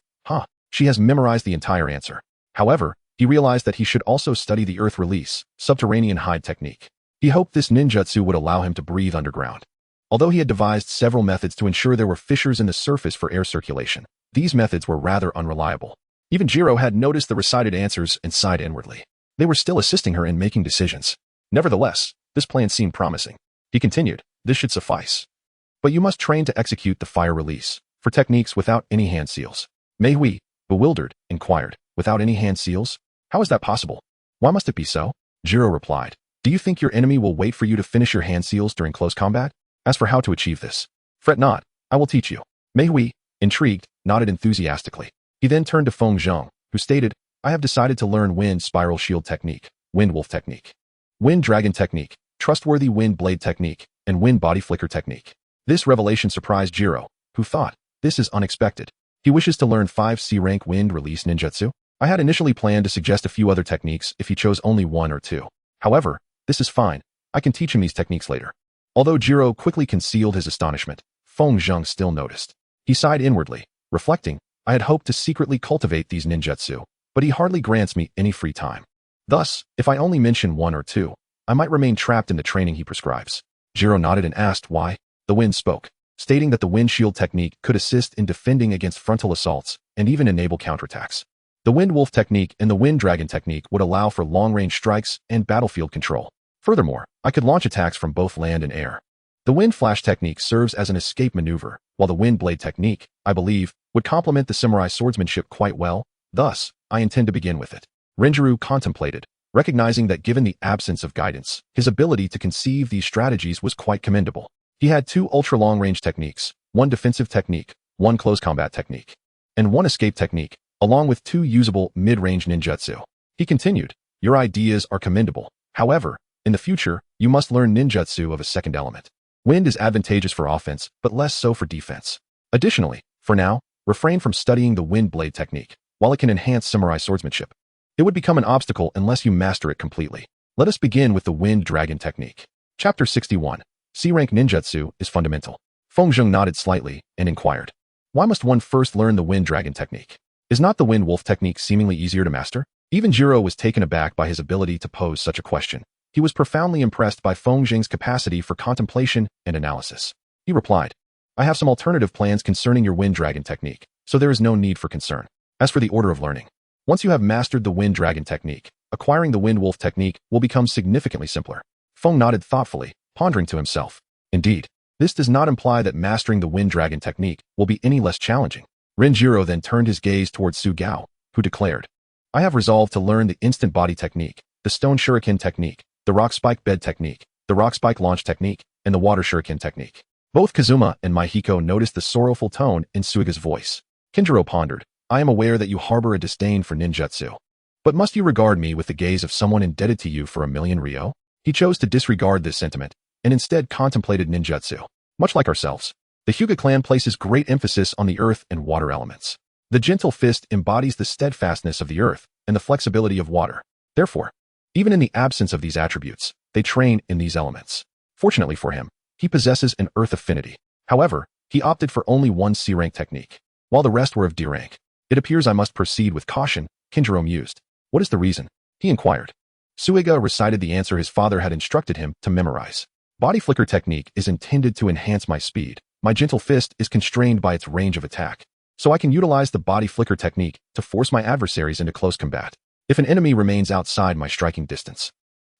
she has memorized the entire answer. However, he realized that he should also study the earth release, subterranean hide technique. He hoped this ninjutsu would allow him to breathe underground. Although he had devised several methods to ensure there were fissures in the surface for air circulation, these methods were rather unreliable. Even Jiro had noticed the recited answers and sighed inwardly. They were still assisting her in making decisions. Nevertheless, this plan seemed promising. He continued, this should suffice. But you must train to execute the fire release, for techniques without any hand seals. Meihui, bewildered, inquired, without any hand seals? How is that possible? Why must it be so? Jiro replied, do you think your enemy will wait for you to finish your hand seals during close combat? As for how to achieve this, fret not, I will teach you. Meihui, intrigued, nodded enthusiastically. He then turned to Feng Zheng, who stated, I have decided to learn wind spiral shield technique, wind wolf technique, wind dragon technique, trustworthy wind blade technique, and wind body flicker technique. This revelation surprised Jiro, who thought, this is unexpected. He wishes to learn 5 C-rank wind release ninjutsu. I had initially planned to suggest a few other techniques if he chose only 1 or 2. However, this is fine. I can teach him these techniques later. Although Jiro quickly concealed his astonishment, Feng Zheng still noticed. He sighed inwardly, reflecting, I had hoped to secretly cultivate these ninjutsu, but he hardly grants me any free time. Thus, if I only mention 1 or 2, I might remain trapped in the training he prescribes. Jiro nodded and asked why. The wind spoke, stating that the wind shield technique could assist in defending against frontal assaults and even enable counterattacks. The wind wolf technique and the wind dragon technique would allow for long-range strikes and battlefield control. Furthermore, I could launch attacks from both land and air. The wind flash technique serves as an escape maneuver, while the wind blade technique, I believe, would complement the samurai swordsmanship quite well. Thus, I intend to begin with it. Renjiro contemplated, recognizing that given the absence of guidance, his ability to conceive these strategies was quite commendable. He had 2 ultra-long-range techniques, 1 defensive technique, 1 close combat technique, and 1 escape technique, along with 2 usable mid-range ninjutsu. He continued, your ideas are commendable. However, in the future, you must learn ninjutsu of a second element. Wind is advantageous for offense, but less so for defense. Additionally, for now, refrain from studying the wind blade technique. While it can enhance samurai swordsmanship, it would become an obstacle unless you master it completely. Let us begin with the wind dragon technique. Chapter 61. C-rank ninjutsu is fundamental. Feng Zheng nodded slightly and inquired, why must one first learn the wind dragon technique? Is not the wind wolf technique seemingly easier to master? Even Jiro was taken aback by his ability to pose such a question. He was profoundly impressed by Feng Zheng's capacity for contemplation and analysis. He replied, I have some alternative plans concerning your wind dragon technique, so there is no need for concern. As for the order of learning, once you have mastered the wind dragon technique, acquiring the wind wolf technique will become significantly simpler. Feng nodded thoughtfully, pondering to himself. Indeed, this does not imply that mastering the wind dragon technique will be any less challenging. Renjiro then turned his gaze towards Su Gao, who declared, I have resolved to learn the instant body technique, the stone shuriken technique, the rock spike bed technique, the rock spike launch technique, and the water shuriken technique. Both Kazuma and Maihiko noticed the sorrowful tone in Suiga's voice. Kinjiro pondered, I am aware that you harbor a disdain for ninjutsu. But must you regard me with the gaze of someone indebted to you for 1,000,000 ryo? He chose to disregard this sentiment, and instead contemplated ninjutsu. Much like ourselves, the Hyuga clan places great emphasis on the earth and water elements. The gentle fist embodies the steadfastness of the earth and the flexibility of water. Therefore, even in the absence of these attributes, they train in these elements. Fortunately for him, he possesses an earth affinity. However, he opted for only one C-rank technique, while the rest were of D rank. It appears I must proceed with caution, Kinjiro mused. What is the reason? He inquired. Suiga recited the answer his father had instructed him to memorize. Body flicker technique is intended to enhance my speed. My gentle fist is constrained by its range of attack, so I can utilize the body flicker technique to force my adversaries into close combat. If an enemy remains outside my striking distance,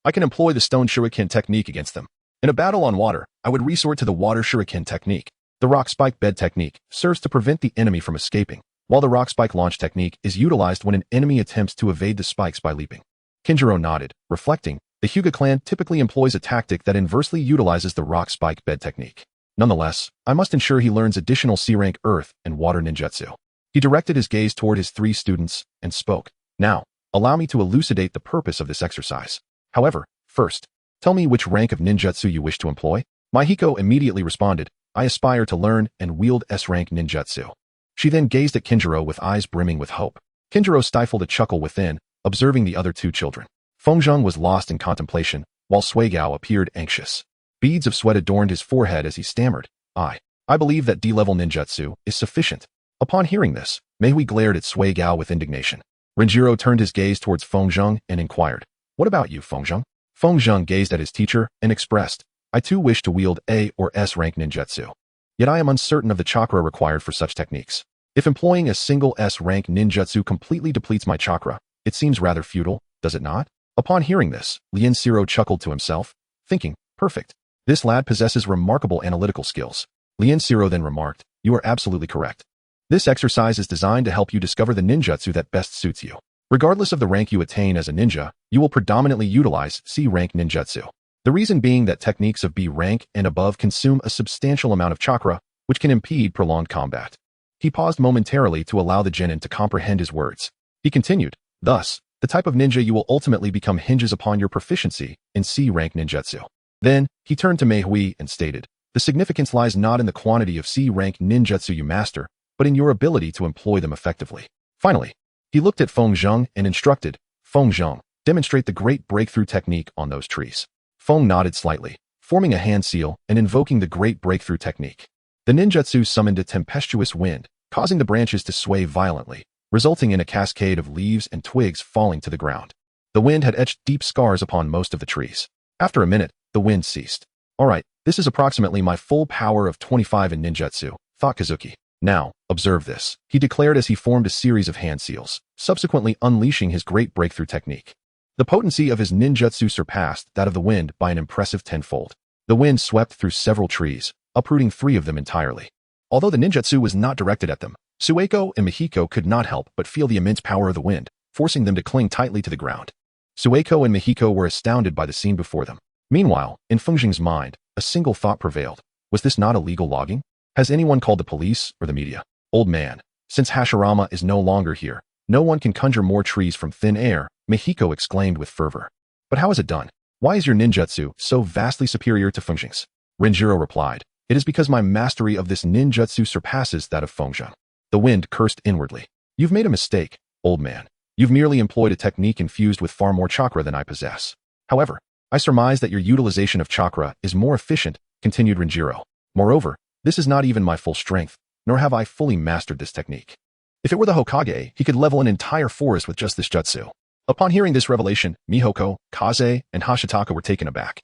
I can employ the stone shuriken technique against them. In a battle on water, I would resort to the water shuriken technique. The rock spike bed technique serves to prevent the enemy from escaping, while the rock spike launch technique is utilized when an enemy attempts to evade the spikes by leaping. Kinjiro nodded, reflecting. The Hyuga clan typically employs a tactic that inversely utilizes the rock spike bed technique. Nonetheless, I must ensure he learns additional C-rank earth and water ninjutsu. He directed his gaze toward his 3 students and spoke. Now, allow me to elucidate the purpose of this exercise. However, first, tell me which rank of ninjutsu you wish to employ. Mahiko immediately responded, I aspire to learn and wield S-rank ninjutsu. She then gazed at Kinjiro with eyes brimming with hope. Kinjiro stifled a chuckle within, observing the other 2 children. Fengzheng was lost in contemplation, while Suigao appeared anxious. Beads of sweat adorned his forehead as he stammered, I believe that D-level ninjutsu is sufficient. Upon hearing this, Meihui glared at Suigao with indignation. Renjiro turned his gaze towards Fengzheng and inquired, What about you, Fengzheng? Fengzheng gazed at his teacher and expressed, I too wish to wield A or S rank ninjutsu. Yet I am uncertain of the chakra required for such techniques. If employing a single S rank ninjutsu completely depletes my chakra, it seems rather futile, does it not? Upon hearing this, Lien Siro chuckled to himself, thinking, perfect. This lad possesses remarkable analytical skills. Lien Siro then remarked, you are absolutely correct. This exercise is designed to help you discover the ninjutsu that best suits you. Regardless of the rank you attain as a ninja, you will predominantly utilize C-rank ninjutsu. The reason being that techniques of B rank and above consume a substantial amount of chakra, which can impede prolonged combat. He paused momentarily to allow the genin to comprehend his words. He continued, thus, the type of ninja you will ultimately become hinges upon your proficiency in C-rank ninjutsu. Then, he turned to Meihui and stated, the significance lies not in the quantity of C-rank ninjutsu you master, but in your ability to employ them effectively. Finally, he looked at Fengzheng and instructed, Fengzheng, demonstrate the great breakthrough technique on those trees. Feng nodded slightly, forming a hand seal and invoking the great breakthrough technique. The ninjutsu summoned a tempestuous wind, causing the branches to sway violently, resulting in a cascade of leaves and twigs falling to the ground. The wind had etched deep scars upon most of the trees. After a minute, the wind ceased. All right, this is approximately my full power of 25 in ninjutsu, thought Kazuki. Now, observe this, he declared as he formed a series of hand seals, subsequently unleashing his great breakthrough technique. The potency of his ninjutsu surpassed that of the wind by an impressive tenfold. The wind swept through several trees, uprooting 3 of them entirely. Although the ninjutsu was not directed at them, Sueko and Mihiko could not help but feel the immense power of the wind, forcing them to cling tightly to the ground. Sueko and Mihiko were astounded by the scene before them. Meanwhile, in Fengzheng's mind, a single thought prevailed. Was this not illegal logging? Has anyone called the police or the media? Old man, since Hashirama is no longer here, no one can conjure more trees from thin air, Mihiko exclaimed with fervor. But how is it done? Why is your ninjutsu so vastly superior to Fengzheng's? Renjiro replied, it is because my mastery of this ninjutsu surpasses that of Fengzheng. The wind cursed inwardly. You've made a mistake, old man. You've merely employed a technique infused with far more chakra than I possess. However, I surmise that your utilization of chakra is more efficient, continued Renjiro. Moreover, this is not even my full strength, nor have I fully mastered this technique. If it were the Hokage, he could level an entire forest with just this jutsu. Upon hearing this revelation, Mihoko, Kaze, and Hashitaka were taken aback.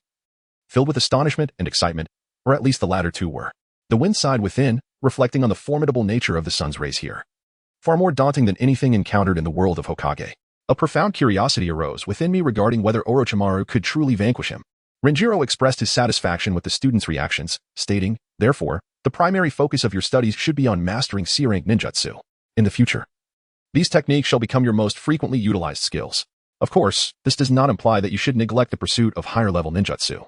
Filled with astonishment and excitement, or at least the latter 2 were. The wind sighed within, reflecting on the formidable nature of the sun's rays here. Far more daunting than anything encountered in the world of Hokage. A profound curiosity arose within me regarding whether Orochimaru could truly vanquish him. Renjiro expressed his satisfaction with the students' reactions, stating, therefore, the primary focus of your studies should be on mastering C-rank ninjutsu. In the future, these techniques shall become your most frequently utilized skills. Of course, this does not imply that you should neglect the pursuit of higher-level ninjutsu.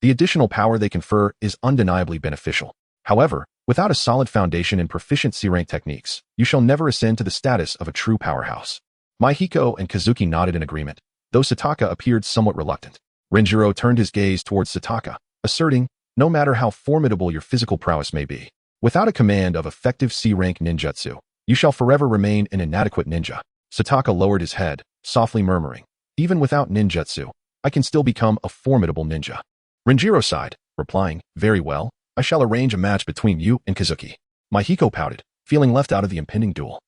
The additional power they confer is undeniably beneficial. However, without a solid foundation in proficient C-rank techniques, you shall never ascend to the status of a true powerhouse. Mihiko and Kazuki nodded in agreement, though Sataka appeared somewhat reluctant. Renjiro turned his gaze towards Sataka, asserting, no matter how formidable your physical prowess may be. Without a command of effective C-rank ninjutsu, you shall forever remain an inadequate ninja. Sataka lowered his head, softly murmuring, even without ninjutsu, I can still become a formidable ninja. Renjiro sighed, replying, very well, I shall arrange a match between you and Kazuki. Mahiko pouted, feeling left out of the impending duel.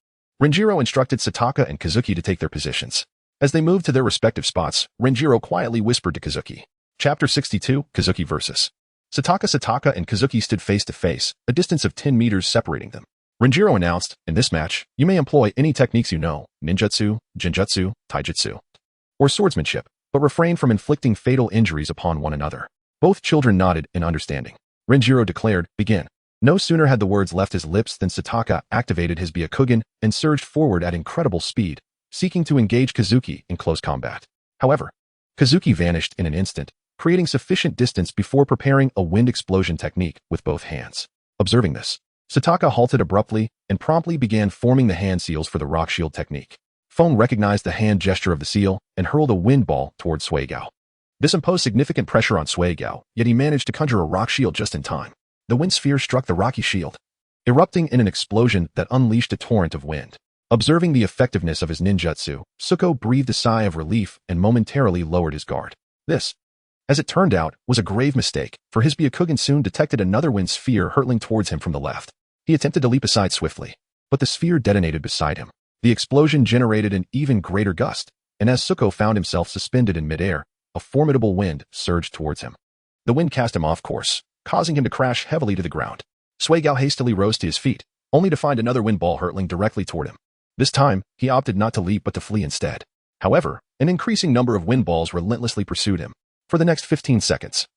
Renjiro instructed Sataka and Kazuki to take their positions. As they moved to their respective spots, Renjiro quietly whispered to Kazuki. Chapter 62, Kazuki vs. Sataka and Kazuki stood face to face, a distance of 10 meters separating them. Renjiro announced, in this match, you may employ any techniques you know, ninjutsu, genjutsu, taijutsu, or swordsmanship, but refrain from inflicting fatal injuries upon one another. Both children nodded in understanding. Renjiro declared, begin. No sooner had the words left his lips than Sataka activated his Byakugan and surged forward at incredible speed, seeking to engage Kazuki in close combat. However, Kazuki vanished in an instant, creating sufficient distance before preparing a wind explosion technique with both hands. Observing this, Sataka halted abruptly and promptly began forming the hand seals for the rock shield technique. Feng recognized the hand gesture of the seal and hurled a wind ball toward Suigao. This imposed significant pressure on Suigao, yet he managed to conjure a rock shield just in time. The wind sphere struck the rocky shield, erupting in an explosion that unleashed a torrent of wind. Observing the effectiveness of his ninjutsu, Suko breathed a sigh of relief and momentarily lowered his guard. This, as it turned out, was a grave mistake, for his Byakugan soon detected another wind sphere hurtling towards him from the left. He attempted to leap aside swiftly, but the sphere detonated beside him. The explosion generated an even greater gust, and as Suko found himself suspended in midair, a formidable wind surged towards him. The wind cast him off course, causing him to crash heavily to the ground. Suigao hastily rose to his feet, only to find another wind ball hurtling directly toward him. This time, he opted not to leap but to flee instead. However, an increasing number of wind balls relentlessly pursued him. For the next 15 seconds,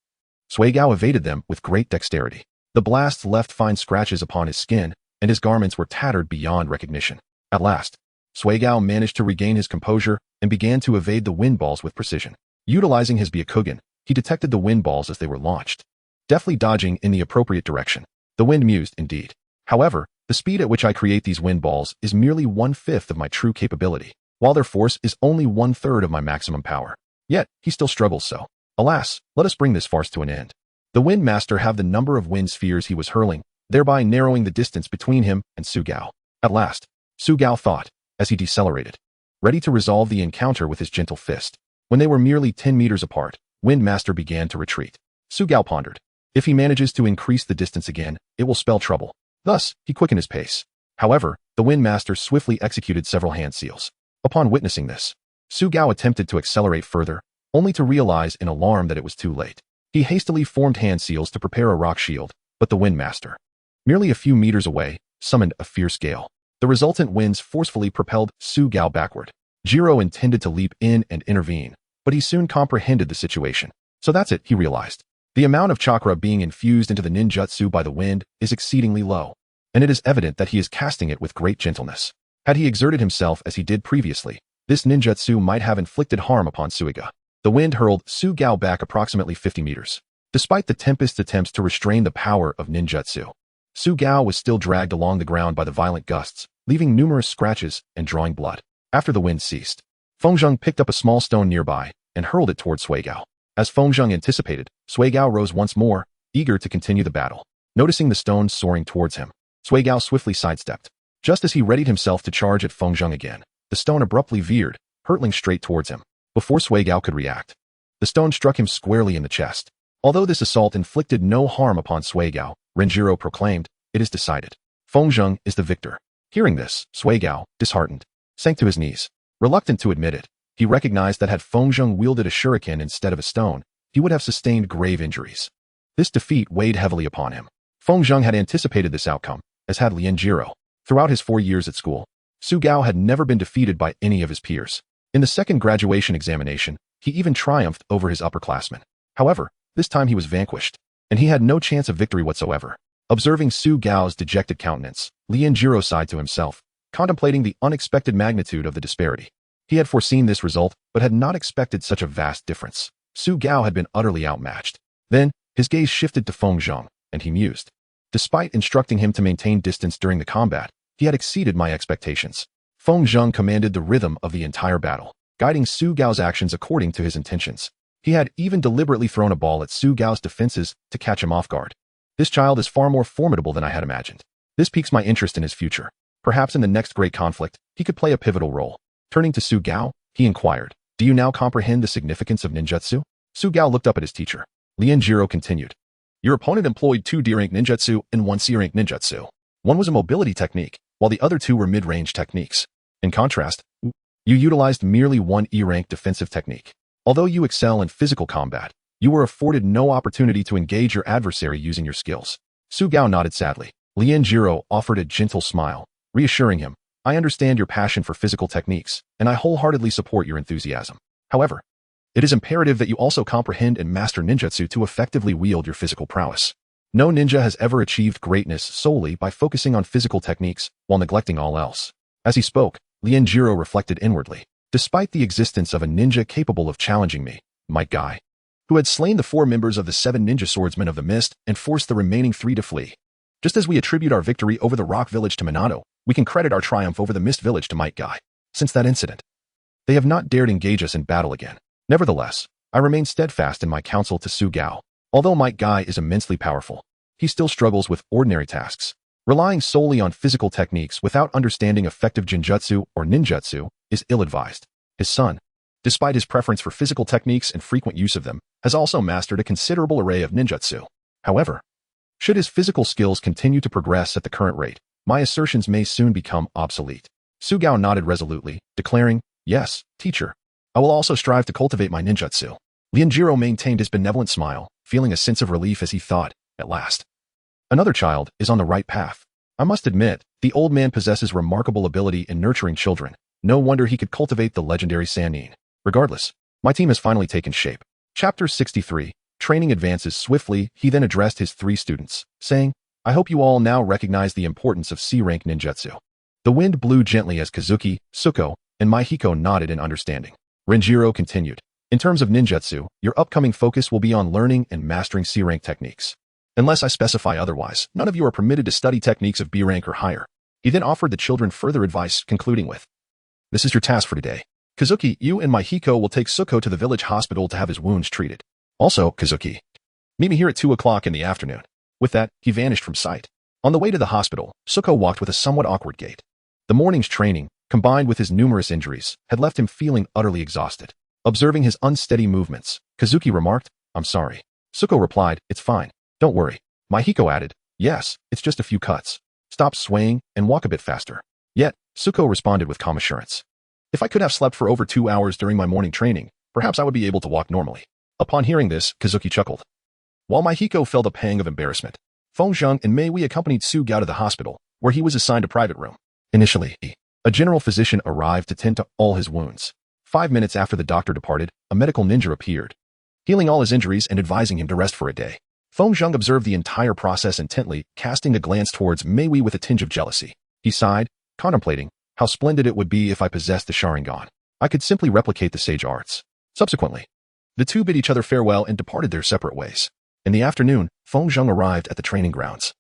Suigao evaded them with great dexterity. The blasts left fine scratches upon his skin, and his garments were tattered beyond recognition. At last, Suigao managed to regain his composure and began to evade the wind balls with precision. Utilizing his Byakugan, he detected the wind balls as they were launched, deftly dodging in the appropriate direction. The wind mused, indeed. However, the speed at which I create these wind balls is merely 1/5 of my true capability, while their force is only 1/3 of my maximum power. Yet, he still struggles so. Alas, let us bring this farce to an end. The Wind Master have the number of wind spheres he was hurling, thereby narrowing the distance between him and Sugao. At last, Sugao thought, as he decelerated, ready to resolve the encounter with his gentle fist. When they were merely 10 meters apart, Wind Master began to retreat. Sugao pondered. If he manages to increase the distance again, it will spell trouble. Thus, he quickened his pace. However, the Wind Master swiftly executed several hand seals. Upon witnessing this, Sugao attempted to accelerate further, only to realize in alarm that it was too late. He hastily formed hand seals to prepare a rock shield, but the Wind Master, merely a few meters away, summoned a fierce gale. The resultant winds forcefully propelled Sugao backward. Jiro intended to leap in and intervene, but he soon comprehended the situation. So that's it, he realized. The amount of chakra being infused into the ninjutsu by the wind is exceedingly low, and it is evident that he is casting it with great gentleness. Had he exerted himself as he did previously, this ninjutsu might have inflicted harm upon Suiga. The wind hurled Sugao back approximately 50 meters. Despite the Tempest's attempts to restrain the power of ninjutsu, Sugao was still dragged along the ground by the violent gusts, leaving numerous scratches and drawing blood. After the wind ceased, Fengzheng picked up a small stone nearby and hurled it toward Suigao. As Fengzheng anticipated, Suigao rose once more, eager to continue the battle. Noticing the stone soaring towards him, Suigao swiftly sidestepped. Just as he readied himself to charge at Fengzheng again, the stone abruptly veered, hurtling straight towards him. Before Suigao could react, the stone struck him squarely in the chest. Although this assault inflicted no harm upon Suigao, Renjiro proclaimed, "It is decided. Fengzheng is the victor." Hearing this, Suigao, disheartened, sank to his knees. Reluctant to admit it, he recognized that had Fengzheng wielded a shuriken instead of a stone, he would have sustained grave injuries. This defeat weighed heavily upon him. Fengzheng had anticipated this outcome, as had Lien Jiro. Throughout his 4 years at school, Sugao had never been defeated by any of his peers. In the second graduation examination, he even triumphed over his upperclassmen. However, this time he was vanquished, and he had no chance of victory whatsoever. Observing Sugao's dejected countenance, Lien Jiro sighed to himself, contemplating the unexpected magnitude of the disparity. He had foreseen this result, but had not expected such a vast difference. Sugao had been utterly outmatched. Then, his gaze shifted to Fengzheng, and he mused. Despite instructing him to maintain distance during the combat, he had exceeded my expectations. Fengzheng commanded the rhythm of the entire battle, guiding Sugao's actions according to his intentions. He had even deliberately thrown a ball at Su Gao's defenses to catch him off guard. This child is far more formidable than I had imagined. This piques my interest in his future. Perhaps in the next great conflict, he could play a pivotal role. Turning to Su Gao, he inquired, "Do you now comprehend the significance of ninjutsu?" Su Gao looked up at his teacher. Lien Jiro continued, "Your opponent employed 2 D-rank ninjutsu and 1 C-rank ninjutsu. One was a mobility technique, while the other 2 were mid-range techniques. In contrast, you utilized merely 1 E-rank defensive technique. Although you excel in physical combat, you were afforded no opportunity to engage your adversary using your skills." Su Gao nodded sadly. Lien Jiro offered a gentle smile, reassuring him, "I understand your passion for physical techniques, and I wholeheartedly support your enthusiasm. However, it is imperative that you also comprehend and master ninjutsu to effectively wield your physical prowess. No ninja has ever achieved greatness solely by focusing on physical techniques while neglecting all else." As he spoke, Lien Jiro reflected inwardly. Despite the existence of a ninja capable of challenging me, Might Guy, who had slain the 4 members of the 7 ninja swordsmen of the mist and forced the remaining 3 to flee. Just as we attribute our victory over the Rock Village to Minato, we can credit our triumph over the Mist Village to Might Guy. Since that incident, they have not dared engage us in battle again. Nevertheless, I remain steadfast in my counsel to Su Gao. Although Might Guy is immensely powerful, he still struggles with ordinary tasks. Relying solely on physical techniques without understanding effective genjutsu or ninjutsu is ill-advised. His son, despite his preference for physical techniques and frequent use of them, has also mastered a considerable array of ninjutsu. However, should his physical skills continue to progress at the current rate, my assertions may soon become obsolete. Su Gao nodded resolutely, declaring, "Yes, teacher. I will also strive to cultivate my ninjutsu." Lien Jiro maintained his benevolent smile, feeling a sense of relief as he thought, at last, another child is on the right path. I must admit, the old man possesses remarkable ability in nurturing children. No wonder he could cultivate the legendary Sannin. Regardless, my team has finally taken shape. Chapter 63. Training advances swiftly. He then addressed his 3 students, saying, "I hope you all now recognize the importance of C-rank ninjutsu." The wind blew gently as Kazuki, Suko, and Maihiko nodded in understanding. Renjiro continued, "In terms of ninjutsu, your upcoming focus will be on learning and mastering C-rank techniques. Unless I specify otherwise, none of you are permitted to study techniques of B-rank or higher." He then offered the children further advice, concluding with, "This is your task for today. Kazuki, you and Maihiko will take Suko to the village hospital to have his wounds treated. Also, Kazuki, meet me here at 2 o'clock in the afternoon." With that, he vanished from sight. On the way to the hospital, Suko walked with a somewhat awkward gait. The morning's training, combined with his numerous injuries, had left him feeling utterly exhausted. Observing his unsteady movements, Kazuki remarked, "I'm sorry." Suko replied, "It's fine. Don't worry." Maihiko added, "Yes, it's just a few cuts. Stop swaying and walk a bit faster." Yet, Suko responded with calm assurance, "If I could have slept for over 2 hours during my morning training, perhaps I would be able to walk normally." Upon hearing this, Kazuki chuckled. While Maihiko felt a pang of embarrassment, Feng Zheng and Mei Wei accompanied Su Gao to the hospital, where he was assigned a private room. Initially, a general physician arrived to tend to all his wounds. 5 minutes after the doctor departed, a medical ninja appeared, healing all his injuries and advising him to rest for a day. Feng Zheng observed the entire process intently, casting a glance towards Mei Wei with a tinge of jealousy. He sighed, contemplating, "How splendid it would be if I possessed the Sharingan. I could simply replicate the sage arts." Subsequently, the two bid each other farewell and departed their separate ways. In the afternoon, Feng Zheng arrived at the training grounds,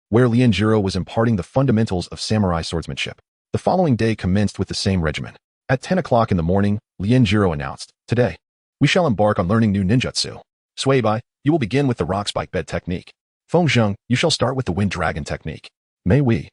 where Lien Jiro was imparting the fundamentals of samurai swordsmanship. The following day commenced with the same regimen. At 10 o'clock in the morning, Lien Jiro announced, "Today, we shall embark on learning new ninjutsu. Suibai, you will begin with the rock spike bed technique. Feng Zheng, you shall start with the wind dragon technique. Mei Wei,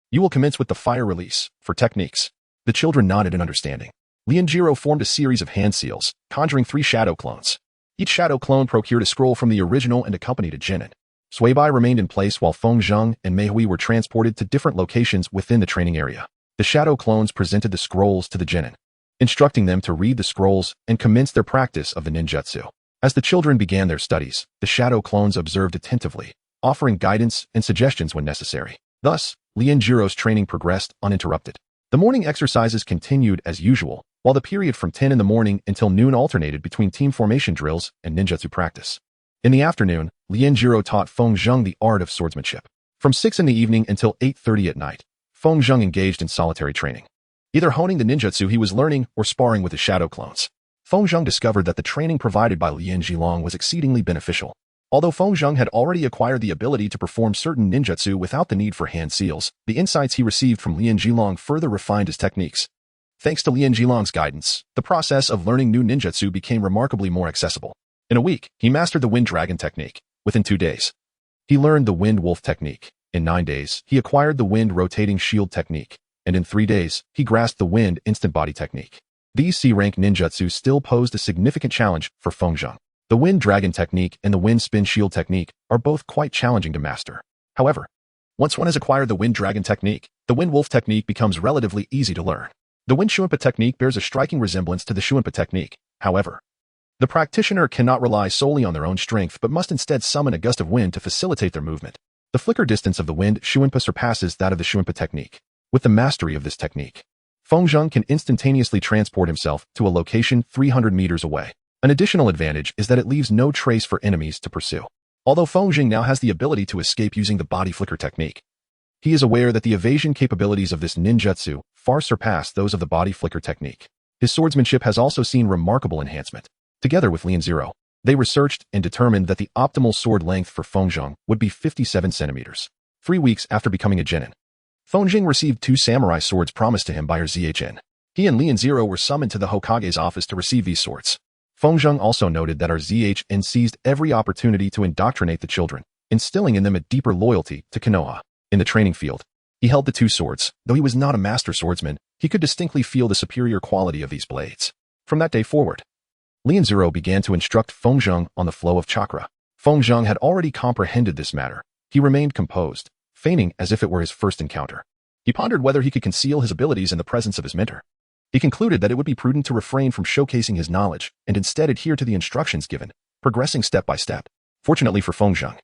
you will commence with the fire release for techniques." The children nodded in understanding. Lien Jiro formed a series of hand seals, conjuring 3 shadow clones. Each shadow clone procured a scroll from the original and accompanied a genin. Suibai remained in place while Feng Zheng and Mei Hui were transported to different locations within the training area. The shadow clones presented the scrolls to the genin, instructing them to read the scrolls and commence their practice of the ninjutsu. As the children began their studies, the shadow clones observed attentively, offering guidance and suggestions when necessary. Thus, Lien Jiro's training progressed uninterrupted. The morning exercises continued as usual, while the period from 10 in the morning until noon alternated between team formation drills and ninjutsu practice. In the afternoon, Lien Jiro taught Feng Zheng the art of swordsmanship. From 6 in the evening until 8:30 at night, Feng Zheng engaged in solitary training, either honing the ninjutsu he was learning or sparring with his shadow clones. Feng Zheng discovered that the training provided by Lien Jilong was exceedingly beneficial. Although Feng Zheng had already acquired the ability to perform certain ninjutsu without the need for hand seals, the insights he received from Lien Jilong further refined his techniques. Thanks to Lian Jilong's guidance, the process of learning new ninjutsu became remarkably more accessible. In a week, he mastered the Wind Dragon technique. Within 2 days, he learned the Wind Wolf technique. In 9 days, he acquired the Wind Rotating Shield technique. And in 3 days, he grasped the Wind Instant Body technique. These C-rank ninjutsu still posed a significant challenge for Feng Zheng. The Wind Dragon technique and the Wind Spin Shield technique are both quite challenging to master. However, once one has acquired the Wind Dragon technique, the Wind Wolf technique becomes relatively easy to learn. The Wind Shuanpa technique bears a striking resemblance to the Shuanpa technique. However, the practitioner cannot rely solely on their own strength but must instead summon a gust of wind to facilitate their movement. The flicker distance of the Wind Shuanpa surpasses that of the Shuanpa technique. With the mastery of this technique, Feng Zheng can instantaneously transport himself to a location 300 meters away. An additional advantage is that it leaves no trace for enemies to pursue. Although Feng Zheng now has the ability to escape using the body flicker technique, he is aware that the evasion capabilities of this ninjutsu far surpass those of the body flicker technique. His swordsmanship has also seen remarkable enhancement. Together with Lian Zero, they researched and determined that the optimal sword length for Feng Zheng would be 57 centimeters. 3 weeks after becoming a genin, Feng Zheng received 2 samurai swords promised to him by her ZHN. He and Lian Zero were summoned to the Hokage's office to receive these swords. Feng Zheng also noted that our ZHN seized every opportunity to indoctrinate the children, instilling in them a deeper loyalty to Konoha. In the training field, he held the 2 swords. Though he was not a master swordsman, he could distinctly feel the superior quality of these blades. From that day forward, Lian Zero began to instruct Feng Zheng on the flow of chakra. Feng Zheng had already comprehended this matter. He remained composed, feigning as if it were his first encounter. He pondered whether he could conceal his abilities in the presence of his mentor. He concluded that it would be prudent to refrain from showcasing his knowledge and instead adhere to the instructions given, progressing step by step. Fortunately for Feng Zheng,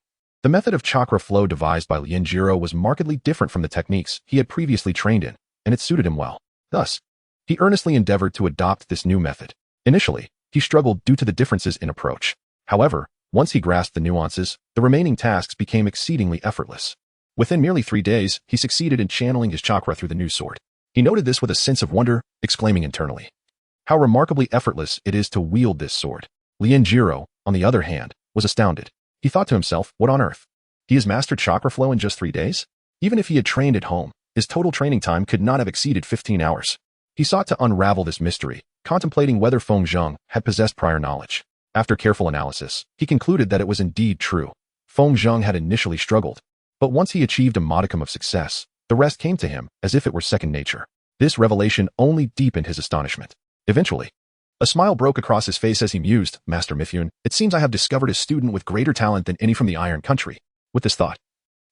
the method of chakra flow devised by Lian Zero was markedly different from the techniques he had previously trained in, and it suited him well. Thus, he earnestly endeavored to adopt this new method. Initially, he struggled due to the differences in approach. However, once he grasped the nuances, the remaining tasks became exceedingly effortless. Within merely 3 days, he succeeded in channeling his chakra through the new sword. He noted this with a sense of wonder, exclaiming internally, "How remarkably effortless it is to wield this sword." Lian Zero, on the other hand, was astounded. He thought to himself, what on earth? He has mastered chakra flow in just 3 days? Even if he had trained at home, his total training time could not have exceeded 15 hours. He sought to unravel this mystery, contemplating whether Feng Zheng had possessed prior knowledge. After careful analysis, he concluded that it was indeed true. Feng Zheng had initially struggled, but once he achieved a modicum of success, the rest came to him as if it were second nature. This revelation only deepened his astonishment. Eventually, a smile broke across his face as he mused, "Master Mifyun, it seems I have discovered a student with greater talent than any from the Iron Country." With this thought,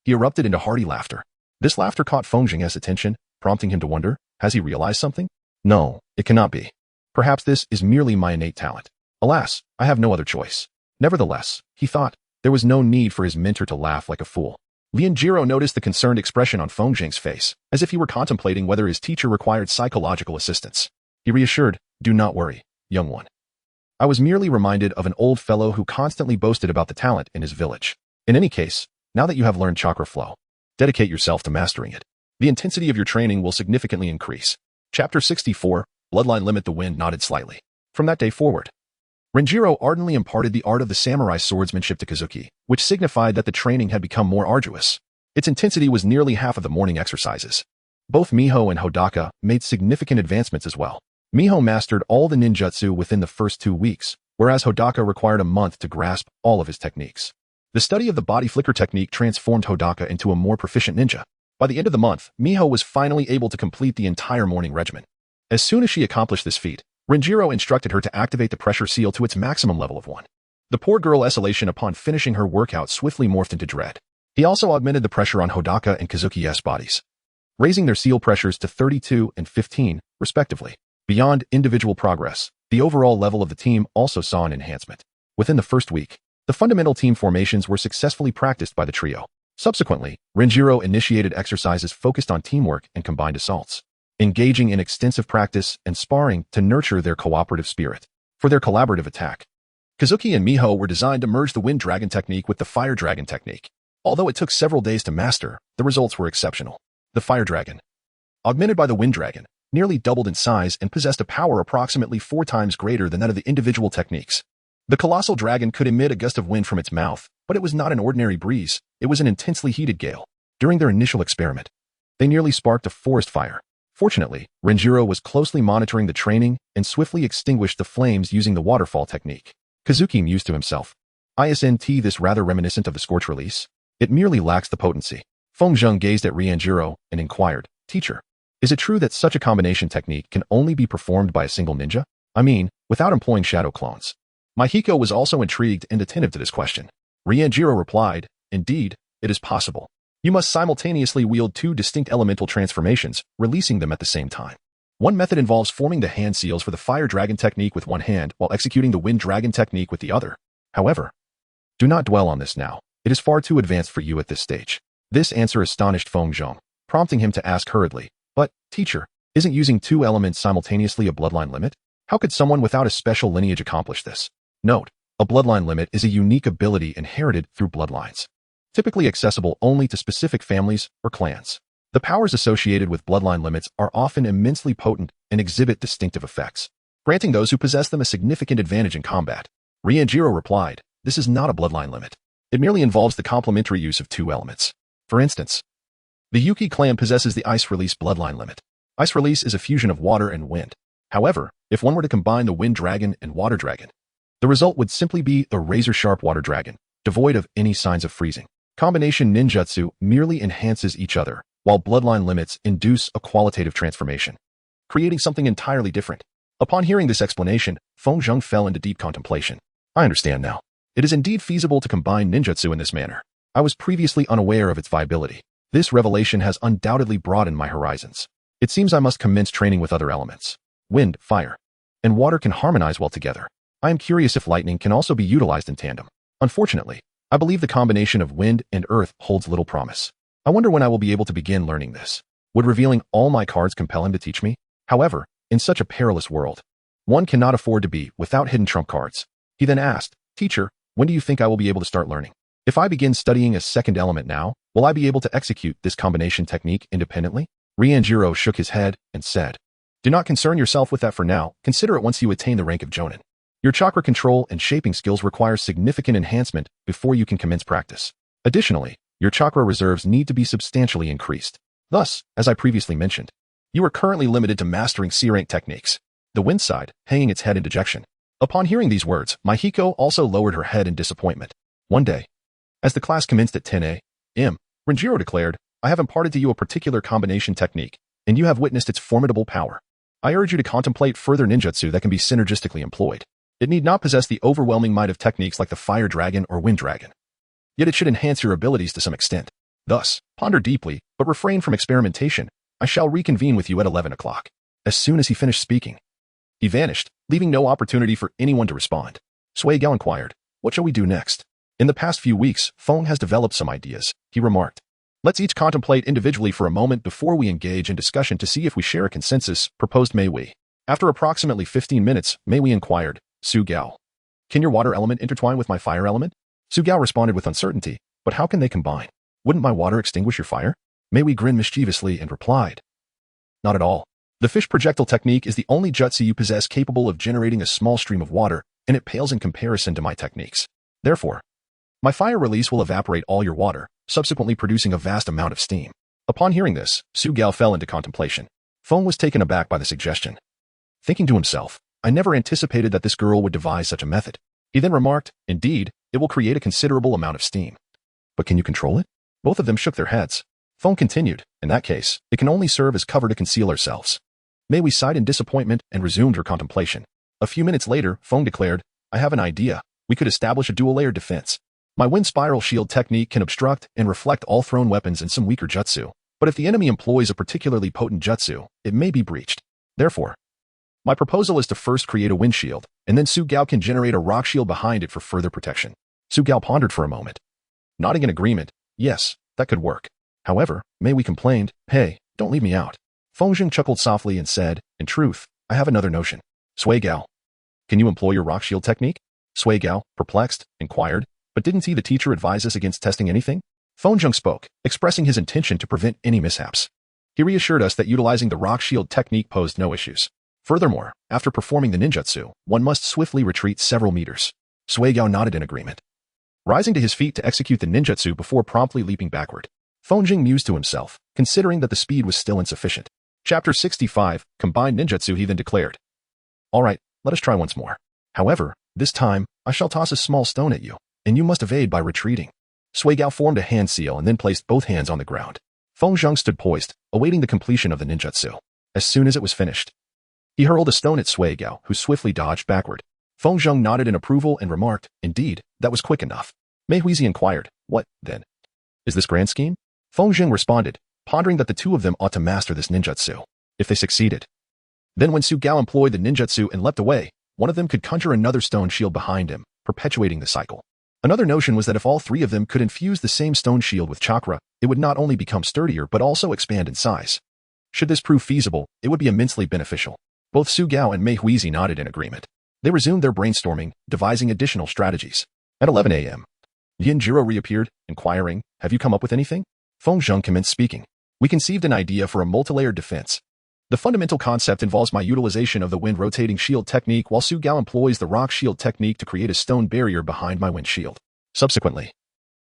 he erupted into hearty laughter. This laughter caught Feng Zheng's attention, prompting him to wonder, has he realized something? No, it cannot be. Perhaps this is merely my innate talent. Alas, I have no other choice. Nevertheless, he thought, there was no need for his mentor to laugh like a fool. Lian Zero noticed the concerned expression on Feng Zheng's face, as if he were contemplating whether his teacher required psychological assistance. He reassured, "Do not worry, young one. I was merely reminded of an old fellow who constantly boasted about the talent in his village. In any case, now that you have learned chakra flow, dedicate yourself to mastering it. The intensity of your training will significantly increase." Chapter 64, Bloodline Limit. The wind nodded slightly. From that day forward, Renjiro ardently imparted the art of the samurai swordsmanship to Kazuki, which signified that the training had become more arduous. Its intensity was nearly half of the morning exercises. Both Miho and Hodaka made significant advancements as well. Miho mastered all the ninjutsu within the first 2 weeks, whereas Hodaka required a month to grasp all of his techniques. The study of the body flicker technique transformed Hodaka into a more proficient ninja. By the end of the month, Miho was finally able to complete the entire morning regimen. As soon as she accomplished this feat, Renjiro instructed her to activate the pressure seal to its maximum level of 1. The poor girl's elation upon finishing her workout swiftly morphed into dread. He also augmented the pressure on Hodaka and Kazuki's bodies, raising their seal pressures to 32 and 15, respectively. Beyond individual progress, the overall level of the team also saw an enhancement. Within the first week, the fundamental team formations were successfully practiced by the trio. Subsequently, Renjiro initiated exercises focused on teamwork and combined assaults, engaging in extensive practice and sparring to nurture their cooperative spirit. For their collaborative attack, Kazuki and Miho were designed to merge the Wind Dragon technique with the Fire Dragon technique. Although it took several days to master, the results were exceptional. The Fire Dragon, augmented by the Wind Dragon, nearly doubled in size and possessed a power approximately 4 times greater than that of the individual techniques. The colossal dragon could emit a gust of wind from its mouth, but it was not an ordinary breeze, it was an intensely heated gale. During their initial experiment, they nearly sparked a forest fire. Fortunately, Renjiro was closely monitoring the training and swiftly extinguished the flames using the waterfall technique. Kazuki mused to himself. Isn't this rather reminiscent of the scorch release? It merely lacks the potency. Feng Zheng gazed at Renjiro and inquired, Teacher, is it true that such a combination technique can only be performed by a single ninja? I mean, without employing shadow clones. Mahiko was also intrigued and attentive to this question. Renjiro replied, Indeed, it is possible. You must simultaneously wield two distinct elemental transformations, releasing them at the same time. One method involves forming the hand seals for the fire dragon technique with one hand while executing the wind dragon technique with the other. However, do not dwell on this now. It is far too advanced for you at this stage. This answer astonished Feng Zheng, prompting him to ask hurriedly, But, teacher, isn't using two elements simultaneously a bloodline limit? How could someone without a special lineage accomplish this? Note, a bloodline limit is a unique ability inherited through bloodlines, typically accessible only to specific families or clans. The powers associated with bloodline limits are often immensely potent and exhibit distinctive effects, granting those who possess them a significant advantage in combat. Renjiro replied, This is not a bloodline limit. It merely involves the complementary use of two elements. For instance, the Yuki clan possesses the Ice Release bloodline limit. Ice Release is a fusion of water and wind. However, if one were to combine the Wind Dragon and Water Dragon, the result would simply be a razor-sharp Water Dragon, devoid of any signs of freezing. Combination ninjutsu merely enhances each other, while bloodline limits induce a qualitative transformation, creating something entirely different. Upon hearing this explanation, Feng Zheng fell into deep contemplation. I understand now. It is indeed feasible to combine ninjutsu in this manner. I was previously unaware of its viability. This revelation has undoubtedly broadened my horizons. It seems I must commence training with other elements. Wind, fire, and water can harmonize well together. I am curious if lightning can also be utilized in tandem. Unfortunately, I believe the combination of wind and earth holds little promise. I wonder when I will be able to begin learning this. Would revealing all my cards compel him to teach me? However, in such a perilous world, one cannot afford to be without hidden trump cards. He then asked, Teacher, when do you think I will be able to start learning? If I begin studying a second element now, will I be able to execute this combination technique independently? Renjiro shook his head and said, Do not concern yourself with that for now. Consider it once you attain the rank of Jonin. Your chakra control and shaping skills require significant enhancement before you can commence practice. Additionally, your chakra reserves need to be substantially increased. Thus, as I previously mentioned, you are currently limited to mastering C-rank techniques. The wind sighed, hanging its head in dejection. Upon hearing these words, Mahiko also lowered her head in disappointment. One day, as the class commenced at 10 a.m., Renjiro declared, I have imparted to you a particular combination technique, and you have witnessed its formidable power. I urge you to contemplate further ninjutsu that can be synergistically employed. It need not possess the overwhelming might of techniques like the Fire Dragon or Wind Dragon. Yet it should enhance your abilities to some extent. Thus, ponder deeply, but refrain from experimentation. I shall reconvene with you at 11 o'clock. As soon as he finished speaking, he vanished, leaving no opportunity for anyone to respond. Sui Gao inquired, What shall we do next? In the past few weeks, Feng has developed some ideas, he remarked. Let's each contemplate individually for a moment before we engage in discussion to see if we share a consensus, proposed Mei Wei. After approximately 15 minutes, Mei Wei inquired, Su Gao, can your water element intertwine with my fire element? Su Gao responded with uncertainty, but how can they combine? Wouldn't my water extinguish your fire? Mei Wei grinned mischievously and replied, Not at all. The fish projectile technique is the only jutsu you possess capable of generating a small stream of water, and it pales in comparison to my techniques. Therefore, my fire release will evaporate all your water, subsequently producing a vast amount of steam. Upon hearing this, Su Gao fell into contemplation. Feng was taken aback by the suggestion. Thinking to himself, I never anticipated that this girl would devise such a method. He then remarked, Indeed, it will create a considerable amount of steam. But can you control it? Both of them shook their heads. Feng continued, In that case, it can only serve as cover to conceal ourselves. Mei Wei sighed in disappointment and resumed her contemplation. A few minutes later, Feng declared, I have an idea. We could establish a dual-layer defense. My wind spiral shield technique can obstruct and reflect all thrown weapons and some weaker jutsu. But if the enemy employs a particularly potent jutsu, it may be breached. Therefore, my proposal is to first create a wind shield, and then Su Gao can generate a rock shield behind it for further protection. Su Gao pondered for a moment, nodding in agreement. Yes, that could work. However, Mei Wei complained, Hey, don't leave me out. Feng Zheng chuckled softly and said, In truth, I have another notion. Sui Gao, can you employ your rock shield technique? Sui Gao, perplexed, inquired, But didn't the teacher advise us against testing anything? Feng Zheng spoke, expressing his intention to prevent any mishaps. He reassured us that utilizing the rock shield technique posed no issues. Furthermore, after performing the ninjutsu, one must swiftly retreat several meters. Sui Gao nodded in agreement, rising to his feet to execute the ninjutsu before promptly leaping backward. Feng Zheng mused to himself, considering that the speed was still insufficient. Chapter 65, Combined Ninjutsu. He then declared, "All right, let us try once more. However, this time, I shall toss a small stone at you, and you must evade by retreating." Suigao formed a hand seal and then placed both hands on the ground. Feng Zheng stood poised, awaiting the completion of the ninjutsu. As soon as it was finished, he hurled a stone at Suigao, who swiftly dodged backward. Feng Zheng nodded in approval and remarked, "Indeed, that was quick enough." Mei Huizi inquired, "What, then? Is this grand scheme?" Feng Zheng responded, pondering that the two of them ought to master this ninjutsu, if they succeeded. Then when Su Gao employed the ninjutsu and leapt away, one of them could conjure another stone shield behind him, perpetuating the cycle. Another notion was that if all three of them could infuse the same stone shield with chakra, it would not only become sturdier but also expand in size. Should this prove feasible, it would be immensely beneficial. Both Su Gao and Mei Huizi nodded in agreement. They resumed their brainstorming, devising additional strategies. At 11 a.m., Yin Jiro reappeared, inquiring, "Have you come up with anything?" Feng Zheng commenced speaking. "We conceived an idea for a multi-layered defense. The fundamental concept involves my utilization of the wind rotating shield technique while Su Gao employs the rock shield technique to create a stone barrier behind my wind shield. Subsequently,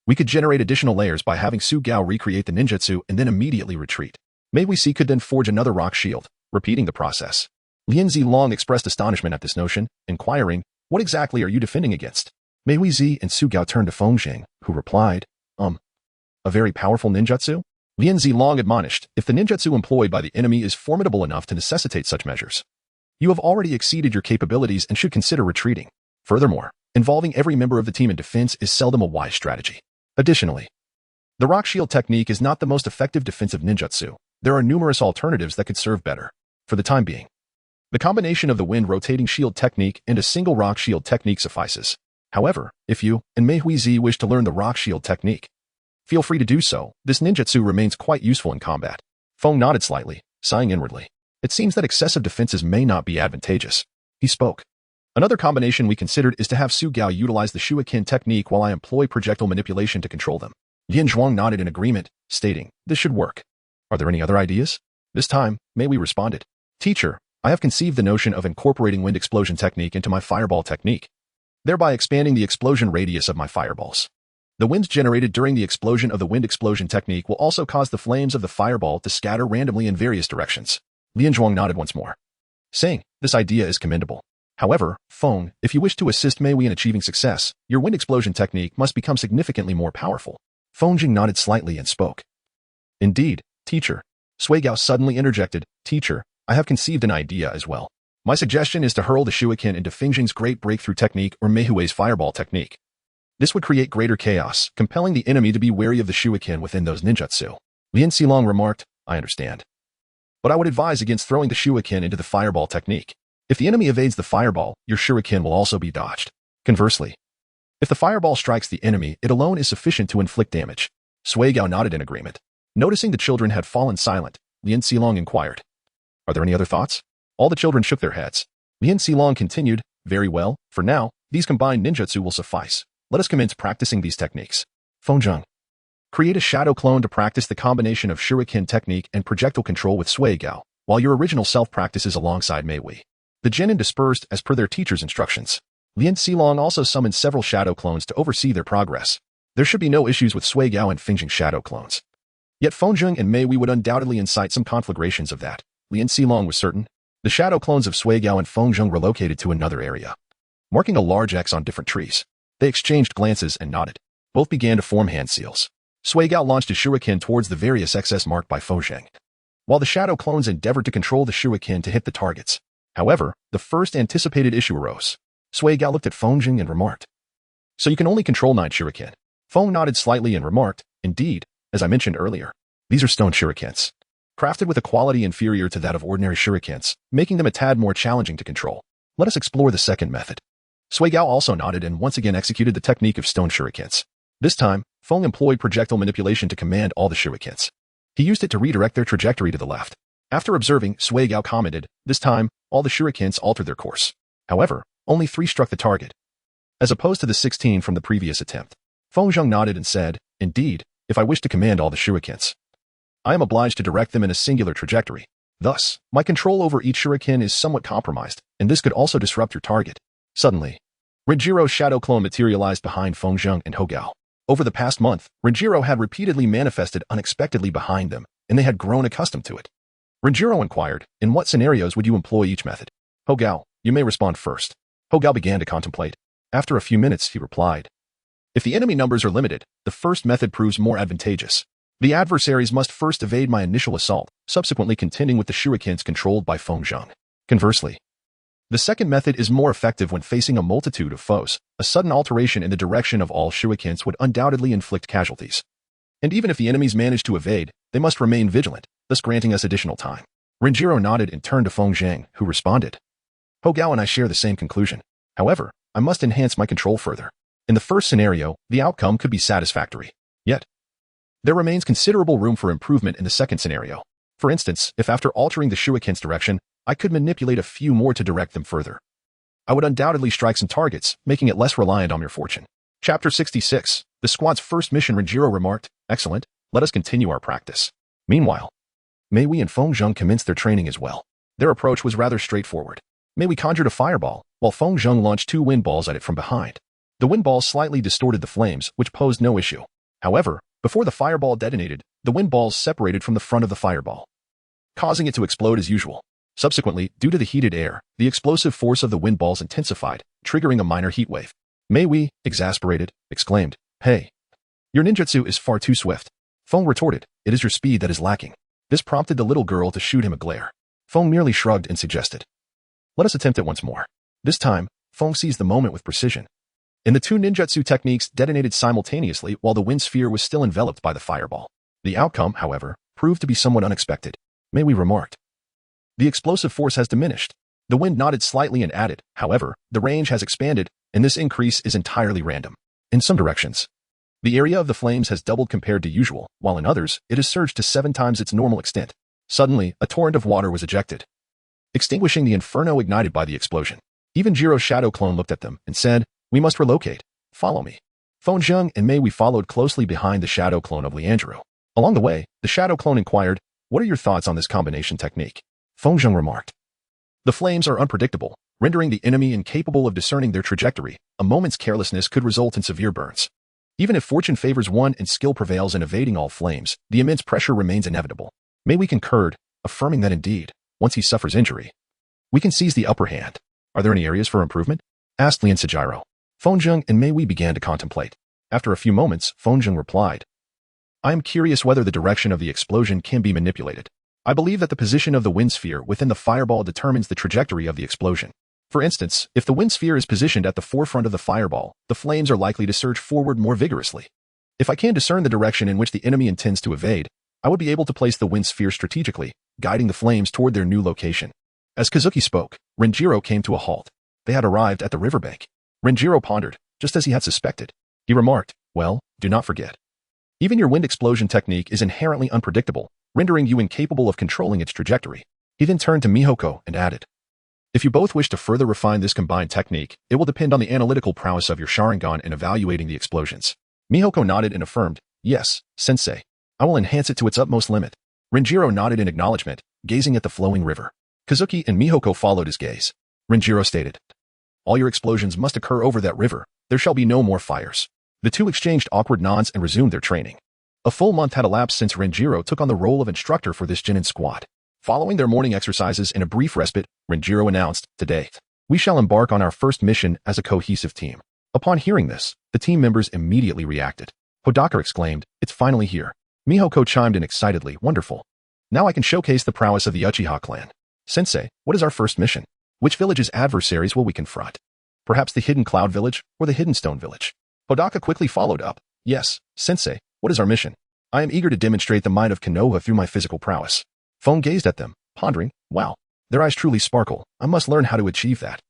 we could generate additional layers by having Su Gao recreate the ninjutsu and then immediately retreat. Mei Huizi could then forge another rock shield, repeating the process." Lin Zilong expressed astonishment at this notion, inquiring, "What exactly are you defending against?" Mei Huizi and Su Gao turned to Feng Zheng, who replied, "A very powerful ninjutsu?" Lin Zilong admonished, "If the ninjutsu employed by the enemy is formidable enough to necessitate such measures, you have already exceeded your capabilities and should consider retreating. Furthermore, involving every member of the team in defense is seldom a wise strategy. Additionally, the rock shield technique is not the most effective defensive ninjutsu. There are numerous alternatives that could serve better. For the time being, the combination of the wind rotating shield technique and a single rock shield technique suffices. However, if you and Mei Huizi wish to learn the rock shield technique, feel free to do so. This ninjutsu remains quite useful in combat." Feng nodded slightly, sighing inwardly. "It seems that excessive defenses may not be advantageous." He spoke. "Another combination we considered is to have Su Gao utilize the Shuiken technique while I employ projectile manipulation to control them." Yin Zhuang nodded in agreement, stating, "This should work. Are there any other ideas?" This time, Mei Wei responded, "Teacher, I have conceived the notion of incorporating wind explosion technique into my fireball technique, thereby expanding the explosion radius of my fireballs. The winds generated during the explosion of the wind explosion technique will also cause the flames of the fireball to scatter randomly in various directions." Lin Zhuang nodded once more, saying, "This idea is commendable. However, Feng, if you wish to assist Mei Wei in achieving success, your wind explosion technique must become significantly more powerful." Feng Jing nodded slightly and spoke. "Indeed, teacher." Suigao suddenly interjected, "Teacher, I have conceived an idea as well. My suggestion is to hurl the Shuiken into Feng Jing's great breakthrough technique or Mei Hui's fireball technique. This would create greater chaos, compelling the enemy to be wary of the Shuiken within those ninjutsu." Lin Xilong remarked, "I understand. But I would advise against throwing the Shuiken into the fireball technique. If the enemy evades the fireball, your Shuriken will also be dodged. Conversely, if the fireball strikes the enemy, it alone is sufficient to inflict damage." Suigao nodded in agreement. Noticing the children had fallen silent, Lin Xilong inquired, "Are there any other thoughts?" All the children shook their heads. Lin Xilong continued, "Very well, for now, these combined ninjutsu will suffice. Let us commence practicing these techniques. Feng Zheng, create a shadow clone to practice the combination of Shuriken technique and projectile control with Suigao, while your original self practices alongside Mei Wei." The genin dispersed as per their teacher's instructions. Lin Xilong also summoned several shadow clones to oversee their progress. There should be no issues with Suigao and Feng Jing shadow clones. Yet Feng Zheng and Mei Wei would undoubtedly incite some conflagrations of that. Lin Xilong was certain. The shadow clones of Suigao and Feng Zheng relocated to another area, marking a large X on different trees. They exchanged glances and nodded. Both began to form hand seals. Suigao launched his shuriken towards the various X's marked by Feng Zheng, while the shadow clones endeavored to control the shuriken to hit the targets. However, the first anticipated issue arose. Suigao looked at Feng Zheng and remarked, "So you can only control 9 shuriken?" Feng nodded slightly and remarked, "Indeed, as I mentioned earlier, these are stone shurikens, crafted with a quality inferior to that of ordinary shurikens, making them a tad more challenging to control. Let us explore the second method." Suigao also nodded and once again executed the technique of stone shurikens. This time, Feng employed projectile manipulation to command all the shurikens. He used it to redirect their trajectory to the left. After observing, Suigao commented, "This time, all the shurikens altered their course. However, only 3 struck the target, as opposed to the 16 from the previous attempt." Feng Zheng nodded and said, "Indeed, if I wish to command all the shurikens, I am obliged to direct them in a singular trajectory. Thus, my control over each shuriken is somewhat compromised, and this could also disrupt your target." Suddenly, Renjiro's shadow clone materialized behind Feng Zheng and Hogao. Over the past month, Renjiro had repeatedly manifested unexpectedly behind them, and they had grown accustomed to it. Renjiro inquired, in what scenarios would you employ each method? Hogao, you may respond first. Hogao began to contemplate. After a few minutes, he replied. If the enemy numbers are limited, the first method proves more advantageous. The adversaries must first evade my initial assault, subsequently contending with the shurikens controlled by Feng Zheng. Conversely, the second method is more effective when facing a multitude of foes. A sudden alteration in the direction of all shurikens would undoubtedly inflict casualties. And even if the enemies manage to evade, they must remain vigilant, thus granting us additional time. Renjiro nodded and turned to Feng Zheng, who responded. Hogao and I share the same conclusion. However, I must enhance my control further. In the first scenario, the outcome could be satisfactory. Yet, there remains considerable room for improvement in the second scenario. For instance, if after altering the shuriken's direction, I could manipulate a few more to direct them further, I would undoubtedly strike some targets, making it less reliant on mere fortune. Chapter 66. The squad's first mission. Renjiro remarked, excellent, let us continue our practice. Meanwhile, Mei Wei and Feng Zheng commenced their training as well. Their approach was rather straightforward. Mei Wei conjured a fireball, while Feng Zheng launched 2 wind balls at it from behind. The wind balls slightly distorted the flames, which posed no issue. However, before the fireball detonated, the wind balls separated from the front of the fireball, causing it to explode as usual. Subsequently, due to the heated air, the explosive force of the wind balls intensified, triggering a minor heat wave. Mei Wei, exasperated, exclaimed, Hey! Your ninjutsu is far too swift. Feng retorted, It is your speed that is lacking. This prompted the little girl to shoot him a glare. Feng merely shrugged and suggested, Let us attempt it once more. This time, Feng seized the moment with precision. And the 2 ninjutsu techniques detonated simultaneously while the wind sphere was still enveloped by the fireball. The outcome, however, proved to be somewhat unexpected. Mei Wei remarked, The explosive force has diminished. The wind nodded slightly and added, However, the range has expanded, and this increase is entirely random. In some directions, the area of the flames has doubled compared to usual, while in others, it has surged to 7 times its normal extent. Suddenly, a torrent of water was ejected, extinguishing the inferno ignited by the explosion. Even Jiro's shadow clone looked at them and said, We must relocate. Follow me. Feng Zheng and Mei Wei followed closely behind the shadow clone of Liandru. Along the way, the shadow clone inquired, What are your thoughts on this combination technique? Feng Zheng remarked, The flames are unpredictable, rendering the enemy incapable of discerning their trajectory. A moment's carelessness could result in severe burns. Even if fortune favors one and skill prevails in evading all flames, the immense pressure remains inevitable. Mei Wei concurred, affirming that indeed, once he suffers injury, we can seize the upper hand. Are there any areas for improvement? Asked Lien Sajiro. Feng Zheng and Mei Wei began to contemplate. After a few moments, Feng Zheng replied, I am curious whether the direction of the explosion can be manipulated. I believe that the position of the wind sphere within the fireball determines the trajectory of the explosion. For instance, if the wind sphere is positioned at the forefront of the fireball, the flames are likely to surge forward more vigorously. If I can discern the direction in which the enemy intends to evade, I would be able to place the wind sphere strategically, guiding the flames toward their new location. As Kazuki spoke, Renjiro came to a halt. They had arrived at the riverbank. Renjiro pondered, just as he had suspected. He remarked, Well, do not forget. Even your wind explosion technique is inherently unpredictable, rendering you incapable of controlling its trajectory. He then turned to Mihoko and added, If you both wish to further refine this combined technique, it will depend on the analytical prowess of your Sharingan in evaluating the explosions. Mihoko nodded and affirmed, Yes, sensei. I will enhance it to its utmost limit. Renjiro nodded in acknowledgement, gazing at the flowing river. Kazuki and Mihoko followed his gaze. Renjiro stated, All your explosions must occur over that river. There shall be no more fires. The 2 exchanged awkward nods and resumed their training. A full month had elapsed since Renjiro took on the role of instructor for this Genin squad. Following their morning exercises and a brief respite, Renjiro announced, Today, we shall embark on our first mission as a cohesive team. Upon hearing this, the team members immediately reacted. Hodaka exclaimed, It's finally here. Mihoko chimed in excitedly, Wonderful. Now I can showcase the prowess of the Uchiha clan. Sensei, what is our first mission? Which village's adversaries will we confront? Perhaps the Hidden Cloud Village or the Hidden Stone Village? Hodaka quickly followed up. Yes, Sensei, what is our mission? I am eager to demonstrate the might of Konoha through my physical prowess. Feng gazed at them, pondering, Wow, their eyes truly sparkle. I must learn how to achieve that.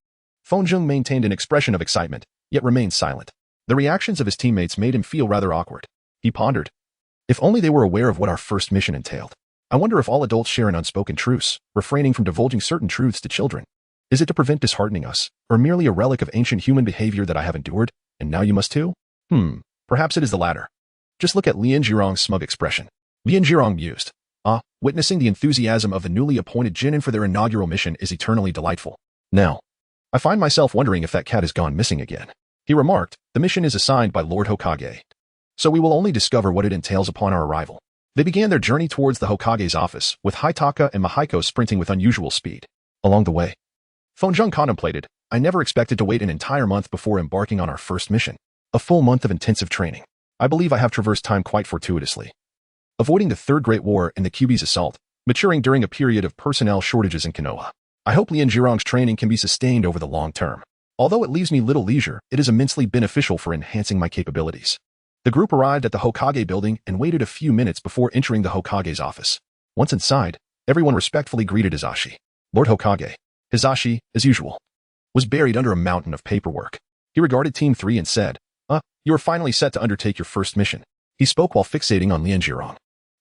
Feng Zheng maintained an expression of excitement, yet remained silent. The reactions of his teammates made him feel rather awkward. He pondered, If only they were aware of what our first mission entailed. I wonder if all adults share an unspoken truce, refraining from divulging certain truths to children. Is it to prevent disheartening us, or merely a relic of ancient human behavior that I have endured, and now you must too? Perhaps it is the latter. Just look at Lien Jirong's smug expression. Lien Jirong mused, witnessing the enthusiasm of the newly appointed Genin for their inaugural mission is eternally delightful. Now, I find myself wondering if that cat has gone missing again. He remarked, The mission is assigned by Lord Hokage, so we will only discover what it entails upon our arrival. They began their journey towards the Hokage's office, with Hitaka and Mahiko sprinting with unusual speed. Along the way, Fonjung contemplated, I never expected to wait an entire month before embarking on our first mission. A full month of intensive training. I believe I have traversed time quite fortuitously. Avoiding the Third Great War and the Kyuubi's assault, maturing during a period of personnel shortages in Konoha. I hope Lien Jirong's training can be sustained over the long term. Although it leaves me little leisure, it is immensely beneficial for enhancing my capabilities. The group arrived at the Hokage building and waited a few minutes before entering the Hokage's office. Once inside, everyone respectfully greeted Hizashi. Lord Hokage. Hizashi, as usual, was buried under a mountain of paperwork. He regarded Team 3 and said, you are finally set to undertake your first mission. He spoke while fixating on Lien Jirong.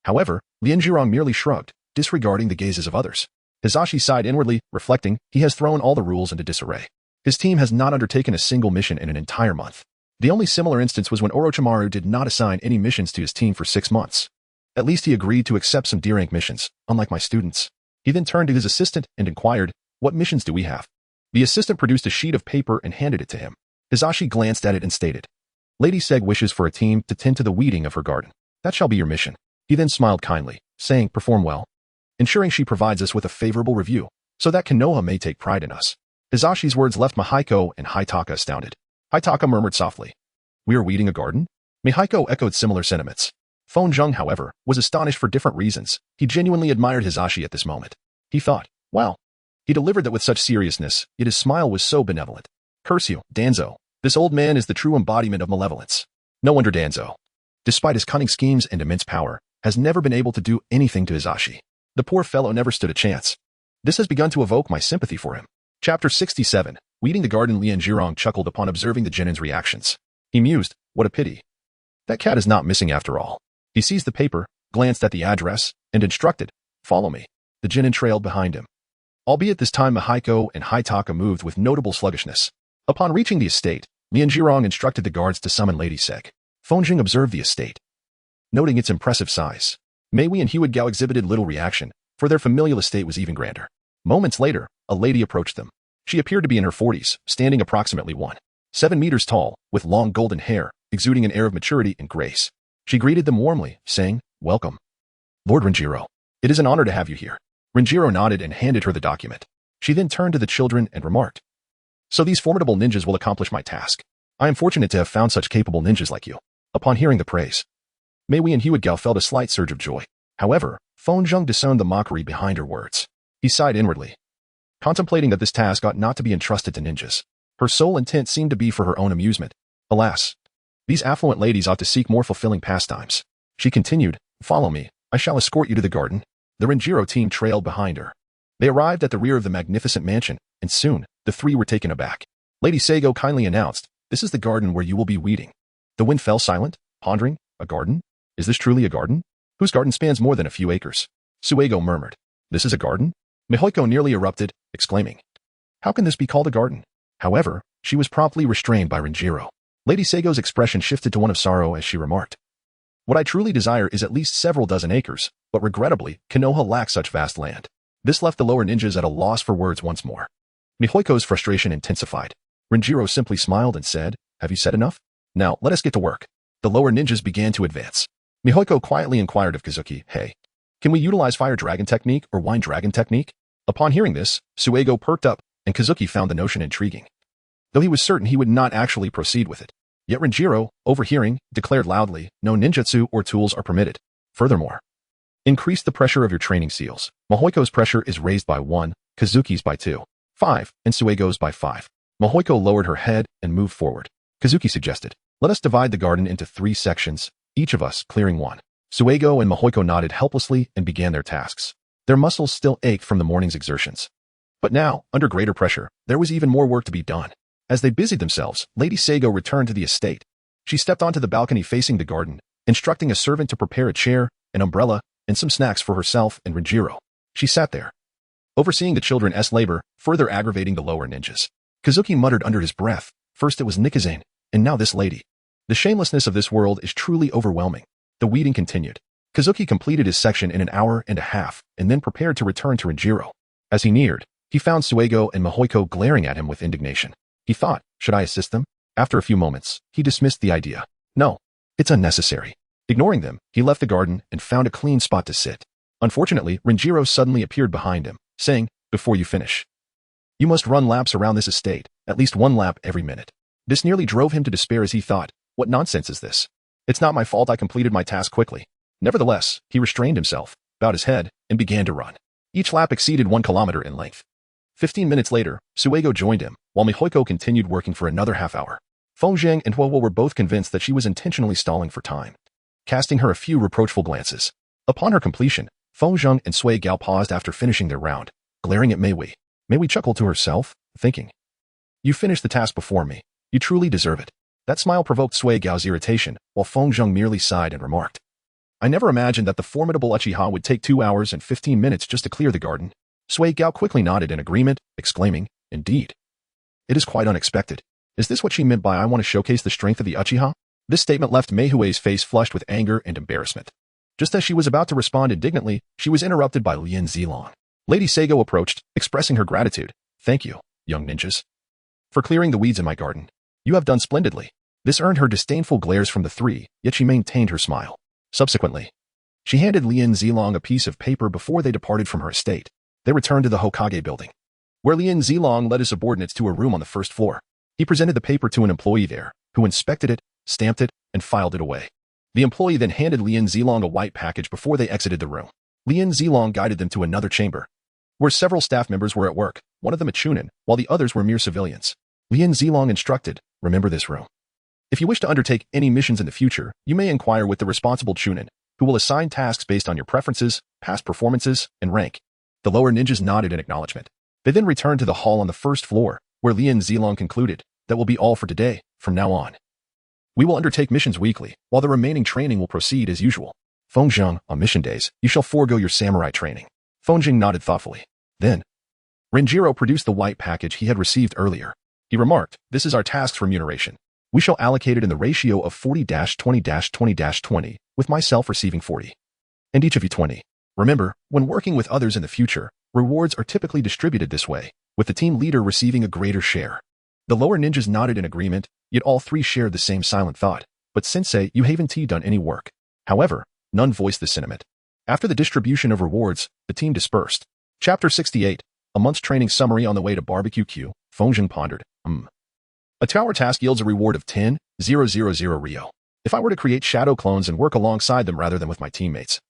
However, Lien Jirong merely shrugged, disregarding the gazes of others. Hizashi sighed inwardly, reflecting, he has thrown all the rules into disarray. His team has not undertaken a single mission in an entire month. The only similar instance was when Orochimaru did not assign any missions to his team for 6 months. At least he agreed to accept some D-rank missions, unlike my students. He then turned to his assistant and inquired, what missions do we have? The assistant produced a sheet of paper and handed it to him. Hizashi glanced at it and stated, Lady Seg wishes for a team to tend to the weeding of her garden. That shall be your mission. He then smiled kindly, saying, perform well, ensuring she provides us with a favorable review, so that Konoha may take pride in us. Hizashi's words left Mahiko and Hitaka astounded. Hitaka murmured softly, we are weeding a garden? Mahiko echoed similar sentiments. Fonjung, however, was astonished for different reasons. He genuinely admired Hizashi at this moment. He thought, wow. He delivered that with such seriousness, yet his smile was so benevolent. Curse you, Danzo. This old man is the true embodiment of malevolence. No wonder Danzo, despite his cunning schemes and immense power, has never been able to do anything to Hizashi. The poor fellow never stood a chance. This has begun to evoke my sympathy for him. Chapter 67. Weeding the garden. Lien Jirong chuckled upon observing the genin's reactions. He mused, what a pity. That cat is not missing after all. He seized the paper, glanced at the address, and instructed, follow me. The genin trailed behind him. Albeit this time Mahiko and Hitaka moved with notable sluggishness. Upon reaching the estate, Lien Jirong instructed the guards to summon Lady Seg. Fonjing observed the estate, noting its impressive size. Meiwei and Huidgao exhibited little reaction, for their familial estate was even grander. Moments later, a lady approached them. She appeared to be in her 40s, standing approximately 1.7 meters tall, with long golden hair, exuding an air of maturity and grace. She greeted them warmly, saying, welcome. Lord Renjiro. It is an honor to have you here. Renjiro nodded and handed her the document. She then turned to the children and remarked, so these formidable ninjas will accomplish my task. I am fortunate to have found such capable ninjas like you. Upon hearing the praise, Meiwei and Huidgao felt a slight surge of joy. However, Fonjung discerned the mockery behind her words. He sighed inwardly, contemplating that this task ought not to be entrusted to ninjas. Her sole intent seemed to be for her own amusement. Alas, these affluent ladies ought to seek more fulfilling pastimes. She continued, follow me, I shall escort you to the garden. The Renjiro team trailed behind her. They arrived at the rear of the magnificent mansion, and soon, the three were taken aback. Lady Sego kindly announced, this is the garden where you will be weeding. The wind fell silent, pondering, a garden? Is this truly a garden? Whose garden spans more than a few acres? Suego murmured, this is a garden? Mihiko nearly erupted, exclaiming, how can this be called a garden? However, she was promptly restrained by Renjiro. Lady Sego's expression shifted to one of sorrow as she remarked, what I truly desire is at least several dozen acres, but regrettably, Konoha lacks such vast land. This left the lower ninjas at a loss for words once more. Mihiko's frustration intensified. Renjiro simply smiled and said, have you said enough? Now, let us get to work. The lower ninjas began to advance. Mihiko quietly inquired of Kazuki, hey, can we utilize fire dragon technique or wine dragon technique? Upon hearing this, Suego perked up, and Kazuki found the notion intriguing, though he was certain he would not actually proceed with it. Yet Renjiro, overhearing, declared loudly, no ninjutsu or tools are permitted. Furthermore, increase the pressure of your training seals. Mahiko's pressure is raised by 1, Kazuki's by 2, 5, and Suego's by 5. Mahiko lowered her head and moved forward. Kazuki suggested, let us divide the garden into 3 sections, each of us clearing 1. Suego and Mahiko nodded helplessly and began their tasks. Their muscles still ached from the morning's exertions. But now, under greater pressure, there was even more work to be done. As they busied themselves, Lady Sego returned to the estate. She stepped onto the balcony facing the garden, instructing a servant to prepare a chair, an umbrella, and some snacks for herself and Renjiro. She sat there, overseeing the children's labor, further aggravating the lower ninjas. Kazuki muttered under his breath, first it was Nikazane, and now this lady. The shamelessness of this world is truly overwhelming. The weeding continued. Kazuki completed his section in an hour and a half, and then prepared to return to Renjiro. As he neared, he found Suego and Mahiko glaring at him with indignation. He thought, should I assist them? After a few moments, he dismissed the idea. No, it's unnecessary. Ignoring them, he left the garden and found a clean spot to sit. Unfortunately, Renjiro suddenly appeared behind him, saying, "Before you finish, you must run laps around this estate, at least one lap every minute." This nearly drove him to despair as he thought, "What nonsense is this? It's not my fault I completed my task quickly." Nevertheless, he restrained himself, bowed his head, and began to run. Each lap exceeded 1 kilometer in length. 15 minutes later, Suego joined him, while Mihoiko continued working for another half hour. Feng Zhang and Huohuo were both convinced that she was intentionally stalling for time, casting her a few reproachful glances. Upon her completion, Feng Zhang and Sui Gao paused after finishing their round, glaring at Mei Wei. Mei Wei chuckled to herself, thinking, "You finished the task before me. You truly deserve it." That smile provoked Sui Gao's irritation, while Feng Zhang merely sighed and remarked, "I never imagined that the formidable Uchiha would take 2 hours and 15 minutes just to clear the garden." Sui Gao quickly nodded in agreement, exclaiming, "Indeed. It is quite unexpected. Is this what she meant by 'I want to showcase the strength of the Uchiha'?" This statement left Mei Hui's face flushed with anger and embarrassment. Just as she was about to respond indignantly, she was interrupted by Lien Zilong. Lady Seigo approached, expressing her gratitude. "Thank you, young ninjas, for clearing the weeds in my garden. You have done splendidly." This earned her disdainful glares from the three, yet she maintained her smile. Subsequently, she handed Lien Zilong a piece of paper before they departed from her estate. They returned to the Hokage building, where Lien Zilong led his subordinates to a room on the first floor. He presented the paper to an employee there, who inspected it, stamped it, and filed it away. The employee then handed Lien Zilong a white package before they exited the room. Lien Zilong guided them to another chamber, where several staff members were at work, one of them a Chunin, while the others were mere civilians. Lien Zilong instructed, "Remember this room. If you wish to undertake any missions in the future, you may inquire with the responsible Chunin, who will assign tasks based on your preferences, past performances, and rank." The lower ninjas nodded in acknowledgement. They then returned to the hall on the first floor, where Lien Zilong concluded, "That will be all for today. From now on, we will undertake missions weekly, while the remaining training will proceed as usual. Feng Zhang, on mission days, you shall forego your samurai training." Feng Zhang nodded thoughtfully. Then, Renjiro produced the white package he had received earlier. He remarked, "This is our task's remuneration. We shall allocate it in the ratio of 40-20-20-20, with myself receiving 40. And each of you 20. Remember, when working with others in the future, rewards are typically distributed this way, with the team leader receiving a greater share." The lower ninjas nodded in agreement, yet all three shared the same silent thought. "But Sensei, you haven't done any work." However, none voiced the sentiment. After the distribution of rewards, the team dispersed. Chapter 68, a month's training summary on the way to Barbecue Q. Feng Zhang pondered, A tower task yields a reward of 10,000 Rio. If I were to create shadow clones and work alongside them rather than with my teammates,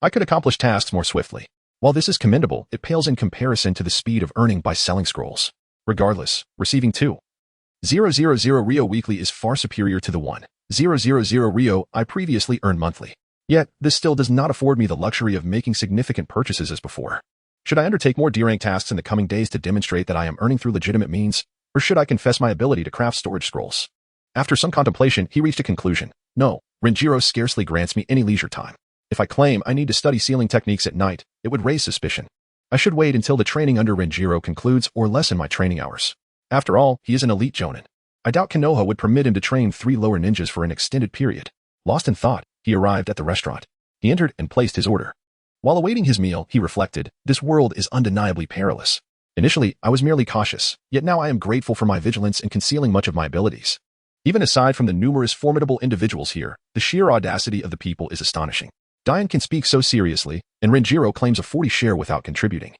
I could accomplish tasks more swiftly. While this is commendable, it pales in comparison to the speed of earning by selling scrolls. Regardless, receiving 2,000 Rio weekly is far superior to the 1,000 Rio I previously earned monthly. Yet, this still does not afford me the luxury of making significant purchases as before. Should I undertake more D-rank tasks in the coming days to demonstrate that I am earning through legitimate means, or should I confess my ability to craft storage scrolls? After some contemplation, he reached a conclusion. No, Renjiro scarcely grants me any leisure time. If I claim I need to study sealing techniques at night, it would raise suspicion. I should wait until the training under Renjiro concludes or lessen my training hours. After all, he is an elite jonin. I doubt Konoha would permit him to train 3 lower ninjas for an extended period. Lost in thought, he arrived at the restaurant. He entered and placed his order. While awaiting his meal, he reflected, "This world is undeniably perilous. Initially, I was merely cautious, yet now I am grateful for my vigilance in concealing much of my abilities. Even aside from the numerous formidable individuals here, the sheer audacity of the people is astonishing. Diane can speak so seriously, and Renjiro claims a 40 share without contributing,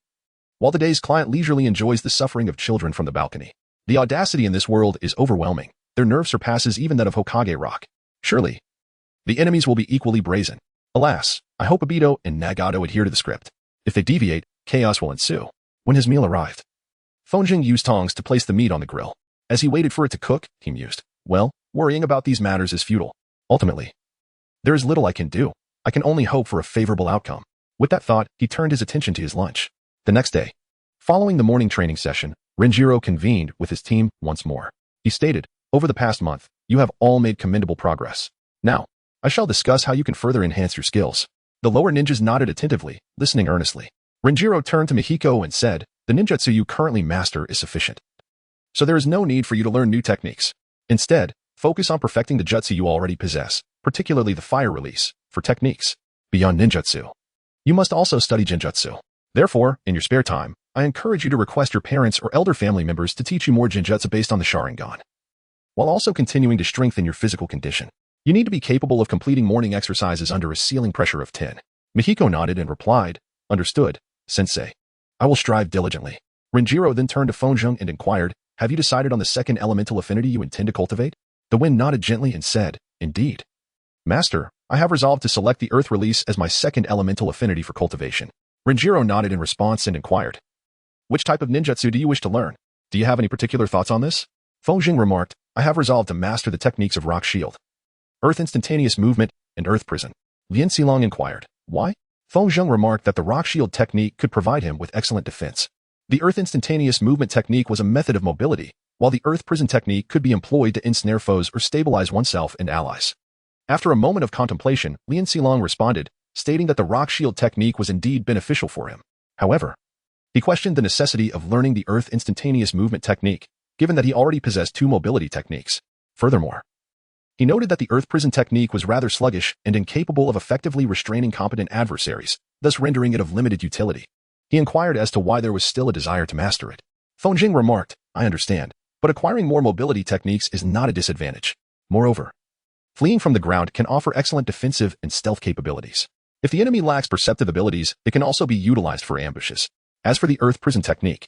while the day's client leisurely enjoys the suffering of children from the balcony. The audacity in this world is overwhelming. Their nerve surpasses even that of Hokage Rock. Surely, the enemies will be equally brazen. Alas, I hope Obito and Nagato adhere to the script. If they deviate, chaos will ensue." When his meal arrived, Feng Zhang used tongs to place the meat on the grill. As he waited for it to cook, he mused, "Well, worrying about these matters is futile. Ultimately, there is little I can do. I can only hope for a favorable outcome." With that thought, he turned his attention to his lunch. The next day, following the morning training session, Renjiro convened with his team once more. He stated, "Over the past month, you have all made commendable progress. Now, I shall discuss how you can further enhance your skills." The lower ninjas nodded attentively, listening earnestly. Renjiro turned to Mihiko and said, "The ninjutsu you currently master is sufficient. So there is no need for you to learn new techniques. Instead, focus on perfecting the jutsu you already possess, particularly the fire release, for techniques beyond ninjutsu. You must also study genjutsu. Therefore, in your spare time, I encourage you to request your parents or elder family members to teach you more genjutsu based on the Sharingan, while also continuing to strengthen your physical condition." You need to be capable of completing morning exercises under a ceiling pressure of 10. Mihiko nodded and replied, "Understood, sensei. I will strive diligently." Renjiro then turned to Fonjung and inquired, "Have you decided on the second elemental affinity you intend to cultivate?" The wind nodded gently and said, "Indeed. Master, I have resolved to select the earth release as my second elemental affinity for cultivation." Renjiro nodded in response and inquired, "Which type of ninjutsu do you wish to learn? Do you have any particular thoughts on this?" Fonjing remarked, "I have resolved to master the techniques of Rock Shield, Earth Instantaneous Movement, and Earth Prison." Lien Xilong inquired, "Why?" Fonjing remarked that the Rock Shield technique could provide him with excellent defense. The Earth Instantaneous Movement technique was a method of mobility, while the Earth Prison technique could be employed to ensnare foes or stabilize oneself and allies. After a moment of contemplation, Lien Xilong responded, stating that the Rock Shield technique was indeed beneficial for him. However, he questioned the necessity of learning the Earth Instantaneous Movement technique, given that he already possessed two mobility techniques. Furthermore, he noted that the Earth Prison technique was rather sluggish and incapable of effectively restraining competent adversaries, thus rendering it of limited utility. He inquired as to why there was still a desire to master it. Fonjing remarked, "I understand, but acquiring more mobility techniques is not a disadvantage. Moreover, fleeing from the ground can offer excellent defensive and stealth capabilities. If the enemy lacks perceptive abilities, it can also be utilized for ambushes. As for the Earth Prison technique,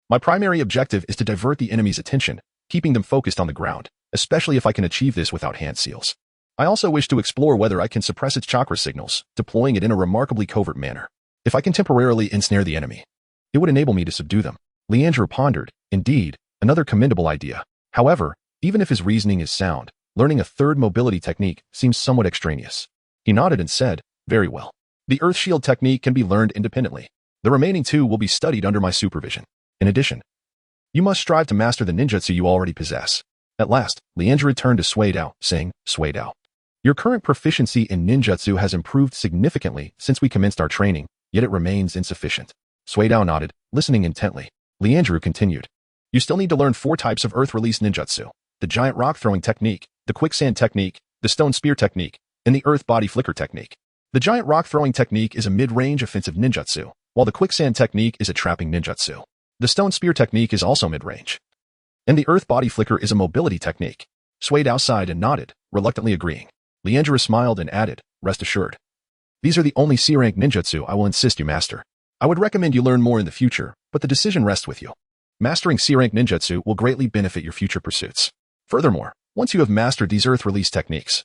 my primary objective is to divert the enemy's attention, keeping them focused on the ground, especially if I can achieve this without hand seals. I also wish to explore whether I can suppress its chakra signals, deploying it in a remarkably covert manner. If I can temporarily ensnare the enemy, it would enable me to subdue them." Leandro pondered, "Indeed, another commendable idea. However, even if his reasoning is sound, learning a third mobility technique seems somewhat extraneous." He nodded and said, "Very well. The Earth Shield technique can be learned independently. The remaining two will be studied under my supervision. In addition, you must strive to master the ninjutsu you already possess." At last, Leandro turned to Sui Dao, saying, "Sui Dao, your current proficiency in ninjutsu has improved significantly since we commenced our training, yet it remains insufficient." Sui Dao nodded, listening intently. Leandro continued, "You still need to learn 4 types of earth release ninjutsu: the giant rock throwing technique, the quicksand technique, the stone spear technique, and the earth body flicker technique. The giant rock throwing technique is a mid-range offensive ninjutsu, while the quicksand technique is a trapping ninjutsu. The stone spear technique is also mid-range, and the earth body flicker is a mobility technique." Sui Dao sighed and nodded, reluctantly agreeing. Leandro smiled and added, "Rest assured, these are the only C-rank ninjutsu I will insist you master. I would recommend you learn more in the future, but the decision rests with you. Mastering C-rank ninjutsu will greatly benefit your future pursuits. Furthermore, once you have mastered these earth release techniques,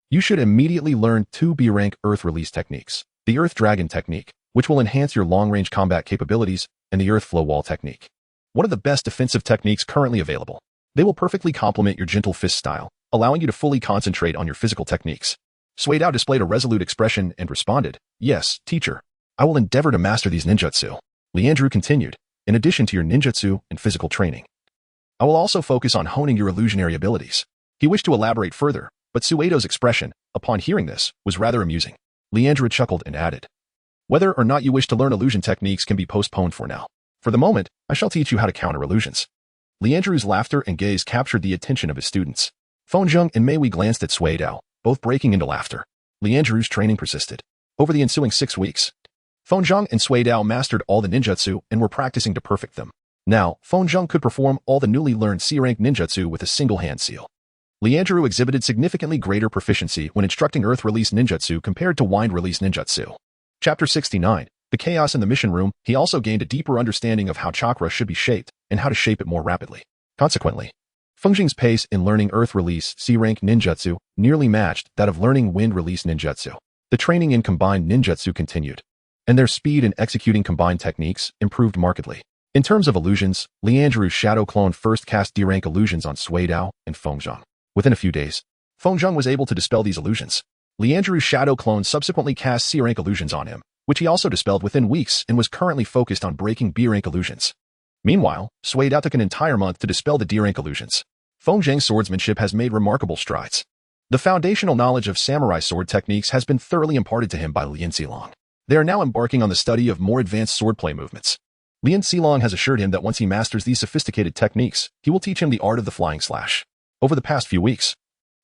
you should immediately learn 2 B-rank earth release techniques: the Earth Dragon technique, which will enhance your long-range combat capabilities, and the Earth Flow Wall technique, one of the best defensive techniques currently available. They will perfectly complement your gentle fist style, allowing you to fully concentrate on your physical techniques." Sui Dao displayed a resolute expression and responded, "Yes, teacher. I will endeavor to master these ninjutsu." Leandro continued, "In addition to your ninjutsu and physical training, I will also focus on honing your illusionary abilities." He wished to elaborate further, but Suedo's expression, upon hearing this, was rather amusing. Leandro chuckled and added, "Whether or not you wish to learn illusion techniques can be postponed for now. For the moment, I shall teach you how to counter illusions." Leandro's laughter and gaze captured the attention of his students. Fonjung and Mei Wei glanced at Sui Dao, both breaking into laughter. Leandro's training persisted. Over the ensuing 6 weeks, Fonjung and Sui Dao mastered all the ninjutsu and were practicing to perfect them. Now, Fonjung could perform all the newly learned C-rank ninjutsu with a single hand seal. Leandro exhibited significantly greater proficiency when instructing Earth Release Ninjutsu compared to Wind Release Ninjutsu. Chapter 69. The Chaos in the Mission Room. He also gained a deeper understanding of how chakra should be shaped and how to shape it more rapidly. Consequently, Fonjing's pace in learning Earth Release C-rank ninjutsu nearly matched that of learning Wind Release Ninjutsu. The training in combined ninjutsu continued, and their speed in executing combined techniques improved markedly. In terms of illusions, Leandro's shadow clone first cast D-rank illusions on Sui Dao and Fonjing. Within a few days, Fonjing was able to dispel these illusions. Leandro's shadow clone subsequently cast C-rank illusions on him, which he also dispelled within weeks and was currently focused on breaking B-rank illusions. Meanwhile, Sui Dao took an entire month to dispel the D-rank illusions. Fonjing's swordsmanship has made remarkable strides. The foundational knowledge of samurai sword techniques has been thoroughly imparted to him by Lien Xilong. They are now embarking on the study of more advanced swordplay movements. Lien Xilong has assured him that once he masters these sophisticated techniques, he will teach him the art of the flying slash. Over the past few weeks,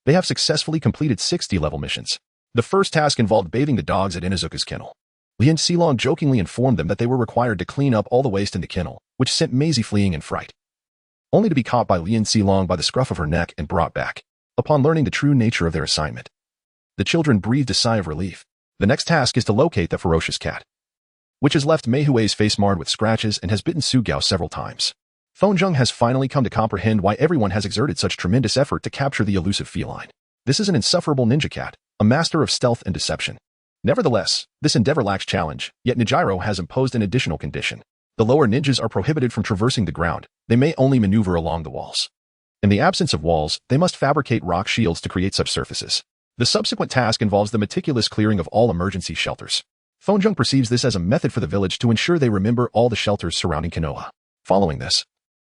they have successfully completed 60-level missions. The first task involved bathing the dogs at Inuzuka's kennel. Lien Xilong jokingly informed them that they were required to clean up all the waste in the kennel, which sent Maisie fleeing in fright, only to be caught by Lien Xilong by the scruff of her neck and brought back. Upon learning the true nature of their assignment, the children breathed a sigh of relief. The next task is to locate the ferocious cat, which has left Mei Hui's face marred with scratches and has bitten Su Gao several times. Feng has finally come to comprehend why everyone has exerted such tremendous effort to capture the elusive feline. This is an insufferable ninja cat, a master of stealth and deception. Nevertheless, this endeavor lacks challenge, yet Nijiro has imposed an additional condition. The lower ninjas are prohibited from traversing the ground. They may only maneuver along the walls. In the absence of walls, they must fabricate rock shields to create such surfaces. The subsequent task involves the meticulous clearing of all emergency shelters. Feng perceives this as a method for the village to ensure they remember all the shelters surrounding Konoha. Following this,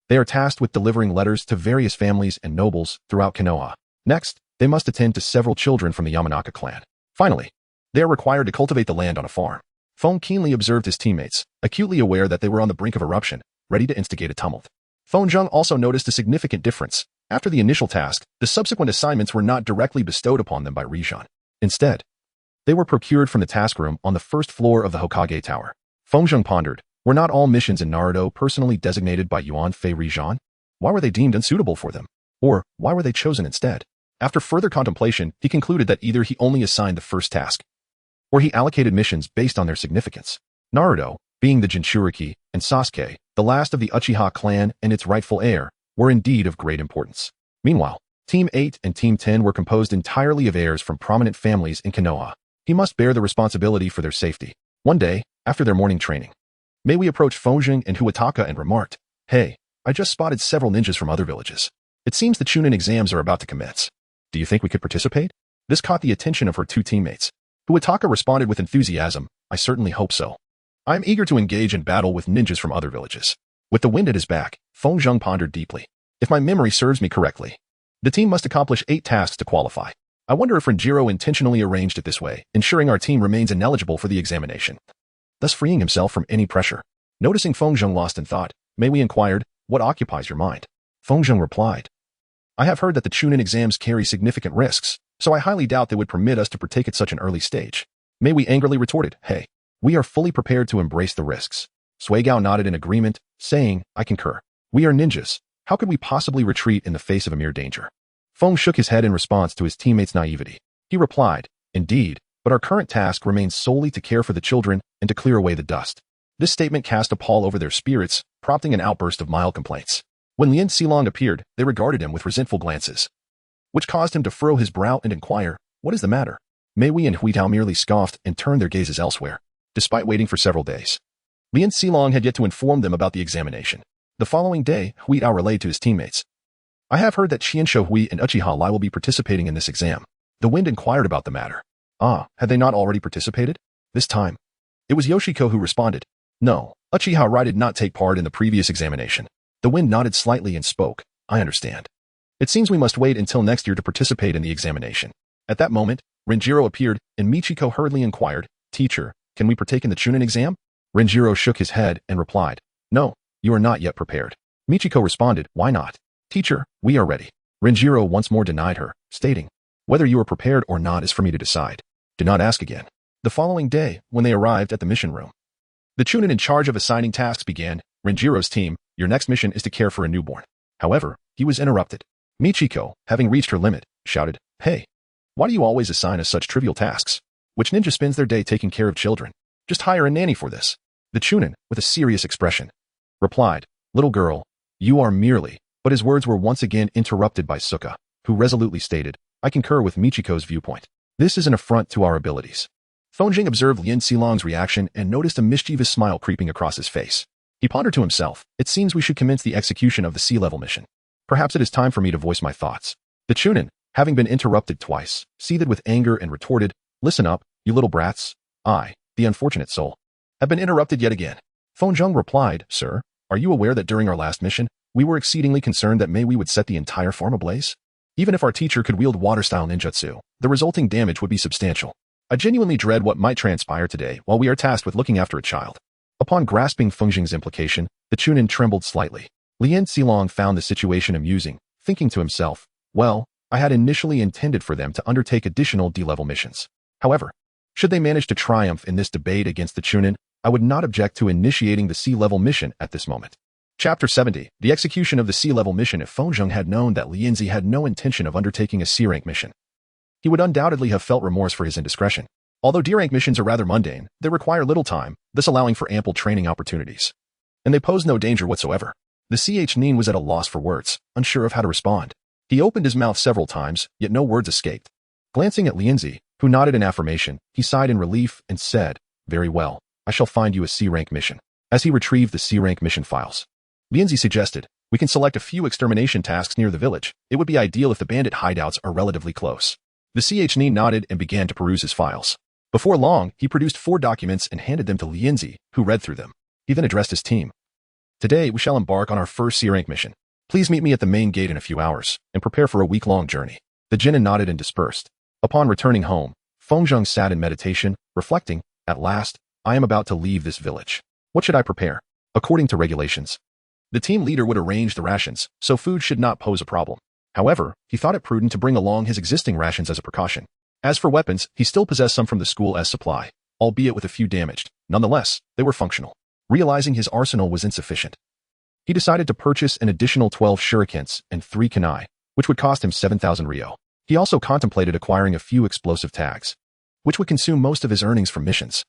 they are tasked with delivering letters to various families and nobles throughout Konoha. Next, they must attend to several children from the Yamanaka clan. Finally, they are required to cultivate the land on a farm. Feng keenly observed his teammates, acutely aware that they were on the brink of eruption, ready to instigate a tumult. Feng also noticed a significant difference. After the initial task, the subsequent assignments were not directly bestowed upon them by Rijan. Instead, they were procured from the task room on the first floor of the Hokage Tower. Feng pondered, were not all missions in Naruto personally designated by Yuan Fei Rijan? Why were they deemed unsuitable for them? Or, why were they chosen instead? After further contemplation, he concluded that either he only assigned the first task, or he allocated missions based on their significance. Naruto, being the Jinchuriki, and Sasuke, the last of the Uchiha clan and its rightful heir, were indeed of great importance. Meanwhile, Team 8 and Team 10 were composed entirely of heirs from prominent families in Konoha. He must bear the responsibility for their safety. One day, after their morning training, Mei approached Feng and Huataka and remarked, "Hey, I just spotted several ninjas from other villages. It seems the Chunin exams are about to commence. Do you think we could participate?" This caught the attention of her two teammates. Huataka responded with enthusiasm, "I certainly hope so. I am eager to engage in battle with ninjas from other villages." With the wind at his back, Feng pondered deeply. If my memory serves me correctly, the team must accomplish 8 tasks to qualify. I wonder if Renjiro intentionally arranged it this way, ensuring our team remains ineligible for the examination, thus freeing himself from any pressure. Noticing Feng lost in thought, Mei inquired, "What occupies your mind?" Feng replied, "I have heard that the Chunin exams carry significant risks, so I highly doubt they would permit us to partake at such an early stage." Mei angrily retorted, "Hey, we are fully prepared to embrace the risks." Suigao nodded in agreement, saying, "I concur. We are ninjas. How could we possibly retreat in the face of a mere danger?" Feng shook his head in response to his teammates' naivety. He replied, "Indeed, but our current task remains solely to care for the children and to clear away the dust." This statement cast a pall over their spirits, prompting an outburst of mild complaints. When Lien Xilong appeared, they regarded him with resentful glances, which caused him to furrow his brow and inquire, "What is the matter?" Mei and Huitao merely scoffed and turned their gazes elsewhere. Despite waiting for several days, Lien Xilong had yet to inform them about the examination. The following day, Huitao relayed to his teammates, "I have heard that Qiansho Hui and Uchiha Lai will be participating in this exam." The wind inquired about the matter. Had they not already participated? This time, it was Yoshiko who responded, "No, Uchiha Rai did not take part in the previous examination." The wind nodded slightly and spoke, "I understand. It seems we must wait until next year to participate in the examination." At that moment, Renjiro appeared, and Michiko hurriedly inquired, "Teacher, can we partake in the Chunin exam?" Renjiro shook his head and replied, "No, you are not yet prepared." Michiko responded, "Why not?" "Teacher, we are ready." Renjiro once more denied her, stating, "Whether you are prepared or not is for me to decide. Do not ask again." The following day, when they arrived at the mission room, the Chunin in charge of assigning tasks began. Renjiro's team, "Your next mission is to care for a newborn." However, he was interrupted. Michiko, having reached her limit, shouted, "Hey, why do you always assign us such trivial tasks? Which ninja spends their day taking care of children? Just hire a nanny for this." The Chunin, with a serious expression, replied, "Little girl, you are merely..." But his words were once again interrupted by Suka, who resolutely stated, "I concur with Michiko's viewpoint. This is an affront to our abilities." Feng observed Lien Xilong's reaction and noticed a mischievous smile creeping across his face. He pondered to himself, "It seems we should commence the execution of the sea-level mission. Perhaps it is time for me to voice my thoughts." The Chunin, having been interrupted twice, seethed with anger and retorted, "Listen up, you little brats. I, the unfortunate soul, have been interrupted yet again." Feng replied, "Sir, are you aware that during our last mission, we were exceedingly concerned that we would set the entire farm ablaze? Even if our teacher could wield water-style ninjutsu, the resulting damage would be substantial. I genuinely dread what might transpire today while we are tasked with looking after a child." Upon grasping Feng implication, the Chunin trembled slightly. Lien Xilong found the situation amusing, thinking to himself, "Well, I had initially intended for them to undertake additional D-level missions. However, should they manage to triumph in this debate against the Chunin, I would not object to initiating the C-level mission at this moment." Chapter 70. The execution of the C-level mission. If Fengzheng had known that Lianzi had no intention of undertaking a C-rank mission, he would undoubtedly have felt remorse for his indiscretion. Although D-rank missions are rather mundane, they require little time, thus allowing for ample training opportunities. And they pose no danger whatsoever. The Ch-Nin was at a loss for words, unsure of how to respond. He opened his mouth several times, yet no words escaped. Glancing at Lianzi, who nodded in affirmation, he sighed in relief and said, "Very well, I shall find you a C-rank mission." As he retrieved the C-rank mission files, Lianzi suggested, "We can select a few extermination tasks near the village. It would be ideal if the bandit hideouts are relatively close." The Ch-Nin nodded and began to peruse his files. Before long, he produced 4 documents and handed them to Lianzi, who read through them. He then addressed his team. "Today, we shall embark on our first C-rank mission. Please meet me at the main gate in a few hours, and prepare for a week-long journey." The genin nodded and dispersed. Upon returning home, Fengzheng sat in meditation, reflecting, "At last, I am about to leave this village. What should I prepare?" According to regulations, the team leader would arrange the rations, so food should not pose a problem. However, he thought it prudent to bring along his existing rations as a precaution. As for weapons, he still possessed some from the school as supply, albeit with a few damaged. Nonetheless, they were functional. Realizing his arsenal was insufficient, he decided to purchase an additional 12 shurikens and 3 kunai, which would cost him 7,000 ryo. He also contemplated acquiring a few explosive tags, which would consume most of his earnings from missions.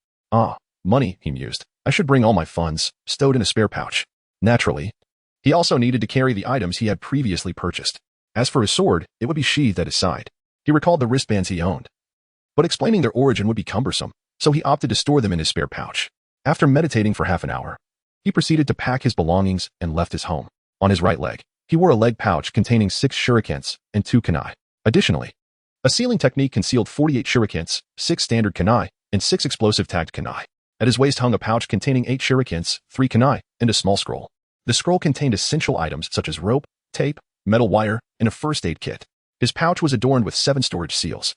Money, he mused. I should bring all my funds, stowed in a spare pouch. Naturally, he also needed to carry the items he had previously purchased. As for his sword, it would be sheathed at his side. He recalled the wristbands he owned, but explaining their origin would be cumbersome, so he opted to store them in his spare pouch. After meditating for half an hour, he proceeded to pack his belongings and left his home. On his right leg, he wore a leg pouch containing 6 shurikens and 2 kunai. Additionally, a sealing technique concealed 48 shurikens, 6 standard kunai, and 6 explosive tagged kunai. At his waist hung a pouch containing 8 shurikens, 3 kunai, and a small scroll. The scroll contained essential items such as rope, tape, metal wire, and a first aid kit. His pouch was adorned with 7 storage seals.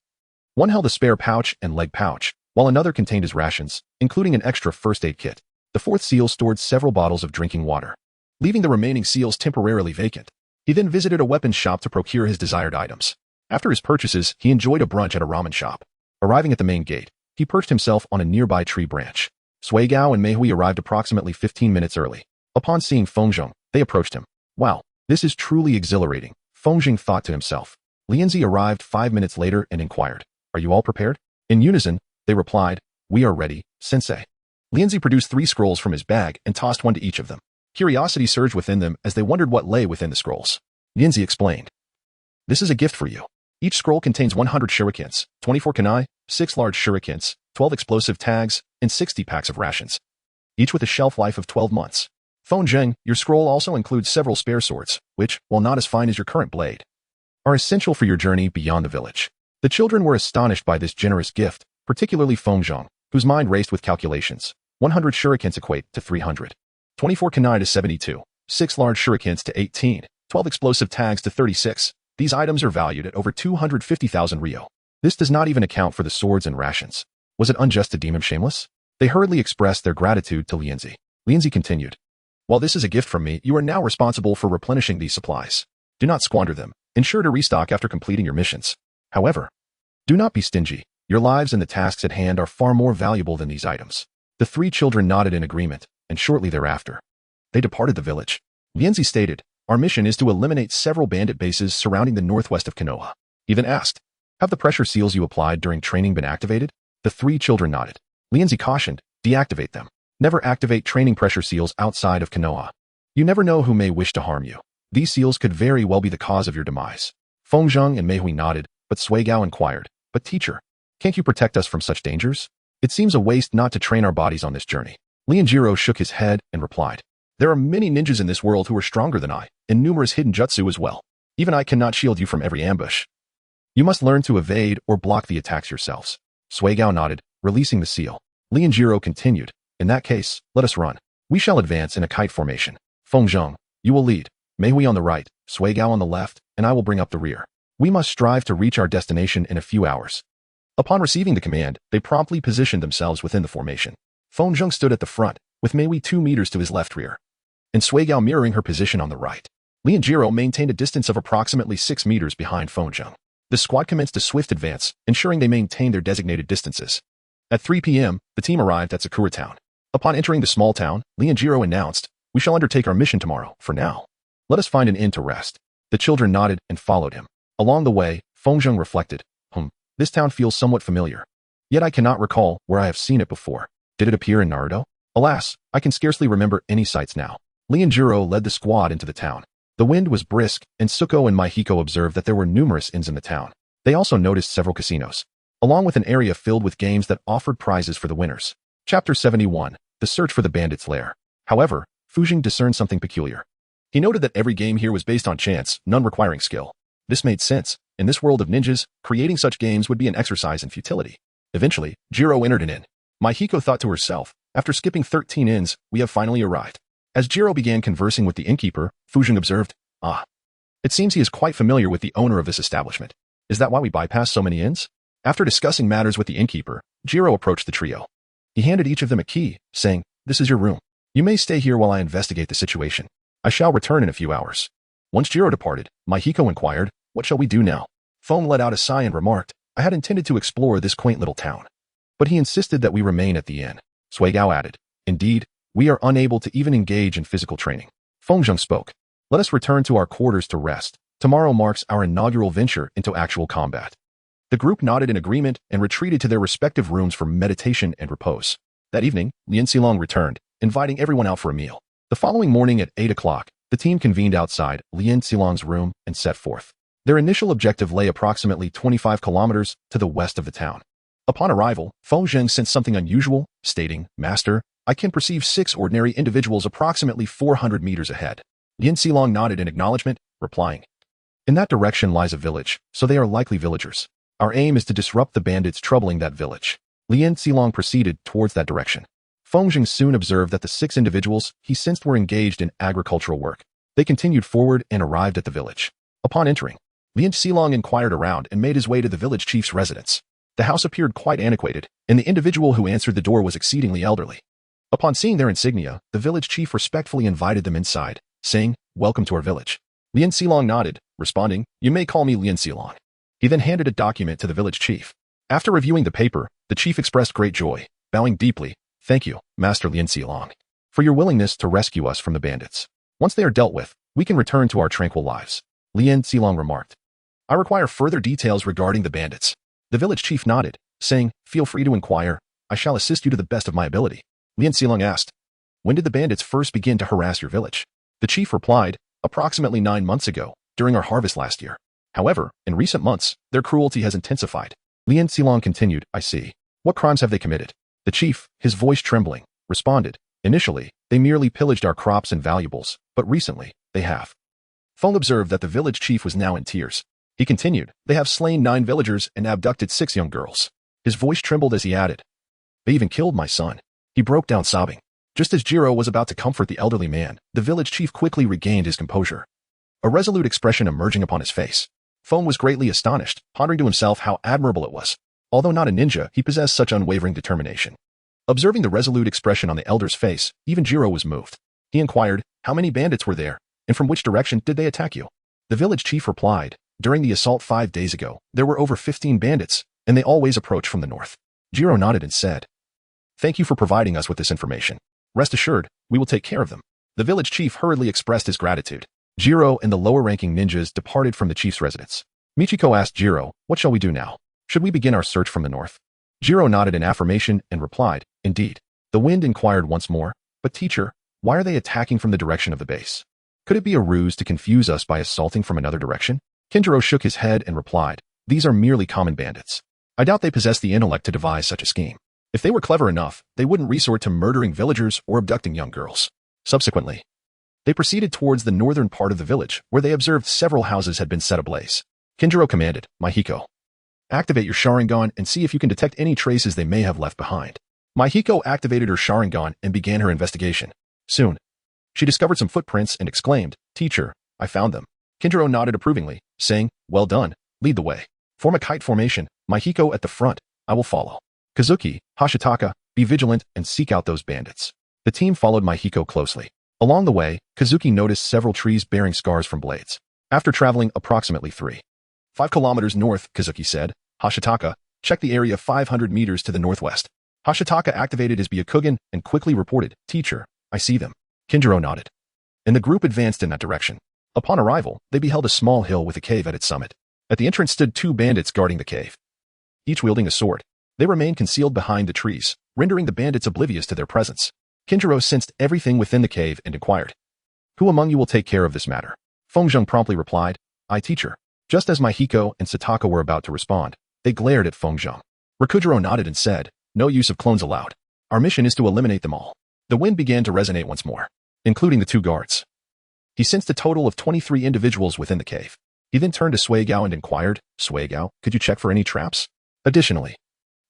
One held a spare pouch and leg pouch, while another contained his rations, including an extra first aid kit. The 4th seal stored several bottles of drinking water, leaving the remaining seals temporarily vacant. He then visited a weapons shop to procure his desired items. After his purchases, he enjoyed a brunch at a ramen shop. Arriving at the main gate, he perched himself on a nearby tree branch. Suigao and Meihui arrived approximately 15 minutes early. Upon seeing Fengzheng, they approached him. "Wow, this is truly exhilarating," Fengzheng thought to himself. Lianzi arrived 5 minutes later and inquired, "Are you all prepared?" In unison, they replied, "We are ready, sensei." Lianzi produced 3 scrolls from his bag and tossed one to each of them. Curiosity surged within them as they wondered what lay within the scrolls. Lianzi explained, "This is a gift for you. Each scroll contains 100 shurikens, 24 kunai, 6 large shurikens, 12 explosive tags, and 60 packs of rations, each with a shelf life of 12 months. Fengzheng, your scroll also includes several spare swords, which, while not as fine as your current blade, are essential for your journey beyond the village." The children were astonished by this generous gift, particularly Fengzheng, whose mind raced with calculations. 100 shurikens equate to 300. 24 kunai to 72. 6 large shurikens to 18. 12 explosive tags to 36. These items are valued at over 250,000 ryo. This does not even account for the swords and rations. Was it unjust to deem him shameless? They hurriedly expressed their gratitude to Lianzi. Lianzi continued, "While this is a gift from me, you are now responsible for replenishing these supplies. Do not squander them. Ensure to restock after completing your missions. However, do not be stingy. Your lives and the tasks at hand are far more valuable than these items." The 3 children nodded in agreement, and shortly thereafter, they departed the village. Lianzi stated, "Our mission is to eliminate several bandit bases surrounding the northwest of Konoha." He then asked, "Have the pressure seals you applied during training been activated?" The 3 children nodded. Lianzi cautioned, "Deactivate them. Never activate training pressure seals outside of Konoha. You never know who may wish to harm you. These seals could very well be the cause of your demise." Fengzheng and Meihui nodded, but Suigao inquired, "But teacher, can't you protect us from such dangers? It seems a waste not to train our bodies on this journey." Lianjiro shook his head and replied, "There are many ninjas in this world who are stronger than I, and numerous hidden jutsu as well. Even I cannot shield you from every ambush. You must learn to evade or block the attacks yourselves." Suigao nodded, releasing the seal. Lianjiro continued, "In that case, let us run. We shall advance in a kite formation. Fengzheng, you will lead. Meihui on the right, Suigao on the left, and I will bring up the rear. We must strive to reach our destination in a few hours." Upon receiving the command, they promptly positioned themselves within the formation. Fengzheng stood at the front, with Meihui 2 meters to his left rear, and Suigao mirroring her position on the right. Lianjiro maintained a distance of approximately 6 meters behind Fengzheng. The squad commenced a swift advance, ensuring they maintained their designated distances. At 3 p.m., the team arrived at Sakura Town. Upon entering the small town, Lianjiro announced, We shall undertake our mission tomorrow. For now, let us find an inn to rest. The children nodded and followed him. Along the way, Fengzheng reflected, this town feels somewhat familiar. Yet I cannot recall where I have seen it before. Did it appear in Naruto? Alas, I can scarcely remember any sights now. Lee and Jiro led the squad into the town. The wind was brisk, and Suko and Mahiko observed that there were numerous inns in the town. They also noticed several casinos, along with an area filled with games that offered prizes for the winners. Chapter 71, The Search for the Bandit's Lair. However, Fujing discerned something peculiar. He noted that every game here was based on chance, none requiring skill. This made sense. In this world of ninjas, creating such games would be an exercise in futility. Eventually, Jiro entered an inn. Mahiko thought to herself, after skipping 13 inns, we have finally arrived. As Jiro began conversing with the innkeeper, Fujing observed, it seems he is quite familiar with the owner of this establishment. Is that why we bypass so many inns? After discussing matters with the innkeeper, Jiro approached the trio. He handed each of them a key, saying, this is your room. You may stay here while I investigate the situation. I shall return in a few hours. Once Jiro departed, Mahiko inquired, what shall we do now? Feng let out a sigh and remarked, I had intended to explore this quaint little town. But he insisted that we remain at the inn. Suigao added, indeed, we are unable to even engage in physical training. Fengzheng spoke, let us return to our quarters to rest. Tomorrow marks our inaugural venture into actual combat. The group nodded in agreement and retreated to their respective rooms for meditation and repose. That evening, Lien Xilong returned, inviting everyone out for a meal. The following morning at 8 o'clock, the team convened outside Lien Xilong's room and set forth. Their initial objective lay approximately 25 kilometers to the west of the town. Upon arrival, Fengzheng sensed something unusual, stating, Master, I can perceive 6 ordinary individuals approximately 400 meters ahead. Lien Xilong nodded in acknowledgement, replying, in that direction lies a village, so they are likely villagers. Our aim is to disrupt the bandits troubling that village. Lien Xilong proceeded towards that direction. Fengzheng soon observed that the 6 individuals he sensed were engaged in agricultural work. They continued forward and arrived at the village. Upon entering, Lien Xilong inquired around and made his way to the village chief's residence. The house appeared quite antiquated, and the individual who answered the door was exceedingly elderly. Upon seeing their insignia, the village chief respectfully invited them inside, saying, welcome to our village. Lien Xilong nodded, responding, you may call me Lien Xilong. He then handed a document to the village chief. After reviewing the paper, the chief expressed great joy, bowing deeply, thank you, Master Lien Xilong, for your willingness to rescue us from the bandits. Once they are dealt with, we can return to our tranquil lives. Lien Xilong remarked, I require further details regarding the bandits. The village chief nodded, saying, feel free to inquire. I shall assist you to the best of my ability. Lien Xilong asked, when did the bandits first begin to harass your village? The chief replied, approximately 9 months ago, during our harvest last year. However, in recent months, their cruelty has intensified. Lien Xilong continued, I see. What crimes have they committed? The chief, his voice trembling, responded, initially, they merely pillaged our crops and valuables, but recently, they have. Feng observed that the village chief was now in tears. He continued, they have slain 9 villagers and abducted 6 young girls. His voice trembled as he added, they even killed my son. He broke down sobbing. Just as Jiro was about to comfort the elderly man, the village chief quickly regained his composure, a resolute expression emerging upon his face. Feng was greatly astonished, pondering to himself how admirable it was. Although not a ninja, he possessed such unwavering determination. Observing the resolute expression on the elder's face, even Jiro was moved. He inquired, how many bandits were there, and from which direction did they attack you? The village chief replied, during the assault 5 days ago, there were over 15 bandits, and they always approached from the north. Jiro nodded and said, thank you for providing us with this information. Rest assured, we will take care of them. The village chief hurriedly expressed his gratitude. Jiro and the lower-ranking ninjas departed from the chief's residence. Michiko asked Jiro, what shall we do now? Should we begin our search from the north? Jiro nodded in affirmation and replied, indeed. The wind inquired once more, but teacher, why are they attacking from the direction of the base? Could it be a ruse to confuse us by assaulting from another direction? Kinjiro shook his head and replied, these are merely common bandits. I doubt they possess the intellect to devise such a scheme. If they were clever enough, they wouldn't resort to murdering villagers or abducting young girls. Subsequently, they proceeded towards the northern part of the village, where they observed several houses had been set ablaze. Kinjiro commanded, Mahiko, activate your Sharingan and see if you can detect any traces they may have left behind. Mahiko activated her Sharingan and began her investigation. Soon, she discovered some footprints and exclaimed, teacher, I found them. Kinjiro nodded approvingly, saying, well done, lead the way. Form a kite formation, Mahiko at the front, I will follow. Kazuki, Hashitaka, be vigilant and seek out those bandits. The team followed Mahiko closely. Along the way, Kazuki noticed several trees bearing scars from blades. After traveling approximately 5 kilometers north, Kazuki said, Hashitaka, check the area 500 meters to the northwest. Hashitaka activated his Byakugan and quickly reported, teacher, I see them. Kinjiro nodded, and the group advanced in that direction. Upon arrival, they beheld a small hill with a cave at its summit. At the entrance stood 2 bandits guarding the cave, each wielding a sword. They remained concealed behind the trees, rendering the bandits oblivious to their presence. Kinjiro sensed everything within the cave and inquired, "Who among you will take care of this matter?" Fengzheng promptly replied, "I, teacher." Just as Mahiko and Sataka were about to respond, they glared at Fengzheng. Rikujiro nodded and said, "No use of clones allowed. Our mission is to eliminate them all." The wind began to resonate once more, including the 2 guards. He sensed a total of 23 individuals within the cave. He then turned to Suigao and inquired, "Suigao, could you check for any traps? Additionally,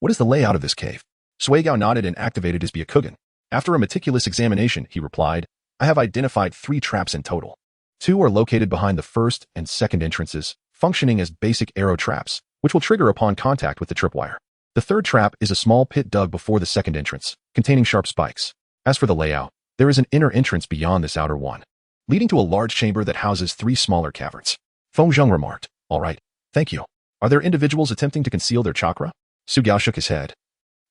what is the layout of this cave?" Suigao nodded and activated his Byakugan. After a meticulous examination, he replied, "I have identified 3 traps in total. 2 are located behind the first and second entrances, functioning as basic arrow traps, which will trigger upon contact with the tripwire. The 3rd trap is a small pit dug before the second entrance, containing sharp spikes. As for the layout, there is an inner entrance beyond this outer one, leading to a large chamber that houses 3 smaller caverns." Fengzheng remarked, "All right, thank you. Are there individuals attempting to conceal their chakra?" Sugao shook his head,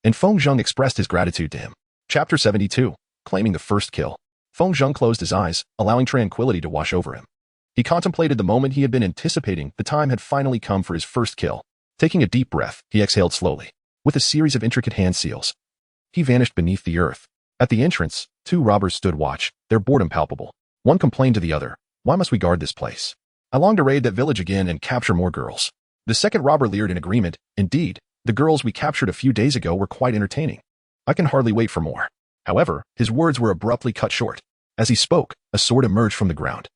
and Fengzheng expressed his gratitude to him. Chapter 72, Claiming the First Kill. Fengzheng closed his eyes, allowing tranquility to wash over him. He contemplated the moment he had been anticipating. The time had finally come for his first kill. Taking a deep breath, he exhaled slowly. With a series of intricate hand seals, he vanished beneath the earth. At the entrance, 2 robbers stood watch, their boredom palpable. One complained to the other, "Why must we guard this place? I long to raid that village again and capture more girls." The second robber leered in agreement, "Indeed, the girls we captured a few days ago were quite entertaining. I can hardly wait for more." However, his words were abruptly cut short. As he spoke, a sword emerged from the ground,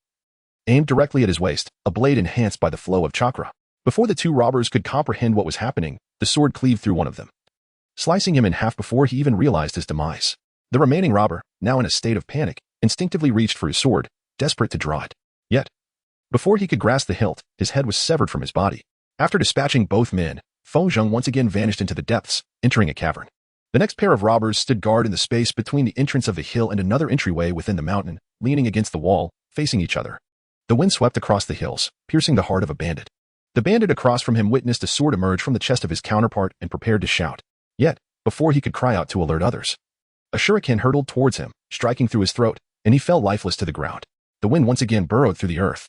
aimed directly at his waist, a blade enhanced by the flow of chakra. Before the 2 robbers could comprehend what was happening, the sword cleaved through one of them, slicing him in half before he even realized his demise. The remaining robber, now in a state of panic, instinctively reached for his sword, desperate to draw it. Yet, before he could grasp the hilt, his head was severed from his body. After dispatching both men, Fengzheng once again vanished into the depths, entering a cavern. The next pair of robbers stood guard in the space between the entrance of the hill and another entryway within the mountain, leaning against the wall, facing each other. The wind swept across the hills, piercing the heart of a bandit. The bandit across from him witnessed a sword emerge from the chest of his counterpart and prepared to shout. Yet, before he could cry out to alert others, a shuriken hurtled towards him, striking through his throat, and he fell lifeless to the ground. The wind once again burrowed through the earth,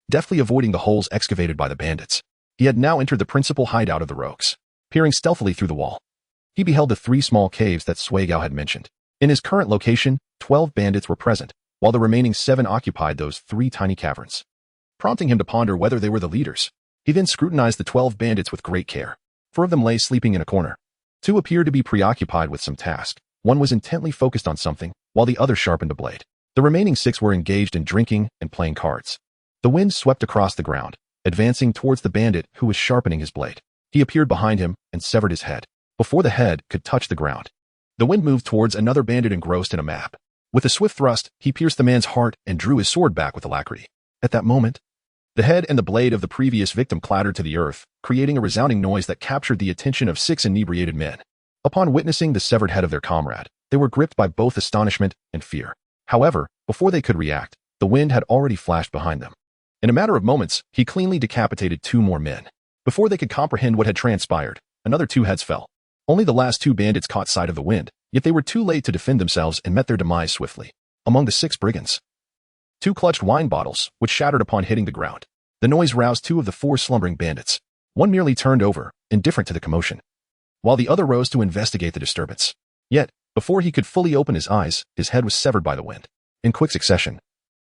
deftly avoiding the holes excavated by the bandits. He had now entered the principal hideout of the rogues. Peering stealthily through the wall, he beheld the 3 small caves that Suigao had mentioned. In his current location, 12 bandits were present, while the remaining 7 occupied those 3 tiny caverns, prompting him to ponder whether they were the leaders. He then scrutinized the 12 bandits with great care. 4 of them lay sleeping in a corner. 2 appeared to be preoccupied with some task. 1 was intently focused on something, while the other sharpened a blade. The remaining 6 were engaged in drinking and playing cards. The wind swept across the ground, advancing towards the bandit who was sharpening his blade. He appeared behind him and severed his head, before the head could touch the ground. The wind moved towards another bandit engrossed in a map. With a swift thrust, he pierced the man's heart and drew his sword back with alacrity. At that moment, the head and the blade of the previous victim clattered to the earth, creating a resounding noise that captured the attention of 6 inebriated men. Upon witnessing the severed head of their comrade, they were gripped by both astonishment and fear. However, before they could react, the wind had already flashed behind them. In a matter of moments, he cleanly decapitated 2 more men. Before they could comprehend what had transpired, another 2 heads fell. Only the last 2 bandits caught sight of the wind, yet they were too late to defend themselves and met their demise swiftly. Among the 6 brigands, 2 clutched wine bottles, which shattered upon hitting the ground. The noise roused 2 of the 4 slumbering bandits. One merely turned over, indifferent to the commotion, while the other rose to investigate the disturbance. Yet, before he could fully open his eyes, his head was severed by the wind. In quick succession,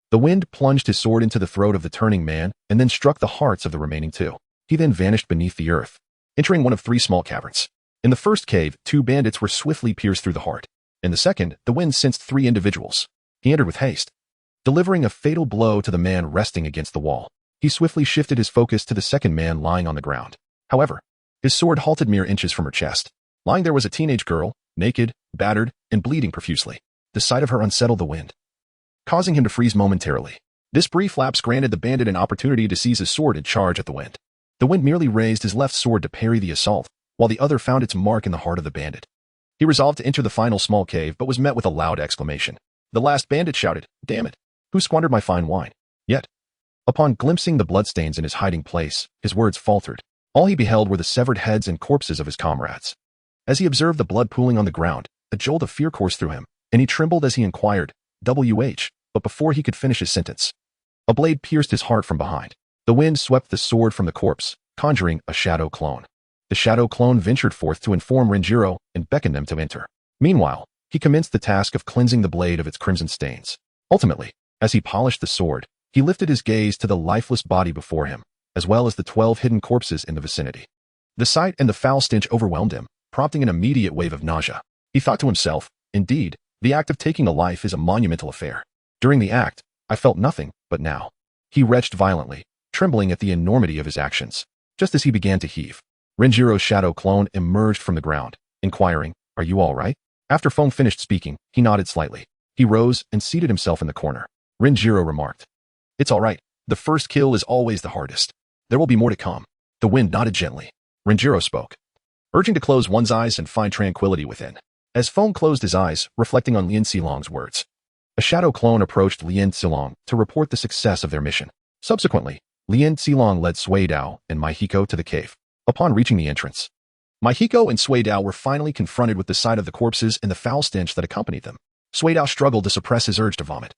the wind plunged his sword into the throat of the turning man and then struck the hearts of the remaining 2. He then vanished beneath the earth, entering one of 3 small caverns. In the first cave, 2 bandits were swiftly pierced through the heart. In the second, the wind sensed 3 individuals. He entered with haste, delivering a fatal blow to the man resting against the wall. He swiftly shifted his focus to the second man lying on the ground. However, his sword halted mere inches from her chest. Lying there was a teenage girl, naked, battered, and bleeding profusely. The sight of her unsettled the wind, causing him to freeze momentarily. This brief lapse granted the bandit an opportunity to seize his sword and charge at the wind. The wind merely raised his left sword to parry the assault, while the other found its mark in the heart of the bandit. He resolved to enter the final small cave but was met with a loud exclamation. The last bandit shouted, "Damn it! Who squandered my fine wine?" Yet, upon glimpsing the bloodstains in his hiding place, his words faltered. All he beheld were the severed heads and corpses of his comrades. As he observed the blood pooling on the ground, a jolt of fear coursed through him, and he trembled as he inquired, but before he could finish his sentence, a blade pierced his heart from behind. The wind swept the sword from the corpse, conjuring a shadow clone. The shadow clone ventured forth to inform Renjiro and beckoned them to enter. Meanwhile, he commenced the task of cleansing the blade of its crimson stains. Ultimately, as he polished the sword, he lifted his gaze to the lifeless body before him, as well as the 12 hidden corpses in the vicinity. The sight and the foul stench overwhelmed him, prompting an immediate wave of nausea. He thought to himself, indeed, the act of taking a life is a monumental affair. During the act, I felt nothing, but now. He retched violently, trembling at the enormity of his actions. Just as he began to heave, Renjiro's shadow clone emerged from the ground, inquiring, "Are you all right?" After Feng finished speaking, he nodded slightly. He rose and seated himself in the corner. Renjiro remarked, "It's all right. The first kill is always the hardest. There will be more to come." The wind nodded gently. Renjiro spoke, urging to close one's eyes and find tranquility within. As Feng closed his eyes, reflecting on Lien Xilong's words, a shadow clone approached Lien Xilong to report the success of their mission. Subsequently, Lien Xilong led Sui Dao and Maihiko to the cave. Upon reaching the entrance, Maihiko and Sui Dao were finally confronted with the sight of the corpses and the foul stench that accompanied them. Sui Dao struggled to suppress his urge to vomit.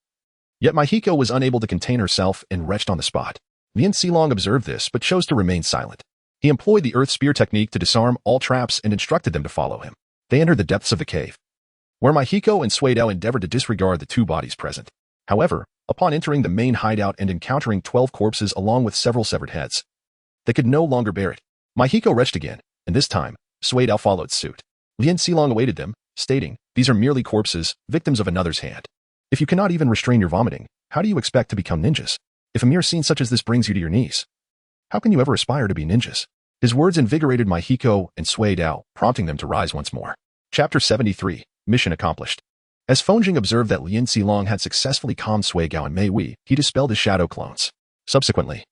Yet Maihiko was unable to contain herself and retched on the spot. Lien Xilong observed this but chose to remain silent. He employed the earth spear technique to disarm all traps and instructed them to follow him. They entered the depths of the cave, where Maihiko and Sui Dao endeavored to disregard the two bodies present. However, upon entering the main hideout and encountering 12 corpses along with several severed heads, they could no longer bear it. Maihiko retched again, and this time, Sui Dao followed suit. Lien Xilong awaited them, stating, "These are merely corpses, victims of another's hand. If you cannot even restrain your vomiting, how do you expect to become ninjas? If a mere scene such as this brings you to your knees, how can you ever aspire to be ninjas?" His words invigorated Maihiko and Sui Dao, prompting them to rise once more. Chapter 73, Mission Accomplished. As Fongjing observed that Lien Xilong had successfully calmed Sui Gao and Mei Wei, he dispelled his shadow clones. Subsequently,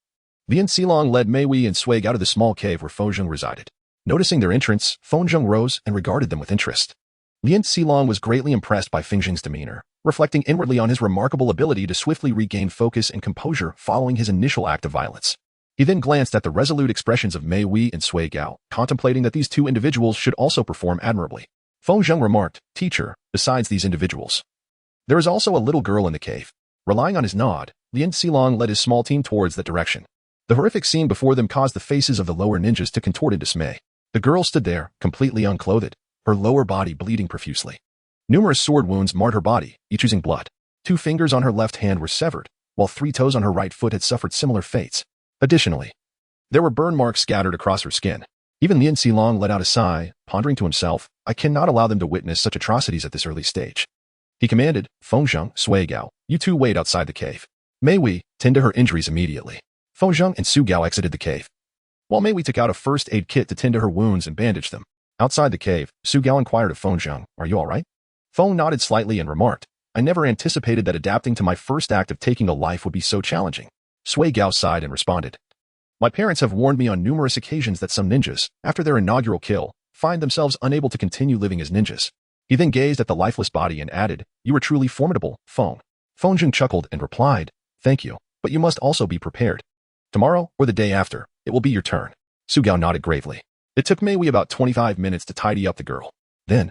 Lien Xilong led Mei Wei and Sui Gao to the small cave where Fongjing resided. Noticing their entrance, Fongjing rose and regarded them with interest. Lien Xilong was greatly impressed by Fongjing's demeanor, reflecting inwardly on his remarkable ability to swiftly regain focus and composure following his initial act of violence. He then glanced at the resolute expressions of Mei Wei and Sui Gao, contemplating that these two individuals should also perform admirably. Fongjing remarked, "Teacher, besides these individuals, there is also a little girl in the cave." Relying on his nod, Lien Xilong led his small team towards that direction. The horrific scene before them caused the faces of the lower ninjas to contort in dismay. The girl stood there, completely unclothed, her lower body bleeding profusely. Numerous sword wounds marred her body, each oozing blood. 2 fingers on her left hand were severed, while 3 toes on her right foot had suffered similar fates. Additionally, there were burn marks scattered across her skin. Even Lien Xilong let out a sigh, pondering to himself, "I cannot allow them to witness such atrocities at this early stage." He commanded, "Fongjing, Sui Gao, you two wait outside the cave. Mei Wei, tend to her injuries immediately." Fongjing and Su Gao exited the cave, while Mei Wei took out a first aid kit to tend to her wounds and bandage them. Outside the cave, Su Gao inquired of Fongjing, "Are you all right?" Feng nodded slightly and remarked, "I never anticipated that adapting to my first act of taking a life would be so challenging." Sui Gao sighed and responded, "My parents have warned me on numerous occasions that some ninjas, after their inaugural kill, find themselves unable to continue living as ninjas." He then gazed at the lifeless body and added, "You are truly formidable, Feng." Fongjing chuckled and replied, "Thank you, but you must also be prepared. Tomorrow, or the day after, it will be your turn." Su Gao nodded gravely. It took Mei Wei about 25 minutes to tidy up the girl. Then,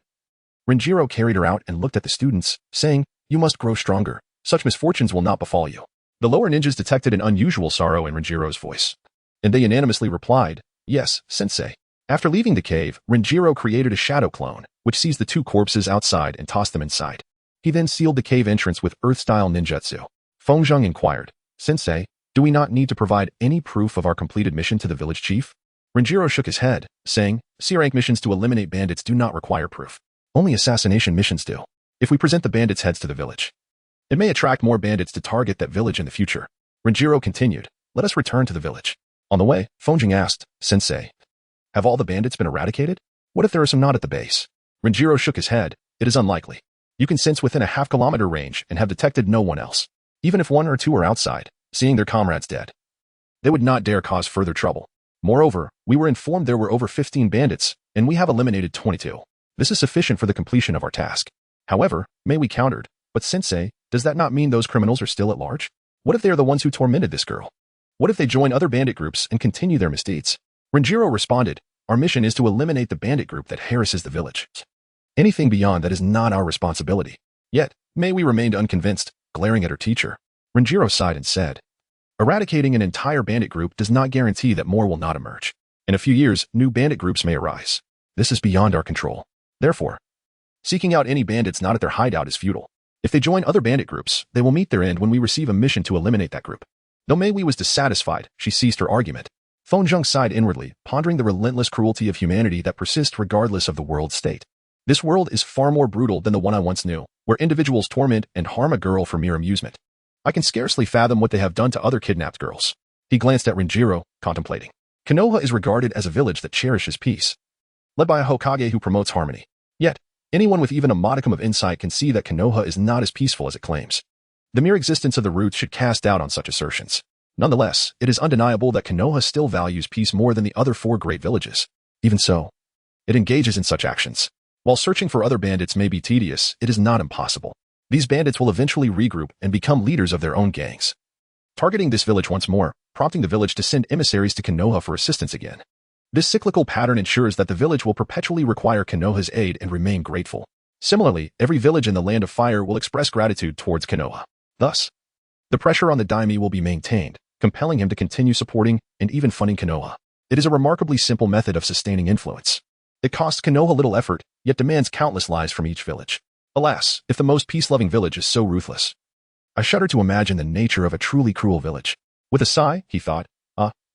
Renjiro carried her out and looked at the students, saying, "You must grow stronger. Such misfortunes will not befall you." The lower ninjas detected an unusual sorrow in Renjiro's voice, and they unanimously replied, "Yes, sensei." After leaving the cave, Renjiro created a shadow clone, which seized the 2 corpses outside and tossed them inside. He then sealed the cave entrance with earth-style ninjutsu. Fongjing inquired, "Sensei, do we not need to provide any proof of our completed mission to the village chief?" Renjiro shook his head, saying, "C-rank missions to eliminate bandits do not require proof. Only assassination missions do. If we present the bandits' heads to the village, it may attract more bandits to target that village in the future." Renjiro continued, "Let us return to the village." On the way, Fongjing asked, "Sensei, have all the bandits been eradicated? What if there are some not at the base?" Renjiro shook his head, "It is unlikely. You can sense within a half-kilometer range and have detected no one else. Even if 1 or 2 are outside, seeing their comrades dead, they would not dare cause further trouble. Moreover, we were informed there were over 15 bandits, and we have eliminated 22. This is sufficient for the completion of our task." However, Mei Wei countered, "But Sensei, does that not mean those criminals are still at large? What if they are the ones who tormented this girl? What if they join other bandit groups and continue their misdeeds?" Renjiro responded, "Our mission is to eliminate the bandit group that harasses the village. Anything beyond that is not our responsibility. Yet, Mei remained unconvinced, glaring at her teacher. Renjiro sighed and said, eradicating an entire bandit group does not guarantee that more will not emerge. In a few years, new bandit groups may arise. This is beyond our control. Therefore, seeking out any bandits not at their hideout is futile. If they join other bandit groups, they will meet their end when we receive a mission to eliminate that group. Though Mei was dissatisfied, she ceased her argument. Feng sighed inwardly, pondering the relentless cruelty of humanity that persists regardless of the world's state. This world is far more brutal than the one I once knew, where individuals torment and harm a girl for mere amusement. I can scarcely fathom what they have done to other kidnapped girls. He glanced at Renjiro, contemplating. Konoha is regarded as a village that cherishes peace, led by a Hokage who promotes harmony. Yet, anyone with even a modicum of insight can see that Konoha is not as peaceful as it claims. The mere existence of the roots should cast doubt on such assertions. Nonetheless, it is undeniable that Konoha still values peace more than the other 4 great villages. Even so, it engages in such actions. While searching for other bandits may be tedious, it is not impossible. These bandits will eventually regroup and become leaders of their own gangs, targeting this village once more, prompting the village to send emissaries to Konoha for assistance again. This cyclical pattern ensures that the village will perpetually require Konoha's aid and remain grateful. Similarly, every village in the Land of Fire will express gratitude towards Konoha. Thus, the pressure on the daimyo will be maintained, compelling him to continue supporting and even funding Konoha. It is a remarkably simple method of sustaining influence. It costs Konoha little effort, yet demands countless lives from each village. Alas, if the most peace-loving village is so ruthless. I shudder to imagine the nature of a truly cruel village. With a sigh, he thought,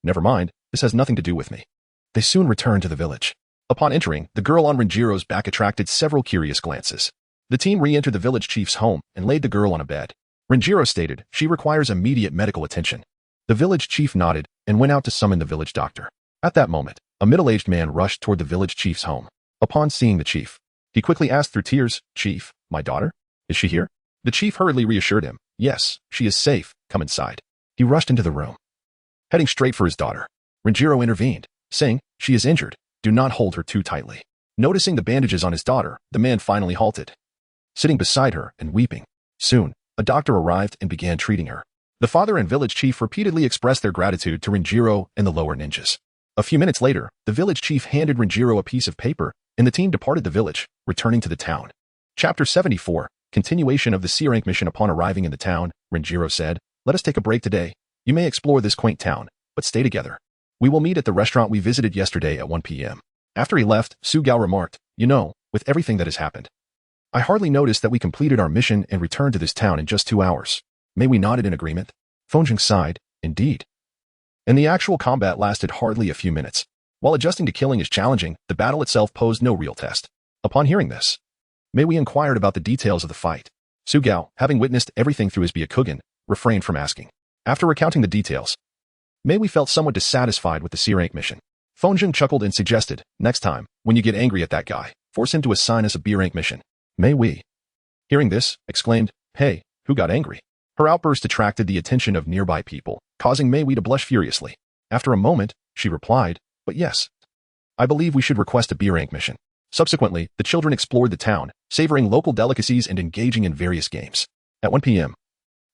never mind, this has nothing to do with me. They soon returned to the village. Upon entering, the girl on Renjiro's back attracted several curious glances. The team re-entered the village chief's home and laid the girl on a bed. Renjiro stated she requires immediate medical attention. The village chief nodded and went out to summon the village doctor. At that moment, a middle-aged man rushed toward the village chief's home. Upon seeing the chief, he quickly asked through tears, "Chief, my daughter? Is she here?" The chief hurriedly reassured him, "Yes, she is safe. Come inside." He rushed into the room, heading straight for his daughter. Renjiro intervened, saying, "She is injured. Do not hold her too tightly." Noticing the bandages on his daughter, the man finally halted, sitting beside her and weeping. Soon, a doctor arrived and began treating her. The father and village chief repeatedly expressed their gratitude to Renjiro and the lower ninjas. A few minutes later, the village chief handed Renjiro a piece of paper, and the team departed the village, returning to the town. Chapter 74, Continuation of the C-Rank mission. Upon arriving in the town, Renjiro said, "Let us take a break today. You may explore this quaint town, but stay together. We will meet at the restaurant we visited yesterday at 1 p.m. After he left, Sugao remarked, with everything that has happened, I hardly noticed that we completed our mission and returned to this town in just 2 hours. May we nodded in agreement? Feng sighed, indeed. And the actual combat lasted hardly a few minutes. While adjusting to killing is challenging, the battle itself posed no real test. Upon hearing this, Mei inquired about the details of the fight. Sugao, having witnessed everything through his Byakugan, refrained from asking. After recounting the details, Mei felt somewhat dissatisfied with the C-Rank mission. Feng chuckled and suggested, "Next time, when you get angry at that guy, force him to assign us a B-Rank mission." Mei, hearing this, exclaimed, "Hey, who got angry?" Her outburst attracted the attention of nearby people, causing Mei to blush furiously. After a moment, she replied, "But yes, I believe we should request a B-Rank mission." Subsequently, the children explored the town, savoring local delicacies and engaging in various games. At 1 p.m.,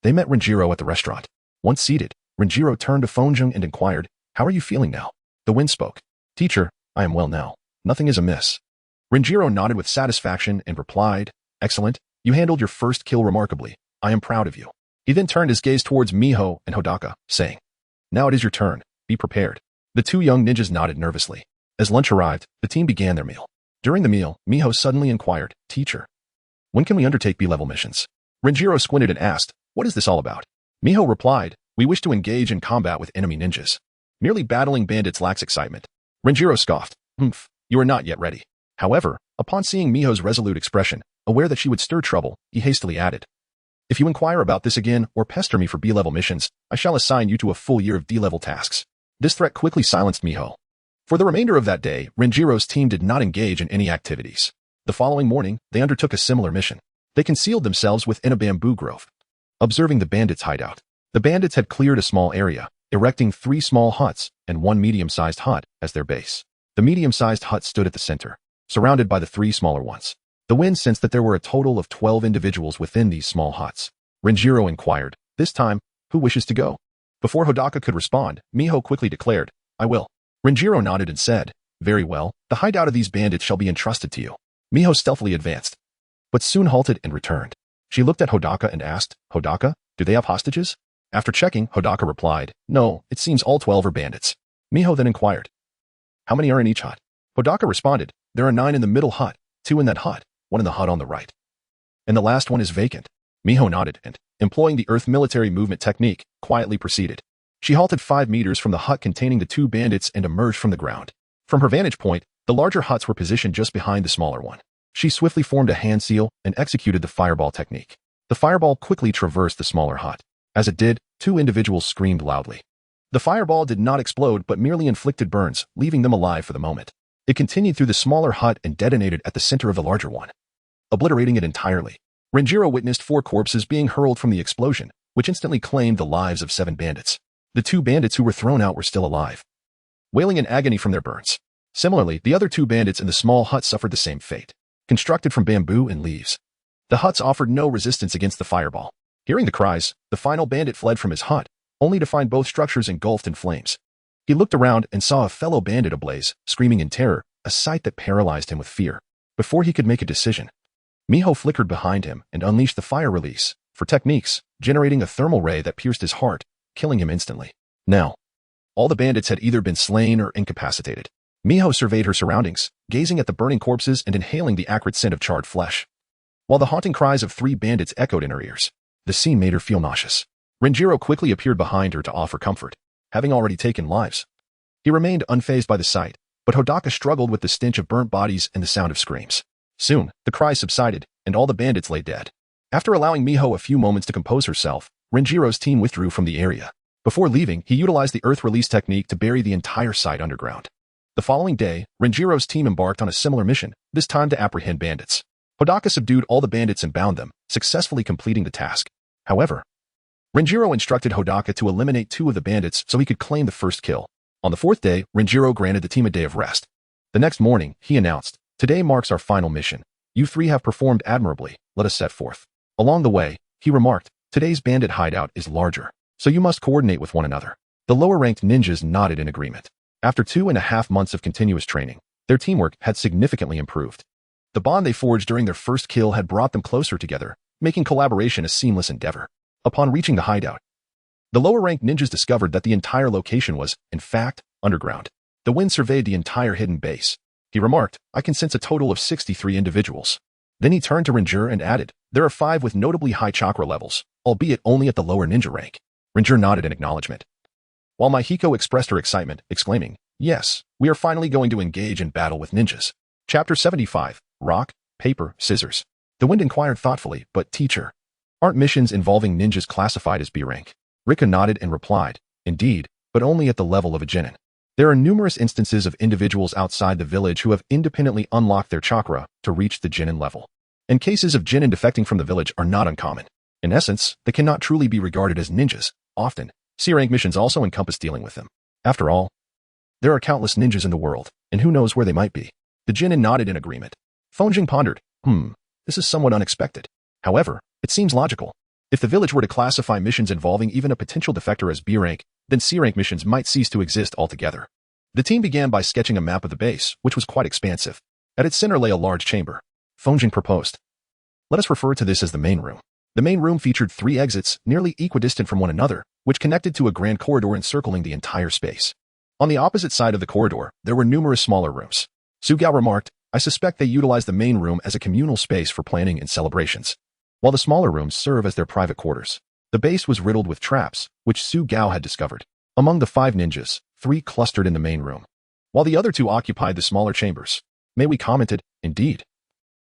they met Renjiro at the restaurant. Once seated, Renjiro turned to Feng and inquired, "How are you feeling now?" The wind spoke. "Teacher, I am well now. Nothing is amiss." Renjiro nodded with satisfaction and replied, "Excellent. You handled your first kill remarkably. I am proud of you." He then turned his gaze towards Miho and Hodaka, saying, "Now it is your turn. Be prepared." The 2 young ninjas nodded nervously. As lunch arrived, the team began their meal. During the meal, Miho suddenly inquired, "Teacher, when can we undertake B-level missions?" Renjiro squinted and asked, "What is this all about?" Miho replied, "We wish to engage in combat with enemy ninjas. Merely battling bandits lacks excitement." Renjiro scoffed, "You are not yet ready." However, upon seeing Miho's resolute expression, aware that she would stir trouble, he hastily added, "If you inquire about this again or pester me for B-level missions, I shall assign you to a full year of D-level tasks." This threat quickly silenced Miho. For the remainder of that day, Renjiro's team did not engage in any activities. The following morning, they undertook a similar mission. They concealed themselves within a bamboo grove, observing the bandits' hideout. The bandits had cleared a small area, erecting 3 small huts and 1 medium-sized hut as their base. The medium-sized hut stood at the center, surrounded by the 3 smaller ones. The wind sensed that there were a total of 12 individuals within these small huts. Renjiro inquired, "This time, who wishes to go?" Before Hodaka could respond, Miho quickly declared, "I will." Renjiro nodded and said, "Very well, the hideout of these bandits shall be entrusted to you." Miho stealthily advanced, but soon halted and returned. She looked at Hodaka and asked, Hodaka, do they have hostages? After checking, Hodaka replied, no, it seems all 12 are bandits. Miho then inquired, how many are in each hut? Hodaka responded, there are 9 in the middle hut, 2 in that hut, 1 in the hut on the right. And the last one is vacant. Miho nodded and, employing the Earth military movement technique, quietly proceeded. She halted 5 meters from the hut containing the 2 bandits and emerged from the ground. From her vantage point, the larger huts were positioned just behind the smaller one. She swiftly formed a hand seal and executed the fireball technique. The fireball quickly traversed the smaller hut. As it did, 2 individuals screamed loudly. The fireball did not explode but merely inflicted burns, leaving them alive for the moment. It continued through the smaller hut and detonated at the center of the larger one, obliterating it entirely. Renjiro witnessed 4 corpses being hurled from the explosion, which instantly claimed the lives of 7 bandits. The 2 bandits who were thrown out were still alive, wailing in agony from their burns. Similarly, the other 2 bandits in the small hut suffered the same fate. Constructed from bamboo and leaves, the huts offered no resistance against the fireball. Hearing the cries, the final bandit fled from his hut, only to find both structures engulfed in flames. He looked around and saw a fellow bandit ablaze, screaming in terror, a sight that paralyzed him with fear. Before he could make a decision, Miho flickered behind him and unleashed the fire release for techniques, generating a thermal ray that pierced his heart, killing him instantly. Now, all the bandits had either been slain or incapacitated. Miho surveyed her surroundings, gazing at the burning corpses and inhaling the acrid scent of charred flesh. While the haunting cries of 3 bandits echoed in her ears, the scene made her feel nauseous. Renjiro quickly appeared behind her to offer comfort, having already taken lives. He remained unfazed by the sight, but Hodaka struggled with the stench of burnt bodies and the sound of screams. Soon, the cries subsided, and all the bandits lay dead. After allowing Miho a few moments to compose herself, Renjiro's team withdrew from the area. Before leaving, he utilized the earth release technique to bury the entire site underground. The following day, Renjiro's team embarked on a similar mission, this time to apprehend bandits. Hodaka subdued all the bandits and bound them, successfully completing the task. However, Renjiro instructed Hodaka to eliminate 2 of the bandits so he could claim the first kill. On the 4th day, Renjiro granted the team a day of rest. The next morning, he announced, today marks our final mission. You 3 have performed admirably, let us set forth. Along the way, he remarked, today's bandit hideout is larger, so you must coordinate with one another. The lower-ranked ninjas nodded in agreement. After 2.5 months of continuous training, their teamwork had significantly improved. The bond they forged during their first kill had brought them closer together, making collaboration a seamless endeavor. Upon reaching the hideout, the lower-ranked ninjas discovered that the entire location was, in fact, underground. The wind surveyed the entire hidden base. He remarked, I can sense a total of 63 individuals. Then he turned to Renjiro and added, there are 5 with notably high chakra levels, albeit only at the lower ninja rank. Renjiro nodded in acknowledgement, while Mahiko expressed her excitement, exclaiming, yes, we are finally going to engage in battle with ninjas. Chapter 75, Rock, Paper, Scissors. The wind inquired thoughtfully, but teacher, aren't missions involving ninjas classified as B rank? Rika nodded and replied, indeed, but only at the level of a genin. There are numerous instances of individuals outside the village who have independently unlocked their chakra to reach the genin level. And cases of genin defecting from the village are not uncommon. In essence, they cannot truly be regarded as ninjas. Often, C-rank missions also encompass dealing with them. After all, there are countless ninjas in the world, and who knows where they might be. The genin nodded in agreement. Fonjing pondered, this is somewhat unexpected. However, it seems logical. If the village were to classify missions involving even a potential defector as B-rank, then C-rank missions might cease to exist altogether. The team began by sketching a map of the base, which was quite expansive. At its center lay a large chamber. Fonjing proposed, let us refer to this as the main room. The main room featured 3 exits, nearly equidistant from one another, which connected to a grand corridor encircling the entire space. On the opposite side of the corridor, there were numerous smaller rooms. Sugao remarked, I suspect they utilize the main room as a communal space for planning and celebrations, while the smaller rooms serve as their private quarters. The base was riddled with traps, which Sugao had discovered. Among the 5 ninjas, 3 clustered in the main room, while the other 2 occupied the smaller chambers. Mei commented, indeed.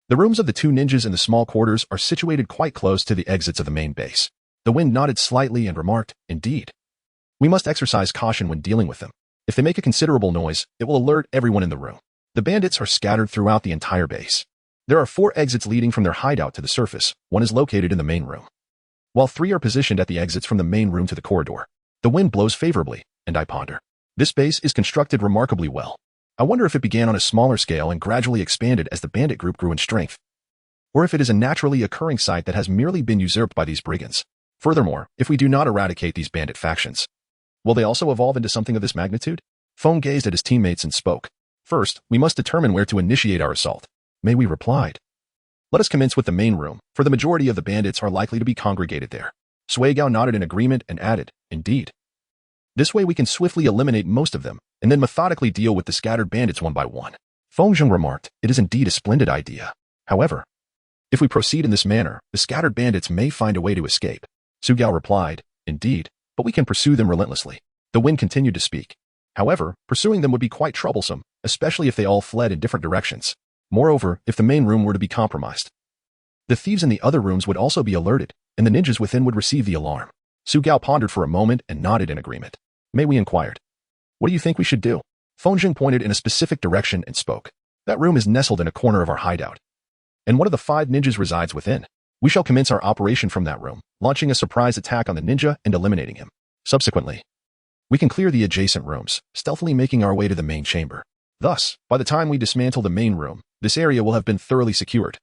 The rooms of the 2 ninjas in the small quarters are situated quite close to the exits of the main base. The wind nodded slightly and remarked, indeed. We must exercise caution when dealing with them. If they make a considerable noise, it will alert everyone in the room. The bandits are scattered throughout the entire base. There are 4 exits leading from their hideout to the surface. 1 is located in the main room, while 3 are positioned at the exits from the main room to the corridor. The wind blows favorably, and I ponder. This base is constructed remarkably well. I wonder if it began on a smaller scale and gradually expanded as the bandit group grew in strength, or if it is a naturally occurring site that has merely been usurped by these brigands. Furthermore, if we do not eradicate these bandit factions, will they also evolve into something of this magnitude? Fong gazed at his teammates and spoke. First, we must determine where to initiate our assault. Mei replied, Let us commence with the main room, for the majority of the bandits are likely to be congregated there. Suigao nodded in agreement and added, indeed. This way we can swiftly eliminate most of them, and then methodically deal with the scattered bandits one by one. Feng remarked, it is indeed a splendid idea. However, if we proceed in this manner, the scattered bandits may find a way to escape. Sugao replied, indeed, but we can pursue them relentlessly. The wind continued to speak. However, pursuing them would be quite troublesome, especially if they all fled in different directions. Moreover, if the main room were to be compromised, the thieves in the other rooms would also be alerted, and the ninjas within would receive the alarm. Sugao pondered for a moment and nodded in agreement. Mei inquired, what do you think we should do? Feng pointed in a specific direction and spoke. That room is nestled in a corner of our hideout, and one of the 5 ninjas resides within. We shall commence our operation from that room, launching a surprise attack on the ninja and eliminating him. Subsequently, we can clear the adjacent rooms, stealthily making our way to the main chamber. Thus, by the time we dismantle the main room, this area will have been thoroughly secured,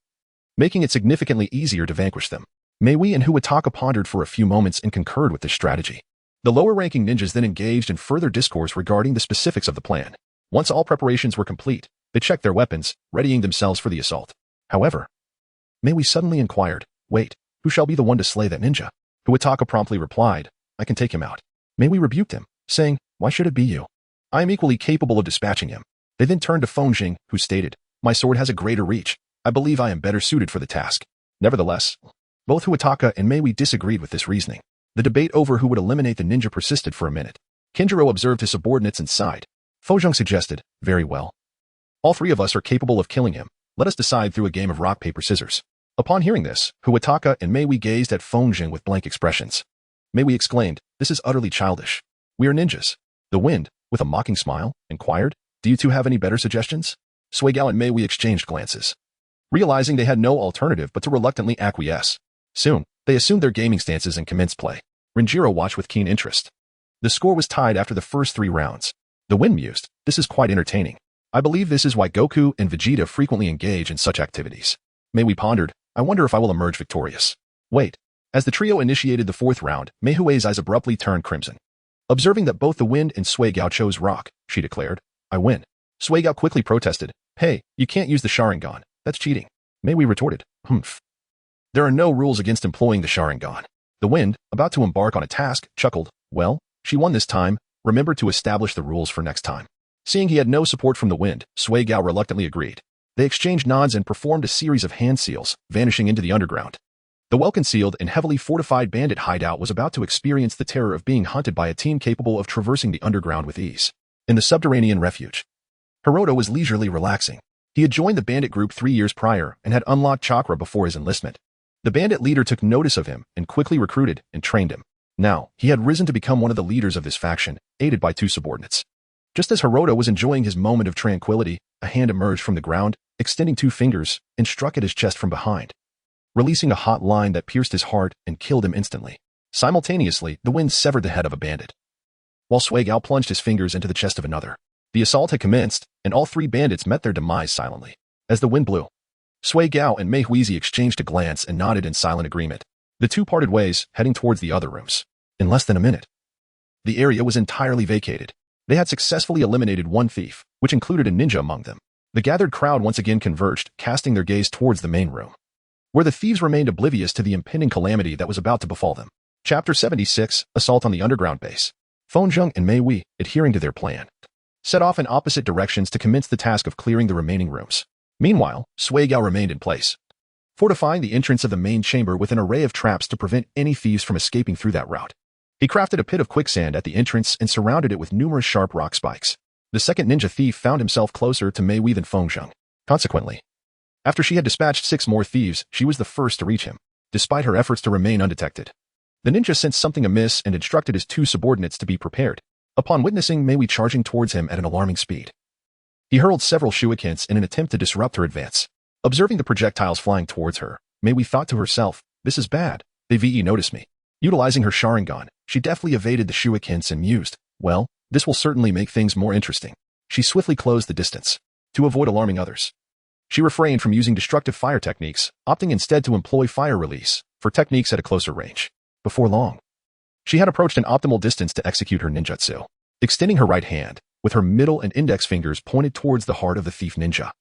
making it significantly easier to vanquish them. Mei and Huataka pondered for a few moments and concurred with this strategy. The lower-ranking ninjas then engaged in further discourse regarding the specifics of the plan. Once all preparations were complete, they checked their weapons, readying themselves for the assault. However, Mei suddenly inquired, wait, who shall be the one to slay that ninja? Huataka promptly replied, I can take him out. Mei rebuked him, saying, why should it be you? I am equally capable of dispatching him. They then turned to Feng, who stated, my sword has a greater reach. I believe I am better suited for the task. Nevertheless, both Huataka and Mei disagreed with this reasoning. The debate over who would eliminate the ninja persisted for a minute. Kinjiro observed his subordinates and sighed. Feng suggested, very well. All 3 of us are capable of killing him. Let us decide through a game of rock, paper, scissors. Upon hearing this, Huataka and Mei gazed at Feng with blank expressions. Mei exclaimed, this is utterly childish. We are ninjas. The wind, with a mocking smile, inquired, do you 2 have any better suggestions? Suigao and Mei exchanged glances, realizing they had no alternative but to reluctantly acquiesce. Soon, they assumed their gaming stances and commenced play. Renjiro watched with keen interest. The score was tied after the first 3 rounds. The wind mused, this is quite entertaining. I believe this is why Goku and Vegeta frequently engage in such activities. Mei pondered, I wonder if I will emerge victorious. Wait. As the trio initiated the 4th round, Mei Hui's eyes abruptly turned crimson. Observing that both the wind and Suigao chose rock, she declared, I win. Suigao quickly protested, hey, you can't use the Sharingan. That's cheating. Mei retorted, humph. There are no rules against employing the Sharingan. The wind, about to embark on a task, chuckled, well, she won this time, remember to establish the rules for next time. Seeing he had no support from the wind, Suigao reluctantly agreed. They exchanged nods and performed a series of hand seals, vanishing into the underground. The well-concealed and heavily fortified bandit hideout was about to experience the terror of being hunted by a team capable of traversing the underground with ease. In the subterranean refuge, Hiroto was leisurely relaxing. He had joined the bandit group 3 years prior and had unlocked chakra before his enlistment. The bandit leader took notice of him and quickly recruited and trained him. Now, he had risen to become one of the leaders of this faction, aided by 2 subordinates. Just as Hiroto was enjoying his moment of tranquility, a hand emerged from the ground, extending 2 fingers, and struck at his chest from behind, releasing a hot line that pierced his heart and killed him instantly. Simultaneously, the wind severed the head of a bandit, while Suigao plunged his fingers into the chest of another. The assault had commenced, and all 3 bandits met their demise silently. As the wind blew, Suigao and Mei exchanged a glance and nodded in silent agreement. The 2 parted ways, heading towards the other rooms. In less than a minute, the area was entirely vacated. They had successfully eliminated 1 thief, which included a ninja among them. The gathered crowd once again converged, casting their gaze towards the main room, where the thieves remained oblivious to the impending calamity that was about to befall them. Chapter 76, Assault on the Underground Base. Feng and Mei, adhering to their plan, set off in opposite directions to commence the task of clearing the remaining rooms. Meanwhile, Suigao remained in place, fortifying the entrance of the main chamber with an array of traps to prevent any thieves from escaping through that route. He crafted a pit of quicksand at the entrance and surrounded it with numerous sharp rock spikes. The second ninja thief found himself closer to Mei than Feng. Consequently, after she had dispatched 6 more thieves, she was the first to reach him, despite her efforts to remain undetected. The ninja sensed something amiss and instructed his 2 subordinates to be prepared. Upon witnessing Mei charging towards him at an alarming speed, he hurled several shurikens in an attempt to disrupt her advance. Observing the projectiles flying towards her, Mei thought to herself, this is bad. They noticed me. Utilizing her Sharingan, she deftly evaded the shurikens and mused, well, this will certainly make things more interesting. She swiftly closed the distance. To avoid alarming others, she refrained from using destructive fire techniques, opting instead to employ fire release for techniques at a closer range. Before long, she had approached an optimal distance to execute her ninjutsu. Extending her right hand, with her middle and index fingers pointed towards the heart of the thief ninja,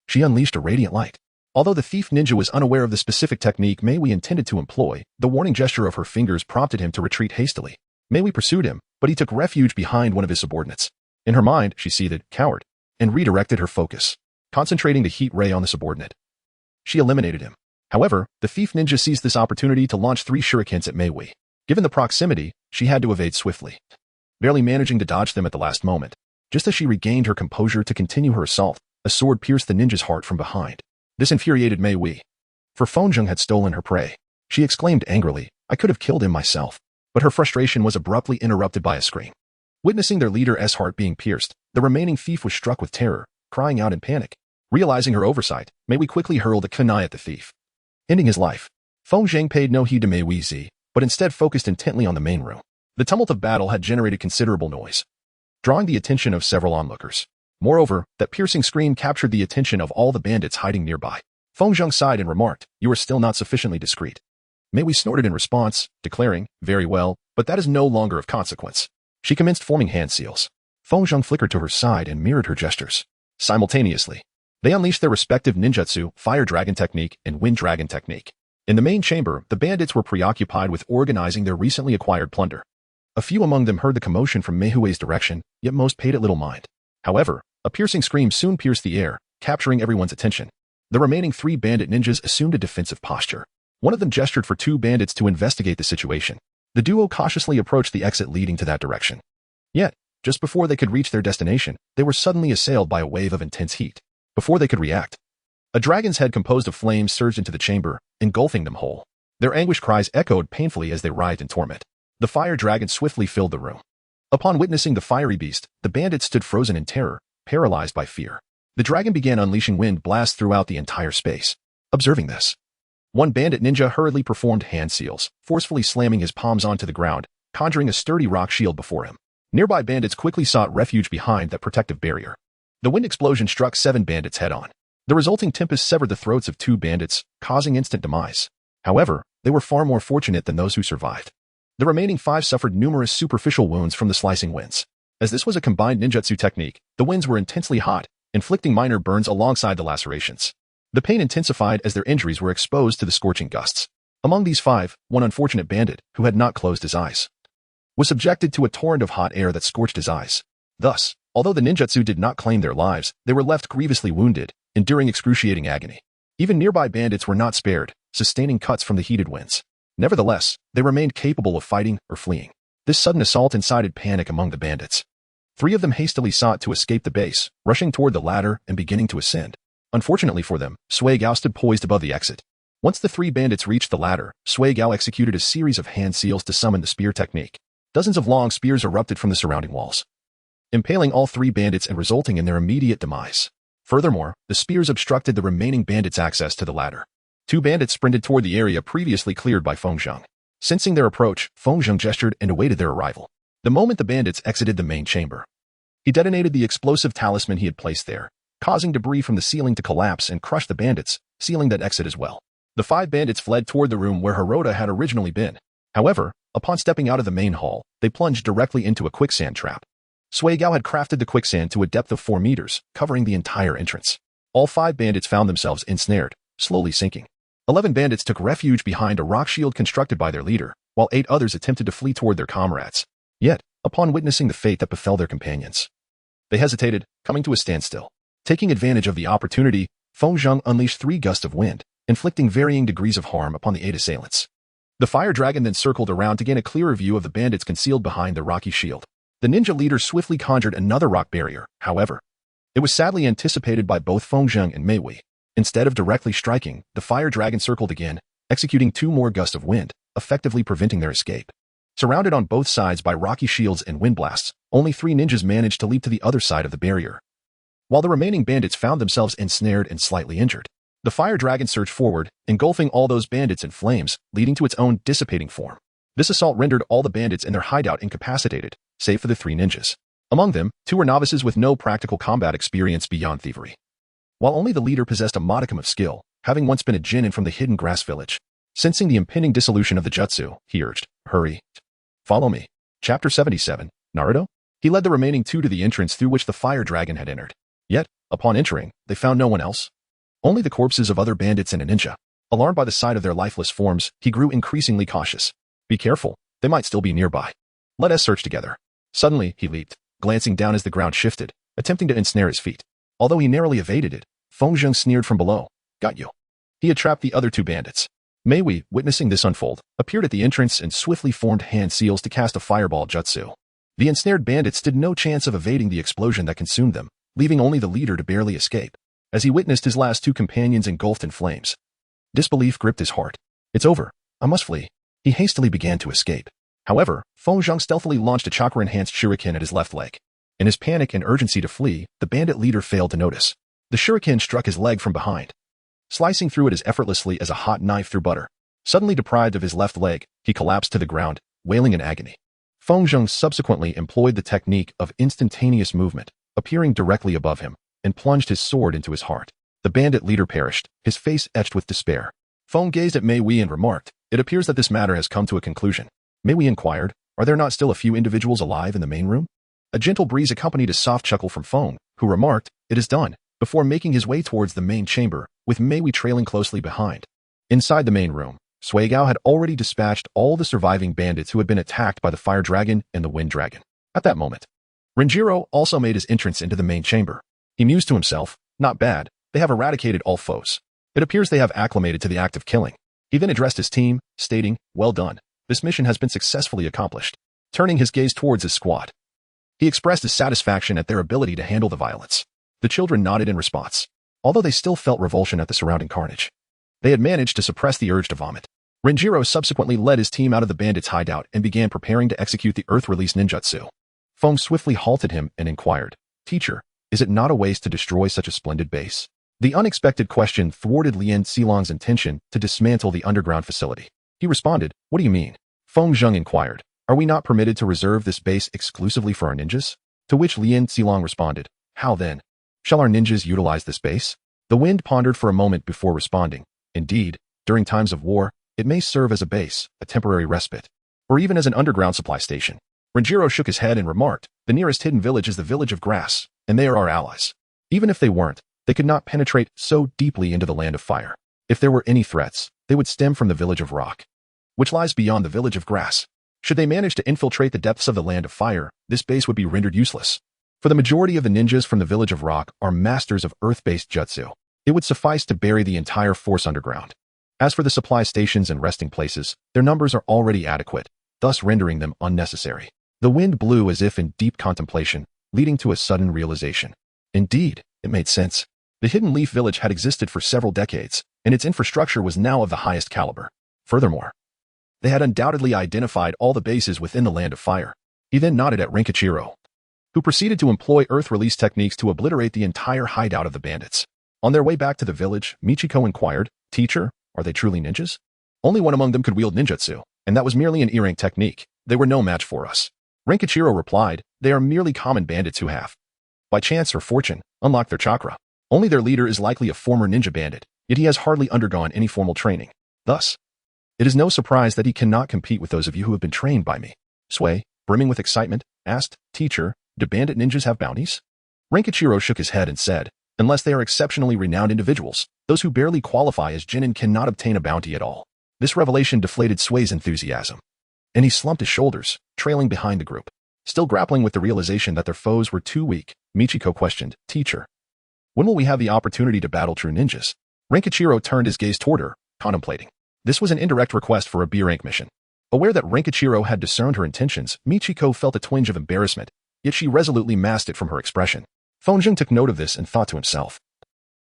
she unleashed a radiant light. Although the thief ninja was unaware of the specific technique Mei intended to employ, the warning gesture of her fingers prompted him to retreat hastily. Mei pursued him, but he took refuge behind one of his subordinates. In her mind, she seethed, coward, and redirected her focus, concentrating the heat ray on the subordinate. She eliminated him. However, the thief ninja seized this opportunity to launch 3 shurikens at Mei. Given the proximity, she had to evade swiftly, barely managing to dodge them at the last moment. Just as she regained her composure to continue her assault, a sword pierced the ninja's heart from behind. This infuriated Mei. For Feng had stolen her prey. She exclaimed angrily, I could have killed him myself. But her frustration was abruptly interrupted by a scream. Witnessing their leader's heart being pierced, the remaining thief was struck with terror, crying out in panic. Realizing her oversight, Mei quickly hurled a kunai at the thief, ending his life. Feng paid no heed to Mei but instead focused intently on the main room. The tumult of battle had generated considerable noise, drawing the attention of several onlookers. Moreover, that piercing scream captured the attention of all the bandits hiding nearby. Feng sighed and remarked, you are still not sufficiently discreet. Mei snorted in response, declaring, very well, but that is no longer of consequence. She commenced forming hand seals. Feng flickered to her side and mirrored her gestures. Simultaneously, they unleashed their respective ninjutsu, fire dragon technique, and wind dragon technique. In the main chamber, the bandits were preoccupied with organizing their recently acquired plunder. A few among them heard the commotion from Mei's direction, yet most paid it little mind. However, a piercing scream soon pierced the air, capturing everyone's attention. The remaining 3 bandit ninjas assumed a defensive posture. One of them gestured for 2 bandits to investigate the situation. The duo cautiously approached the exit leading to that direction. Yet, just before they could reach their destination, they were suddenly assailed by a wave of intense heat. Before they could react, a dragon's head composed of flames surged into the chamber, engulfing them whole. Their anguished cries echoed painfully as they writhed in torment. The fire dragon swiftly filled the room. Upon witnessing the fiery beast, the bandits stood frozen in terror, paralyzed by fear. The dragon began unleashing wind blasts throughout the entire space. Observing this, one bandit ninja hurriedly performed hand seals, forcefully slamming his palms onto the ground, conjuring a sturdy rock shield before him. Nearby bandits quickly sought refuge behind that protective barrier. The wind explosion struck 7 bandits head-on. The resulting tempest severed the throats of 2 bandits, causing instant demise. However, they were far more fortunate than those who survived. The remaining 5 suffered numerous superficial wounds from the slicing winds. As this was a combined ninjutsu technique, the winds were intensely hot, inflicting minor burns alongside the lacerations. The pain intensified as their injuries were exposed to the scorching gusts. Among these 5, one unfortunate bandit, who had not closed his eyes, was subjected to a torrent of hot air that scorched his eyes. Thus, although the ninjutsu did not claim their lives, they were left grievously wounded, enduring excruciating agony. Even nearby bandits were not spared, sustaining cuts from the heated winds. Nevertheless, they remained capable of fighting or fleeing. This sudden assault incited panic among the bandits. 3 of them hastily sought to escape the base, rushing toward the ladder and beginning to ascend. Unfortunately for them, Sui Gao stood poised above the exit. Once the 3 bandits reached the ladder, Sui Gao executed a series of hand seals to summon the spear technique. Dozens of long spears erupted from the surrounding walls, impaling all 3 bandits and resulting in their immediate demise. Furthermore, the spears obstructed the remaining bandits' access to the ladder. 2 bandits sprinted toward the area previously cleared by Feng. Sensing their approach, Feng gestured and awaited their arrival. The moment the bandits exited the main chamber, he detonated the explosive talisman he had placed there, causing debris from the ceiling to collapse and crush the bandits, sealing that exit as well. The 5 bandits fled toward the room where Hirota had originally been. However, upon stepping out of the main hall, they plunged directly into a quicksand trap. Sui Gao had crafted the quicksand to a depth of 4 meters, covering the entire entrance. All 5 bandits found themselves ensnared, slowly sinking. 11 bandits took refuge behind a rock shield constructed by their leader, while 8 others attempted to flee toward their comrades. Yet, upon witnessing the fate that befell their companions, they hesitated, coming to a standstill. Taking advantage of the opportunity, Feng unleashed 3 gusts of wind, inflicting varying degrees of harm upon the 8 assailants. The fire dragon then circled around to gain a clearer view of the bandits concealed behind the rocky shield. The ninja leader swiftly conjured another rock barrier, however. It was sadly anticipated by both Feng and Mei. Instead of directly striking, the fire dragon circled again, executing 2 more gusts of wind, effectively preventing their escape. Surrounded on both sides by rocky shields and wind blasts, only 3 ninjas managed to leap to the other side of the barrier, while the remaining bandits found themselves ensnared and slightly injured. The fire dragon surged forward, engulfing all those bandits in flames, leading to its own dissipating form. This assault rendered all the bandits in their hideout incapacitated, save for the 3 ninjas. Among them, 2 were novices with no practical combat experience beyond thievery, while only the leader possessed a modicum of skill, having once been a genin from the hidden grass village. Sensing the impending dissolution of the jutsu, he urged, hurry. Follow me. Chapter 77, Naruto? He led the remaining 2 to the entrance through which the fire dragon had entered. Yet, upon entering, they found no one else. Only the corpses of other bandits and a ninja. Alarmed by the sight of their lifeless forms, he grew increasingly cautious. Be careful, they might still be nearby. Let us search together. Suddenly, he leaped, glancing down as the ground shifted, attempting to ensnare his feet. Although he narrowly evaded it, Feng Zheng sneered from below. Got you. He had trapped the other two bandits. Mei Wei, witnessing this unfold, appeared at the entrance and swiftly formed hand seals to cast a fireball jutsu. The ensnared bandits stood no chance of evading the explosion that consumed them, leaving only the leader to barely escape. As he witnessed his last two companions engulfed in flames, disbelief gripped his heart. It's over. I must flee. He hastily began to escape. However, Feng Zheng stealthily launched a chakra-enhanced shuriken at his left leg. In his panic and urgency to flee, the bandit leader failed to notice. The shuriken struck his leg from behind, slicing through it as effortlessly as a hot knife through butter. Suddenly deprived of his left leg, he collapsed to the ground, wailing in agony. Feng Zheng subsequently employed the technique of instantaneous movement, appearing directly above him, and plunged his sword into his heart. The bandit leader perished, his face etched with despair. Feng gazed at Mei Wei and remarked, "It appears that this matter has come to a conclusion." Mei Wei inquired, "Are there not still a few individuals alive in the main room?" A gentle breeze accompanied a soft chuckle from Feng, who remarked, "It is done," before making his way towards the main chamber, with Mei Wei trailing closely behind. Inside the main room, Sui Gao had already dispatched all the surviving bandits who had been attacked by the fire dragon and the wind dragon. At that moment, Renjiro also made his entrance into the main chamber. He mused to himself, "Not bad, they have eradicated all foes. It appears they have acclimated to the act of killing." He then addressed his team, stating, "Well done, this mission has been successfully accomplished." Turning his gaze towards his squad, he expressed his satisfaction at their ability to handle the violence. The children nodded in response, although they still felt revulsion at the surrounding carnage. They had managed to suppress the urge to vomit. Renjiro subsequently led his team out of the bandits' hideout and began preparing to execute the Earth-release ninjutsu. Feng swiftly halted him and inquired, "Teacher, is it not a waste to destroy such a splendid base?" The unexpected question thwarted Lien Xilong's intention to dismantle the underground facility. He responded, "What do you mean?" Feng Zheng inquired, "Are we not permitted to reserve this base exclusively for our ninjas?" To which Lien Xilong responded, "How then? Shall our ninjas utilize this base?" The wind pondered for a moment before responding, "Indeed, during times of war, it may serve as a base, a temporary respite, or even as an underground supply station." Renjiro shook his head and remarked, "The nearest hidden village is the village of grass, and they are our allies. Even if they weren't, they could not penetrate so deeply into the land of fire. If there were any threats, they would stem from the village of rock, which lies beyond the village of grass. Should they manage to infiltrate the depths of the land of fire, this base would be rendered useless. For the majority of the ninjas from the village of rock are masters of earth-based jutsu. It would suffice to bury the entire force underground. As for the supply stations and resting places, their numbers are already adequate, thus rendering them unnecessary." The wind blew as if in deep contemplation, leading to a sudden realization. Indeed, it made sense. The Hidden Leaf Village had existed for several decades, and its infrastructure was now of the highest caliber. Furthermore, they had undoubtedly identified all the bases within the Land of Fire. He then nodded at Renkichiro, who proceeded to employ earth-release techniques to obliterate the entire hideout of the bandits. On their way back to the village, Michiko inquired, "Teacher, are they truly ninjas?" "Only one among them could wield ninjutsu, and that was merely an E-rank technique. They were no match for us." Renkichiro replied, "They are merely common bandits who have, by chance or fortune, unlocked their chakra. Only their leader is likely a former ninja bandit, yet he has hardly undergone any formal training. Thus, it is no surprise that he cannot compete with those of you who have been trained by me." Sui, brimming with excitement, asked, "Teacher, do bandit ninjas have bounties?" Renkichiro shook his head and said, "Unless they are exceptionally renowned individuals, those who barely qualify as genin cannot obtain a bounty at all." This revelation deflated Sui's enthusiasm, and he slumped his shoulders, trailing behind the group. Still grappling with the realization that their foes were too weak, Michiko questioned, "Teacher, when will we have the opportunity to battle true ninjas?" Renkichiro turned his gaze toward her, contemplating. This was an indirect request for a B-rank mission. Aware that Renkichiro had discerned her intentions, Michiko felt a twinge of embarrassment, yet she resolutely masked it from her expression. Feng took note of this and thought to himself,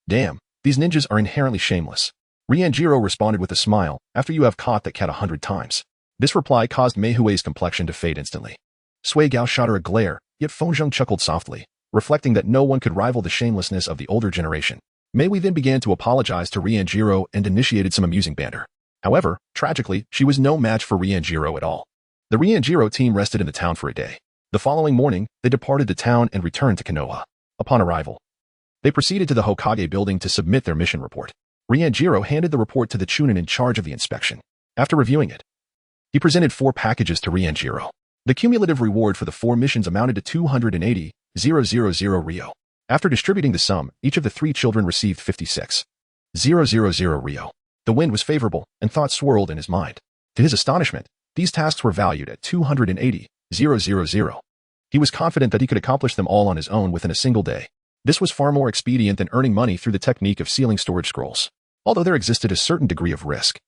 "Damn, these ninjas are inherently shameless." Rianjiro responded with a smile, "After you have caught that cat 100 times. This reply caused Mei Hui's complexion to fade instantly. Sui Gao shot her a glare, yet Feng chuckled softly, reflecting that no one could rival the shamelessness of the older generation. Mei Hui then began to apologize to Rianjiro and initiated some amusing banter. However, tragically, she was no match for Rianjiro at all. The Rianjiro team rested in the town for a day. The following morning, they departed the town and returned to Konoha. Upon arrival, they proceeded to the Hokage building to submit their mission report. Rianjiro handed the report to the Chunin in charge of the inspection. After reviewing it, he presented 4 packages to Rianjiro. The cumulative reward for the 4 missions amounted to 280,000 Ryo. After distributing the sum, each of the 3 children received 56. 000 Rio. The wind was favorable, and thoughts swirled in his mind. To his astonishment, these tasks were valued at 280,000. He was confident that he could accomplish them all on his own within a single day. This was far more expedient than earning money through the technique of sealing storage scrolls, although there existed a certain degree of risk.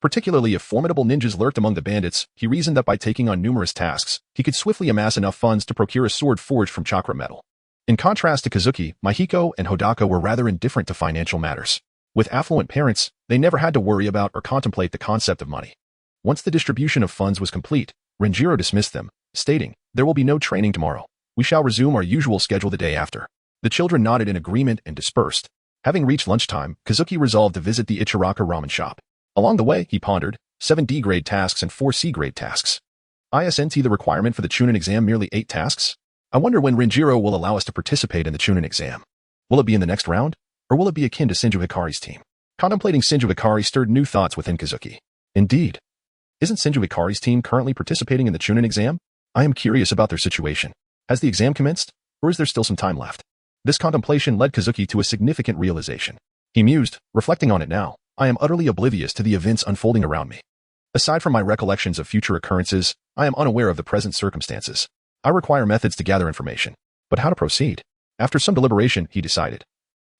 Particularly if formidable ninjas lurked among the bandits, he reasoned that by taking on numerous tasks, he could swiftly amass enough funds to procure a sword forged from chakra metal. In contrast to Kazuki, Mahiko and Hodaka were rather indifferent to financial matters. With affluent parents, they never had to worry about or contemplate the concept of money. Once the distribution of funds was complete, Renjiro dismissed them, stating, "There will be no training tomorrow. We shall resume our usual schedule the day after." The children nodded in agreement and dispersed. Having reached lunchtime, Kazuki resolved to visit the Ichiraka ramen shop. Along the way, he pondered, 7 D-grade tasks and 4 C-grade tasks. Isn't the requirement for the Chunin exam merely 8 tasks? I wonder when Renjiro will allow us to participate in the Chunin exam. Will it be in the next round? Or will it be akin to Shinju Hikari's team? Contemplating Shinju Hikari stirred new thoughts within Kazuki. Indeed. Isn't Shinju Hikari's team currently participating in the Chunin exam? I am curious about their situation. Has the exam commenced? Or is there still some time left? This contemplation led Kazuki to a significant realization. He mused, reflecting on it now, I am utterly oblivious to the events unfolding around me. Aside from my recollections of future occurrences, I am unaware of the present circumstances. I require methods to gather information. But how to proceed? After some deliberation, he decided.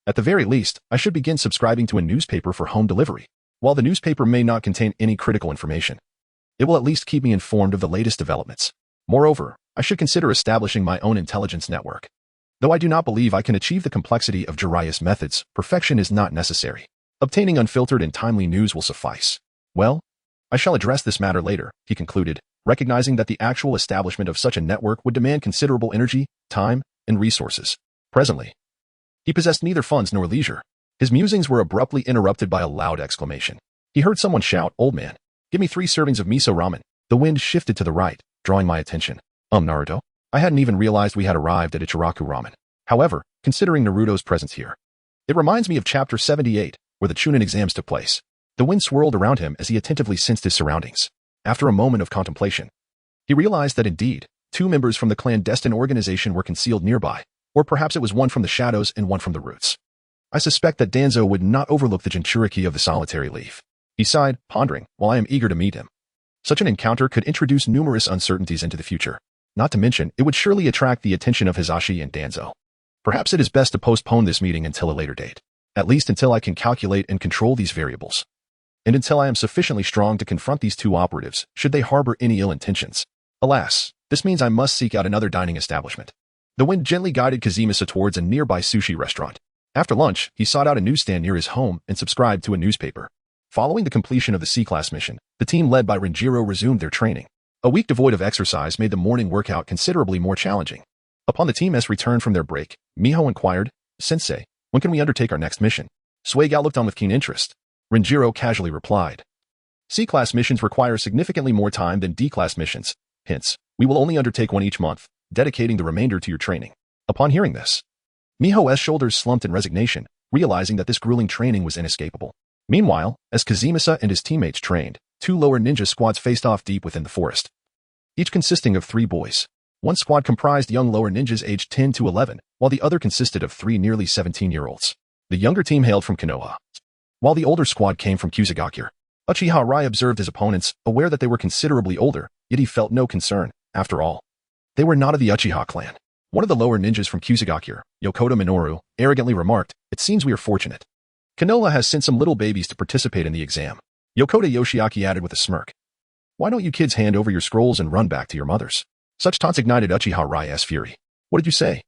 At the very least, I should begin subscribing to a newspaper for home delivery. While the newspaper may not contain any critical information, it will at least keep me informed of the latest developments. Moreover, I should consider establishing my own intelligence network. Though I do not believe I can achieve the complexity of Jiraiya's methods, perfection is not necessary. Obtaining unfiltered and timely news will suffice. Well, I shall address this matter later, he concluded, recognizing that the actual establishment of such a network would demand considerable energy, time, and resources. Presently, he possessed neither funds nor leisure. His musings were abruptly interrupted by a loud exclamation. He heard someone shout, "Old man, give me 3 servings of miso ramen." The wind shifted to the right, drawing my attention. Naruto? I hadn't even realized we had arrived at Ichiraku ramen. However, considering Naruto's presence here, it reminds me of chapter 78, where the Chunin exams took place. The wind swirled around him as he attentively sensed his surroundings. After a moment of contemplation, he realized that indeed, 2 members from the clandestine organization were concealed nearby, or perhaps it was one from the shadows and one from the roots. I suspect that Danzo would not overlook the Jinchuriki of the solitary leaf. He sighed, pondering, while I am eager to meet him. Such an encounter could introduce numerous uncertainties into the future. Not to mention, it would surely attract the attention of Hisashi and Danzo. Perhaps it is best to postpone this meeting until a later date. At least until I can calculate and control these variables. And until I am sufficiently strong to confront these 2 operatives, should they harbor any ill intentions. Alas, this means I must seek out another dining establishment. The wind gently guided Kazumasa towards a nearby sushi restaurant. After lunch, he sought out a newsstand near his home and subscribed to a newspaper. Following the completion of the C-class mission, the team led by Renjiro resumed their training. A week devoid of exercise made the morning workout considerably more challenging. Upon the team's return from their break, Miho inquired, "Sensei, when can we undertake our next mission?" Suigao looked on with keen interest. Renjiro casually replied, "C-class missions require significantly more time than D-class missions. Hence, we will only undertake one each month, dedicating the remainder to your training." Upon hearing this, Miho's shoulders slumped in resignation, realizing that this grueling training was inescapable. Meanwhile, as Kazumasa and his teammates trained, 2 lower ninja squads faced off deep within the forest. Each consisting of 3 boys. One squad comprised young lower ninjas aged 10 to 11, while the other consisted of 3 nearly 17-year-olds. The younger team hailed from Konoha, while the older squad came from Kusagakure. Uchiha Rai observed his opponents, aware that they were considerably older, yet he felt no concern. After all, they were not of the Uchiha clan. One of the lower ninjas from Kusagakure, Yokota Minoru, arrogantly remarked, "It seems we are fortunate. Konoha has sent some little babies to participate in the exam." Yokota Yoshiaki added with a smirk, "Why don't you kids hand over your scrolls and run back to your mothers?" Such taunts ignited Uchiha Rai's fury. "What did you say?"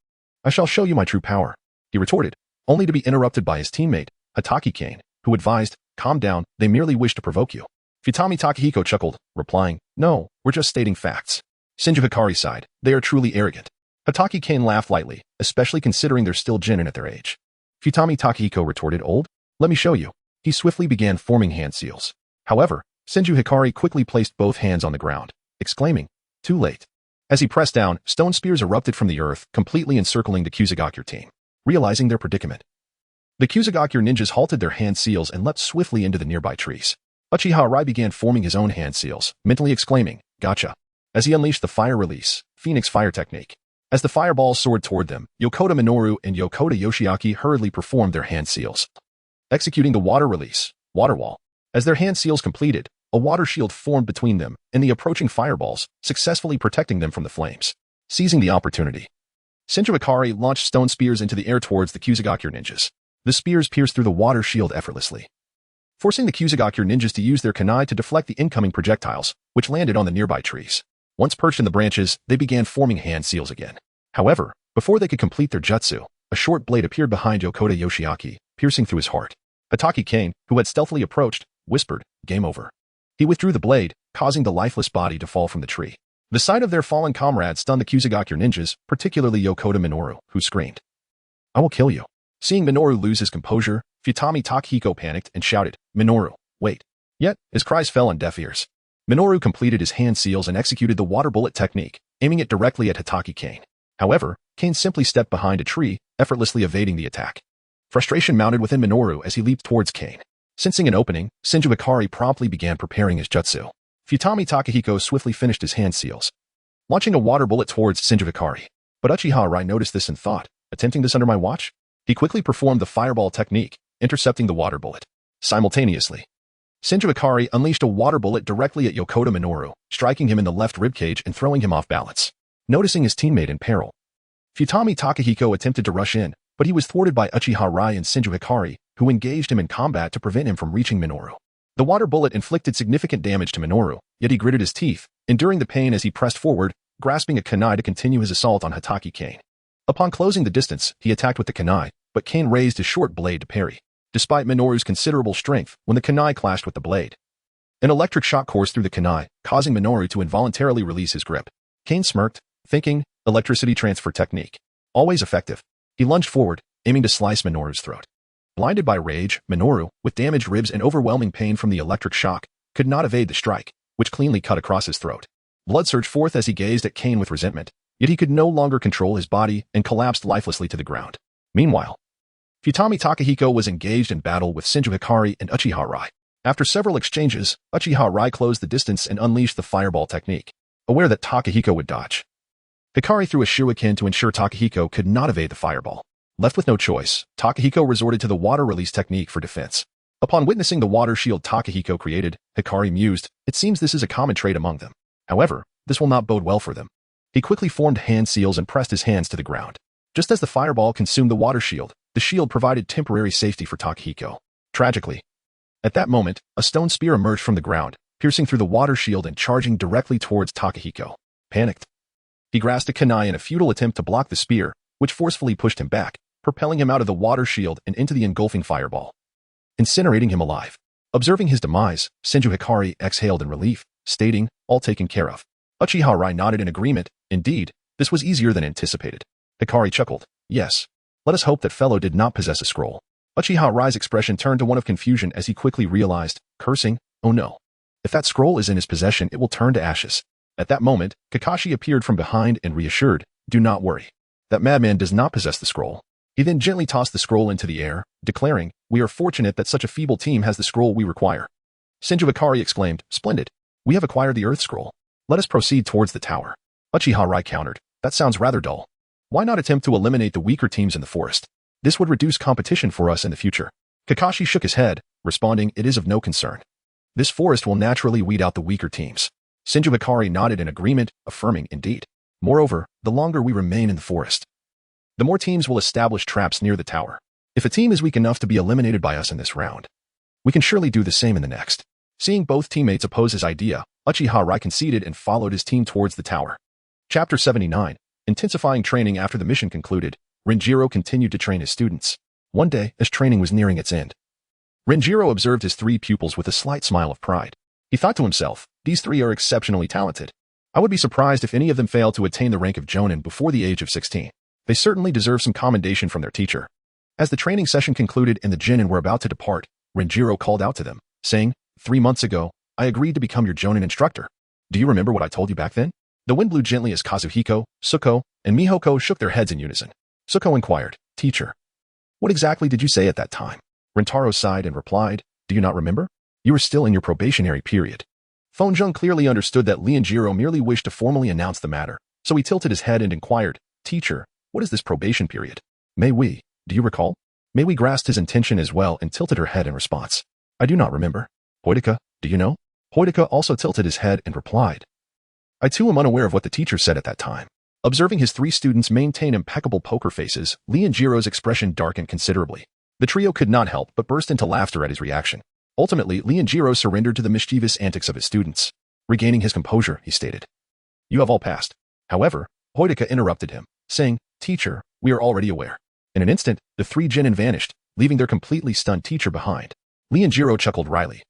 "I shall show you my true power," he retorted, only to be interrupted by his teammate, Hataki Kane, who advised, "Calm down, they merely wish to provoke you." Futami Takahiko chuckled, replying, "No, we're just stating facts." Shinju Hikari sighed, "They are truly arrogant." Hataki Kane laughed lightly, especially considering they're still genin at their age. Futami Takahiko retorted, "Old? Let me show you." He swiftly began forming hand seals. However, Shinju Hikari quickly placed both hands on the ground, exclaiming, "Too late." As he pressed down, stone spears erupted from the earth, completely encircling the Kusagakure team. Realizing their predicament, the Kusagakure ninjas halted their hand seals and leapt swiftly into the nearby trees. Uchiha Rai began forming his own hand seals, mentally exclaiming, "Gotcha," as he unleashed the fire release, Phoenix fire technique. As the fireballs soared toward them, Yokota Minoru and Yokota Yoshiaki hurriedly performed their hand seals. executing the water release, water wall. As their hand seals completed, a water shield formed between them and the approaching fireballs, successfully protecting them from the flames. Seizing the opportunity, Senju Hikari launched stone spears into the air towards the Kusagakure ninjas. The spears pierced through the water shield effortlessly, forcing the Kusagakure ninjas to use their kunai to deflect the incoming projectiles, which landed on the nearby trees. Once perched in the branches, they began forming hand seals again. However, before they could complete their jutsu, a short blade appeared behind Yokota Yoshiaki, piercing through his heart. Hatake Kane, who had stealthily approached, whispered, "Game over." He withdrew the blade, causing the lifeless body to fall from the tree. The sight of their fallen comrade stunned the Kusagakure ninjas, particularly Yokota Minoru, who screamed, "I will kill you." Seeing Minoru lose his composure, Futami Takahiko panicked and shouted, "Minoru, wait." Yet, his cries fell on deaf ears. Minoru completed his hand seals and executed the water bullet technique, aiming it directly at Hatake Kane. However, Kane simply stepped behind a tree, effortlessly evading the attack. Frustration mounted within Minoru as he leaped towards Kane. Sensing an opening, Senju Hikari promptly began preparing his jutsu. Futami Takahiko swiftly finished his hand seals, launching a water bullet towards Senju Hikari. But Uchiha Rai noticed this and thought, attempting this under my watch? He quickly performed the fireball technique, intercepting the water bullet. Simultaneously, Senju Hikari unleashed a water bullet directly at Yokota Minoru, striking him in the left ribcage and throwing him off balance. Noticing his teammate in peril, Futami Takahiko attempted to rush in, but he was thwarted by Uchiha Rai and Senju Hikari, who engaged him in combat to prevent him from reaching Minoru. The water bullet inflicted significant damage to Minoru, yet he gritted his teeth, enduring the pain as he pressed forward, grasping a kunai to continue his assault on Hatake Kane. Upon closing the distance, he attacked with the kunai, but Kane raised his short blade to parry. Despite Minoru's considerable strength, when the kunai clashed with the blade, an electric shock coursed through the kunai, causing Minoru to involuntarily release his grip. Kane smirked, thinking, electricity transfer technique. Always effective. He lunged forward, aiming to slice Minoru's throat. Blinded by rage, Minoru, with damaged ribs and overwhelming pain from the electric shock, could not evade the strike, which cleanly cut across his throat. Blood surged forth as he gazed at Kane with resentment, yet he could no longer control his body and collapsed lifelessly to the ground. Meanwhile, Futami Takahiko was engaged in battle with Senju Hikari and Uchiha Rai. After several exchanges, Uchiha Rai closed the distance and unleashed the fireball technique, aware that Takahiko would dodge. Hikari threw a shuriken to ensure Takahiko could not evade the fireball. Left with no choice, Takahiko resorted to the water release technique for defense. Upon witnessing the water shield Takahiko created, Hikari mused, "It seems this is a common trait among them. However, this will not bode well for them." He quickly formed hand seals and pressed his hands to the ground. Just as the fireball consumed the water shield, the shield provided temporary safety for Takahiko. Tragically, at that moment, a stone spear emerged from the ground, piercing through the water shield and charging directly towards Takahiko. Panicked, he grasped a kunai in a futile attempt to block the spear, which forcefully pushed him back, propelling him out of the water shield and into the engulfing fireball, incinerating him alive. Observing his demise, Senju Hikari exhaled in relief, stating, "All taken care of." Uchiha Rai nodded in agreement. Indeed, this was easier than anticipated. Hikari chuckled, "Yes. Let us hope that fellow did not possess a scroll." Uchiha Rai's expression turned to one of confusion as he quickly realized, cursing, "Oh no. If that scroll is in his possession, it will turn to ashes." At that moment, Kakashi appeared from behind and reassured, "Do not worry. That madman does not possess the scroll." He then gently tossed the scroll into the air, declaring, "We are fortunate that such a feeble team has the scroll we require." Senju Hikari exclaimed, "Splendid. We have acquired the Earth Scroll. Let us proceed towards the tower." Uchiha Rai countered, "That sounds rather dull. Why not attempt to eliminate the weaker teams in the forest? This would reduce competition for us in the future." Kakashi shook his head, responding, "It is of no concern. This forest will naturally weed out the weaker teams." Senju Hikari nodded in agreement, affirming, "Indeed. Moreover, the longer we remain in the forest, the more teams will establish traps near the tower. If a team is weak enough to be eliminated by us in this round, we can surely do the same in the next." Seeing both teammates oppose his idea, Uchiha Rai conceded and followed his team towards the tower. Chapter 79. Intensifying training. After the mission concluded, Renjiro continued to train his students. One day, as training was nearing its end, Renjiro observed his three pupils with a slight smile of pride. He thought to himself, "These three are exceptionally talented. I would be surprised if any of them failed to attain the rank of Jonin before the age of 16. They certainly deserve some commendation from their teacher." As the training session concluded and the genin were about to depart, Renjiro called out to them, saying, 3 months ago, I agreed to become your Jonin instructor. Do you remember what I told you back then?" The wind blew gently as Kazuhiko, Suko, and Mihoko shook their heads in unison. Suko inquired, "Teacher, what exactly did you say at that time?" Rentaro sighed and replied, "Do you not remember? You were still in your probationary period." Fonjung clearly understood that Lianjiro merely wished to formally announce the matter, so he tilted his head and inquired, "Teacher, what is this probation period? May we, do you recall?" Mei grasped his intention as well and tilted her head in response. I do not remember. Hoideka, do you know? Hoideka also tilted his head and replied. I too am unaware of what the teacher said at that time. Observing his three students maintain impeccable poker faces, Lee and Jiro's expression darkened considerably. The trio could not help but burst into laughter at his reaction. Ultimately, Lee and Jiro surrendered to the mischievous antics of his students. Regaining his composure, he stated, You have all passed. However, Hoideka interrupted him, saying, Teacher, we are already aware. In an instant, the three genin vanished, leaving their completely stunned teacher behind. Lee and Jiro chuckled wryly,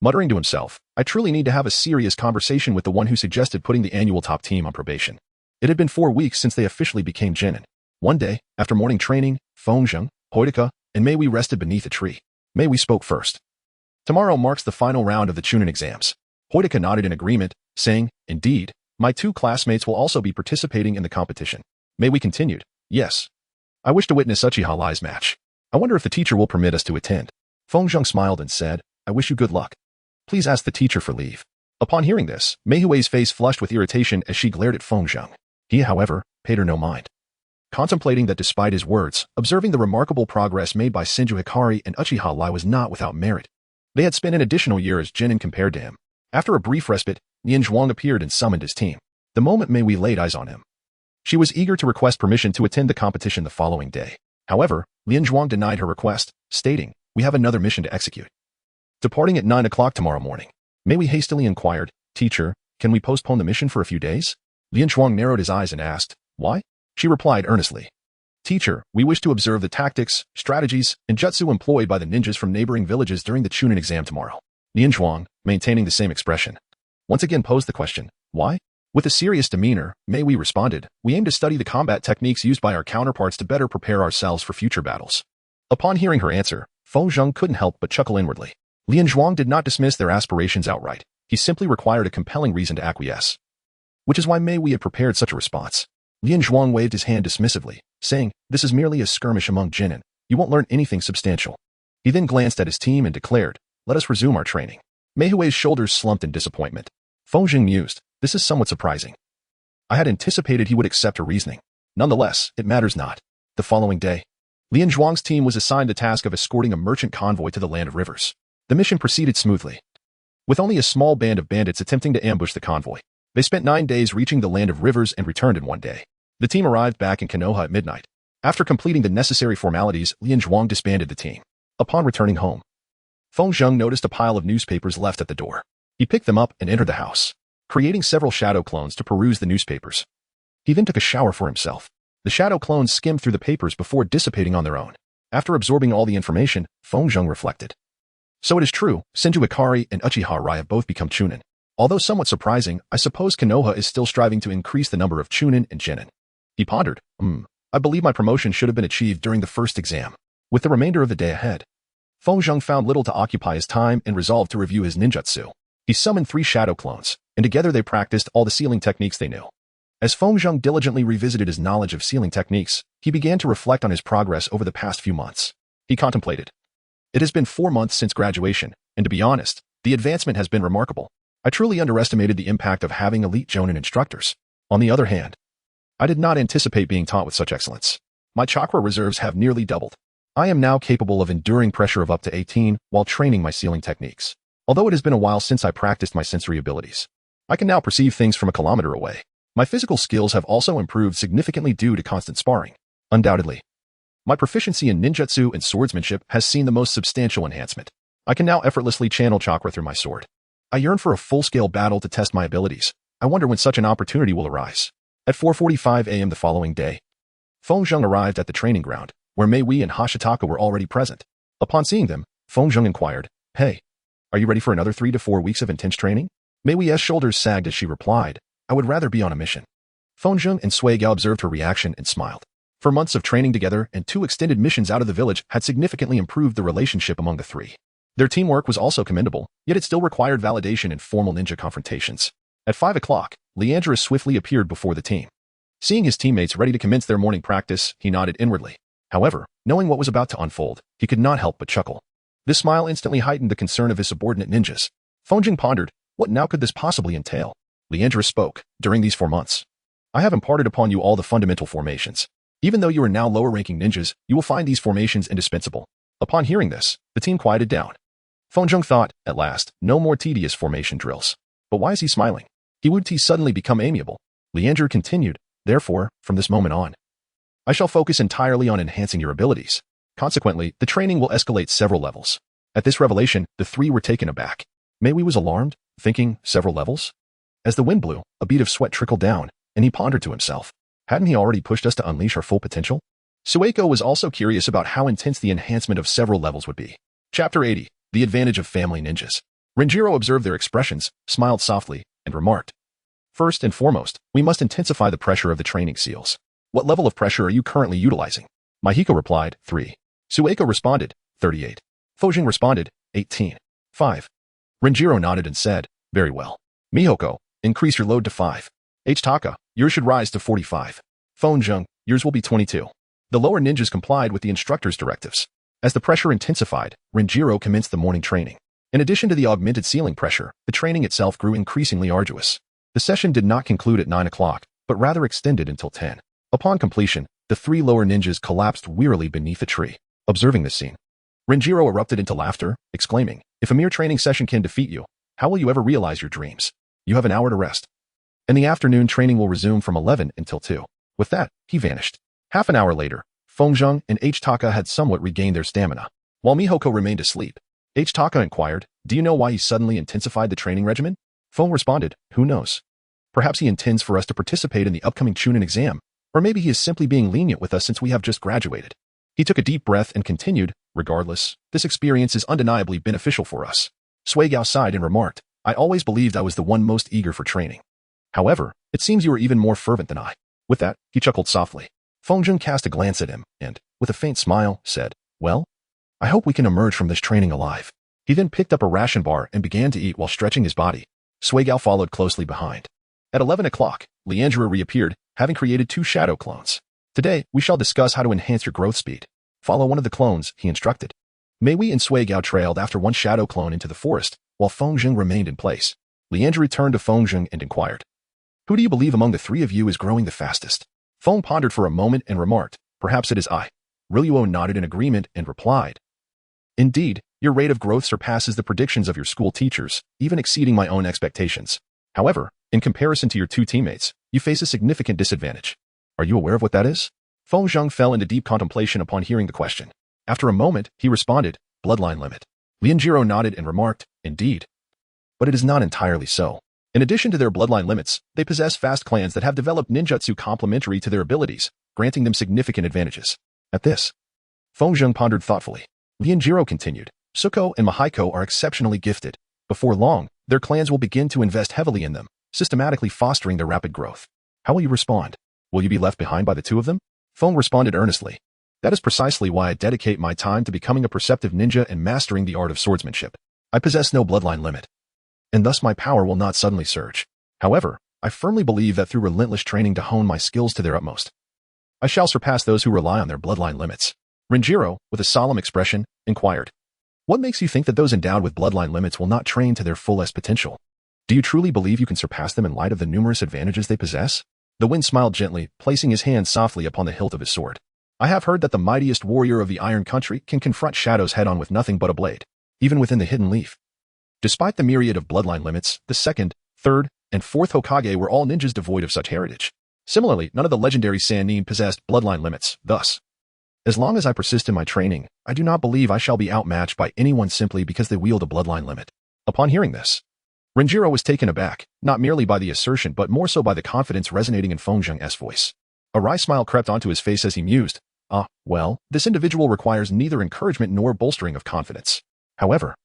muttering to himself, I truly need to have a serious conversation with the one who suggested putting the annual top team on probation. It had been 4 weeks since they officially became genin. One day, after morning training, Fengzheng, Hoideka, and Mei rested beneath a tree. Mei spoke first. Tomorrow marks the final round of the Chunin exams. Hoideka nodded in agreement, saying, Indeed, my 2 classmates will also be participating in the competition. Mei continued, Yes. I wish to witness Uchiha Lai's match. I wonder if the teacher will permit us to attend. Fengzheng smiled and said, I wish you good luck. Please ask the teacher for leave. Upon hearing this, Mei face flushed with irritation as she glared at Fengzheng. He, however, paid her no mind. Contemplating that despite his words, observing the remarkable progress made by Senju Hikari and Uchiha Lai was not without merit. They had spent an additional year as genin compared to him. After a brief respite, Lien Zhuang appeared and summoned his team. The moment Mei laid eyes on him, she was eager to request permission to attend the competition the following day. However, Lien Zhuang denied her request, stating, We have another mission to execute. Departing at 9 o'clock tomorrow morning, Mei hastily inquired, Teacher, can we postpone the mission for a few days? Lien Zhuang narrowed his eyes and asked, Why? She replied earnestly, Teacher, we wish to observe the tactics, strategies, and jutsu employed by the ninjas from neighboring villages during the Chunin exam tomorrow. Lien Zhuang, maintaining the same expression, once again posed the question, Why? With a serious demeanor, Mei responded, We aim to study the combat techniques used by our counterparts to better prepare ourselves for future battles. Upon hearing her answer, Fengzheng couldn't help but chuckle inwardly. Lien Zhuang did not dismiss their aspirations outright. He simply required a compelling reason to acquiesce. Which is why Mei had prepared such a response. Lien Zhuang waved his hand dismissively, saying, This is merely a skirmish among genin. You won't learn anything substantial. He then glanced at his team and declared, Let us resume our training. Mei shoulders slumped in disappointment. Fengzheng mused, This is somewhat surprising. I had anticipated he would accept her reasoning. Nonetheless, it matters not. The following day, Lien Zhuang's team was assigned the task of escorting a merchant convoy to the Land of Rivers. The mission proceeded smoothly, with only a small band of bandits attempting to ambush the convoy. They spent 9 days reaching the Land of Rivers and returned in 1 day. The team arrived back in Konoha at midnight. After completing the necessary formalities, Lien Zhuang disbanded the team. Upon returning home, Fengzheng noticed a pile of newspapers left at the door. He picked them up and entered the house, creating several shadow clones to peruse the newspapers. He then took a shower for himself. The shadow clones skimmed through the papers before dissipating on their own. After absorbing all the information, Fengzheng reflected. So it is true, Senju Hikari and Uchiha Rai have both become Chunin. Although somewhat surprising, I suppose Konoha is still striving to increase the number of Chunin and genin. He pondered, I believe my promotion should have been achieved during the first exam. With the remainder of the day ahead, Fengzheng found little to occupy his time and resolved to review his ninjutsu. He summoned 3 shadow clones, and together they practiced all the sealing techniques they knew. As Fengzheng diligently revisited his knowledge of sealing techniques, he began to reflect on his progress over the past few months. He contemplated. It has been 4 months since graduation, and to be honest, the advancement has been remarkable. I truly underestimated the impact of having elite Jonin instructors. On the other hand, I did not anticipate being taught with such excellence. My chakra reserves have nearly doubled. I am now capable of enduring pressure of up to 18 while training my sealing techniques. Although it has been a while since I practiced my sensory abilities, I can now perceive things from a kilometer away. My physical skills have also improved significantly due to constant sparring. Undoubtedly, my proficiency in ninjutsu and swordsmanship has seen the most substantial enhancement. I can now effortlessly channel chakra through my sword. I yearn for a full-scale battle to test my abilities. I wonder when such an opportunity will arise. At 4:45 a.m. the following day, Fengzheng arrived at the training ground, where Mei and Hashitaka were already present. Upon seeing them, Fengzheng inquired, Hey, are you ready for another 3 to 4 weeks of intense training? Mei's shoulders sagged as she replied, I would rather be on a mission. Fengzheng and Suigao observed her reaction and smiled. For months of training together and 2 extended missions out of the village had significantly improved the relationship among the 3. Their teamwork was also commendable, yet it still required validation in formal ninja confrontations. At 5 o'clock, Leandrus swiftly appeared before the team. Seeing his teammates ready to commence their morning practice, he nodded inwardly. However, knowing what was about to unfold, he could not help but chuckle. This smile instantly heightened the concern of his subordinate ninjas. Fengzheng pondered, what now could this possibly entail? Leandrus spoke, during these 4 months, I have imparted upon you all the fundamental formations. Even though you are now lower-ranking ninjas, you will find these formations indispensable. Upon hearing this, the team quieted down. Feng thought, at last, no more tedious formation drills. But why is he smiling? He would suddenly become amiable. Leandro continued, therefore, from this moment on, I shall focus entirely on enhancing your abilities. Consequently, the training will escalate several levels. At this revelation, the three were taken aback. Mei was alarmed, thinking, several levels? As the wind blew, a bead of sweat trickled down, and he pondered to himself. Hadn't he already pushed us to unleash our full potential? Sueko was also curious about how intense the enhancement of several levels would be. Chapter 80. The Advantage of Family Ninjas. Renjiro observed their expressions, smiled softly, and remarked, First and foremost, we must intensify the pressure of the training seals. What level of pressure are you currently utilizing? Mahiko replied, 3. Sueko responded, 38. Fojing responded, 18. 5. Renjiro nodded and said, very well. Mihoko, increase your load to 5. Taka, yours should rise to 45. Feng, yours will be 22. The lower ninjas complied with the instructor's directives. As the pressure intensified, Renjiro commenced the morning training. In addition to the augmented ceiling pressure, the training itself grew increasingly arduous. The session did not conclude at 9 o'clock, but rather extended until 10. Upon completion, the three lower ninjas collapsed wearily beneath a tree. Observing this scene, Renjiro erupted into laughter, exclaiming, if a mere training session can defeat you, how will you ever realize your dreams? You have an hour to rest. In the afternoon, training will resume from 11 until 2. With that, he vanished. Half an hour later, Feng and Taka had somewhat regained their stamina, while Mihoko remained asleep. Taka inquired, do you know why he suddenly intensified the training regimen? Feng responded, who knows? Perhaps he intends for us to participate in the upcoming Chunin exam, or maybe he is simply being lenient with us since we have just graduated. He took a deep breath and continued, regardless, this experience is undeniably beneficial for us. Suegao sighed and remarked, I always believed I was the one most eager for training. However, it seems you are even more fervent than I. With that, he chuckled softly. Feng cast a glance at him and, with a faint smile, said, well, I hope we can emerge from this training alive. He then picked up a ration bar and began to eat while stretching his body. Suegao followed closely behind. At 11 o'clock, Leandro reappeared, having created 2 shadow clones. Today, we shall discuss how to enhance your growth speed. Follow one of the clones, he instructed. Mei and Suegao trailed after one shadow clone into the forest, while Feng remained in place. Leandro returned to Feng and inquired, who do you believe among the three of you is growing the fastest? Feng pondered for a moment and remarked, perhaps it is I. Riluo nodded in agreement and replied, indeed, your rate of growth surpasses the predictions of your school teachers, even exceeding my own expectations. However, in comparison to your 2 teammates, you face a significant disadvantage. Are you aware of what that is? Feng fell into deep contemplation upon hearing the question. After a moment, he responded, bloodline limit. Lianjiro nodded and remarked, indeed. But it is not entirely so. In addition to their bloodline limits, they possess fast clans that have developed ninjutsu complementary to their abilities, granting them significant advantages. At this, Feng pondered thoughtfully. Lianjiro continued, Suko and Mahiko are exceptionally gifted. Before long, their clans will begin to invest heavily in them, systematically fostering their rapid growth. How will you respond? Will you be left behind by the 2 of them? Feng responded earnestly. That is precisely why I dedicate my time to becoming a perceptive ninja and mastering the art of swordsmanship. I possess no bloodline limit, and thus my power will not suddenly surge. However, I firmly believe that through relentless training to hone my skills to their utmost, I shall surpass those who rely on their bloodline limits. Renjiro, with a solemn expression, inquired, what makes you think that those endowed with bloodline limits will not train to their fullest potential? Do you truly believe you can surpass them in light of the numerous advantages they possess? The wind smiled gently, placing his hand softly upon the hilt of his sword. I have heard that the mightiest warrior of the Iron Country can confront shadows head-on with nothing but a blade, even within the hidden leaf. Despite the myriad of bloodline limits, the 2nd, 3rd, and 4th Hokage were all ninjas devoid of such heritage. Similarly, none of the legendary Sannin possessed bloodline limits, thus, as long as I persist in my training, I do not believe I shall be outmatched by anyone simply because they wield a bloodline limit. Upon hearing this, Renjiro was taken aback, not merely by the assertion but more so by the confidence resonating in Feng's voice. A wry smile crept onto his face as he mused, well, this individual requires neither encouragement nor bolstering of confidence. However,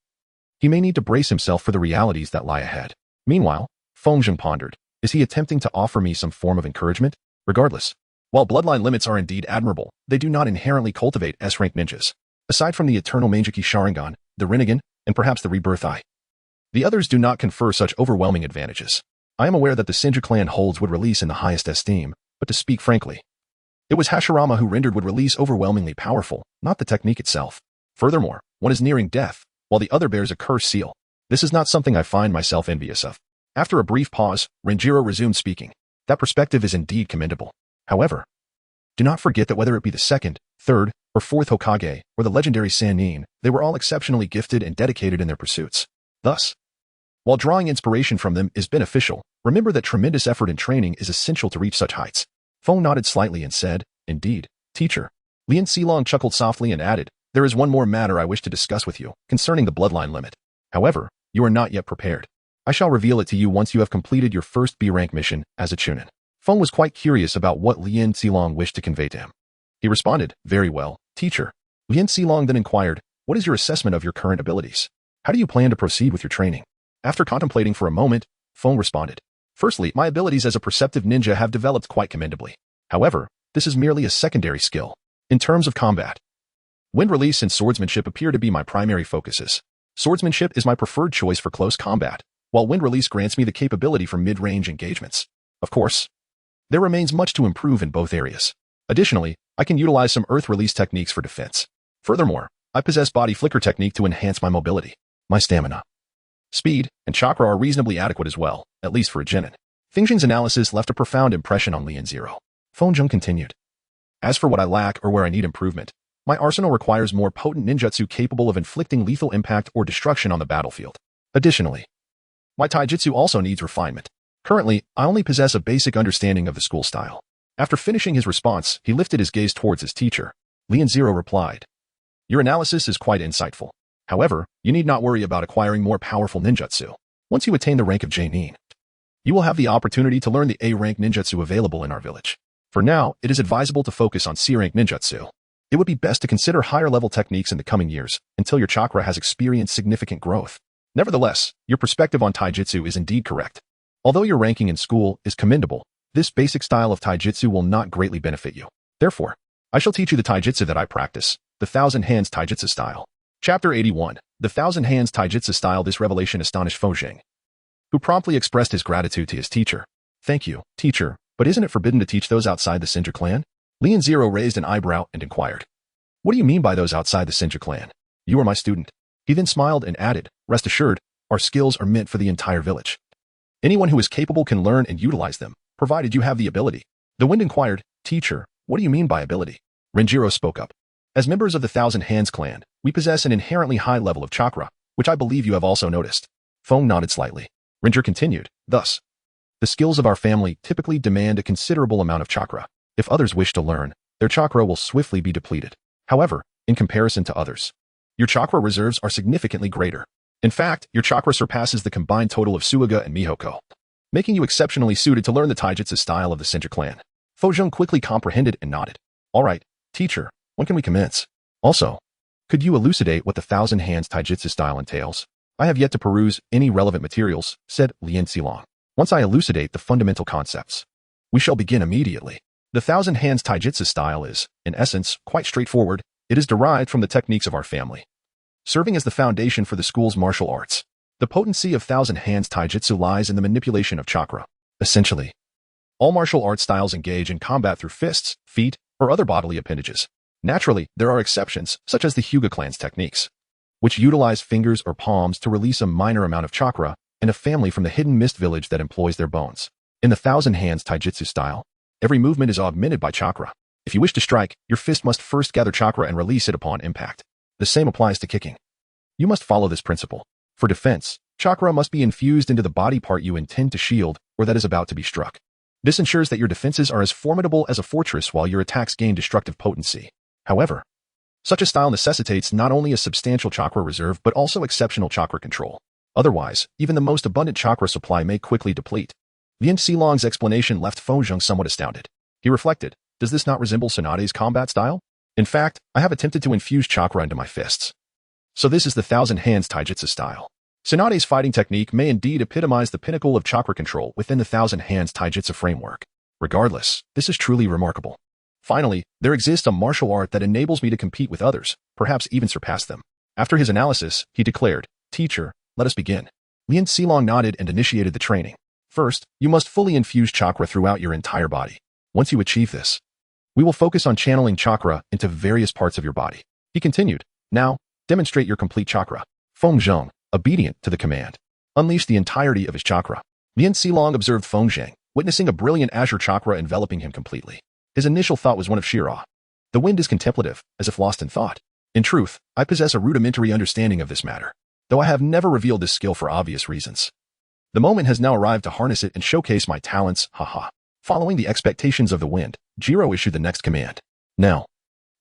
he may need to brace himself for the realities that lie ahead. Meanwhile, Feng pondered, is he attempting to offer me some form of encouragement? Regardless, while bloodline limits are indeed admirable, they do not inherently cultivate S-rank ninjas. Aside from the Eternal Mangeki Sharingan, the Rinnegan, and perhaps the Rebirth Eye, the others do not confer such overwhelming advantages. I am aware that the Sindra clan holds Wood Release in the highest esteem, but to speak frankly, it was Hashirama who rendered Wood Release overwhelmingly powerful, not the technique itself. Furthermore, one is nearing death, while the other bears a cursed seal. This is not something I find myself envious of. After a brief pause, Renjiro resumed speaking. That perspective is indeed commendable. However, Do not forget that whether it be the second, third, or fourth Hokage, or the legendary Sannin, they were all exceptionally gifted and dedicated in their pursuits. Thus, while drawing inspiration from them is beneficial, remember that tremendous effort and training is essential to reach such heights. Feng nodded slightly and said, "Indeed, teacher." Lin Xilong chuckled softly and added, "There is one more matter I wish to discuss with you, concerning the bloodline limit. However, you are not yet prepared. I shall reveal it to you once you have completed your first B-rank mission as a Chunin." Feng was quite curious about what Lin Xilong wished to convey to him. He responded, "Very well, teacher." Lin Xilong then inquired, "What is your assessment of your current abilities? How do you plan to proceed with your training?" After contemplating for a moment, Feng responded, "Firstly, my abilities as a perceptive ninja have developed quite commendably. However, this is merely a secondary skill. In terms of combat, wind release and swordsmanship appear to be my primary focuses. Swordsmanship is my preferred choice for close combat, while wind release grants me the capability for mid-range engagements. Of course, there remains much to improve in both areas. Additionally, I can utilize some earth release techniques for defense. Furthermore, I possess body flicker technique to enhance my mobility. My stamina, speed, and chakra are reasonably adequate as well, at least for a genin." Feng Jing's analysis left a profound impression on Lin Zero. Feng Jing continued, "As for what I lack or where I need improvement, my arsenal requires more potent ninjutsu capable of inflicting lethal impact or destruction on the battlefield. Additionally, my taijutsu also needs refinement. Currently, I only possess a basic understanding of the school style." After finishing his response, he lifted his gaze towards his teacher. Lin Zero replied, "Your analysis is quite insightful. However, you need not worry about acquiring more powerful ninjutsu. Once you attain the rank of J-nin, you will have the opportunity to learn the A-rank ninjutsu available in our village. For now, it is advisable to focus on C-rank ninjutsu. It would be best to consider higher-level techniques in the coming years, until your chakra has experienced significant growth. Nevertheless, your perspective on taijutsu is indeed correct. Although your ranking in school is commendable, this basic style of taijutsu will not greatly benefit you. Therefore, I shall teach you the taijutsu that I practice, the Thousand Hands Taijutsu style." Chapter 81, The Thousand Hands Taijutsu Style. This revelation astonished Feng Jing, who promptly expressed his gratitude to his teacher. "Thank you, teacher, but isn't it forbidden to teach those outside the Senju clan?" Lin Zero raised an eyebrow and inquired, "What do you mean by those outside the Senju clan? You are my student." He then smiled and added, "Rest assured, our skills are meant for the entire village. Anyone who is capable can learn and utilize them, provided you have the ability." The wind inquired, "Teacher, what do you mean by ability?" Renjiro spoke up, "As members of the Thousand Hands clan, we possess an inherently high level of chakra, which I believe you have also noticed." Feng nodded slightly. Renjiro continued, "Thus, the skills of our family typically demand a considerable amount of chakra. If others wish to learn, their chakra will swiftly be depleted. However, in comparison to others, your chakra reserves are significantly greater. In fact, your chakra surpasses the combined total of Suiga and Mihoko, making you exceptionally suited to learn the taijutsu style of the Senju clan." Feng Jing quickly comprehended and nodded. "All right, teacher, when can we commence? Also, could you elucidate what the Thousand Hands Taijutsu style entails? I have yet to peruse any relevant materials," said Lin Xilong. "Once I elucidate the fundamental concepts, we shall begin immediately." The Thousand Hands Taijutsu style is, in essence, quite straightforward. It is derived from the techniques of our family, serving as the foundation for the school's martial arts. The potency of Thousand Hands Taijutsu lies in the manipulation of chakra. Essentially, all martial arts styles engage in combat through fists, feet, or other bodily appendages. Naturally, there are exceptions, such as the Hyuga clan's techniques, which utilize fingers or palms to release a minor amount of chakra, and a family from the hidden mist village that employs their bones. In the Thousand Hands Taijutsu style, every movement is augmented by chakra. If you wish to strike, your fist must first gather chakra and release it upon impact. The same applies to kicking. You must follow this principle. For defense, chakra must be infused into the body part you intend to shield or that is about to be struck. This ensures that your defenses are as formidable as a fortress while your attacks gain destructive potency. However, such a style necessitates not only a substantial chakra reserve but also exceptional chakra control. Otherwise, even the most abundant chakra supply may quickly deplete. Lin Xilong's explanation left Feng Jing somewhat astounded. He reflected, "Does this not resemble Tsunade's combat style? In fact, I have attempted to infuse chakra into my fists. So this is the Thousand Hands Taijutsu style." Tsunade's fighting technique may indeed epitomize the pinnacle of chakra control within the Thousand Hands Taijutsu framework. Regardless, this is truly remarkable. Finally, there exists a martial art that enables me to compete with others, perhaps even surpass them. After his analysis, he declared, "Teacher, let us begin." Lin Xilong nodded and initiated the training. First, you must fully infuse chakra throughout your entire body. Once you achieve this, we will focus on channeling chakra into various parts of your body. He continued, "Now, demonstrate your complete chakra." Feng Jing, obedient to the command, unleashed the entirety of his chakra. Lin Xilong observed Feng Jing, witnessing a brilliant azure chakra enveloping him completely. His initial thought was one of sheer awe. The wind is contemplative, as if lost in thought. In truth, I possess a rudimentary understanding of this matter, though I have never revealed this skill for obvious reasons. The moment has now arrived to harness it and showcase my talents, haha. Following the expectations of the wind, Jiro issued the next command. Now,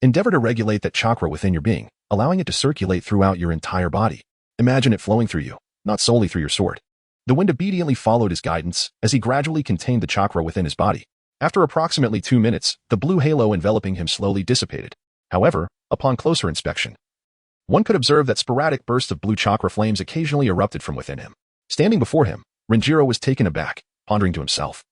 endeavor to regulate that chakra within your being, allowing it to circulate throughout your entire body. Imagine it flowing through you, not solely through your sword. The wind obediently followed his guidance as he gradually contained the chakra within his body. After approximately 2 minutes, the blue halo enveloping him slowly dissipated. However, upon closer inspection, one could observe that sporadic bursts of blue chakra flames occasionally erupted from within him. Standing before him, Renjiro was taken aback, pondering to himself.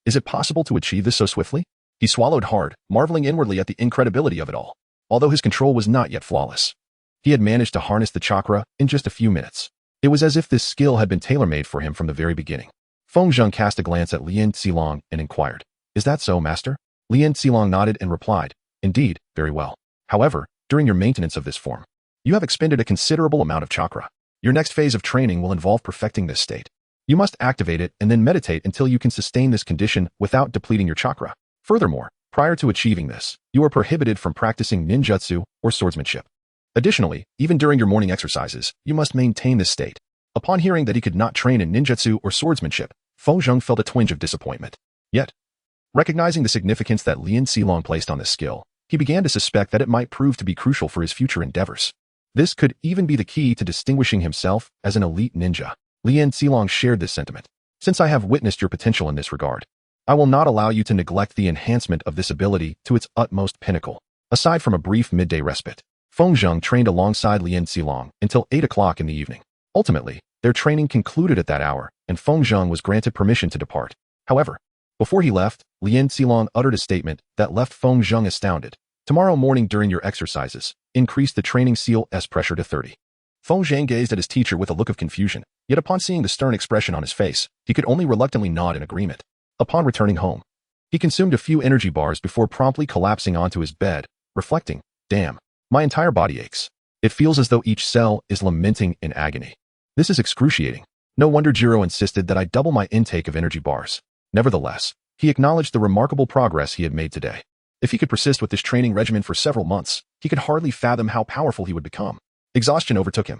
Is it possible to achieve this so swiftly? He swallowed hard, marveling inwardly at the incredibility of it all. Although his control was not yet flawless, he had managed to harness the chakra in just a few minutes. It was as if this skill had been tailor-made for him from the very beginning. Feng Zheng cast a glance at Lien Xilong and inquired, Is that so, master? Lien Xilong nodded and replied, Indeed, very well. However, during your maintenance of this form, you have expended a considerable amount of chakra. Your next phase of training will involve perfecting this state. You must activate it and then meditate until you can sustain this condition without depleting your chakra. Furthermore, prior to achieving this, you are prohibited from practicing ninjutsu or swordsmanship. Additionally, even during your morning exercises, you must maintain this state. Upon hearing that he could not train in ninjutsu or swordsmanship, Feng Zheng felt a twinge of disappointment. Yet, recognizing the significance that Lien Xilong placed on this skill, he began to suspect that it might prove to be crucial for his future endeavors. This could even be the key to distinguishing himself as an elite ninja. Lien Xilong shared this sentiment. Since I have witnessed your potential in this regard, I will not allow you to neglect the enhancement of this ability to its utmost pinnacle. Aside from a brief midday respite, Feng Zheng trained alongside Lien Xilong until 8 o'clock in the evening. Ultimately, their training concluded at that hour, and Feng Zheng was granted permission to depart. However, before he left, Lien Xilong uttered a statement that left Feng Zheng astounded. Tomorrow morning during your exercises, increase the training CL's pressure to 30. Feng Zheng gazed at his teacher with a look of confusion, yet upon seeing the stern expression on his face, he could only reluctantly nod in agreement. Upon returning home, he consumed a few energy bars before promptly collapsing onto his bed, reflecting, Damn, my entire body aches. It feels as though each cell is lamenting in agony. This is excruciating. No wonder Jiro insisted that I double my intake of energy bars. Nevertheless, he acknowledged the remarkable progress he had made today. If he could persist with this training regimen for several months, he could hardly fathom how powerful he would become. Exhaustion overtook him,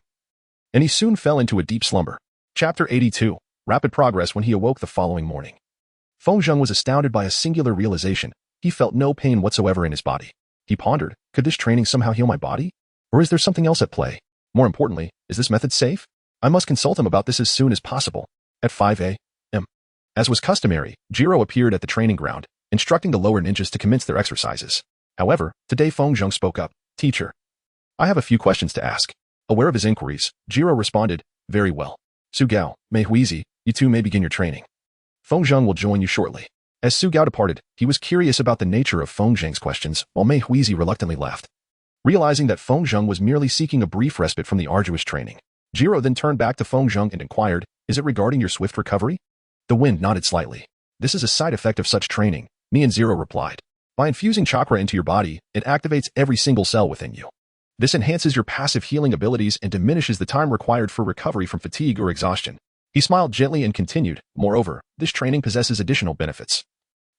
and he soon fell into a deep slumber. Chapter 82. Rapid progress. When he awoke the following morning, Feng Zheng was astounded by a singular realization. He felt no pain whatsoever in his body. He pondered, could this training somehow heal my body? Or is there something else at play? More importantly, is this method safe? I must consult him about this as soon as possible. At 5 a.m. As was customary, Jiro appeared at the training ground, instructing the lower ninjas to commence their exercises. However, today Feng Zheng spoke up. Teacher, I have a few questions to ask. Aware of his inquiries, Jiro responded, Very well. Sugao, Mei Huizi, you two may begin your training. Feng Zheng will join you shortly. As Sugao departed, he was curious about the nature of Feng Zheng's questions, while Mei Huizi reluctantly left. Realizing that Feng Zheng was merely seeking a brief respite from the arduous training, Jiro then turned back to Feng Zheng and inquired, Is it regarding your swift recovery? The wind nodded slightly. This is a side effect of such training, me and Zero replied. By infusing chakra into your body, it activates every single cell within you. This enhances your passive healing abilities and diminishes the time required for recovery from fatigue or exhaustion. He smiled gently and continued, Moreover, this training possesses additional benefits.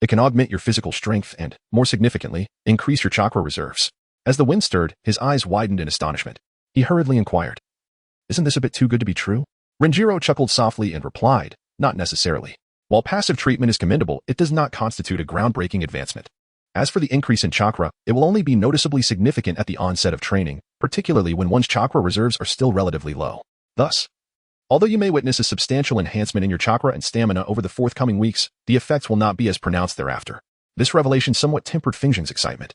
It can augment your physical strength and, more significantly, increase your chakra reserves. As the wind stirred, his eyes widened in astonishment. He hurriedly inquired, Isn't this a bit too good to be true? Renjiro chuckled softly and replied, Not necessarily. While passive treatment is commendable, it does not constitute a groundbreaking advancement. As for the increase in chakra, it will only be noticeably significant at the onset of training, particularly when one's chakra reserves are still relatively low. Thus, although you may witness a substantial enhancement in your chakra and stamina over the forthcoming weeks, the effects will not be as pronounced thereafter. This revelation somewhat tempered Feng Zheng's excitement,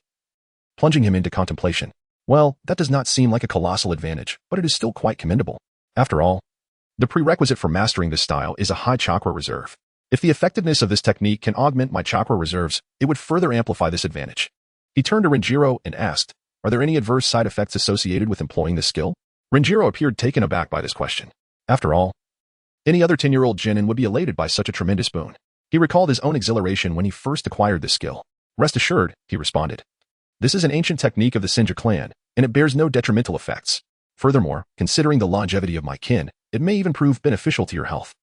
plunging him into contemplation. Well, that does not seem like a colossal advantage, but it is still quite commendable. After all, the prerequisite for mastering this style is a high chakra reserve. If the effectiveness of this technique can augment my chakra reserves, it would further amplify this advantage. He turned to Renjiro and asked, Are there any adverse side effects associated with employing this skill? Renjiro appeared taken aback by this question. After all, any other 10-year-old genin would be elated by such a tremendous boon. He recalled his own exhilaration when he first acquired this skill. Rest assured, he responded. This is an ancient technique of the Senja clan, and it bears no detrimental effects. Furthermore, considering the longevity of my kin, it may even prove beneficial to your health.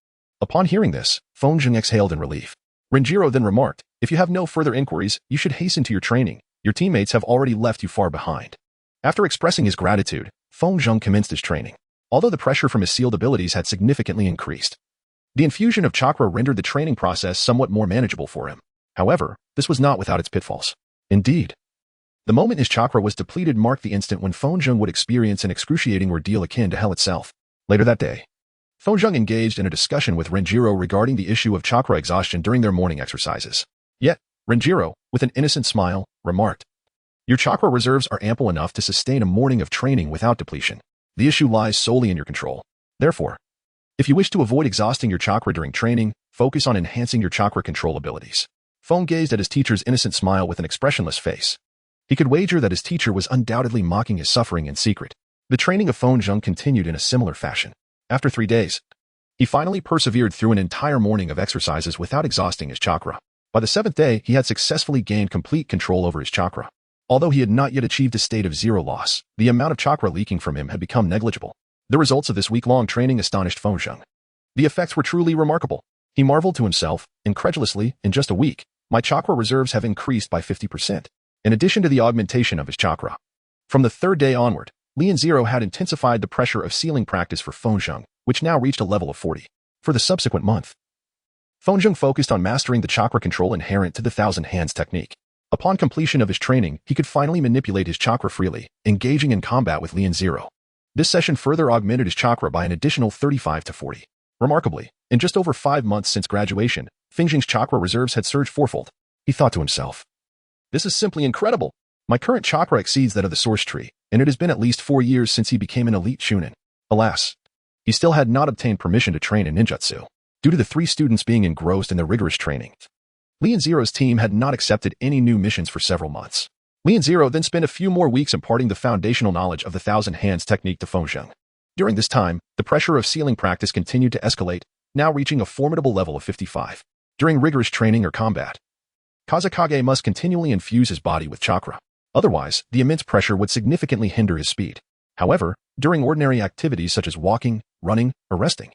Upon hearing this, Feng Zheng exhaled in relief. Renjiro then remarked, If you have no further inquiries, you should hasten to your training. Your teammates have already left you far behind. After expressing his gratitude, Feng Zheng commenced his training, although the pressure from his sealed abilities had significantly increased. The infusion of chakra rendered the training process somewhat more manageable for him. However, this was not without its pitfalls. Indeed, the moment his chakra was depleted marked the instant when Feng Zheng would experience an excruciating ordeal akin to hell itself. Later that day, Feng Zheng engaged in a discussion with Renjiro regarding the issue of chakra exhaustion during their morning exercises. Yet, Renjiro, with an innocent smile, remarked, "Your chakra reserves are ample enough to sustain a morning of training without depletion. The issue lies solely in your control. Therefore, if you wish to avoid exhausting your chakra during training, focus on enhancing your chakra control abilities." Feng gazed at his teacher's innocent smile with an expressionless face. He could wager that his teacher was undoubtedly mocking his suffering in secret. The training of Feng Zheng continued in a similar fashion. After 3 days, he finally persevered through an entire morning of exercises without exhausting his chakra. By the 7th day, he had successfully gained complete control over his chakra. Although he had not yet achieved a state of zero loss, the amount of chakra leaking from him had become negligible. The results of this week-long training astonished Feng Zheng. The effects were truly remarkable. He marveled to himself, incredulously, in just a week, my chakra reserves have increased by 50%, in addition to the augmentation of his chakra. From the 3rd day onward, Lian Zero had intensified the pressure of sealing practice for Feng Zheng, which now reached a level of 40. For the subsequent month, Feng Zheng focused on mastering the chakra control inherent to the Thousand Hands technique. Upon completion of his training, he could finally manipulate his chakra freely, engaging in combat with Lian Zero. This session further augmented his chakra by an additional 35 to 40. Remarkably, in just over 5 months since graduation, Feng Zheng's chakra reserves had surged fourfold. He thought to himself, "This is simply incredible. My current chakra exceeds that of the source tree, and it has been at least 4 years since he became an elite Chunin." Alas, he still had not obtained permission to train in ninjutsu, due to the 3 students being engrossed in their rigorous training. Lian Zero's team had not accepted any new missions for several months. Lian Zero then spent a few more weeks imparting the foundational knowledge of the Thousand Hands technique to Feng Zheng. During this time, the pressure of sealing practice continued to escalate, now reaching a formidable level of 55. During rigorous training or combat, Kazekage must continually infuse his body with chakra. Otherwise, the immense pressure would significantly hinder his speed. However, during ordinary activities such as walking, running, or resting,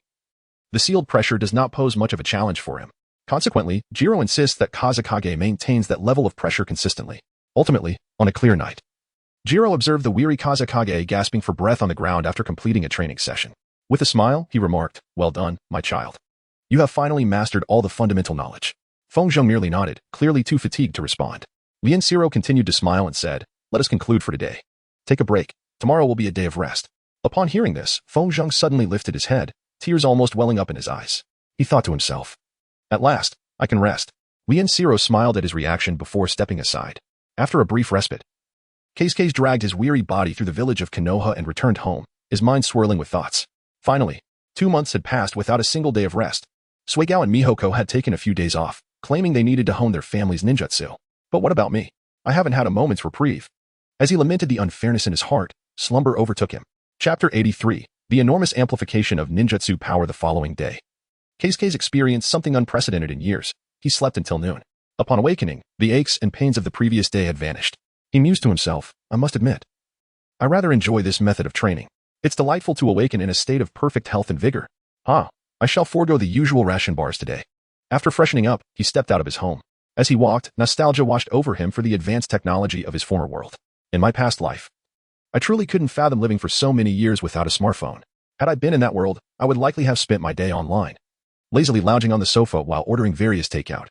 the sealed pressure does not pose much of a challenge for him. Consequently, Jiro insists that Kazekage maintains that level of pressure consistently. Ultimately, on a clear night, Jiro observed the weary Kazekage gasping for breath on the ground after completing a training session. With a smile, he remarked, "Well done, my child. You have finally mastered all the fundamental knowledge." Feng Zheng merely nodded, clearly too fatigued to respond. Lian Zero continued to smile and said, "Let us conclude for today. Take a break. Tomorrow will be a day of rest." Upon hearing this, Feng Zheng suddenly lifted his head, tears almost welling up in his eyes. He thought to himself, "At last, I can rest." Lian Zero smiled at his reaction before stepping aside. After a brief respite, Keisuke dragged his weary body through the village of Konoha and returned home, his mind swirling with thoughts. Finally, 2 months had passed without a single day of rest. Suigao and Mihoko had taken a few days off, claiming they needed to hone their family's ninjutsu. But what about me? I haven't had a moment's reprieve. As he lamented the unfairness in his heart, slumber overtook him. Chapter 83, The Enormous Amplification of Ninjutsu Power. The following day, Keisuke experienced something unprecedented in years. He slept until noon. Upon awakening, the aches and pains of the previous day had vanished. He mused to himself, "I must admit, I rather enjoy this method of training. It's delightful to awaken in a state of perfect health and vigor. I shall forego the usual ration bars today." After freshening up, he stepped out of his home. As he walked, nostalgia washed over him for the advanced technology of his former world. "In my past life, I truly couldn't fathom living for so many years without a smartphone. Had I been in that world, I would likely have spent my day online, lazily lounging on the sofa while ordering various takeout.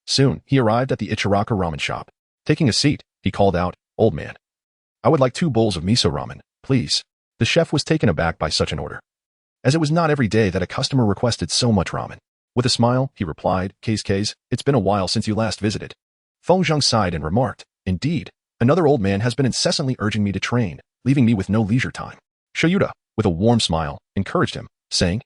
Soon, he arrived at the Ichiraka ramen shop. Taking a seat, he called out, "Old man, I would like 2 bowls of miso ramen, please." The chef was taken aback by such an order, as it was not every day that a customer requested so much ramen. With a smile, he replied, "Keisuke, it's been a while since you last visited." Feng Zheng sighed and remarked, "Indeed, another old man has been incessantly urging me to train, leaving me with no leisure time." Shoyuta, with a warm smile, encouraged him, saying,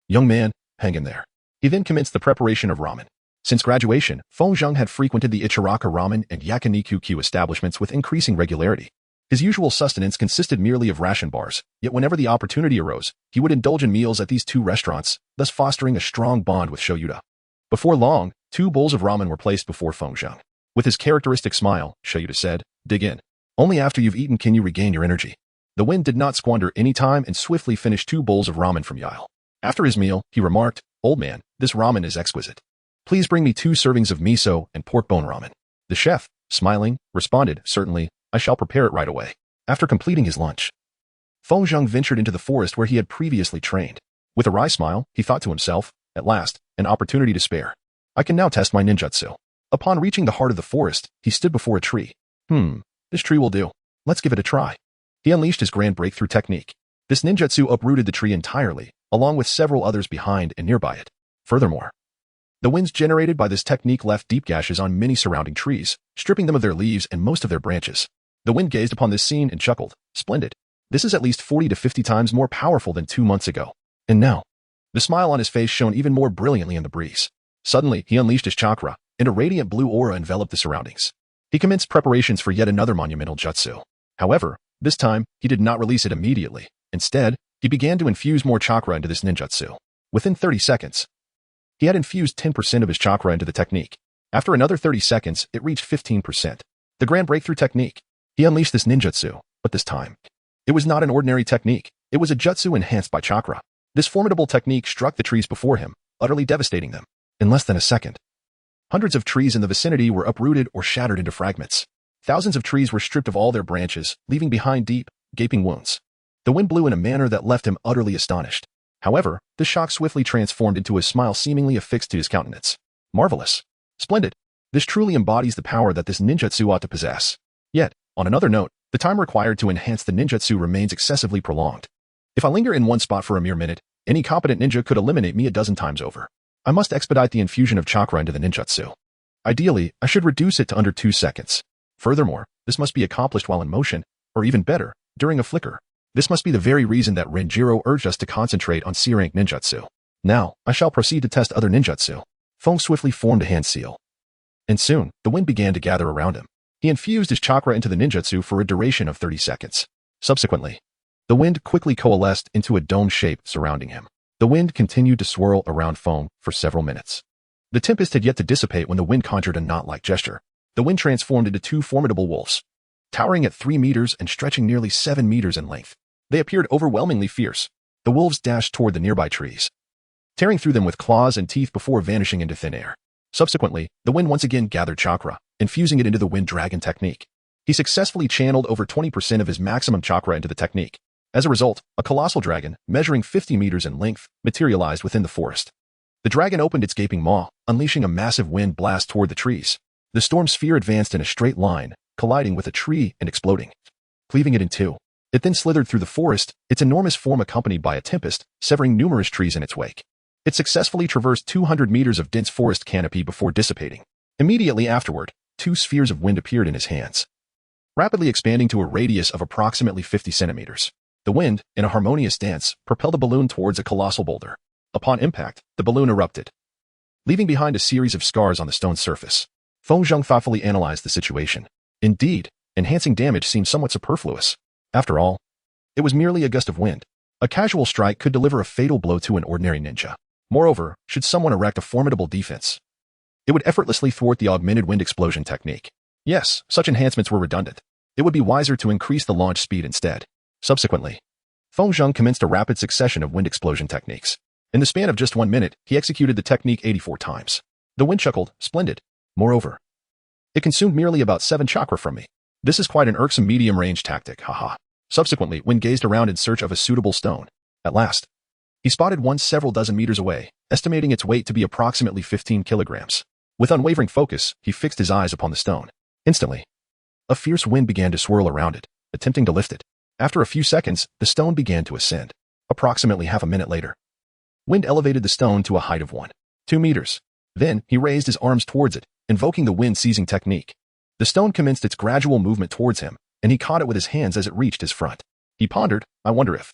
"Young man, hang in there." He then commenced the preparation of ramen. Since graduation, Feng Zheng had frequented the Ichiraka ramen and yakiniku establishments with increasing regularity. His usual sustenance consisted merely of ration bars, yet whenever the opportunity arose, he would indulge in meals at these 2 restaurants, thus fostering a strong bond with Shoyuta. Before long, 2 bowls of ramen were placed before Feng Zheng. With his characteristic smile, Shoyuta said, "Dig in. Only after you've eaten can you regain your energy." The wind did not squander any time and swiftly finished 2 bowls of ramen from Yale. After his meal, he remarked, "Old man, this ramen is exquisite. Please bring me 2 servings of miso and pork bone ramen. The chef, smiling, responded, certainly, I shall prepare it right away. After completing his lunch, Feng Zheng ventured into the forest where he had previously trained. With a wry smile, he thought to himself, at last, an opportunity to spare. I can now test my ninjutsu. Upon reaching the heart of the forest, he stood before a tree. This tree will do. Let's give it a try. He unleashed his grand breakthrough technique. This ninjutsu uprooted the tree entirely, along with several others behind and nearby it. Furthermore, the winds generated by this technique left deep gashes on many surrounding trees, stripping them of their leaves and most of their branches. The wind gazed upon this scene and chuckled. Splendid. This is at least 40 to 50 times more powerful than 2 months ago. And now, the smile on his face shone even more brilliantly in the breeze. Suddenly, he unleashed his chakra, and a radiant blue aura enveloped the surroundings. He commenced preparations for yet another monumental jutsu. However, this time, he did not release it immediately. Instead, he began to infuse more chakra into this ninjutsu. Within 30 seconds, he had infused 10% of his chakra into the technique. After another 30 seconds, it reached 15%. The grand breakthrough technique. He unleashed this ninjutsu, but this time, it was not an ordinary technique. It was a jutsu enhanced by chakra. This formidable technique struck the trees before him, utterly devastating them. In less than a second, hundreds of trees in the vicinity were uprooted or shattered into fragments. Thousands of trees were stripped of all their branches, leaving behind deep, gaping wounds. The wind blew in a manner that left him utterly astonished. However, the shock swiftly transformed into a smile seemingly affixed to his countenance. Marvelous. Splendid. This truly embodies the power that this ninjutsu ought to possess. Yet, on another note, the time required to enhance the ninjutsu remains excessively prolonged. If I linger in one spot for a mere minute, any competent ninja could eliminate me a dozen times over. I must expedite the infusion of chakra into the ninjutsu. Ideally, I should reduce it to under 2 seconds. Furthermore, this must be accomplished while in motion, or even better, during a flicker. This must be the very reason that Renjiro urged us to concentrate on C-rank ninjutsu. Now, I shall proceed to test other ninjutsu. Feng swiftly formed a hand seal. And soon, the wind began to gather around him. He infused his chakra into the ninjutsu for a duration of 30 seconds. Subsequently, the wind quickly coalesced into a dome shape surrounding him. The wind continued to swirl around Feng for several minutes. The tempest had yet to dissipate when the wind conjured a knot-like gesture. The wind transformed into 2 formidable wolves, towering at 3 meters and stretching nearly 7 meters in length. They appeared overwhelmingly fierce. The wolves dashed toward the nearby trees, tearing through them with claws and teeth before vanishing into thin air. Subsequently, the wind once again gathered chakra, infusing it into the wind dragon technique. He successfully channeled over 20% of his maximum chakra into the technique. As a result, a colossal dragon, measuring 50 meters in length, materialized within the forest. The dragon opened its gaping maw, unleashing a massive wind blast toward the trees. The storm sphere advanced in a straight line, colliding with a tree and exploding, cleaving it in 2. It then slithered through the forest, its enormous form accompanied by a tempest, severing numerous trees in its wake. It successfully traversed 200 meters of dense forest canopy before dissipating. Immediately afterward, 2 spheres of wind appeared in his hands, rapidly expanding to a radius of approximately 50 centimeters. The wind, in a harmonious dance, propelled the balloon towards a colossal boulder. Upon impact, the balloon erupted, leaving behind a series of scars on the stone surface. Feng Zheng thoughtfully analyzed the situation. Indeed, enhancing damage seemed somewhat superfluous. After all, it was merely a gust of wind. A casual strike could deliver a fatal blow to an ordinary ninja. Moreover, should someone erect a formidable defense, it would effortlessly thwart the augmented wind explosion technique. Yes, such enhancements were redundant. It would be wiser to increase the launch speed instead. Subsequently, Feng Zheng commenced a rapid succession of wind explosion techniques. In the span of just 1 minute, he executed the technique 84 times. The wind chuckled, splendid. Moreover, it consumed merely about 7 chakra from me. This is quite an irksome medium-range tactic, haha. Subsequently, Wind gazed around in search of a suitable stone. At last, he spotted one several dozen meters away, estimating its weight to be approximately 15 kilograms. With unwavering focus, he fixed his eyes upon the stone. Instantly, a fierce wind began to swirl around it, attempting to lift it. After a few seconds, the stone began to ascend. Approximately half a minute later, Wind elevated the stone to a height of 1.2 meters. Then, he raised his arms towards it, invoking the wind-seizing technique. The stone commenced its gradual movement towards him, and he caught it with his hands as it reached his front. He pondered, I wonder if,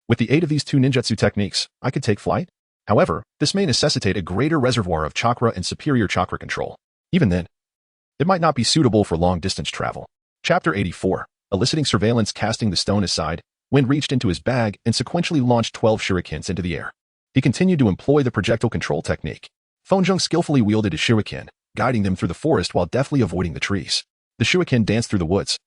with the aid of these 2 ninjutsu techniques, I could take flight? However, this may necessitate a greater reservoir of chakra and superior chakra control. Even then, it might not be suitable for long-distance travel. Chapter 84. Eliciting surveillance. Casting the stone aside, Wind reached into his bag and sequentially launched 12 shurikens into the air. He continued to employ the projectile control technique. Feng Zheng skillfully wielded his shuriken, guiding them through the forest while deftly avoiding the trees. The shuriken danced through the woods,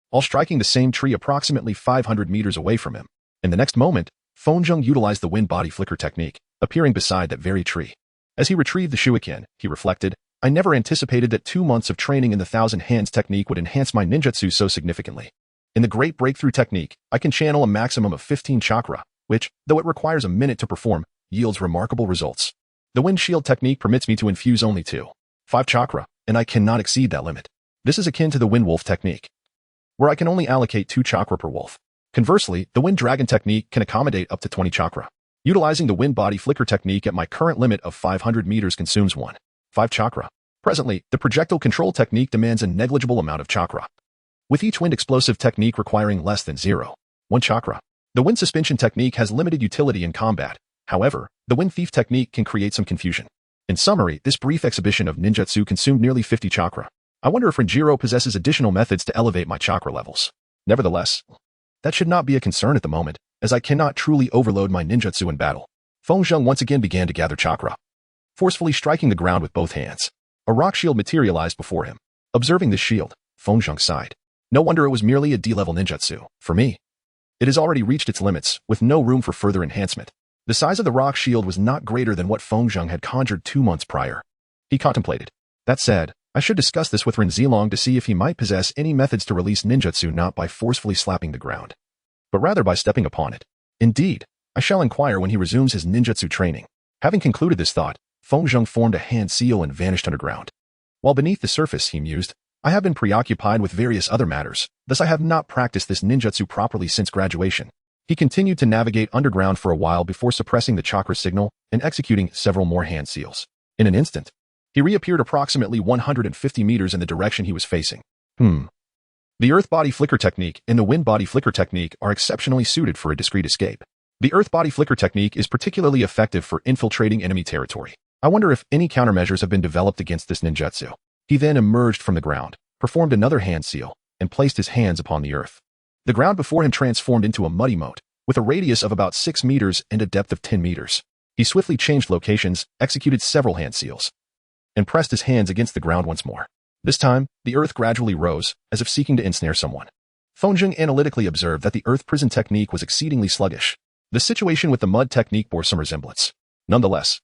all striking the same tree approximately 500 meters away from him. In the next moment, Feng Zheng utilized the wind body flicker technique, appearing beside that very tree. As he retrieved the shuriken, he reflected, I never anticipated that 2 months of training in the Thousand Hands technique would enhance my ninjutsu so significantly. In the Great Breakthrough technique, I can channel a maximum of 15 chakra, which, though it requires a minute to perform, yields remarkable results. The wind shield technique permits me to infuse only 5 chakra, and I cannot exceed that limit. This is akin to the wind wolf technique, where I can only allocate 2 chakra per wolf. Conversely, the wind dragon technique can accommodate up to 20 chakra. Utilizing the wind body flicker technique at my current limit of 500 meters consumes 5 chakra. Presently, the projectile control technique demands a negligible amount of chakra, with each wind explosive technique requiring less than 1 chakra. The wind suspension technique has limited utility in combat. However, the wind thief technique can create some confusion. In summary, this brief exhibition of ninjutsu consumed nearly 50 chakra. I wonder if Renjiro possesses additional methods to elevate my chakra levels. Nevertheless, that should not be a concern at the moment, as I cannot truly overload my ninjutsu in battle. Fengzheng once again began to gather chakra, forcefully striking the ground with both hands. A rock shield materialized before him. Observing this shield, Fengzheng sighed. No wonder it was merely a D-level ninjutsu. For me, it has already reached its limits, with no room for further enhancement. The size of the rock shield was not greater than what Fengzheng had conjured 2 months prior. He contemplated. That said, I should discuss this with Renzilong to see if he might possess any methods to release ninjutsu not by forcefully slapping the ground, but rather by stepping upon it. Indeed, I shall inquire when he resumes his ninjutsu training. Having concluded this thought, Fengzheng formed a hand seal and vanished underground. While beneath the surface, he mused, I have been preoccupied with various other matters, thus I have not practiced this ninjutsu properly since graduation. He continued to navigate underground for a while before suppressing the chakra signal and executing several more hand seals. In an instant, he reappeared approximately 150 meters in the direction he was facing. The earth body flicker technique and the wind body flicker technique are exceptionally suited for a discreet escape. The earth body flicker technique is particularly effective for infiltrating enemy territory. I wonder if any countermeasures have been developed against this ninjutsu. He then emerged from the ground, performed another hand seal, and placed his hands upon the earth. The ground before him transformed into a muddy moat, with a radius of about 6 meters and a depth of 10 meters. He swiftly changed locations, executed several hand seals, and pressed his hands against the ground once more. This time, the earth gradually rose, as if seeking to ensnare someone. Fengzheng analytically observed that the earth prison technique was exceedingly sluggish. The situation with the mud technique bore some resemblance. Nonetheless,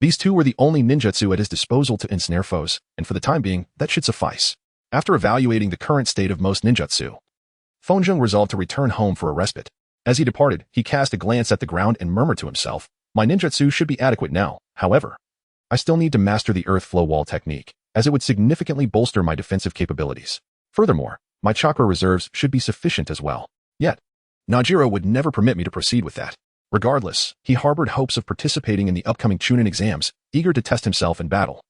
these two were the only ninjutsu at his disposal to ensnare foes, and for the time being, that should suffice. After evaluating the current state of most ninjutsu, Fengzheng resolved to return home for a respite. As he departed, he cast a glance at the ground and murmured to himself, my ninjutsu should be adequate now. However, I still need to master the earth flow wall technique, as it would significantly bolster my defensive capabilities. Furthermore, my chakra reserves should be sufficient as well. Yet, Najiro would never permit me to proceed with that. Regardless, he harbored hopes of participating in the upcoming Chunin exams, eager to test himself in battle,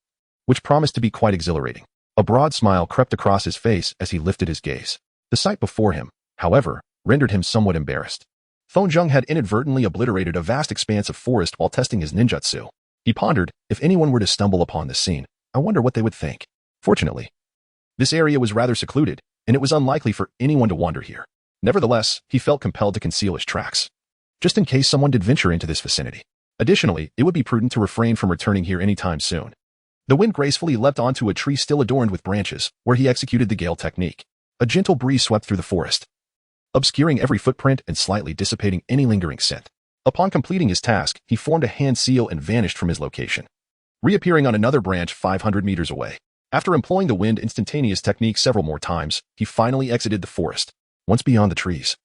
which promised to be quite exhilarating. A broad smile crept across his face as he lifted his gaze. The sight before him, however, rendered him somewhat embarrassed. Fengzheng had inadvertently obliterated a vast expanse of forest while testing his ninjutsu. He pondered, if anyone were to stumble upon this scene, I wonder what they would think. Fortunately, this area was rather secluded, and it was unlikely for anyone to wander here. Nevertheless, he felt compelled to conceal his tracks, just in case someone did venture into this vicinity. Additionally, it would be prudent to refrain from returning here anytime soon. The wind gracefully leapt onto a tree still adorned with branches, where he executed the gale technique. A gentle breeze swept through the forest, obscuring every footprint and slightly dissipating any lingering scent. Upon completing his task, he formed a hand seal and vanished from his location, reappearing on another branch 500 meters away. After employing the wind instantaneous technique several more times, he finally exited the forest. Once beyond the trees,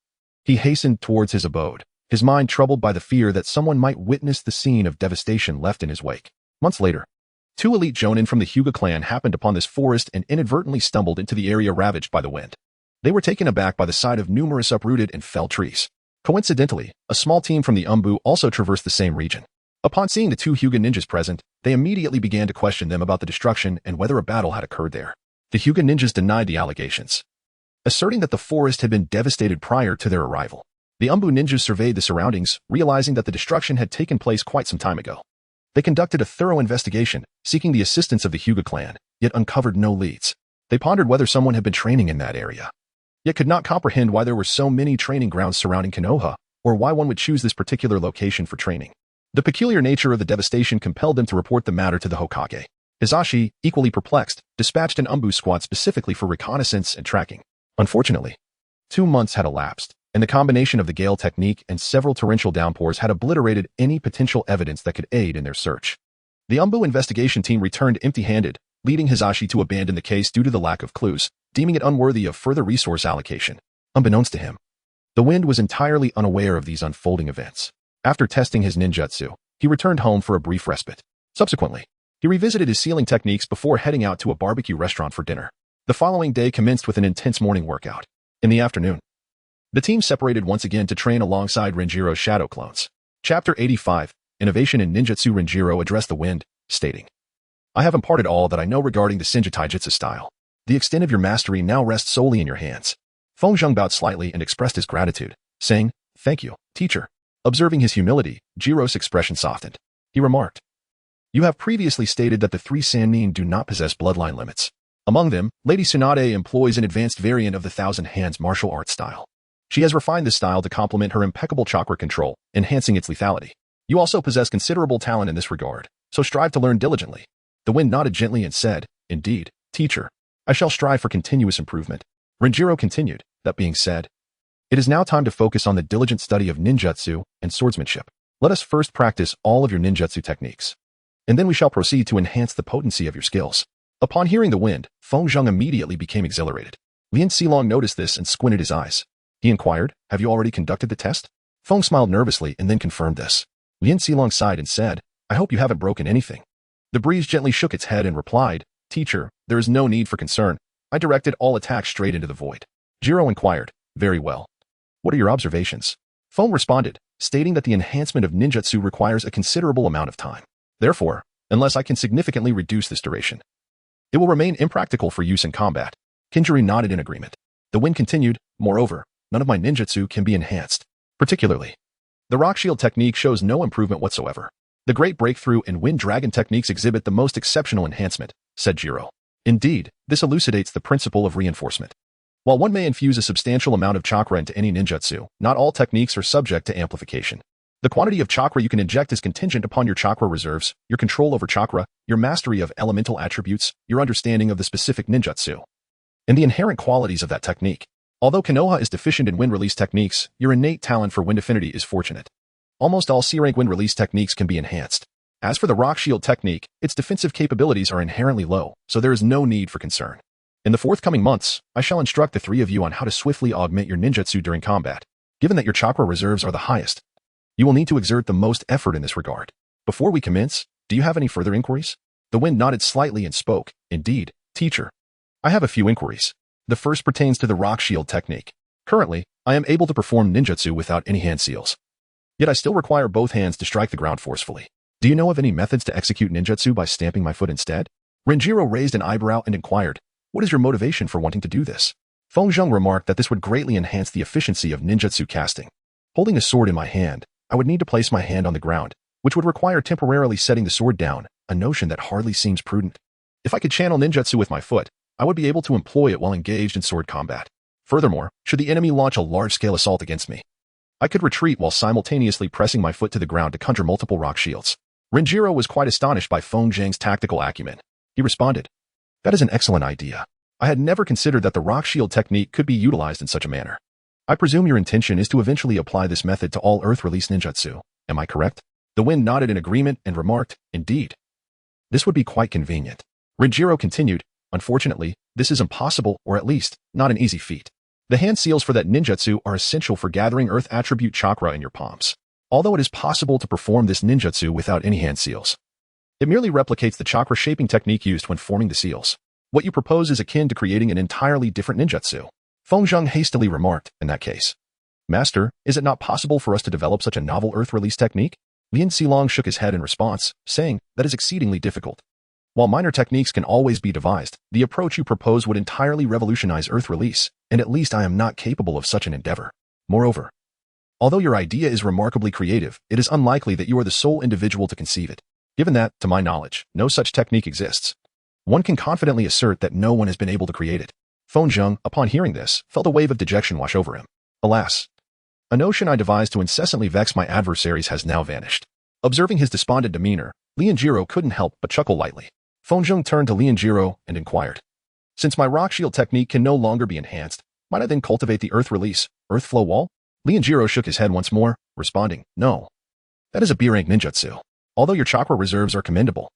he hastened towards his abode, his mind troubled by the fear that someone might witness the scene of devastation left in his wake. Months later, 2 elite jonin from the Hyuga clan happened upon this forest and inadvertently stumbled into the area ravaged by the wind. They were taken aback by the sight of numerous uprooted and felled trees. Coincidentally, a small team from the Umbu also traversed the same region. Upon seeing the 2 Hyuga ninjas present, they immediately began to question them about the destruction and whether a battle had occurred there. The Hyuga ninjas denied the allegations, asserting that the forest had been devastated prior to their arrival. The Umbu ninjas surveyed the surroundings, realizing that the destruction had taken place quite some time ago. They conducted a thorough investigation, seeking the assistance of the Hyuga clan, yet uncovered no leads. They pondered whether someone had been training in that area, yet could not comprehend why there were so many training grounds surrounding Konoha, or why one would choose this particular location for training. The peculiar nature of the devastation compelled them to report the matter to the Hokage. Hizashi, equally perplexed, dispatched an Umbu squad specifically for reconnaissance and tracking. Unfortunately, 2 months had elapsed, and the combination of the gale technique and several torrential downpours had obliterated any potential evidence that could aid in their search. The Umbu investigation team returned empty-handed, leading Hisashi to abandon the case due to the lack of clues, deeming it unworthy of further resource allocation. Unbeknownst to him, the Wind was entirely unaware of these unfolding events. After testing his ninjutsu, he returned home for a brief respite. Subsequently, he revisited his sealing techniques before heading out to a barbecue restaurant for dinner. The following day commenced with an intense morning workout. In the afternoon, the team separated once again to train alongside Renjiro's shadow clones. Chapter 85, Innovation in Ninjutsu. Renjiro addressed the Wind, stating, I have imparted all that I know regarding the Senju Taijutsu style. The extent of your mastery now rests solely in your hands. Feng Zheng bowed slightly and expressed his gratitude, saying, Thank you, teacher. Observing his humility, Jiro's expression softened. He remarked, You have previously stated that the three Sannin do not possess bloodline limits. Among them, Lady Tsunade employs an advanced variant of the Thousand Hands martial arts style. She has refined this style to complement her impeccable chakra control, enhancing its lethality. You also possess considerable talent in this regard, so strive to learn diligently. The Wind nodded gently and said, Indeed, teacher. I shall strive for continuous improvement. Renjiro continued, That being said, it is now time to focus on the diligent study of ninjutsu and swordsmanship. Let us first practice all of your ninjutsu techniques, and then we shall proceed to enhance the potency of your skills. Upon hearing the Wind, Feng Zheng immediately became exhilarated. Lin Xilong noticed this and squinted his eyes. He inquired, Have you already conducted the test? Feng smiled nervously and then confirmed this. Lin Xilong sighed and said, I hope you haven't broken anything. The breeze gently shook its head and replied, Teacher, there is no need for concern. I directed all attacks straight into the void. Jiro inquired, Very well. What are your observations? Feng responded, stating that the enhancement of ninjutsu requires a considerable amount of time. Therefore, unless I can significantly reduce this duration, it will remain impractical for use in combat. Kinjiri nodded in agreement. The Wind continued, Moreover, none of my ninjutsu can be enhanced. Particularly, the rock shield technique shows no improvement whatsoever. The great breakthrough and wind dragon techniques exhibit the most exceptional enhancement, said Jiro. Indeed, this elucidates the principle of reinforcement. While one may infuse a substantial amount of chakra into any ninjutsu, not all techniques are subject to amplification. The quantity of chakra you can inject is contingent upon your chakra reserves, your control over chakra, your mastery of elemental attributes, your understanding of the specific ninjutsu, and the inherent qualities of that technique. Although Konoha is deficient in wind release techniques, your innate talent for wind affinity is fortunate. Almost all C-rank wind release techniques can be enhanced. As for the rock shield technique, its defensive capabilities are inherently low, so there is no need for concern. In the forthcoming months, I shall instruct the three of you on how to swiftly augment your ninjutsu during combat. Given that your chakra reserves are the highest, you will need to exert the most effort in this regard. Before we commence, do you have any further inquiries? The Wind nodded slightly and spoke, Indeed, teacher. I have a few inquiries. The first pertains to the rock shield technique. Currently, I am able to perform ninjutsu without any hand seals. Yet I still require both hands to strike the ground forcefully. Do you know of any methods to execute ninjutsu by stamping my foot instead? Renjiro raised an eyebrow and inquired, What is your motivation for wanting to do this? Feng Zheng remarked that this would greatly enhance the efficiency of ninjutsu casting. Holding a sword in my hand, I would need to place my hand on the ground, which would require temporarily setting the sword down, a notion that hardly seems prudent. If I could channel ninjutsu with my foot, I would be able to employ it while engaged in sword combat. Furthermore, should the enemy launch a large-scale assault against me, I could retreat while simultaneously pressing my foot to the ground to conjure multiple rock shields. Renjiro was quite astonished by Feng Zheng's tactical acumen. He responded, That is an excellent idea. I had never considered that the rock shield technique could be utilized in such a manner. I presume your intention is to eventually apply this method to all earth-release ninjutsu. Am I correct? The Wind nodded in agreement and remarked, Indeed. This would be quite convenient. Renjiro continued, Unfortunately, this is impossible, or at least, not an easy feat. The hand seals for that ninjutsu are essential for gathering earth attribute chakra in your palms. Although it is possible to perform this ninjutsu without any hand seals, it merely replicates the chakra shaping technique used when forming the seals. What you propose is akin to creating an entirely different ninjutsu. Feng Zheng hastily remarked, In that case, Master, is it not possible for us to develop such a novel earth release technique? Lin Xilong shook his head in response, saying, That is exceedingly difficult. While minor techniques can always be devised, the approach you propose would entirely revolutionize earth release, and at least I am not capable of such an endeavor. Moreover, although your idea is remarkably creative, it is unlikely that you are the sole individual to conceive it. Given that, to my knowledge, no such technique exists, one can confidently assert that no one has been able to create it. Feng Zheng, upon hearing this, felt a wave of dejection wash over him. Alas, a notion I devised to incessantly vex my adversaries has now vanished. Observing his despondent demeanor, Lianjiro couldn't help but chuckle lightly. Feng Zheng turned to Lianjiro and inquired, Since my rock shield technique can no longer be enhanced, might I then cultivate the earth release, earth flow wall? Lianjiro shook his head once more, responding, No. That is a B-rank ninjutsu. Although your chakra reserves are commendable,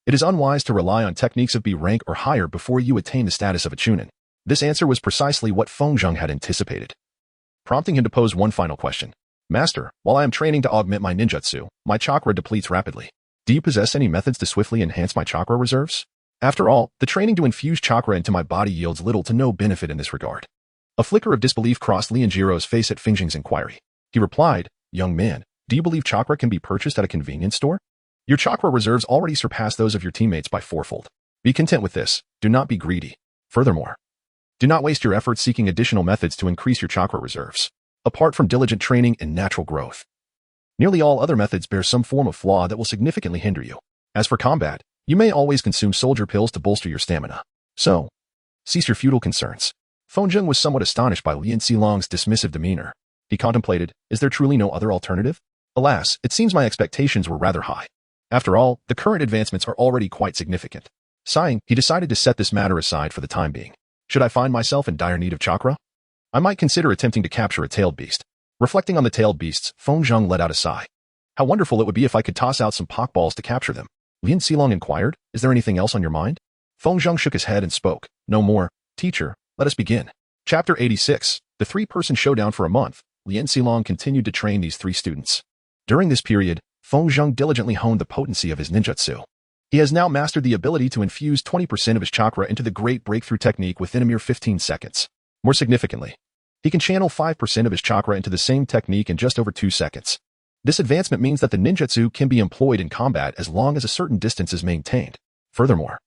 It is unwise to rely on techniques of B rank or higher before you attain the status of a chunin. This answer was precisely what Feng Zheng had anticipated, prompting him to pose one final question. Master, while I am training to augment my ninjutsu, my chakra depletes rapidly. Do you possess any methods to swiftly enhance my chakra reserves? After all, the training to infuse chakra into my body yields little to no benefit in this regard. A flicker of disbelief crossed Lianjiro's face at Feng Zheng's inquiry. He replied, Young man, do you believe chakra can be purchased at a convenience store? Your chakra reserves already surpass those of your teammates by fourfold. Be content with this. Do not be greedy. Furthermore, do not waste your efforts seeking additional methods to increase your chakra reserves, apart from diligent training and natural growth. Nearly all other methods bear some form of flaw that will significantly hinder you. As for combat, you may always consume soldier pills to bolster your stamina. So, cease your futile concerns. Feng Zheng was somewhat astonished by Lian Xilong's dismissive demeanor. He contemplated, is there truly no other alternative? Alas, it seems my expectations were rather high. After all, the current advancements are already quite significant. Sighing, he decided to set this matter aside for the time being. Should I find myself in dire need of chakra? I might consider attempting to capture a tailed beast. Reflecting on the tailed beasts, Feng Zheng let out a sigh. How wonderful it would be if I could toss out some pokeballs to capture them. Lian Xilong inquired, is there anything else on your mind? Feng Zheng shook his head and spoke, no more. Teacher, let us begin. Chapter 86, the three-person showdown. For a month, Lian Xilong continued to train these three students. During this period, Feng Zheng diligently honed the potency of his ninjutsu. He has now mastered the ability to infuse 20% of his chakra into the great breakthrough technique within a mere 15 seconds. More significantly, he can channel 5% of his chakra into the same technique in just over 2 seconds. This advancement means that the ninjutsu can be employed in combat as long as a certain distance is maintained. Furthermore,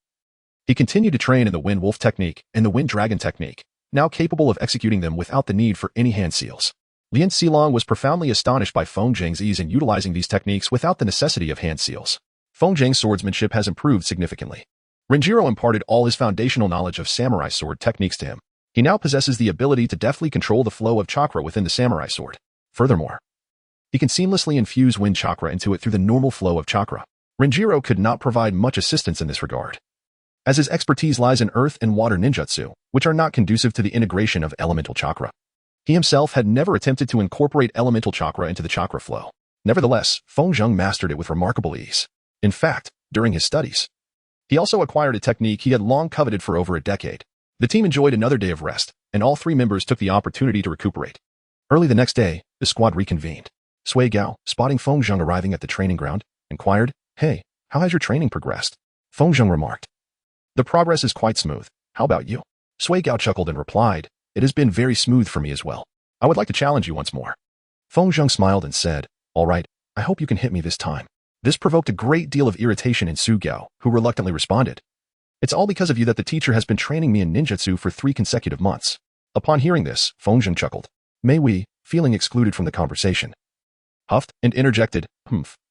he continued to train in the Wind Wolf technique and the Wind Dragon technique, now capable of executing them without the need for any hand seals. Lian Xilong was profoundly astonished by Feng Zheng's ease in utilizing these techniques without the necessity of hand seals. Feng Zheng's swordsmanship has improved significantly. Renjiro imparted all his foundational knowledge of samurai sword techniques to him. He now possesses the ability to deftly control the flow of chakra within the samurai sword. Furthermore, he can seamlessly infuse wind chakra into it through the normal flow of chakra. Renjiro could not provide much assistance in this regard, as his expertise lies in earth and water ninjutsu, which are not conducive to the integration of elemental chakra. He himself had never attempted to incorporate elemental chakra into the chakra flow. Nevertheless, Feng Zheng mastered it with remarkable ease. In fact, during his studies, he also acquired a technique he had long coveted for over a decade. The team enjoyed another day of rest, and all three members took the opportunity to recuperate. Early the next day, the squad reconvened. Sui Gao, spotting Feng Zheng arriving at the training ground, inquired, Hey, how has your training progressed? Feng Zheng remarked, The progress is quite smooth. How about you? Sui Gao chuckled and replied, It has been very smooth for me as well. I would like to challenge you once more. Feng Zheng smiled and said, All right, I hope you can hit me this time. This provoked a great deal of irritation in Su Gao, who reluctantly responded, It's all because of you that the teacher has been training me in ninjutsu for 3 consecutive months. Upon hearing this, Feng Zheng chuckled. Mei Wei, feeling excluded from the conversation, huffed and interjected,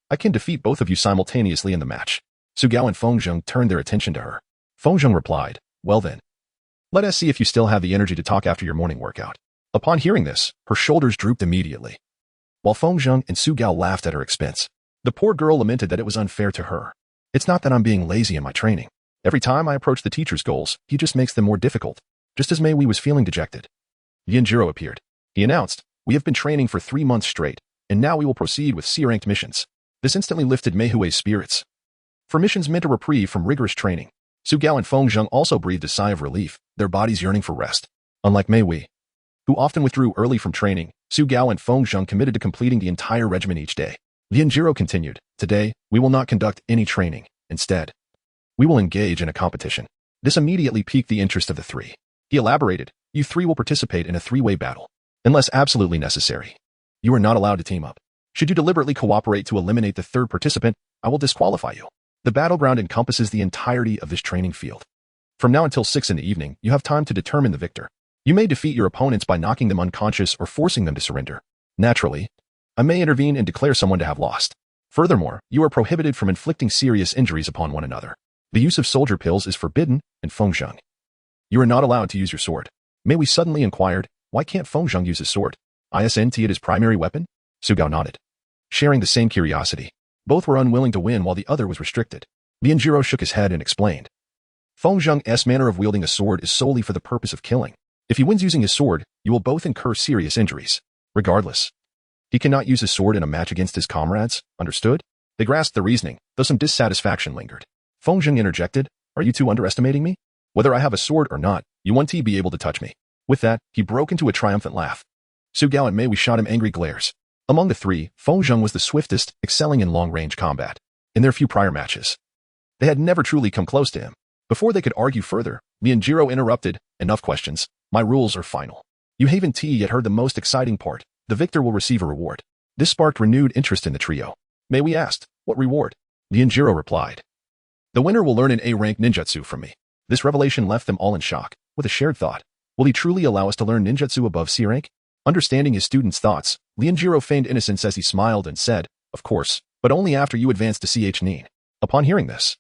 I can defeat both of you simultaneously in the match. Su Gao and Feng Zheng turned their attention to her. Feng Zheng replied, Well then, let us see if you still have the energy to talk after your morning workout. Upon hearing this, her shoulders drooped immediately, while Feng Zheng and Su Gao laughed at her expense. The poor girl lamented that it was unfair to her. It's not that I'm being lazy in my training. Every time I approach the teacher's goals, he just makes them more difficult. Just as Mei Wei was feeling dejected, Yanjiro appeared. He announced, We have been training for 3 months straight, and now we will proceed with C-ranked missions. This instantly lifted Mei Hui's spirits. For missions meant a reprieve from rigorous training, Su Gao and Feng Zheng also breathed a sigh of relief, their bodies yearning for rest. Unlike Mei Wei, who often withdrew early from training, Su Gao and Feng Zheng committed to completing the entire regimen each day. Lianjiro continued, Today, we will not conduct any training. Instead, we will engage in a competition. This immediately piqued the interest of the three. He elaborated, You three will participate in a 3-way battle. Unless absolutely necessary, you are not allowed to team up. Should you deliberately cooperate to eliminate the third participant, I will disqualify you. The battleground encompasses the entirety of this training field. From now until 6 in the evening, you have time to determine the victor. You may defeat your opponents by knocking them unconscious or forcing them to surrender. Naturally, I may intervene and declare someone to have lost. Furthermore, you are prohibited from inflicting serious injuries upon one another. The use of soldier pills is forbidden, and Feng Zheng, you are not allowed to use your sword. Mei Wei suddenly inquired, Why can't Feng Zheng use his sword? Isn't it his primary weapon? Su Gao nodded, sharing the same curiosity. Both were unwilling to win while the other was restricted. Lianjiro shook his head and explained, Feng Zheng's manner of wielding a sword is solely for the purpose of killing. If he wins using his sword, you will both incur serious injuries. Regardless, he cannot use his sword in a match against his comrades, understood? They grasped the reasoning, though some dissatisfaction lingered. Feng Zheng interjected, "Are you two underestimating me? Whether I have a sword or not, you won't be able to touch me." With that, he broke into a triumphant laugh. Su Gao and Mei Wei shot him angry glares. Among the three, Feng Zheng was the swiftest, excelling in long-range combat. In their few prior matches, they had never truly come close to him. Before they could argue further, Lianjiro interrupted, "Enough questions. My rules are final. You haven't yet heard the most exciting part. The victor will receive a reward." This sparked renewed interest in the trio. Mei Wei asked, "What reward?" Lianjiro replied, "The winner will learn an A-rank ninjutsu from me." This revelation left them all in shock, with a shared thought. Will he truly allow us to learn ninjutsu above C rank? Understanding his students' thoughts, Lianjiro feigned innocence as he smiled and said, "Of course, but only after you advance to CH Nin." Upon hearing this,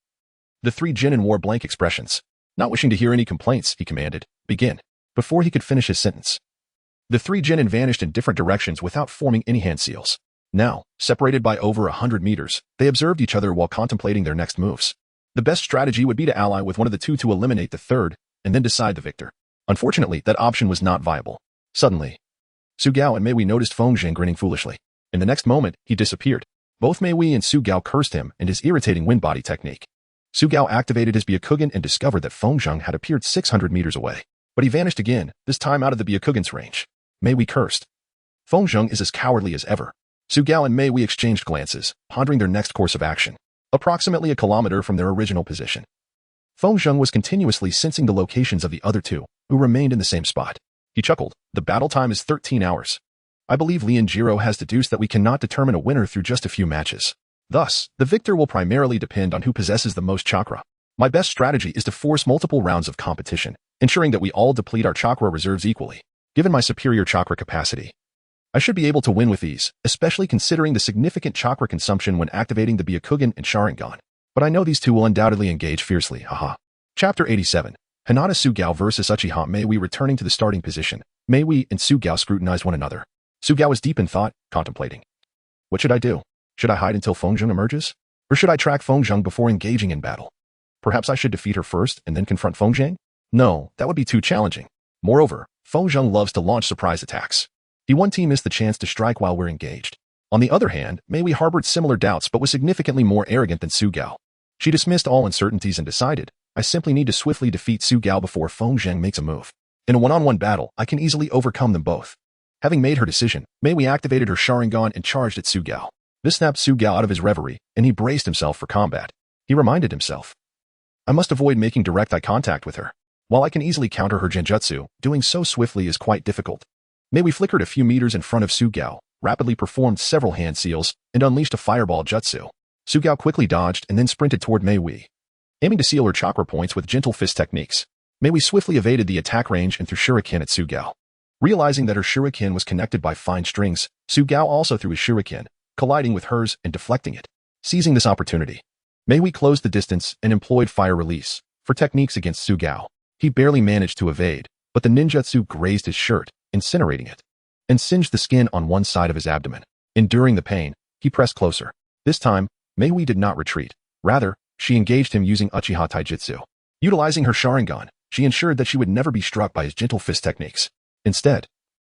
the three Jinin wore blank expressions. Not wishing to hear any complaints, he commanded, "Begin." Before he could finish his sentence, the three Jinin vanished in different directions without forming any hand seals. Now, separated by over 100 meters, they observed each other while contemplating their next moves. The best strategy would be to ally with one of the two to eliminate the third, and then decide the victor. Unfortunately, that option was not viable. Suddenly, Su Gao and Mei Wei noticed Feng Zheng grinning foolishly. In the next moment, he disappeared. Both Mei Wei and Su Gao cursed him and his irritating wind body technique. Su Gao activated his Byakugan and discovered that Feng Zheng had appeared 600 meters away. But he vanished again, this time out of the Byakugan's range. Mei Wei cursed. Feng Zheng is as cowardly as ever. Su Gao and Mei Wei exchanged glances, pondering their next course of action. Approximately a kilometer from their original position, Feng Zheng was continuously sensing the locations of the other two, who remained in the same spot. He chuckled. "The battle time is 13 hours. I believe Lianjiro has deduced that we cannot determine a winner through just a few matches. Thus, the victor will primarily depend on who possesses the most chakra. My best strategy is to force multiple rounds of competition, ensuring that we all deplete our chakra reserves equally. Given my superior chakra capacity, I should be able to win with ease, especially considering the significant chakra consumption when activating the Byakugan and Sharingan. But I know these two will undoubtedly engage fiercely, haha." Chapter 87. Hinata Su Gao vs Uchiha Mei Wei. Returning to the starting position, Mei Wei and Su Gao scrutinized one another. Su Gao was deep in thought, contemplating. What should I do? Should I hide until Feng Zheng emerges? Or should I track Feng Zheng before engaging in battle? Perhaps I should defeat her first and then confront Feng Zheng? No, that would be too challenging. Moreover, Feng Zheng loves to launch surprise attacks. He won't miss the chance to strike while we're engaged. On the other hand, Mei Wei harbored similar doubts but was significantly more arrogant than Su Gao. She dismissed all uncertainties and decided, I simply need to swiftly defeat Su Gao before Feng Zheng makes a move. In a one-on-one battle, I can easily overcome them both. Having made her decision, Mei Wei activated her Sharingan and charged at Su Gao. This snapped Su Gao out of his reverie, and he braced himself for combat. He reminded himself, I must avoid making direct eye contact with her. While I can easily counter her genjutsu, doing so swiftly is quite difficult. Mei Wei flickered a few meters in front of Su Gao, rapidly performed several hand seals, and unleashed a fireball jutsu. Su Gao quickly dodged and then sprinted toward Mei Wei, aiming to seal her chakra points with gentle fist techniques. Mei Wei swiftly evaded the attack range and threw shuriken at Su Gao. Realizing that her shuriken was connected by fine strings, Su Gao also threw his shuriken, colliding with hers and deflecting it. Seizing this opportunity, Mei Wei closed the distance and employed fire release for techniques against Su Gao. He barely managed to evade, but the ninjutsu grazed his shirt, incinerating it, and singed the skin on one side of his abdomen. Enduring the pain, he pressed closer. This time, Mei Wei did not retreat. Rather, she engaged him using Uchiha Taijutsu. Utilizing her Sharingan, she ensured that she would never be struck by his gentle fist techniques. Instead,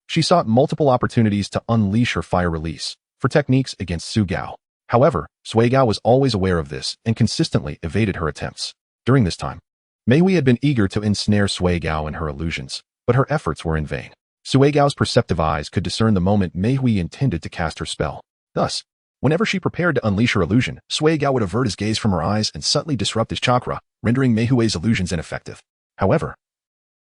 she sought multiple opportunities to unleash her fire release for techniques against Su Gao. However, Sui Gao was always aware of this and consistently evaded her attempts. During this time, Mei Wei had been eager to ensnare Sui Gao and her illusions, but her efforts were in vain. Sui Gao's perceptive eyes could discern the moment Mei Wei intended to cast her spell. Thus, whenever she prepared to unleash her illusion, Sui Gao would avert his gaze from her eyes and subtly disrupt his chakra, rendering Mei Wei's illusions ineffective. However,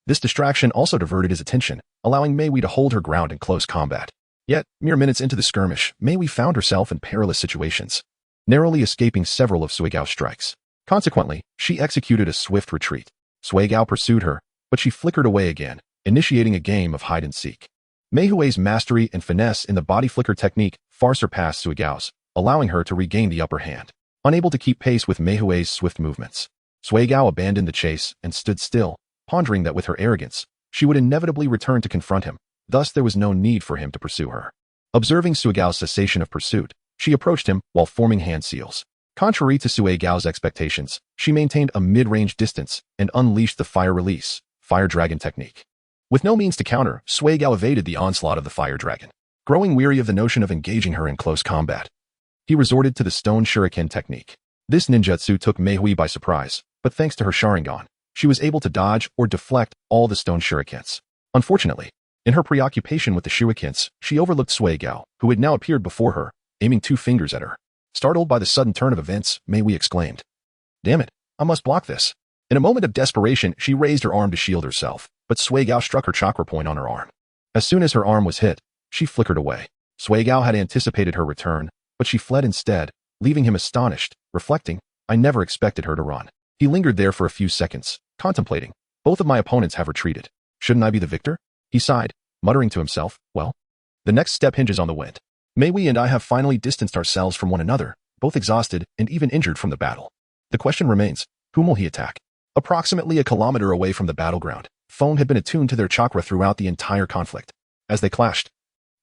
this distraction also diverted his attention, allowing Mei Wei to hold her ground in close combat. Yet, mere minutes into the skirmish, Mei Wei found herself in perilous situations, narrowly escaping several of Sui Gao's strikes. Consequently, she executed a swift retreat. Sui Gao pursued her, but she flickered away again, initiating a game of hide-and-seek. Mei Wei's mastery and finesse in the body flicker technique far surpassed Sui Gao's, allowing her to regain the upper hand. Unable to keep pace with Mei Wei's swift movements, Sui Gao abandoned the chase and stood still, pondering that with her arrogance, she would inevitably return to confront him. Thus, there was no need for him to pursue her. Observing Sui Gao's cessation of pursuit, she approached him while forming hand seals. Contrary to Sui Gao's expectations, she maintained a mid-range distance and unleashed the fire release, fire dragon technique. With no means to counter, Sui Gao evaded the onslaught of the fire dragon. Growing weary of the notion of engaging her in close combat, he resorted to the stone shuriken technique. This ninjutsu took Mei Hui by surprise, but thanks to her Sharingan, she was able to dodge or deflect all the stone shurikens. Unfortunately, in her preoccupation with the shurikens, she overlooked Sui Gao, who had now appeared before her, aiming 2 fingers at her. Startled by the sudden turn of events, Mei Hui exclaimed, "Damn it, I must block this." In a moment of desperation, she raised her arm to shield herself, but Sui Gao struck her chakra point on her arm. As soon as her arm was hit, she flickered away. Sui Gao had anticipated her return, but she fled instead, leaving him astonished, reflecting, "I never expected her to run." He lingered there for a few seconds, contemplating, "Both of my opponents have retreated. Shouldn't I be the victor?" He sighed, muttering to himself, "Well, the next step hinges on the wind. Mei Hui and I have finally distanced ourselves from one another, both exhausted and even injured from the battle. The question remains, whom will he attack?" Approximately a kilometer away from the battleground, Feng had been attuned to their chakra throughout the entire conflict. As they clashed,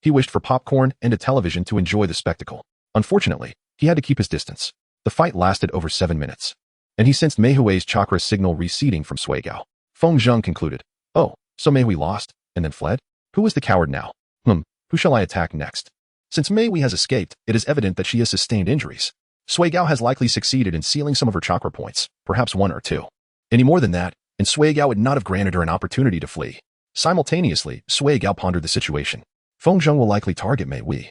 he wished for popcorn and a television to enjoy the spectacle. Unfortunately, he had to keep his distance. The fight lasted over 7 minutes, and he sensed Mei Hui's chakra signal receding from Sui Gao. Feng Zheng concluded, "Oh, so Mei Hui lost, and then fled? Who is the coward now? Who shall I attack next?" Since Mei Hui has escaped, it is evident that she has sustained injuries. Sui Gao has likely succeeded in sealing some of her chakra points, perhaps 1 or 2. Any more than that, and Sui Gao would not have granted her an opportunity to flee. Simultaneously, Sui Gao pondered the situation. Feng Zheng will likely target Mei Hui,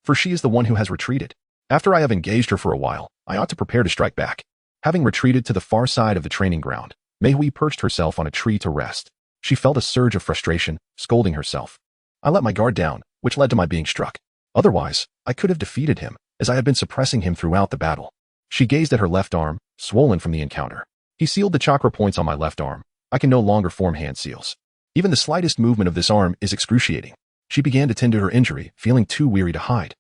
for she is the one who has retreated. After I have engaged her for a while, I ought to prepare to strike back. Having retreated to the far side of the training ground, Mei Hui perched herself on a tree to rest. She felt a surge of frustration, scolding herself. "I let my guard down, which led to my being struck. Otherwise, I could have defeated him, as I had been suppressing him throughout the battle." She gazed at her left arm, swollen from the encounter. "He sealed the chakra points on my left arm. I can no longer form hand seals. Even the slightest movement of this arm is excruciating." She began to tend to her injury, feeling too weary to hide.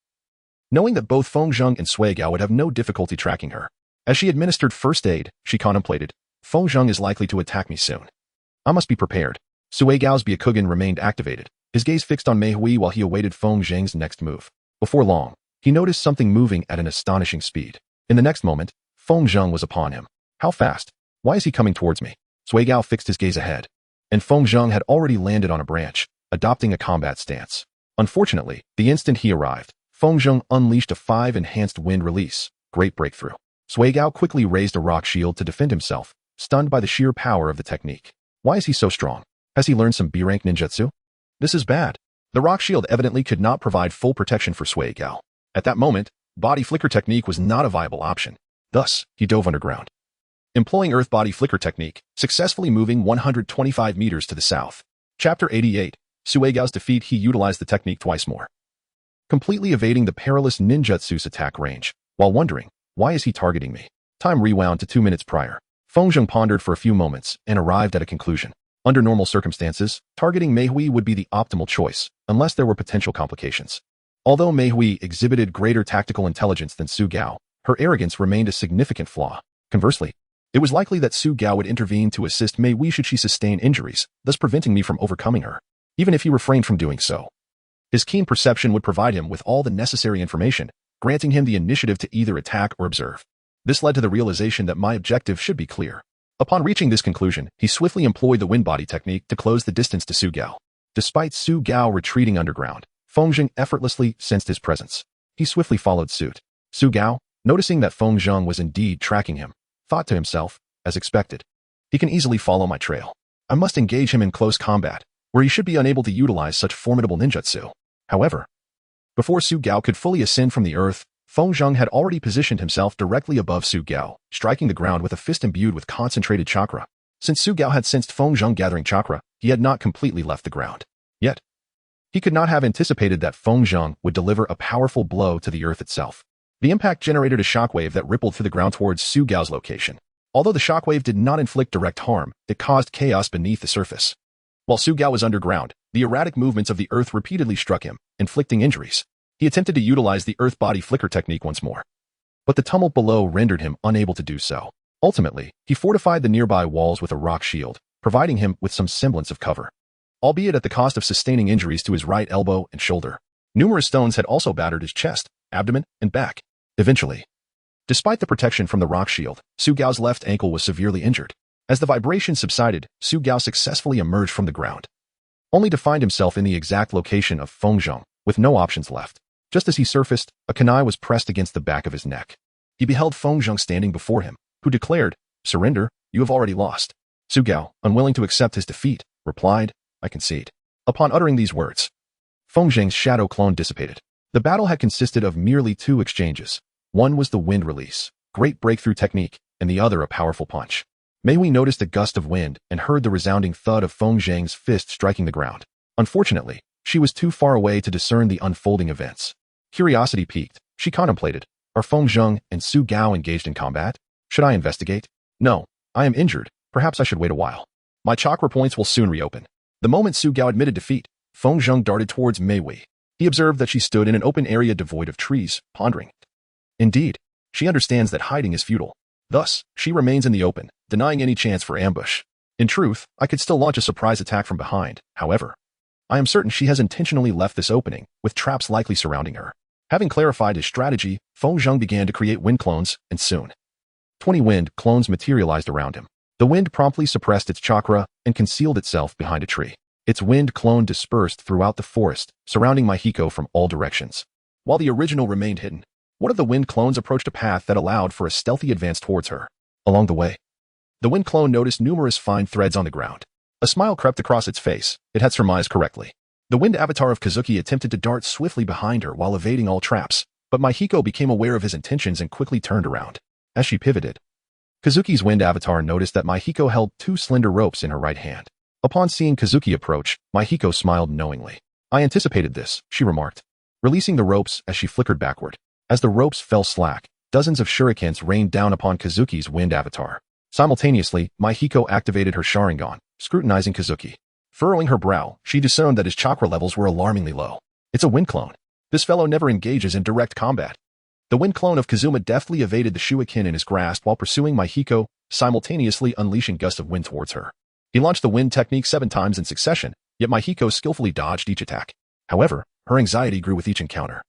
Knowing that both Feng Zheng and Sui Gao would have no difficulty tracking her, as she administered first aid, she contemplated, "Feng Zheng is likely to attack me soon. I must be prepared." Sui Gao's Byakugan remained activated, his gaze fixed on Mei Hui while he awaited Feng Zheng's next move. Before long, he noticed something moving at an astonishing speed. In the next moment, Feng Zheng was upon him. "How fast? Why is he coming towards me?" Sui Gao fixed his gaze ahead, and Feng Zheng had already landed on a branch, adopting a combat stance. Unfortunately, the instant he arrived, Feng Zheng unleashed a 5-enhanced wind release. Great breakthrough. Sui Gao quickly raised a rock shield to defend himself, stunned by the sheer power of the technique. Why is he so strong? Has he learned some B-rank ninjutsu? This is bad. The rock shield evidently could not provide full protection for Sui Gao. At that moment, body flicker technique was not a viable option. Thus, he dove underground, employing earth body flicker technique, successfully moving 125 meters to the south. Chapter 88. Sui Gao's defeat. He utilized the technique twice more, completely evading the perilous ninjutsu's attack range, while wondering, why is he targeting me? Time rewound to 2 minutes prior. Feng Zheng pondered for a few moments and arrived at a conclusion. Under normal circumstances, targeting Mei Hui would be the optimal choice, unless there were potential complications. Although Mei Hui exhibited greater tactical intelligence than Sui Gao, her arrogance remained a significant flaw. Conversely, it was likely that Sui Gao would intervene to assist Mei Hui should she sustain injuries, thus preventing me from overcoming her. Even if he refrained from doing so, his keen perception would provide him with all the necessary information, granting him the initiative to either attack or observe. This led to the realization that my objective should be clear. Upon reaching this conclusion, he swiftly employed the wind body technique to close the distance to Sui Gao. Despite Sui Gao retreating underground, Feng Zheng effortlessly sensed his presence. He swiftly followed suit. Sui Gao, noticing that Feng Zheng was indeed tracking him, thought to himself, as expected, he can easily follow my trail. I must engage him in close combat, where he should be unable to utilize such formidable ninjutsu. However, before Sui Gao could fully ascend from the earth, Feng Zheng had already positioned himself directly above Sui Gao, striking the ground with a fist imbued with concentrated chakra. Since Sui Gao had sensed Feng Zheng gathering chakra, he had not completely left the ground. Yet, he could not have anticipated that Feng Zheng would deliver a powerful blow to the earth itself. The impact generated a shockwave that rippled through the ground towards Sui Gao's location. Although the shockwave did not inflict direct harm, it caused chaos beneath the surface. While Sui Gao was underground, the erratic movements of the earth repeatedly struck him, inflicting injuries. He attempted to utilize the earth body flicker technique once more, but the tumult below rendered him unable to do so. Ultimately, he fortified the nearby walls with a rock shield, providing him with some semblance of cover, albeit at the cost of sustaining injuries to his right elbow and shoulder. Numerous stones had also battered his chest, abdomen, and back. Eventually, despite the protection from the rock shield, Sui Gao's left ankle was severely injured. As the vibration subsided, Sui Gao successfully emerged from the ground, only to find himself in the exact location of Feng Zheng, with no options left. Just as he surfaced, a kunai was pressed against the back of his neck. he beheld Feng Zheng standing before him, who declared, "Surrender, you have already lost." Su Gao, unwilling to accept his defeat, replied, "I concede." Upon uttering these words, Feng Zheng's shadow clone dissipated. The battle had consisted of merely two exchanges. One was the wind release, great breakthrough technique, and the other a powerful punch. Mei Hui noticed a gust of wind and heard the resounding thud of Feng Zheng's fist striking the ground. Unfortunately, she was too far away to discern the unfolding events. Curiosity piqued, she contemplated, are Feng Zheng and Su Gao engaged in combat? Should I investigate? No, I am injured, perhaps I should wait a while. My chakra points will soon reopen. The moment Su Gao admitted defeat, Feng Zheng darted towards Mei Hui. He observed that she stood in an open area devoid of trees, pondering. Indeed, she understands that hiding is futile. Thus, she remains in the open, denying any chance for ambush. In truth, I could still launch a surprise attack from behind, however. I am certain she has intentionally left this opening, with traps likely surrounding her. Having clarified his strategy, Feng Zheng began to create wind clones, and soon 20 wind clones materialized around him. The wind promptly suppressed its chakra and concealed itself behind a tree. Its wind clone dispersed throughout the forest, surrounding Mahiko from all directions. While the original remained hidden, one of the wind clones approached a path that allowed for a stealthy advance towards her. Along the way, the wind clone noticed numerous fine threads on the ground. A smile crept across its face. It had surmised correctly. The wind avatar of Kazuki attempted to dart swiftly behind her while evading all traps, but Mahiko became aware of his intentions and quickly turned around. As she pivoted, Kazuki's wind avatar noticed that Mahiko held two slender ropes in her right hand. Upon seeing Kazuki approach, Mahiko smiled knowingly. I anticipated this, she remarked, releasing the ropes as she flickered backward. As the ropes fell slack, dozens of shurikens rained down upon Kazuki's wind avatar. Simultaneously, Mahiko activated her Sharingan, scrutinizing Kazuki. Furrowing her brow, she discerned that his chakra levels were alarmingly low. It's a wind clone. This fellow never engages in direct combat. The wind clone of Kazuma deftly evaded the shuriken in his grasp while pursuing Mahiko, simultaneously unleashing gusts of wind towards her. He launched the wind technique 7 times in succession, yet Mahiko skillfully dodged each attack. However, her anxiety grew with each encounter.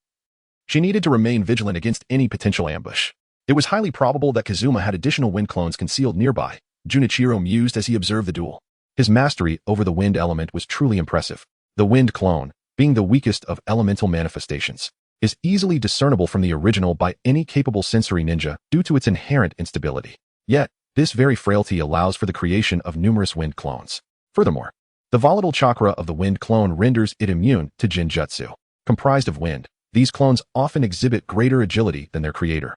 She needed to remain vigilant against any potential ambush. It was highly probable that Kazuma had additional wind clones concealed nearby, Junichiro mused as he observed the duel. His mastery over the wind element was truly impressive. The wind clone, being the weakest of elemental manifestations, is easily discernible from the original by any capable sensory ninja due to its inherent instability. Yet, this very frailty allows for the creation of numerous wind clones. Furthermore, the volatile chakra of the wind clone renders it immune to Jinjutsu. Comprised of wind, these clones often exhibit greater agility than their creator.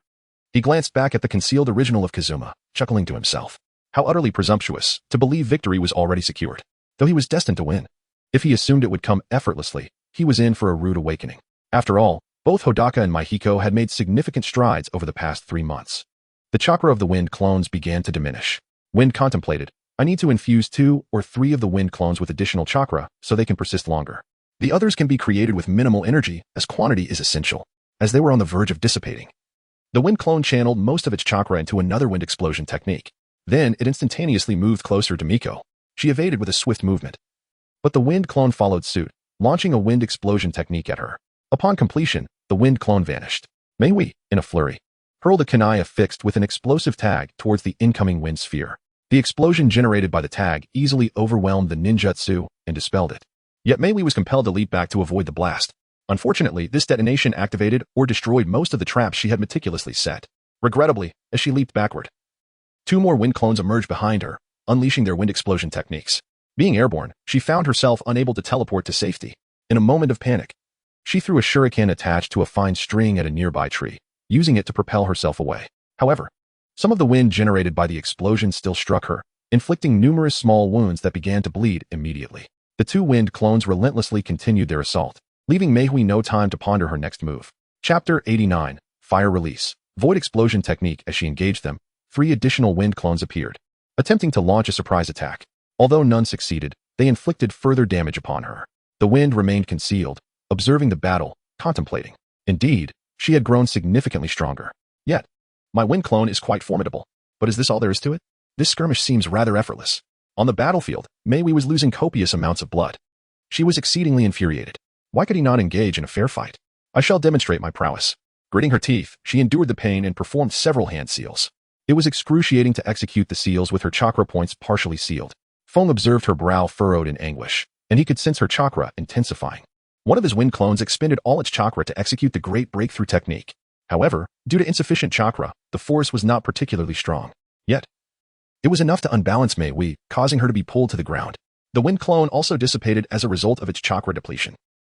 He glanced back at the concealed original of Kazuma, chuckling to himself. How utterly presumptuous to believe victory was already secured, though he was destined to win. If he assumed it would come effortlessly, he was in for a rude awakening. After all, both Hodaka and Mahiko had made significant strides over the past 3 months. The chakra of the wind clones began to diminish. Wind contemplated, I need to infuse 2 or 3 of the wind clones with additional chakra so they can persist longer. The others can be created with minimal energy, as quantity is essential, as they were on the verge of dissipating. The wind clone channeled most of its chakra into another wind explosion technique. Then it instantaneously moved closer to Miko. She evaded with a swift movement. But the wind clone followed suit, launching a wind explosion technique at her. Upon completion, the wind clone vanished. Mei Hui, in a flurry, hurled a kunai affixed with an explosive tag towards the incoming wind sphere. The explosion generated by the tag easily overwhelmed the ninjutsu and dispelled it. Yet Mei Hui was compelled to leap back to avoid the blast. Unfortunately, this detonation activated or destroyed most of the traps she had meticulously set. Regrettably, as she leaped backward, 2 more wind clones emerged behind her, unleashing their wind explosion techniques. Being airborne, she found herself unable to teleport to safety. In a moment of panic, she threw a shuriken attached to a fine string at a nearby tree, using it to propel herself away. However, some of the wind generated by the explosion still struck her, inflicting numerous small wounds that began to bleed immediately. The 2 wind clones relentlessly continued their assault, leaving Mei Hui no time to ponder her next move. Chapter 89, Fire Release. Void Explosion Technique. As she engaged them, 3 additional wind clones appeared, attempting to launch a surprise attack. Although none succeeded, they inflicted further damage upon her. The wind remained concealed, observing the battle, contemplating. Indeed, she had grown significantly stronger. Yet, my wind clone is quite formidable. But is this all there is to it? This skirmish seems rather effortless. On the battlefield, Mei Hui was losing copious amounts of blood. She was exceedingly infuriated. Why could he not engage in a fair fight? I shall demonstrate my prowess. Gritting her teeth, she endured the pain and performed several hand seals. It was excruciating to execute the seals with her chakra points partially sealed. Feng observed her brow furrowed in anguish, and he could sense her chakra intensifying. One of his wind clones expended all its chakra to execute the great breakthrough technique. However, due to insufficient chakra, The force was not particularly strong. Yet, it was enough to unbalance Mei Wei, causing her to be pulled to the ground. The wind clone also dissipated as a result of its chakra depletion.